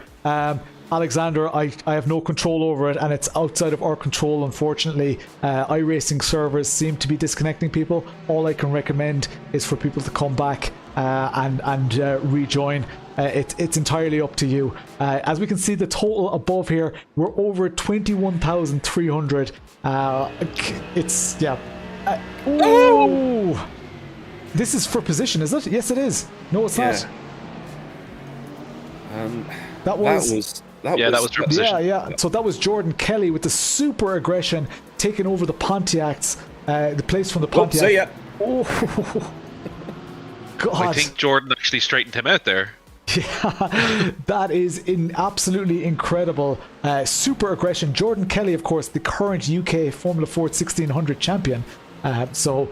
Alexander, I have no control over it, and it's outside of our control, unfortunately. iRacing servers seem to be disconnecting people. All I can recommend is for people to come back and rejoin. It's entirely up to you. As we can see the total above here, we're over 21,300. This is for position, is it? Yes, it is. No, it's not. That was for position. Yeah. So that was Jordan Kelly with the super aggression taking over the Pontiacs, the place from the Pontiacs. See ya. Oh, God. I think Jordan actually straightened him out there. Yeah, that is absolutely incredible. Super aggression. Jordan Kelly, of course, the current UK Formula Ford 1600 champion. So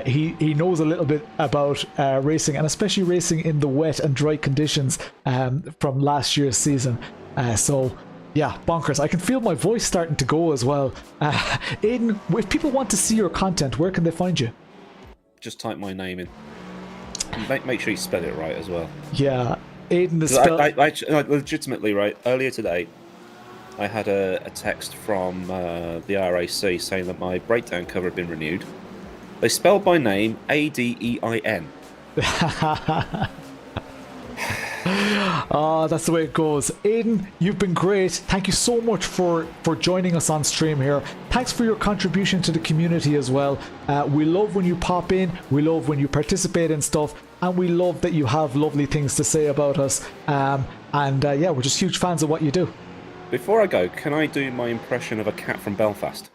he knows a little bit about racing, and especially racing in the wet and dry conditions from last year's season. So yeah, bonkers. I can feel my voice starting to go as well. Aidan, if people want to see your content, where can they find you? Just type my name in. Make sure you spell it right as well. Yeah, Aidan is legitimately, right, earlier today I had a text from the RAC saying that my breakdown cover had been renewed. They spelled my name ADEIN. Oh, that's the way it goes. Aidan, you've been great. Thank you so much for joining us on stream here. Thanks for your contribution to the community as well. We love when you pop in. We love when you participate in stuff. And we love that you have lovely things to say about us. Yeah, we're just huge fans of what you do. Before I go, can I do my impression of a cat from Belfast?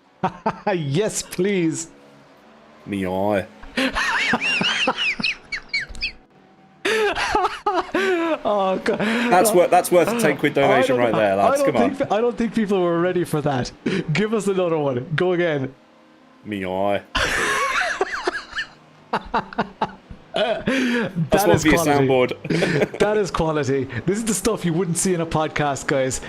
Yes, please. Meow. Oh, God. That's worth a £10 donation right there, lads. Come on. I don't think people were ready for that. Give us another one. Go again. Meow. That is quality. Soundboard. That is quality. This is the stuff you wouldn't see in a podcast, guys.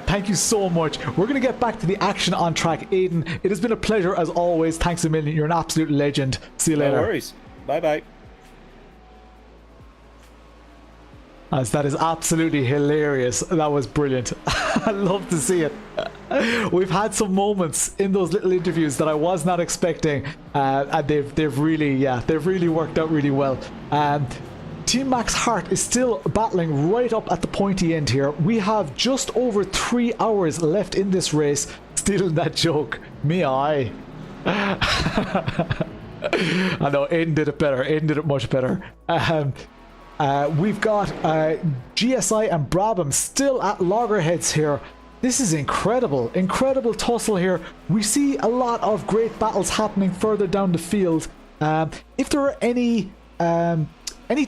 Thank you so much. We're going to get back to the action on track. Aidan, it has been a pleasure as always. Thanks a million. You're an absolute legend. See you later. No worries. Bye-bye. As that is absolutely hilarious. That was brilliant. I love to see it. We've had some moments in those little interviews that I was not expecting, and they've really worked out really well. Team Max Hart is still battling right up at the pointy end here. We have just over 3 hours left in this race. Stealing that joke, me eye. I know, Aidan did it better. Aidan did it much better. We've got GSI and Brabham still at loggerheads here. This is incredible. Incredible tussle here. We see a lot of great battles happening further down the field. If there are any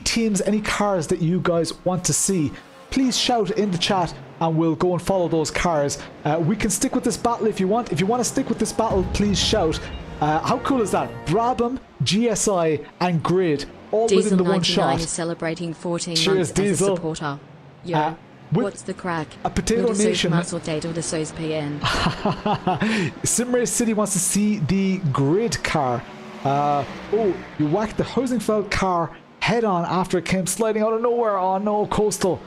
teams, any cars that you guys want to see, please shout in the chat and we'll go and follow those cars. We can stick with this battle if you want. If you want to stick with this battle, please shout. How cool is that? Brabham, GSI and Grid all Diesel within the one 99 shot. is celebrating 14 Cheers, months Diesel. as a supporter. Yo, what's the crack? A Potato Nur Nation. Muscle date or the SOS PN. Simrace City wants to see the Grid car. Oh, you whacked the Housingfeld car head on after it came sliding out of nowhere. Oh no, Coastal.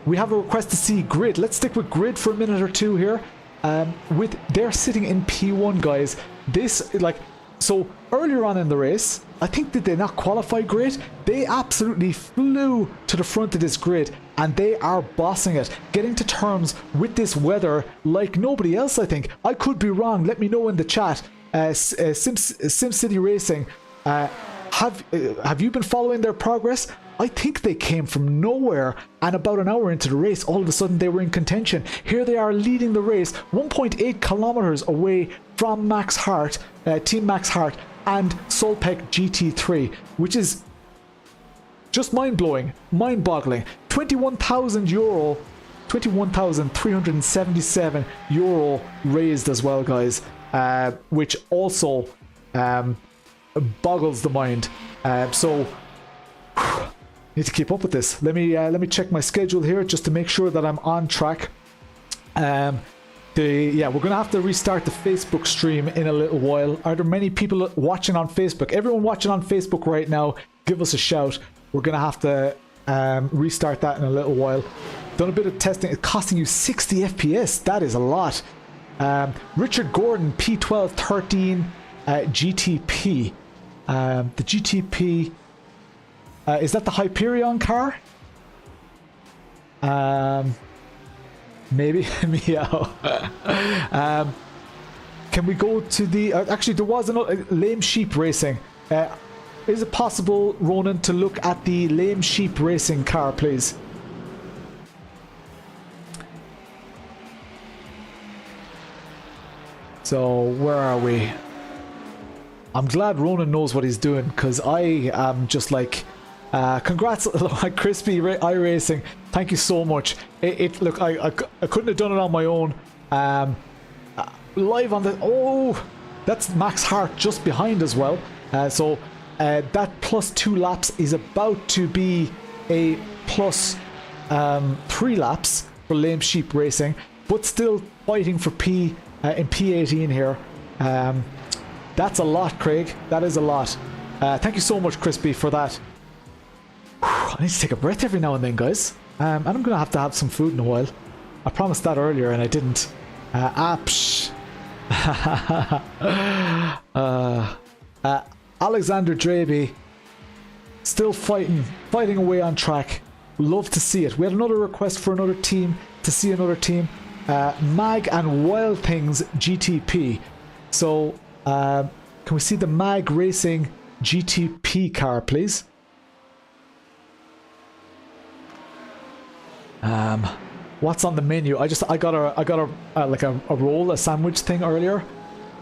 We have a request to see Grid. Let's stick with Grid for a minute or two here. They're sitting in P1, guys. So earlier on in the race, I think, did they not qualify Grid? They absolutely flew to the front of this Grid and they are bossing it, getting to terms with this weather like nobody else, I think. I could be wrong. Let me know in the chat. SimCity Racing, have you been following their progress? I think they came from nowhere, and about an hour into the race, all of a sudden they were in contention. Here they are leading the race, 1.8 kilometers away from Max Hart, Team Max Hart, and Soelpec GT3, which is just mind-blowing, mind-boggling. €21,000, 21,377 euro raised as well, guys, which also boggles the mind. So need to keep up with this. Let me check my schedule here just to make sure that I'm on track. We're gonna have to restart the Facebook stream in a little while. Are there many people watching on Facebook? Everyone watching on Facebook right now, give us a shout. We're gonna have to restart that in a little while. Done a bit of testing. It's costing you 60 FPS. That is a lot. Richard Gordon, P1213 GTP. The GTP, is that the Hyperion car? Maybe. Meow. Can we go to the... actually, there was another... Lame Sheep Racing. Is it possible, Ronan, to look at the Lame Sheep Racing car, please? So, where are we? I'm glad Ronan knows what he's doing, because I am just like... congrats, Crispy iRacing. Thank you so much. Look, I couldn't have done it on my own. Live on the... Oh! That's Max Hart just behind as well. So that plus 2 laps is about to be a plus 3 laps for Lame Sheep Racing, but still fighting for P in P18 here. That's a lot, Craig. That is a lot. Thank you so much, Crispy, for that. I need to take a breath every now and then, guys. And I'm going to have some food in a while. I promised that earlier and I didn't. Alexander Draby, still fighting away on track. Love to see it. We had another request for another team to see another team. Mag and Wild Things GTP. So, can we see the Mag Racing GTP car, please? What's on the menu? I got a roll, a sandwich thing earlier.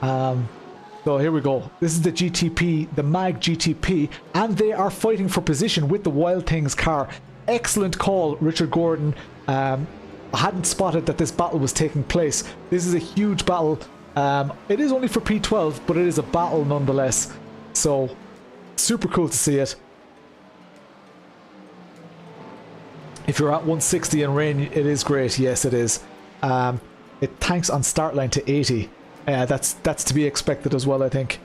So here we go. This is the GTP, the Mag GTP, and they are fighting for position with the Wild Things car. Excellent call, Richard Gordon. I hadn't spotted that this battle was taking place. This is a huge battle. It is only for P12, but it is a battle nonetheless. So, super cool to see it. If you're at 160 in rain, it is great. Yes, it is. It tanks on start line to 80. That's to be expected as well, I think.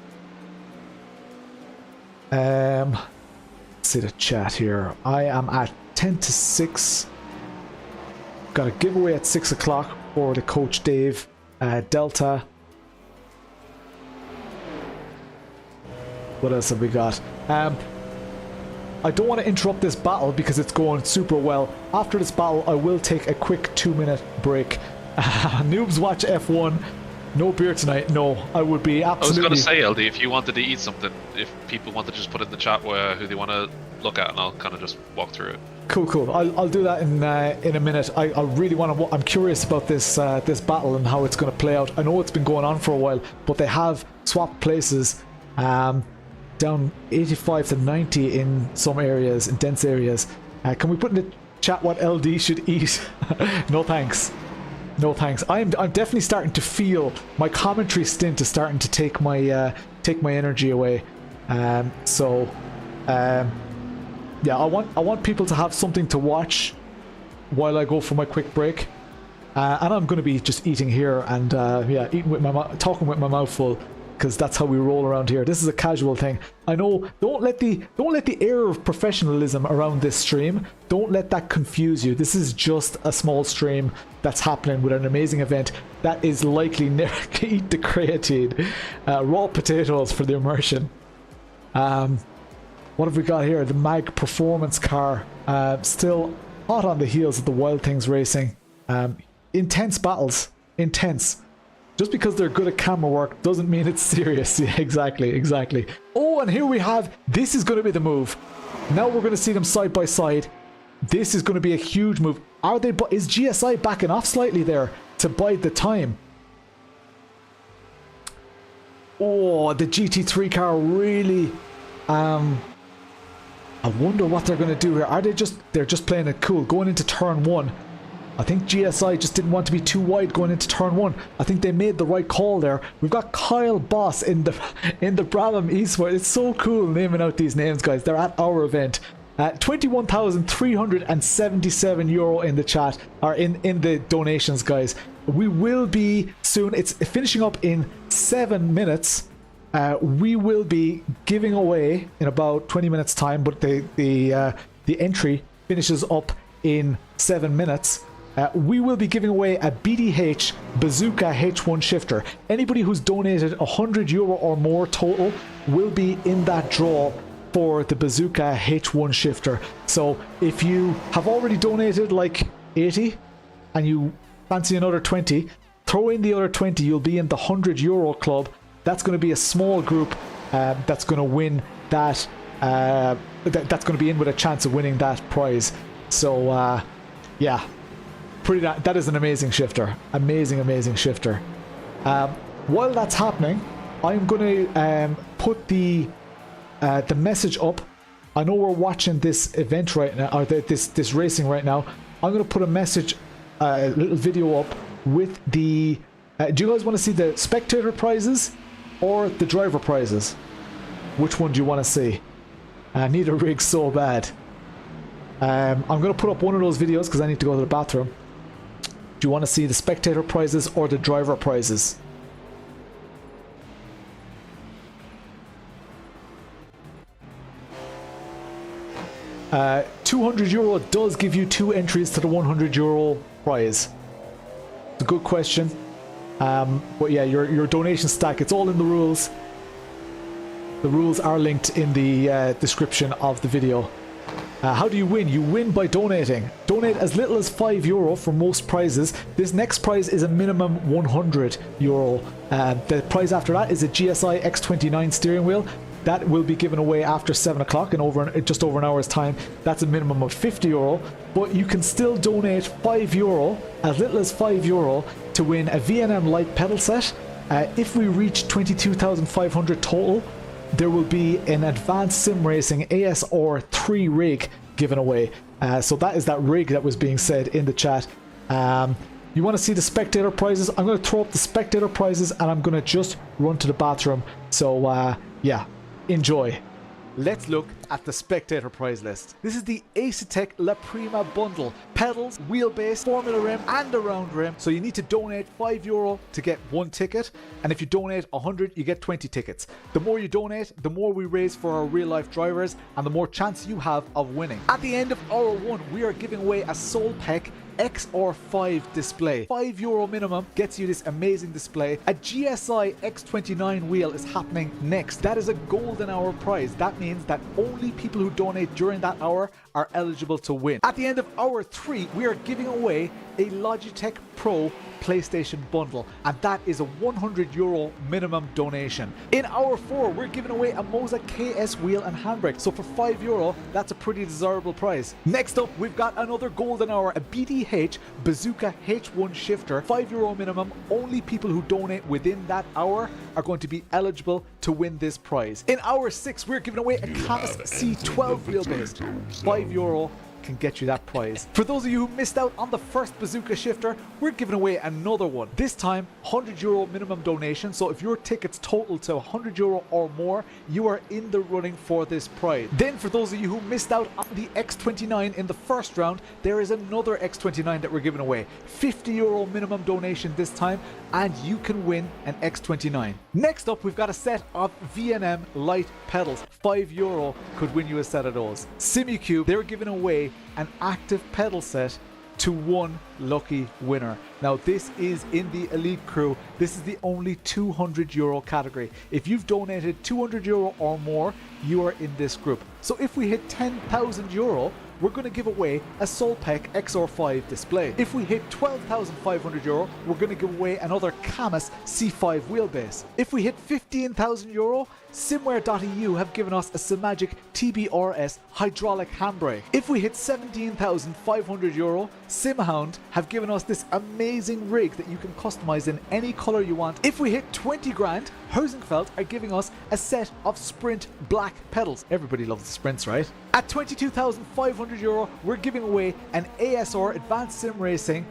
Let's see the chat here. I am at 10 to 6. Got a giveaway at 6 o'clock for the Coach Dave Delta. What else have we got? I don't want to interrupt this battle because it's going super well. After this battle, I will take a quick 2-minute break. Noobs watch F1. No beer tonight. No, I would be I was absolutely. going to say, LD, if you wanted to eat something, if people want to just put in the chat who they want to look at, and I'll kind of just walk through it. Cool. I'll do that in a minute. I really want to. I'm curious about this this battle and how it's going to play out. I know it's been going on for a while, but they have swapped places, down 85 to 90 in some areas, in dense areas. Can we put in the chat what LD should eat? No thanks. No thanks. I'm definitely starting to feel my commentary stint is starting to take my energy away. Yeah, I want people to have something to watch while I go for my quick break. And I'm going to be just eating here and yeah, eating with talking with my mouth full, because that's how we roll around here. This is a casual thing. I know. Don't let the air of professionalism around this stream. Don't let that confuse you. This is just a small stream that's happening with an amazing event that is likely never to eat the creatine. Raw potatoes for the immersion. What have we got here? The Mag Performance car, still hot on the heels of the Wild Things Racing. Intense battles, intense. Just because they're good at camera work doesn't mean it's serious. Yeah, exactly. Oh, and here we have, this is going to be the move. Now we're going to see them side by side. This is going to be a huge move. Is GSI backing off slightly there to bide the time? Oh, the GT3 car really, I wonder what they're going to do here. They're just playing it cool, going into turn 1. I think GSI just didn't want to be too wide going into turn 1. I think they made the right call there. We've got Kyle Boss in the Brabham Eastward. It's so cool naming out these names, guys. They're at our event. 21,377 euro in the chat, or in the donations, guys. We will be soon. It's finishing up in 7 minutes. We will be giving away in about 20 minutes time, but the entry finishes up in 7 minutes. We will be giving away a BDH Bazooka H1 shifter. Anybody who's donated 100 euro or more total will be in that draw for the Bazooka H1 shifter. So if you have already donated like 80 and you fancy another 20, throw in the other 20. You'll be in the 100 euro club. That's going to be a small group that's going to win that. That's going to be in with a chance of winning that prize. So yeah, that is an amazing shifter. Amazing shifter. While that's happening, I'm going to put the message up. I know we're watching this event right now, or this racing right now. I'm going to put a message, a little video up with the. Do you guys want to see the spectator prizes or the driver prizes? Which one do you want to see? I need a rig so bad. I'm going to put up one of those videos because I need to go to the bathroom. Do you want to see the spectator prizes or the driver prizes? €200 does give you 2 entries to the €100 prize. It's a good question. But yeah, your donation stack, it's all in the rules. The rules are linked in the description of the video. How do you win? You win by donating. Donate as little as €5 for most prizes. This next prize is a minimum €100. The prize after that is a GSI X29 steering wheel. That will be given away after 7 o'clock in just over an hour's time. That's a minimum of €50. But you can still donate €5, as little as €5, to win a VNM Lite pedal set. If we reach 22,500 total, there will be an advanced sim racing ASR 3 rig given away. So that is that rig that was being said in the chat. You want to see the spectator prizes? I'm going to throw up the spectator prizes and I'm going to just run to the bathroom. So yeah, enjoy. Let's look at the spectator prize list. This is the Asetek La Prima bundle. Pedals, wheelbase, Formula rim and a round rim. So you need to donate €5 to get 1 ticket. And if you donate 100, you get 20 tickets. The more you donate, the more we raise for our real life drivers and the more chance you have of winning. At the end of hour 1, we are giving away a Soelpec XR5 display. €5 minimum gets you this amazing display. A GSI X29 wheel is happening next. That is a golden hour prize. That means that only people who donate during that hour are eligible to win. At the end of hour 3, we are giving away a Logitech Pro PlayStation bundle, and that is a €100 minimum donation. In hour 4, we're giving away a MOZA KS wheel and handbrake, so for €5, that's a pretty desirable prize. Next up, we've got another golden hour, a BDH Bazooka H1 shifter, €5 minimum. Only people who donate within that hour are going to be eligible to win this prize. In hour 6, we're giving away a CAMMUS C12 wheelbase, €5 can get you that prize. For those of you who missed out on the first Bazooka shifter, we're giving away another one. This time, €100 minimum donation, so if your tickets total to €100 or more, you are in the running for this prize. Then for those of you who missed out on the X29 in the first round, there is another X29 that we're giving away. €50 minimum donation this time, and you can win an X29. Next up, we've got a set of VNM Lite pedals. €5 could win you a set of those. Simucube, they're giving away an active pedal set to one lucky winner. Now this is in the elite crew. This is the only €200 category. If you've donated €200 or more, you are in this group. So if we hit €10,000, we're going to give away a Soelpec XR5 display. If we hit €12,500, we're going to give away another CAMMUS C5 wheelbase. If we hit €15,000, Simware.eu have given us a Simagic TBRS hydraulic handbrake. If we hit €17,500, Simhound have given us this amazing rig that you can customize in any color you want. If we hit 20 grand, Hosenfeld are giving us a set of Sprint black pedals. Everybody loves the Sprints, right? At €22,500, we're giving away an ASR Advanced Sim Racing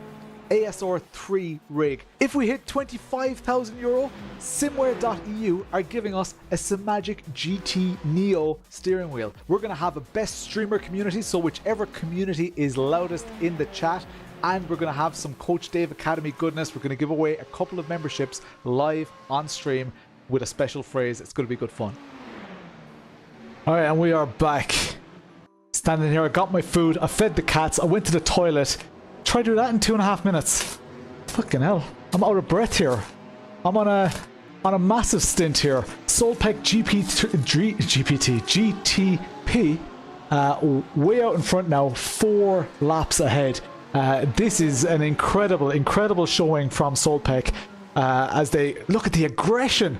ASR 3 rig. If we hit €25,000, Simware.eu are giving us a Simagic GT Neo steering wheel. We're going to have a best streamer community, so whichever community is loudest in the chat, and we're going to have some Coach Dave Academy goodness. We're going to give away a couple of memberships live on stream with a special phrase. It's going to be good fun. All right, and we are back. Standing here, I got my food, I fed the cats, I went to the toilet. Try to do that in 2.5 minutes. Fucking hell. I'm out of breath here. I'm on a massive stint here. Soelpec GTP way out in front now, 4 laps ahead. This is an incredible showing from Soelpec as they look at the aggression.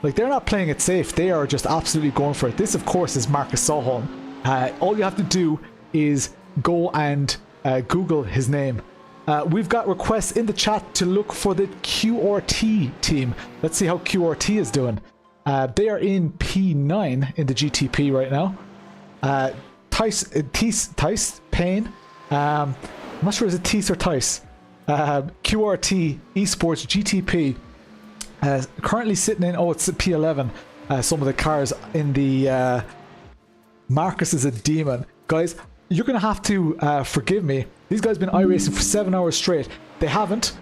Like, they're not playing it safe. They are just absolutely going for it. This, of course, is Marcus Soholm. All you have to do is go and Google his name. We've got requests in the chat to look for the QRT team. Let's see how QRT is doing. They are in P9 in the GTP right now. Tice Payne. I'm not sure is it Tice or Tice. QRT Esports GTP. Currently sitting in, it's P11. Some of the cars in the Marcus is a demon. Guys, you're going to have to forgive me. These guys have been iRacing for 7 hours straight. They haven't.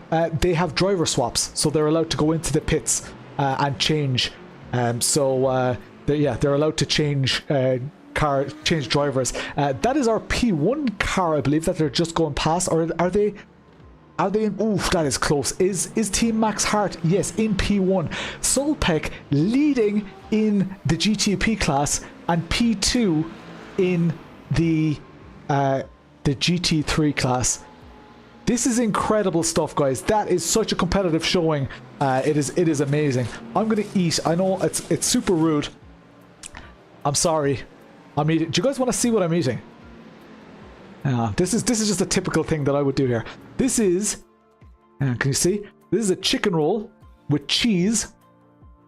They have driver swaps, so they're allowed to go into the pits and change. They're allowed to change drivers. That is our P1 car, I believe, that they're just going past. Or are they in? Oof, that is close. Is Team Max Hart? Yes, in P1. Soelpec leading in the GTP class and P2 in the GT3 class. This is incredible stuff, guys. That is such a competitive showing. It is amazing. I'm gonna eat. I know it's super rude. I'm sorry. I'm eating. Do you guys want to see what I'm eating? This is just a typical thing that I would do here. This is, can you see? This is a chicken roll with cheese.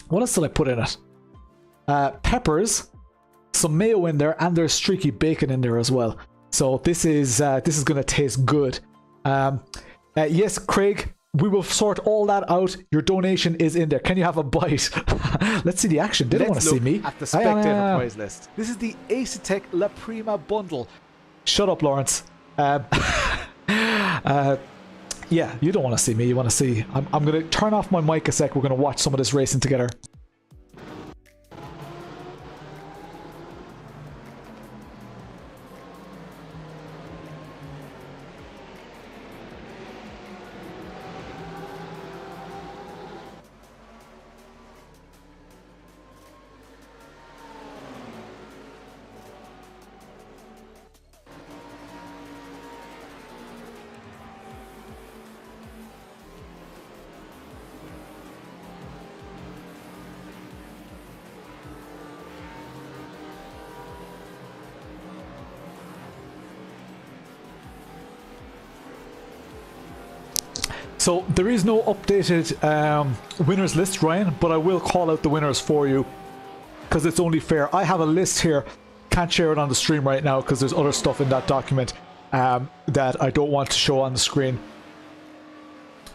What else did I put in it? Peppers, some mayo in there, and there's streaky bacon in there as well. So this is going to taste good. Yes, Craig, we will sort all that out. Your donation is in there. Can you have a bite? Let's see the action. They don't want to see me. At the spectator prize list. This is the Asetek La Prima bundle. Shut up, Lawrence. Yeah, you don't want to see me. You want to see. I'm going to turn off my mic a sec. We're going to watch some of this racing together. So there is no updated winners list, Ryan, but I will call out the winners for you because it's only fair. I have a list here. Can't share it on the stream right now because there's other stuff in that document that I don't want to show on the screen.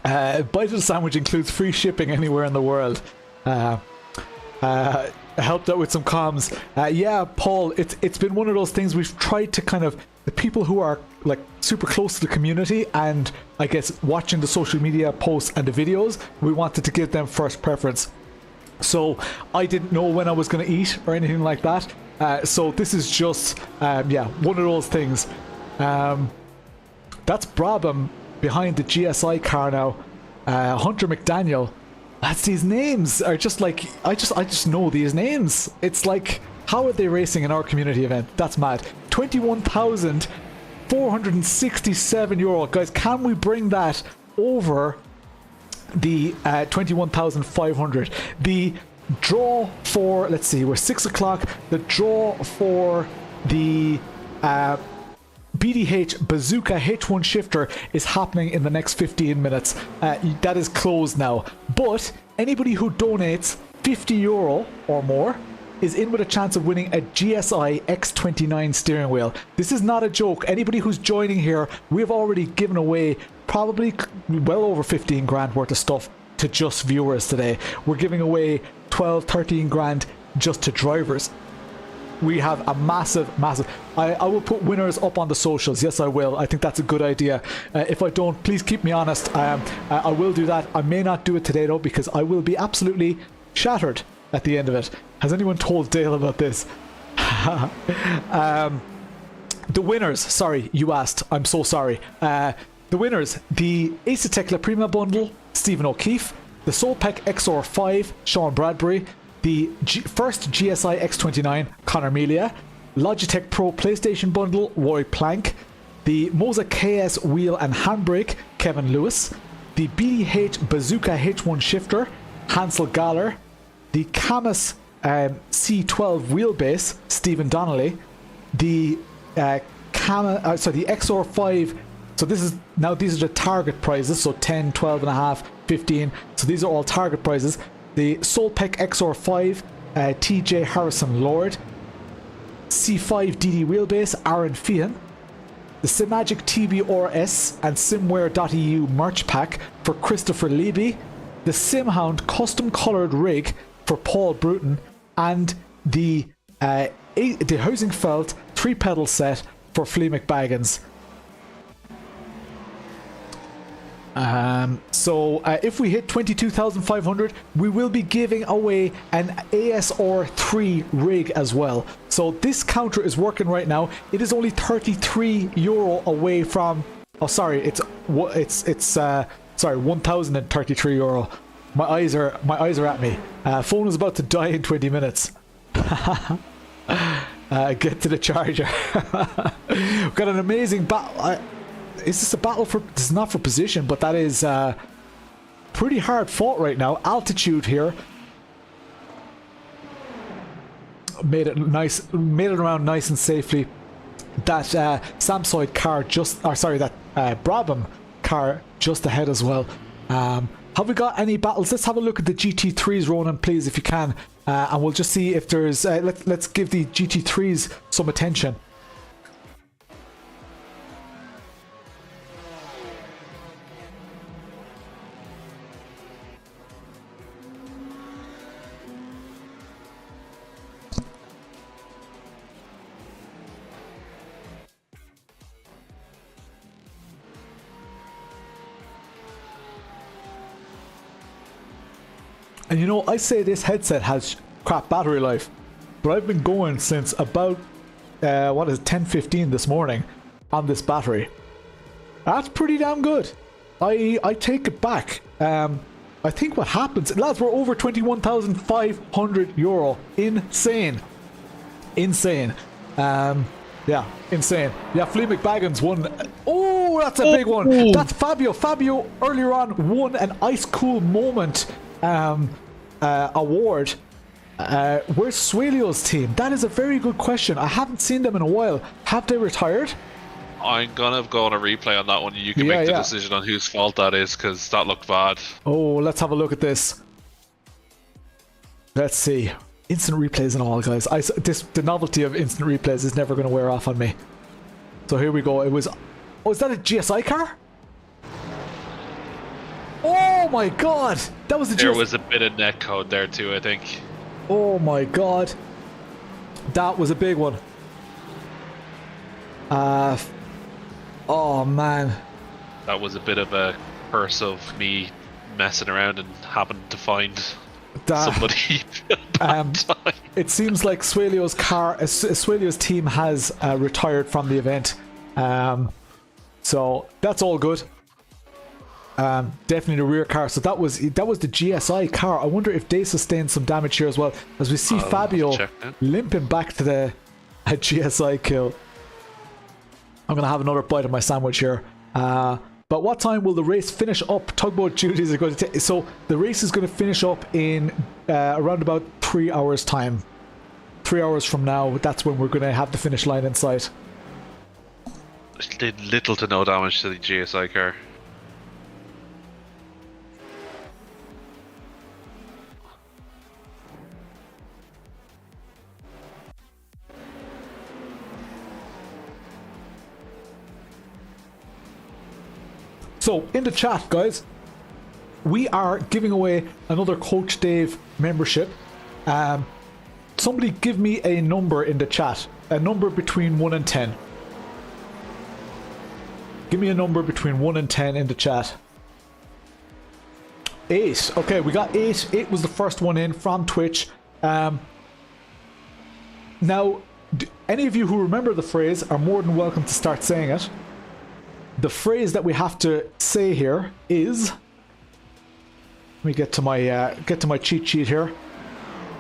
Bite of the sandwich includes free shipping anywhere in the world. Helped out with some comms. Yeah, Paul, it's been one of those things we've tried to kind of, the people who are like super close to the community and I guess watching the social media posts and the videos, we wanted to give them first preference. So I didn't know when I was going to eat or anything like that. So this is just, yeah, one of those things. That's Brabham behind the GSI car now. Hunter McDaniel. That's, these names are just like, I just know these names. It's like, how are they racing in our community event? That's mad. 21,467 euro. Guys, can we bring that over the 21,500? The draw for, let's see, we're 6 o'clock. The draw for the BDH Bazooka H1 shifter is happening in the next 15 minutes. That is closed now. But anybody who donates 50 euro or more is in with a chance of winning a GSI X29 steering wheel. This is not a joke. Anybody who's joining here, we've already given away probably well over 15 grand worth of stuff to just viewers today. We're giving away 12, 13 grand just to drivers. We have a massive I will put winners up on the socials. Yes, I will. I think that's a good idea. If I don't, please keep me honest. I will do that. I may not do it today though, because I will be absolutely shattered at the end of it. Has anyone told Dale about this? The winners, sorry, you asked. I'm so sorry. The winners, the Asetek La Prima bundle, Stephen O'Keefe. The Soelpec XR5, Sean Bradbury. The first GSI X29, Connor Melia. Logitech Pro PlayStation Bundle, Roy Plank. The MOZA KS Wheel and Handbrake, Kevin Lewis. The BDH Bazooka H1 Shifter, Hansel Galler. The CAMMUS C12 Wheelbase, Stephen Donnelly. The the XR5. So this is now, these are the target prizes, so 10, 12 and a half, 15. So these are all target prizes. The Soelpec XR5, TJ Harrison Lord. C5 DD Wheelbase, Aaron Fian. The Simagic TBRS and Simware.eu merch pack for Christopher Leby. The Simhound custom coloured rig for Paul Bruton. And the Housingfeld 3-pedal set for Flea McBaggins. So if we hit 22,500, we will be giving away an ASR3 rig as well. So this counter is working right now. It is only 33 euro away from, oh sorry, it's sorry, 1,033 euro. My eyes are at me. Phone is about to die in 20 minutes. Get to the charger. We've got an amazing battle. Is this a battle for, this is not for position, but that is pretty hard fought right now. Altitude here made it nice, made it around nice and safely. That Samsoid car just, or sorry, that Brabham car just ahead as well. Have we got any battles? Let's have a look at the GT3s, Ronan, please, if you can, and we'll just see if there's. Let's give the GT3s some attention. And you know, I say this headset has crap battery life, but I've been going since about, 10:15 this morning on this battery. That's pretty damn good. I take it back. I think what happens, lads, we're over 21,500 euro. Insane. Insane. Yeah, insane. Yeah, Flea McBaggins won. Oh, that's a big one. That's Fabio. Fabio earlier on won an Ice Cool Moment award. Where's Suelio's team? That is a very good question. I haven't seen them in a while. Have they retired? I'm gonna go on a replay on that one. You can make the decision on whose fault that is, because that looked bad. Oh, let's have a look at this. Let's see. Instant replays and all, guys. The novelty of instant replays is never going to wear off on me. So here we go. It was... Oh, is that a GSI car? Oh my god! That was the There was a bit of netcode there too, I think. Oh my god. That was a big one. Oh man. That was a bit of a curse of me messing around and happened to find somebody. It seems like Suelio's team has retired from the event. So that's all good. Definitely the rear car. So that was the GSI car. I wonder if they sustained some damage here as well, as we see Fabio limping back to the GSI kill. I'm gonna have another bite of my sandwich here. But what time will the race finish up? Tugboat duties are going to take. So the race is going to finish up in around about 3 hours time. 3 hours from now, that's when we're going to have the finish line in sight. Did little to no damage to the GSI car. So, in the chat, guys, we are giving away another Coach Dave membership. Somebody give me a number in the chat. A number between 1 and 10. Give me a number between 1 and 10 in the chat. 8. Okay, we got 8. 8 was the first one in from Twitch. Now, any of you who remember the phrase are more than welcome to start saying it. The phrase that we have to say here is... Let me get to my cheat sheet here.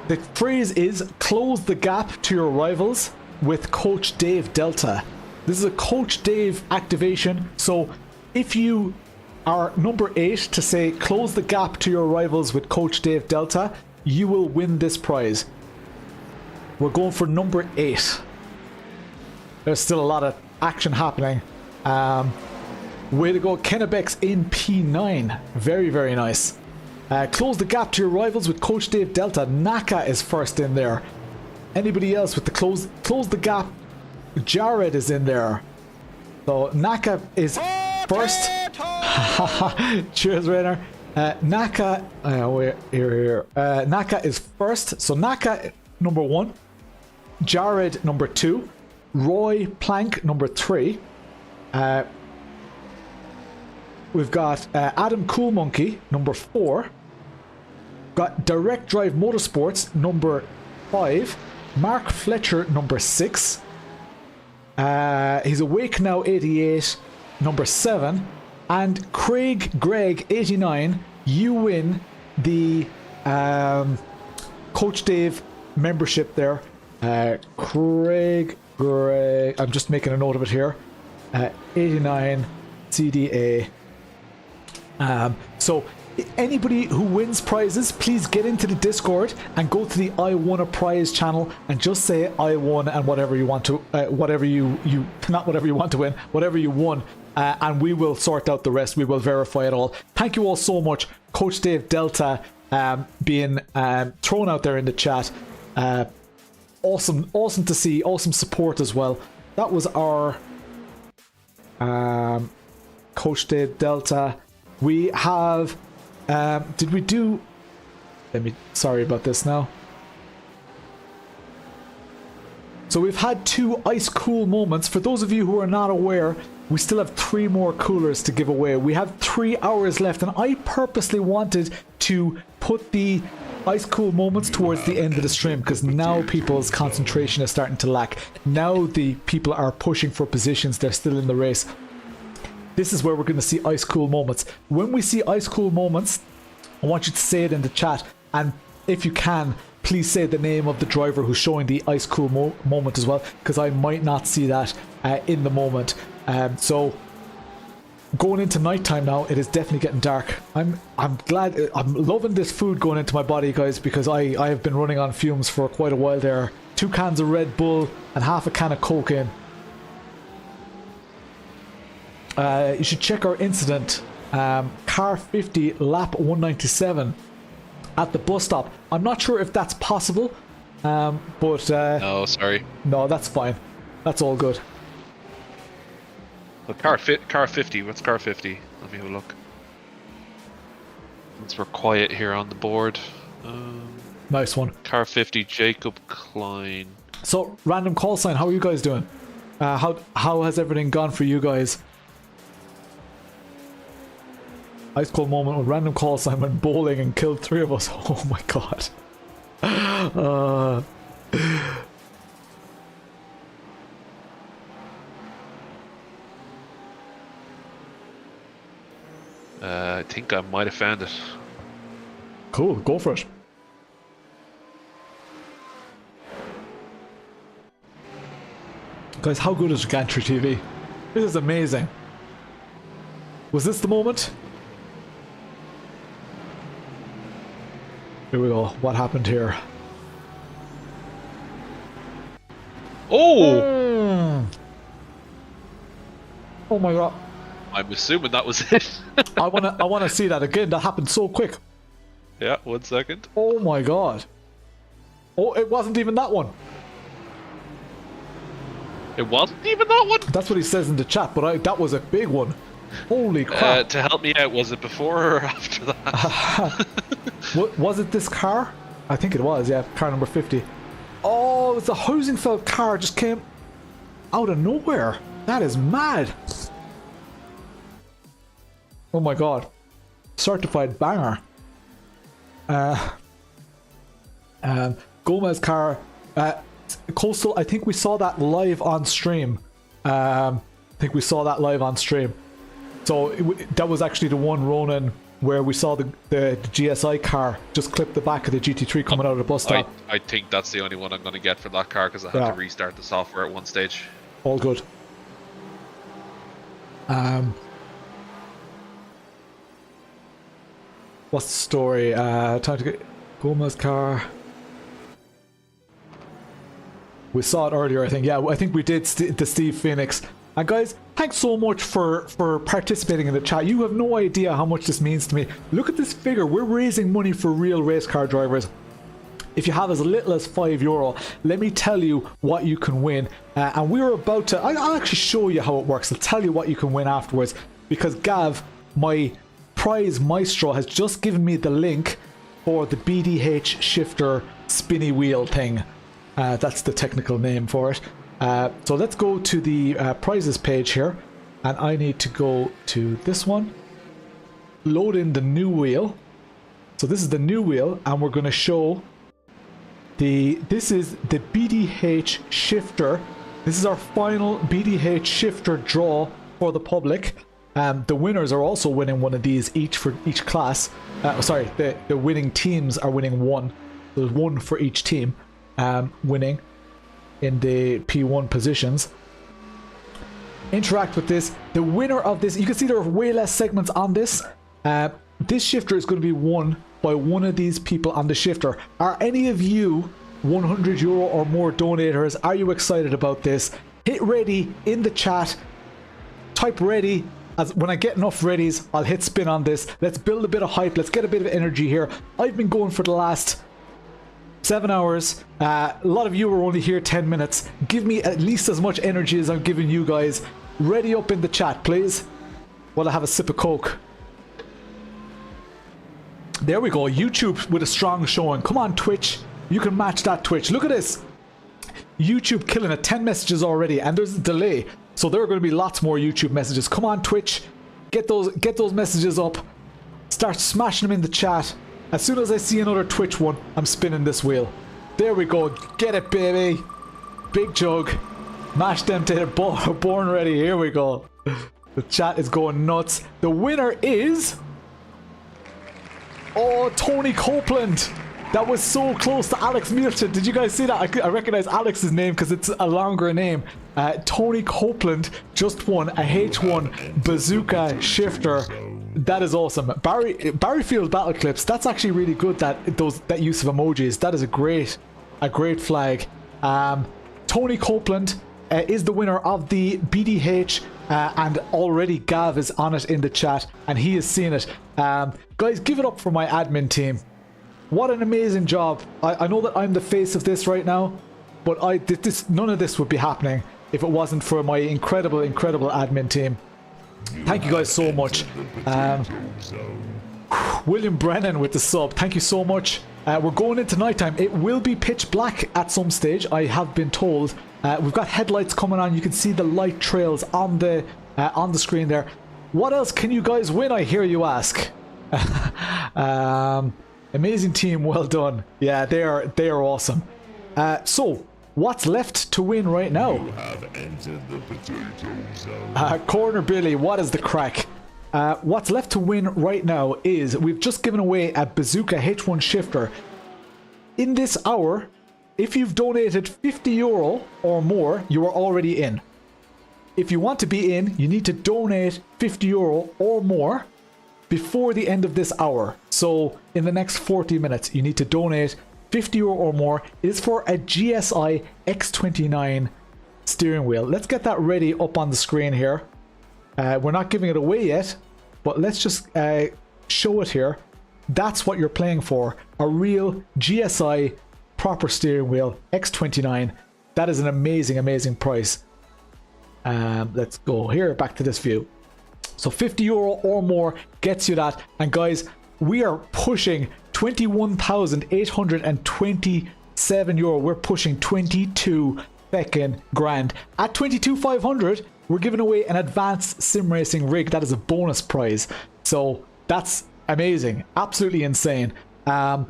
The phrase is, close the gap to your rivals with Coach Dave Delta. This is a Coach Dave activation, so if you are number 8 to say, close the gap to your rivals with Coach Dave Delta, you will win this prize. We're going for number 8. There's still a lot of action happening. Way to go, Kennebeck's in P9. Very, very nice. Close the gap to your rivals with Coach Dave Delta. Naka is first in there. Anybody else with the close the gap? Jared is in there. So Naka is first. Cheers, Rainer. Naka, here. Naka is first. So Naka number 1. Jared number 2. Roy Plank number 3. We've got Adam Cool Monkey number 4. Got Direct Drive Motorsports number 5. Mark Fletcher number 6. He's Awake Now 88 number 7. And Craig Gregg 89. You win the Coach Dave membership there. Craig Gregg, I'm just making a note of it here. 89 CDA. So anybody who wins prizes, please get into the Discord and go to the I won a prize channel and just say I won and whatever you want to whatever you not whatever you want to win, whatever you won, and we will sort out the rest. We will verify it all. Thank you all so much. Coach Dave Delta being thrown out there in the chat. Awesome to see, awesome support as well. That was our Coach Dave Delta. We have did we do, sorry about this now. So we've had 2 ice cool moments. For those of you who are not aware, we still have 3 more coolers to give away. We have 3 hours left, and I purposely wanted to put the ice cool moments towards the end of the stream because now people's concentration is starting to lack. Now the people are pushing for positions, they're still in the race. This is where we're going to see ice cool moments. When we see ice cool moments, I want you to say it in the chat, and if you can, please say the name of the driver who's showing the ice cool moment as well, because I might not see that in the moment. So going into nighttime now, it is definitely getting dark. I'm glad, I'm loving this food going into my body, guys, because I have been running on fumes for quite a while there. 2 cans of Red Bull and half a can of Coke in. You should check our incident. Car 50, lap 197 at the bus stop. I'm not sure if that's possible, but... no, sorry. No, that's fine. That's all good. Well, car 50, what's car 50? Let me have a look. Once we're quiet here on the board. Nice one. Car 50, Jacob Klein. So, random call sign, how are you guys doing? How has everything gone for you guys? Ice cold moment when random call sign went bowling and killed 3 of us. Oh my god. I think I might have found it. Cool, go for it. Guys, how good is Gantry TV? This is amazing. Was this the moment? Here we go. What happened here? Oh! Oh my god. I'm assuming that was it. I wanna see that again. That happened so quick. Yeah, 1 second. Oh my god. Oh, it wasn't even that one. It wasn't even that one? That's what he says in the chat, but that was a big one. Holy crap. To help me out, was it before or after that? Was it this car? I think it was, yeah. Car number 50. Oh, it's a housing felt car just came out of nowhere. That is mad. Oh my god. Certified banger. Gomez car. Coastal, I think we saw that live on stream. So that was actually the one, Ronan, where we saw the GSI car just clip the back of the GT3 coming out of the bus stop. I think that's the only one I'm going to get for that car because I had to restart the software at one stage. All good. What's the story? Time to get Gomez car. We saw it earlier, I think. Yeah, I think we did the Steve Phoenix. And guys, thanks so much for participating in the chat. You have no idea how much this means to me. Look at this figure. We're raising money for real race car drivers. If you have as little as €5, let me tell you what you can win. And we're about to... I'll actually show you how it works. I'll tell you what you can win afterwards. Because Gav, my prize maestro, has just given me the link for the BDH shifter spinny wheel thing. That's the technical name for it. So let's go to the prizes page here, and I need to go to this one, load in the new wheel. So this is the new wheel, and we're going to show this is the BDH shifter. This is our final BDH shifter draw for the public. The winners are also winning one of these each for each class. Sorry, the winning teams are winning one. There's one for each team. Winning in the P1 positions. Interact with this. The winner of this, you can see there are way less segments on this. This shifter is going to be won by one of these people on the shifter. Are any of you €100 or more donators? Are you excited about this? Hit ready in the chat. Type ready. As when I get enough readies, I'll hit spin on this. Let's build a bit of hype. Let's get a bit of energy here. I've been going for the last 7 hours. A lot of you are only here 10 minutes. Give me at least as much energy as I'm giving you guys. Ready up in the chat, please. While I have a sip of Coke. There we go. YouTube with a strong showing. Come on, Twitch. You can match that, Twitch. Look at this. YouTube killing it. 10 messages already, and there's a delay. So there are going to be lots more YouTube messages. Come on, Twitch. Get those messages up. Start smashing them in the chat. As soon as I see another Twitch one, I'm spinning this wheel. There we go. Get it, baby. Big jug. Mash them to the born ready. Here we go. The chat is going nuts. The winner is... Oh, Tony Copeland. That was so close to Alex Mielchen. Did you guys see that? I recognize Alex's name because it's a longer name. Tony Copeland just won a H1 Bazooka shifter. That is awesome. Barryfield battle clips. That's actually really good. That use of emojis. That is a great flag. Tony Copeland is the winner of the BDH and already Gav is on it in the chat, and he has seen it. Guys, give it up for my admin team. What an amazing job. I know that I'm the face of this right now, but none of this would be happening if it wasn't for my incredible admin team. Thank you guys so much. William Brennan with the sub, thank you so much. We're going into nighttime. It will be pitch black at some stage, I have been told. We've got headlights coming on. You can see the light trails on the screen there. What else can you guys win, I hear you ask? Amazing team, well done. Yeah, they are awesome. So what's left to win right now? You have entered the potato zone. Corner Billy, what is the crack? What's left to win right now is we've just given away a Bazooka H1 shifter. In this hour, if you've donated €50 or more, you are already in. If you want to be in, you need to donate €50 or more before the end of this hour. So in the next 40 minutes, you need to donate €50 or more. It is for a GSI X29 steering wheel. Let's get that ready up on the screen here. We're not giving it away yet, but let's just show it here. That's what you're playing for. A real GSI proper steering wheel, X29. That is an amazing price. Let's go here, back to this view. So €50 or more gets you that. And guys, we are pushing €21,827. We're pushing 22 fucking grand. At 22,500, we're giving away an advanced sim racing rig. That is a bonus prize. So that's amazing. Absolutely insane. For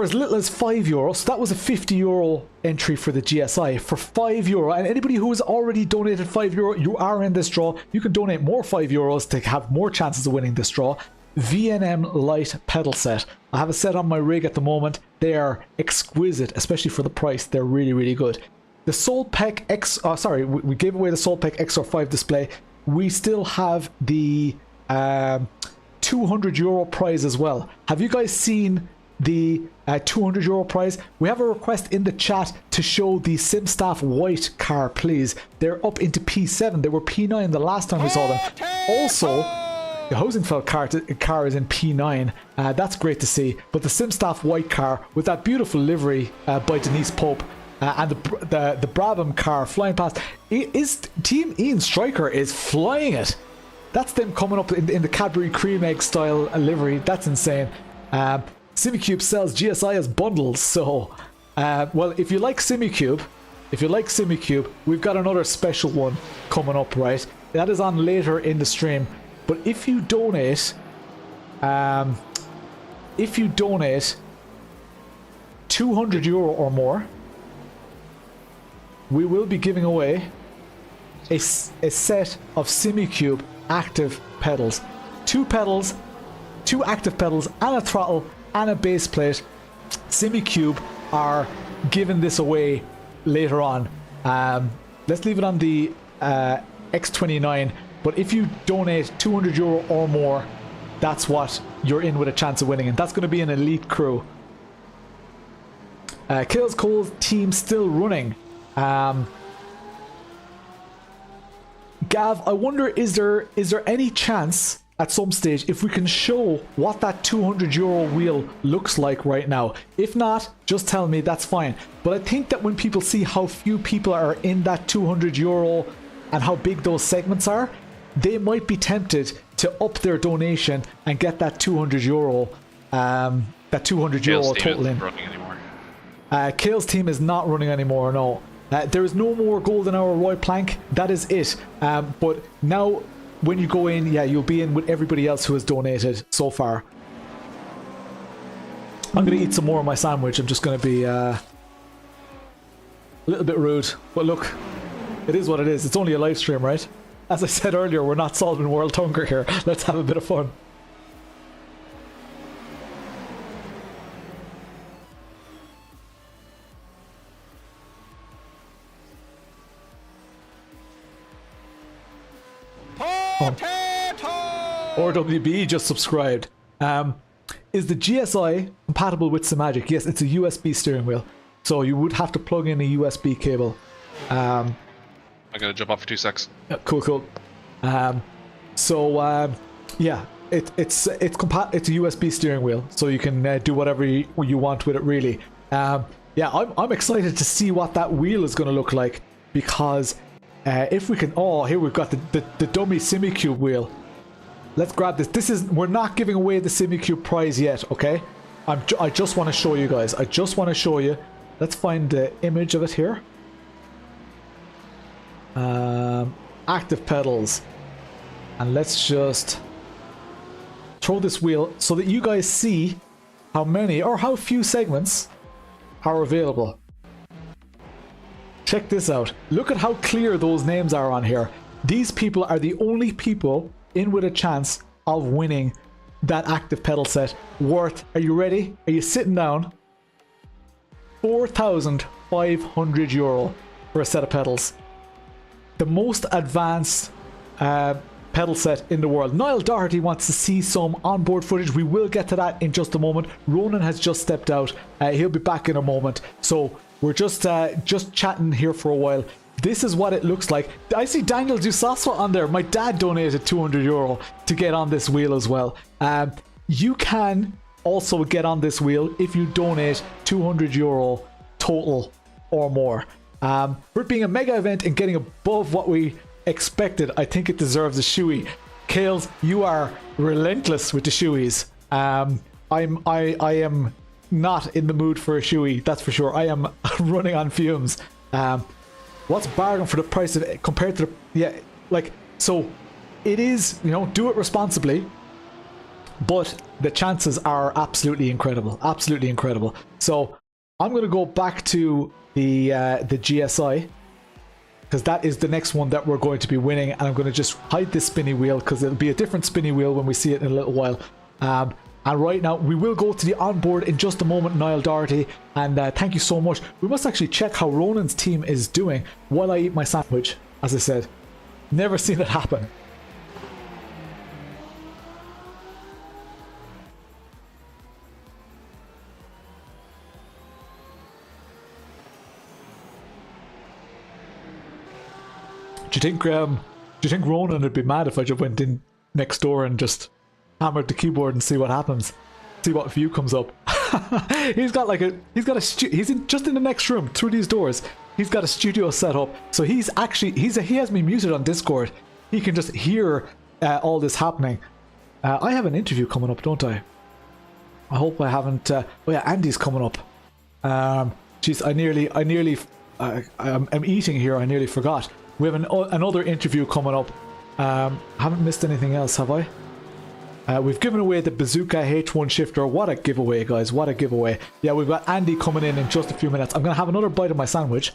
as little as €5, so that was a €50 entry for the GSI. For €5, and anybody who has already donated €5, you are in this draw. You can donate more €5 to have more chances of winning this draw. VNM Lite pedal set. I have a set on my rig at the moment. They are exquisite, especially for the price. They're really good. The Soelpec X, we gave away the Soelpec XR5 display. We still have the €200 prize as well. Have you guys seen the €200 prize? We have a request in the chat to show the SimStaff white car, please. They're up into P7. They were P9 the last time we saw them. Also, the Hosenfeld car is in P9. That's great to see. But the SimStaff white car with that beautiful livery by Denise Pope and the Brabham car flying past. Team Ian Striker is flying it. That's them coming up in the Cadbury cream egg style livery. That's insane. Simucube sells GSI as bundles, so well, if you like Simucube, we've got another special one coming up, right? That is on later in the stream. But if you donate €200 or more, we will be giving away a set of Simucube active pedals. 2 pedals, 2 active pedals, and a throttle, and a base plate. Simucube are giving this away later on. Let's leave it on the X29. But if you donate €200 or more, that's what you're in with a chance of winning. And that's going to be an elite crew. Kills Cole's team still running. Gav, I wonder, is there any chance at some stage if we can show what that €200 wheel looks like right now? If not, just tell me, that's fine. But I think that when people see how few people are in that €200 and how big those segments are, they might be tempted to up their donation and get that €200 total in. Kale's team is not running anymore, no. There is no more golden hour Roy Plank. That is it. But now, when you go in, yeah, you'll be in with everybody else who has donated so far. I'm going to eat some more of my sandwich. I'm just going to be a little bit rude. But look, it is what it is. It's only a live stream, right? As I said earlier, we're not solving world hunger here. Let's have a bit of fun. RWB just subscribed. Is the GSI compatible with Simagic? Yes, it's a USB steering wheel, so you would have to plug in a USB cable. I'm gonna jump off for 2 secs. Yeah, cool. Yeah, it's a USB steering wheel, so you can do whatever you want with it, really. Yeah, I'm excited to see what that wheel is going to look like, because if we can... Oh, here we've got the dummy Simucube wheel. Let's grab this. We're not giving away the Simucube prize yet, okay? I just want to show you guys. I just want to show you. Let's find the image of it here. Active pedals. And let's just throw this wheel so that you guys see how many or how few segments are available. Check this out. Look at how clear those names are on here. These people are the only people in with a chance of winning that active pedal set worth, are you ready? Are you sitting down? €4,500 for a set of pedals. The most advanced pedal set in the world. Niall Doherty wants to see some onboard footage. We will get to that in just a moment. Ronan has just stepped out. He'll be back in a moment. So we're just chatting here for a while. This is what it looks like. I see Daniel Giusa on there. My dad donated €200 to get on this wheel as well. You can also get on this wheel if you donate €200 total or more. For it being a mega event and getting above what we expected, I think it deserves a shoey. Kales, you are relentless with the shoeys. I am not in the mood for a shoey, that's for sure. I am running on fumes. What's bargain for the price of it compared to so it is, do it responsibly, but the chances are absolutely incredible. So I'm going to go back to the GSI, because that is the next one that we're going to be winning, and I'm going to just hide this spinny wheel because it'll be a different spinny wheel when we see it in a little while. And right now we will go to the onboard in just a moment, Niall Doherty, and thank you so much. We must actually check how Ronan's team is doing while I eat my sandwich. As I said, never seen it happen. Do you think Ronan would be mad if I just went in next door and just hammered the keyboard and see what happens? See what view comes up. He's just in the next room through these doors. He's got a studio set up, so he has me muted on Discord. He can just hear all this happening. I have an interview coming up, don't I? I hope I haven't. Oh yeah, Andy's coming up. Jeez, I'm eating here. I nearly forgot. We have another interview coming up. Haven't missed anything else, have I? We've given away the Bazooka H1 shifter. What a giveaway, guys. What a giveaway. Yeah, we've got Andy coming in just a few minutes. I'm going to have another bite of my sandwich.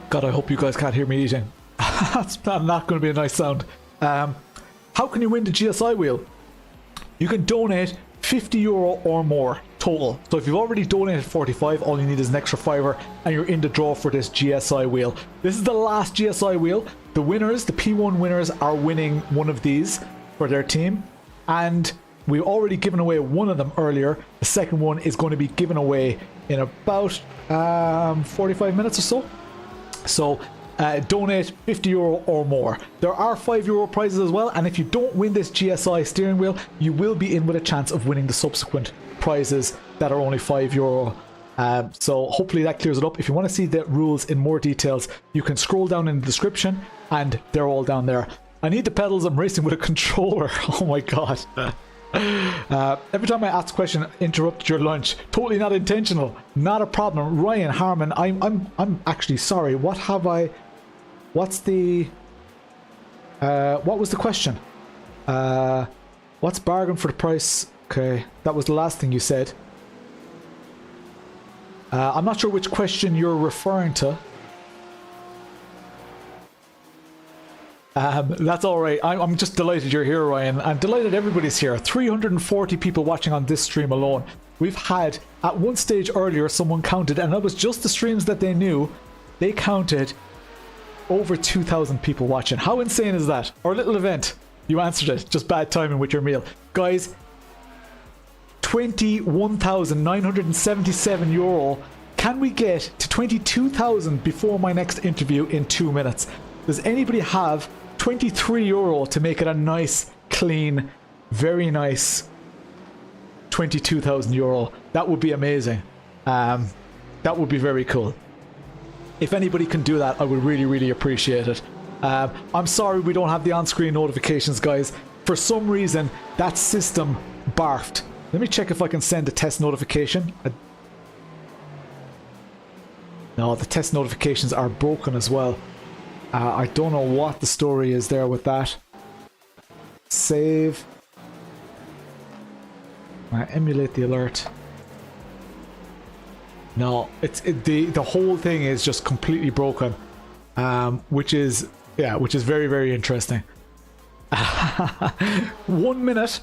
God, I hope you guys can't hear me eating. That's not going to be a nice sound. How can you win the GSI wheel? You can donate €50 or more total. So if you've already donated 45, all you need is an extra $5 and you're in the draw for this GSI wheel. This is the last GSI wheel. The winners, the P1 winners, are winning one of these for their team. And we've already given away one of them earlier. The second one is going to be given away in about 45 minutes or so. So donate €50 or more. There are €5 prizes as well, and if you don't win this GSI steering wheel, you will be in with a chance of winning the subsequent prizes that are only €5. So hopefully that clears it up. If you want to see the rules in more details, you can scroll down in the description, and they're all down there. I need the pedals. I'm racing with a controller. Oh my god. Every time I ask a question, interrupt your lunch. Totally not intentional. Not a problem. Ryan Harmon, I'm actually sorry. What was the question? What's bargain for the price? Okay, that was the last thing you said. I'm not sure which question you're referring to. That's all right. I'm just delighted you're here, Ryan. I'm delighted everybody's here. 340 people watching on this stream alone. We've had, at one stage earlier, someone counted, and that was just the streams that they knew. They counted over 2,000 people watching. How insane is that? Our little event. You answered it. Just bad timing with your meal. Guys, €21,977. Can we get to 22,000 before my next interview in 2 minutes? Does anybody have €23 to make it a nice, clean, very nice €22,000? That would be amazing. That would be very cool. If anybody can do that, I would really, really appreciate it. I'm sorry we don't have the on-screen notifications, guys. For some reason, that system barfed. Let me check if I can send a test notification. No, the test notifications are broken as well. I don't know what the story is there with that. Save. Emulate the alert. No, the whole thing is just completely broken, which is very, very interesting. 1 minute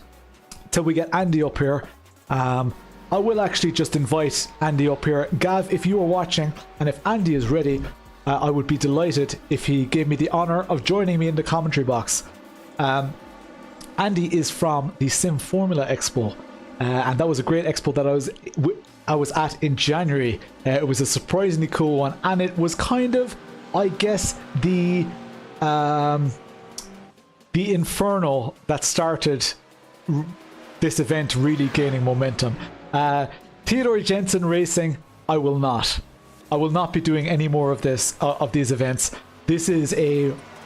till we get Andy up here. I will actually just invite Andy up here. Gav, if you are watching and if Andy is ready, I would be delighted if he gave me the honor of joining me in the commentary box. Andy is from the Sim Formula Expo, and that was a great expo that I was at in January. It was a surprisingly cool one, and it was kind of, I guess, the inferno that started this event really gaining momentum. Theodore Jensen Racing, I will not be doing any more of this, of these events. This is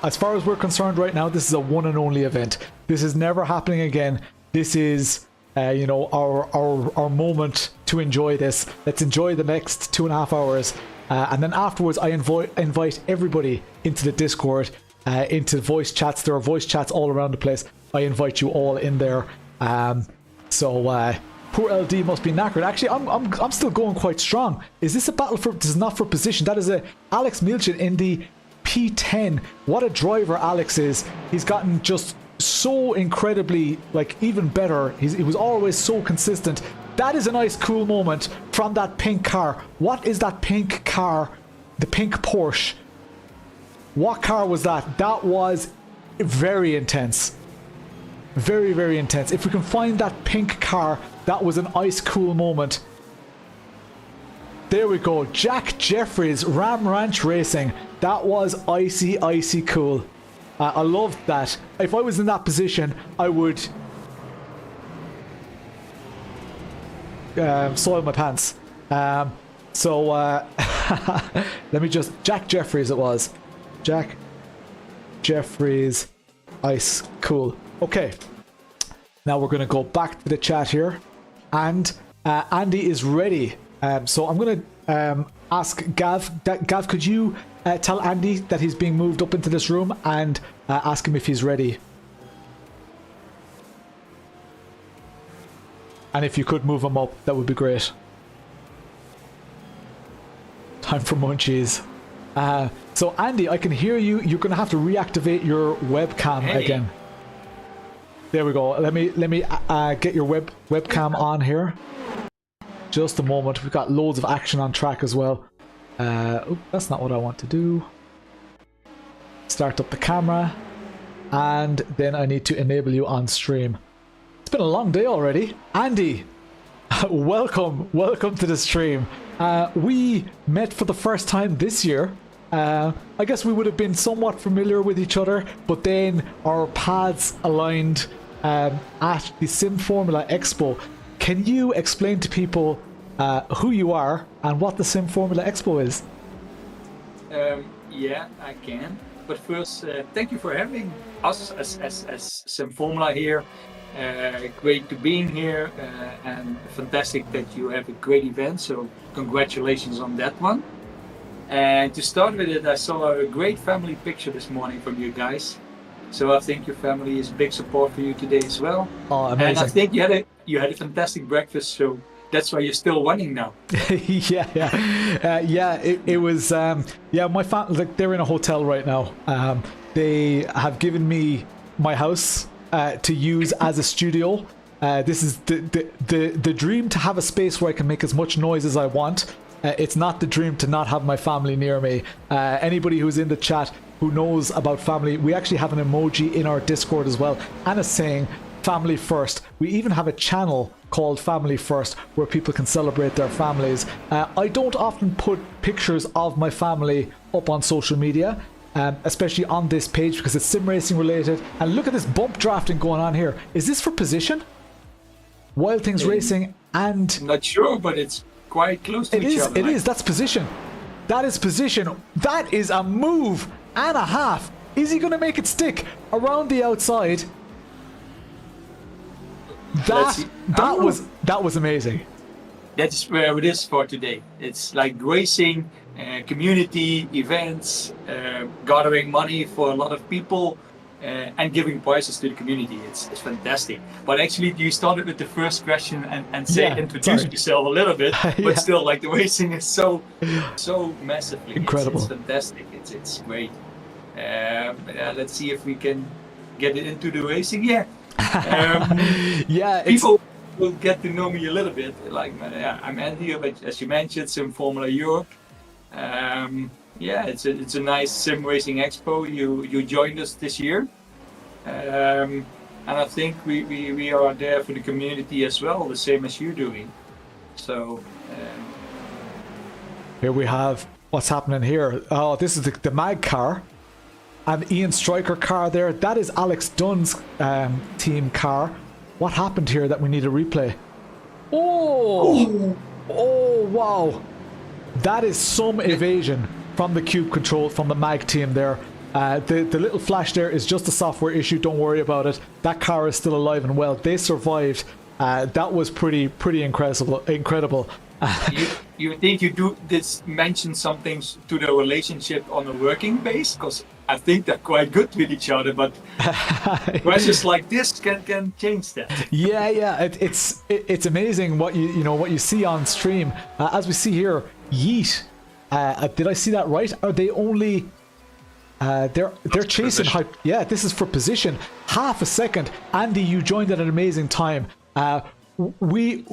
as far as we're concerned right now, this is a one and only event. This is never happening again. This is, our moment to enjoy this. Let's enjoy the next 2.5 hours. And then afterwards, I invite everybody into the Discord, into voice chats. There are voice chats all around the place. I invite you all in there. Poor LD must be knackered. Actually, I'm still going quite strong. Is this a battle for? This is not for position. That is a Alex Milchin in the P10. What a driver Alex is. He's gotten just so incredibly, even better. He was always so consistent. That is a nice, cool moment from that pink car. What is that pink car? The pink Porsche. What car was that? That was very intense. Very, very intense. If we can find that pink car, that was an ice cool moment. There we go. Jack Jeffries, Ram Ranch Racing. That was icy, icy cool. I loved that. If I was in that position, I would soil my pants. Let me just... Jack Jeffries it was. Jack Jeffries. Ice cool. Okay. Now we're going to go back to the chat here. And Andy is ready. So I'm going to ask Gav. Gav, could you tell Andy that he's being moved up into this room and ask him if he's ready? And if you could move him up, that would be great. Time for munchies. So Andy, I can hear you. You're going to have to reactivate your webcam again. There we go. Let me get your webcam on here. Just a moment. We've got loads of action on track as well. That's not what I want to do. Start up the camera. And then I need to enable you on stream. It's been a long day already. Andy, welcome to the stream. We met for the first time this year. I guess we would have been somewhat familiar with each other, but then our paths aligned at the Sim Formula Expo. Can you explain to people who you are and what the Sim Formula Expo is? Yeah, I can. But first, thank you for having us as Sim Formula here. Great to be in here, and fantastic that you have a great event. So congratulations on that one. And to start with it, I saw a great family picture this morning from you guys. So I think your family is big support for you today as well. Oh, amazing. And I think you had a fantastic breakfast, so that's why you're still winning now. It was my family, they're in a hotel right now. They have given me my house to use as a studio. This is the dream, to have a space where I can make as much noise as I want. It's not the dream to not have my family near me. Anybody who's in the chat who knows about family, we actually have an emoji in our Discord as well, and it's saying family first. We even have a channel called Family First where people can celebrate their families. I don't often put pictures of my family up on social media, especially on this page, because it's sim racing related. And look at this bump drafting going on here. Is this for position? Wild Things Racing and... Not sure, but it's quite close to each other. It is. That's position. That is position. That is a move and a half. Is he going to make it stick around the outside? That was amazing. That's where it is for today. It's like racing, community events, gathering money for a lot of people, and giving prizes to the community. It's fantastic. But actually, you started with the first question and introduce yourself a little bit. But still, like, the racing is so massively incredible. It's fantastic. It's great. Let's see if we can get it into the racing. People will get to know me a little bit. Like, I'm Andy, but as you mentioned, Sim Formula Europe. It's a nice sim racing expo. You joined us this year, and I think we are there for the community as well, the same as you're doing. So here we have what's happening here. Oh, this is the mag car. And Ian Striker car there. That is Alex Dunn's team car. What happened here that we need a replay? Oh, wow. That is some evasion from the Cube Control, from the mag team there. The little flash there is just a software issue. Don't worry about it. That car is still alive and well. They survived. That was pretty incredible. You think you do this, mention some things to the relationship on a working base? Because I think they're quite good with each other, but questions like this can change that. It's amazing what you see on stream. As we see here, Yeet. Did I see that right? Are they only? They're chasing hype. Yeah, this is for position. Half a second. Andy, you joined at an amazing time. We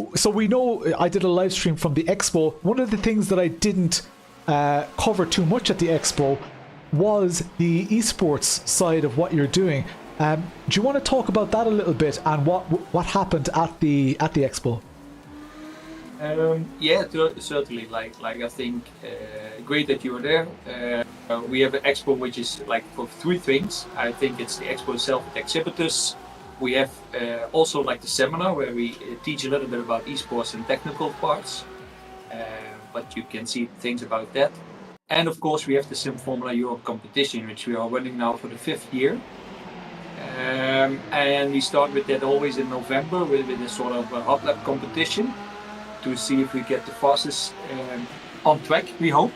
know I did a live stream from the Expo. One of the things that I didn't cover too much at the Expo was the esports side of what you're doing. Do you want to talk about that a little bit and what happened at the Expo? Certainly. Like I think great that you were there. We have an expo which is like for three things. I think it's the expo itself with exhibitors. We have also like the seminar where we teach a little bit about esports and technical parts, but you can see things about that. And of course we have the Sim Formula Europe competition, which we are running now for the 5th year. And we start with that always in November with a sort of a hot lap competition to see if we get the fastest on track, we hope.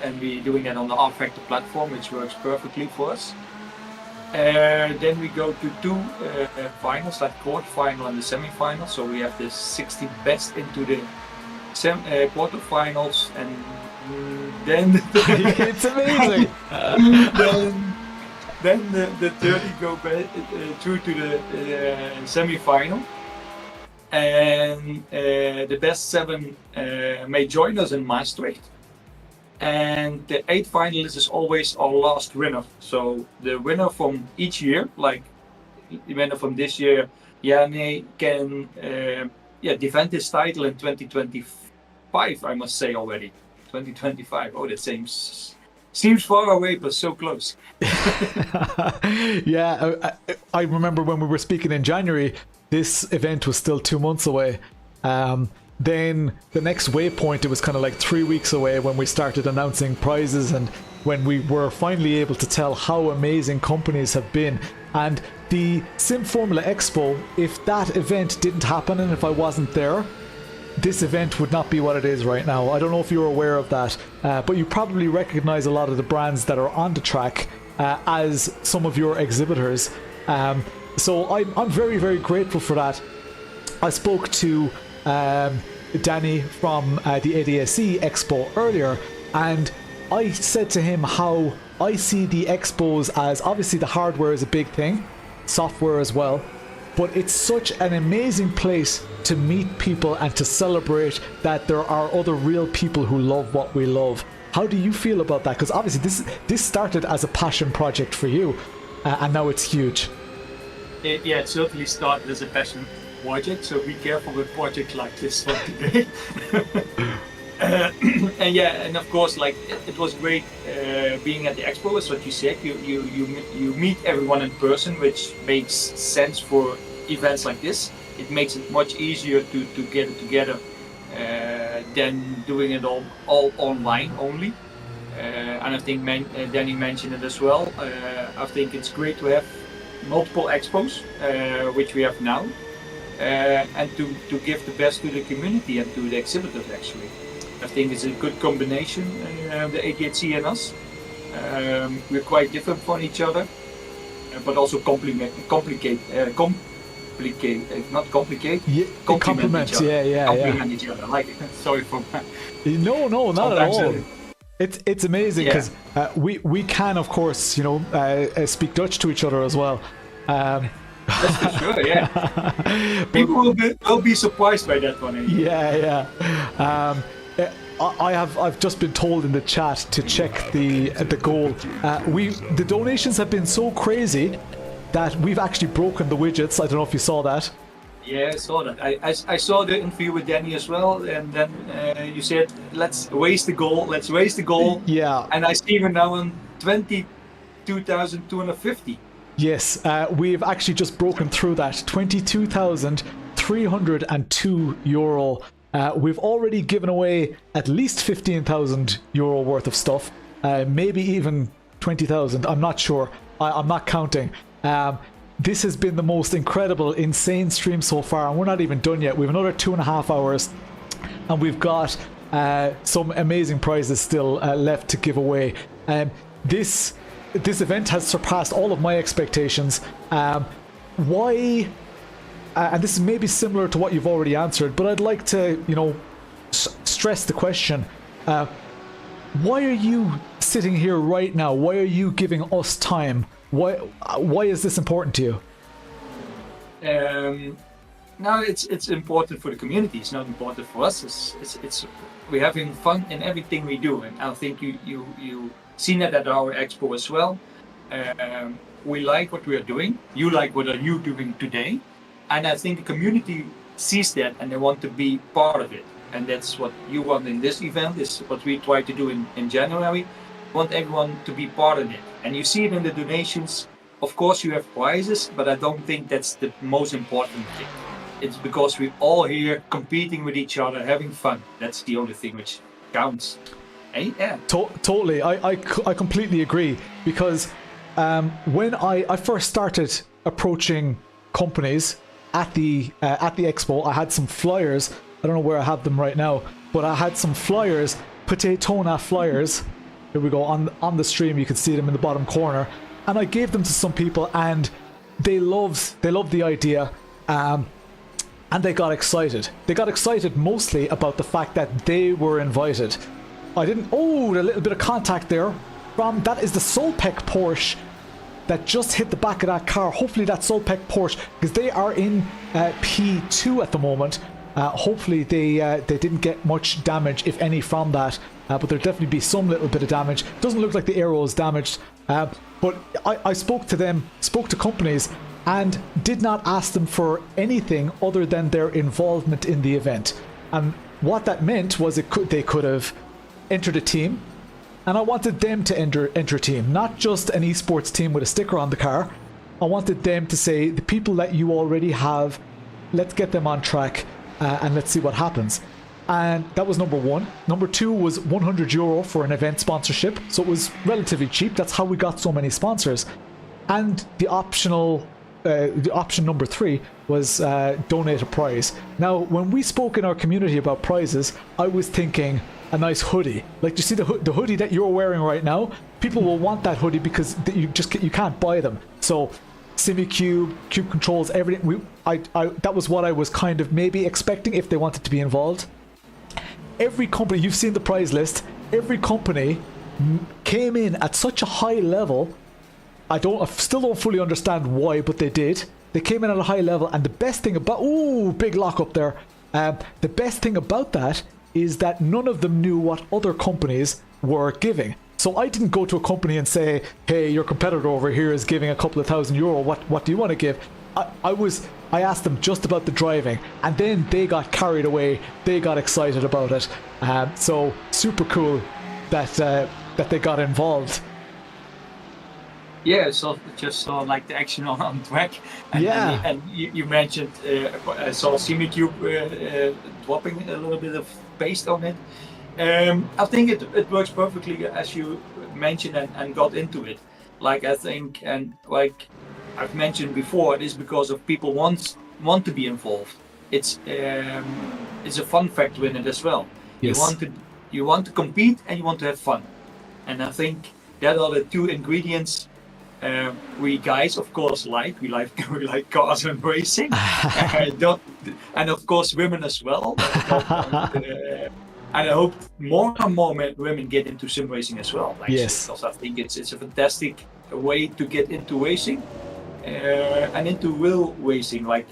And we're doing that on the R-Factor platform, which works perfectly for us. Then we go to two finals, like quarterfinal and the semi-final. So we have the 60 best into the quarterfinals, and then it's amazing. then the 30 go through to the semi-final, and the best 7 may join us in Maastricht. And the 8 finalists is always our last winner. So the winner from each year, like the winner from this year, Iain, can defend his title in 2025, I must say already. 2025. Oh, that seems far away, but so close. Yeah, I remember when we were speaking in January, this event was still 2 months away. Then the next waypoint, it was kind of like 3 weeks away when we started announcing prizes and when we were finally able to tell how amazing companies have been. And the Sim Formula Expo, if that event didn't happen and if I wasn't there, this event would not be what it is right now. I don't know if you're aware of that, but you probably recognize a lot of the brands that are on the track as some of your exhibitors. So I'm very, very grateful for that. I spoke to Danny from the ADAC Expo earlier, and I said to him how I see the expos as, obviously the hardware is a big thing, software as well, but it's such an amazing place to meet people and to celebrate that there are other real people who love what we love. How do you feel about that? Because obviously this started as a passion project for you, and now it's huge. It certainly started as a passion project, so be careful with projects like this one today. And of course, like it was great being at the Expo, as what you said. You meet everyone in person, which makes sense for events like this. It makes it much easier to get it together than doing it all online only. And I think Danny mentioned it as well. I think it's great to have multiple expos, which we have now, and to give the best to the community and to the exhibitors actually. I think it's a good combination, the ADAC and us. We're quite different from each other, but also complement each other. Complement each other. Like, sorry for that. No, not at all. It's amazing because we can, of course, speak Dutch to each other as well. That's for sure, yeah. People will be surprised by that one. Yeah. I've just been told in the chat to check the goal. The donations have been so crazy that we've actually broken the widgets. I don't know if you saw that. Yeah, I saw that. I saw the interview with Danny as well, and then you said, let's raise the goal. Yeah. And I see we're now on 22,250. Yes, we've actually just broken through that. 22,302 euro. We've already given away at least 15,000 euro worth of stuff. Maybe even 20,000. I'm not sure. I'm not counting. This has been the most incredible, insane stream so far, and we're not even done yet. We have another 2.5 hours, and we've got some amazing prizes still left to give away. This event has surpassed all of my expectations. Why? And this is maybe similar to what you've already answered, but I'd like to, stress the question. Why are you sitting here right now? Why are you giving us time? Why is this important to you? Now it's important for the community. It's not important for us. It's we're having fun in everything we do, and I think you seen that at our expo as well. We like what we are doing. You like what are you doing today, and I think the community sees that and they want to be part of it. And that's what you want in this event. Is what we try to do in January. We want everyone to be part of it, and you see it in the donations. Of course, you have prizes, but I don't think that's the most important thing. It's because we're all here competing with each other, having fun. That's the only thing which counts. Yeah. Totally. I completely agree, because when I first started approaching companies at the expo, I had some flyers. I don't know where I have them right now, but I had some flyers, Potaytona flyers. Here we go, on the stream. You can see them in the bottom corner, and I gave them to some people, and they loved the idea, and they got excited. They got excited mostly about the fact that they were invited. I didn't. Oh, a little bit of contact there. That is the Soelpec Porsche that just hit the back of that car. Hopefully that Soelpec Porsche, because they are in P2 at the moment. Hopefully they didn't get much damage, if any, from that. But there'll definitely be some little bit of damage. Doesn't look like the aero is damaged. But I spoke to companies, and did not ask them for anything other than their involvement in the event. And what that meant was they could have entered a team, and I wanted them to enter a team, not just an esports team with a sticker on the car. I wanted them to say, the people that you already have, let's get them on track, and let's see what happens. And that was number one. Number two was €100 for an event sponsorship, so it was relatively cheap. That's how we got so many sponsors. And the option number three was donate a prize. Now, when we spoke in our community about prizes, I was thinking a nice hoodie. Like, you see the hoodie that you're wearing right now? People will want that hoodie because you can't buy them. So Simucube, Cube Controls, everything. That was what I was kind of maybe expecting if they wanted to be involved. Every company, you've seen the prize list, every company came in at such a high level. I still don't fully understand why, but they did. They came in at a high level, and the best thing about big lock up there. The best thing about that is that none of them knew what other companies were giving. So I didn't go to a company and say, "Hey, your competitor over here is giving a couple of €1,000. What do you want to give?" I asked them just about the driving, and then they got carried away. They got excited about it. So super cool that they got involved. Yeah, so just saw like the action on track. And you mentioned I saw Simucube dropping a little bit of paste on it. I think it works perfectly as you mentioned and got into it. Like I think, and like I've mentioned before, it is because of people want to be involved. It's a fun factor in it as well. Yes. You want to compete and you want to have fun, and I think that are the two ingredients. We guys, of course, we like cars and racing, and of course women as well. And I hope more and more women get into sim racing as well. Yes, because I think it's a fantastic way to get into racing and into real racing. Like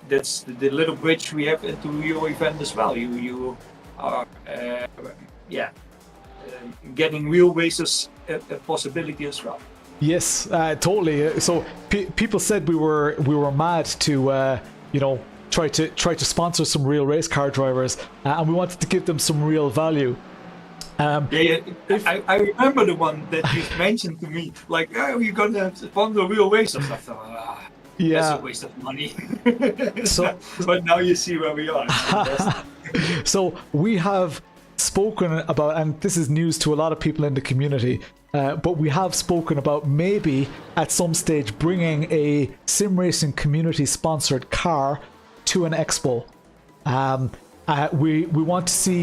that's the little bridge we have into your event as well. You are getting real racers a possibility as well. Yes, totally. So people said we were mad to try to sponsor some real race car drivers, and we wanted to give them some real value. I remember the one that you mentioned to me, like, "Oh, you're gonna sponsor real racers." I thought, that's a waste of money. But now you see where we are. So we have spoken about, and this is news to a lot of people in the community, but we have spoken about maybe at some stage bringing a sim racing community sponsored car to an expo. We want to see,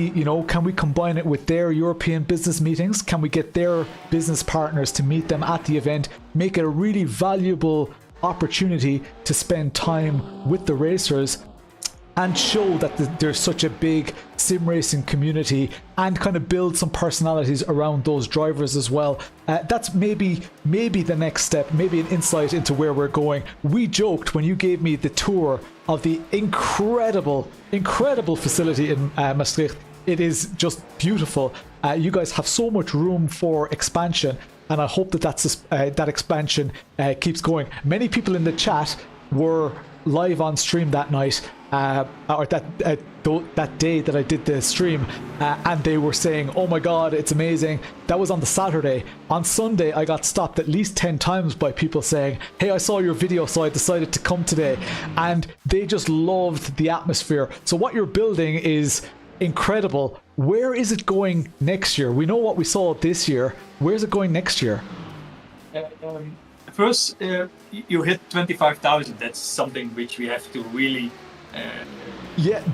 can we combine it with their European business meetings? Can we get their business partners to meet them at the event? Make it a really valuable opportunity to spend time with the racers and show that there's such a big sim racing community, and kind of build some personalities around those drivers as well. That's maybe the next step, maybe an insight into where we're going. We joked when you gave me the tour of the incredible facility in Maastricht. It is just beautiful. You guys have so much room for expansion, and I hope that expansion keeps going. Many people in the chat were live on stream that night, or that day that I did the stream, and they were saying, "Oh my god, it's amazing." That was on the Saturday. On Sunday I got stopped at least 10 times by people saying, "Hey, I saw your video, so I decided to come today," and they just loved the atmosphere. So what you're building is incredible. Where is it going next year? We know what we saw this year. Where's it going next year? First, you hit 25,000. That's something which we have to really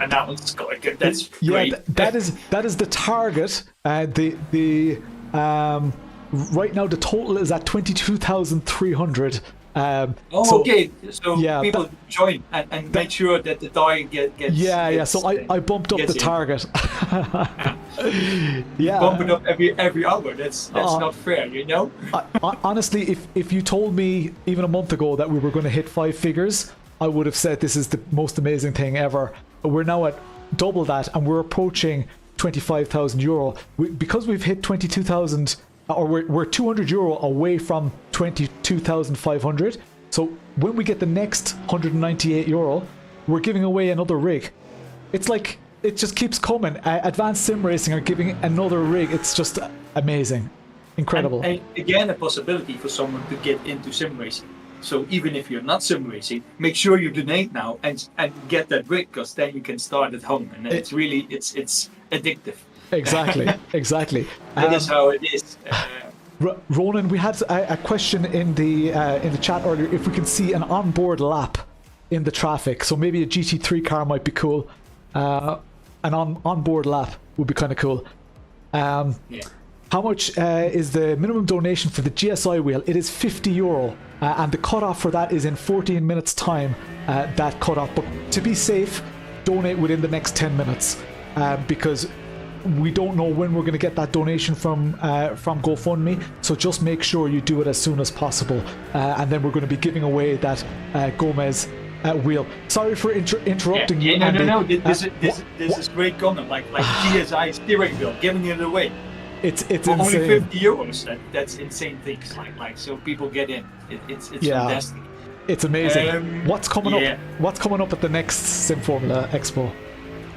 announce. That's great. That is the target. Right now the total is at 22,300. Okay. So people join and make sure that the die gets. So I bumped up the target. Bump it up every hour. That's not fair, Honestly, if you told me even a month ago that we were going to hit 5 figures, I would have said this is the most amazing thing ever. We're now at double that, and we're approaching €25,000. Because we've hit 22,000, or we're €200 away from 22,500. So when we get the next €198, we're giving away another rig. It's like, it just keeps coming. Advanced Sim Racing are giving another rig. It's just amazing. Incredible. And again, a possibility for someone to get into sim racing. So even if you're not sim racing, make sure you donate now and get that rig, because then you can start at home, and it's really it's addictive. Exactly. That is how it is. Ronan, we had a question in the chat earlier if we can see an onboard lap in the traffic. So maybe a GT3 car might be cool. An onboard lap would be kind of cool. How much is the minimum donation for the GSI wheel? It is €50, and the cutoff for that is in 14 minutes time, that cutoff. But to be safe, donate within the next 10 minutes, because we don't know when we're going to get that donation from GoFundMe, so just make sure you do it as soon as possible, and then we're going to be giving away that Gomez wheel. Sorry for interrupting you, Andy. No. This is great comment. Like GSI steering wheel, giving it away. It's for insane. Only €50. That's insane things. Like so people get in. It's fantastic. It's amazing. What's coming up? What's coming up at the next Sim Formula Expo?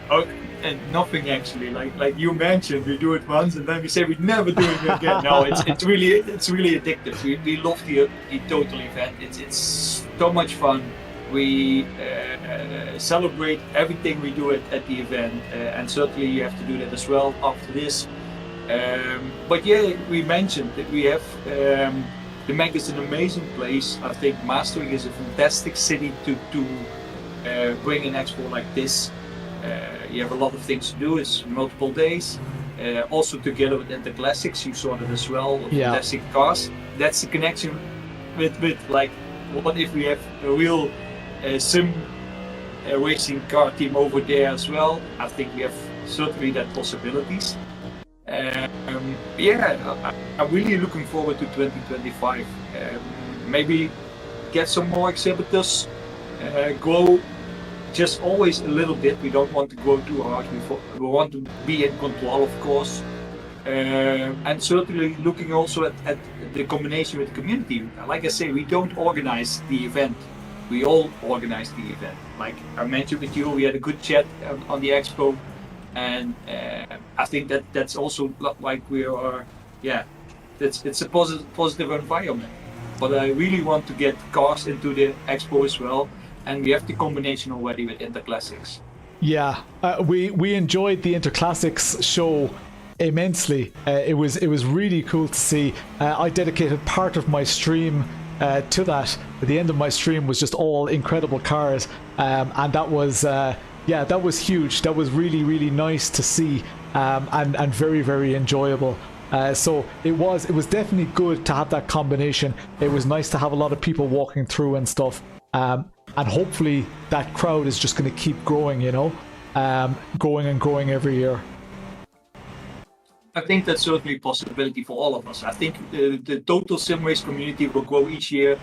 Oh, and nothing actually. Like you mentioned, we do it once and then we say we're never doing it again. No, it's really addictive. We love the total event. It's so much fun. We celebrate everything we do at the event, and certainly you have to do that as well after this. But yeah, we mentioned that we have the Mac is an amazing place. I think Maastricht is a fantastic city to bring an expo like this. You have a lot of things to do. It's multiple days. Also together with Inter Classics, you saw that as well. Fantastic cars. That's the connection with like, what if we have a real sim racing car team over there as well? I think we have certainly that possibilities. I'm really looking forward to 2025. Maybe get some more exhibitors, grow just always a little bit. We don't want to grow too hard. We want to be in control, of course. And certainly looking also at the combination with the community. Like I say, we don't organize the event. We all organize the event. Like I mentioned with you, we had a good chat on the expo. And I think that's also like we are, it's a positive environment. But I really want to get cars into the expo as well, and we have the combination already with Inter Classics. Yeah, we enjoyed the Inter Classics show immensely. It was really cool to see. I dedicated part of my stream to that. At the end of my stream was just all incredible cars, and that was. That was huge. That was really, really nice to see, and very, very enjoyable. So it was definitely good to have that combination. It was nice to have a lot of people walking through and stuff, and hopefully that crowd is just going to keep growing. Growing and growing every year. I think that's certainly a possibility for all of us. I think the total sim race community will grow each year.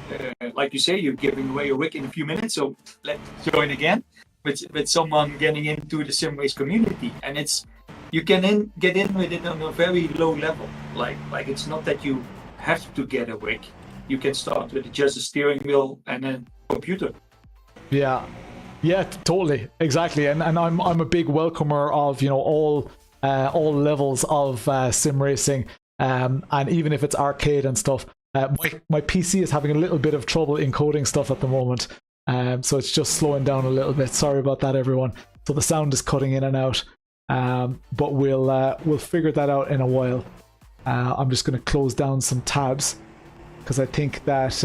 Like you say, you're giving away a rig in a few minutes, so let's join again. With someone getting into the sim race community, and you can get in with it on a very low level. Like it's not that you have to get a rig. You can start with just a steering wheel and a computer. Yeah, totally, exactly. And I'm a big welcomer of all levels of sim racing, and even if it's arcade and stuff. My PC is having a little bit of trouble encoding stuff at the moment. So it's just slowing down a little bit. Sorry about that, everyone. So the sound is cutting in and out, but we'll figure that out in a while. I'm just going to close down some tabs because I think that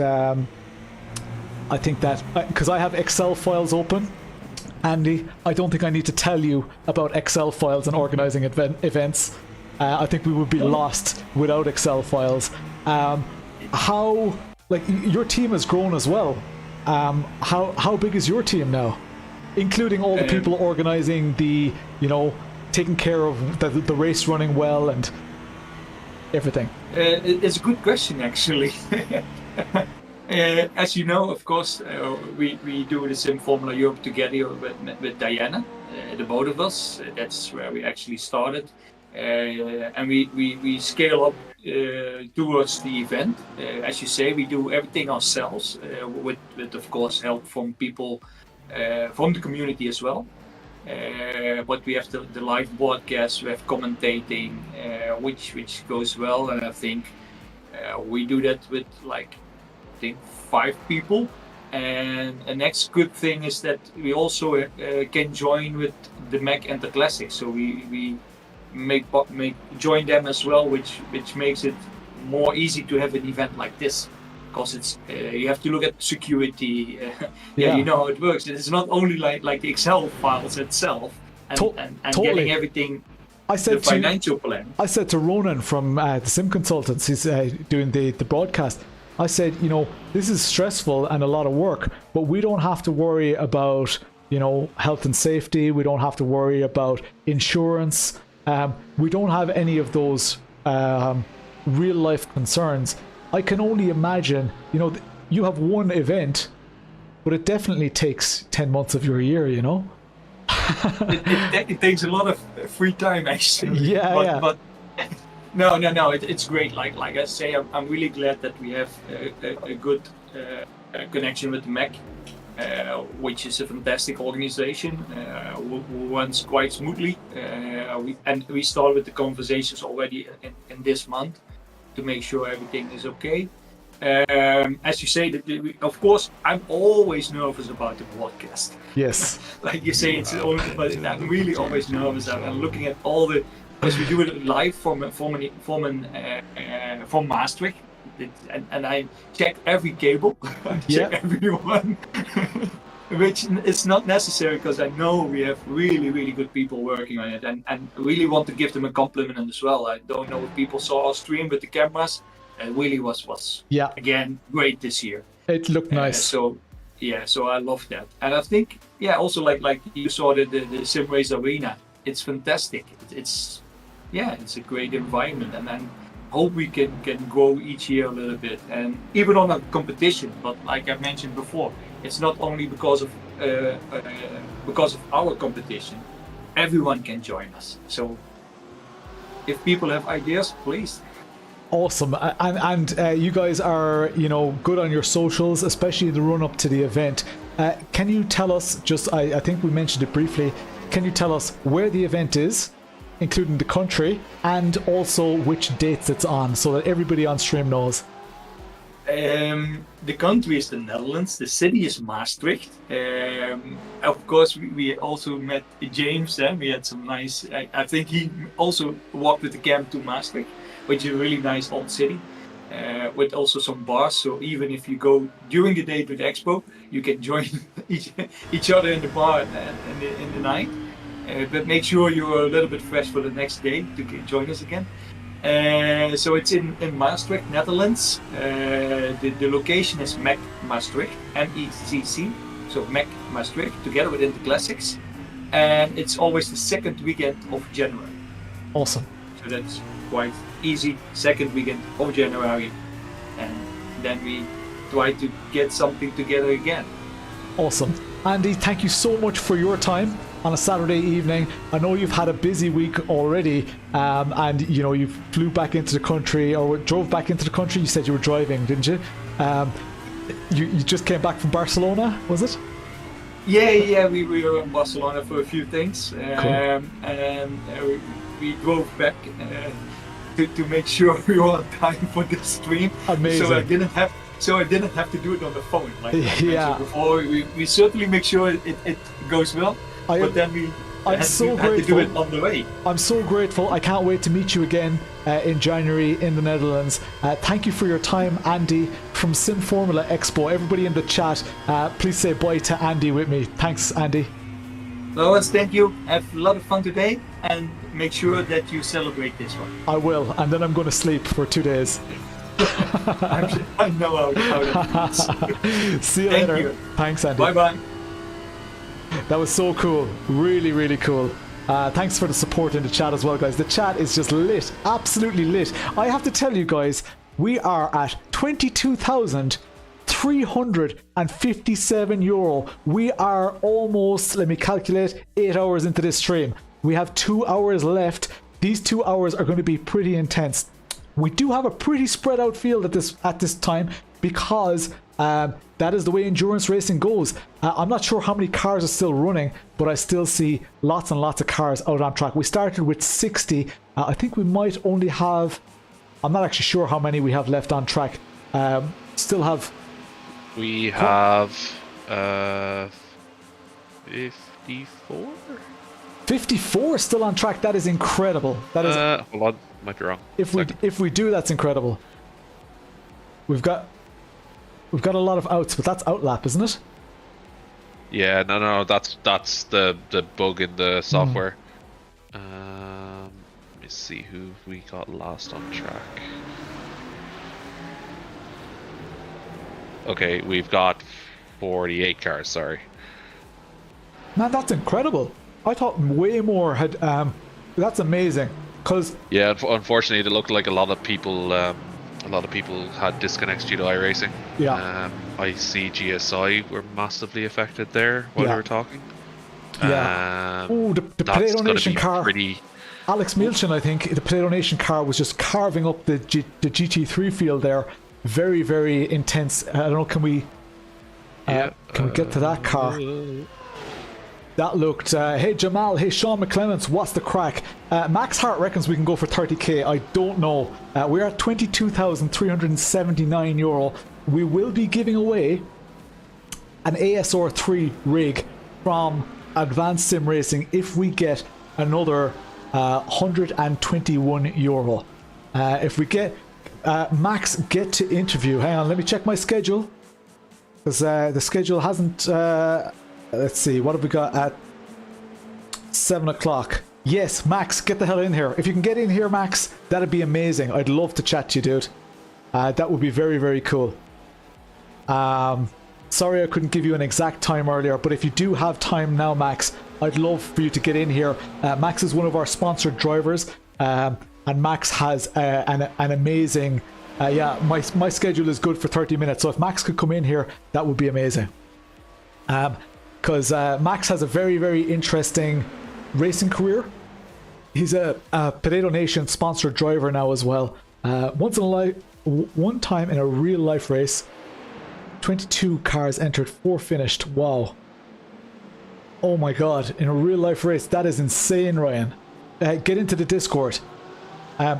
because I have Excel files open, Andy, I don't think I need to tell you about Excel files and organizing events. I think we would be lost without Excel files. How your team has grown as well. How big is your team now, including all the people organizing the, taking care of the race running well and everything? It's a good question, actually. As you know, of course, we do the Sim Formula Europe together with Diana, the both of us. That's where we actually started. And we scale up towards the event. As you say, we do everything ourselves with of course help from people from the community as well. But we have the live broadcast, we have commentating, which goes well, and I think we do that with I think 5 people. And the next good thing is that we also can join with the Mac and the Classic, so we join them as well, which makes it more easy to have an event like this, because it's you have to look at security. You know how it works. It's not only like the Excel files itself and totally. Getting everything. The financial plan. I said to Ronan from the Sim Consultants, who's doing the broadcast, I said, this is stressful and a lot of work, but we don't have to worry about health and safety. We don't have to worry about insurance. we don't have any of those real life concerns. I can only imagine, you know, you have one event, but it definitely takes 10 months of your year, you know? It takes a lot of free time, actually. Yeah, but no, it's great. Like I say, I'm really glad that we have a good connection with the MEC, which is a fantastic organization who runs quite smoothly. We started with the conversations already in this month to make sure everything is okay. As you say, of course, I'm always nervous about the broadcast. Yes. Like you say, it's only, but I'm really always nervous. I'm looking at all the, because we do it live from Maastricht, and I check every cable, I check everyone, which is not necessary because I know we have really good people working on it, and really want to give them a compliment as well. I don't know if people saw our stream with the cameras. It really was again great this year. It looked nice. So I love that, and I think also like you saw the Sim Race Arena. It's fantastic. It's a great environment, and I hope we can grow each year a little bit, and even on a competition. But like I mentioned before, it's not only because of our competition. Everyone can join us. So if people have ideas, please. Awesome. And you guys are, you know, good on your socials, especially the run up to the event. Can you tell us, just I think we mentioned it briefly, can you tell us where the event is, including the country, and also which dates it's on, so that everybody on stream knows? The country is the Netherlands, the city is Maastricht. Of course, we also met James, and we had some nice, I think he also walked with the camp to Maastricht, which is a really nice old city, with also some bars. So even if you go during the day to the Expo, you can join each other in the bar in the night. But make sure you're a little bit fresh for the next day to join us again. So it's in Maastricht, Netherlands. The location is MEC Maastricht, MECC, so MEC Maastricht, together with the Classics. And it's always the second weekend of January. Awesome. So that's quite easy, second weekend of January. And then we try to get something together again. Awesome. Andy, thank you so much for your time on a Saturday evening. I know you've had a busy week already, and you know, you flew back into the country, or drove back into the country. You said you were driving, didn't you? You just came back from Barcelona, was it? Yeah, we were in Barcelona for a few things, Cool. and we drove back to make sure we were on time for the stream. Amazing. So I didn't have to do it on the phone. Like I Yeah. mentioned before, we certainly make sure it goes well, but then we I'm had so to do grateful. it on the way. I'm so grateful. I can't wait to meet you again in January in the Netherlands. Thank you for your time, Andy, from Sim Formula Expo. Everybody in the chat, please say bye to Andy with me. Thanks, Andy. Lois, thank you. Have a lot of fun today, and make sure that you celebrate this one. I will, and then I'm going to sleep for 2 days. I know how that feels. See you Thank later. you. Thanks, Andy. Bye-bye. That was so cool. Really cool. Thanks for the support in the chat as well, guys. The chat is just lit. Absolutely lit. I have to tell you guys, we are at 22,357 euro. We are almost, let me calculate, 8 hours into this stream. We have 2 hours left. These 2 hours are going to be pretty intense. We do have a pretty spread out field at this time, because that is the way endurance racing goes. I'm not sure how many cars are still running, but I still see lots and lots of cars out on track. We started with 60. I think we might only have, I'm not actually sure how many we have left on track. Still have... We have 54? 54 still on track. That is incredible. That is... Hold on, might be wrong. If we do, that's incredible. We've got a lot of outs, but that's outlap, isn't it? Yeah, no, that's the bug in the software. Let me see who we got last on track. Okay, we've got 48 cars. Sorry. Man, that's incredible. I thought way more had That's amazing. Cause yeah, unfortunately, it looked like a lot of people had disconnects due to iRacing. Yeah. I see GSI were massively affected there while they were talking. Yeah. Oh, the Potato Nation car. Alex Milchin, I think, the Potato Nation car was just carving up the GT3 field there. Very, very intense. I don't know, can we get to that car? That looked, hey Jamal, hey Sean McClements, what's the crack? Max Hart reckons we can go for 30k. I don't know. We're at €22,379. We will be giving away an ASR3 rig from Advanced Sim Racing if we get another €121. If we get Max get to interview, hang on, let me check my schedule, because the schedule hasn't. Let's see, what have we got at 7 o'clock? Yes, Max, get the hell in here. If you can get in here, Max, that'd be amazing. I'd love to chat to you, dude. That would be very, very cool. Sorry I couldn't give you an exact time earlier, but if you do have time now, Max, I'd love for you to get in here. Max is one of our sponsored drivers, and Max has an amazing... yeah, my schedule is good for 30 minutes, so if Max could come in here, that would be amazing. Because Max has a very, very interesting racing career. He's a Potato Nation sponsored driver now as well. One time in a real life race, 22 cars entered, 4 finished. Wow. Oh my god, in a real life race, that is insane, Ryan. Get into the Discord.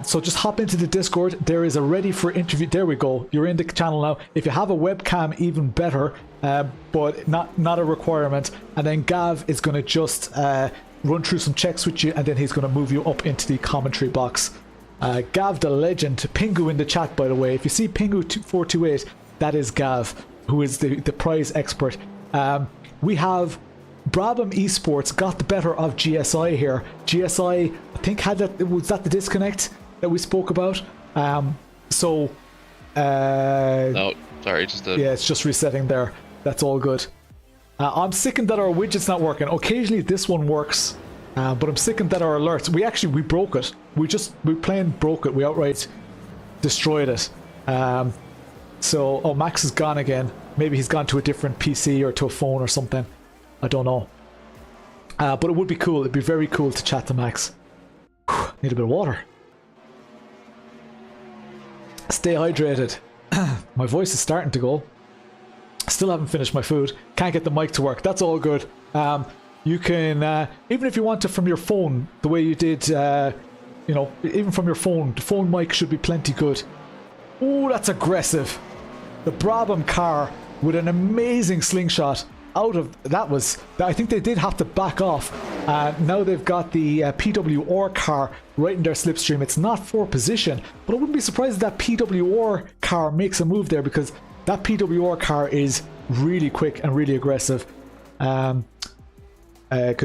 So just hop into the Discord. There is a ready for interview. There we go. You're in the channel now. If you have a webcam, even better, but not a requirement. And then Gav is going to just run through some checks with you, and then he's going to move you up into the commentary box. Gav the legend, Pingu in the chat, by the way. If you see Pingu428, that is Gav, who is the prize expert. We have Brabham Esports got the better of GSI here. GSI, I think, was that the disconnect that we spoke about? No, sorry, yeah, it's just resetting there. That's all good. I'm sickened that our widget's not working. Occasionally this one works, but I'm sickened that our alerts, we broke it. We plain broke it. We outright destroyed it. So Max is gone again. Maybe he's gone to a different PC or to a phone or something. I don't know. But it would be cool. It'd be very cool to chat to Max. Whew, need a bit of water. Stay hydrated. My voice is starting to go. Still haven't finished my food. Can't get the mic to work. That's all good. You can, even if you want to from your phone, the way you did, even from your phone, the phone mic should be plenty good. Oh, that's aggressive. The Brabham car with an amazing slingshot. Out of that was, I think they did have to back off. Now they've got the PWR car right in their slipstream. It's not for position, but I wouldn't be surprised if that PWR car makes a move there, because that PWR car is really quick and really aggressive. Could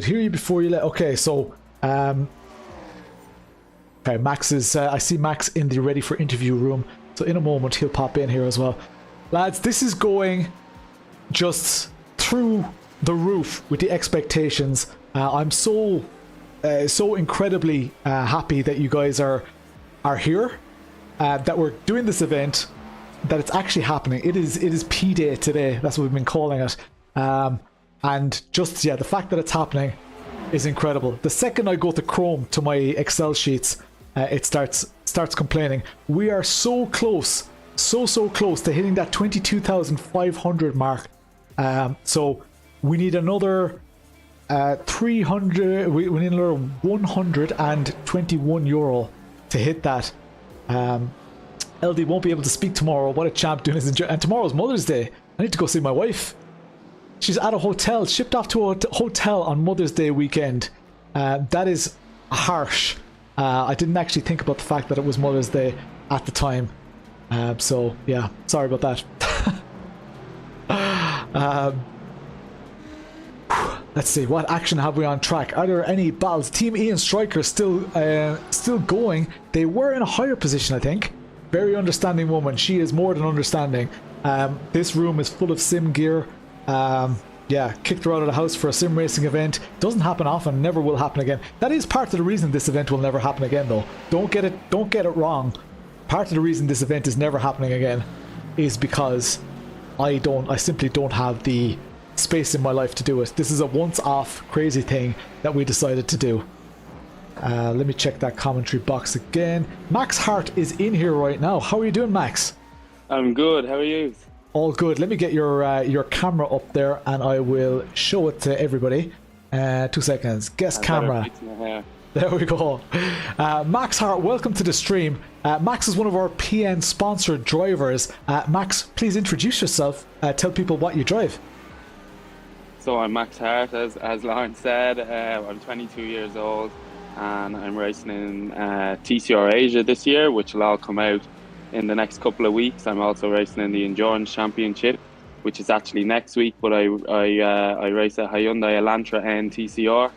hear you before you let. Okay, so okay, Max is. I see Max in the ready for interview room. So in a moment he'll pop in here as well, lads. This is going just through the roof with the expectations. I'm so incredibly happy that you guys are here, that we're doing this event, that it's actually happening. It is P Day today. That's what we've been calling it. And just the fact that it's happening is incredible. The second I go to Chrome to my Excel sheets, it starts complaining. We are so close, so close to hitting that 22,500 mark. So we need another 300. We need another €121 to hit that. LD won't be able to speak tomorrow. What a champ doing his and tomorrow's Mother's Day. I need to go see my wife. She's at a hotel, shipped off to a hotel on Mother's Day weekend. That is harsh. I didn't actually think about the fact that it was Mother's Day at the time. So yeah, sorry about that. Let's see, what action have we on track? Are there any battles? Team Ian Striker still going. They were in a higher position, I think. Very understanding woman. She is more than understanding. This room is full of sim gear. Yeah, kicked her out of the house for a sim racing event. Doesn't happen often, never will happen again. That is part of the reason this event will never happen again, though. Don't get it wrong. Part of the reason this event is never happening again is because I simply don't have the space in my life to do it. This is a once-off crazy thing that we decided to do. Let me check that commentary box again. Max Hart is in here right now. How are you doing, Max? I'm good. How are you? All good. Let me get your camera up there and I will show it to everybody. 2 seconds. Guest camera. There we go. Max Hart, welcome to the stream. Max is one of our PN sponsored drivers. Max, please introduce yourself. Tell people what you drive. So I'm Max Hart, as Lauren said. I'm 22 years old and I'm racing in TCR Asia this year, which will all come out in the next couple of weeks. I'm also racing in the Endurance Championship, which is actually next week, but I race a Hyundai Elantra N TCR,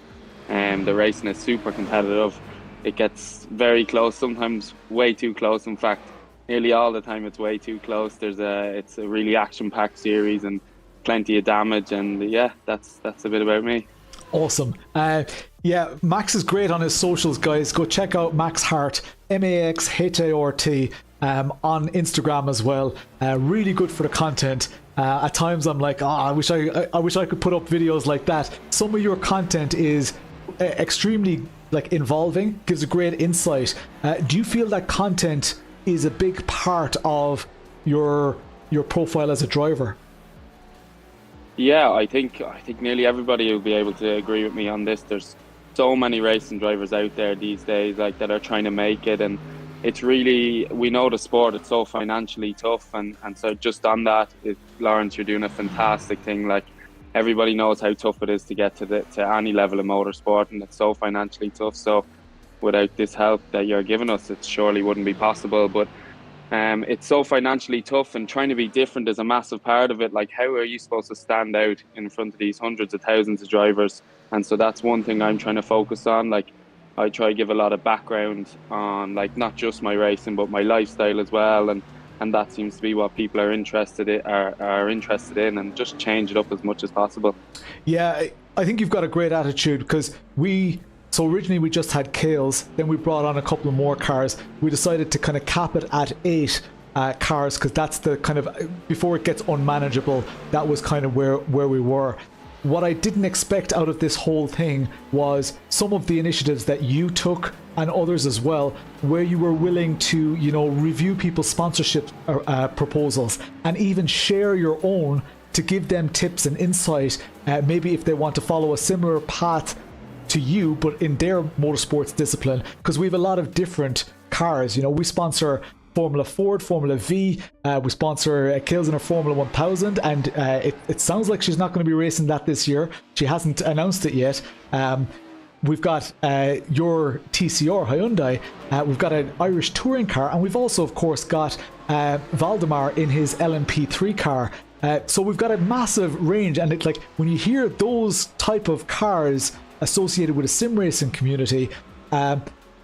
and the racing is super competitive. It gets very close, sometimes way too close. In fact, nearly all the time it's way too close. It's a really action-packed series and plenty of damage, and yeah, that's a bit about me. Awesome. Yeah, Max is great on his socials, guys. Go check out Max Hart, MAXHART, on Instagram as well. Really good for the content. At times I'm like, I wish I could put up videos like that. Some of your content is extremely involving, gives a great insight. Do you feel that content is a big part of your profile as a driver? Yeah, I think nearly everybody will be able to agree with me on this. There's so many racing drivers out there these days that are trying to make it, and it's really, we know the sport, it's so financially tough, and so just on that, Lawrence, you're doing a fantastic thing. Everybody knows how tough it is to get to any level of motorsport, and it's so financially tough. So without this help that you're giving us, it surely wouldn't be possible. But it's so financially tough, and trying to be different is a massive part of it. How are you supposed to stand out in front of these hundreds of thousands of drivers? And so that's one thing I'm trying to focus on. I try to give a lot of background on not just my racing but my lifestyle as well, and that seems to be what people are interested in, and just change it up as much as possible. Yeah, I think you've got a great attitude, because originally we just had Kales, then we brought on a couple of more cars. We decided to kind of cap it at 8 cars, because that's the kind of, before it gets unmanageable, that was kind of where we were. What I didn't expect out of this whole thing was some of the initiatives that you took, and others as well, where you were willing to, review people's sponsorship proposals and even share your own to give them tips and insight, maybe if they want to follow a similar path to you, but in their motorsports discipline, because we have a lot of different cars. We sponsor Formula Ford, Formula V, we sponsor Kills in her Formula 1000, and it sounds like she's not going to be racing that this year. She hasn't announced it yet. We've got your TCR Hyundai, we've got an Irish touring car, and we've also of course got Valdemar in his LMP3 car. So we've got a massive range, and it's when you hear those type of cars associated with a sim racing community,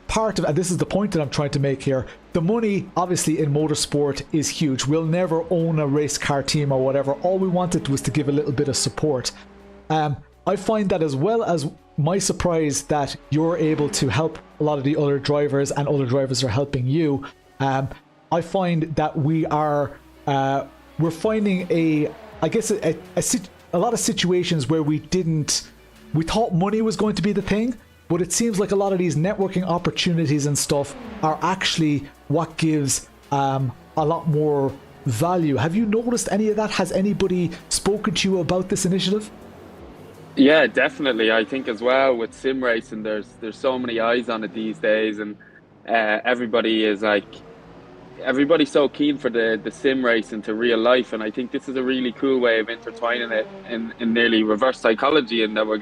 part of, and this is the point that I'm trying to make here, the money obviously in motorsport is huge. We'll never own a race car team or whatever. All we wanted was to give a little bit of support. I find that, as well as my surprise that you're able to help a lot of the other drivers and other drivers are helping you, I find that we're finding a lot of situations where we thought money was going to be the thing, but it seems like a lot of these networking opportunities and stuff are actually what gives a lot more value. Have you noticed any of that? Has anybody spoken to you about this initiative? Yeah, definitely. I think as well with sim racing, there's so many eyes on it these days, and everybody's so keen for the sim racing to real life, and I think this is a really cool way of intertwining it in nearly reverse psychology, in that we're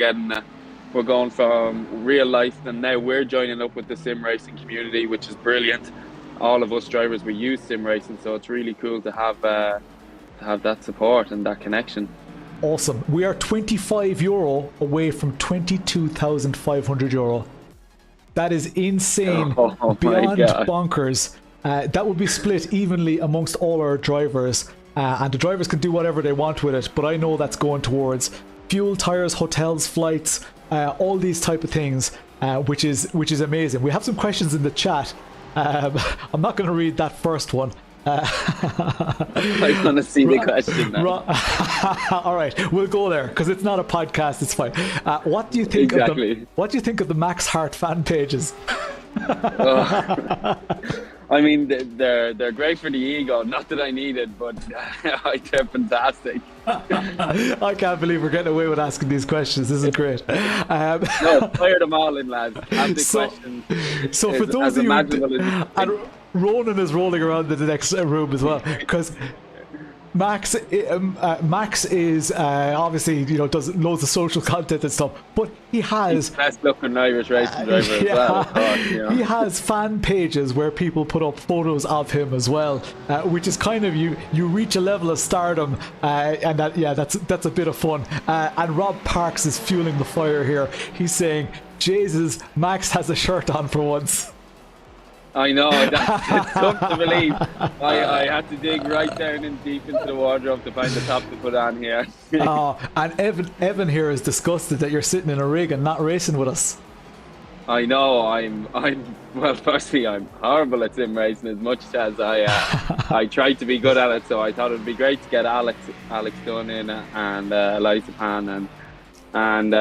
going from real life, and now we're joining up with the sim racing community, which is brilliant. All of us drivers, we use sim racing, so it's really cool to have that support and that connection. Awesome. We are €25 away from €22,500. That is insane. Beyond bonkers. That will be split evenly amongst all our drivers, and the drivers can do whatever they want with it, but I know that's going towards fuel, tires, hotels, flights, all these type of things, which is amazing. We have some questions in the chat. I'm not going to read that first one. I want to see the question now. All right, we'll go there because it's not a podcast. It's fine. What do you think of the Max Hart fan pages? I mean, they're great for the ego. Not that I need it, but they're fantastic. I can't believe we're getting away with asking these questions. This is great. No, fire them all in, lads. Ask the questions. So for those of you, and Ronan is rolling around in the next room as well, because Max is obviously, you know, does loads of social content and stuff, but he has best looking Irish racing driver as well. Of course, you know. He has fan pages where people put up photos of him as well, which is kind of you reach a level of stardom, and that's a bit of fun. And Rob Parks is fueling the fire here. He's saying, "Jesus, Max has a shirt on for once." I know, it's tough to believe. I had to dig right down and deep into the wardrobe to find the top to put on here. And Evan here is disgusted that you're sitting in a rig and not racing with us. I know, well, firstly, I'm horrible at sim racing as much as I tried to be good at it, so I thought it would be great to get Alex Dunn in and Eliza Pan, and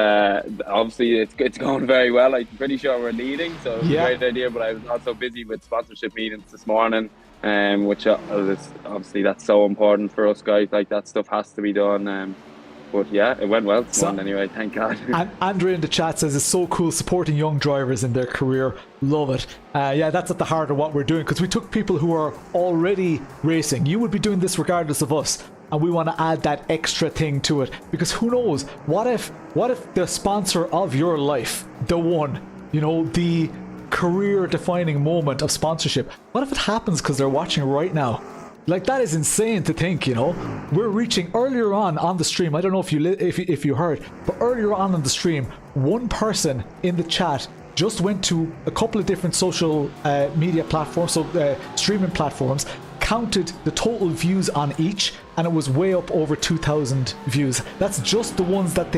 obviously it's going very well. I'm pretty sure we're leading, so it was a great idea, but I was also busy with sponsorship meetings this morning, which obviously that's so important for us guys. Like, that stuff has to be done, but yeah, it went well this morning anyway, thank God. And Andrea in the chat says it's so cool supporting young drivers in their career. Love it. Yeah, that's at the heart of what we're doing, because we took people who are already racing. You would be doing this regardless of us, and we want to add that extra thing to it, because who knows, what if the sponsor of your life, the one, you know, the career defining moment of sponsorship, what if it happens because they're watching right now? Like, that is insane to think, you know. We're reaching earlier on the stream, I don't know if you heard, but earlier on the stream, one person in the chat just went to a couple of different social media platforms, so streaming platforms, counted the total views on each, and it was way up over 2,000 views. That's just the ones that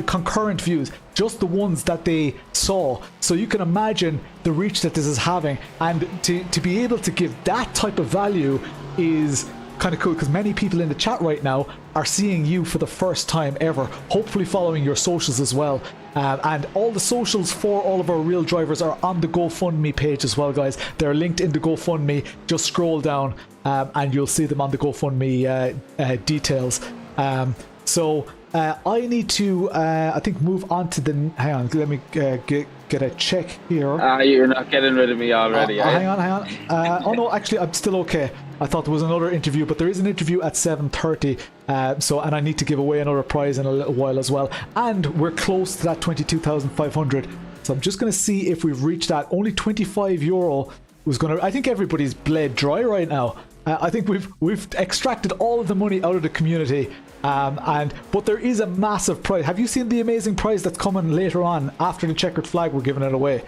concurrent views, just the ones that they saw. So you can imagine the reach that this is having, and to be able to give that type of value is kind of cool, because many people in the chat right now are seeing you for the first time ever, hopefully following your socials as well. And all the socials for all of our real drivers are on the GoFundMe page as well, guys. They're linked in the GoFundMe. Just scroll down and you'll see them on the GoFundMe details. So I need to, I think, move on to the... Hang on, let me get a check here. You're not getting rid of me already. Hang on. Oh no, actually, I'm still okay. I thought there was another interview, but there is an interview at 7:30. And I need to give away another prize in a little while as well. And we're close to that 22,500. So I'm just going to see if we've reached that. Only €25 was going to... I think everybody's bled dry right now. I think we've extracted all of the money out of the community. But there is a massive prize. Have you seen the amazing prize that's coming later on after the checkered flag? We're giving it away.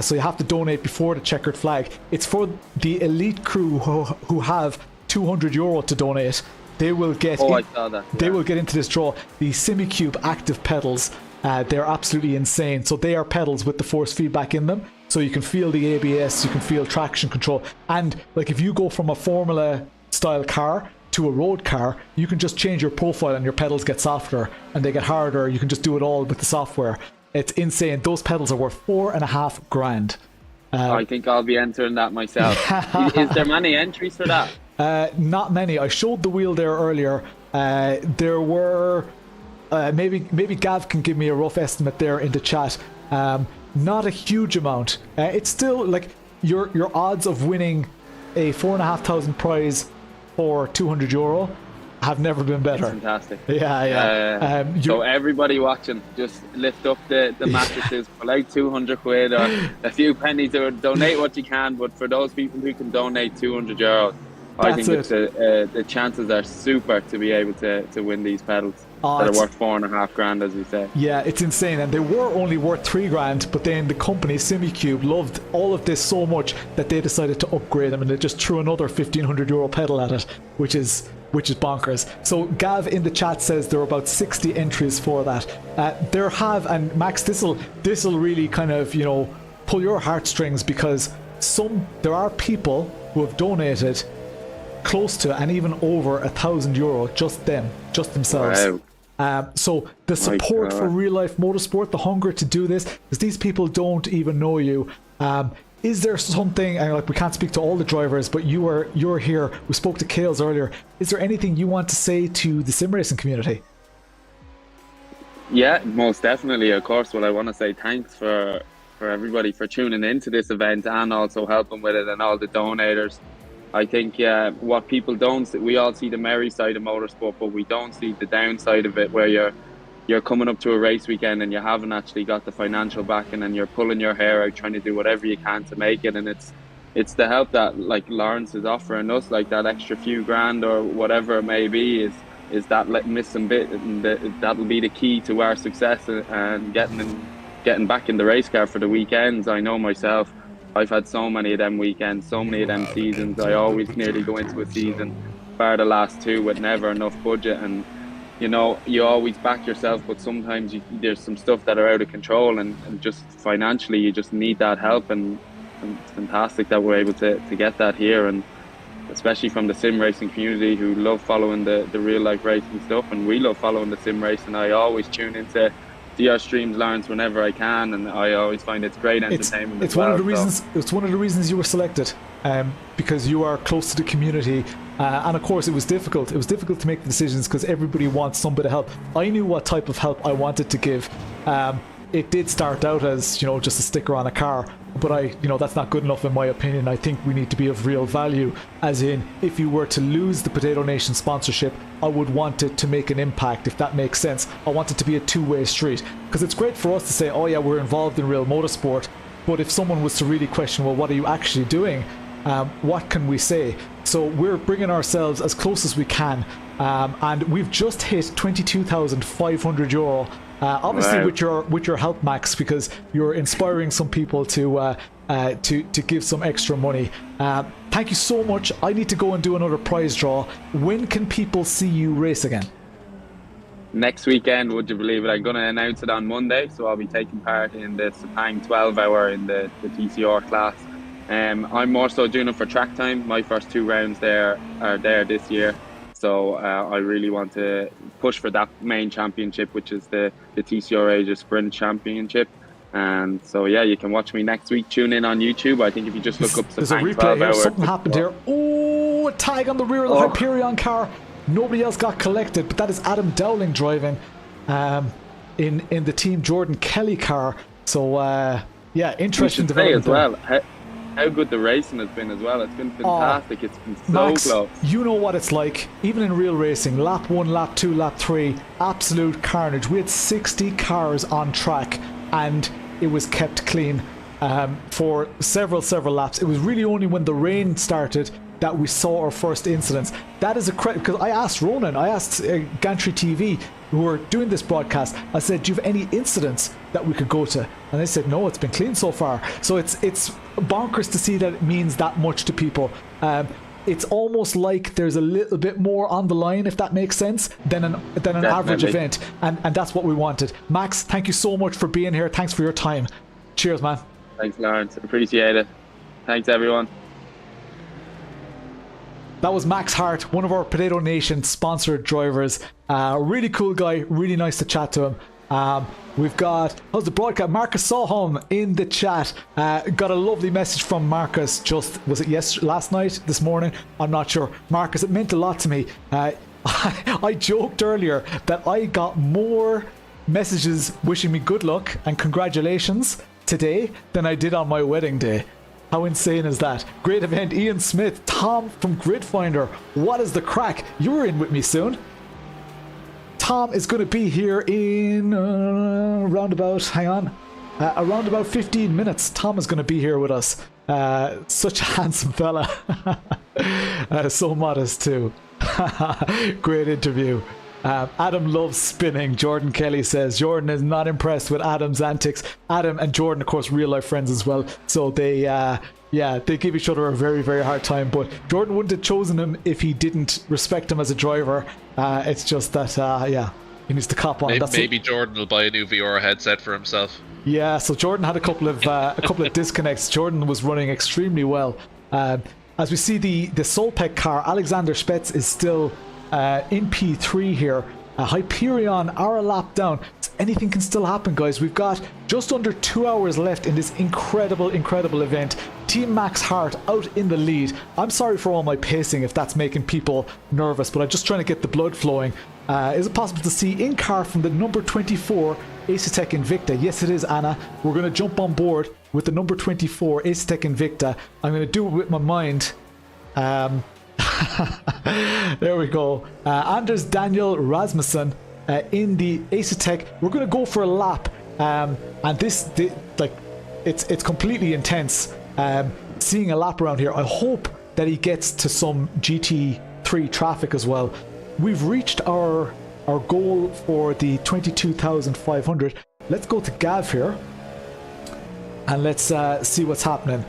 So you have to donate before the checkered flag. It's for the elite crew who have €200 to donate. They will get. I saw that. Yeah. They will get into this draw. The Simucube active pedals. They're absolutely insane. So they are pedals with the force feedback in them. So you can feel the ABS, you can feel traction control, and like if you go from a Formula style car to a road car, you can just change your profile and your pedals get softer and they get harder. You can just do it all with the software. It's insane. Those pedals are worth $4.5 grand. I think I'll be entering that myself. Is there many entries for that? Not many. I showed the wheel there earlier. There were maybe Gav can give me a rough estimate there in the chat. Not a huge amount. It's still like your odds of winning a 4,500 prize for €200 have never been better. That's fantastic. Yeah. So everybody watching, just lift up the mattresses, pull out 200 quid or a few pennies, or donate what you can. But for those people who can donate €200, I think the chances are super to be able to win these pedals that are worth $4.5 grand, as we say. Yeah, it's insane, and they were only worth $3 grand, but then the company Simucube loved all of this so much that they decided to upgrade them, and they just threw another €1,500 pedal at it, which is which is bonkers. So Gav in the chat says there are about 60 entries for that. There have, and Max, this'll really kind of, you know, pull your heartstrings, because there are people who have donated close to and even over €1,000, just themselves. Wow. So the support for real life motorsport, the hunger to do this, because these people don't even know you. Is there something, and like we can't speak to all the drivers, but you're here. We spoke to Kales earlier. Is there anything you want to say to the sim racing community? Yeah, most definitely. Of course, well, I want to say thanks for everybody for tuning into this event and also helping with it, and all the donators. I think what people don't see, we all see the merry side of motorsport, but we don't see the downside of it, where you're coming up to a race weekend and you haven't actually got the financial backing, and you're pulling your hair out trying to do whatever you can to make it. And it's the help that, like, Lawrence is offering us, like that extra few grand or whatever it may be, is that missing bit, and that'll be the key to our success and getting back in the race car for the weekends. I know myself, I've had so many of them weekends, so many of them seasons. I always nearly go into a season, bar the last two, with never enough budget. And you know, you always back yourself, but sometimes there's some stuff that are out of control, and just financially you just need that help. And it's fantastic that we're able to get that here, and especially from the sim racing community, who love following the real life racing stuff, and we love following the sim racing. I always tune into DR streams, Lawrence, whenever I can, and I always find it's great entertainment. It's one of the reasons. It's one of the reasons you were selected, because you are close to the community, and of course it was difficult. It was difficult to make the decisions because everybody wants some bit of help. I knew what type of help I wanted to give. It did start out as, you know, just a sticker on a car, but that's not good enough in my opinion. I think we need to be of real value, as in, if you were to lose the Potato Nation sponsorship, I would want it to make an impact, if that makes sense. I want it to be a two-way street, because it's great for us to say, oh yeah, we're involved in real motorsport, but if someone was to really question, well, what are you actually doing? What can we say? So we're bringing ourselves as close as we can, and we've just hit €22,500. Obviously, wow, with your help, Max, because you're inspiring some people to give some extra money. Thank you so much. I need to go and do another prize draw. When can people see you race again? Next weekend, would you believe it? I'm going to announce it on Monday, so I'll be taking part in the Sepang 12-hour in the TCR class. I'm more so doing it for track time. My first 2 rounds there are there this year. So I really want to push for that main championship, which is the TCR Asia Sprint Championship. And so, yeah, you can watch me next week. Tune in on YouTube. I think if you just look up there's a replay here. Something happened here. Oh, a tag on the rear of the Hyperion car. Nobody else got collected, but that is Adam Dowling driving in the Team Jordan Kelly car. So, yeah, interesting development as well. How good the racing has been as well. It's been fantastic. It's been so Max, close. You know what it's like, even in real racing. Lap 1, lap 2, lap 3, absolute carnage. We had 60 cars on track, and it was kept clean for several laps. It was really only when the rain started that we saw our first incidents. That is a credit, because I asked Ronan, I asked Gantry TV, who were doing this broadcast, I said, do you have any incidents that we could go to? And they said, no, it's been clean so far. So it's bonkers to see that it means that much to people. It's almost like there's a little bit more on the line, if that makes sense, than an average event. And that's what we wanted. Max, thank you so much for being here. Thanks for your time. Cheers, man. Thanks, Lawrence. Appreciate it. Thanks, everyone. That was Max Hart, one of our Potato Nation sponsored drivers. Really cool guy, really nice to chat to him. We've got, how's the broadcast? Marcus Sawham in the chat. Got a lovely message from Marcus just, was it last night, this morning? I'm not sure. Marcus, it meant a lot to me. I joked earlier that I got more messages wishing me good luck and congratulations today than I did on my wedding day. How insane is that? Great event. Ian Smith, Tom from Gridfinder. What is the crack? You're in with me soon. Tom is going to be here in around about 15 minutes. Tom is going to be here with us. Such a handsome fella. So modest too. Great interview. Adam loves spinning. Jordan Kelly says Jordan is not impressed with Adam's antics. Adam and Jordan, of course, real life friends as well. So they, Yeah, they give each other a very, very hard time, but Jordan wouldn't have chosen him if he didn't respect him as a driver. It's just that, yeah, he needs to cop on. Maybe Jordan will buy a new VR headset for himself. Yeah, so Jordan had a couple of disconnects. Jordan was running extremely well. As we see the Soelpec car, Alexander Spetz is still in P3 here. Hyperion are a lap down. Anything can still happen, guys. We've got just under 2 hours left in this incredible, incredible event. Team Max Hart out in the lead. I'm sorry for all my pacing if that's making people nervous, but I'm just trying to get the blood flowing. Is it possible to see in car from the number 24 Asetek Invicta? Yes, it is, Anna. We're going to jump on board with the number 24 Asetek Invicta. I'm going to do it with my mind. There we go. Anders Daniel Rasmussen in the Asetek. We're going to go for a lap, and it's completely intense. Seeing a lap around here. I hope that he gets to some GT3 traffic as well. We've reached our goal for the 22,500. Let's go to Gav here, and let's see what's happening.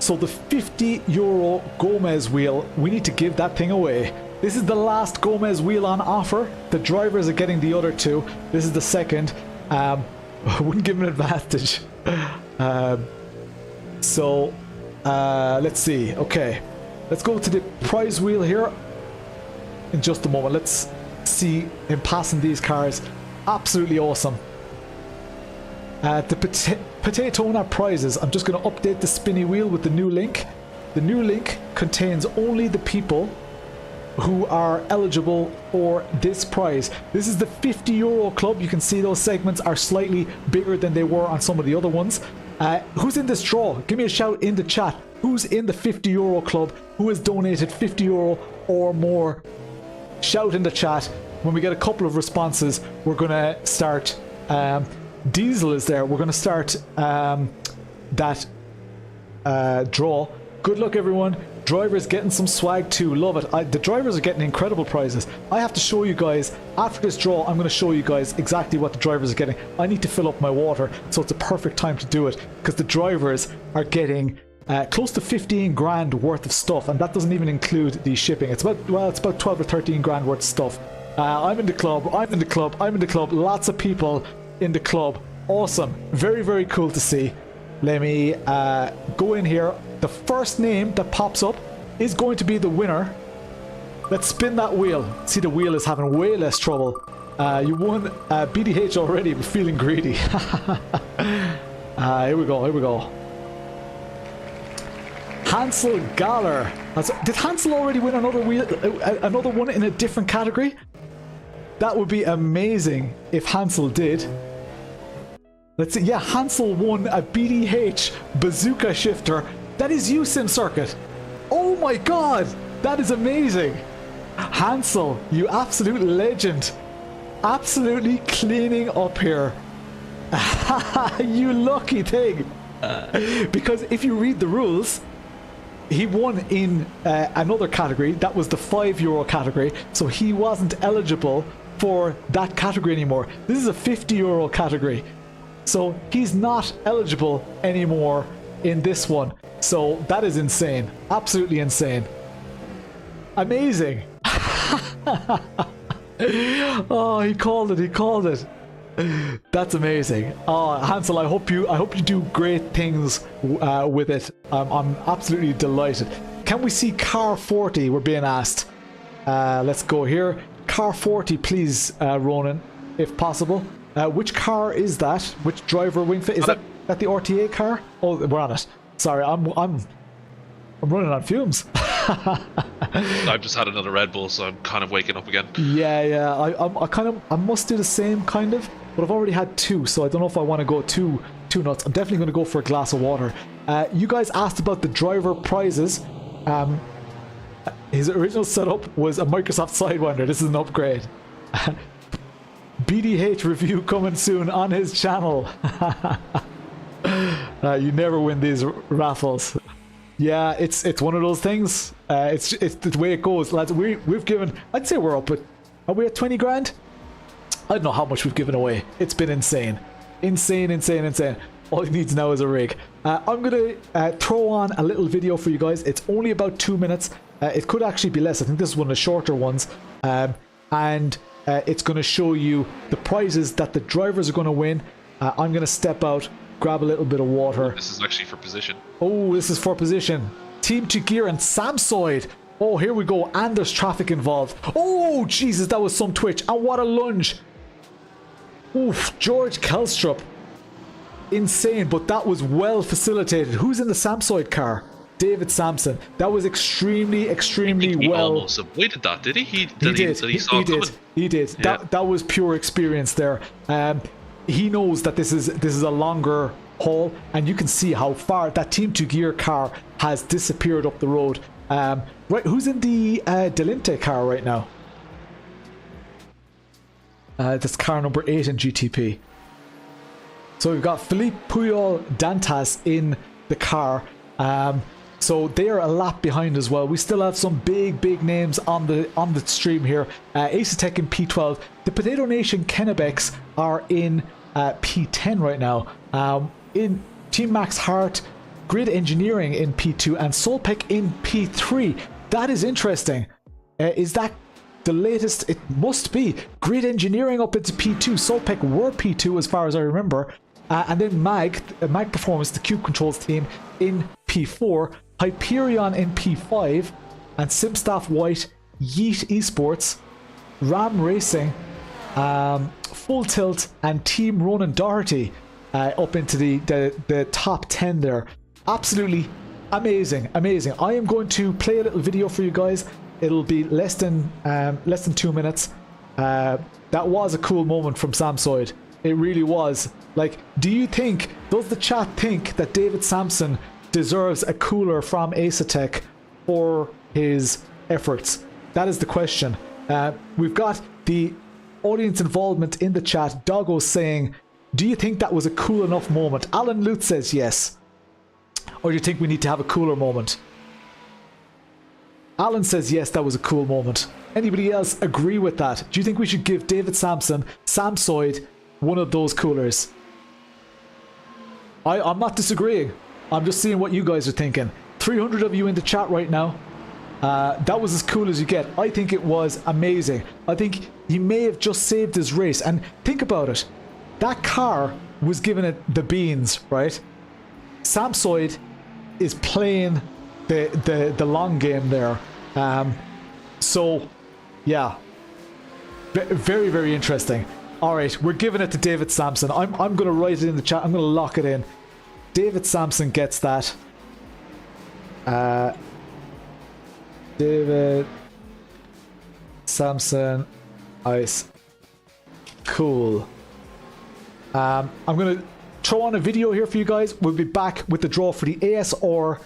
So the €50 Gomez wheel, we need to give that thing away. This is the last Gomez wheel on offer. The drivers are getting the other two. This is the second. I wouldn't give him an advantage. Let's see. Okay, let's go to the prize wheel here in just a moment. Let's see him passing these cars. Absolutely awesome. The Potaytona prizes. I'm just going to update the spinny wheel with the new link. The new link contains only the people who are eligible for this prize. This is the €50 club. You can see those segments are slightly bigger than they were on some of the other ones. Who's in this draw? Give me a shout in the chat. Who's in the €50 club? Who has donated €50 or more? Shout in the chat. When we get a couple of responses, we're going to start... Diesel is there. We're going to start that draw. Good luck, everyone. Drivers getting some swag too. Love it. The drivers are getting incredible prizes. I have to show you guys, after this draw, I'm going to show you guys exactly what the drivers are getting. I need to fill up my water, so it's a perfect time to do it, because the drivers are getting close to 15 grand worth of stuff, and that doesn't even include the shipping. It's about 12 or 13 grand worth of stuff. I'm in the club. I'm in the club. I'm in the club. Lots of people in the club. Awesome. Very, very cool to see. Let me go in here. The first name that pops up is going to be the winner. Let's spin that wheel. See, the wheel is having way less trouble. You won BDH already, but feeling greedy. Here we go. Here we go. Hansel Galler. Did Hansel already win another wheel? Another one in a different category? That would be amazing if Hansel did. Let's see. Yeah, Hansel won a BDH Bazooka shifter. That is you, Sim Circuit. Oh my god, that is amazing. Hansel, you absolute legend. Absolutely cleaning up here. You lucky thing. Because if you read the rules, he won in another category. That was the €5 category. So he wasn't eligible for that category anymore. This is a €50 category. So he's not eligible anymore in this one. So that is insane. Absolutely insane. Amazing. Oh, he called it. He called it. That's amazing. Oh, Hansel, I hope you do great things with it. I'm absolutely delighted. Can we see car 40? We're being asked. Let's go here. Car 40, please, Ronan, if possible. Which car is that? Which driver wing fit? Is that the RTA car? Oh, we're on it. Sorry, I'm running on fumes. I've just had another Red Bull, so I'm kind of waking up again. Yeah. I must do the same kind of, but I've already had two, so I don't know if I want to go too nuts. I'm definitely going to go for a glass of water. You guys asked about the driver prizes. His original setup was a Microsoft Sidewinder. This is an upgrade. BDH review coming soon on his channel. You never win these raffles. Yeah, it's one of those things. It's the way it goes, lads. We've given, I'd say we're up at, are we at 20 grand? I don't know how much we've given away. It's been insane. Insane. All he needs now is a rig. I'm going to throw on a little video for you guys. It's only about 2 minutes. It could actually be less. I think this is one of the shorter ones. And it's going to show you the prizes that the drivers are going to win. I'm going to step out, grab a little bit of water. This is actually for position. Oh, this is for position. Team 2 Gear and Samsoid. Oh, here we go. And there's traffic involved. Oh, Jesus, that was some twitch. And what a lunge. Oof, George Kelstrup. Insane, but that was well facilitated. Who's in the Samsoid car? David Sampson. That was extremely He well. almost avoided that, did he? He He did. He did. Yeah. That was pure experience there. He knows that this is a longer haul, and you can see how far that Team 2 Gear car has disappeared up the road. Right, who's in the Delinte car right now? That's car number 8 in GTP. So we've got Philippe Puyol Dantas in the car. So they are a lap behind as well. We still have some big names on the stream here. Asetek in P12. The Potato Nation Kennebecs are in P10 right now. In Team Max Hart, Grid Engineering in P2, and Soelpec in P3. That is interesting. Is that the latest? It must be. Grid Engineering up into P2. Soelpec were P2 as far as I remember. And then Mag Performance, the Cube Controls team, in P4. Hyperion in P5. And Simstaff White, Yeet Esports, Ram Racing, Full Tilt, and Team Ronan Doherty up into the top 10 there. Absolutely amazing. I am going to play a little video for you guys. It'll be less than 2 minutes. That was a cool moment from Samsoid. It really was. Like, does the chat think that David Sampson deserves a cooler from Asetek for his efforts? That is the question. We've got the audience involvement in the chat. Doggo saying, do you think that was a cool enough moment? Alan Lute says yes. Or do you think we need to have a cooler moment? Alan says yes, that was a cool moment. Anybody else agree with that? Do you think we should give David Sampson, Samsoid, one of those coolers? I'm not disagreeing. I'm just seeing what you guys are thinking. 300 of you in the chat right now. That was as cool as you get. I think it was amazing. I think he may have just saved his race. And think about it. That car was giving it the beans, right? Samsoid is playing the long game there. So, yeah. Very interesting. Alright, we're giving it to David Sampson. I'm going to write it in the chat. I'm going to lock it in. David Sampson gets that. David Sampson Ice. Cool. I'm going to throw on a video here for you guys. We'll be back with the draw for the ASR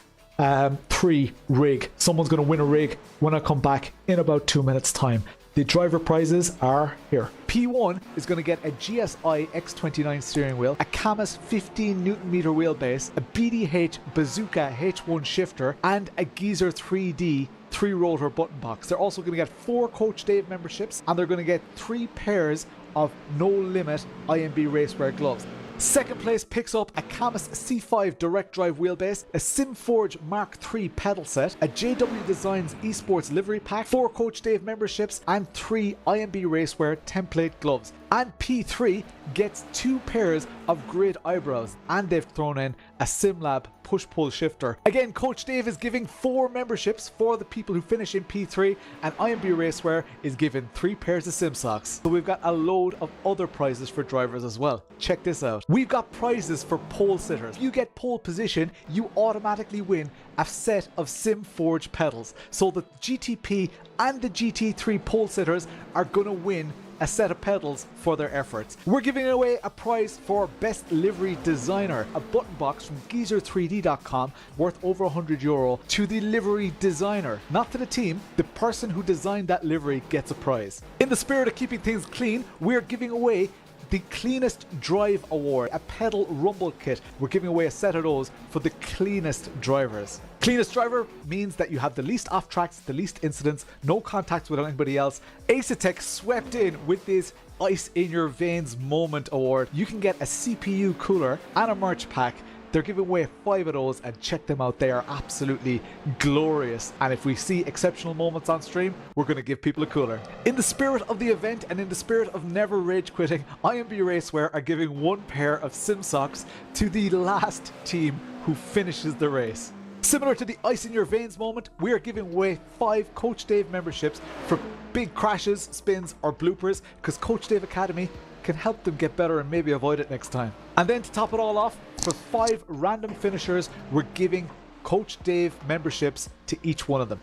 3 rig. Someone's going to win a rig when I come back in about 2 minutes time. The driver prizes are here. P1 is going to get a GSI X29 steering wheel, a CAMMUS 15 Newton meter wheelbase, a BDH Bazooka H1 shifter, and a Geezer 3D 3-rotor button box. They're also going to get 4 Coach Dave memberships, and they're going to get 3 pairs of No Limit IMB Racewear gloves. Second place picks up a CAMMUS C5 direct drive wheelbase, a SimForge Mark III pedal set, a JW Designs Esports livery pack, 4 Coach Dave memberships, and 3 IMB Racewear template gloves. And P3 gets 2 pairs of grid eyebrows, and they've thrown in a SimLab push-pull shifter. Again, Coach Dave is giving 4 memberships for the people who finish in P3, and IMB Racewear is giving 3 pairs of Sim socks. So we've got a load of other prizes for drivers as well. Check this out. We've got prizes for pole sitters. If you get pole position, you automatically win a set of SimForge pedals. So the GTP and the GT3 pole sitters are going to win a set of pedals for their efforts. We're giving away a prize for Best Livery Designer, a button box from geezer3d.com worth over €100 to the livery designer, not to the team. The person who designed that livery gets a prize. In the spirit of keeping things clean, we're giving away the Cleanest Drive Award, a pedal rumble kit. We're giving away a set of those for the cleanest drivers. Cleanest driver means that you have the least off tracks, the least incidents, no contacts with anybody else. Asetek swept in with this Ice in Your Veins Moment Award. You can get a CPU cooler and a merch pack. They're giving away 5 of those, and check them out. They are absolutely glorious. And if we see exceptional moments on stream, we're going to give people a cooler. In the spirit of the event and in the spirit of never rage quitting, IMB Racewear are giving 1 pair of sim socks to the last team who finishes the race. Similar to the Ice in Your Veins moment, we are giving away 5 Coach Dave memberships for big crashes, spins, or bloopers, because Coach Dave Academy can help them get better and maybe avoid it next time. And then to top it all off, for 5 random finishers, we're giving Coach Dave memberships to each one of them.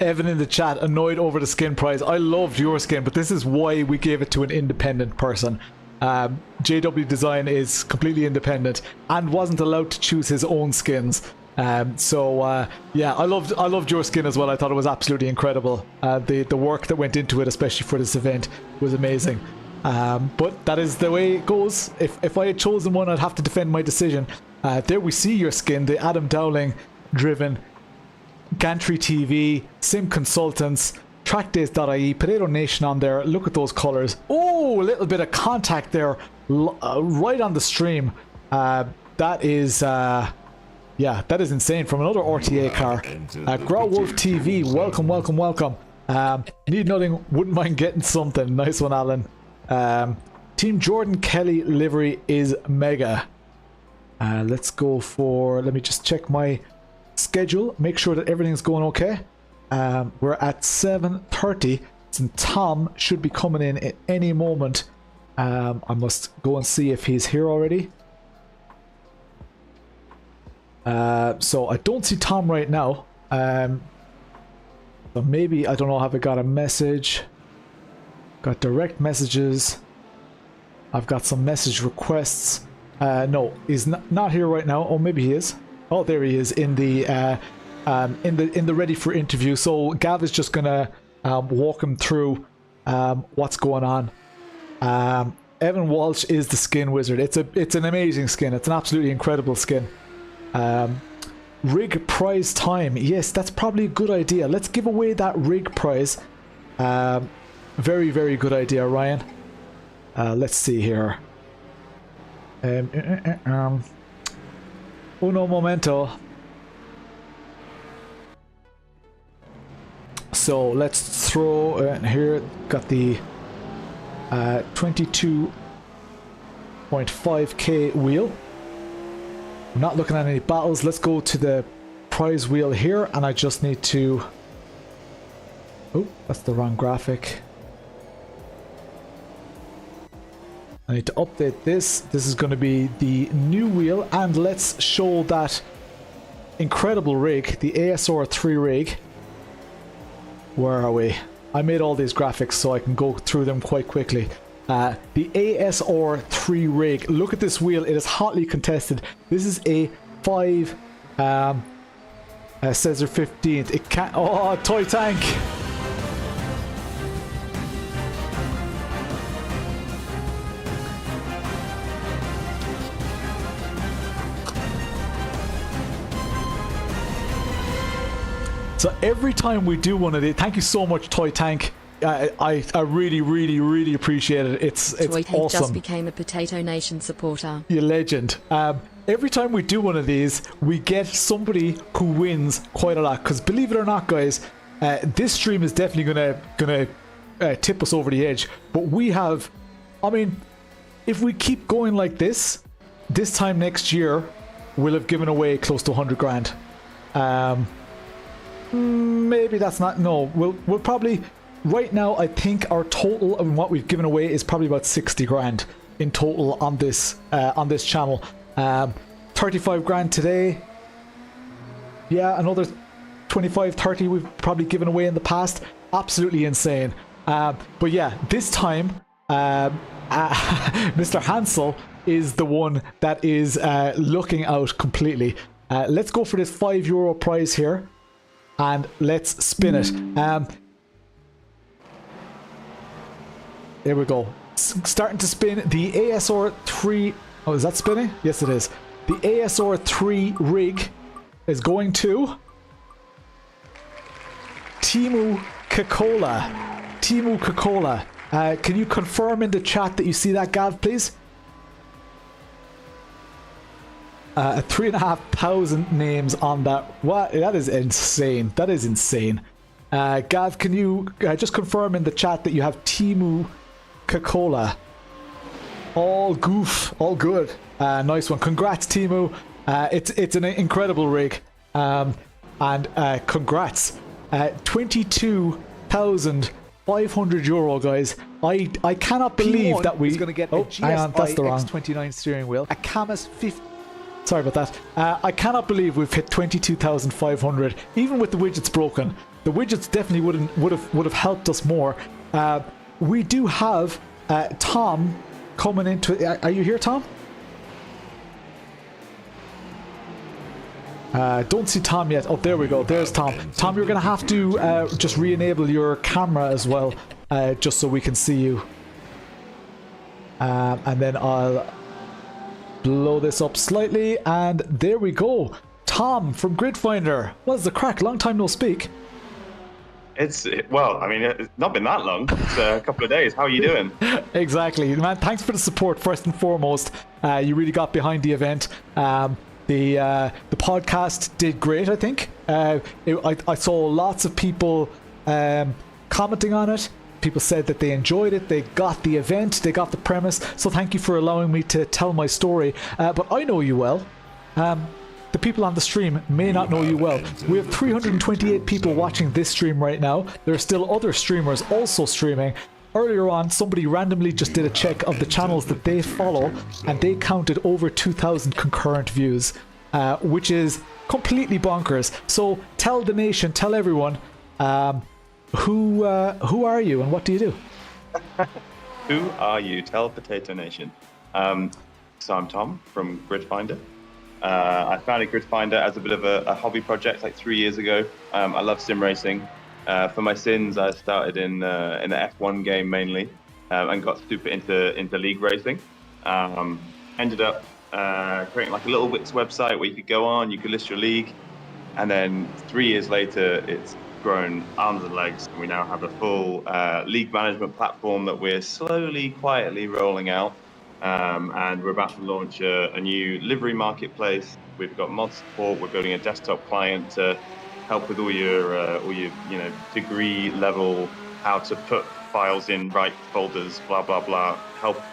Evan in the chat, annoyed over the skin prize. I loved your skin, but this is why we gave it to an independent person. JW Design is completely independent and wasn't allowed to choose his own skins. Yeah, I loved your skin as well. I thought it was absolutely incredible. The work that went into it, especially for this event, was amazing. But that is the way it goes. If I had chosen one, I'd have to defend my decision. There we see your skin, the Adam Dowling driven Gantry TV, Sim Consultants, Trackdays.ie, Potato Nation on there. Look at those colors. Oh, a little bit of contact there right on the stream. That is yeah, that is insane. From another RTA car. Growlwolf TV, welcome. Need nothing, wouldn't mind getting something. Nice one, Alan. Team Jordan Kelly livery is mega. Let's go for, let me just check my schedule, make sure that everything's going okay. We're at 7:30, and Tom should be coming in at any moment. I must go and see if he's here already. So I don't see Tom right now. So maybe, I don't know, have I got a message? Got direct messages. I've got some message requests. No, he's not here right now. Oh, maybe he is. Oh, there he is in the ready for interview. So Gav is just gonna walk him through what's going on. Evan Walsh is the skin wizard. It's an amazing skin. It's an absolutely incredible skin. Rig prize time. Yes, that's probably a good idea. Let's give away that rig prize. Very, very good idea, Ryan. Let's see here. Uno momento. So let's throw here. Got the 22.5k wheel. I'm not looking at any battles. Let's go to the prize wheel here, and I just need to... Oh, that's the wrong graphic. I need to update this. This is going to be the new wheel, and let's show that incredible rig, the ASR 3 rig. Where are we? I made all these graphics so I can go through them quite quickly. The ASR 3 rig. Look at this wheel. It is hotly contested. This is a 5 Caesar 15th. It can't... Oh, toy tank! So every time we do one of these, thank you so much, Toy Tank. I really appreciate it. It's Toy Tank awesome. Just became a Potato Nation supporter. You legend. Every time we do one of these, we get somebody who wins quite a lot. Because believe it or not, guys, this stream is definitely gonna tip us over the edge. But we have, I mean, if we keep going like this time next year, we'll have given away close to 100 grand. Maybe that's not, no, we'll probably, right now I think our total of what we've given away is probably about 60 grand in total on this channel. 35 grand today. Yeah, another 25, 30 we've probably given away in the past. Absolutely insane. But yeah, this time Mr. Hansel is the one that is looking out completely. Let's go for this €5 prize here. And let's spin it. There we go. Starting to spin the ASR 3. Oh, is that spinning? Yes, it is. The ASR 3 rig is going to Timu Kakola. Timu Kakola. Can you confirm in the chat that you see that, Gav, please? 3,500 names on that. What? That is insane. That is insane. Gav, can you just confirm in the chat that you have Timu Kakola? All goof, all good. Nice one. Congrats, Timu. It's an incredible rig. And congrats. 22,500 euro, guys. I cannot believe P1 that is going to get a GSI that's the wrong. X29 steering wheel, a CAMMUS 50. Sorry about that. I cannot believe we've hit 22,500, even with the widgets broken. The widgets definitely would have helped us more. We do have Tom coming into. Are you here, Tom? Don't see Tom yet. Oh, there we go. There's Tom. Tom, you're going to have to just re-enable your camera as well, just so we can see you. And then I'll blow this up slightly, and there we go. Tom from Gridfinder. What's the crack? Long time no speak. Well, I mean, it's not been that long. It's a couple of days. How are you doing? Exactly, man. Thanks for the support first and foremost. You really got behind the event. The podcast did great, I think. I saw lots of people commenting on it. People said that they enjoyed it, they got the event, they got the premise, so thank you for allowing me to tell my story. But I know you well. The people on the stream may not know you well. We have 328 people watching this stream right now. There are still other streamers also streaming. Earlier on, somebody randomly just did a check of the channels that they follow, and they counted over 2,000 concurrent views, which is completely bonkers. So tell the nation, tell everyone, who are you and what do you do? Who are you? Tell Potato Nation. So I'm Tom from Gridfinder. I founded Gridfinder as a bit of a hobby project like 3 years ago. I love sim racing. For my sins, I started in the F1 game mainly, and got super into league racing. Ended up creating like a little Wix website where you could go on, you could list your league, and then 3 years later, it's grown arms and legs, and we now have a full league management platform that we're slowly, quietly rolling out. And we're about to launch a new livery marketplace. We've got mod support. We're building a desktop client to help with all your degree level, how to put files in right folders, blah blah blah. Help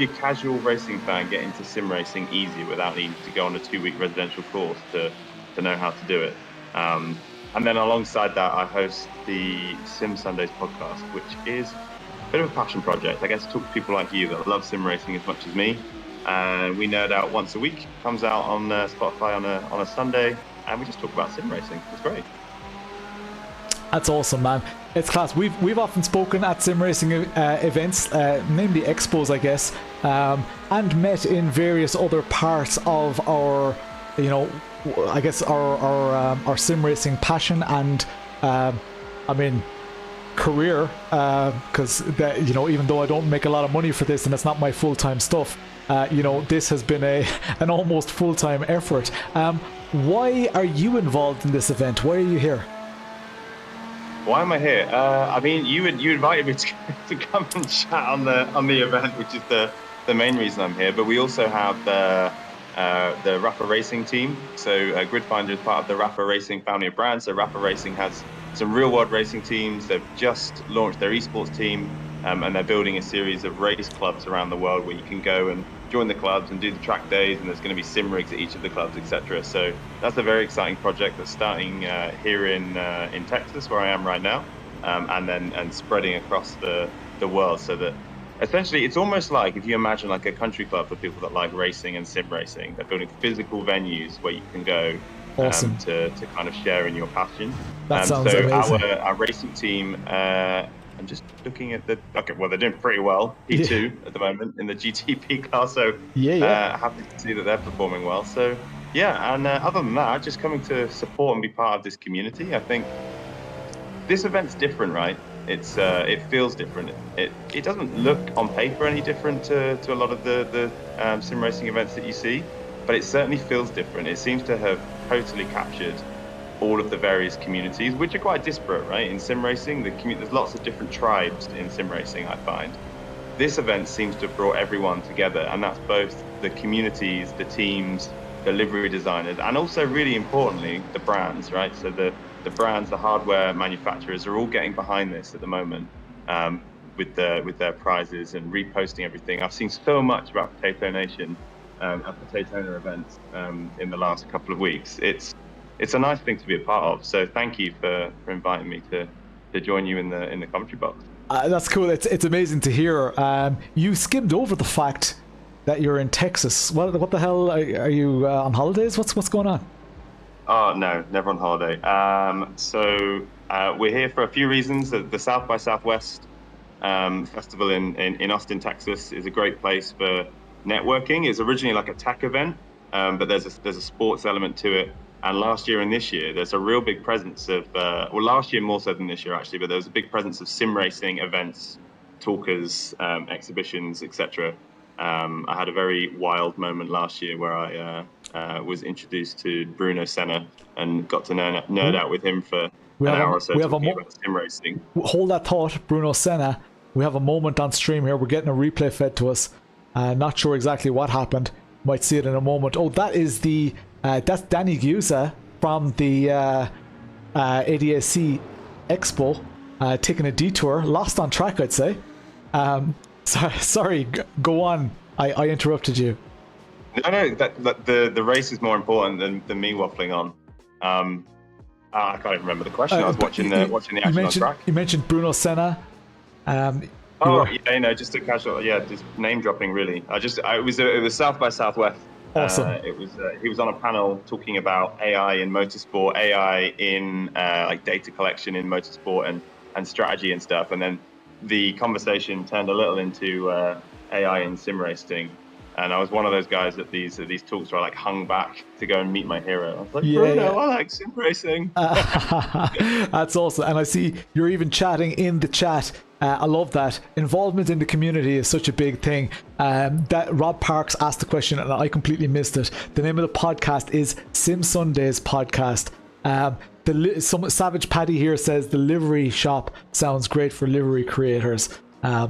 your casual racing fan get into sim racing easy without needing to go on a 2-week residential course to know how to do it. And then alongside that, I host the Sim Sundays podcast, which is a bit of a passion project. I guess talk to people like you that love sim racing as much as me. We nerd out once a week. Comes out on Spotify on a Sunday, and we just talk about sim racing. It's great. That's awesome, man. It's class. We've often spoken at sim racing events, namely expos, I guess, and met in various other parts of our, I guess our sim racing passion and, career, because even though I don't make a lot of money for this and it's not my full-time stuff, this has been an almost full-time effort. Why are you involved in this event? Why are you here? Why am I here? You invited me to come and chat on the event, which is the main reason I'm here. But we also have the Rapper Racing team. So Gridfinder is part of the Rapper Racing family of brands. So Rapper Racing has some real-world racing teams. They've just launched their esports team, and they're building a series of race clubs around the world where you can go and join the clubs and do the track days, and there's going to be sim rigs at each of the clubs, etc. So that's a very exciting project that's starting here in Texas, where I am right now, and spreading across the world. So that essentially it's almost like if you imagine like a country club for people that like racing and sim racing. They're building physical venues where you can go. Awesome. To kind of share in your passion. That sounds amazing. Our racing team, I'm just looking at they're doing pretty well. P2 at the moment in the GTP class, so happy to see that they're performing well. So and other than that, just coming to support and be part of this community. I think this event's different, right? It feels different. It doesn't look on paper any different to a lot of the sim racing events that you see, but it certainly feels different. It seems to have totally captured all of the various communities, which are quite disparate, right? In sim racing, there's lots of different tribes in sim racing, I find. This event seems to have brought everyone together, and that's both the communities, the teams, the livery designers, and also, really importantly, the brands, right? So the brands, the hardware manufacturers are all getting behind this at the moment with their prizes and reposting everything. I've seen so much about Potato Nation at Potaytona events in the last couple of weeks. It's a nice thing to be a part of. So thank you for inviting me to join you in the commentary box. That's cool. It's amazing to hear. You skimmed over the fact that you're in Texas. What the hell are you on holidays? What's going on? Oh no, never on holiday. So we're here for a few reasons. The South by Southwest festival in Austin, Texas, is a great place for networking. It's originally like a tech event, but there's a sports element to it. And last year and this year, there's a real big presence of, well, last year more so than this year actually, but there was a big presence of sim racing events, talkers, exhibitions, etc. I had a very wild moment last year where I was introduced to Bruno Senna and got to nerd out with him for an hour or so talking about sim racing. Hold that thought, Bruno Senna. We have a moment on stream here. We're getting a replay fed to us. Not sure exactly what happened. Might see it in a moment. Oh, that is that's Danny Giusa from the ADAC Expo, taking a detour, lost on track, I'd say. Sorry, go on. I interrupted you. No, the race is more important than me waffling on. I can't even remember the question. I was watching the action on track. You mentioned Bruno Senna. Just a casual, just name dropping really. It was South by Southwest. Awesome. He was on a panel talking about AI in motorsport, AI in like data collection in motorsport and strategy and stuff. And then the conversation turned a little into AI in sim racing. And I was one of those guys at these talks where I like hung back to go and meet my hero. I was like, Bruno, I like sim racing. That's awesome. And I see you're even chatting in the chat. I love that. Involvement in the community is such a big thing. That Rob Parks asked the question and I completely missed it. The name of the podcast is Sim Sundays Podcast. Savage Paddy here says the livery shop sounds great for livery creators.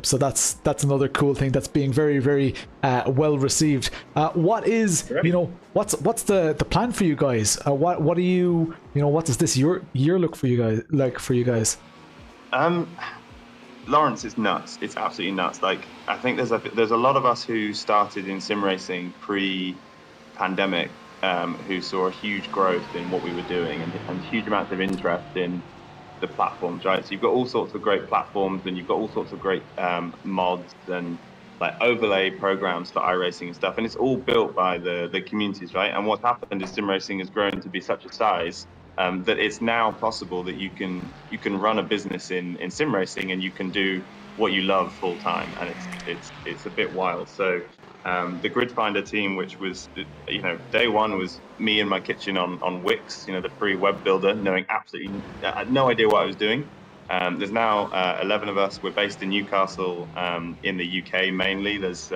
So that's another cool thing that's being very, very well received. What is, what's the plan for you guys? What do you what does this year look for you guys? Lawrence, it's nuts. It's absolutely nuts. Like, I think there's a lot of us who started in sim racing pre-pandemic, who saw a huge growth in what we were doing and huge amounts of interest in the platforms, right? So you've got all sorts of great platforms and you've got all sorts of great mods and like overlay programs for iRacing and stuff, and it's all built by the communities, right? And what's happened is sim racing has grown to be such a size that it's now possible that you can run a business in sim racing and you can do what you love full time, and it's a bit wild. So the Gridfinder team, which was day one, was me in my kitchen on Wix, the free web builder, knowing absolutely I had no idea what I was doing. There's now 11 of us. We're based in Newcastle, in the UK mainly. There's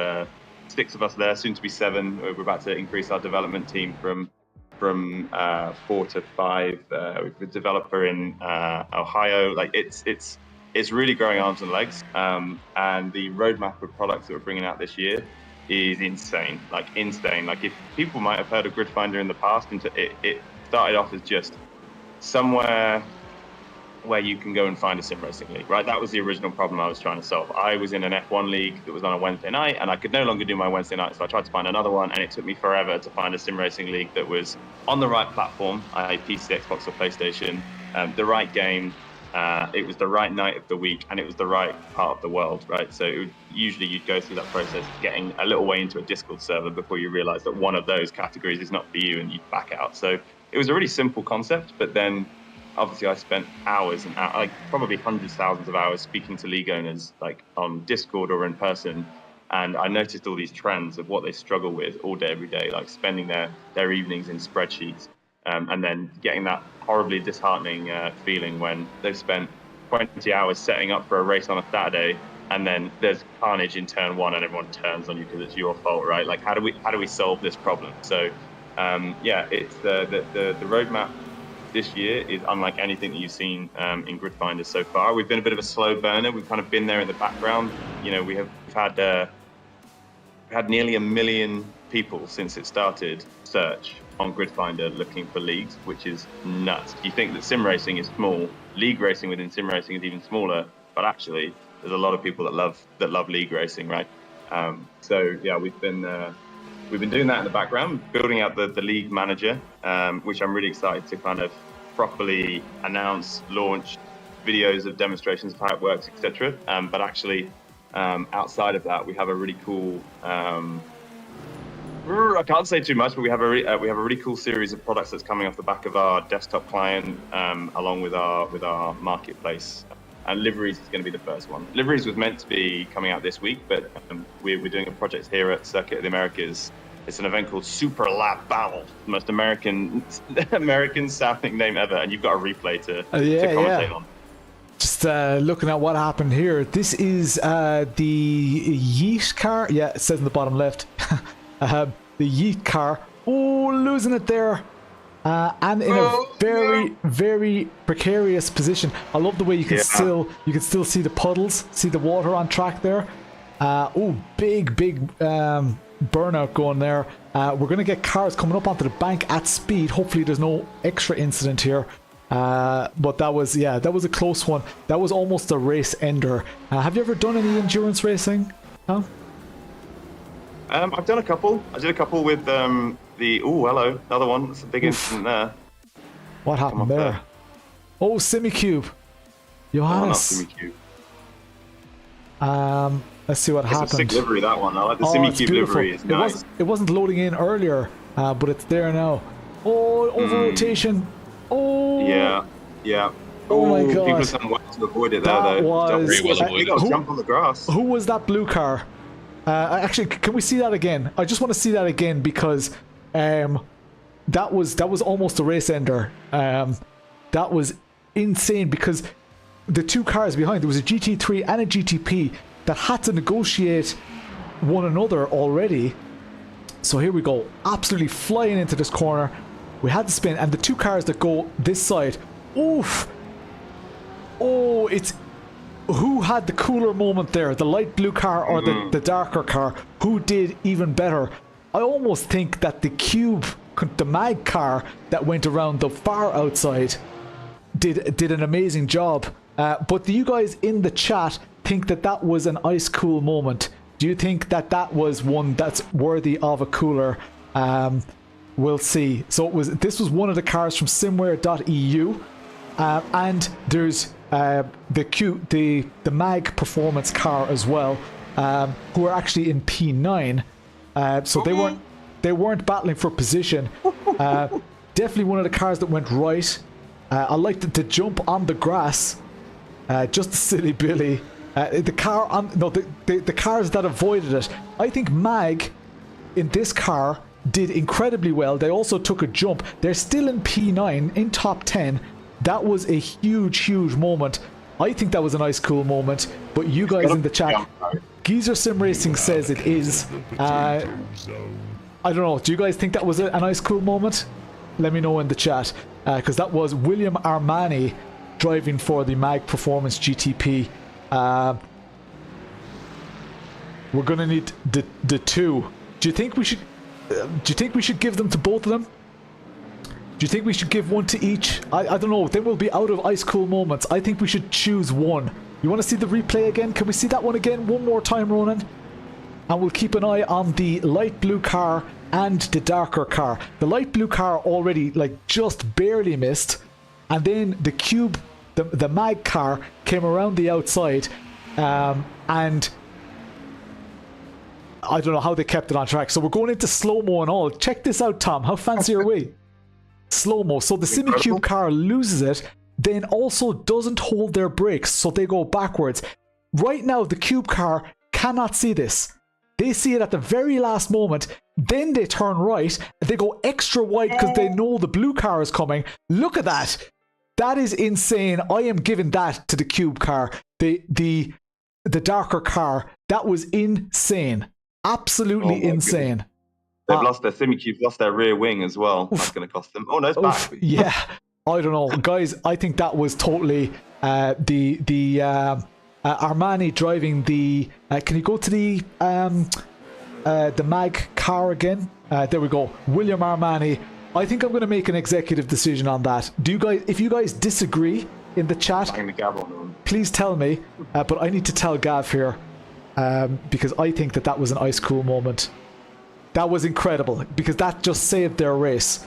6 of us there, soon to be 7. We're about to increase our development team from 4 to 5. We've a developer in Ohio. Like it's really growing arms and legs. And the roadmap of products that we're bringing out this year is insane. Like if people might have heard of Gridfinder in the past, and it started off as just somewhere where you can go and find a sim racing league, right? That was the original problem I was trying to solve. I was in an F1 league that was on a Wednesday night, and I could no longer do my Wednesday night, so I tried to find another one, and it took me forever to find a sim racing league that was on the right platform, PC, Xbox, or PlayStation, the right game. It was the right night of the week, and it was the right part of the world, right? So usually you'd go through that process, getting a little way into a Discord server before you realize that one of those categories is not for you, and you'd back out. So it was a really simple concept, but then obviously I spent hours and hours, like probably hundreds, thousands of hours speaking to league owners, like on Discord or in person. And I noticed all these trends of what they struggle with all day, every day, like spending their evenings in spreadsheets, and then getting that horribly disheartening feeling when they've spent 20 hours setting up for a race on a Saturday, and then there's carnage in turn 1 and everyone turns on you because it's your fault, right? Like, how do we solve this problem? So it's the roadmap this year is unlike anything that you've seen in Grid Finder so far. We've been a bit of a slow burner. We've kind of been there in the background. You know, we've had nearly 1 million people since it started search on Grid Finder looking for leagues, which is nuts. You think that sim racing is small, league racing within sim racing is even smaller, but actually there's a lot of people that love league racing, right? So yeah, we've been doing that in the background, building out the league manager, which I'm really excited to kind of properly announce, launch videos of demonstrations of how it works, etc. But actually, outside of that, we have a really cool. I can't say too much, but we have a really cool series of products that's coming off the back of our desktop client, along with our marketplace. And liveries is going to be the first one. Liveries was meant to be coming out this week, but we're doing a project here at Circuit of the Americas. It's an event called Super Lap Battle, the most American sounding name ever, and you've got a replay to commentate on. Just looking at what happened here. This is the Yeet car. Yeah, it says in the bottom left. The Yeet car. Oh, losing it there. And in a very precarious position. I love the way you can still see the puddles, see the water on track there. Big burnout going there. We're gonna get cars coming up onto the bank at speed. Hopefully there's no extra incident here. But that was a close one. That was almost a race ender. Have you ever done any endurance racing? Huh? I've done a couple. I did a couple with hello, another one. That's a big incident there. What happened there? Oh, Simucube. Johannes. Oh, not Simucube. Let's see what happened. It's a sick livery, that one. I like the Simucube livery. It's nice. It wasn't loading in earlier, but it's there now. Oh, over rotation. Oh. Yeah. Oh my god. People have done well to avoid it there, though. You got to jump on the grass. Who was that blue car? Actually, can we see that again? I just want to see that again because that was almost a race ender. That was insane because the two cars behind, there was a GT3 and a GTP that had to negotiate one another already. So here we go, absolutely flying into this corner. We had to spin, and the two cars that go this side, oof. Oh, it's who had the cooler moment there, the light blue car or the darker car? Who did even better? I almost think that the Cube, the mag car that went around the far outside did an amazing job. But do you guys in the chat think that was an ice cool moment? Do you think that was one that's worthy of a cooler? We'll see. So this was one of the cars from simware.eu, and there's the mag performance car as well, who are actually in P9. So they weren't battling for position. Definitely one of the cars that went right. I liked the jump on the grass. Just a silly Billy. The cars that avoided it. I think mag in this car did incredibly well. They also took a jump. They're still in P9 in top 10. That was a huge moment. I think that was a nice cool moment. But you guys in the chat, Geezer Sim Racing says it is. I don't know. Do you guys think that was a nice cool moment? Let me know in the chat, because that was William Armani driving for the Mag Performance GTP. We're gonna need the two. Do you think we should give them to both of them? Do you think we should give one to each? I don't know. Then we'll be out of ice cool moments. I think we should choose one. You want to see the replay again? Can we see that one again one more time, Ronan? And we'll keep an eye on the light blue car and the darker car. The light blue car already just barely missed, and then the Cube, the mag car came around the outside, and I don't know how they kept it on track. So we're going into slow-mo and all. Check this out, Tom. How fancy are we? Slow-mo. So the Simucube car loses it, then also doesn't hold their brakes, so they go backwards. Right now, the Cube car cannot see this. They see it at the very last moment, then they turn right, they go extra wide because they know the blue car is coming. Look at that. That is insane. I am giving that to the Cube car. The darker car. That was insane. Absolutely insane. Goodness. They've lost their Simucube, lost their rear wing as well. That's going to cost them. Oh no, it's back. Yeah. I don't know, guys. I think that was totally the Armani driving the. Can you go to the mag car again? There we go. William Armani. I think I'm going to make an executive decision on that. Do you guys? If you guys disagree in the chat, please tell me. But I need to tell Gav here because I think that was an ice cool moment. That was incredible because that just saved their race.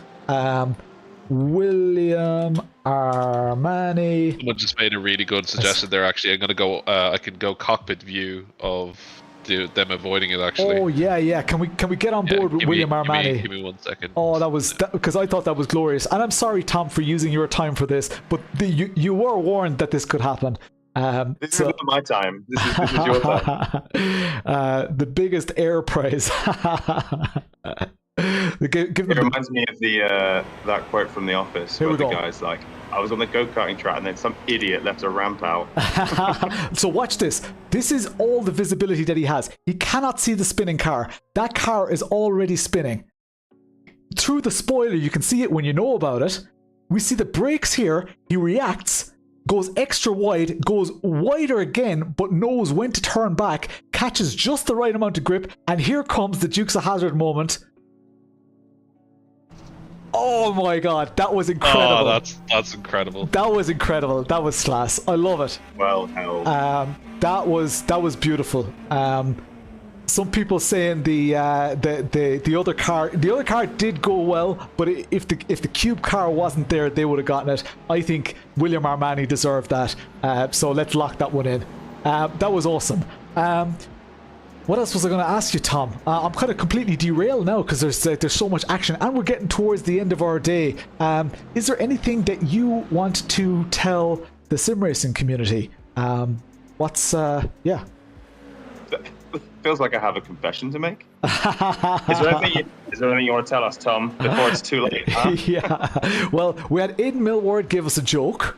William Armani. Someone just made a really good suggestion there. Actually, I'm gonna go. I can go cockpit view of them avoiding it. Actually. Oh yeah. Can we get on board with William Armani? Give me 1 second. Oh, that was because I thought that was glorious. And I'm sorry, Tom, for using your time for this, but you were warned that this could happen. This is not my time. This is your time. The biggest air prize. It reminds me of that quote from The Office where the guy's like, I was on the go-karting track and then some idiot left a ramp out. So watch this. This is all the visibility that he has. He cannot see the spinning car. That car is already spinning. Through the spoiler, you can see it when you know about it. We see the brakes here. He reacts, goes extra wide, goes wider again, but knows when to turn back, catches just the right amount of grip, and here comes the Dukes of Hazzard moment. Oh my god, that was incredible. Oh, that's incredible. That was incredible. That was class. I love it. Well held. That was beautiful. Some people saying the other car did go well, but if the cube car wasn't there, they would have gotten it. I think William Armani deserved that. So let's lock that one in. That was awesome. What else was I going to ask you, Tom? I'm kind of completely derailed now because there's so much action and we're getting towards the end of our day. Is there anything that you want to tell the sim racing community? Yeah. Feels like I have a confession to make. Is there anything you want to tell us, Tom, before it's too late? Huh? Yeah. Well, we had Aidan Millward give us a joke.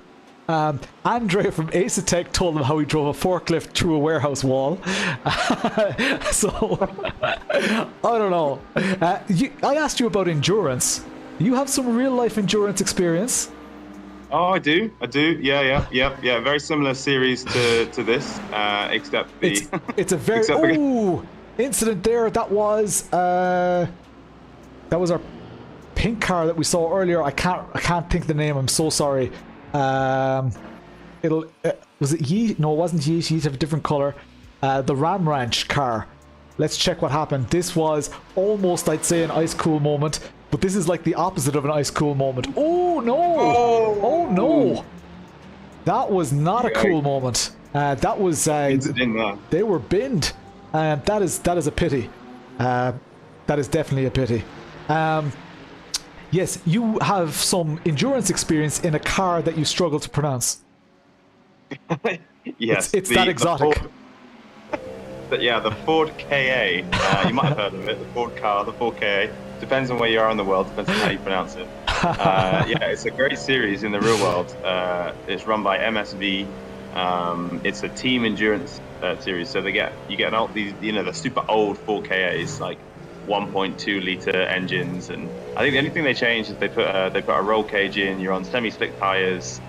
Andre from Asetek told him how he drove a forklift through a warehouse wall. So, I don't know. I asked you about endurance. You have some real life endurance experience. Oh, I do. Yeah. Very similar series to this, except it's a very incident there. That was our pink car that we saw earlier. I can't think of the name. I'm so sorry. Was it Yeet? No, it wasn't Yeet. Yeet have a different color. The Ram Ranch car. Let's check what happened. This was almost, I'd say, an ice cool moment, but this is like the opposite of an ice cool moment. Oh no! Oh no! That was not a cool moment. That was they were binned. That is a pity. That is definitely a pity. Yes, you have some endurance experience in a car that you struggle to pronounce. Yes, it's that exotic. The Ford KA. You might have heard of it. The Ford car, the Ford KA. Depends on where you are in the world. Depends on how you pronounce it. It's a great series in the real world. It's run by MSV. It's a team endurance series. So you get all these, the super old Ford KAs, like 1.2 liter engines, and I think the only thing they changed is they put a roll cage in. You're on semi-slick tires.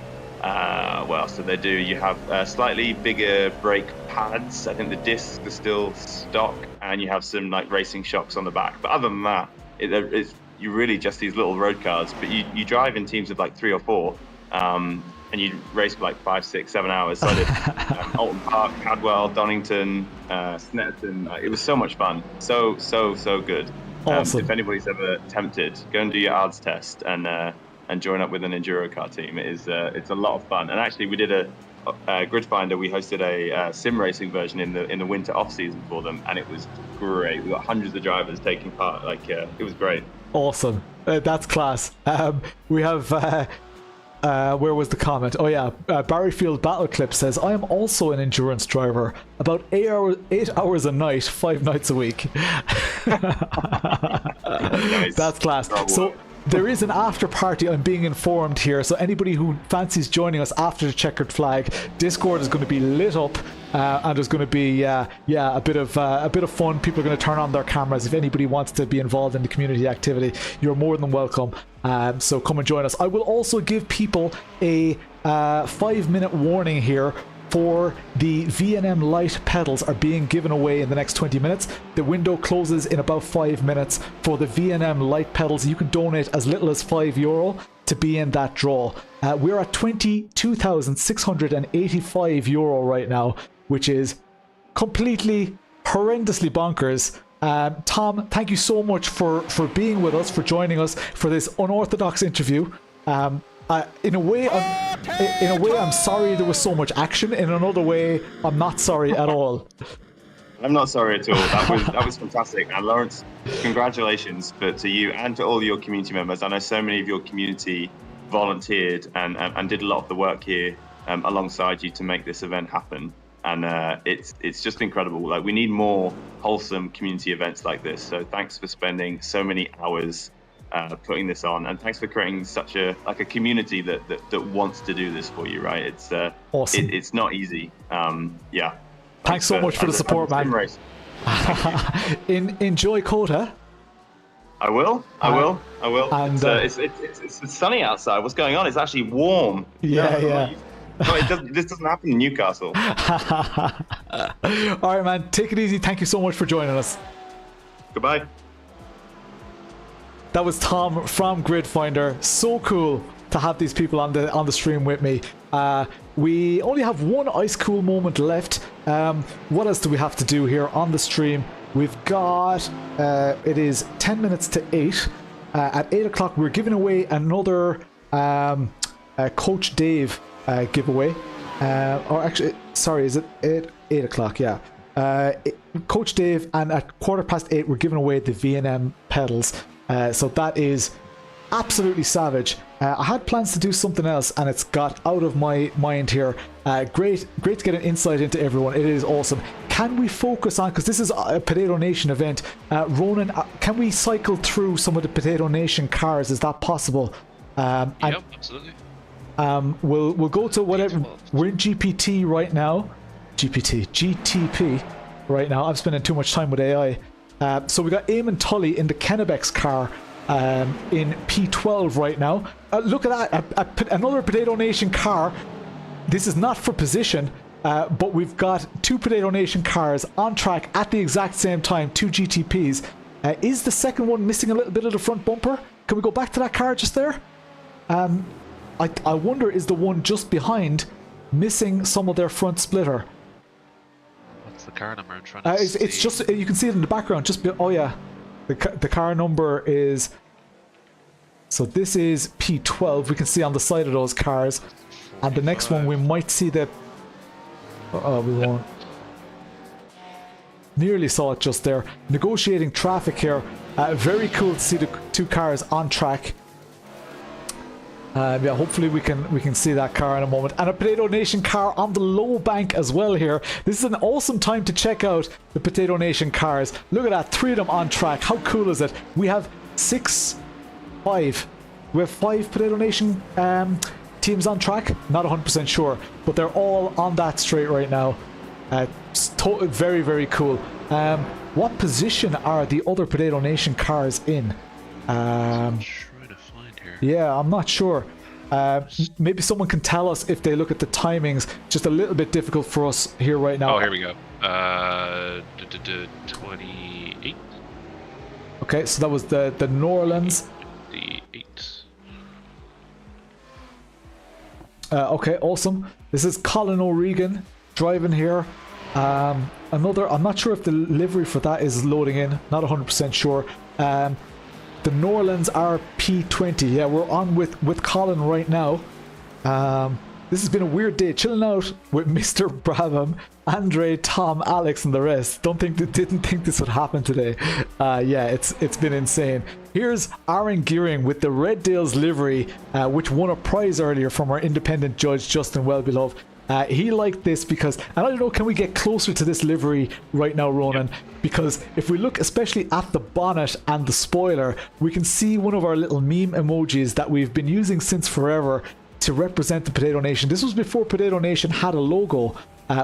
What else did they do? You have slightly bigger brake pads. I think the discs are still stock, and you have some like racing shocks on the back. But other than that, it's you really just these little road cars. But you drive in teams of like 3 or 4, and you race for like 5, 6, 7 hours. So I did Alton Park, Cadwell, Donington, Snetterton. It was so much fun. So good. Awesome. If anybody's ever tempted, go and do your ADS test and join up with an enduro car team. It's a lot of fun. And actually, we did a Grid Finder. We hosted a sim racing version in the winter off season for them, and it was great. We got hundreds of drivers taking part. It was great. Awesome. That's class. We have. Where was the comment? Oh yeah, Barryfield Battle Clip says, I am also an endurance driver. About 8 hours a night, 5 nights a week. Nice. That's class. So there is an after party, I'm being informed here. So anybody who fancies joining us after the checkered flag, Discord is going to be lit up. and there's going to be a bit of fun. People are going to turn on their cameras. If anybody wants to be involved in the community activity, you're more than welcome. So come and join us. I will also give people a 5-minute warning here. For the VNM Lite pedals are being given away in the next 20 minutes. The window closes in about 5 minutes. For the VNM Lite pedals, you can donate as little as €5 to be in that draw. We're at €22,685 right now, which is completely horrendously bonkers. Tom, thank you so much for being with us, for joining us for this unorthodox interview. In a way, I'm sorry there was so much action. In another way, I'm not sorry at all. I'm not sorry at all. That was fantastic. And Lawrence, congratulations to you and to all your community members. I know so many of your community volunteered and did a lot of the work here alongside you to make this event happen. And it's just incredible. Like, we need more wholesome community events like this. So thanks for spending so many hours putting this on, and thanks for creating such a community that wants to do this for you. Right? It's awesome. It's not easy. Thanks so much for the support, man. Enjoy Kota. I will. And it's sunny outside. What's going on? It's actually warm. Yeah. This doesn't happen in Newcastle. All right, man. Take it easy. Thank you so much for joining us. Goodbye. That was Tom from Gridfinder. So cool to have these people on the stream with me. We only have one ice cool moment left. What else do we have to do here on the stream? We've got it is 10 minutes to 8. At 8 o'clock we're giving away another Coach Dave giveaway. Or actually, sorry, is it 8 o'clock? Yeah. Coach Dave, and at 8:15 we're giving away the VNM pedals. So that is absolutely savage. I had plans to do something else and it's got out of my mind here. Great to get an insight into everyone. It is awesome. Can we focus on, because this is a Potato Nation event, Ronan, can we cycle through some of the Potato Nation cars? Is that possible? Yep, absolutely. We'll go to whatever. We're in GPT right now. GTP right now. I'm spending too much time with AI. So we got Eamon Tully in the Kennebeck's car in P12 right now. Look at that, another Potato Nation car. This is not for position, but we've got two Potato Nation cars on track at the exact same time, two GTPs. Is the second one missing a little bit of the front bumper? Can we go back to that car just there? I wonder, is the one just behind missing some of their front splitter? The car number I'm trying to see. It's just, you can see it in the background. Oh yeah, the car number is. So this is P12. We can see on the side of those cars, and the next one we might see the. We won't. Nearly saw it just there. Negotiating traffic here. Very cool to see the two cars on track. Hopefully we can see that car in a moment. And a Potato Nation car on the low bank as well here. This is an awesome time to check out the Potato Nation cars. Look at that, 3 of them on track. How cool is it? We have 5. We have 5 Potato Nation teams on track. Not 100% sure, but they're all on that straight right now. Very, very cool. What position are the other Potato Nation cars in? Yeah, I'm not sure. Maybe someone can tell us if they look at the timings. Just a little bit difficult for us here right now. Oh, here we go. 28. Okay, so that was the New Orleans. 28. Okay, awesome. This is Colin O'Regan driving here. I'm not sure if the livery for that is loading in. Not 100% sure. The New Orleans are P20. Yeah, we're on with Colin right now. This has been a weird day. Chilling out with Mr. Brabham, Andre, Tom, Alex, and the rest. Didn't think this would happen today. Yeah, it's been insane. Here's Aaron Gearing with the Red Dales livery, which won a prize earlier from our independent judge, Justin Wellbeloved. He liked this because, and I don't know, can we get closer to this livery right now, Ronan? Because if we look especially at the bonnet and the spoiler, we can see one of our little meme emojis that we've been using since forever to represent the Potato Nation. This was before Potato Nation had a logo.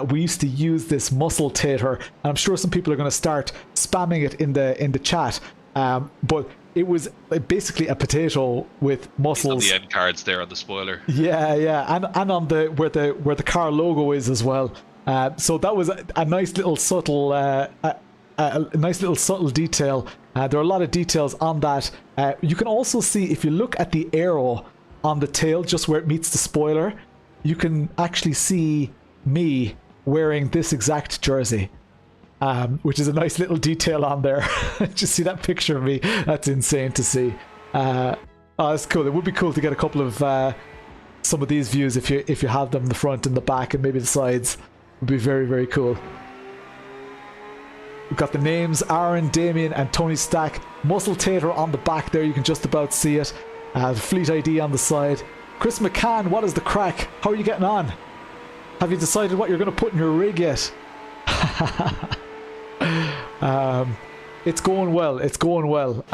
we used to use this muscle tater, and I'm sure some people are going to start spamming it in the chat. But it was basically a potato with muscles. On the end cards there on the spoiler. Yeah, and on the where the car logo is as well. So that was a nice little subtle, detail. There are a lot of details on that. You can also see, if you look at the arrow on the tail, just where it meets the spoiler, you can actually see me wearing this exact jersey. Which is a nice little detail on there. Just see that picture of me. That's insane to see. It's cool. It would be cool to get a couple of some of these views if you have them in the front and the back and maybe the sides. Would be very, very cool. We've got the names: Aaron, Damien, and Tony Stack. Muscle Tater on the back there. You can just about see it. The fleet ID on the side. Chris McCann, what is the crack? How are you getting on? Have you decided what you're going to put in your rig yet? It's going well. It's going well.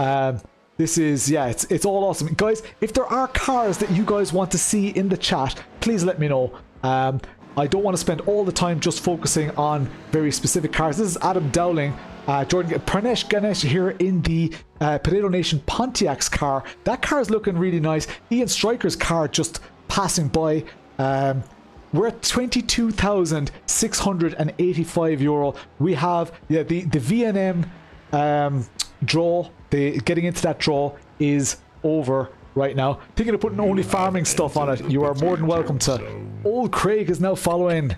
This is, yeah, it's all awesome. Guys, if there are cars that you guys want to see in the chat, please let me know. I don't want to spend all the time just focusing on very specific cars. This is Adam Dowling, Jordan Pranesh Ganesh here in the Potato Nation Pontiac's car. That car is looking really nice. Ian Stryker's car just passing by. We're at €22,685. We have the VNM draw. Getting into that draw is over right now. Thinking of putting only farming stuff on it. You are more than welcome to. Old Craig is now following.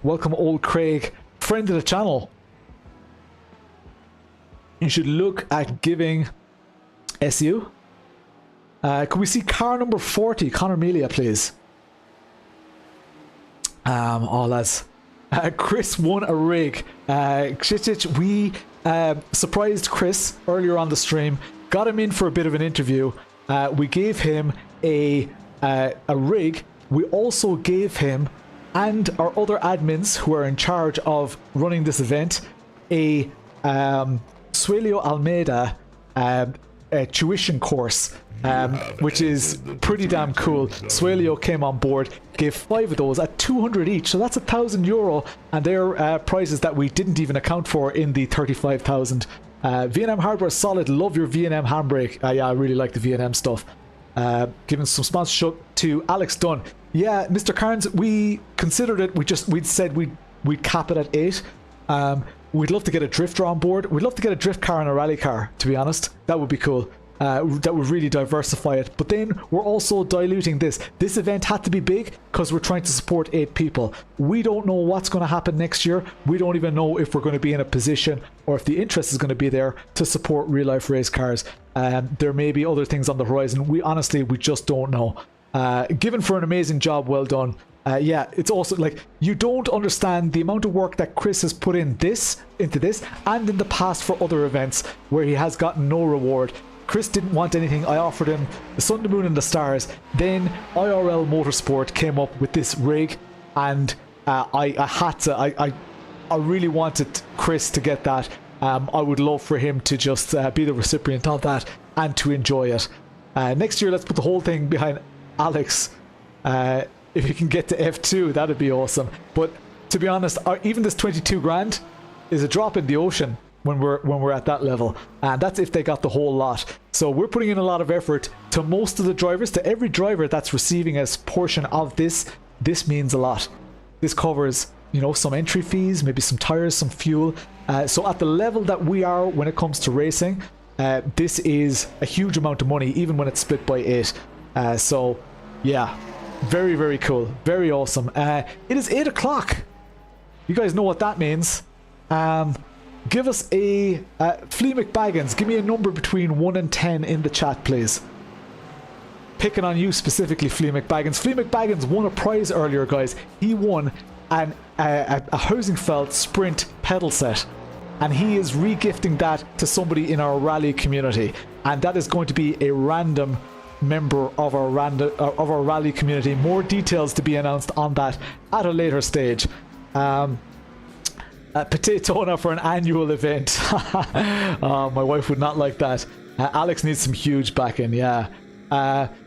Welcome, Old Craig, friend of the channel. You should look at giving SU. Can we see car number 40, Connor Melia, please? Oh, lads. Chris won a rig. We surprised Chris earlier on the stream, got him in for a bit of an interview. We gave him a rig. We also gave him, and our other admins who are in charge of running this event, a Suelio Almeida tuition course. Which is pretty damn cool. Suelio came on board, gave 5 of those at 200 each, so that's €1,000, and they're prizes that we didn't even account for in the 35,000. VNM hardware solid. Love your VNM handbrake. Yeah, I really like the VNM stuff. Giving some sponsorship to Alex Dunn. Yeah, Mr. Carnes, we considered it. We'd said we'd cap it at 8. We'd love to get a drifter on board. We'd love to get a drift car and a rally car, to be honest. That would be cool. That would really diversify it. But then we're also diluting this. This event had to be big because we're trying to support 8 people. We don't know what's going to happen next year. We don't even know if we're going to be in a position or if the interest is going to be there to support real life race cars. There may be other things on the horizon. We just don't know. Given for an amazing job, well done. Yeah, it's also like, you don't understand the amount of work that Chris has put into this and in the past for other events where he has gotten no reward. Chris didn't want anything. I offered him the sun, the moon, and the stars. Then IRL Motorsport came up with this rig, and I had to. I really wanted Chris to get that. I would love for him to just be the recipient of that and to enjoy it. Next year, let's put the whole thing behind Alex. If you can get to F2, that'd be awesome. But to be honest, even this 22 grand is a drop in the ocean when we're at that level, and that's if they got the whole lot. So we're putting in a lot of effort to most of the drivers, to every driver that's receiving a portion of this. This means a lot. This covers, some entry fees, maybe some tires, some fuel. So at the level that we are when it comes to racing, this is a huge amount of money, even when it's split by 8. So yeah, very, very cool, very awesome. It is 8 o'clock. You guys know what that means. Give us a Flea McBaggins. Give me a number between 1 and 10 in the chat, please. Picking on you specifically, Flea McBaggins. Flea McBaggins won a prize earlier, guys. He won a Housingfeld Sprint pedal set, and he is regifting that to somebody in our rally community, and that is going to be a random member of our rally community. More details to be announced on that at a later stage. Potaytona for an annual event. Oh, my wife would not like that. Alex needs some huge backing, yeah.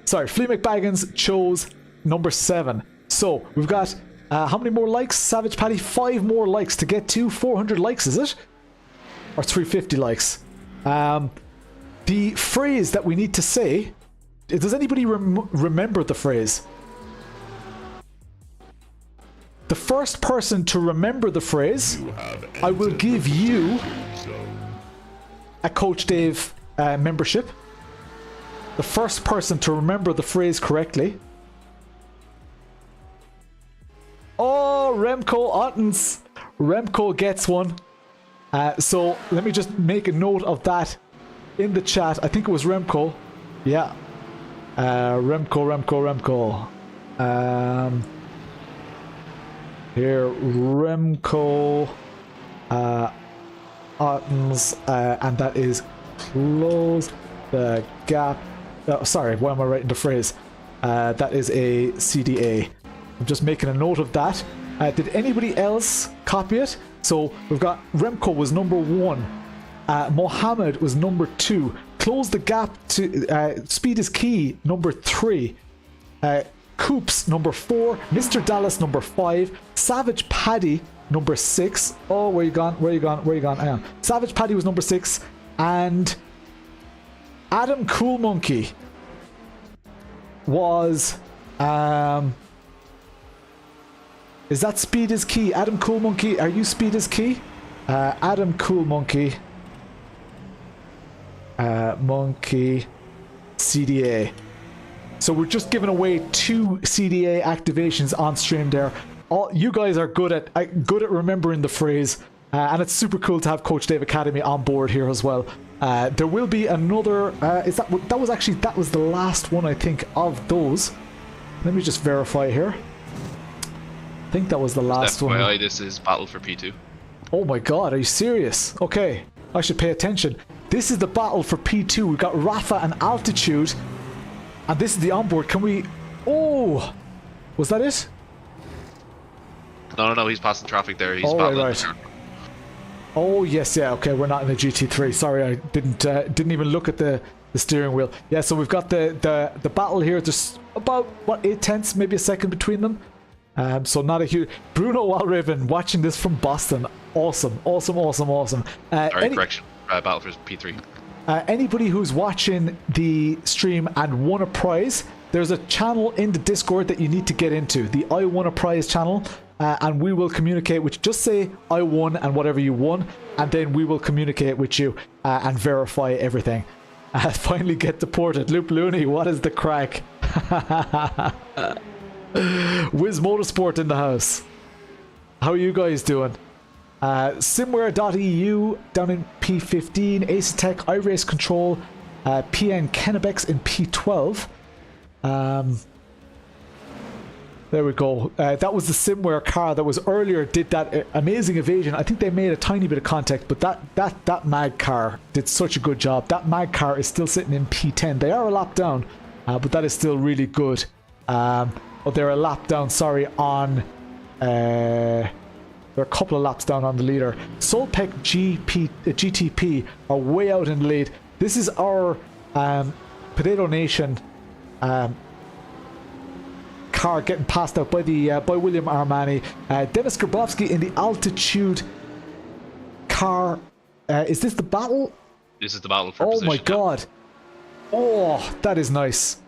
Sorry, Flea McBaggins chose number 7. So we've got How many more likes? Savage Paddy, 5 more likes to get to 400 likes, is it? Or 350 likes. The phrase that we need to say, does anybody remember the phrase? The first person to remember the phrase, I will give you a Coach Dave membership. The first person to remember the phrase correctly. Oh, Remco Ottens. Remco gets one. So let me just make a note of that in the chat. I think it was Remco. Yeah. Remco. Here, Remco Ottens, and that is close the gap. Oh, sorry, why am I writing the phrase? That is a CDA. I'm just making a note of that. Did anybody else copy it? So we've got Remco was number 1. Mohammed was number 2. Close the gap to Speed is Key, number 3. Coops, number 4. Mr. Dallas, number 5. Savage Paddy, number 6. Oh, where you gone? Hang on. Savage Paddy was number 6. And Adam Cool Monkey was... is that Speed is Key? Adam Cool Monkey, are you Speed is Key? Adam Cool Monkey. Monkey CDA. So we're just giving away 2 CDA activations on stream there. All you guys are good at remembering the phrase, and it's super cool to have Coach Dave Academy on board here as well. There will be another. That was the last one, I think, of those. Let me just verify here. I think that was the last one. FYI, this is battle for P2. Oh my god, are you serious? Okay, I should pay attention. This is the battle for P2. We've got Rafa and Altitude. And this is the onboard. Can we... Oh! Was that it? No, he's passing traffic there. He's battling. Right. Oh, yes, yeah, okay, we're not in the GT3. Sorry, I didn't even look at the steering wheel. Yeah, so we've got the battle here. There's about, what, 8 tenths, maybe a second between them. So not a huge... Bruno Walraven watching this from Boston. Awesome. Sorry, correction. Battle for P3. Anybody who's watching the stream and won a prize, there's a channel in the Discord that you need to get into. The I won a prize channel. And we will communicate with you. Just say I won and whatever you won. And then we will communicate with you and verify everything. Finally get deported. Loop Looney, what is the crack? Wiz Motorsport in the house. How are you guys doing? Simware.eu down in P15. Asetek iRace Control. PN Kennebex in P12. There we go. That was the Simware car that was earlier, did that amazing evasion. I think they made a tiny bit of contact, but that mag car did such a good job. That mag car is still sitting in P10. They are a lap down, but that is still really good. Oh, they're a lap down, sorry, on... they're a couple of laps down on the leader. Soelpec GTP are way out in the lead. This is our Potato Nation car getting passed out by William Armani. Dennis Grabowski in the Altitude car. Is this the battle? This is the battle for position. Oh my god. Oh, that is nice.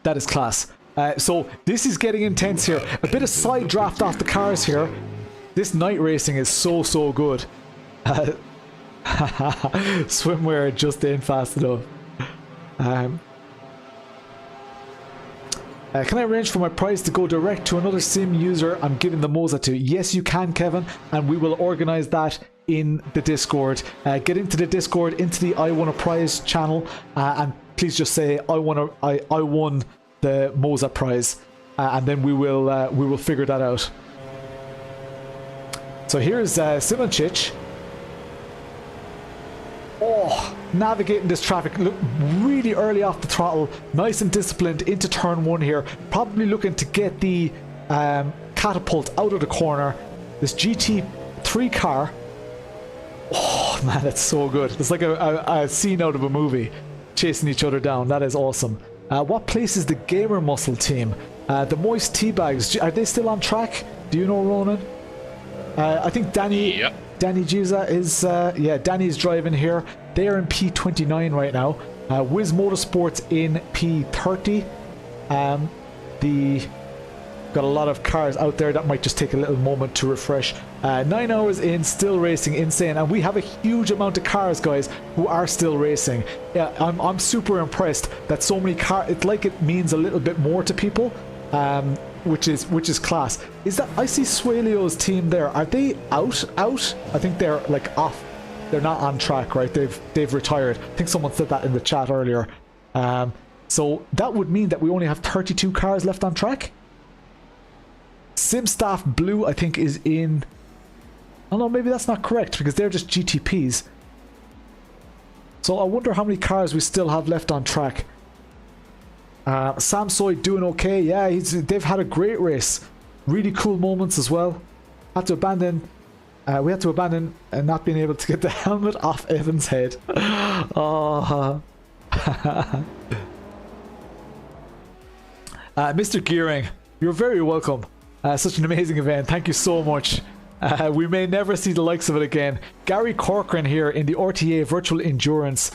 That is class. So this is getting intense here. A bit of side draft off the cars here. This night racing is so good. Swimwear just ain't fast enough. Can I arrange for my prize to go direct to another sim user I'm giving the MOZA to? Yes, you can, Kevin, and we will organize that in the Discord. Get into the Discord, into the I Won a Prize channel, and please just say I won the MOZA prize, and then we will figure that out. So here's Simucube. Oh, navigating this traffic. Look, really early off the throttle, nice and disciplined into turn 1 here. Probably looking to get the catapult out of the corner. This GT3 car. Oh man, it's so good. It's like a scene out of a movie, chasing each other down. That is awesome. What place is the Gamer Muscle team? The Moist Tea Bags, are they still on track? Do you know, Ronan? I think Danny Giusa is, yeah, Danny's driving here. They're in P29 right now. Wiz Motorsports in P30. Got a lot of cars out there that might just take a little moment to refresh. 9 hours in, still racing, insane. And we have a huge amount of cars, guys, who are still racing. Yeah, I'm super impressed that so many cars, it's like it means a little bit more to people, which is class. Is that, I see Suelio's team there, are they out? I think they're like off. They're not on track, right? They've retired. I think someone said that in the chat earlier. So that would mean that we only have 32 cars left on track. Simstaff Blue, I think, is in... Oh no, maybe that's not correct, because they're just GTPs. So I wonder how many cars we still have left on track. Samsoy doing okay. Yeah, they've had a great race. Really cool moments as well. Had to abandon... we had to abandon not being able to get the helmet off Evan's head. Oh. Mr. Gearing, you're very welcome. Such an amazing event. Thank you so much. We may never see the likes of it again. Gary Corcoran here in the RTA Virtual Endurance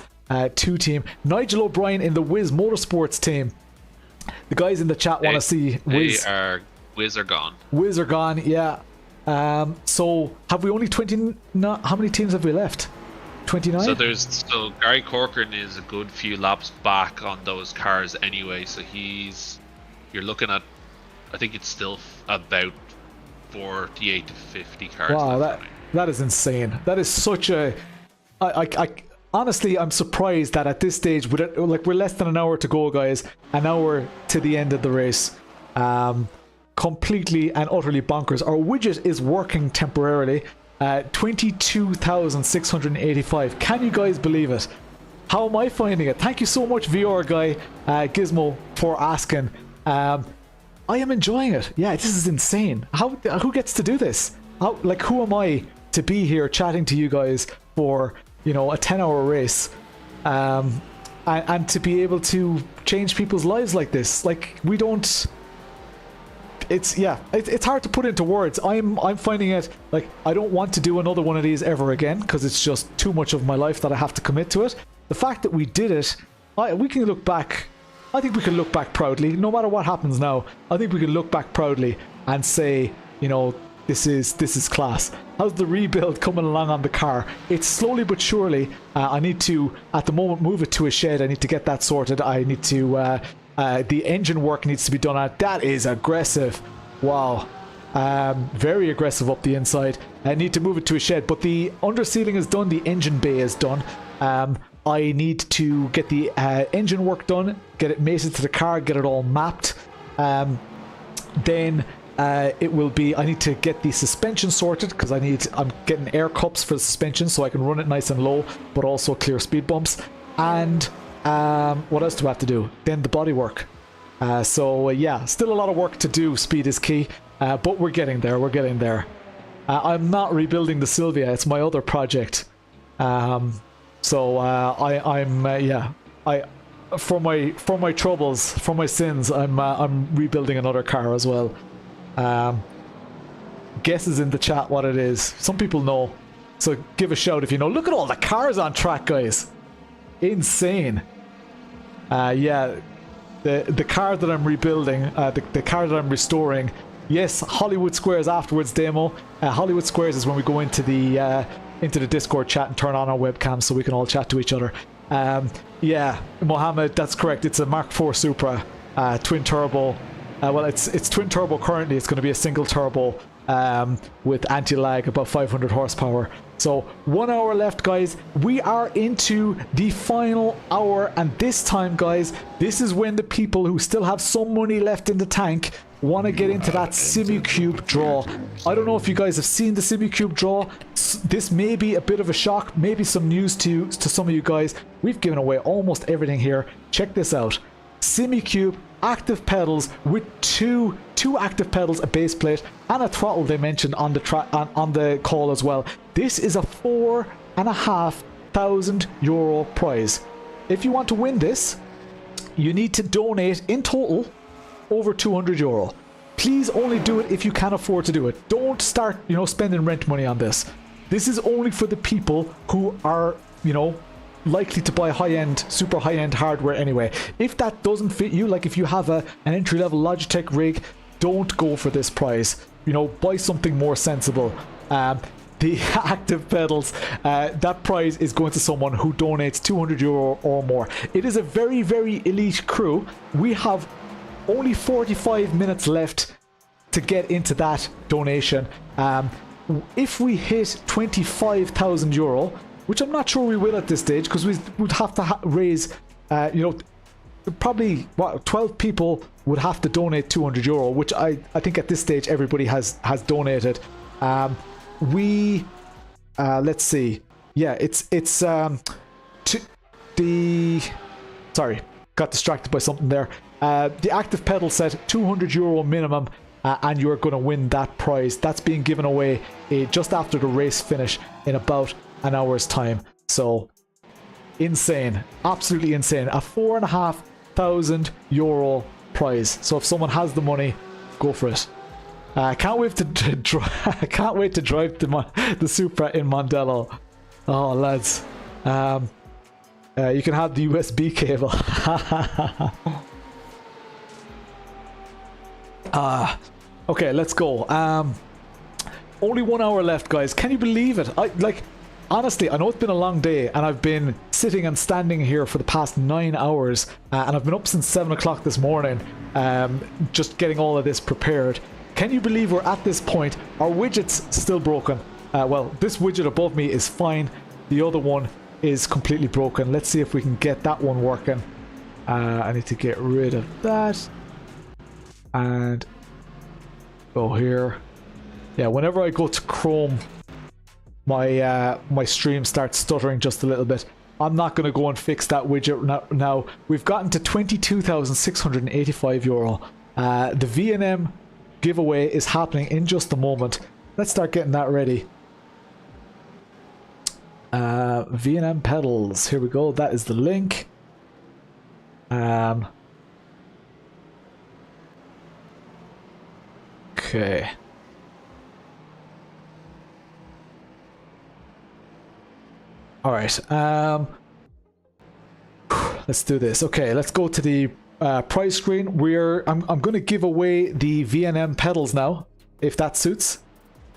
2 team. Nigel O'Brien in the Wiz Motorsports team. The guys in the chat want to see Wiz. Wiz are gone. Wiz are gone, yeah. So have we only 20? How many teams have we left? 29? So Gary Corcoran is a good few laps back on those cars anyway. So you're looking at, I think it's still about 48 to 50 cars. Wow, that is insane. That is such a... I honestly, I'm surprised that at this stage, we're less than an hour to go, guys. An hour to the end of the race. Completely and utterly bonkers. Our widget is working temporarily. 22,685. Can you guys believe it? How am I finding it? Thank you so much, VR guy, Gizmo, for asking. I am enjoying it. Yeah, this is insane. Who gets to do this? Who am I to be here chatting to you guys for, you know, a 10-hour race, and to be able to change people's lives like this? Like, we don't... It's hard to put into words. I'm finding it like I don't want to do another one of these ever again, because it's just too much of my life that I have to commit to it. The fact that we did it, we can look back. I think we can look back proudly, no matter what happens now. I think we can look back proudly and say, you know, this is class. How's the rebuild coming along on the car? It's slowly but surely. I need to, at the moment, move it to a shed. I need to get that sorted. I need to, the engine work needs to be done at. That is aggressive. Wow. Very aggressive up the inside. I need to move it to a shed, but the undersealing is done. The engine bay is done. I need to get the engine work done, get it mated to the car, get it all mapped. Then it will be, I need to get the suspension sorted, because I'm getting air cups for the suspension so I can run it nice and low, but also clear speed bumps. And what else do I have to do? Then the body work. So yeah, still a lot of work to do. Speed is key, but we're getting there. We're getting there. I'm not rebuilding the Sylvia. It's my other project. So for my troubles, for my sins, I'm rebuilding another car as well. Guesses in the chat what it is. Some people know, so give a shout if you know. Look at all the cars on track, guys. Insane. Yeah, the car that I'm rebuilding, the car that I'm restoring. Yes, Hollywood Squares afterwards demo. Hollywood Squares is when we go into the Discord chat and turn on our webcam so we can all chat to each other. Yeah, Mohammed, that's correct. It's a Mark IV Supra, twin turbo. Well, it's twin turbo currently. It's going to be a single turbo with anti-lag, about 500 horsepower. So 1 hour left, guys. We are into the final hour, and this time, guys, this is when the people who still have some money left in the tank want to get into that Simucube draw. I don't know if you guys have seen the Simucube draw. This may be a bit of a shock, maybe some news to some of you guys. We've given away almost everything here. Check this out. Simucube active pedals with two active pedals, a base plate, and a throttle they mentioned on the call as well. This is a €4,500 prize. If you want to win this, you need to donate in total over €200. Please only do it if you can afford to do it. Don't start, spending rent money on this. This is only for the people who are, likely to buy high-end, super high-end hardware anyway. If that doesn't fit you, like if you have an entry-level Logitech rig, don't go for this price. Buy something more sensible. The active pedals, that prize is going to someone who donates €200 or more. It is a very, very elite crew. We have only 45 minutes left to get into that donation. If we hit €25,000, which I'm not sure we will at this stage, because we would have to raise, probably 12 people would have to donate €200, which I think at this stage everybody has donated. Let's see. Yeah, sorry, got distracted by something there. The active pedal set €200 minimum, and you're going to win that prize. That's being given away just after the race finish in about an hour's time. So insane, absolutely insane. A €4,500 prize. So if someone has the money, go for it. Can't wait to can't wait to drive the Supra in Mondello. Oh lads, you can have the USB cable. Okay, let's go. Only 1 hour left, guys. Can you believe it? Honestly, I know it's been a long day, and I've been sitting and standing here for the past 9 hours, and I've been up since 7 o'clock this morning, just getting all of this prepared. Can you believe we're at this point? Our widget's still broken. Well, this widget above me is fine. The other one is completely broken. Let's see if we can get that one working. I need to get rid of that. And go here. Yeah, whenever I go to Chrome, my stream starts stuttering just a little bit. I'm not going to go and fix that widget now. We've gotten to €22,685. The VNM giveaway is happening in just a moment. Let's start getting that ready. VNM pedals. Here we go. That is the link. Okay. All right. Let's do this. Okay, let's go to the prize screen. I'm going to give away the VNM pedals now, if that suits.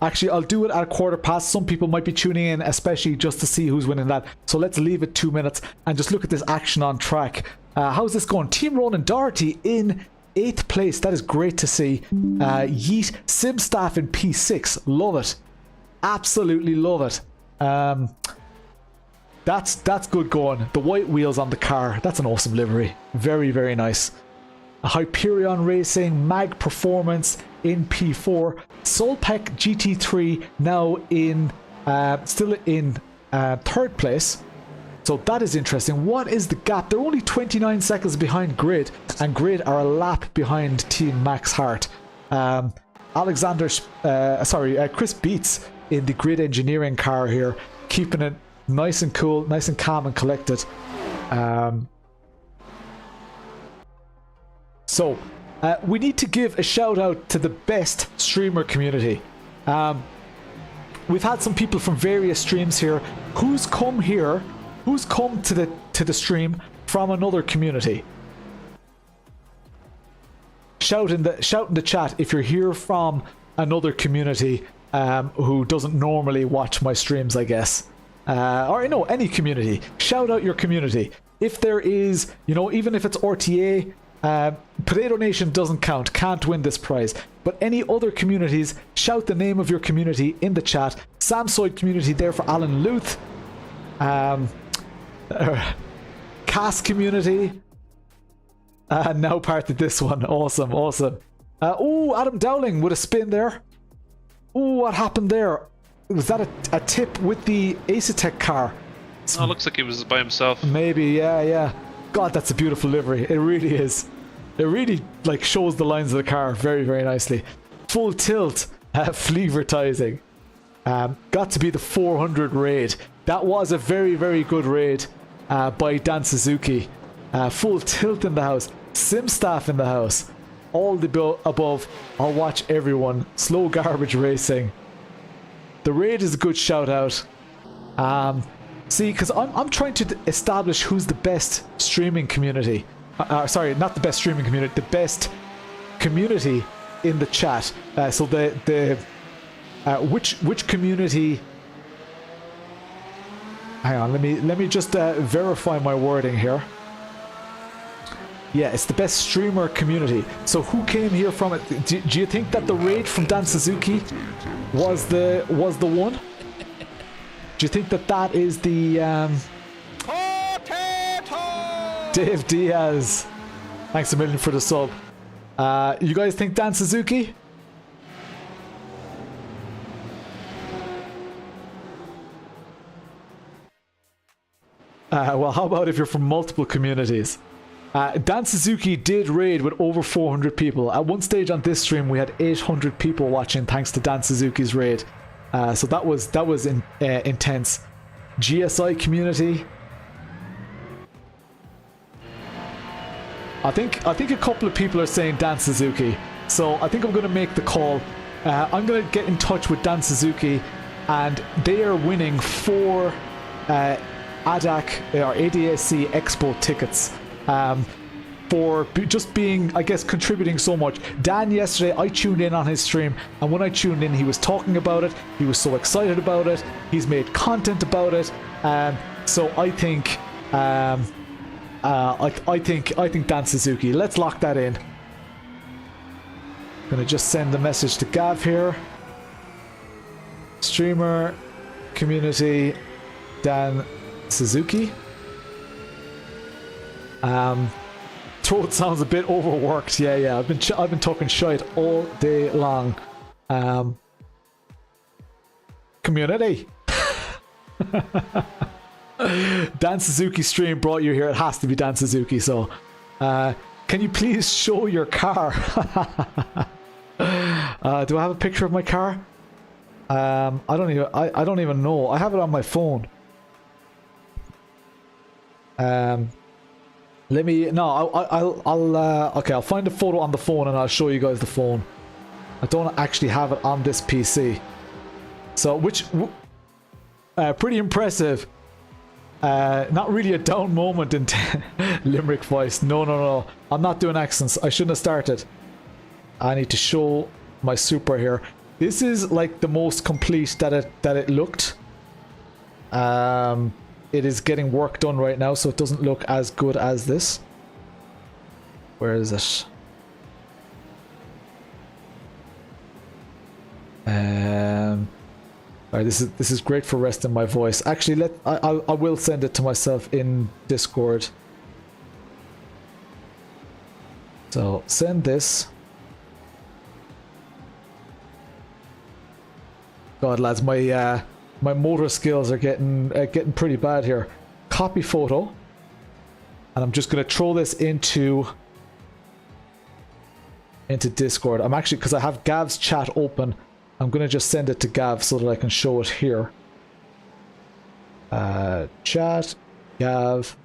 Actually, I'll do it at 1:15. Some people might be tuning in, especially just to see who's winning that. So let's leave it 2 minutes and just look at this action on track. How's this going? Team Ronan Doherty in 8th place. That is great to see. Yeet Simstaff in P6. Love it. Absolutely love it. That's good going. The white wheels on the car. That's an awesome livery. Very, very nice. Hyperion Racing, Mag Performance in P4. Soelpec GT3 now in still in 3rd place. So that is interesting. What is the gap? They're only 29 seconds behind Grid, and Grid are a lap behind Team Max Hart. Chris Beats in the Grid Engineering car here, keeping it nice and cool, nice and calm and collected. So we need to give a shout out to the best streamer community. We've had some people from various streams here. Who's come here? Who's come to the stream from another community? Shout in the chat if you're here from another community who doesn't normally watch my streams, I guess. Or no, any community. Shout out your community. If there is, even if it's RTA, Potato Nation doesn't count, can't win this prize. But any other communities, shout the name of your community in the chat. Samsoid community there for Alan Luth. Cass community. Now part of this one. Awesome, awesome. Oh, Adam Dowling with a spin there. Oh, what happened there? Was that a tip with the Asetek car? Oh, looks like he was by himself. Maybe, yeah. God, that's a beautiful livery. It really is. It really shows the lines of the car very, very nicely. Full tilt, fleavertising. Got to be the 400 raid. That was a very, very good raid by Dan Suzuki. Full tilt in the house. Simstaff in the house. all the above. I'll watch everyone. Slow Garbage Racing. The Raid is a good shout out. See, because I'm trying to establish who's the best streaming community. Sorry, not the best streaming community. The best community in the chat. So which community? Hang on, let me just verify my wording here. Yeah, it's the best streamer community. So who came here from it? Do you think that the raid from Dan Suzuki was the one? Do you think that is the Dave Diaz? Thanks a million for the sub. You guys think Dan Suzuki? Well, how about if you're from multiple communities? Dan Suzuki did raid with over 400 people. At one stage on this stream, we had 800 people watching thanks to Dan Suzuki's raid. So that was intense. GSI community. I think a couple of people are saying Dan Suzuki. So I think I'm going to make the call. I'm going to get in touch with Dan Suzuki, and they are winning 4 ADAC or ADAC Expo tickets. For just being, I guess, contributing so much. Dan, yesterday, I tuned in on his stream, and when I tuned in, he was talking about it. He was so excited about it. He's made content about it. So I think, I think Dan Suzuki. Let's lock that in. Gonna just send a message to Gav here. Streamer, community, Dan Suzuki. Throat sounds a bit overworked. Yeah. I've been talking shite all day long. Community. Dan Suzuki stream brought you here. It has to be Dan Suzuki. So, can you please show your car? Do I have a picture of my car? I don't even know. I have it on my phone. Let me. No, okay, I'll find a photo on the phone and I'll show you guys the phone. I don't actually have it on this PC. So, pretty impressive. Not really a down moment in Limerick voice. No. I'm not doing accents. I shouldn't have started. I need to show my Supra here. This is like the most complete that it looked. It is getting work done right now, so it doesn't look as good as this. Where is it? Alright, this is great for resting my voice. Actually, I will send it to myself in Discord. So send this. God, lads, my motor skills are getting pretty bad here. Copy photo, and I'm just gonna throw this into Discord. I'm actually, because I have Gav's chat open, I'm gonna just send it to Gav so that I can show it here. Chat, Gav,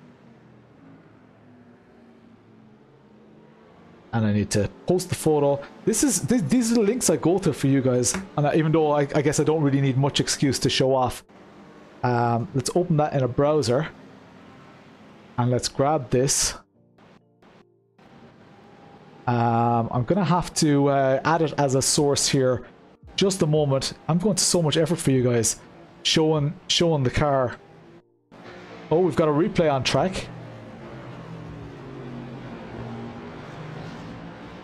and I need to post the photo. These are the links I go to for you guys, and even though I guess I don't really need much excuse to show off. Let's open that in a browser, and let's grab this. I'm gonna have to add it as a source here. Just a moment. I'm going to so much effort for you guys, showing the car. Oh, we've got a replay on track.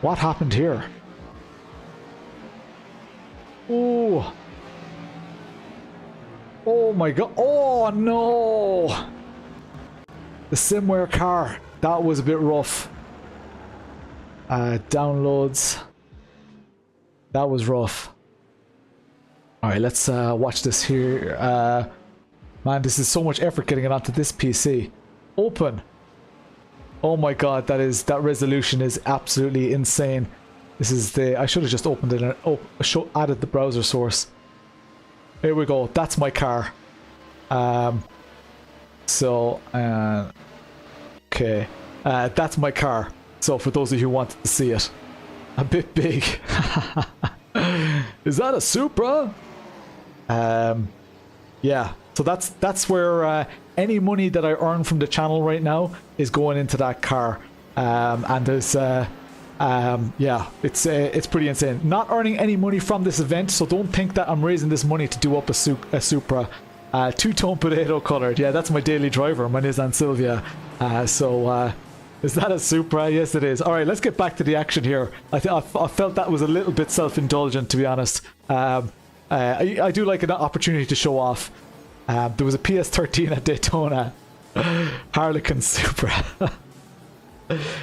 What happened here? Oh. Oh my god. Oh no. The Simware car. That was a bit rough. Downloads. That was rough. Alright, let's watch this here. Man, this is so much effort getting it onto this PC. Open. Oh my god, that resolution is absolutely insane. This is I should have just opened it and added the browser source. Here we go. That's my car. Okay. That's my car. So for those of you who wanted to see it. A bit big. Is that a Supra? Yeah. So that's where any money that I earn from the channel right now is going into that car. And there's yeah, it's pretty insane. Not earning any money from this event, so don't think that I'm raising this money to do up a Supra. Two-tone potato colored. Yeah, that's my daily driver, my Nissan Silvia. Is that a Supra? Yes, it is. All right, let's get back to the action here. I felt that was a little bit self-indulgent, to be honest. I do like an opportunity to show off. There was a PS13 at Daytona. Harlequin Supra.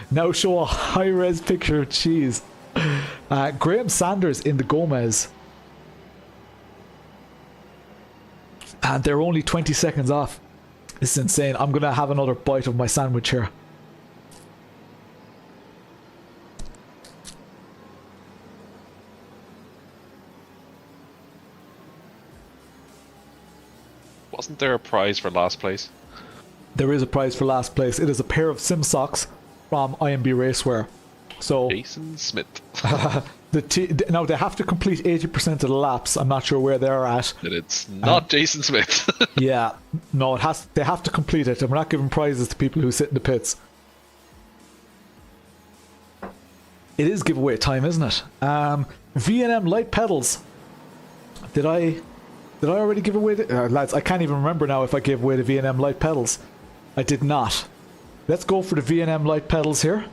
Now show a high-res picture of cheese. Graham Sanders in the Gomez. And they're only 20 seconds off. This is insane. I'm going to have another bite of my sandwich here. Wasn't there a prize for last place? There is a prize for last place. It is a pair of sim socks from IMB Racewear. So Jason Smith. Now they have to complete 80% of the laps. I'm not sure where they're at. But it's not Jason Smith. Yeah, no, they have to complete it, and we're not giving prizes to people who sit in the pits. It is giveaway time, isn't it? VNM Lite pedals. Did I already give away the lads? I can't even remember now if I gave away the VNM Lite pedals. I did not. Let's go for the VNM Lite pedals here.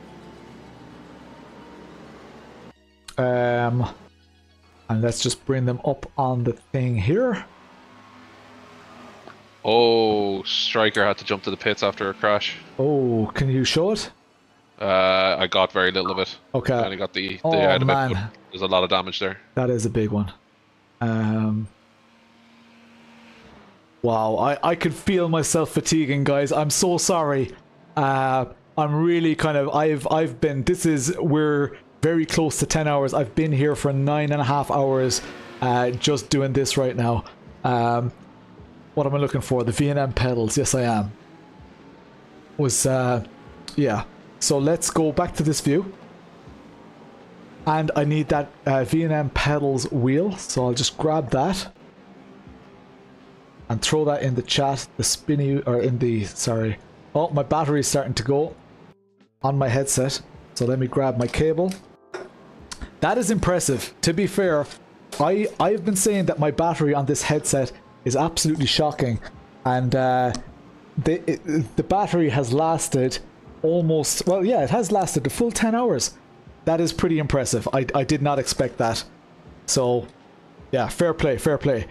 And let's just bring them up on the thing here. Oh, Striker had to jump to the pits after a crash. Oh, can you show it? I got very little of it. Okay. I only got the Oh, out of man. it, but there's a lot of damage there. That is a big one. Wow, I could feel myself fatiguing, guys. I'm so sorry. I'm really kind of we're very close to 10 hours. I've been here for 9.5 hours just doing this right now. What am I looking for? The VNM pedals. Yes, I am. Yeah. So let's go back to this view. And I need that VNM pedals wheel. So I'll just grab that. And throw that in the chat. The spinny, or in the, sorry. Oh, my battery's starting to go on my headset. So let me grab my cable. That is impressive. To be fair, I've been saying that my battery on this headset is absolutely shocking. And the battery has lasted almost, well, yeah, it has lasted the full 10 hours. That is pretty impressive. I did not expect that. So, yeah, fair play, fair play.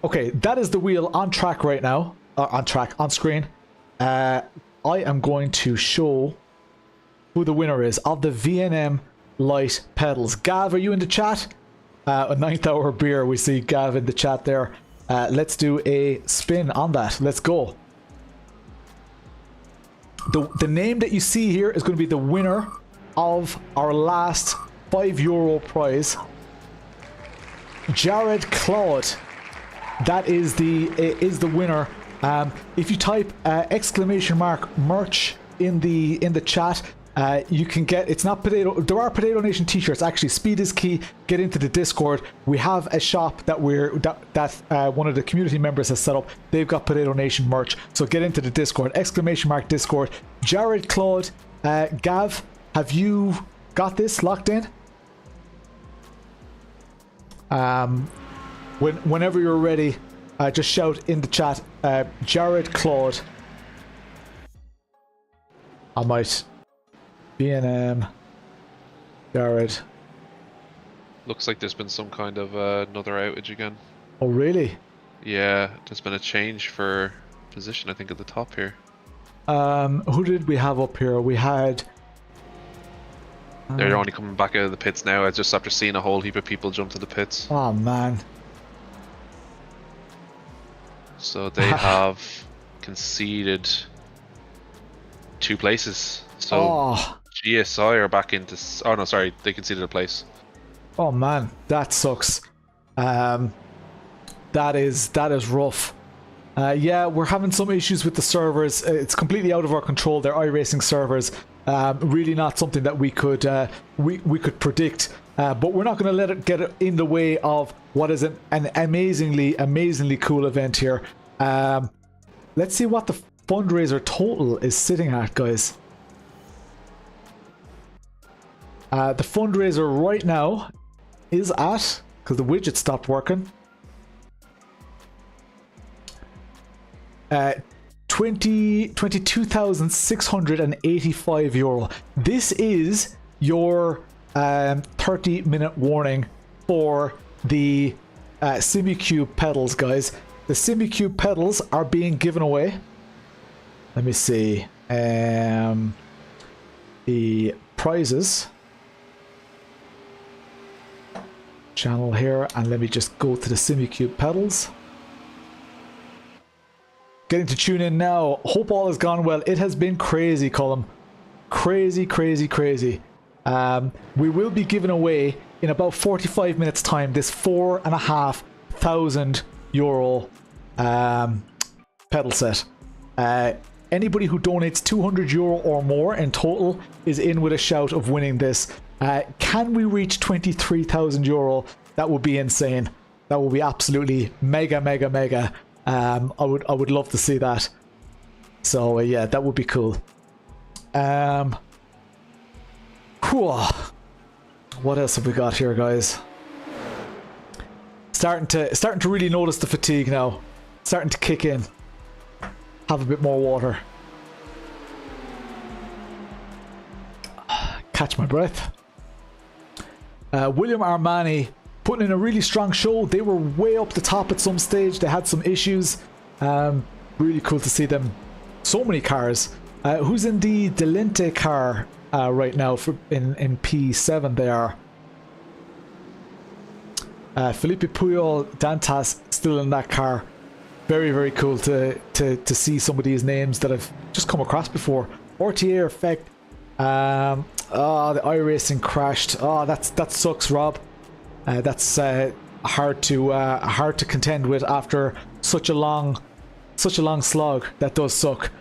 Okay, that is the wheel on track right now. On screen. I am going to show who the winner is of the VNM Lite pedals. Gav, are you in the chat? A 9th hour beer. We see Gav in the chat there. Let's do a spin on that. Let's go. The name that you see here is going to be the winner of our last €5 prize. Jared Claude. That is the winner. If you type exclamation mark merch in the chat, you can get, it's not potato, there are Potato Nation t-shirts. Actually, speed is key. Get into the Discord. We have a shop that one of the community members has set up. They've got Potato Nation merch, so get into the Discord. Exclamation mark Discord. Jared, Claude, Gav, have you got this locked in? Whenever you're ready, just shout in the chat, Jared, Claude. I might. BNM, Jared. Looks like there's been some kind of another outage again. Oh, really? Yeah, there's been a change for position, I think, at the top here. Who did we have up here? We had... They're only coming back out of the pits now, just after seeing a whole heap of people jump to the pits. Oh, man. So they have conceded 2 places. So GSI are back into... Oh, no, sorry. They conceded a place. Oh, man. That sucks. That is rough. Yeah, we're having some issues with the servers. It's completely out of our control. They're iRacing servers. Really not something that we could we could predict. But we're not going to let it get in the way of what is an amazingly cool event here. Let's see what the fundraiser total is sitting at, guys. The fundraiser right now is at, because the widget stopped working, 22,685 euro. This is your 30-minute warning for the Simucube pedals, guys. The Simucube pedals are being given away. Let me see. The prizes. Channel here, and let me just go to the Simucube pedals. Getting to tune in now. Hope all has gone well. It has been crazy, Colm. Crazy. We will be giving away in about 45 minutes time this €4,500 pedal set. Anybody who donates €200 or more in total is in with a shout of winning this. Can we reach €23,000? That would be insane. That would be absolutely mega. I would love to see that. So yeah, that would be cool. What else have we got here, guys? Starting to really notice the fatigue now. Starting to kick in. Have a bit more water. Catch my breath. William Armani putting in a really strong show. They were way up the top at some stage. They had some issues. Really cool to see them. So many cars. Who's in the Delente car right now in P7? They are. Felipe Puyol, Dantas still in that car. Very cool to see some of these names that I've just come across before. RTA Effect. The iRacing crashed. That sucks, Rob. That's hard to contend with after such a long slog. That does suck.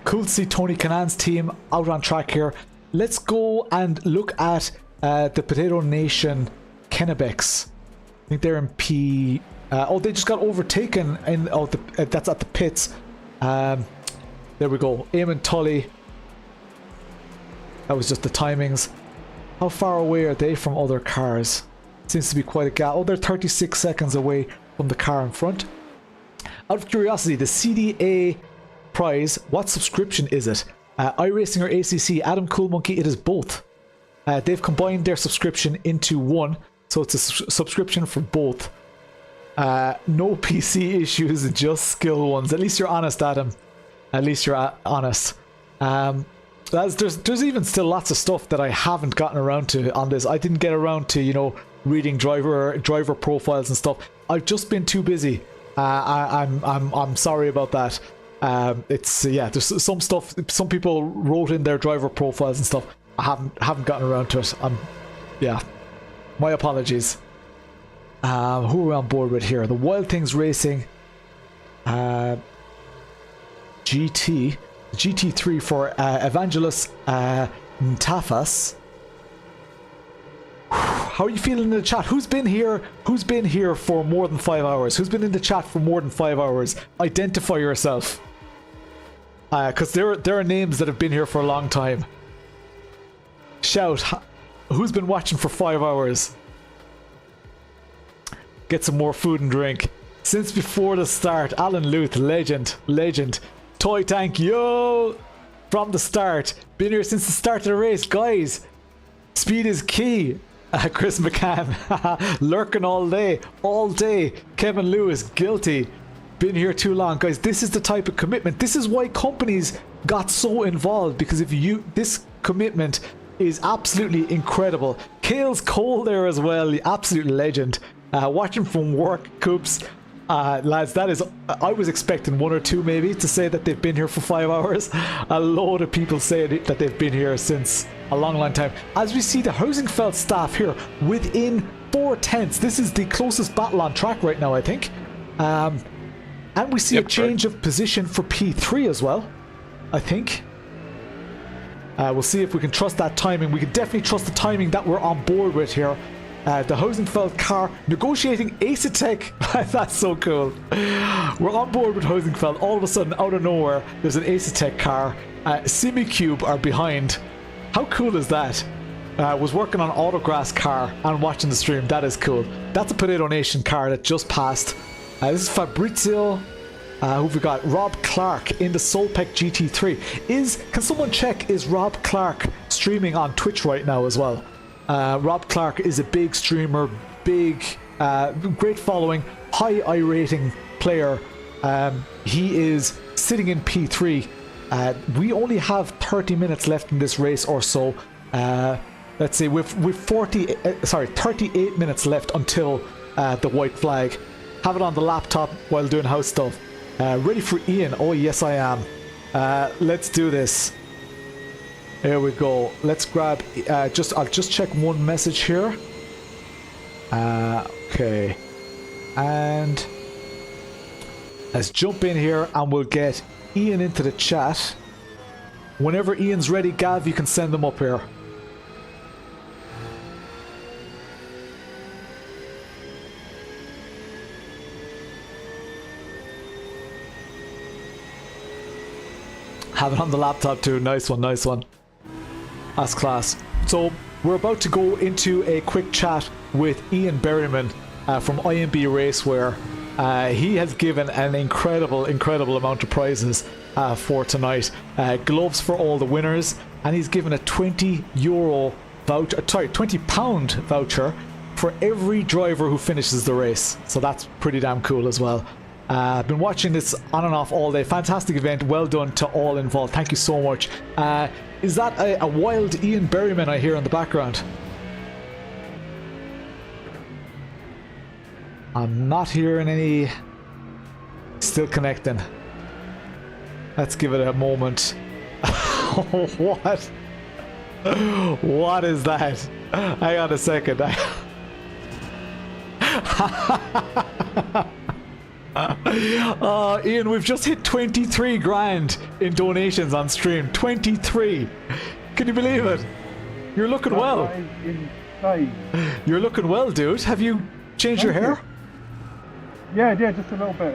Cool to see Tony Kanan's team out on track here. Let's go and look at the Potato Nation Kennebecs. I think they're in P. They just got overtaken in. That's at the pits. There we go. Eamon Tully. That was just the timings. How far away are they from other cars? Seems to be quite a gap. They're 36 seconds away from the car in front. Out of curiosity, the CDA prize, what subscription is it? iRacing or ACC? Adam Cool Monkey, it is both. They've combined their subscription into one, so it's a subscription for both. No PC issues, just skill ones. At least you're honest, Adam. At least you're honest. There's even still lots of stuff that I haven't gotten around to on this. I didn't get around to, reading driver profiles and stuff. I've just been too busy. I'm sorry about that. There's some stuff. Some people wrote in their driver profiles and stuff. I haven't gotten around to it. My apologies. Who are we on board with here? The Wild Things Racing. GT3 for Evangelos Ntafas. How are you feeling in the chat? Who's been here for more than 5 hours? Who's been in the chat for more than 5 hours? Identify yourself. Because there are names that have been here for a long time. Shout. Who's been watching for 5 hours? Get some more food and drink. Since before the start, Alan Luth, legend. Toy Tank, yo! From the start. Been here since the start of the race, guys. Speed is key. Chris McCann, lurking all day. Kevin Lewis, guilty. Been here too long, guys. This is the type of commitment. This is why companies got so involved, because this commitment is absolutely incredible. Kale's Cole there as well, absolute legend. Watching from work, Coops. Lads, that is, I was expecting one or two maybe to say that they've been here for 5 hours. A load of people say that they've been here since a long time. As we see the Housingfeld staff here within 4 tenths. This is the closest battle on track right now, I think. And we see a change of position for P3 as well, I think. We'll see if we can trust that timing. We can definitely trust the timing that we're on board with here. The Hosenfeld car negotiating Asetek. That's so cool. We're on board with Hosenfeld. All of a sudden, out of nowhere, there's an Asetek car. Simucube are behind. How cool is that? Was working on Autograss car and watching the stream. That is cool. That's a Potato Nation car that just passed. This is Fabrizio. Who've we got? Rob Clark in the Soelpec GT3. Can someone check, is Rob Clark streaming on Twitch right now as well? Rob Clark is a big streamer, great following, high I rating player. He is sitting in P3. We only have 30 minutes left in this race or so. Let's see, we've 38 minutes left until the white flag. Have it on the laptop while doing house stuff. Ready for Iain? Oh yes, I am. Let's do this. There we go. Let's grab. I'll just check one message here. Okay, and let's jump in here and we'll get Iain into the chat. Whenever Ian's ready, Gav, you can send them up here. Have it on the laptop too. Nice one, nice one. That's class. So we're about to go into a quick chat with Iain Berryman from IMB Racewear. He has given an incredible amount of prizes for tonight. Gloves for all the winners, and he's given a €20 voucher, sorry, £20 voucher for every driver who finishes the race. So that's pretty damn cool as well. I've been watching this on and off all day. Fantastic event. Well done to all involved. Thank you so much. Is that a wild Iain Berryman I hear in the background? I'm not hearing any. Still connecting. Let's give it a moment. What? What is that? Hang on a second. Iain, we've just hit 23 grand in donations on stream. 23. Can you believe it? You're looking well. You're looking well, dude. Have you changed your hair? Yeah, just a little bit.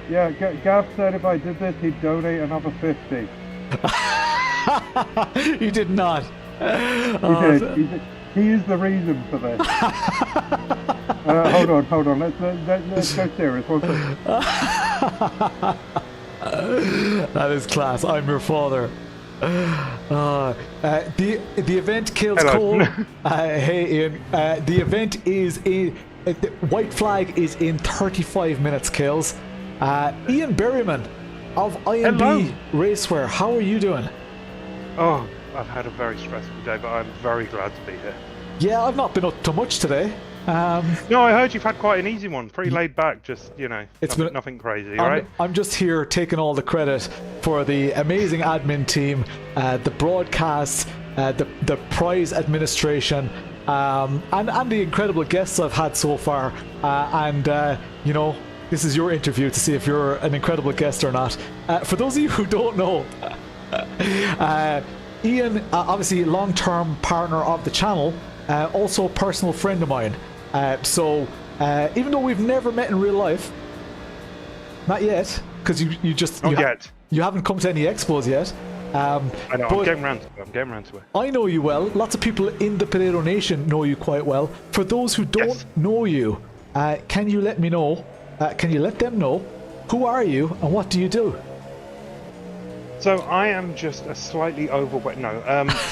Yeah, Gav said if I did this, he'd donate another 50. He did not. He did. He is the reason for this. Hold on. Let's go serious. One second. That is class. I'm your father. The event kills Cole. Hey Iain. The event is in. The white flag is in 35 minutes. Kills. Iain Berryman of IMB Racewear. How are you doing? Oh, I've had a very stressful day, but I'm very glad to be here. Yeah, I've not been up to much today. No, I heard you've had quite an easy one. Pretty laid back, just, nothing crazy, right? I'm just here taking all the credit for the amazing admin team, the broadcast, the prize administration, and the incredible guests I've had so far. This is your interview to see if you're an incredible guest or not. For those of you who don't know, Iain, obviously long-term partner of the channel, also a personal friend of mine. So even though we've never met in real life, not yet, because you haven't come to any expos yet. I know, I'm getting around to it. I know you well. Lots of people in the Potato Nation know you quite well. For those who don't know you, can you let me know? Can you let them know who are you and what do you do? So I am just a slightly overweight.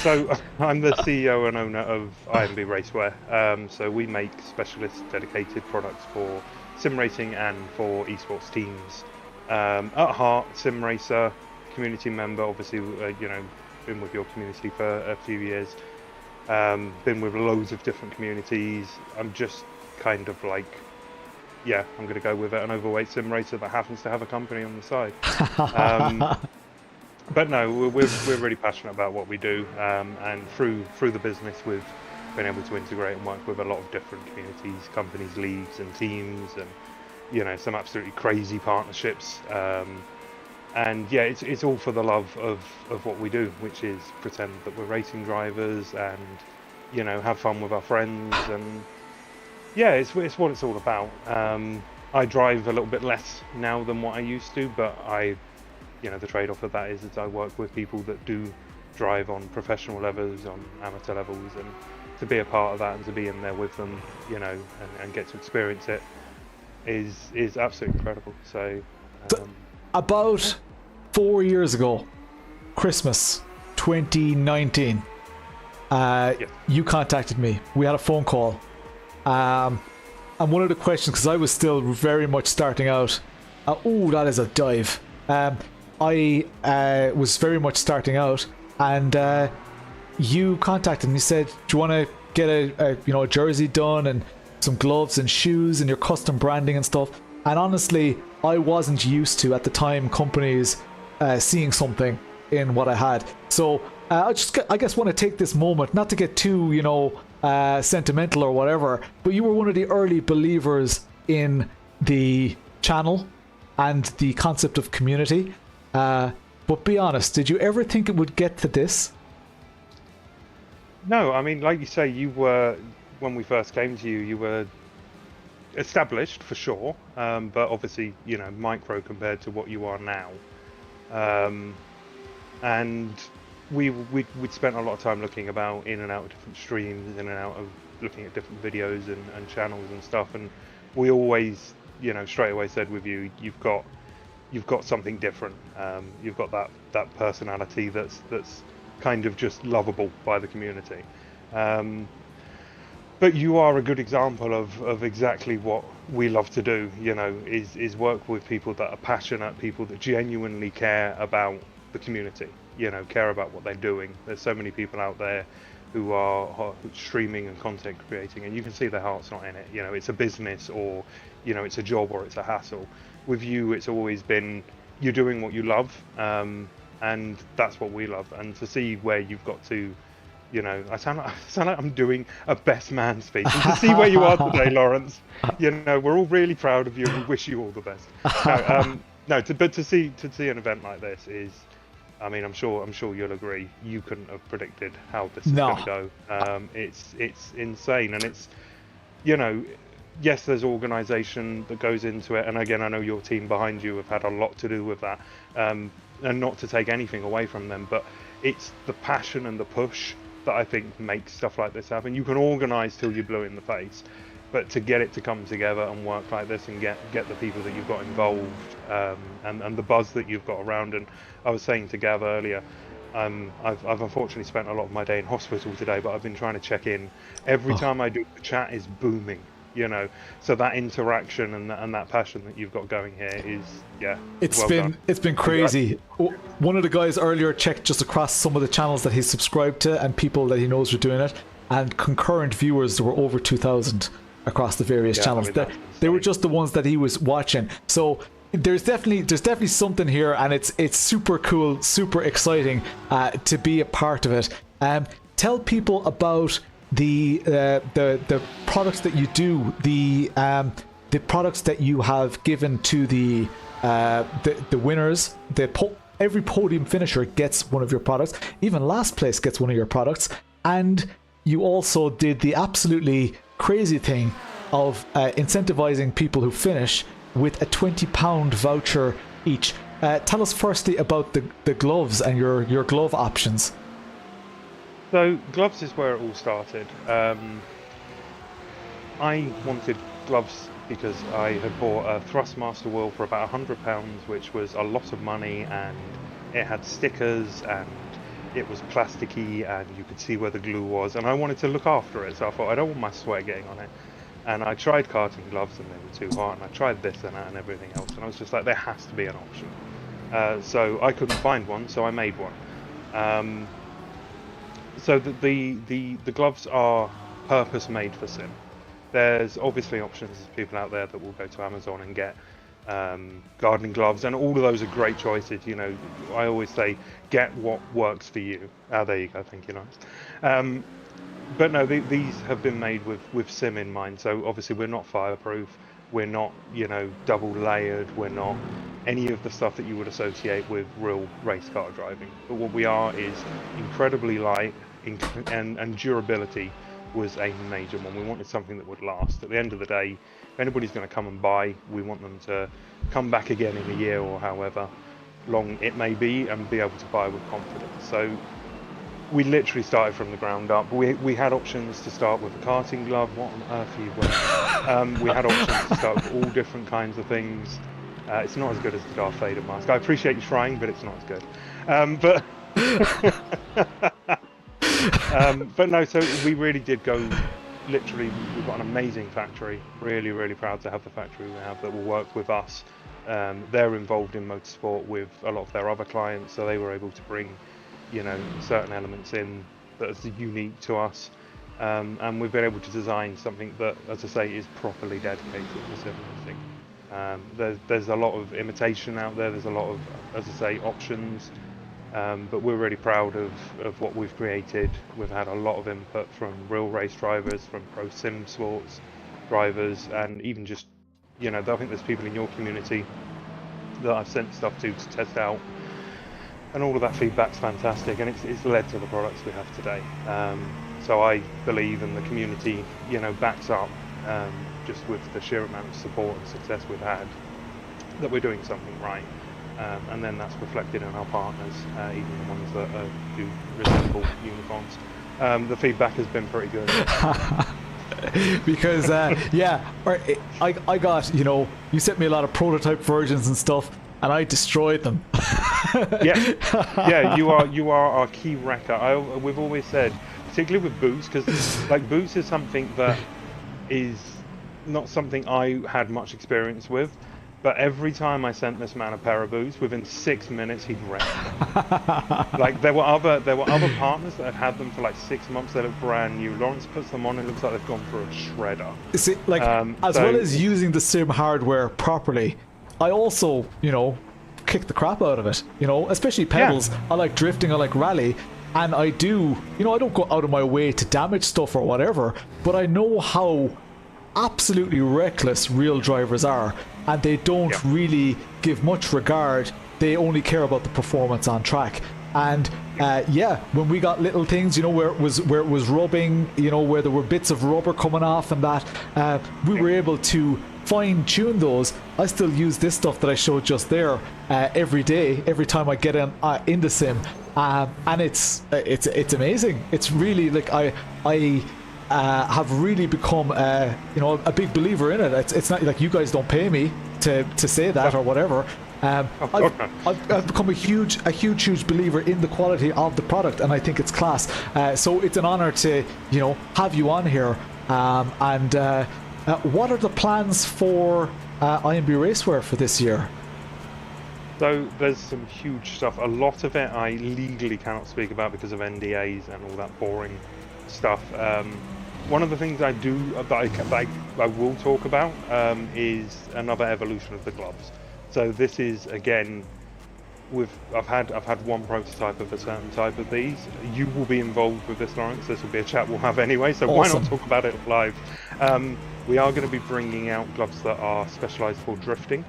So I'm the CEO and owner of IMB Racewear. So we make specialist dedicated products for sim racing and for esports teams. At heart, sim racer, community member. Obviously, been with your community for a few years. Been with loads of different communities. I'm just kind of like, I'm going to go with it, an overweight sim racer that happens to have a company on the side. But no, we're really passionate about what we do, and through the business we've been able to integrate and work with a lot of different communities, companies, leagues and teams, and some absolutely crazy partnerships. And yeah, it's all for the love of what we do, which is pretend that we're racing drivers and, you know, have fun with our friends. And yeah, it's what it's all about. I drive a little bit less now than what I used to, but you know, the trade-off of that is that I work with people that do drive on professional levels, on amateur levels, and to be a part of that and to be in there with them, you know, and get to experience it is absolutely incredible. So about 4 years ago, Christmas 2019, you contacted me. We had a phone call. And one of the questions, because I was still very much starting out, oh, that is a dive. I was very much starting out, and you contacted me. You said, "Do you want to get a jersey done and some gloves and shoes and your custom branding and stuff?" And honestly, I wasn't used to at the time companies seeing something in what I had. So I guess want to take this moment, not to get too sentimental or whatever, but you were one of the early believers in the channel and the concept of community. But be honest, did you ever think it would get to this? No, I mean, like you say, you were, when we first came to you, you were established for sure, but obviously, you know, micro compared to what you are now. And we'd spent a lot of time looking about in and out of different streams, in and out of looking at different videos and channels and stuff, and we always, you know, straight away said with you, you've got something different. You've got that personality that's kind of just lovable by the community. But you are a good example of exactly what we love to do, you know, is work with people that are passionate, people that genuinely care about the community, you know, care about what they're doing. There's so many people out there who are streaming and content creating, and you can see their heart's not in it. You know, it's a business, or, you know, it's a job, or it's a hassle. With you, it's always been, you're doing what you love, and that's what we love. And to see where you've got to, you know, I sound like I'm doing a best man speech. And to see where you are today, Lawrence, you know, we're all really proud of you. We wish you all the best. But to see an event like this is, I mean, I'm sure you'll agree. You couldn't have predicted how this is going to go. It's insane, and it's, you know, yes, there's organisation that goes into it, and again, I know your team behind you have had a lot to do with that, and not to take anything away from them, but it's the passion and the push that I think makes stuff like this happen. You can organise till you're blue in the face, but to get it to come together and work like this and get the people that you've got involved, and the buzz that you've got around. And I was saying to Gav earlier, I've unfortunately spent a lot of my day in hospital today, but I've been trying to check in. Every time I do, the chat is booming, you know. So that interaction and that passion that you've got going here is, yeah. It's been crazy. One of the guys earlier checked just across some of the channels that he's subscribed to and people that he knows are doing it, and concurrent viewers, there were over 2,000 across the various channels. They were just the ones that he was watching. So there's definitely something here, and it's super cool, super exciting to be a part of it. Tell people about the products that you do, the products that you have given to the winners. Every podium finisher gets one of your products. Even last place gets one of your products. And you also did the absolutely crazy thing of incentivizing people who finish with a £20 voucher each. Tell us firstly about the gloves and your glove options. So gloves is where it all started. I wanted gloves because I had bought a Thrustmaster wheel for about £100, which was a lot of money, and it had stickers and it was plasticky and you could see where the glue was, and I wanted to look after it, so I thought I don't want my sweat getting on it. And I tried karting gloves and they were too hot, and I tried this and that and everything else, and I was just like, there has to be an option. So I couldn't find one, so I made one. So the gloves are purpose made for sim. There's obviously options, people out there that will go to Amazon and get gardening gloves, and all of those are great choices. You know, I always say, get what works for you. There you go, thank you, nice. But no, these have been made with sim in mind. So obviously we're not fireproof. We're not, you know, double layered. We're not any of the stuff that you would associate with real race car driving. But what we are is incredibly light, and durability was a major one. We wanted something that would last. At the end of the day, if anybody's going to come and buy, we want them to come back again in a year or however long it may be and be able to buy with confidence. So we literally started from the ground up. We had options to start with a karting glove. What on earth are you wearing? We had options to start with all different kinds of things. It's not as good as the Darth Vader mask. I appreciate you trying, but it's not as good. But no, so we really did go, literally, we've got an amazing factory. Really, really proud to have the factory we have that will work with us. They're involved in motorsport with a lot of their other clients, so they were able to bring, you know, certain elements in that is unique to us. And we've been able to design something that, as I say, is properly dedicated to sim racing. There's a lot of imitation out there. There's a lot of, as I say, options. But we're really proud of what we've created. We've had a lot of input from real race drivers, from pro sim sports drivers, and even just, you know, I think there's people in your community that I've sent stuff to test out, and all of that feedback's fantastic, and it's led to the products we have today. So I believe, and the community, you know, backs up, just with the sheer amount of support and success we've had, that we're doing something right. And then that's reflected in our partners, even the ones that do resemble unicorns. The feedback has been pretty good. Because yeah, I got, you know, you sent me a lot of prototype versions and stuff, and I destroyed them. Yeah, you are our key wrecker. We've always said, particularly with boots, because like boots is something that is not something I had much experience with. But every time I sent this man a pair of boots, within 6 minutes he'd wrecked them. Like there were other partners that had them for like 6 months. They look brand new. Lawrence puts them on, it looks like they've gone through a shredder. See, like as well as using the sim hardware properly, I also, you know, kick the crap out of it. You know, especially pedals. Yeah. I like drifting. I like rally. And I do, you know, I don't go out of my way to damage stuff or whatever. But I know how absolutely reckless real drivers are, and they don't really give much regard. They only care about the performance on track. And yeah, when we got little things, you know, where it was rubbing, you know, where there were bits of rubber coming off and that, we were able to fine-tune those. I still use this stuff that I showed just there every day, every time I get in the sim, and it's amazing. It's really like I have really become, you know, a big believer in it. It's not like you guys don't pay me to say that or whatever. I've become a huge believer in the quality of the product, and I think it's class. So it's an honor to, you know, have you on here. What are the plans for IMB Racewear for this year? So there's some huge stuff. A lot of it I legally cannot speak about because of NDAs and all that boring stuff. One of the things I do that I will talk about is another evolution of the gloves. So this is, again, I've had one prototype of a certain type of these. You will be involved with this, Lawrence. This will be a chat we'll have anyway, so awesome. Why not talk about it live? We are going to be bringing out gloves that are specialised for drifting.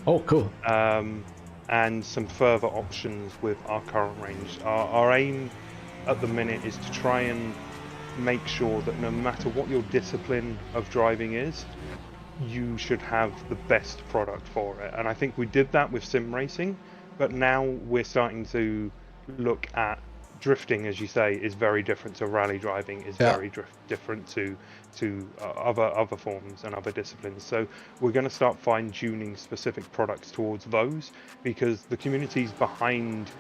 Oh, cool. And some further options with our current range. Our aim at the minute is to try and make sure that no matter what your discipline of driving is, you should have the best product for it. And I think we did that with sim racing, but now we're starting to look at drifting, as you say, is very different to rally driving, is very different to other forms and other disciplines. So we're going to start fine-tuning specific products towards those, because the communities behind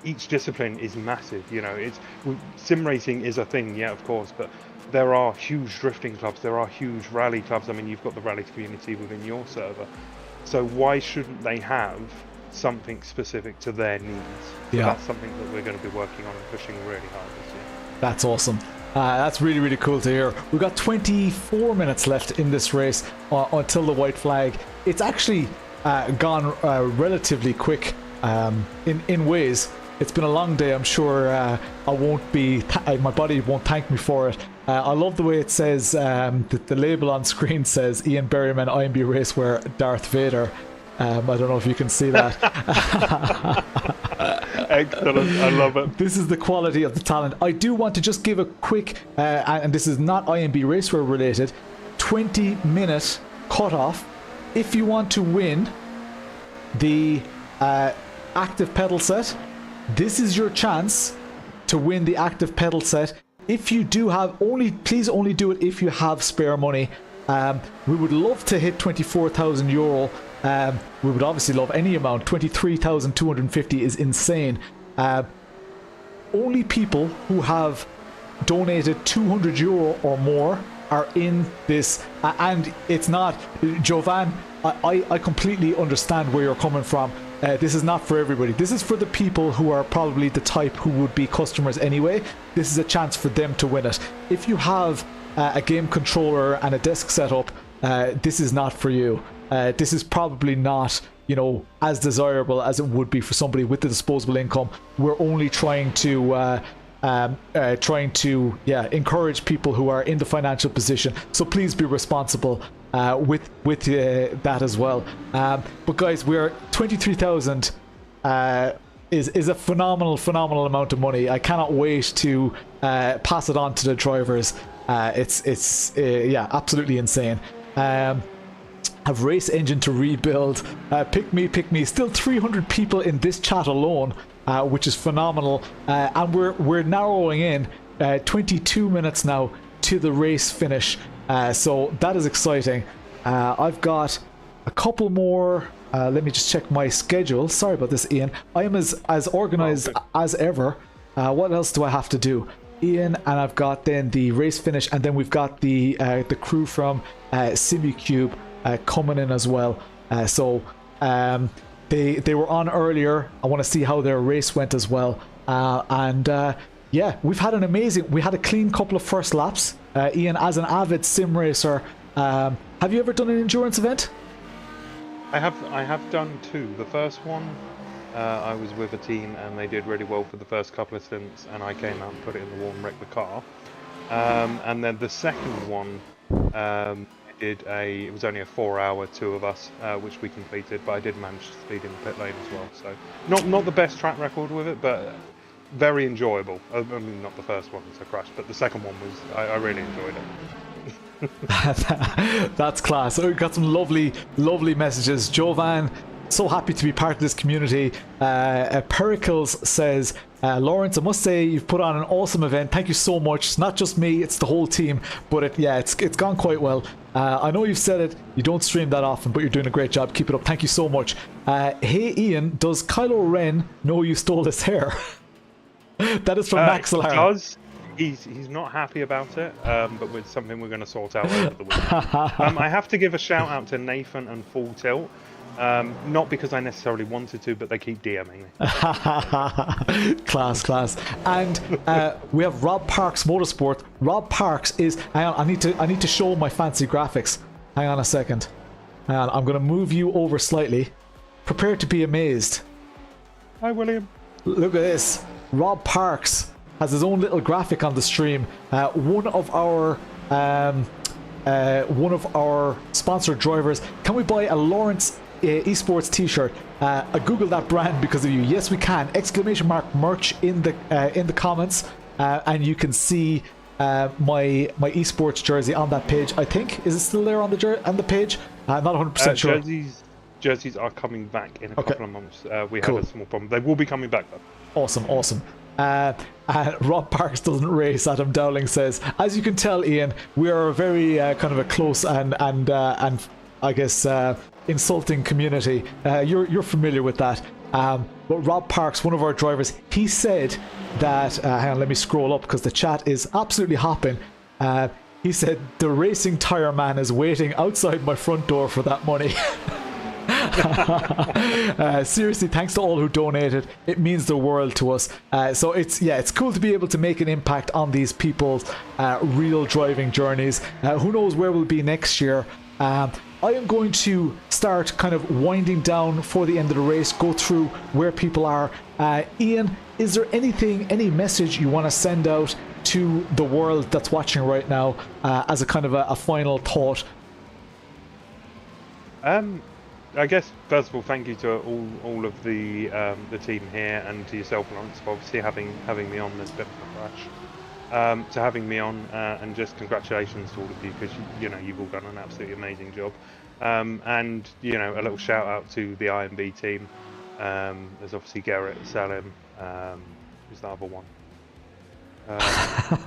each discipline is massive. You know, sim racing is a thing, yeah, of course, but there are huge drifting clubs, there are huge rally clubs. I mean, you've got the rally community within your server, so why shouldn't they have something specific to their needs? So that's something that we're going to be working on and pushing really hard this year. That's awesome. That's really, really cool to hear. We've got 24 minutes left in this race until the white flag. It's actually gone relatively quick in ways. It's been a long day. I'm sure I won't be. My body won't thank me for it. I love the way it says the label on screen says Ian Berryman, IMB Racewear, Darth Vader. I don't know if you can see that. Excellent, I love it. This is the quality of the talent. I do want to just give a quick, and this is not IMB Racewear related, 20-minute cutoff. If you want to win the active pedal set, this is your chance to win the active pedal set. If you do have, please only do it if you have spare money. We would love to hit €24,000. We would obviously love any amount. 23,250 is insane. Only people who have donated €200 or more are in this, and it's not, Jovan, I completely understand where you're coming from. This is not for everybody. This is for the people who are probably the type who would be customers anyway. This is a chance for them to win it. If you have a game controller and a desk setup, this is not for you. This is probably not, you know, as desirable as it would be for somebody with the disposable income. We're only trying to encourage people who are in the financial position. So please be responsible with that as well. But guys, we're 23,000 is a phenomenal amount of money. I cannot wait to pass it on to the drivers. It's absolutely insane. Have race engine to rebuild. Pick me. Still 300 people in this chat alone, which is phenomenal. And we're narrowing in 22 minutes now to the race finish. So that is exciting. I've got a couple more. Let me just check my schedule. Sorry about this, Ian. I am as organized as ever. What else do I have to do? Ian, and I've got then the race finish, and then we've got the crew from Simucube coming in as well. So they were on earlier. I want to see how their race went as well. Yeah, we had a clean couple of first laps. Ian, as an avid sim racer, have you ever done an endurance event? I have done two. The first one, I was with a team and they did really well for the first couple of stints, and I came out and put it in the wall and wrecked the car. And then the second one, it was only a 4-hour, two of us, which we completed, but I did manage to speed in the pit lane as well. So not the best track record with it, but very enjoyable. I mean, not the first one was a crash, but the second one was, I really enjoyed it. That's class. We've got some lovely messages. Jovan, so happy to be part of this community. Pericles says, Lawrence, I must say you've put on an awesome event. Thank you so much. It's not just me, it's the whole team, but it's gone quite well. I know you've said it, you don't stream that often, but you're doing a great job. Keep it up. Thank you so much. Hey Ian, does Kylo Ren know you stole his hair? That is from Max Alarm. He does. He's not happy about it, but it's something we're going to sort out over the weekend. I have to give a shout out to Nathan and Full Tilt. Not because I necessarily wanted to, but they keep DMing me. Class. And we have Rob Parks Motorsport. Rob Parks is. Hang on, I need to show my fancy graphics. Hang on a second. Hang on, I'm going to move you over slightly. Prepare to be amazed. Hi, William. Look at this. Rob Parks has his own little graphic on the stream. One of our sponsored drivers. Can we buy a Lawrence esports t-shirt? I googled that brand because of you. Yes, we can. ! Merch in the comments, and you can see my esports jersey on that page. I think, is it still there on the page? I'm not 100% sure. Jerseys are coming back in a couple of months. We Cool. have a small problem. They will be coming back though. Awesome. Rob Parks doesn't race, Adam Dowling says. As you can tell, Ian, we are a very kind of a close and I guess insulting community. You're familiar with that. But Rob Parks, one of our drivers, he said that hang on, let me scroll up because the chat is absolutely hopping. He said the racing tire man is waiting outside my front door for that money. Seriously, thanks to all who donated. It means the world to us. So it's cool to be able to make an impact on these people's real driving journeys. Who knows where we'll be next year. I am going to start kind of winding down for the end of the race, go through where people are. Iain, is there any message you want to send out to the world that's watching right now as a kind of a final thought? I guess first of all, thank you to all of the team here and to yourself, Lawrence, for obviously having me on. There's been a crash. To having me on, and just congratulations to all of you, because you've all done an absolutely amazing job. And a little shout out to the IMB team. There's obviously Garrett, Salim, who's the other one?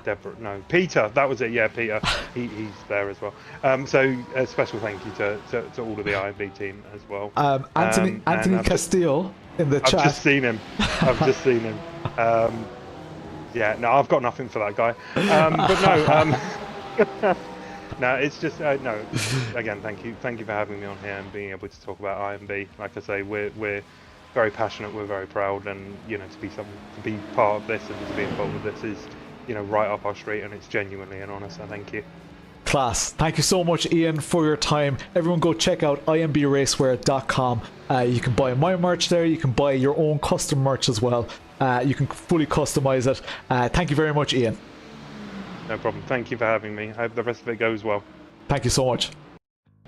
Deborah, no, Peter, that was it. Yeah, Peter, he's there as well. So a special thank you to all of the IMB team as well. Anthony Castillo in the chat. I've just seen him. Yeah, no, I've got nothing for that guy. But no, no, it's just no. Again, thank you for having me on here and being able to talk about IMB. Like I say, we're very passionate, we're very proud, and to be part of this and to be involved with this is right up our street, and it's genuinely an honour. So thank you. Class. Thank you so much, Iain, for your time. Everyone go check out imbRacewear.com. You can buy my merch there. You can buy your own custom merch as well. You can fully customize it. Thank you very much, Iain. No problem. Thank you for having me. I hope the rest of it goes well. Thank you so much.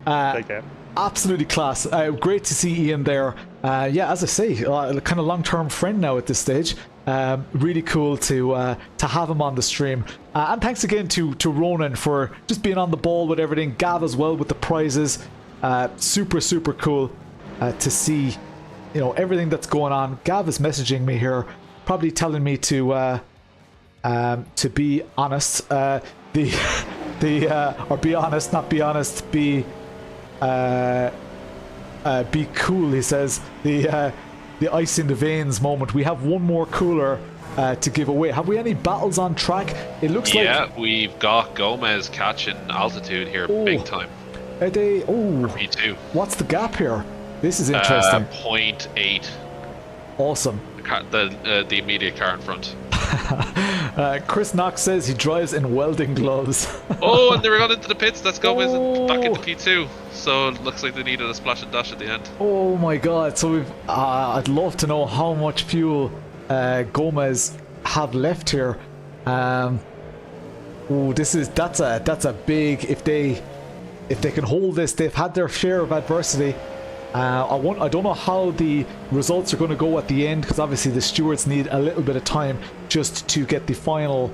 Take care. Absolutely class. Great to see Iain there. Yeah, as I say, kind of long-term friend now at this stage. Really cool to have him on the stream. And thanks again to Ronan for just being on the ball with everything. Gav as well with the prizes. Super cool to see everything that's going on. Gav is messaging me here, probably telling me to be honest. Or be honest, not be honest. Be cool. He says the ice in the veins moment. We have one more cooler to give away. Have we any battles on track? It looks like. Yeah, we've got Gomez catching altitude here big time. Are they? Oh. P2. What's the gap here? This is interesting. 0.8. Awesome. The immediate car in front. Chris Knox says he drives in welding gloves. Oh, and they were gone into the pits. That's Gomez back into P2. So it looks like they needed a splash and dash at the end. Oh my god! So we've. I'd love to know how much fuel Gomez have left here. Oh, that's a big. If they can hold this, they've had their share of adversity. I don't know how the results are going to go at the end, because obviously the stewards need a little bit of time just to get the final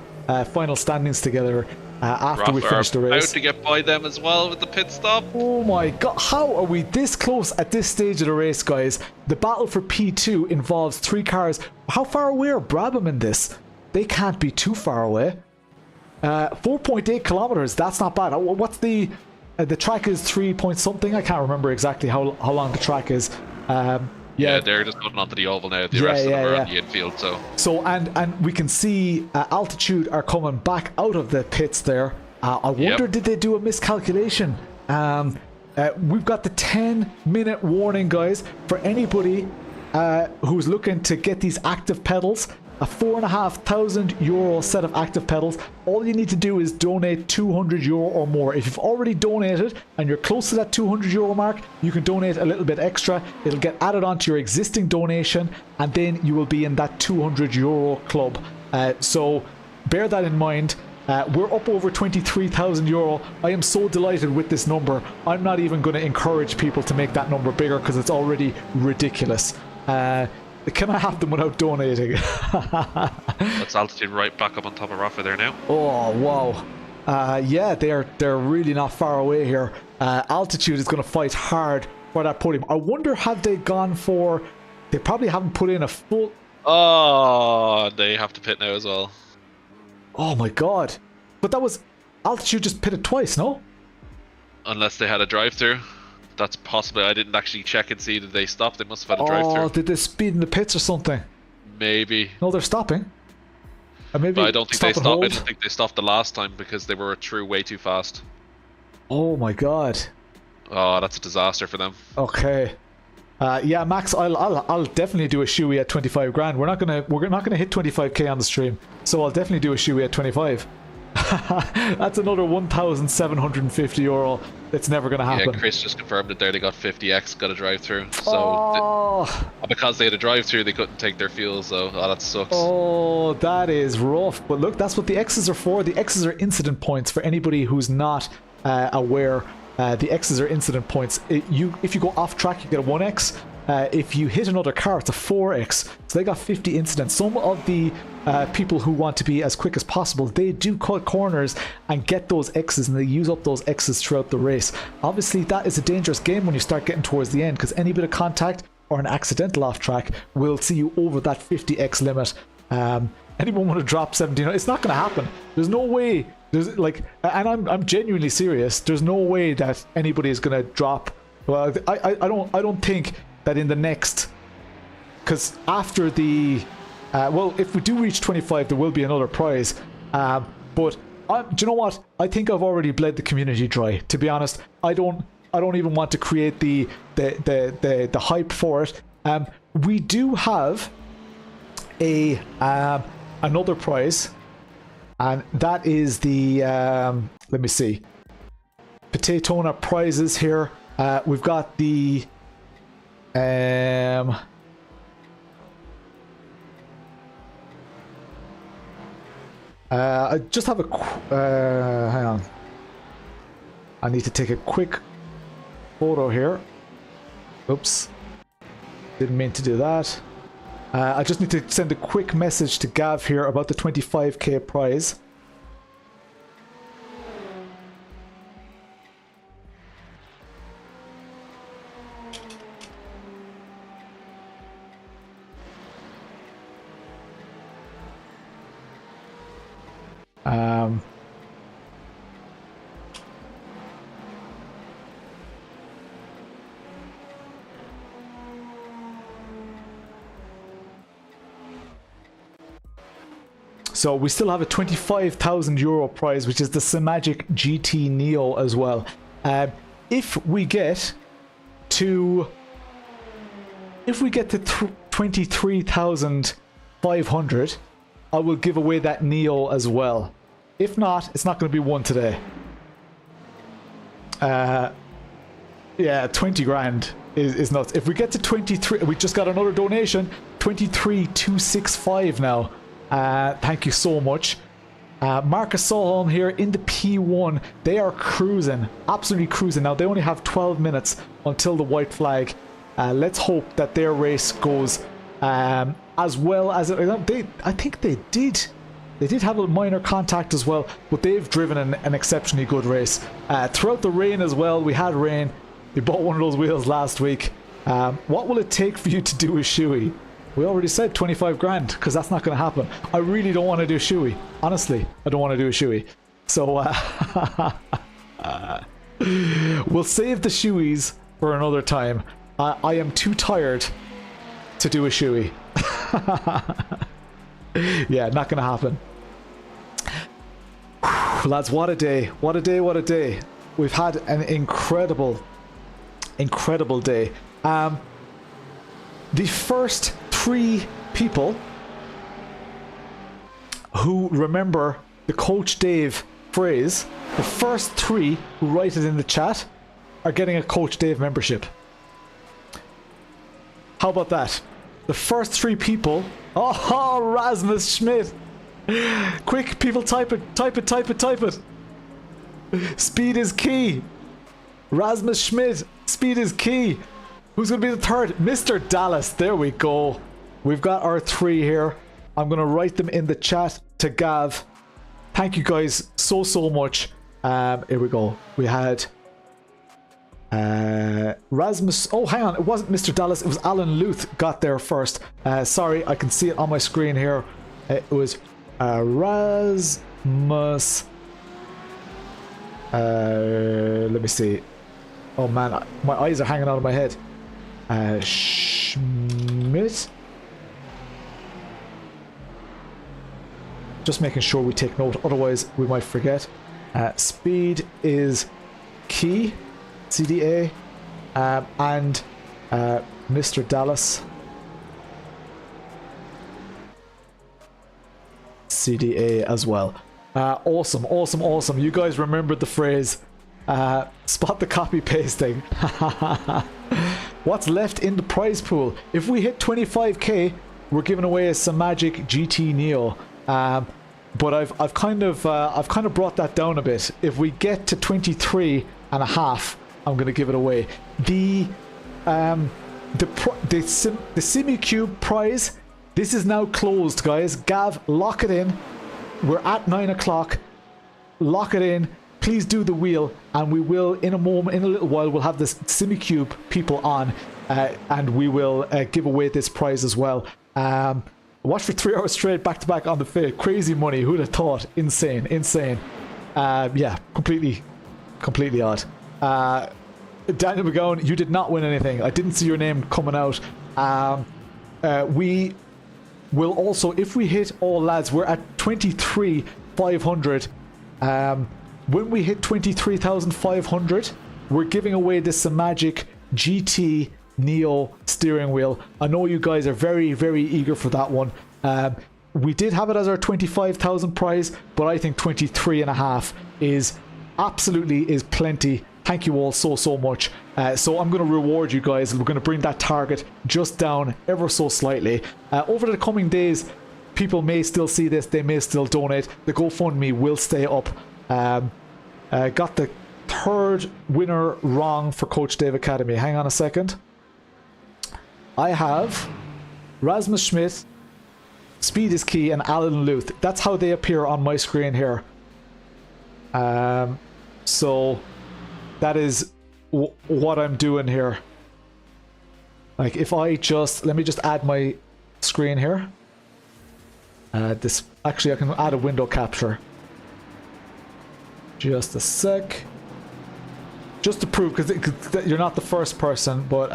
standings together after we finish the race. About to get by them as well with the pit stop. Oh my god, how are we this close at this stage of the race, guys? The battle for P2 involves 3 cars. How far away are Brabham in this? They can't be too far away. 4.8 kilometers, that's not bad. What's the track is 3 point something. I can't remember exactly how long the track is. Yeah, they're just going onto the oval now. The rest of them are on the infield. So and we can see altitude are coming back out of the pits there. I wonder, did they do a miscalculation? We've got the 10-minute warning, guys, for anybody who's looking to get these active pedals. A €4,500 set of active pedals. All you need to do is donate €200 or more. If you've already donated and you're close to that €200 mark, you can donate a little bit extra. It'll get added onto your existing donation, and then you will be in that €200 club. So bear that in mind. We're up over €23,000. I am so delighted with this number. I'm not even going to encourage people to make that number bigger because it's already ridiculous. Can I have them without donating? That's altitude right back up on top of Rafa there now. Oh, wow. Yeah, they're really not far away here. Altitude is going to fight hard for that podium. I wonder, have they gone for... They probably haven't put in a full... Oh, they have to pit now as well. Oh my god. But that was... Altitude just pitted twice, no? Unless they had a drive-through. That's possible. I didn't actually check and see that they stopped. They must have had a drive-through. Oh, did they speed in the pits or something? Maybe. No, they're stopping. Maybe but I don't think they stopped. I don't think they stopped the last time because they were through way too fast. Oh my god. Oh, that's a disaster for them. Okay. Yeah, Max, I'll definitely do a shoey at 25 grand. We're not gonna hit 25k on the stream, so I'll definitely do a shoey at 25. That's another €1,750. It's never going to happen. Yeah, Chris just confirmed it there. They got 50X, got a drive-through. So because they had a drive-through, they couldn't take their fuel. So that sucks. Oh, that is rough. But look, that's what the X's are for. The X's are incident points for anybody who's not aware. The X's are incident points. If you go off track, you get a 1X. If you hit another car, it's a 4X. So they got 50 incidents. Some of the people who want to be as quick as possible, they do cut corners and get those X's, and they use up those X's throughout the race. Obviously, that is a dangerous game when you start getting towards the end, because any bit of contact or an accidental off track will see you over that 50X limit. Anyone want to drop 17? It's not going to happen. There's no way. There's like, and I'm genuinely serious. There's no way that anybody is going to drop. Well, I don't think that in the next, because after the well, if we do reach 25, there will be another prize. But do you know what? I think I've already bled the community dry. To be honest, I don't even want to create the hype for it. We do have a another prize, and that is the let me see, Potaytona prizes here. We've got the I just have a hang on. I need to take a quick photo here. Oops. Didn't mean to do that. I just need to send a quick message to Gav here about the 25k prize. So we still have a €25,000 prize, which is the Simucube GT Neo as well. If we get to 23,500, I will give away that Neo as well. If not, it's not going to be one today. Yeah, 20 grand is nuts. If we get to 23, we just got another donation, 23,265 now. Thank you so much. Marko Solholm here in the P1. They are cruising, absolutely cruising. Now they only have 12 minutes until the white flag. Let's hope that their race goes as well as it. I think they did. They did have a minor contact as well, but they've driven an exceptionally good race. Throughout the rain as well, we had rain. We bought one of those wheels last week. What will it take for you to do a shoey? We already said 25 grand, because that's not going to happen. I really don't want to do a shoey. Honestly, I don't want to do a shoey. So, we'll save the shoeys for another time. I am too tired to do a shoey. Yeah, not going to happen. Lads, what a day. What a day, what a day. We've had an incredible day. The first 3 people who remember the Coach Dave phrase, the first 3 who write it in the chat, are getting a Coach Dave membership. How about that? The first 3 people. Oh, Rasmus Schmidt. Quick, people, type it. Speed is key. Rasmus Schmidt, speed is key. Who's going to be the third? Mr. Dallas. There we go. We've got our 3 here. I'm going to write them in the chat to Gav. Thank you guys so much. Here we go. We had Rasmus. Oh, hang on. It wasn't Mr. Dallas. It was Alan Luth got there first. Sorry, I can see it on my screen here. It was Rasmus. Let me see. Oh man, my eyes are hanging out of my head. Schmidt. Just making sure we take note, otherwise we might forget. Speed is key. CDA. And Mr. Dallas. CDA as well. Awesome, awesome, awesome. You guys remembered the phrase. Spot the copy pasting. What's left in the prize pool? If we hit 25k, we're giving away a Simucube GT Neo. But I've kind of brought that down a bit. If we get to 23 and a half, I'm going to give it away. The Simucube prize, this is now closed, guys. Gav, lock it in. We're at 9 o'clock. Lock it in. Please do the wheel, and we will in a little while we'll have this Simucube people on, and we will give away this prize as well. Watch for 3 hours straight back to back on the fit. Crazy money. Who'd have thought? Insane. Yeah, completely odd. Daniel McGowan, you did not win anything. I didn't see your name coming out. We will also, if we hit all lads, we're at 23,500. When we hit 23,500, we're giving away the Simucube GT Neo steering wheel. I know you guys are very, very eager for that one. We did have it as our 25,000 prize, but I think 23.5 is plenty. Thank you all so much. So I'm going to reward you guys. We're going to bring that target just down ever so slightly. Over the coming days, people may still see this. They may still donate. The GoFundMe will stay up. Got the third winner wrong for Coach Dave Academy. Hang on a second. I have Rasmus Schmidt, Speed is Key, and Alan Luth. That's how they appear on my screen here. So that is what I'm doing here. Like if I let me just add my screen here. Actually I can add a window capture. Just a sec. Just to prove, because you're not the first person, but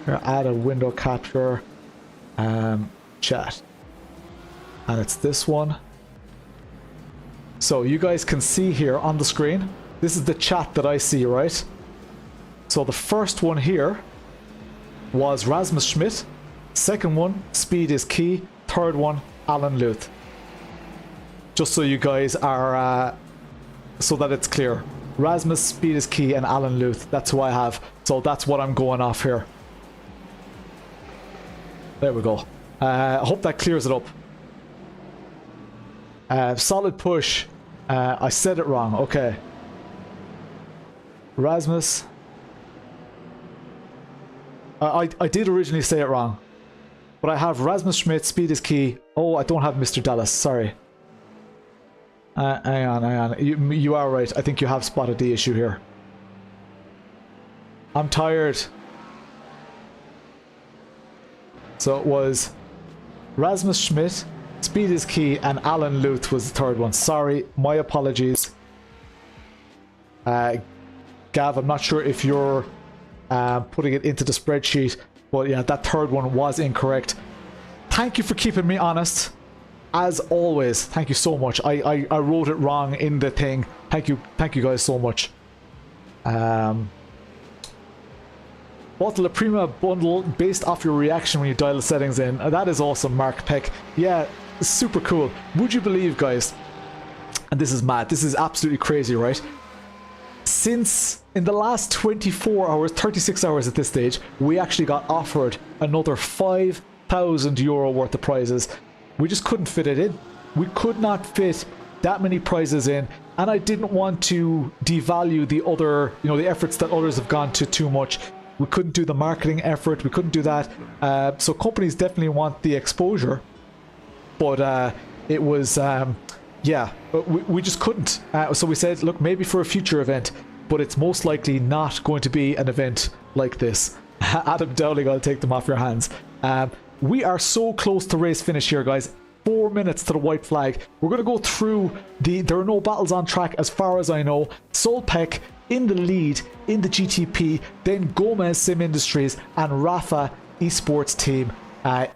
add a window capture chat. And it's this one. So you guys can see here on the screen, this is the chat that I see, right? So the first one here was Rasmus Schmidt. Second one, Speed is Key. Third one, Alan Luth. Just so you guys are, so that it's clear. Rasmus, Speed is Key, and Alan Luth. That's who I have. So that's what I'm going off here. There we go. I hope that clears it up. Solid push. I said it wrong. Okay. Rasmus. I did originally say it wrong. But I have Rasmus Schmidt, Speed is Key. Oh, I don't have Mr. Dallas. Sorry. Hang on. You are right. I think you have spotted the issue here. I'm tired. So it was Rasmus Schmidt, Speed is Key, and Alan Luth was the third one. Sorry, my apologies. Gav, I'm not sure if you're putting it into the spreadsheet, but yeah, that third one was incorrect. Thank you for keeping me honest. As always, thank you so much. I wrote it wrong in the thing. Thank you guys so much. Bought the La Prima bundle based off your reaction when you dial the settings in. That is awesome, Mark Peck. Yeah, super cool. Would you believe, guys, and this is mad, this is absolutely crazy, right? Since in the last 24 hours, 36 hours at this stage, we actually got offered another €5,000 worth of prizes. We just couldn't fit it in. We could not fit that many prizes in, and I didn't want to devalue the other, the efforts that others have gone to too much. We couldn't do the marketing effort. We couldn't do that. So companies definitely want the exposure, but it was, yeah, we just couldn't. So we said, look, maybe for a future event, but it's most likely not going to be an event like this. Adam Dowling, I'll take them off your hands. We are so close to race finish here, guys. 4 minutes to the white flag. We're going to go through there are no battles on track as far as I know. Soelpec in the lead in the GTP, then Gomez Sim Industries and Rafa Esports team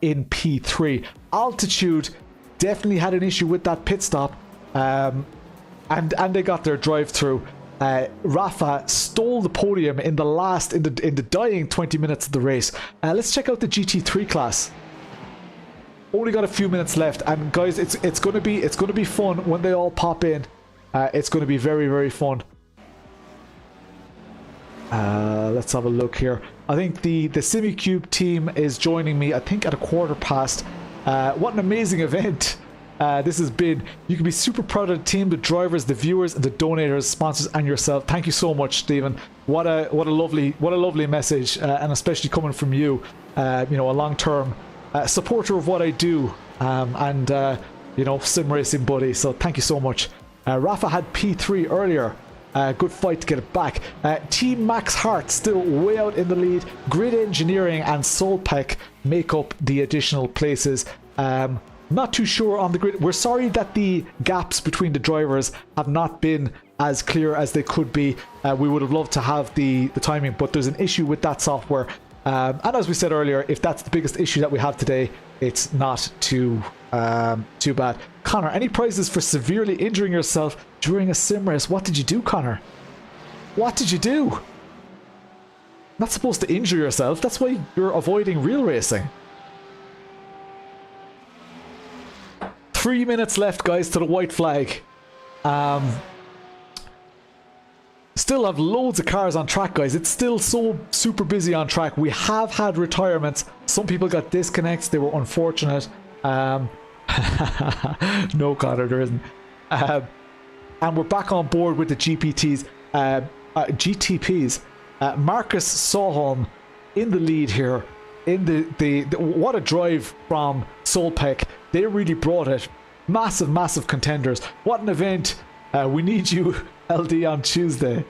in P3. Altitude definitely had an issue with that pit stop, and they got their drive through. Rafa stole the podium in the dying 20 minutes of the race. Let's check out the GT3 class. only got a few minutes left, and guys, it's gonna be fun when they all pop in. It's gonna be very, very fun. Let's have a look here. I think the Simucube team is joining me, I think, at 15:15. What an amazing event this has been. You can be super proud of the team, the drivers, the viewers, the donators, sponsors, and yourself. Thank you so much, Stephen. What a lovely message, and especially coming from you. You know, a long-term supporter of what I do, and you know, sim racing buddy. So thank you so much. Rafa had P3 earlier. Good fight to get it back. Team Max Hart still way out in the lead. Grid Engineering and Soelpec make up the additional places. Not too sure on the grid. We're sorry that the gaps between the drivers have not been as clear as they could be. We would have loved to have the timing, but there's an issue with that software. And as we said earlier, if that's the biggest issue that we have today, it's not too bad. Connor, any prizes for severely injuring yourself during a sim race? What did you do, Connor? What did you do? Not supposed to injure yourself. That's why you're avoiding real racing. 3 minutes left, guys, to the white flag. Still have loads of cars on track, guys. It's still so super busy on track. We have had retirements. Some people got disconnects. They were unfortunate. No, Connor, there isn't. And we're back on board with the GTPs. Marcus Soholm in the lead here. In the what a drive from Soelpec. They really brought it. Massive contenders. What an event. We need you, LD, on Tuesday.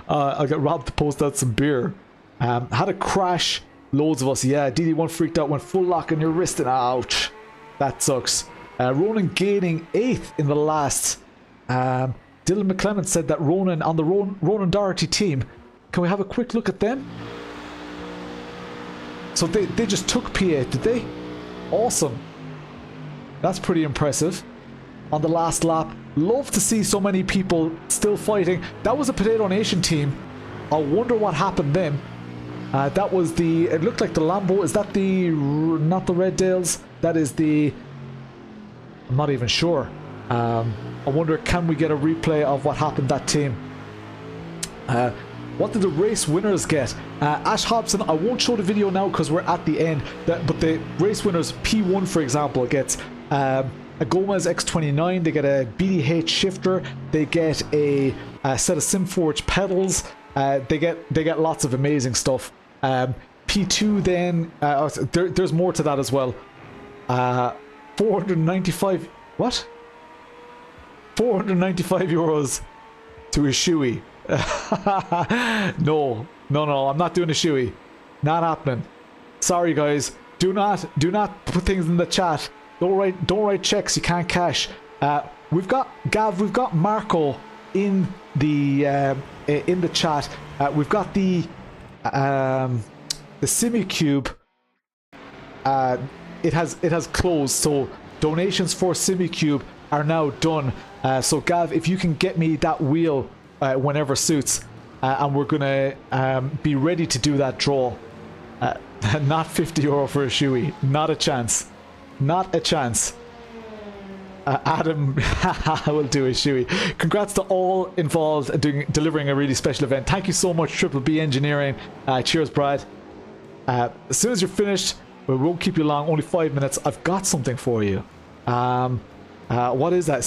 I'll get Rob to post out some beer. Had a crash. Loads of us. Yeah, DD1 freaked out, went full lock on your wrist, and ouch. That sucks. Ronan gaining 8th in the last. Dylan McClement said that Ronan on the Ronan Doherty team. Can we have a quick look at them? So they just took P8, did they? Awesome. That's pretty impressive. On the last lap. Love to see so many people still fighting. That was a Potato Nation team. I wonder what happened then. That was the... It looked like the Lambo. Is that the... Not the Red Dales? That is the... I'm not even sure. I wonder, can we get a replay of what happened that team? What did the race winners get? Ash Hobson, I won't show the video now because we're at the end. But the race winners, P1 for example, gets a Gomez X29. They get a BDH shifter. They get a set of SimForge pedals. They get lots of amazing stuff. P2 then, there's more to that as well. 495, what? 495 euros to a shoey. No, I'm not doing a shoey. Not happening. Sorry guys. Do not put things in the chat. Don't write checks you can't cash. We've got Gav, we've got Marko in the chat. We've got the Simucube. It has closed, so donations for Simucube are now done. So Gav, if you can get me that wheel whenever suits, and we're gonna be ready to do that draw. Not 50 euro for a shoey. Not a chance. Not a chance. Adam will do a shoey. Congrats to all involved delivering a really special event. Thank you so much, Triple B Engineering. Cheers, Brad. As soon as you're finished, we won't keep you long. Only 5 minutes. I've got something for you. What is that?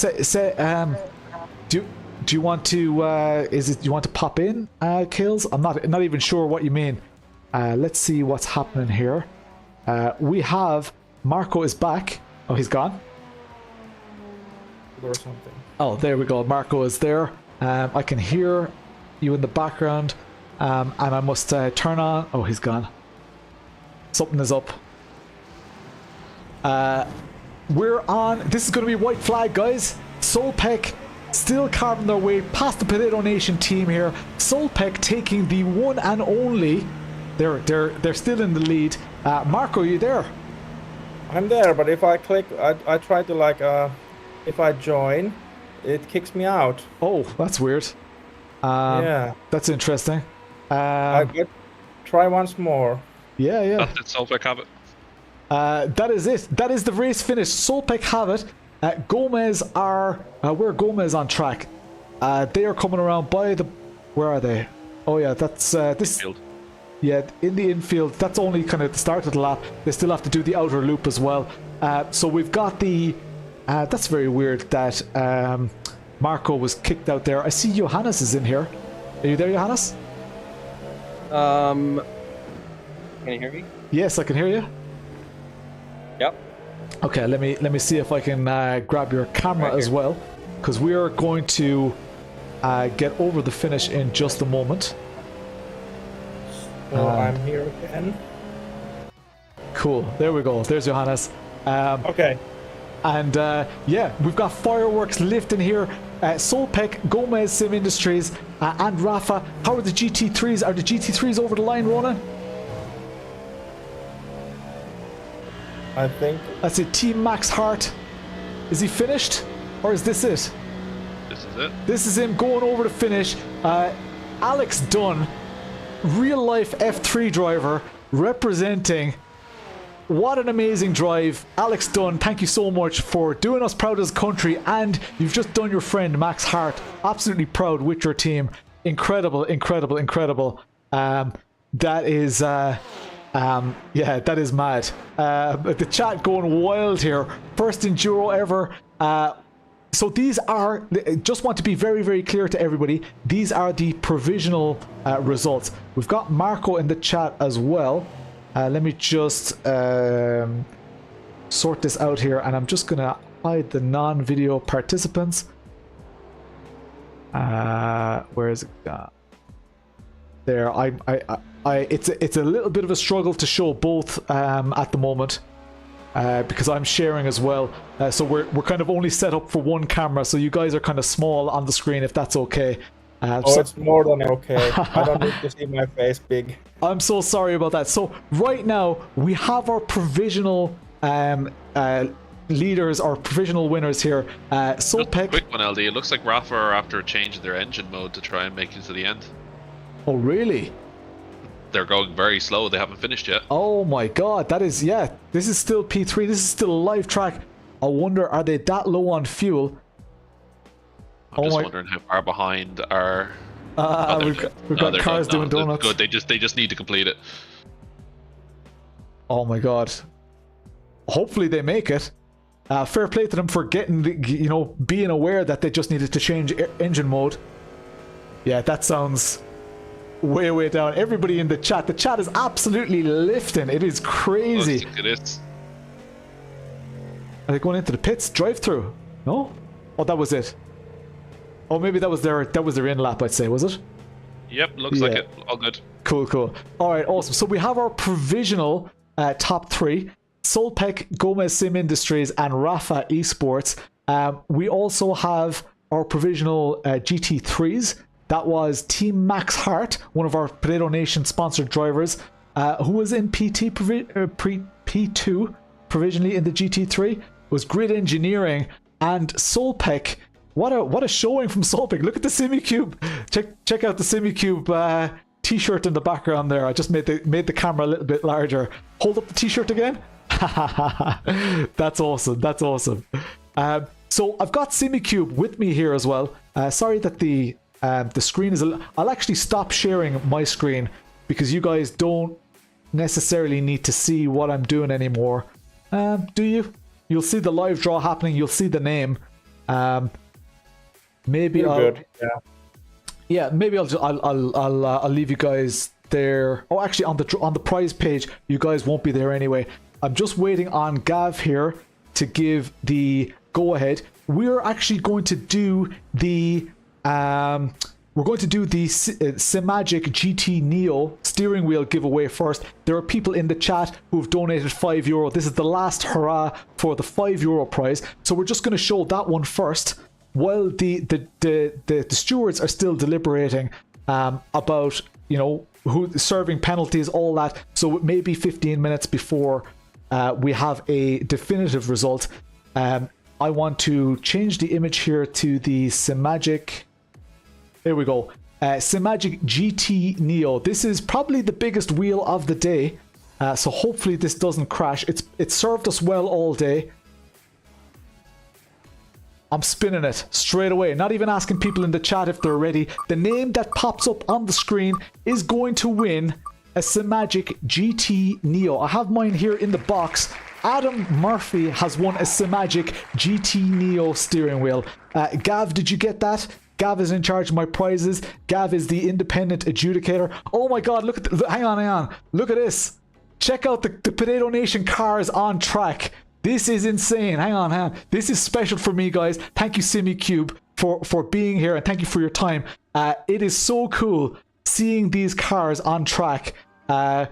Do you want to? You want to pop in, Kills? I'm not even sure what you mean. Let's see what's happening here. We have Marko is back. Oh, he's gone. Or something. Oh, there we go. Marko is there. I can hear you in the background, and I must turn on. Oh, he's gone. Something is up. We're on. This is going to be white flag, guys. Soelpec still carving their way past the Potato Nation team here. Soelpec taking the one and only. They're still in the lead. Marko, are you there? I'm there, but if I click, I try to if I join, it kicks me out. Oh, that's weird. Yeah, that's interesting. I try once more. Yeah. Did Soelpec have it? That is it. That is the race finish. Soelpec have it. Gomez are... where Gomez on track? They are coming around by the... Where are they? Oh yeah, that's... this Field. Yeah, in the infield. That's only kind of the start of the lap. They still have to do the outer loop as well. So we've got the... that's very weird that Marko was kicked out there. I see Johannes is in here. Are you there, Johannes? Can you hear me? Yes, I can hear you. Yep. Okay, let me see if I can grab your camera as well, because we are going to get over the finish in just a moment. So I'm here again. Cool. There we go. There's Johannes. Okay. And yeah, we've got fireworks lifting here. Soelpec, Gomez Sim Industries, and Rafa. How are the GT3s? Are the GT3s over the line, Ronan? I think. That's it. Team Max Hart. Is he finished? Or is this it? This is it. This is him going over the finish. Alex Dunn, real life F3 driver, representing. What an amazing drive. Alex Dunn, thank you so much for doing us proud as a country, and you've just done your friend Max Hart absolutely proud with your team. Incredible, incredible, incredible. That is yeah, that is mad. The chat going wild here. First enduro ever. So these are, just want to be very, very clear to everybody, these are the provisional results. We've got Marko in the chat as well. Let me just sort this out here, and I'm just gonna hide the non-video participants. Where is it? There. It's a little bit of a struggle to show both at the moment because I'm sharing as well. So we're kind of only set up for one camera, so you guys are kind of small on the screen, if that's okay. So it's more than okay. I don't need to see my face big. I'm so sorry about that. So right now we have our provisional leaders, or provisional winners here. Soelpec. Quick one, LD. It looks like Rafa are after changing their engine mode to try and make it to the end. Oh really? They're going very slow. They haven't finished yet. Oh my god, that is, yeah. This is still P3. This is still a live track. I wonder, are they that low on fuel? I'm just wondering how far behind are. We've got cars doing donuts. Good. They just need to complete it. Oh my god. Hopefully they make it. Fair play to them for getting, being aware that they just needed to change engine mode. Yeah, that sounds way, way down. Everybody in the chat is absolutely lifting. It is crazy. It is. Are they going into the pits? Drive through? No? Oh, that was it. Oh, maybe that was their in lap, I'd say, was it? Yep, looks like it. All good. Cool, cool. All right, awesome. So we have our provisional top three: Soelpec, Gomez Sim Industries, and Rafa Esports. We also have our provisional GT3s. That was Team Max Hart, one of our Potato Nation sponsored drivers, who was in P2 provisionally in the GT3. It was Grid Engineering, and Soelpec. What a showing from Soelpec. Look at the Simucube. Check out the Simucube t-shirt in the background there. I just made the camera a little bit larger. Hold up the t-shirt again. That's awesome. That's awesome. So I've got Simucube with me here as well. Sorry that the screen is I'll actually stop sharing my screen because you guys don't necessarily need to see what I'm doing anymore. Do you? You'll see the live draw happening. You'll see the name. Maybe maybe I'll leave you guys there. Oh, actually, on the prize page, you guys won't be there anyway. I'm just waiting on Gav here to give the go ahead. We're actually going to do the Simagic GT Neo steering wheel giveaway first. There are people in the chat who have donated €5. This is the last hurrah for the €5 prize. So we're just going to show that one first, while the stewards are still deliberating about who serving penalties, all that. So it may be 15 minutes before we have a definitive result. I want to change the image here to the Simagic. There we go. Simagic GT Neo. This is probably the biggest wheel of the day. So hopefully this doesn't crash. It served us well all day. I'm spinning it straight away, not even asking people in the chat if they're ready. The name that pops up on the screen is going to win a Simagic GT Neo. I have mine here in the box. Adam Murphy has won a Simagic GT Neo steering wheel. Gav, did you get that? Gav is in charge of my prizes. Gav is the independent adjudicator. Oh my god, look at hang on. Look at this. Check out the Potato Nation cars on track. This is insane. Hang on. This is special for me, guys. Thank you, Simucube, for being here, and thank you for your time. It is so cool seeing these cars on track. My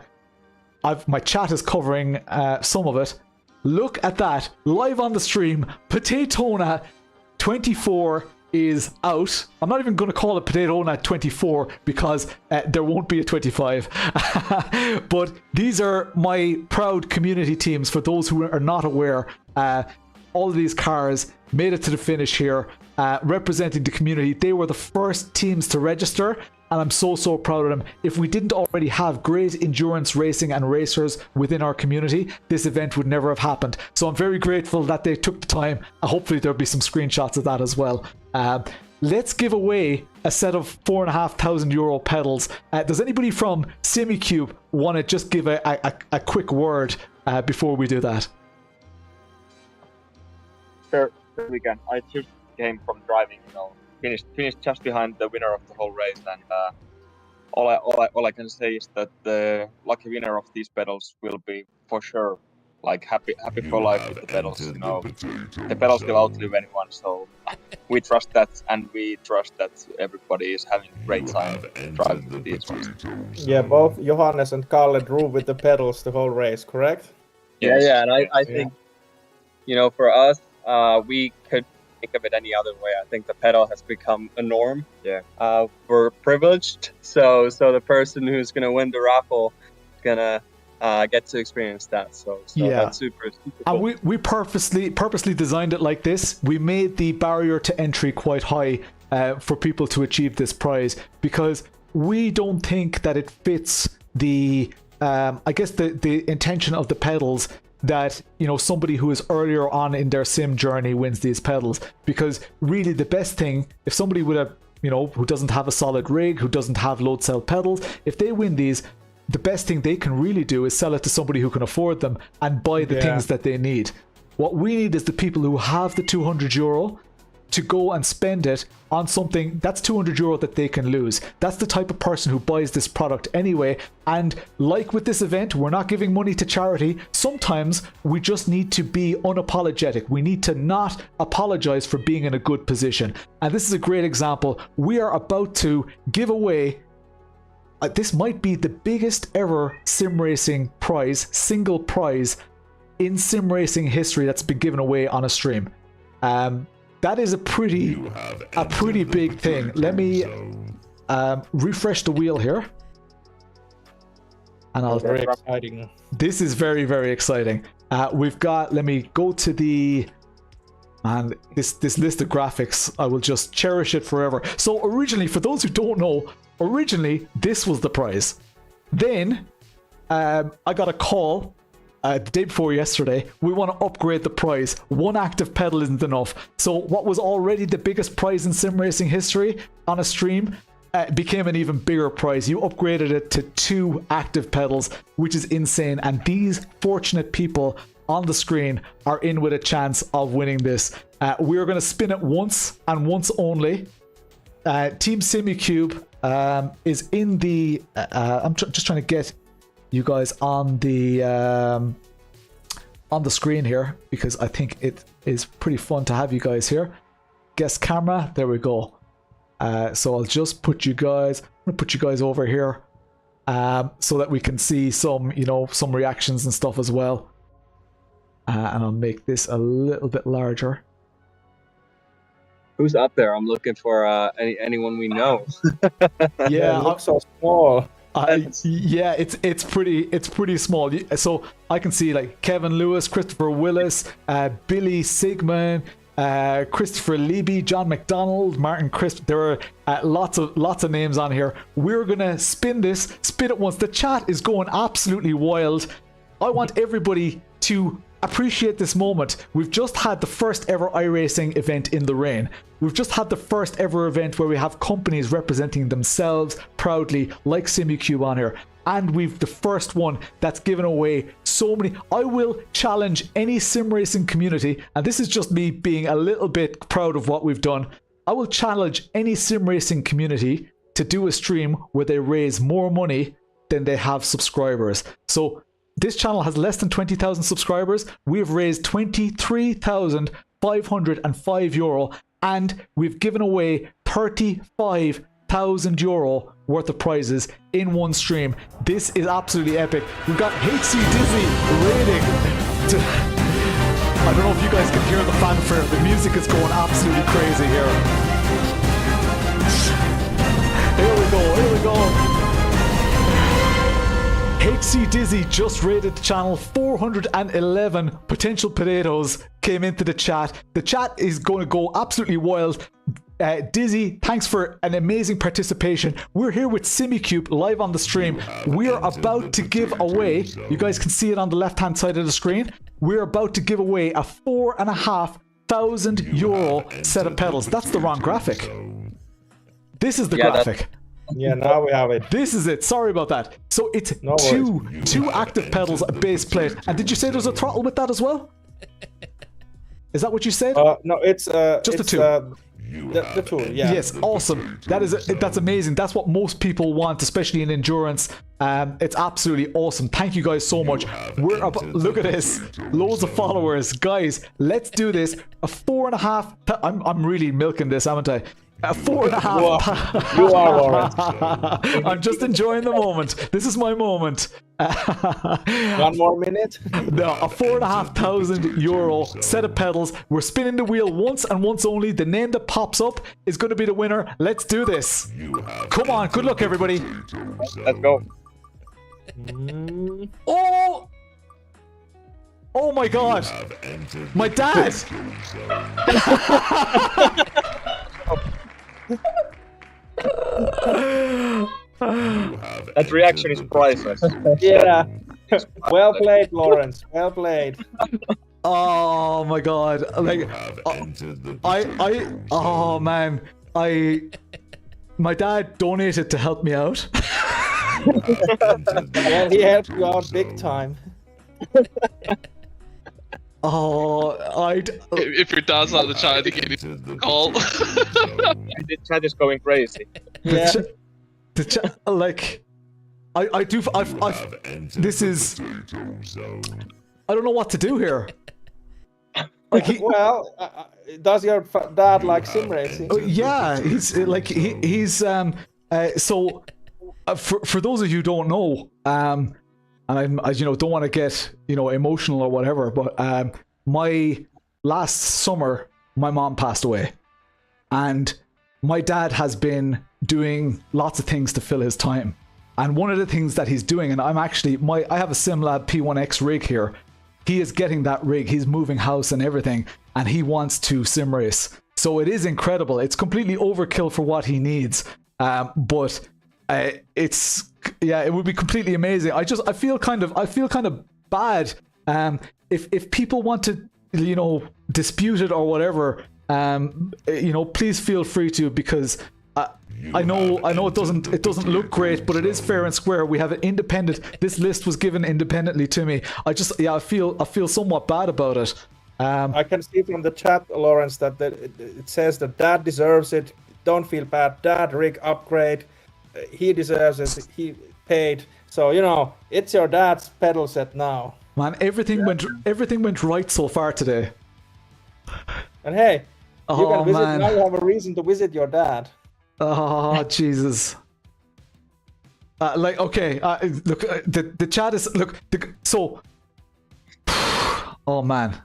chat is covering some of it. Look at that. Live on the stream. Potaytona 24 is out. I'm not even going to call it Potaytona 24 because there won't be a 25. But these are my proud community teams. For those who are not aware, all of these cars made it to the finish here, representing the community. They were the first teams to register, and I'm so proud of them. If we didn't already have great endurance racing and racers within our community, this event would never have happened. So I'm very grateful that they took the time. Hopefully there'll be some screenshots of that as well. Let's give away a set of €4,500 pedals. Does anybody from Simucube want to just give a quick word before we do that? Sure, we can. I just came from driving, finished just behind the winner of the whole race, and all I can say is that the lucky winner of these pedals will be for sure happy for life with the pedals. The pedals will outlive anyone, so we trust that, and we trust that everybody is having a great time driving with these ones. Yeah, both Johannes and Kalle drove with the pedals the whole race, correct? Yeah, and I think, for us, we could think of it any other way. I think the pedal has become a norm. Yeah. We're privileged, so the person who's gonna win the raffle is gonna get to experience that. So yeah. That's super cool. And we purposely designed it like this. We made the barrier to entry quite high for people to achieve this prize, because we don't think that it fits the the intention of the pedals that somebody who is earlier on in their sim journey wins these pedals. Because really the best thing, if somebody with a who doesn't have a solid rig, who doesn't have load cell pedals, if they win these, the best thing they can really do is sell it to somebody who can afford them and buy the things that they need. What we need is the people who have the €200 to go and spend it on something that's €200 that they can lose. That's the type of person who buys this product anyway. And like with this event, we're not giving money to charity. Sometimes we just need to be unapologetic. We need to not apologize for being in a good position. And this is a great example. We are about to give away, this might be the biggest ever sim racing prize, single prize in sim racing history that's been given away on a stream. That is a pretty big thing. Let me refresh the wheel here, and very exciting. This is very exciting. We've got. Let me go to the. And this list of graphics, I will just cherish it forever. So originally, for those who don't know, originally this was the prize. Then I got a call the day before yesterday. We want to upgrade the prize. One active pedal isn't enough. So what was already the biggest prize in sim racing history on a stream became an even bigger prize. You upgraded it to 2 active pedals, which is insane. And these fortunate people on the screen are in with a chance of winning this. We're going to spin it once and once only. Team Simucube is in the... I'm just trying to get you guys on the screen here, because I think it is pretty fun to have you guys here. Guest camera, there we go. So I'll just put you guys, I'm gonna put you guys over here, so that we can see some, some reactions and stuff as well. And I'll make this a little bit larger. Who's up there? I'm looking for anyone we know. Yeah, it looks so small. Yeah, it's pretty small. So I can see like Kevin Lewis, Christopher Willis, Billy Sigmund, Christopher Leby, John McDonald, Martin Crisp. There are lots of names on here. We're gonna spin it once. The chat is going absolutely wild. I want everybody to appreciate this moment. We've just had the first ever iRacing event in the rain. We've just had the first ever event where we have companies representing themselves proudly, like Simucube on here. And we've the first one that's given away so many. I will challenge any sim racing community, and this is just me being a little bit proud of what we've done. I will challenge any sim racing community to do a stream where they raise more money than they have subscribers. So this channel has less than 20,000 subscribers. We've raised €23,505, and we've given away €35,000 worth of prizes in one stream. This is absolutely epic. We've got HC Dizzy rating. I don't know if you guys can hear the fanfare. The music is going absolutely crazy here. Here we go. HC Dizzy just rated the channel. 411 potential potatoes came into the chat. The chat is going to go absolutely wild. Dizzy, thanks for an amazing participation. We're here with Simucube live on the stream. We're about to give away, you guys can see it on the left hand side of the screen, we're about to give away a €4,500 set of pedals. That's the wrong graphic. This is the graphic. Yeah, now we have it. This is it. Sorry about that. So it's two active pedals, a base plate. And did you say there's a throttle with that as well? Is that what you said? No, it's just the two. The tool, yeah. Yes, awesome. That's amazing. That's what most people want, especially in endurance. It's absolutely awesome. Thank you guys so much. Look at this. Loads of followers. Guys, let's do this. A 4.5. I'm really milking this, haven't I? A 4.5. You are, Warren. I'm just enjoying the moment. This is my moment. 1 more minute? No, a €4,500 set of pedals. We're spinning the wheel once and once only. The name that pops up is going to be the winner. Let's do this. Come on. Good luck, everybody. Let's go. Oh! Oh my god. My dad. That reaction is priceless. Yeah. Well played, Lawrence. Well played. Oh my god. Like oh man. My dad donated to help me out. Yeah, he helped you out big time. Oh, if your dad's not in the chat, I think you need to call. The chat is going crazy. Yeah. The chat, like, this is, I don't know what to do here. Like does your dad like sim racing? Yeah, he's like he's so for those of you who don't know, and I don't want to get emotional or whatever, but my last summer my mom passed away, and my dad has been doing lots of things to fill his time, and one of the things that he's doing, and I have a SimLab P1X rig here. He is getting that rig, he's moving house and everything, and he wants to sim race. So it is incredible. It's completely overkill for what he needs, but it would be completely amazing. I feel kind of bad if people want to dispute it or whatever. Please feel free to, because I know it doesn't look great, but it is fair and square. We have it independent. This list was given independently to me. I feel somewhat bad about it. I can see from the chat, Lawrence, that it says that Dad deserves it. Don't feel bad. Dad, rig upgrade. He deserves it. He paid. So it's your dad's pedal set now. Man, everything went right so far today. And hey, you can visit now. You have a reason to visit your dad. Oh Jesus! Look, the chat is oh man,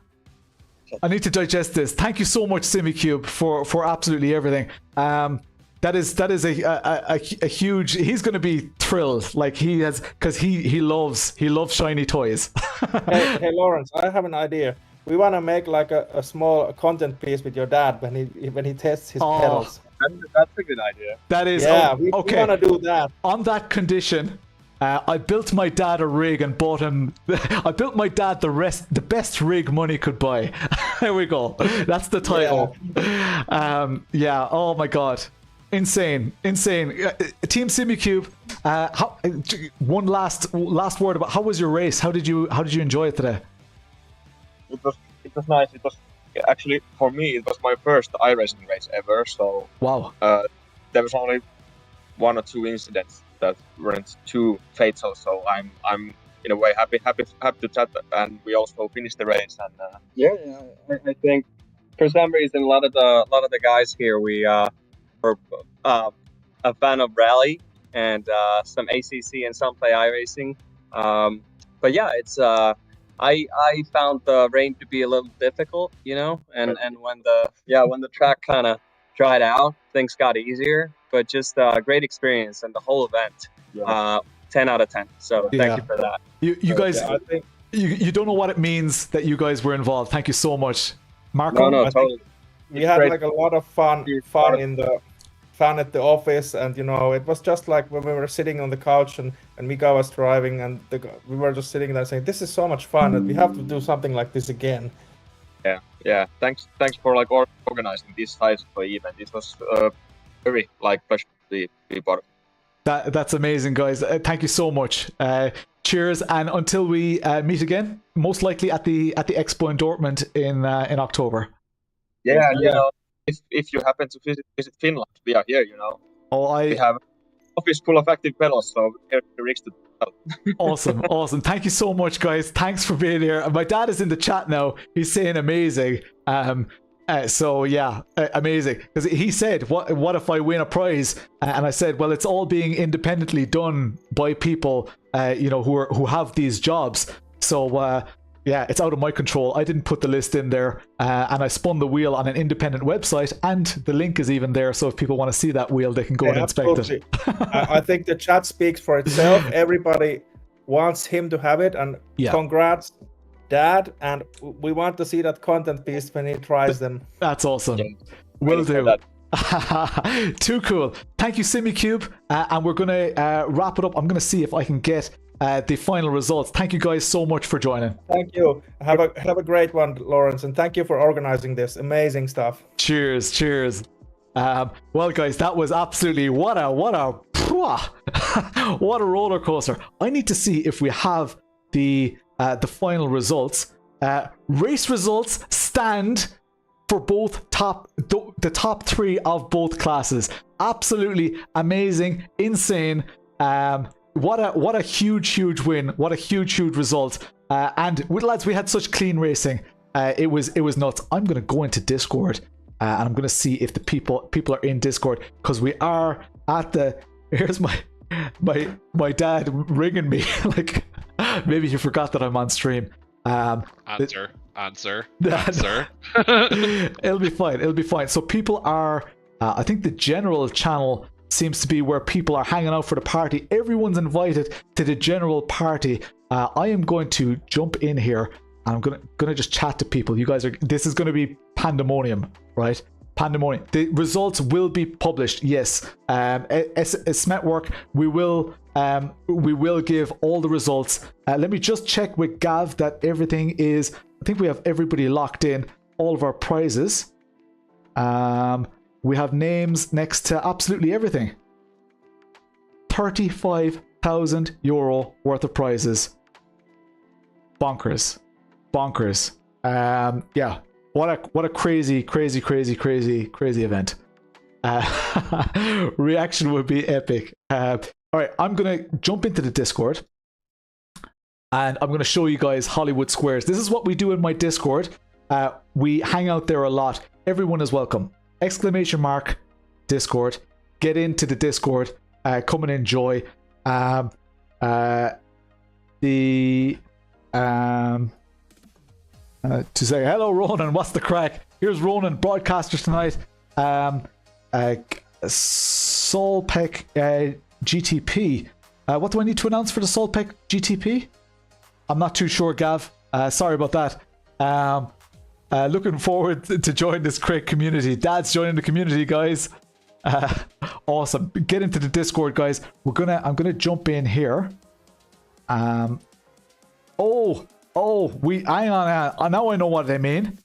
I need to digest this. Thank you so much, Simucube, for absolutely everything. That is a huge. He's going to be thrilled, like he has, because he loves shiny toys. hey Lawrence, I have an idea. we want to make like a small content piece with your dad when he tests his pedals. That's a good idea. That is, yeah. oh, We okay. want to do that. On that condition, I built my dad a rig and bought him. I built my dad the best rig money could buy. There we go. That's the title. Yeah. Oh my god. Insane. Team Simucube. One last word about how was your race? How did you enjoy it today? It was nice. It was actually, for me, it was my first iRacing race ever. So wow. There was only 1 or 2 incidents that weren't too fatal. So I'm in a way happy to chat. And we also finished the race. And I think for some reason a lot of the guys here we were a fan of rally and some ACC and some play iRacing. But yeah, it's I found the rain to be a little difficult, you know, and when the track kind of dried out, things got easier. But just a great experience and the whole event, 10 out of 10. So thank you for that. You guys, I think you don't know what it means that you guys were involved. Thank you so much, Marko. No, totally. We had like a lot of fun at the office, and you know, it was just like when we were sitting on the couch and Mika was driving, and we were just sitting there saying, "This is so much fun that we have to do something like this again." Yeah. Thanks for like organizing this size of the event. It was very like pleasure to be part of. That's amazing, guys. Thank you so much. Cheers, and until we meet again, most likely at the Expo in Dortmund in October. Yeah. You know, if you happen to visit Finland, we are here. You know. We have an office full of active pedals, so here to reach the Awesome. Thank you so much, guys. Thanks for being here. My dad is in the chat now. He's saying amazing. So yeah, amazing. Because he said, "What if I win a prize?" And I said, "Well, it's all being independently done by people, who have these jobs. So yeah, it's out of my control. I didn't put the list in there, and I spun the wheel on an independent website, and the link is even there. So if people want to see that wheel, they can go and inspect it." I think the chat speaks for itself. Everybody wants him to have it, and congrats, Dad. And we want to see that content piece when he tries them. That's awesome. Will do. Too cool. Thank you, Simucube. And we're going to wrap it up. I'm going to see if I can get the final results. Thank you guys so much for joining. Thank you. Have a great one, Lawrence, and thank you for organizing this. Amazing stuff. Cheers. Well, guys, that was absolutely what a roller coaster. I need to see if we have the final results. Race results stand for both the top 3 of both classes. Absolutely amazing, insane. What a huge win. What a huge result. And lads, we had such clean racing. It was nuts. I'm gonna go into Discord and I'm gonna see if the people are in Discord, because we are at the. Here's my dad ringing me. Like, maybe he forgot that I'm on stream. Answer. It'll be fine. So people are. I think the general channel seems to be where people are hanging out for the party. Everyone's invited to the general party. I am going to jump in here and I'm gonna just chat to people. You guys are. This is going to be pandemonium, right? Pandemonium. The results will be published. Yes. Smetwork. We will give all the results. Let me just check with Gav that everything is. I think we have everybody locked in. All of our prizes. We have names next to absolutely everything. €35,000 worth of prizes. Bonkers. Yeah. What a crazy event. Reaction would be epic. All right, I'm gonna jump into the Discord and I'm gonna show you guys Hollywood Squares. This is what we do in my Discord. We hang out there a lot. Everyone is welcome. ! Discord. Get into the Discord. Come and enjoy. To say hello, Ronan. What's the crack? Here's Ronan, broadcaster tonight. Soelpec GTP. What do I need to announce for the Soelpec GTP? I'm not too sure, Gav. Sorry about that. Looking forward to join this great community. Dad's joining the community, guys. Awesome. Get into the Discord, guys. I'm gonna jump in here. Hang on. Now I know what they mean.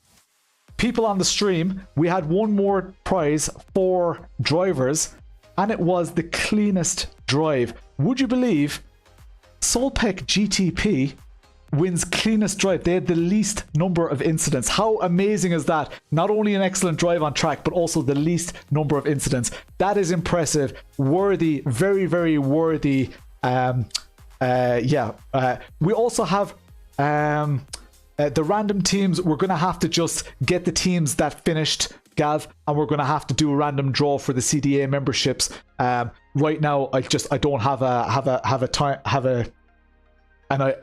People on the stream, we had one more prize for drivers, and it was the cleanest drive. Would you believe Soelpec GTP wins cleanest drive? They had the least number of incidents. How amazing is that? Not only an excellent drive on track, but also the least number of incidents. That is impressive. Worthy, very, very worthy. We also have the random teams. We're going to have to just get the teams that finished, Gav, and we're going to have to do a random draw for the CDA memberships. Right now, I don't have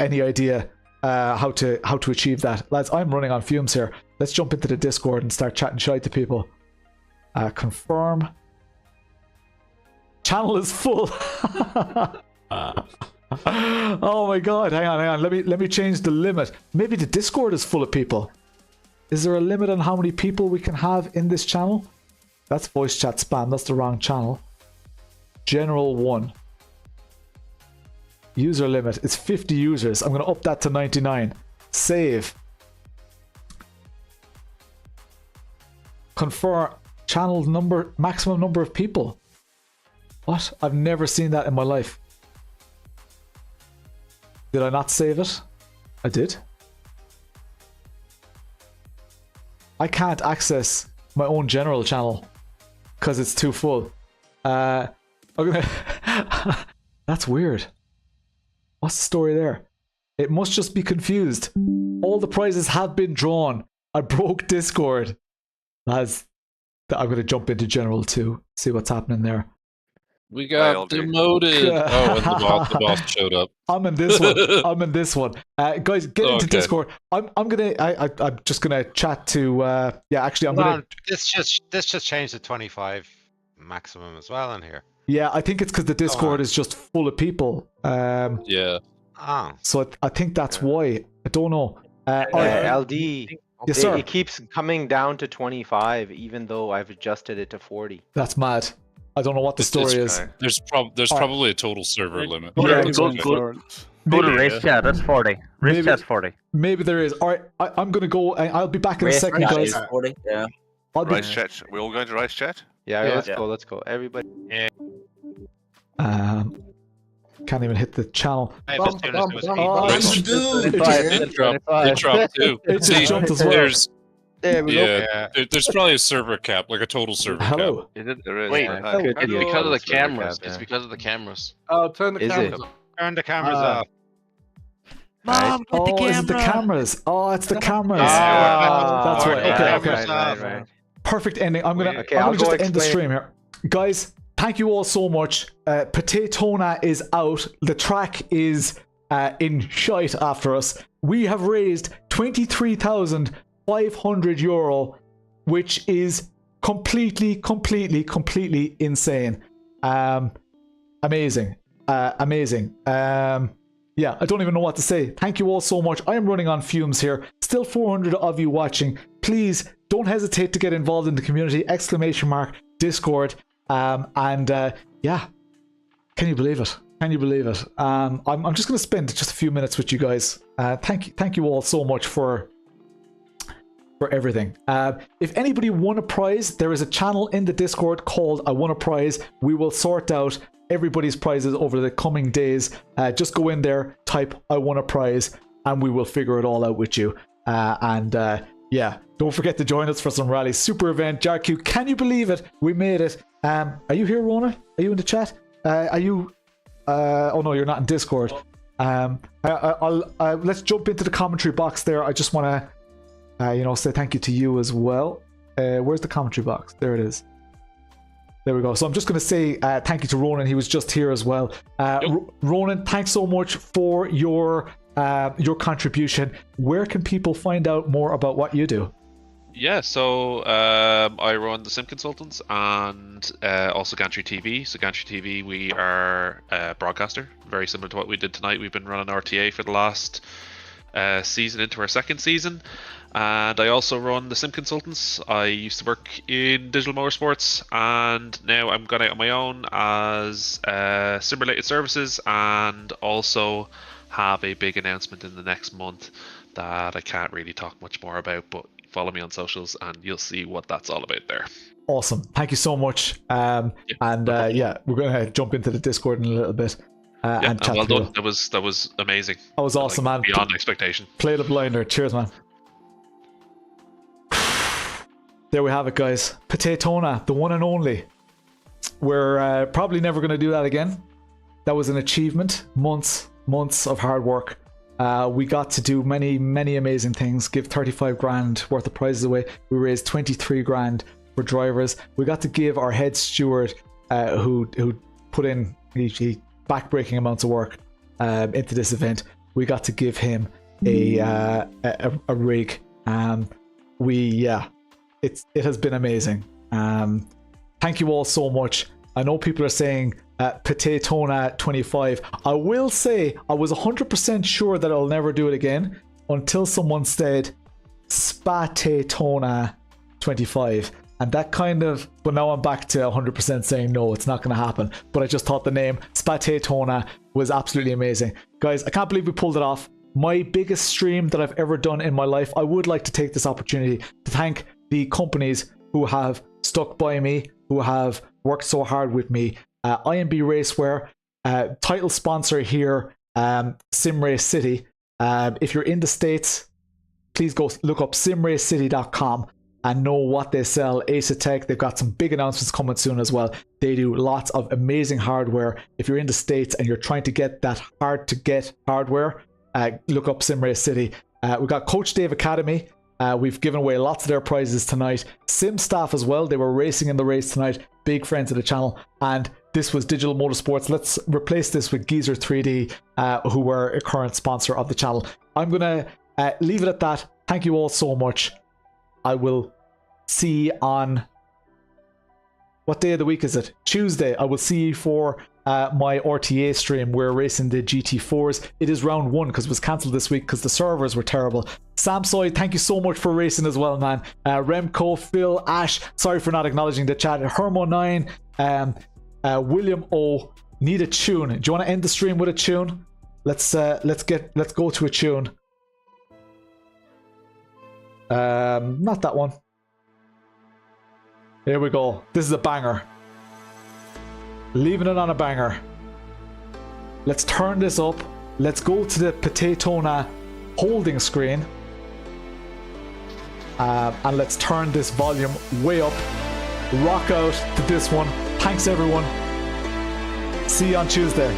any idea how to achieve that. Lads, I'm running on fumes here. Let's jump into the Discord and start chatting shite to people. Confirm. Channel is full. Oh my god, hang on. Let me change the limit. Maybe the Discord is full of people. Is there a limit on how many people we can have in this channel? That's voice chat spam. That's the wrong channel. General 1. User limit. It's 50 users. I'm going to up that to 99. Save. Confirm. Channel number. Maximum number of people. What? I've never seen that in my life. Did I not save it? I did. I can't access my own general channel because it's too full. I'm gonna That's weird. What's the story there? It must just be confused. All the prizes have been drawn. I broke Discord. I'm gonna jump into general too. See what's happening there. We got demoted. Oh, and the boss showed up. I'm in this one. Guys, get into Discord. I'm just gonna chat to. This just changed to 25 maximum as well in here. Yeah, I think it's because the Discord is just full of people. Yeah. So I think that's why. I don't know. LD. Yes, sir. It keeps coming down to 25, even though I've adjusted it to 40. That's mad. I don't know what the story is. There's probably a total server limit. Go to race chat. That's 40. Race chat's 40. Maybe there is. All right, I'm gonna go. I'll be back in a second, guys. 40. Yeah. Race chat. We all going to race chat? Yeah. Let's go. Everybody. Yeah. Can't even hit the channel. It dropped too. It just jumped as well. There's probably a server cap, like a total server cap. Is it? There is. Wait, it's because of the cameras. It's because of the cameras. Oh, turn the cameras off. Turn the cameras off. Mom, get the camera. Is it the cameras? Oh, it's the cameras. That's right. Okay. Perfect ending. I'm gonna just end the stream here, guys. Thank you all so much. Potaytona is out. The track is in shite after us. We have raised €23,500, which is completely insane. Amazing. Yeah, I don't even know what to say. Thank you all so much. I am running on fumes here. Still 400 of you watching. Please don't hesitate to get involved in the community. ! Discord. Yeah, can you believe it? I'm just going to spend just a few minutes with you guys. Thank you all so much for everything. If anybody won a prize, there is a channel in the Discord called I Won a Prize. We will sort out everybody's prizes over the coming days. Just go in there, type I Won a Prize, and we will figure it all out with you. Yeah, don't forget to join us for some rally super event. JarQ, can you believe it? We made it. Are you here, Rona? Are you in the chat? Are you? Oh no, you're not in Discord. Let's jump into the commentary box there. I just want to, say thank you to you as well. Where's the commentary box? There it is. There we go. So I'm just going to say thank you to Ronan. He was just here as well. Ronan, thanks so much for your contribution. Where can people find out more about what you do? Yeah, so I run the Sim Consultants and also Gantry TV. So Gantry TV, we are a broadcaster, very similar to what we did tonight. We've been running RTA for the last season into our second season. And I also run the Sim Consultants. I used to work in digital motorsports, and now I'm going out on my own as sim-related services, and also have a big announcement in the next month that I can't really talk much more about, but follow me on socials and you'll see what that's all about there. Awesome. Thank you so much. We're going to jump into the Discord in a little bit. And chat well through. done. That was amazing. That was awesome, man. Beyond expectation. Play the blinder. Cheers, man. There we have it, guys. Potaytona, the one and only. We're probably never going to do that again. That was an achievement. Months of hard work. We got to do many amazing things. Give 35 grand worth of prizes away. We raised 23 grand for drivers. We got to give our head steward, who put in backbreaking amounts of work into this event. We got to give him a rig. It has been amazing. Thank you all so much. I know people are saying Potaytona 25. I will say I was 100% sure that I'll never do it again until someone said Spataytona 25. And that kind of, but now I'm back to 100% saying no, it's not going to happen. But I just thought the name Spataytona was absolutely amazing. Guys, I can't believe we pulled it off. My biggest stream that I've ever done in my life. I would like to take this opportunity to thank the companies who have stuck by me, who have worked so hard with me. IMB Racewear, title sponsor here, Sim Race City. If you're in the States, please go look up simracecity.com and know what they sell. Asetek, they've got some big announcements coming soon as well. They do lots of amazing hardware. If you're in the States and you're trying to get that hard to get hardware, look up Sim Race City. We've got Coach Dave Academy. We've given away lots of their prizes tonight. Sim staff as well. They were racing in the race tonight. Big friends of the channel. And this was Digital Motorsports. Let's replace this with Geezer 3D, who were a current sponsor of the channel. I'm going to leave it at that. Thank you all so much. I will see you on... What day of the week is it? Tuesday. I will see you for my RTA stream. We're racing the GT4s. It is round 1 because it was cancelled this week because the servers were terrible. Samsoy, thank you so much for racing as well, man. Remco, Phil, Ash, sorry for not acknowledging the chat. Hermo9, William O, need a tune. Do you want to end the stream with a tune? Let's go to a tune. Not that one. Here we go. This is a banger. Leaving it on a banger. Let's turn this up. Let's go to the Potaytona holding screen. And let's turn this volume way up. Rock out to this one. Thanks everyone. See you on Tuesday.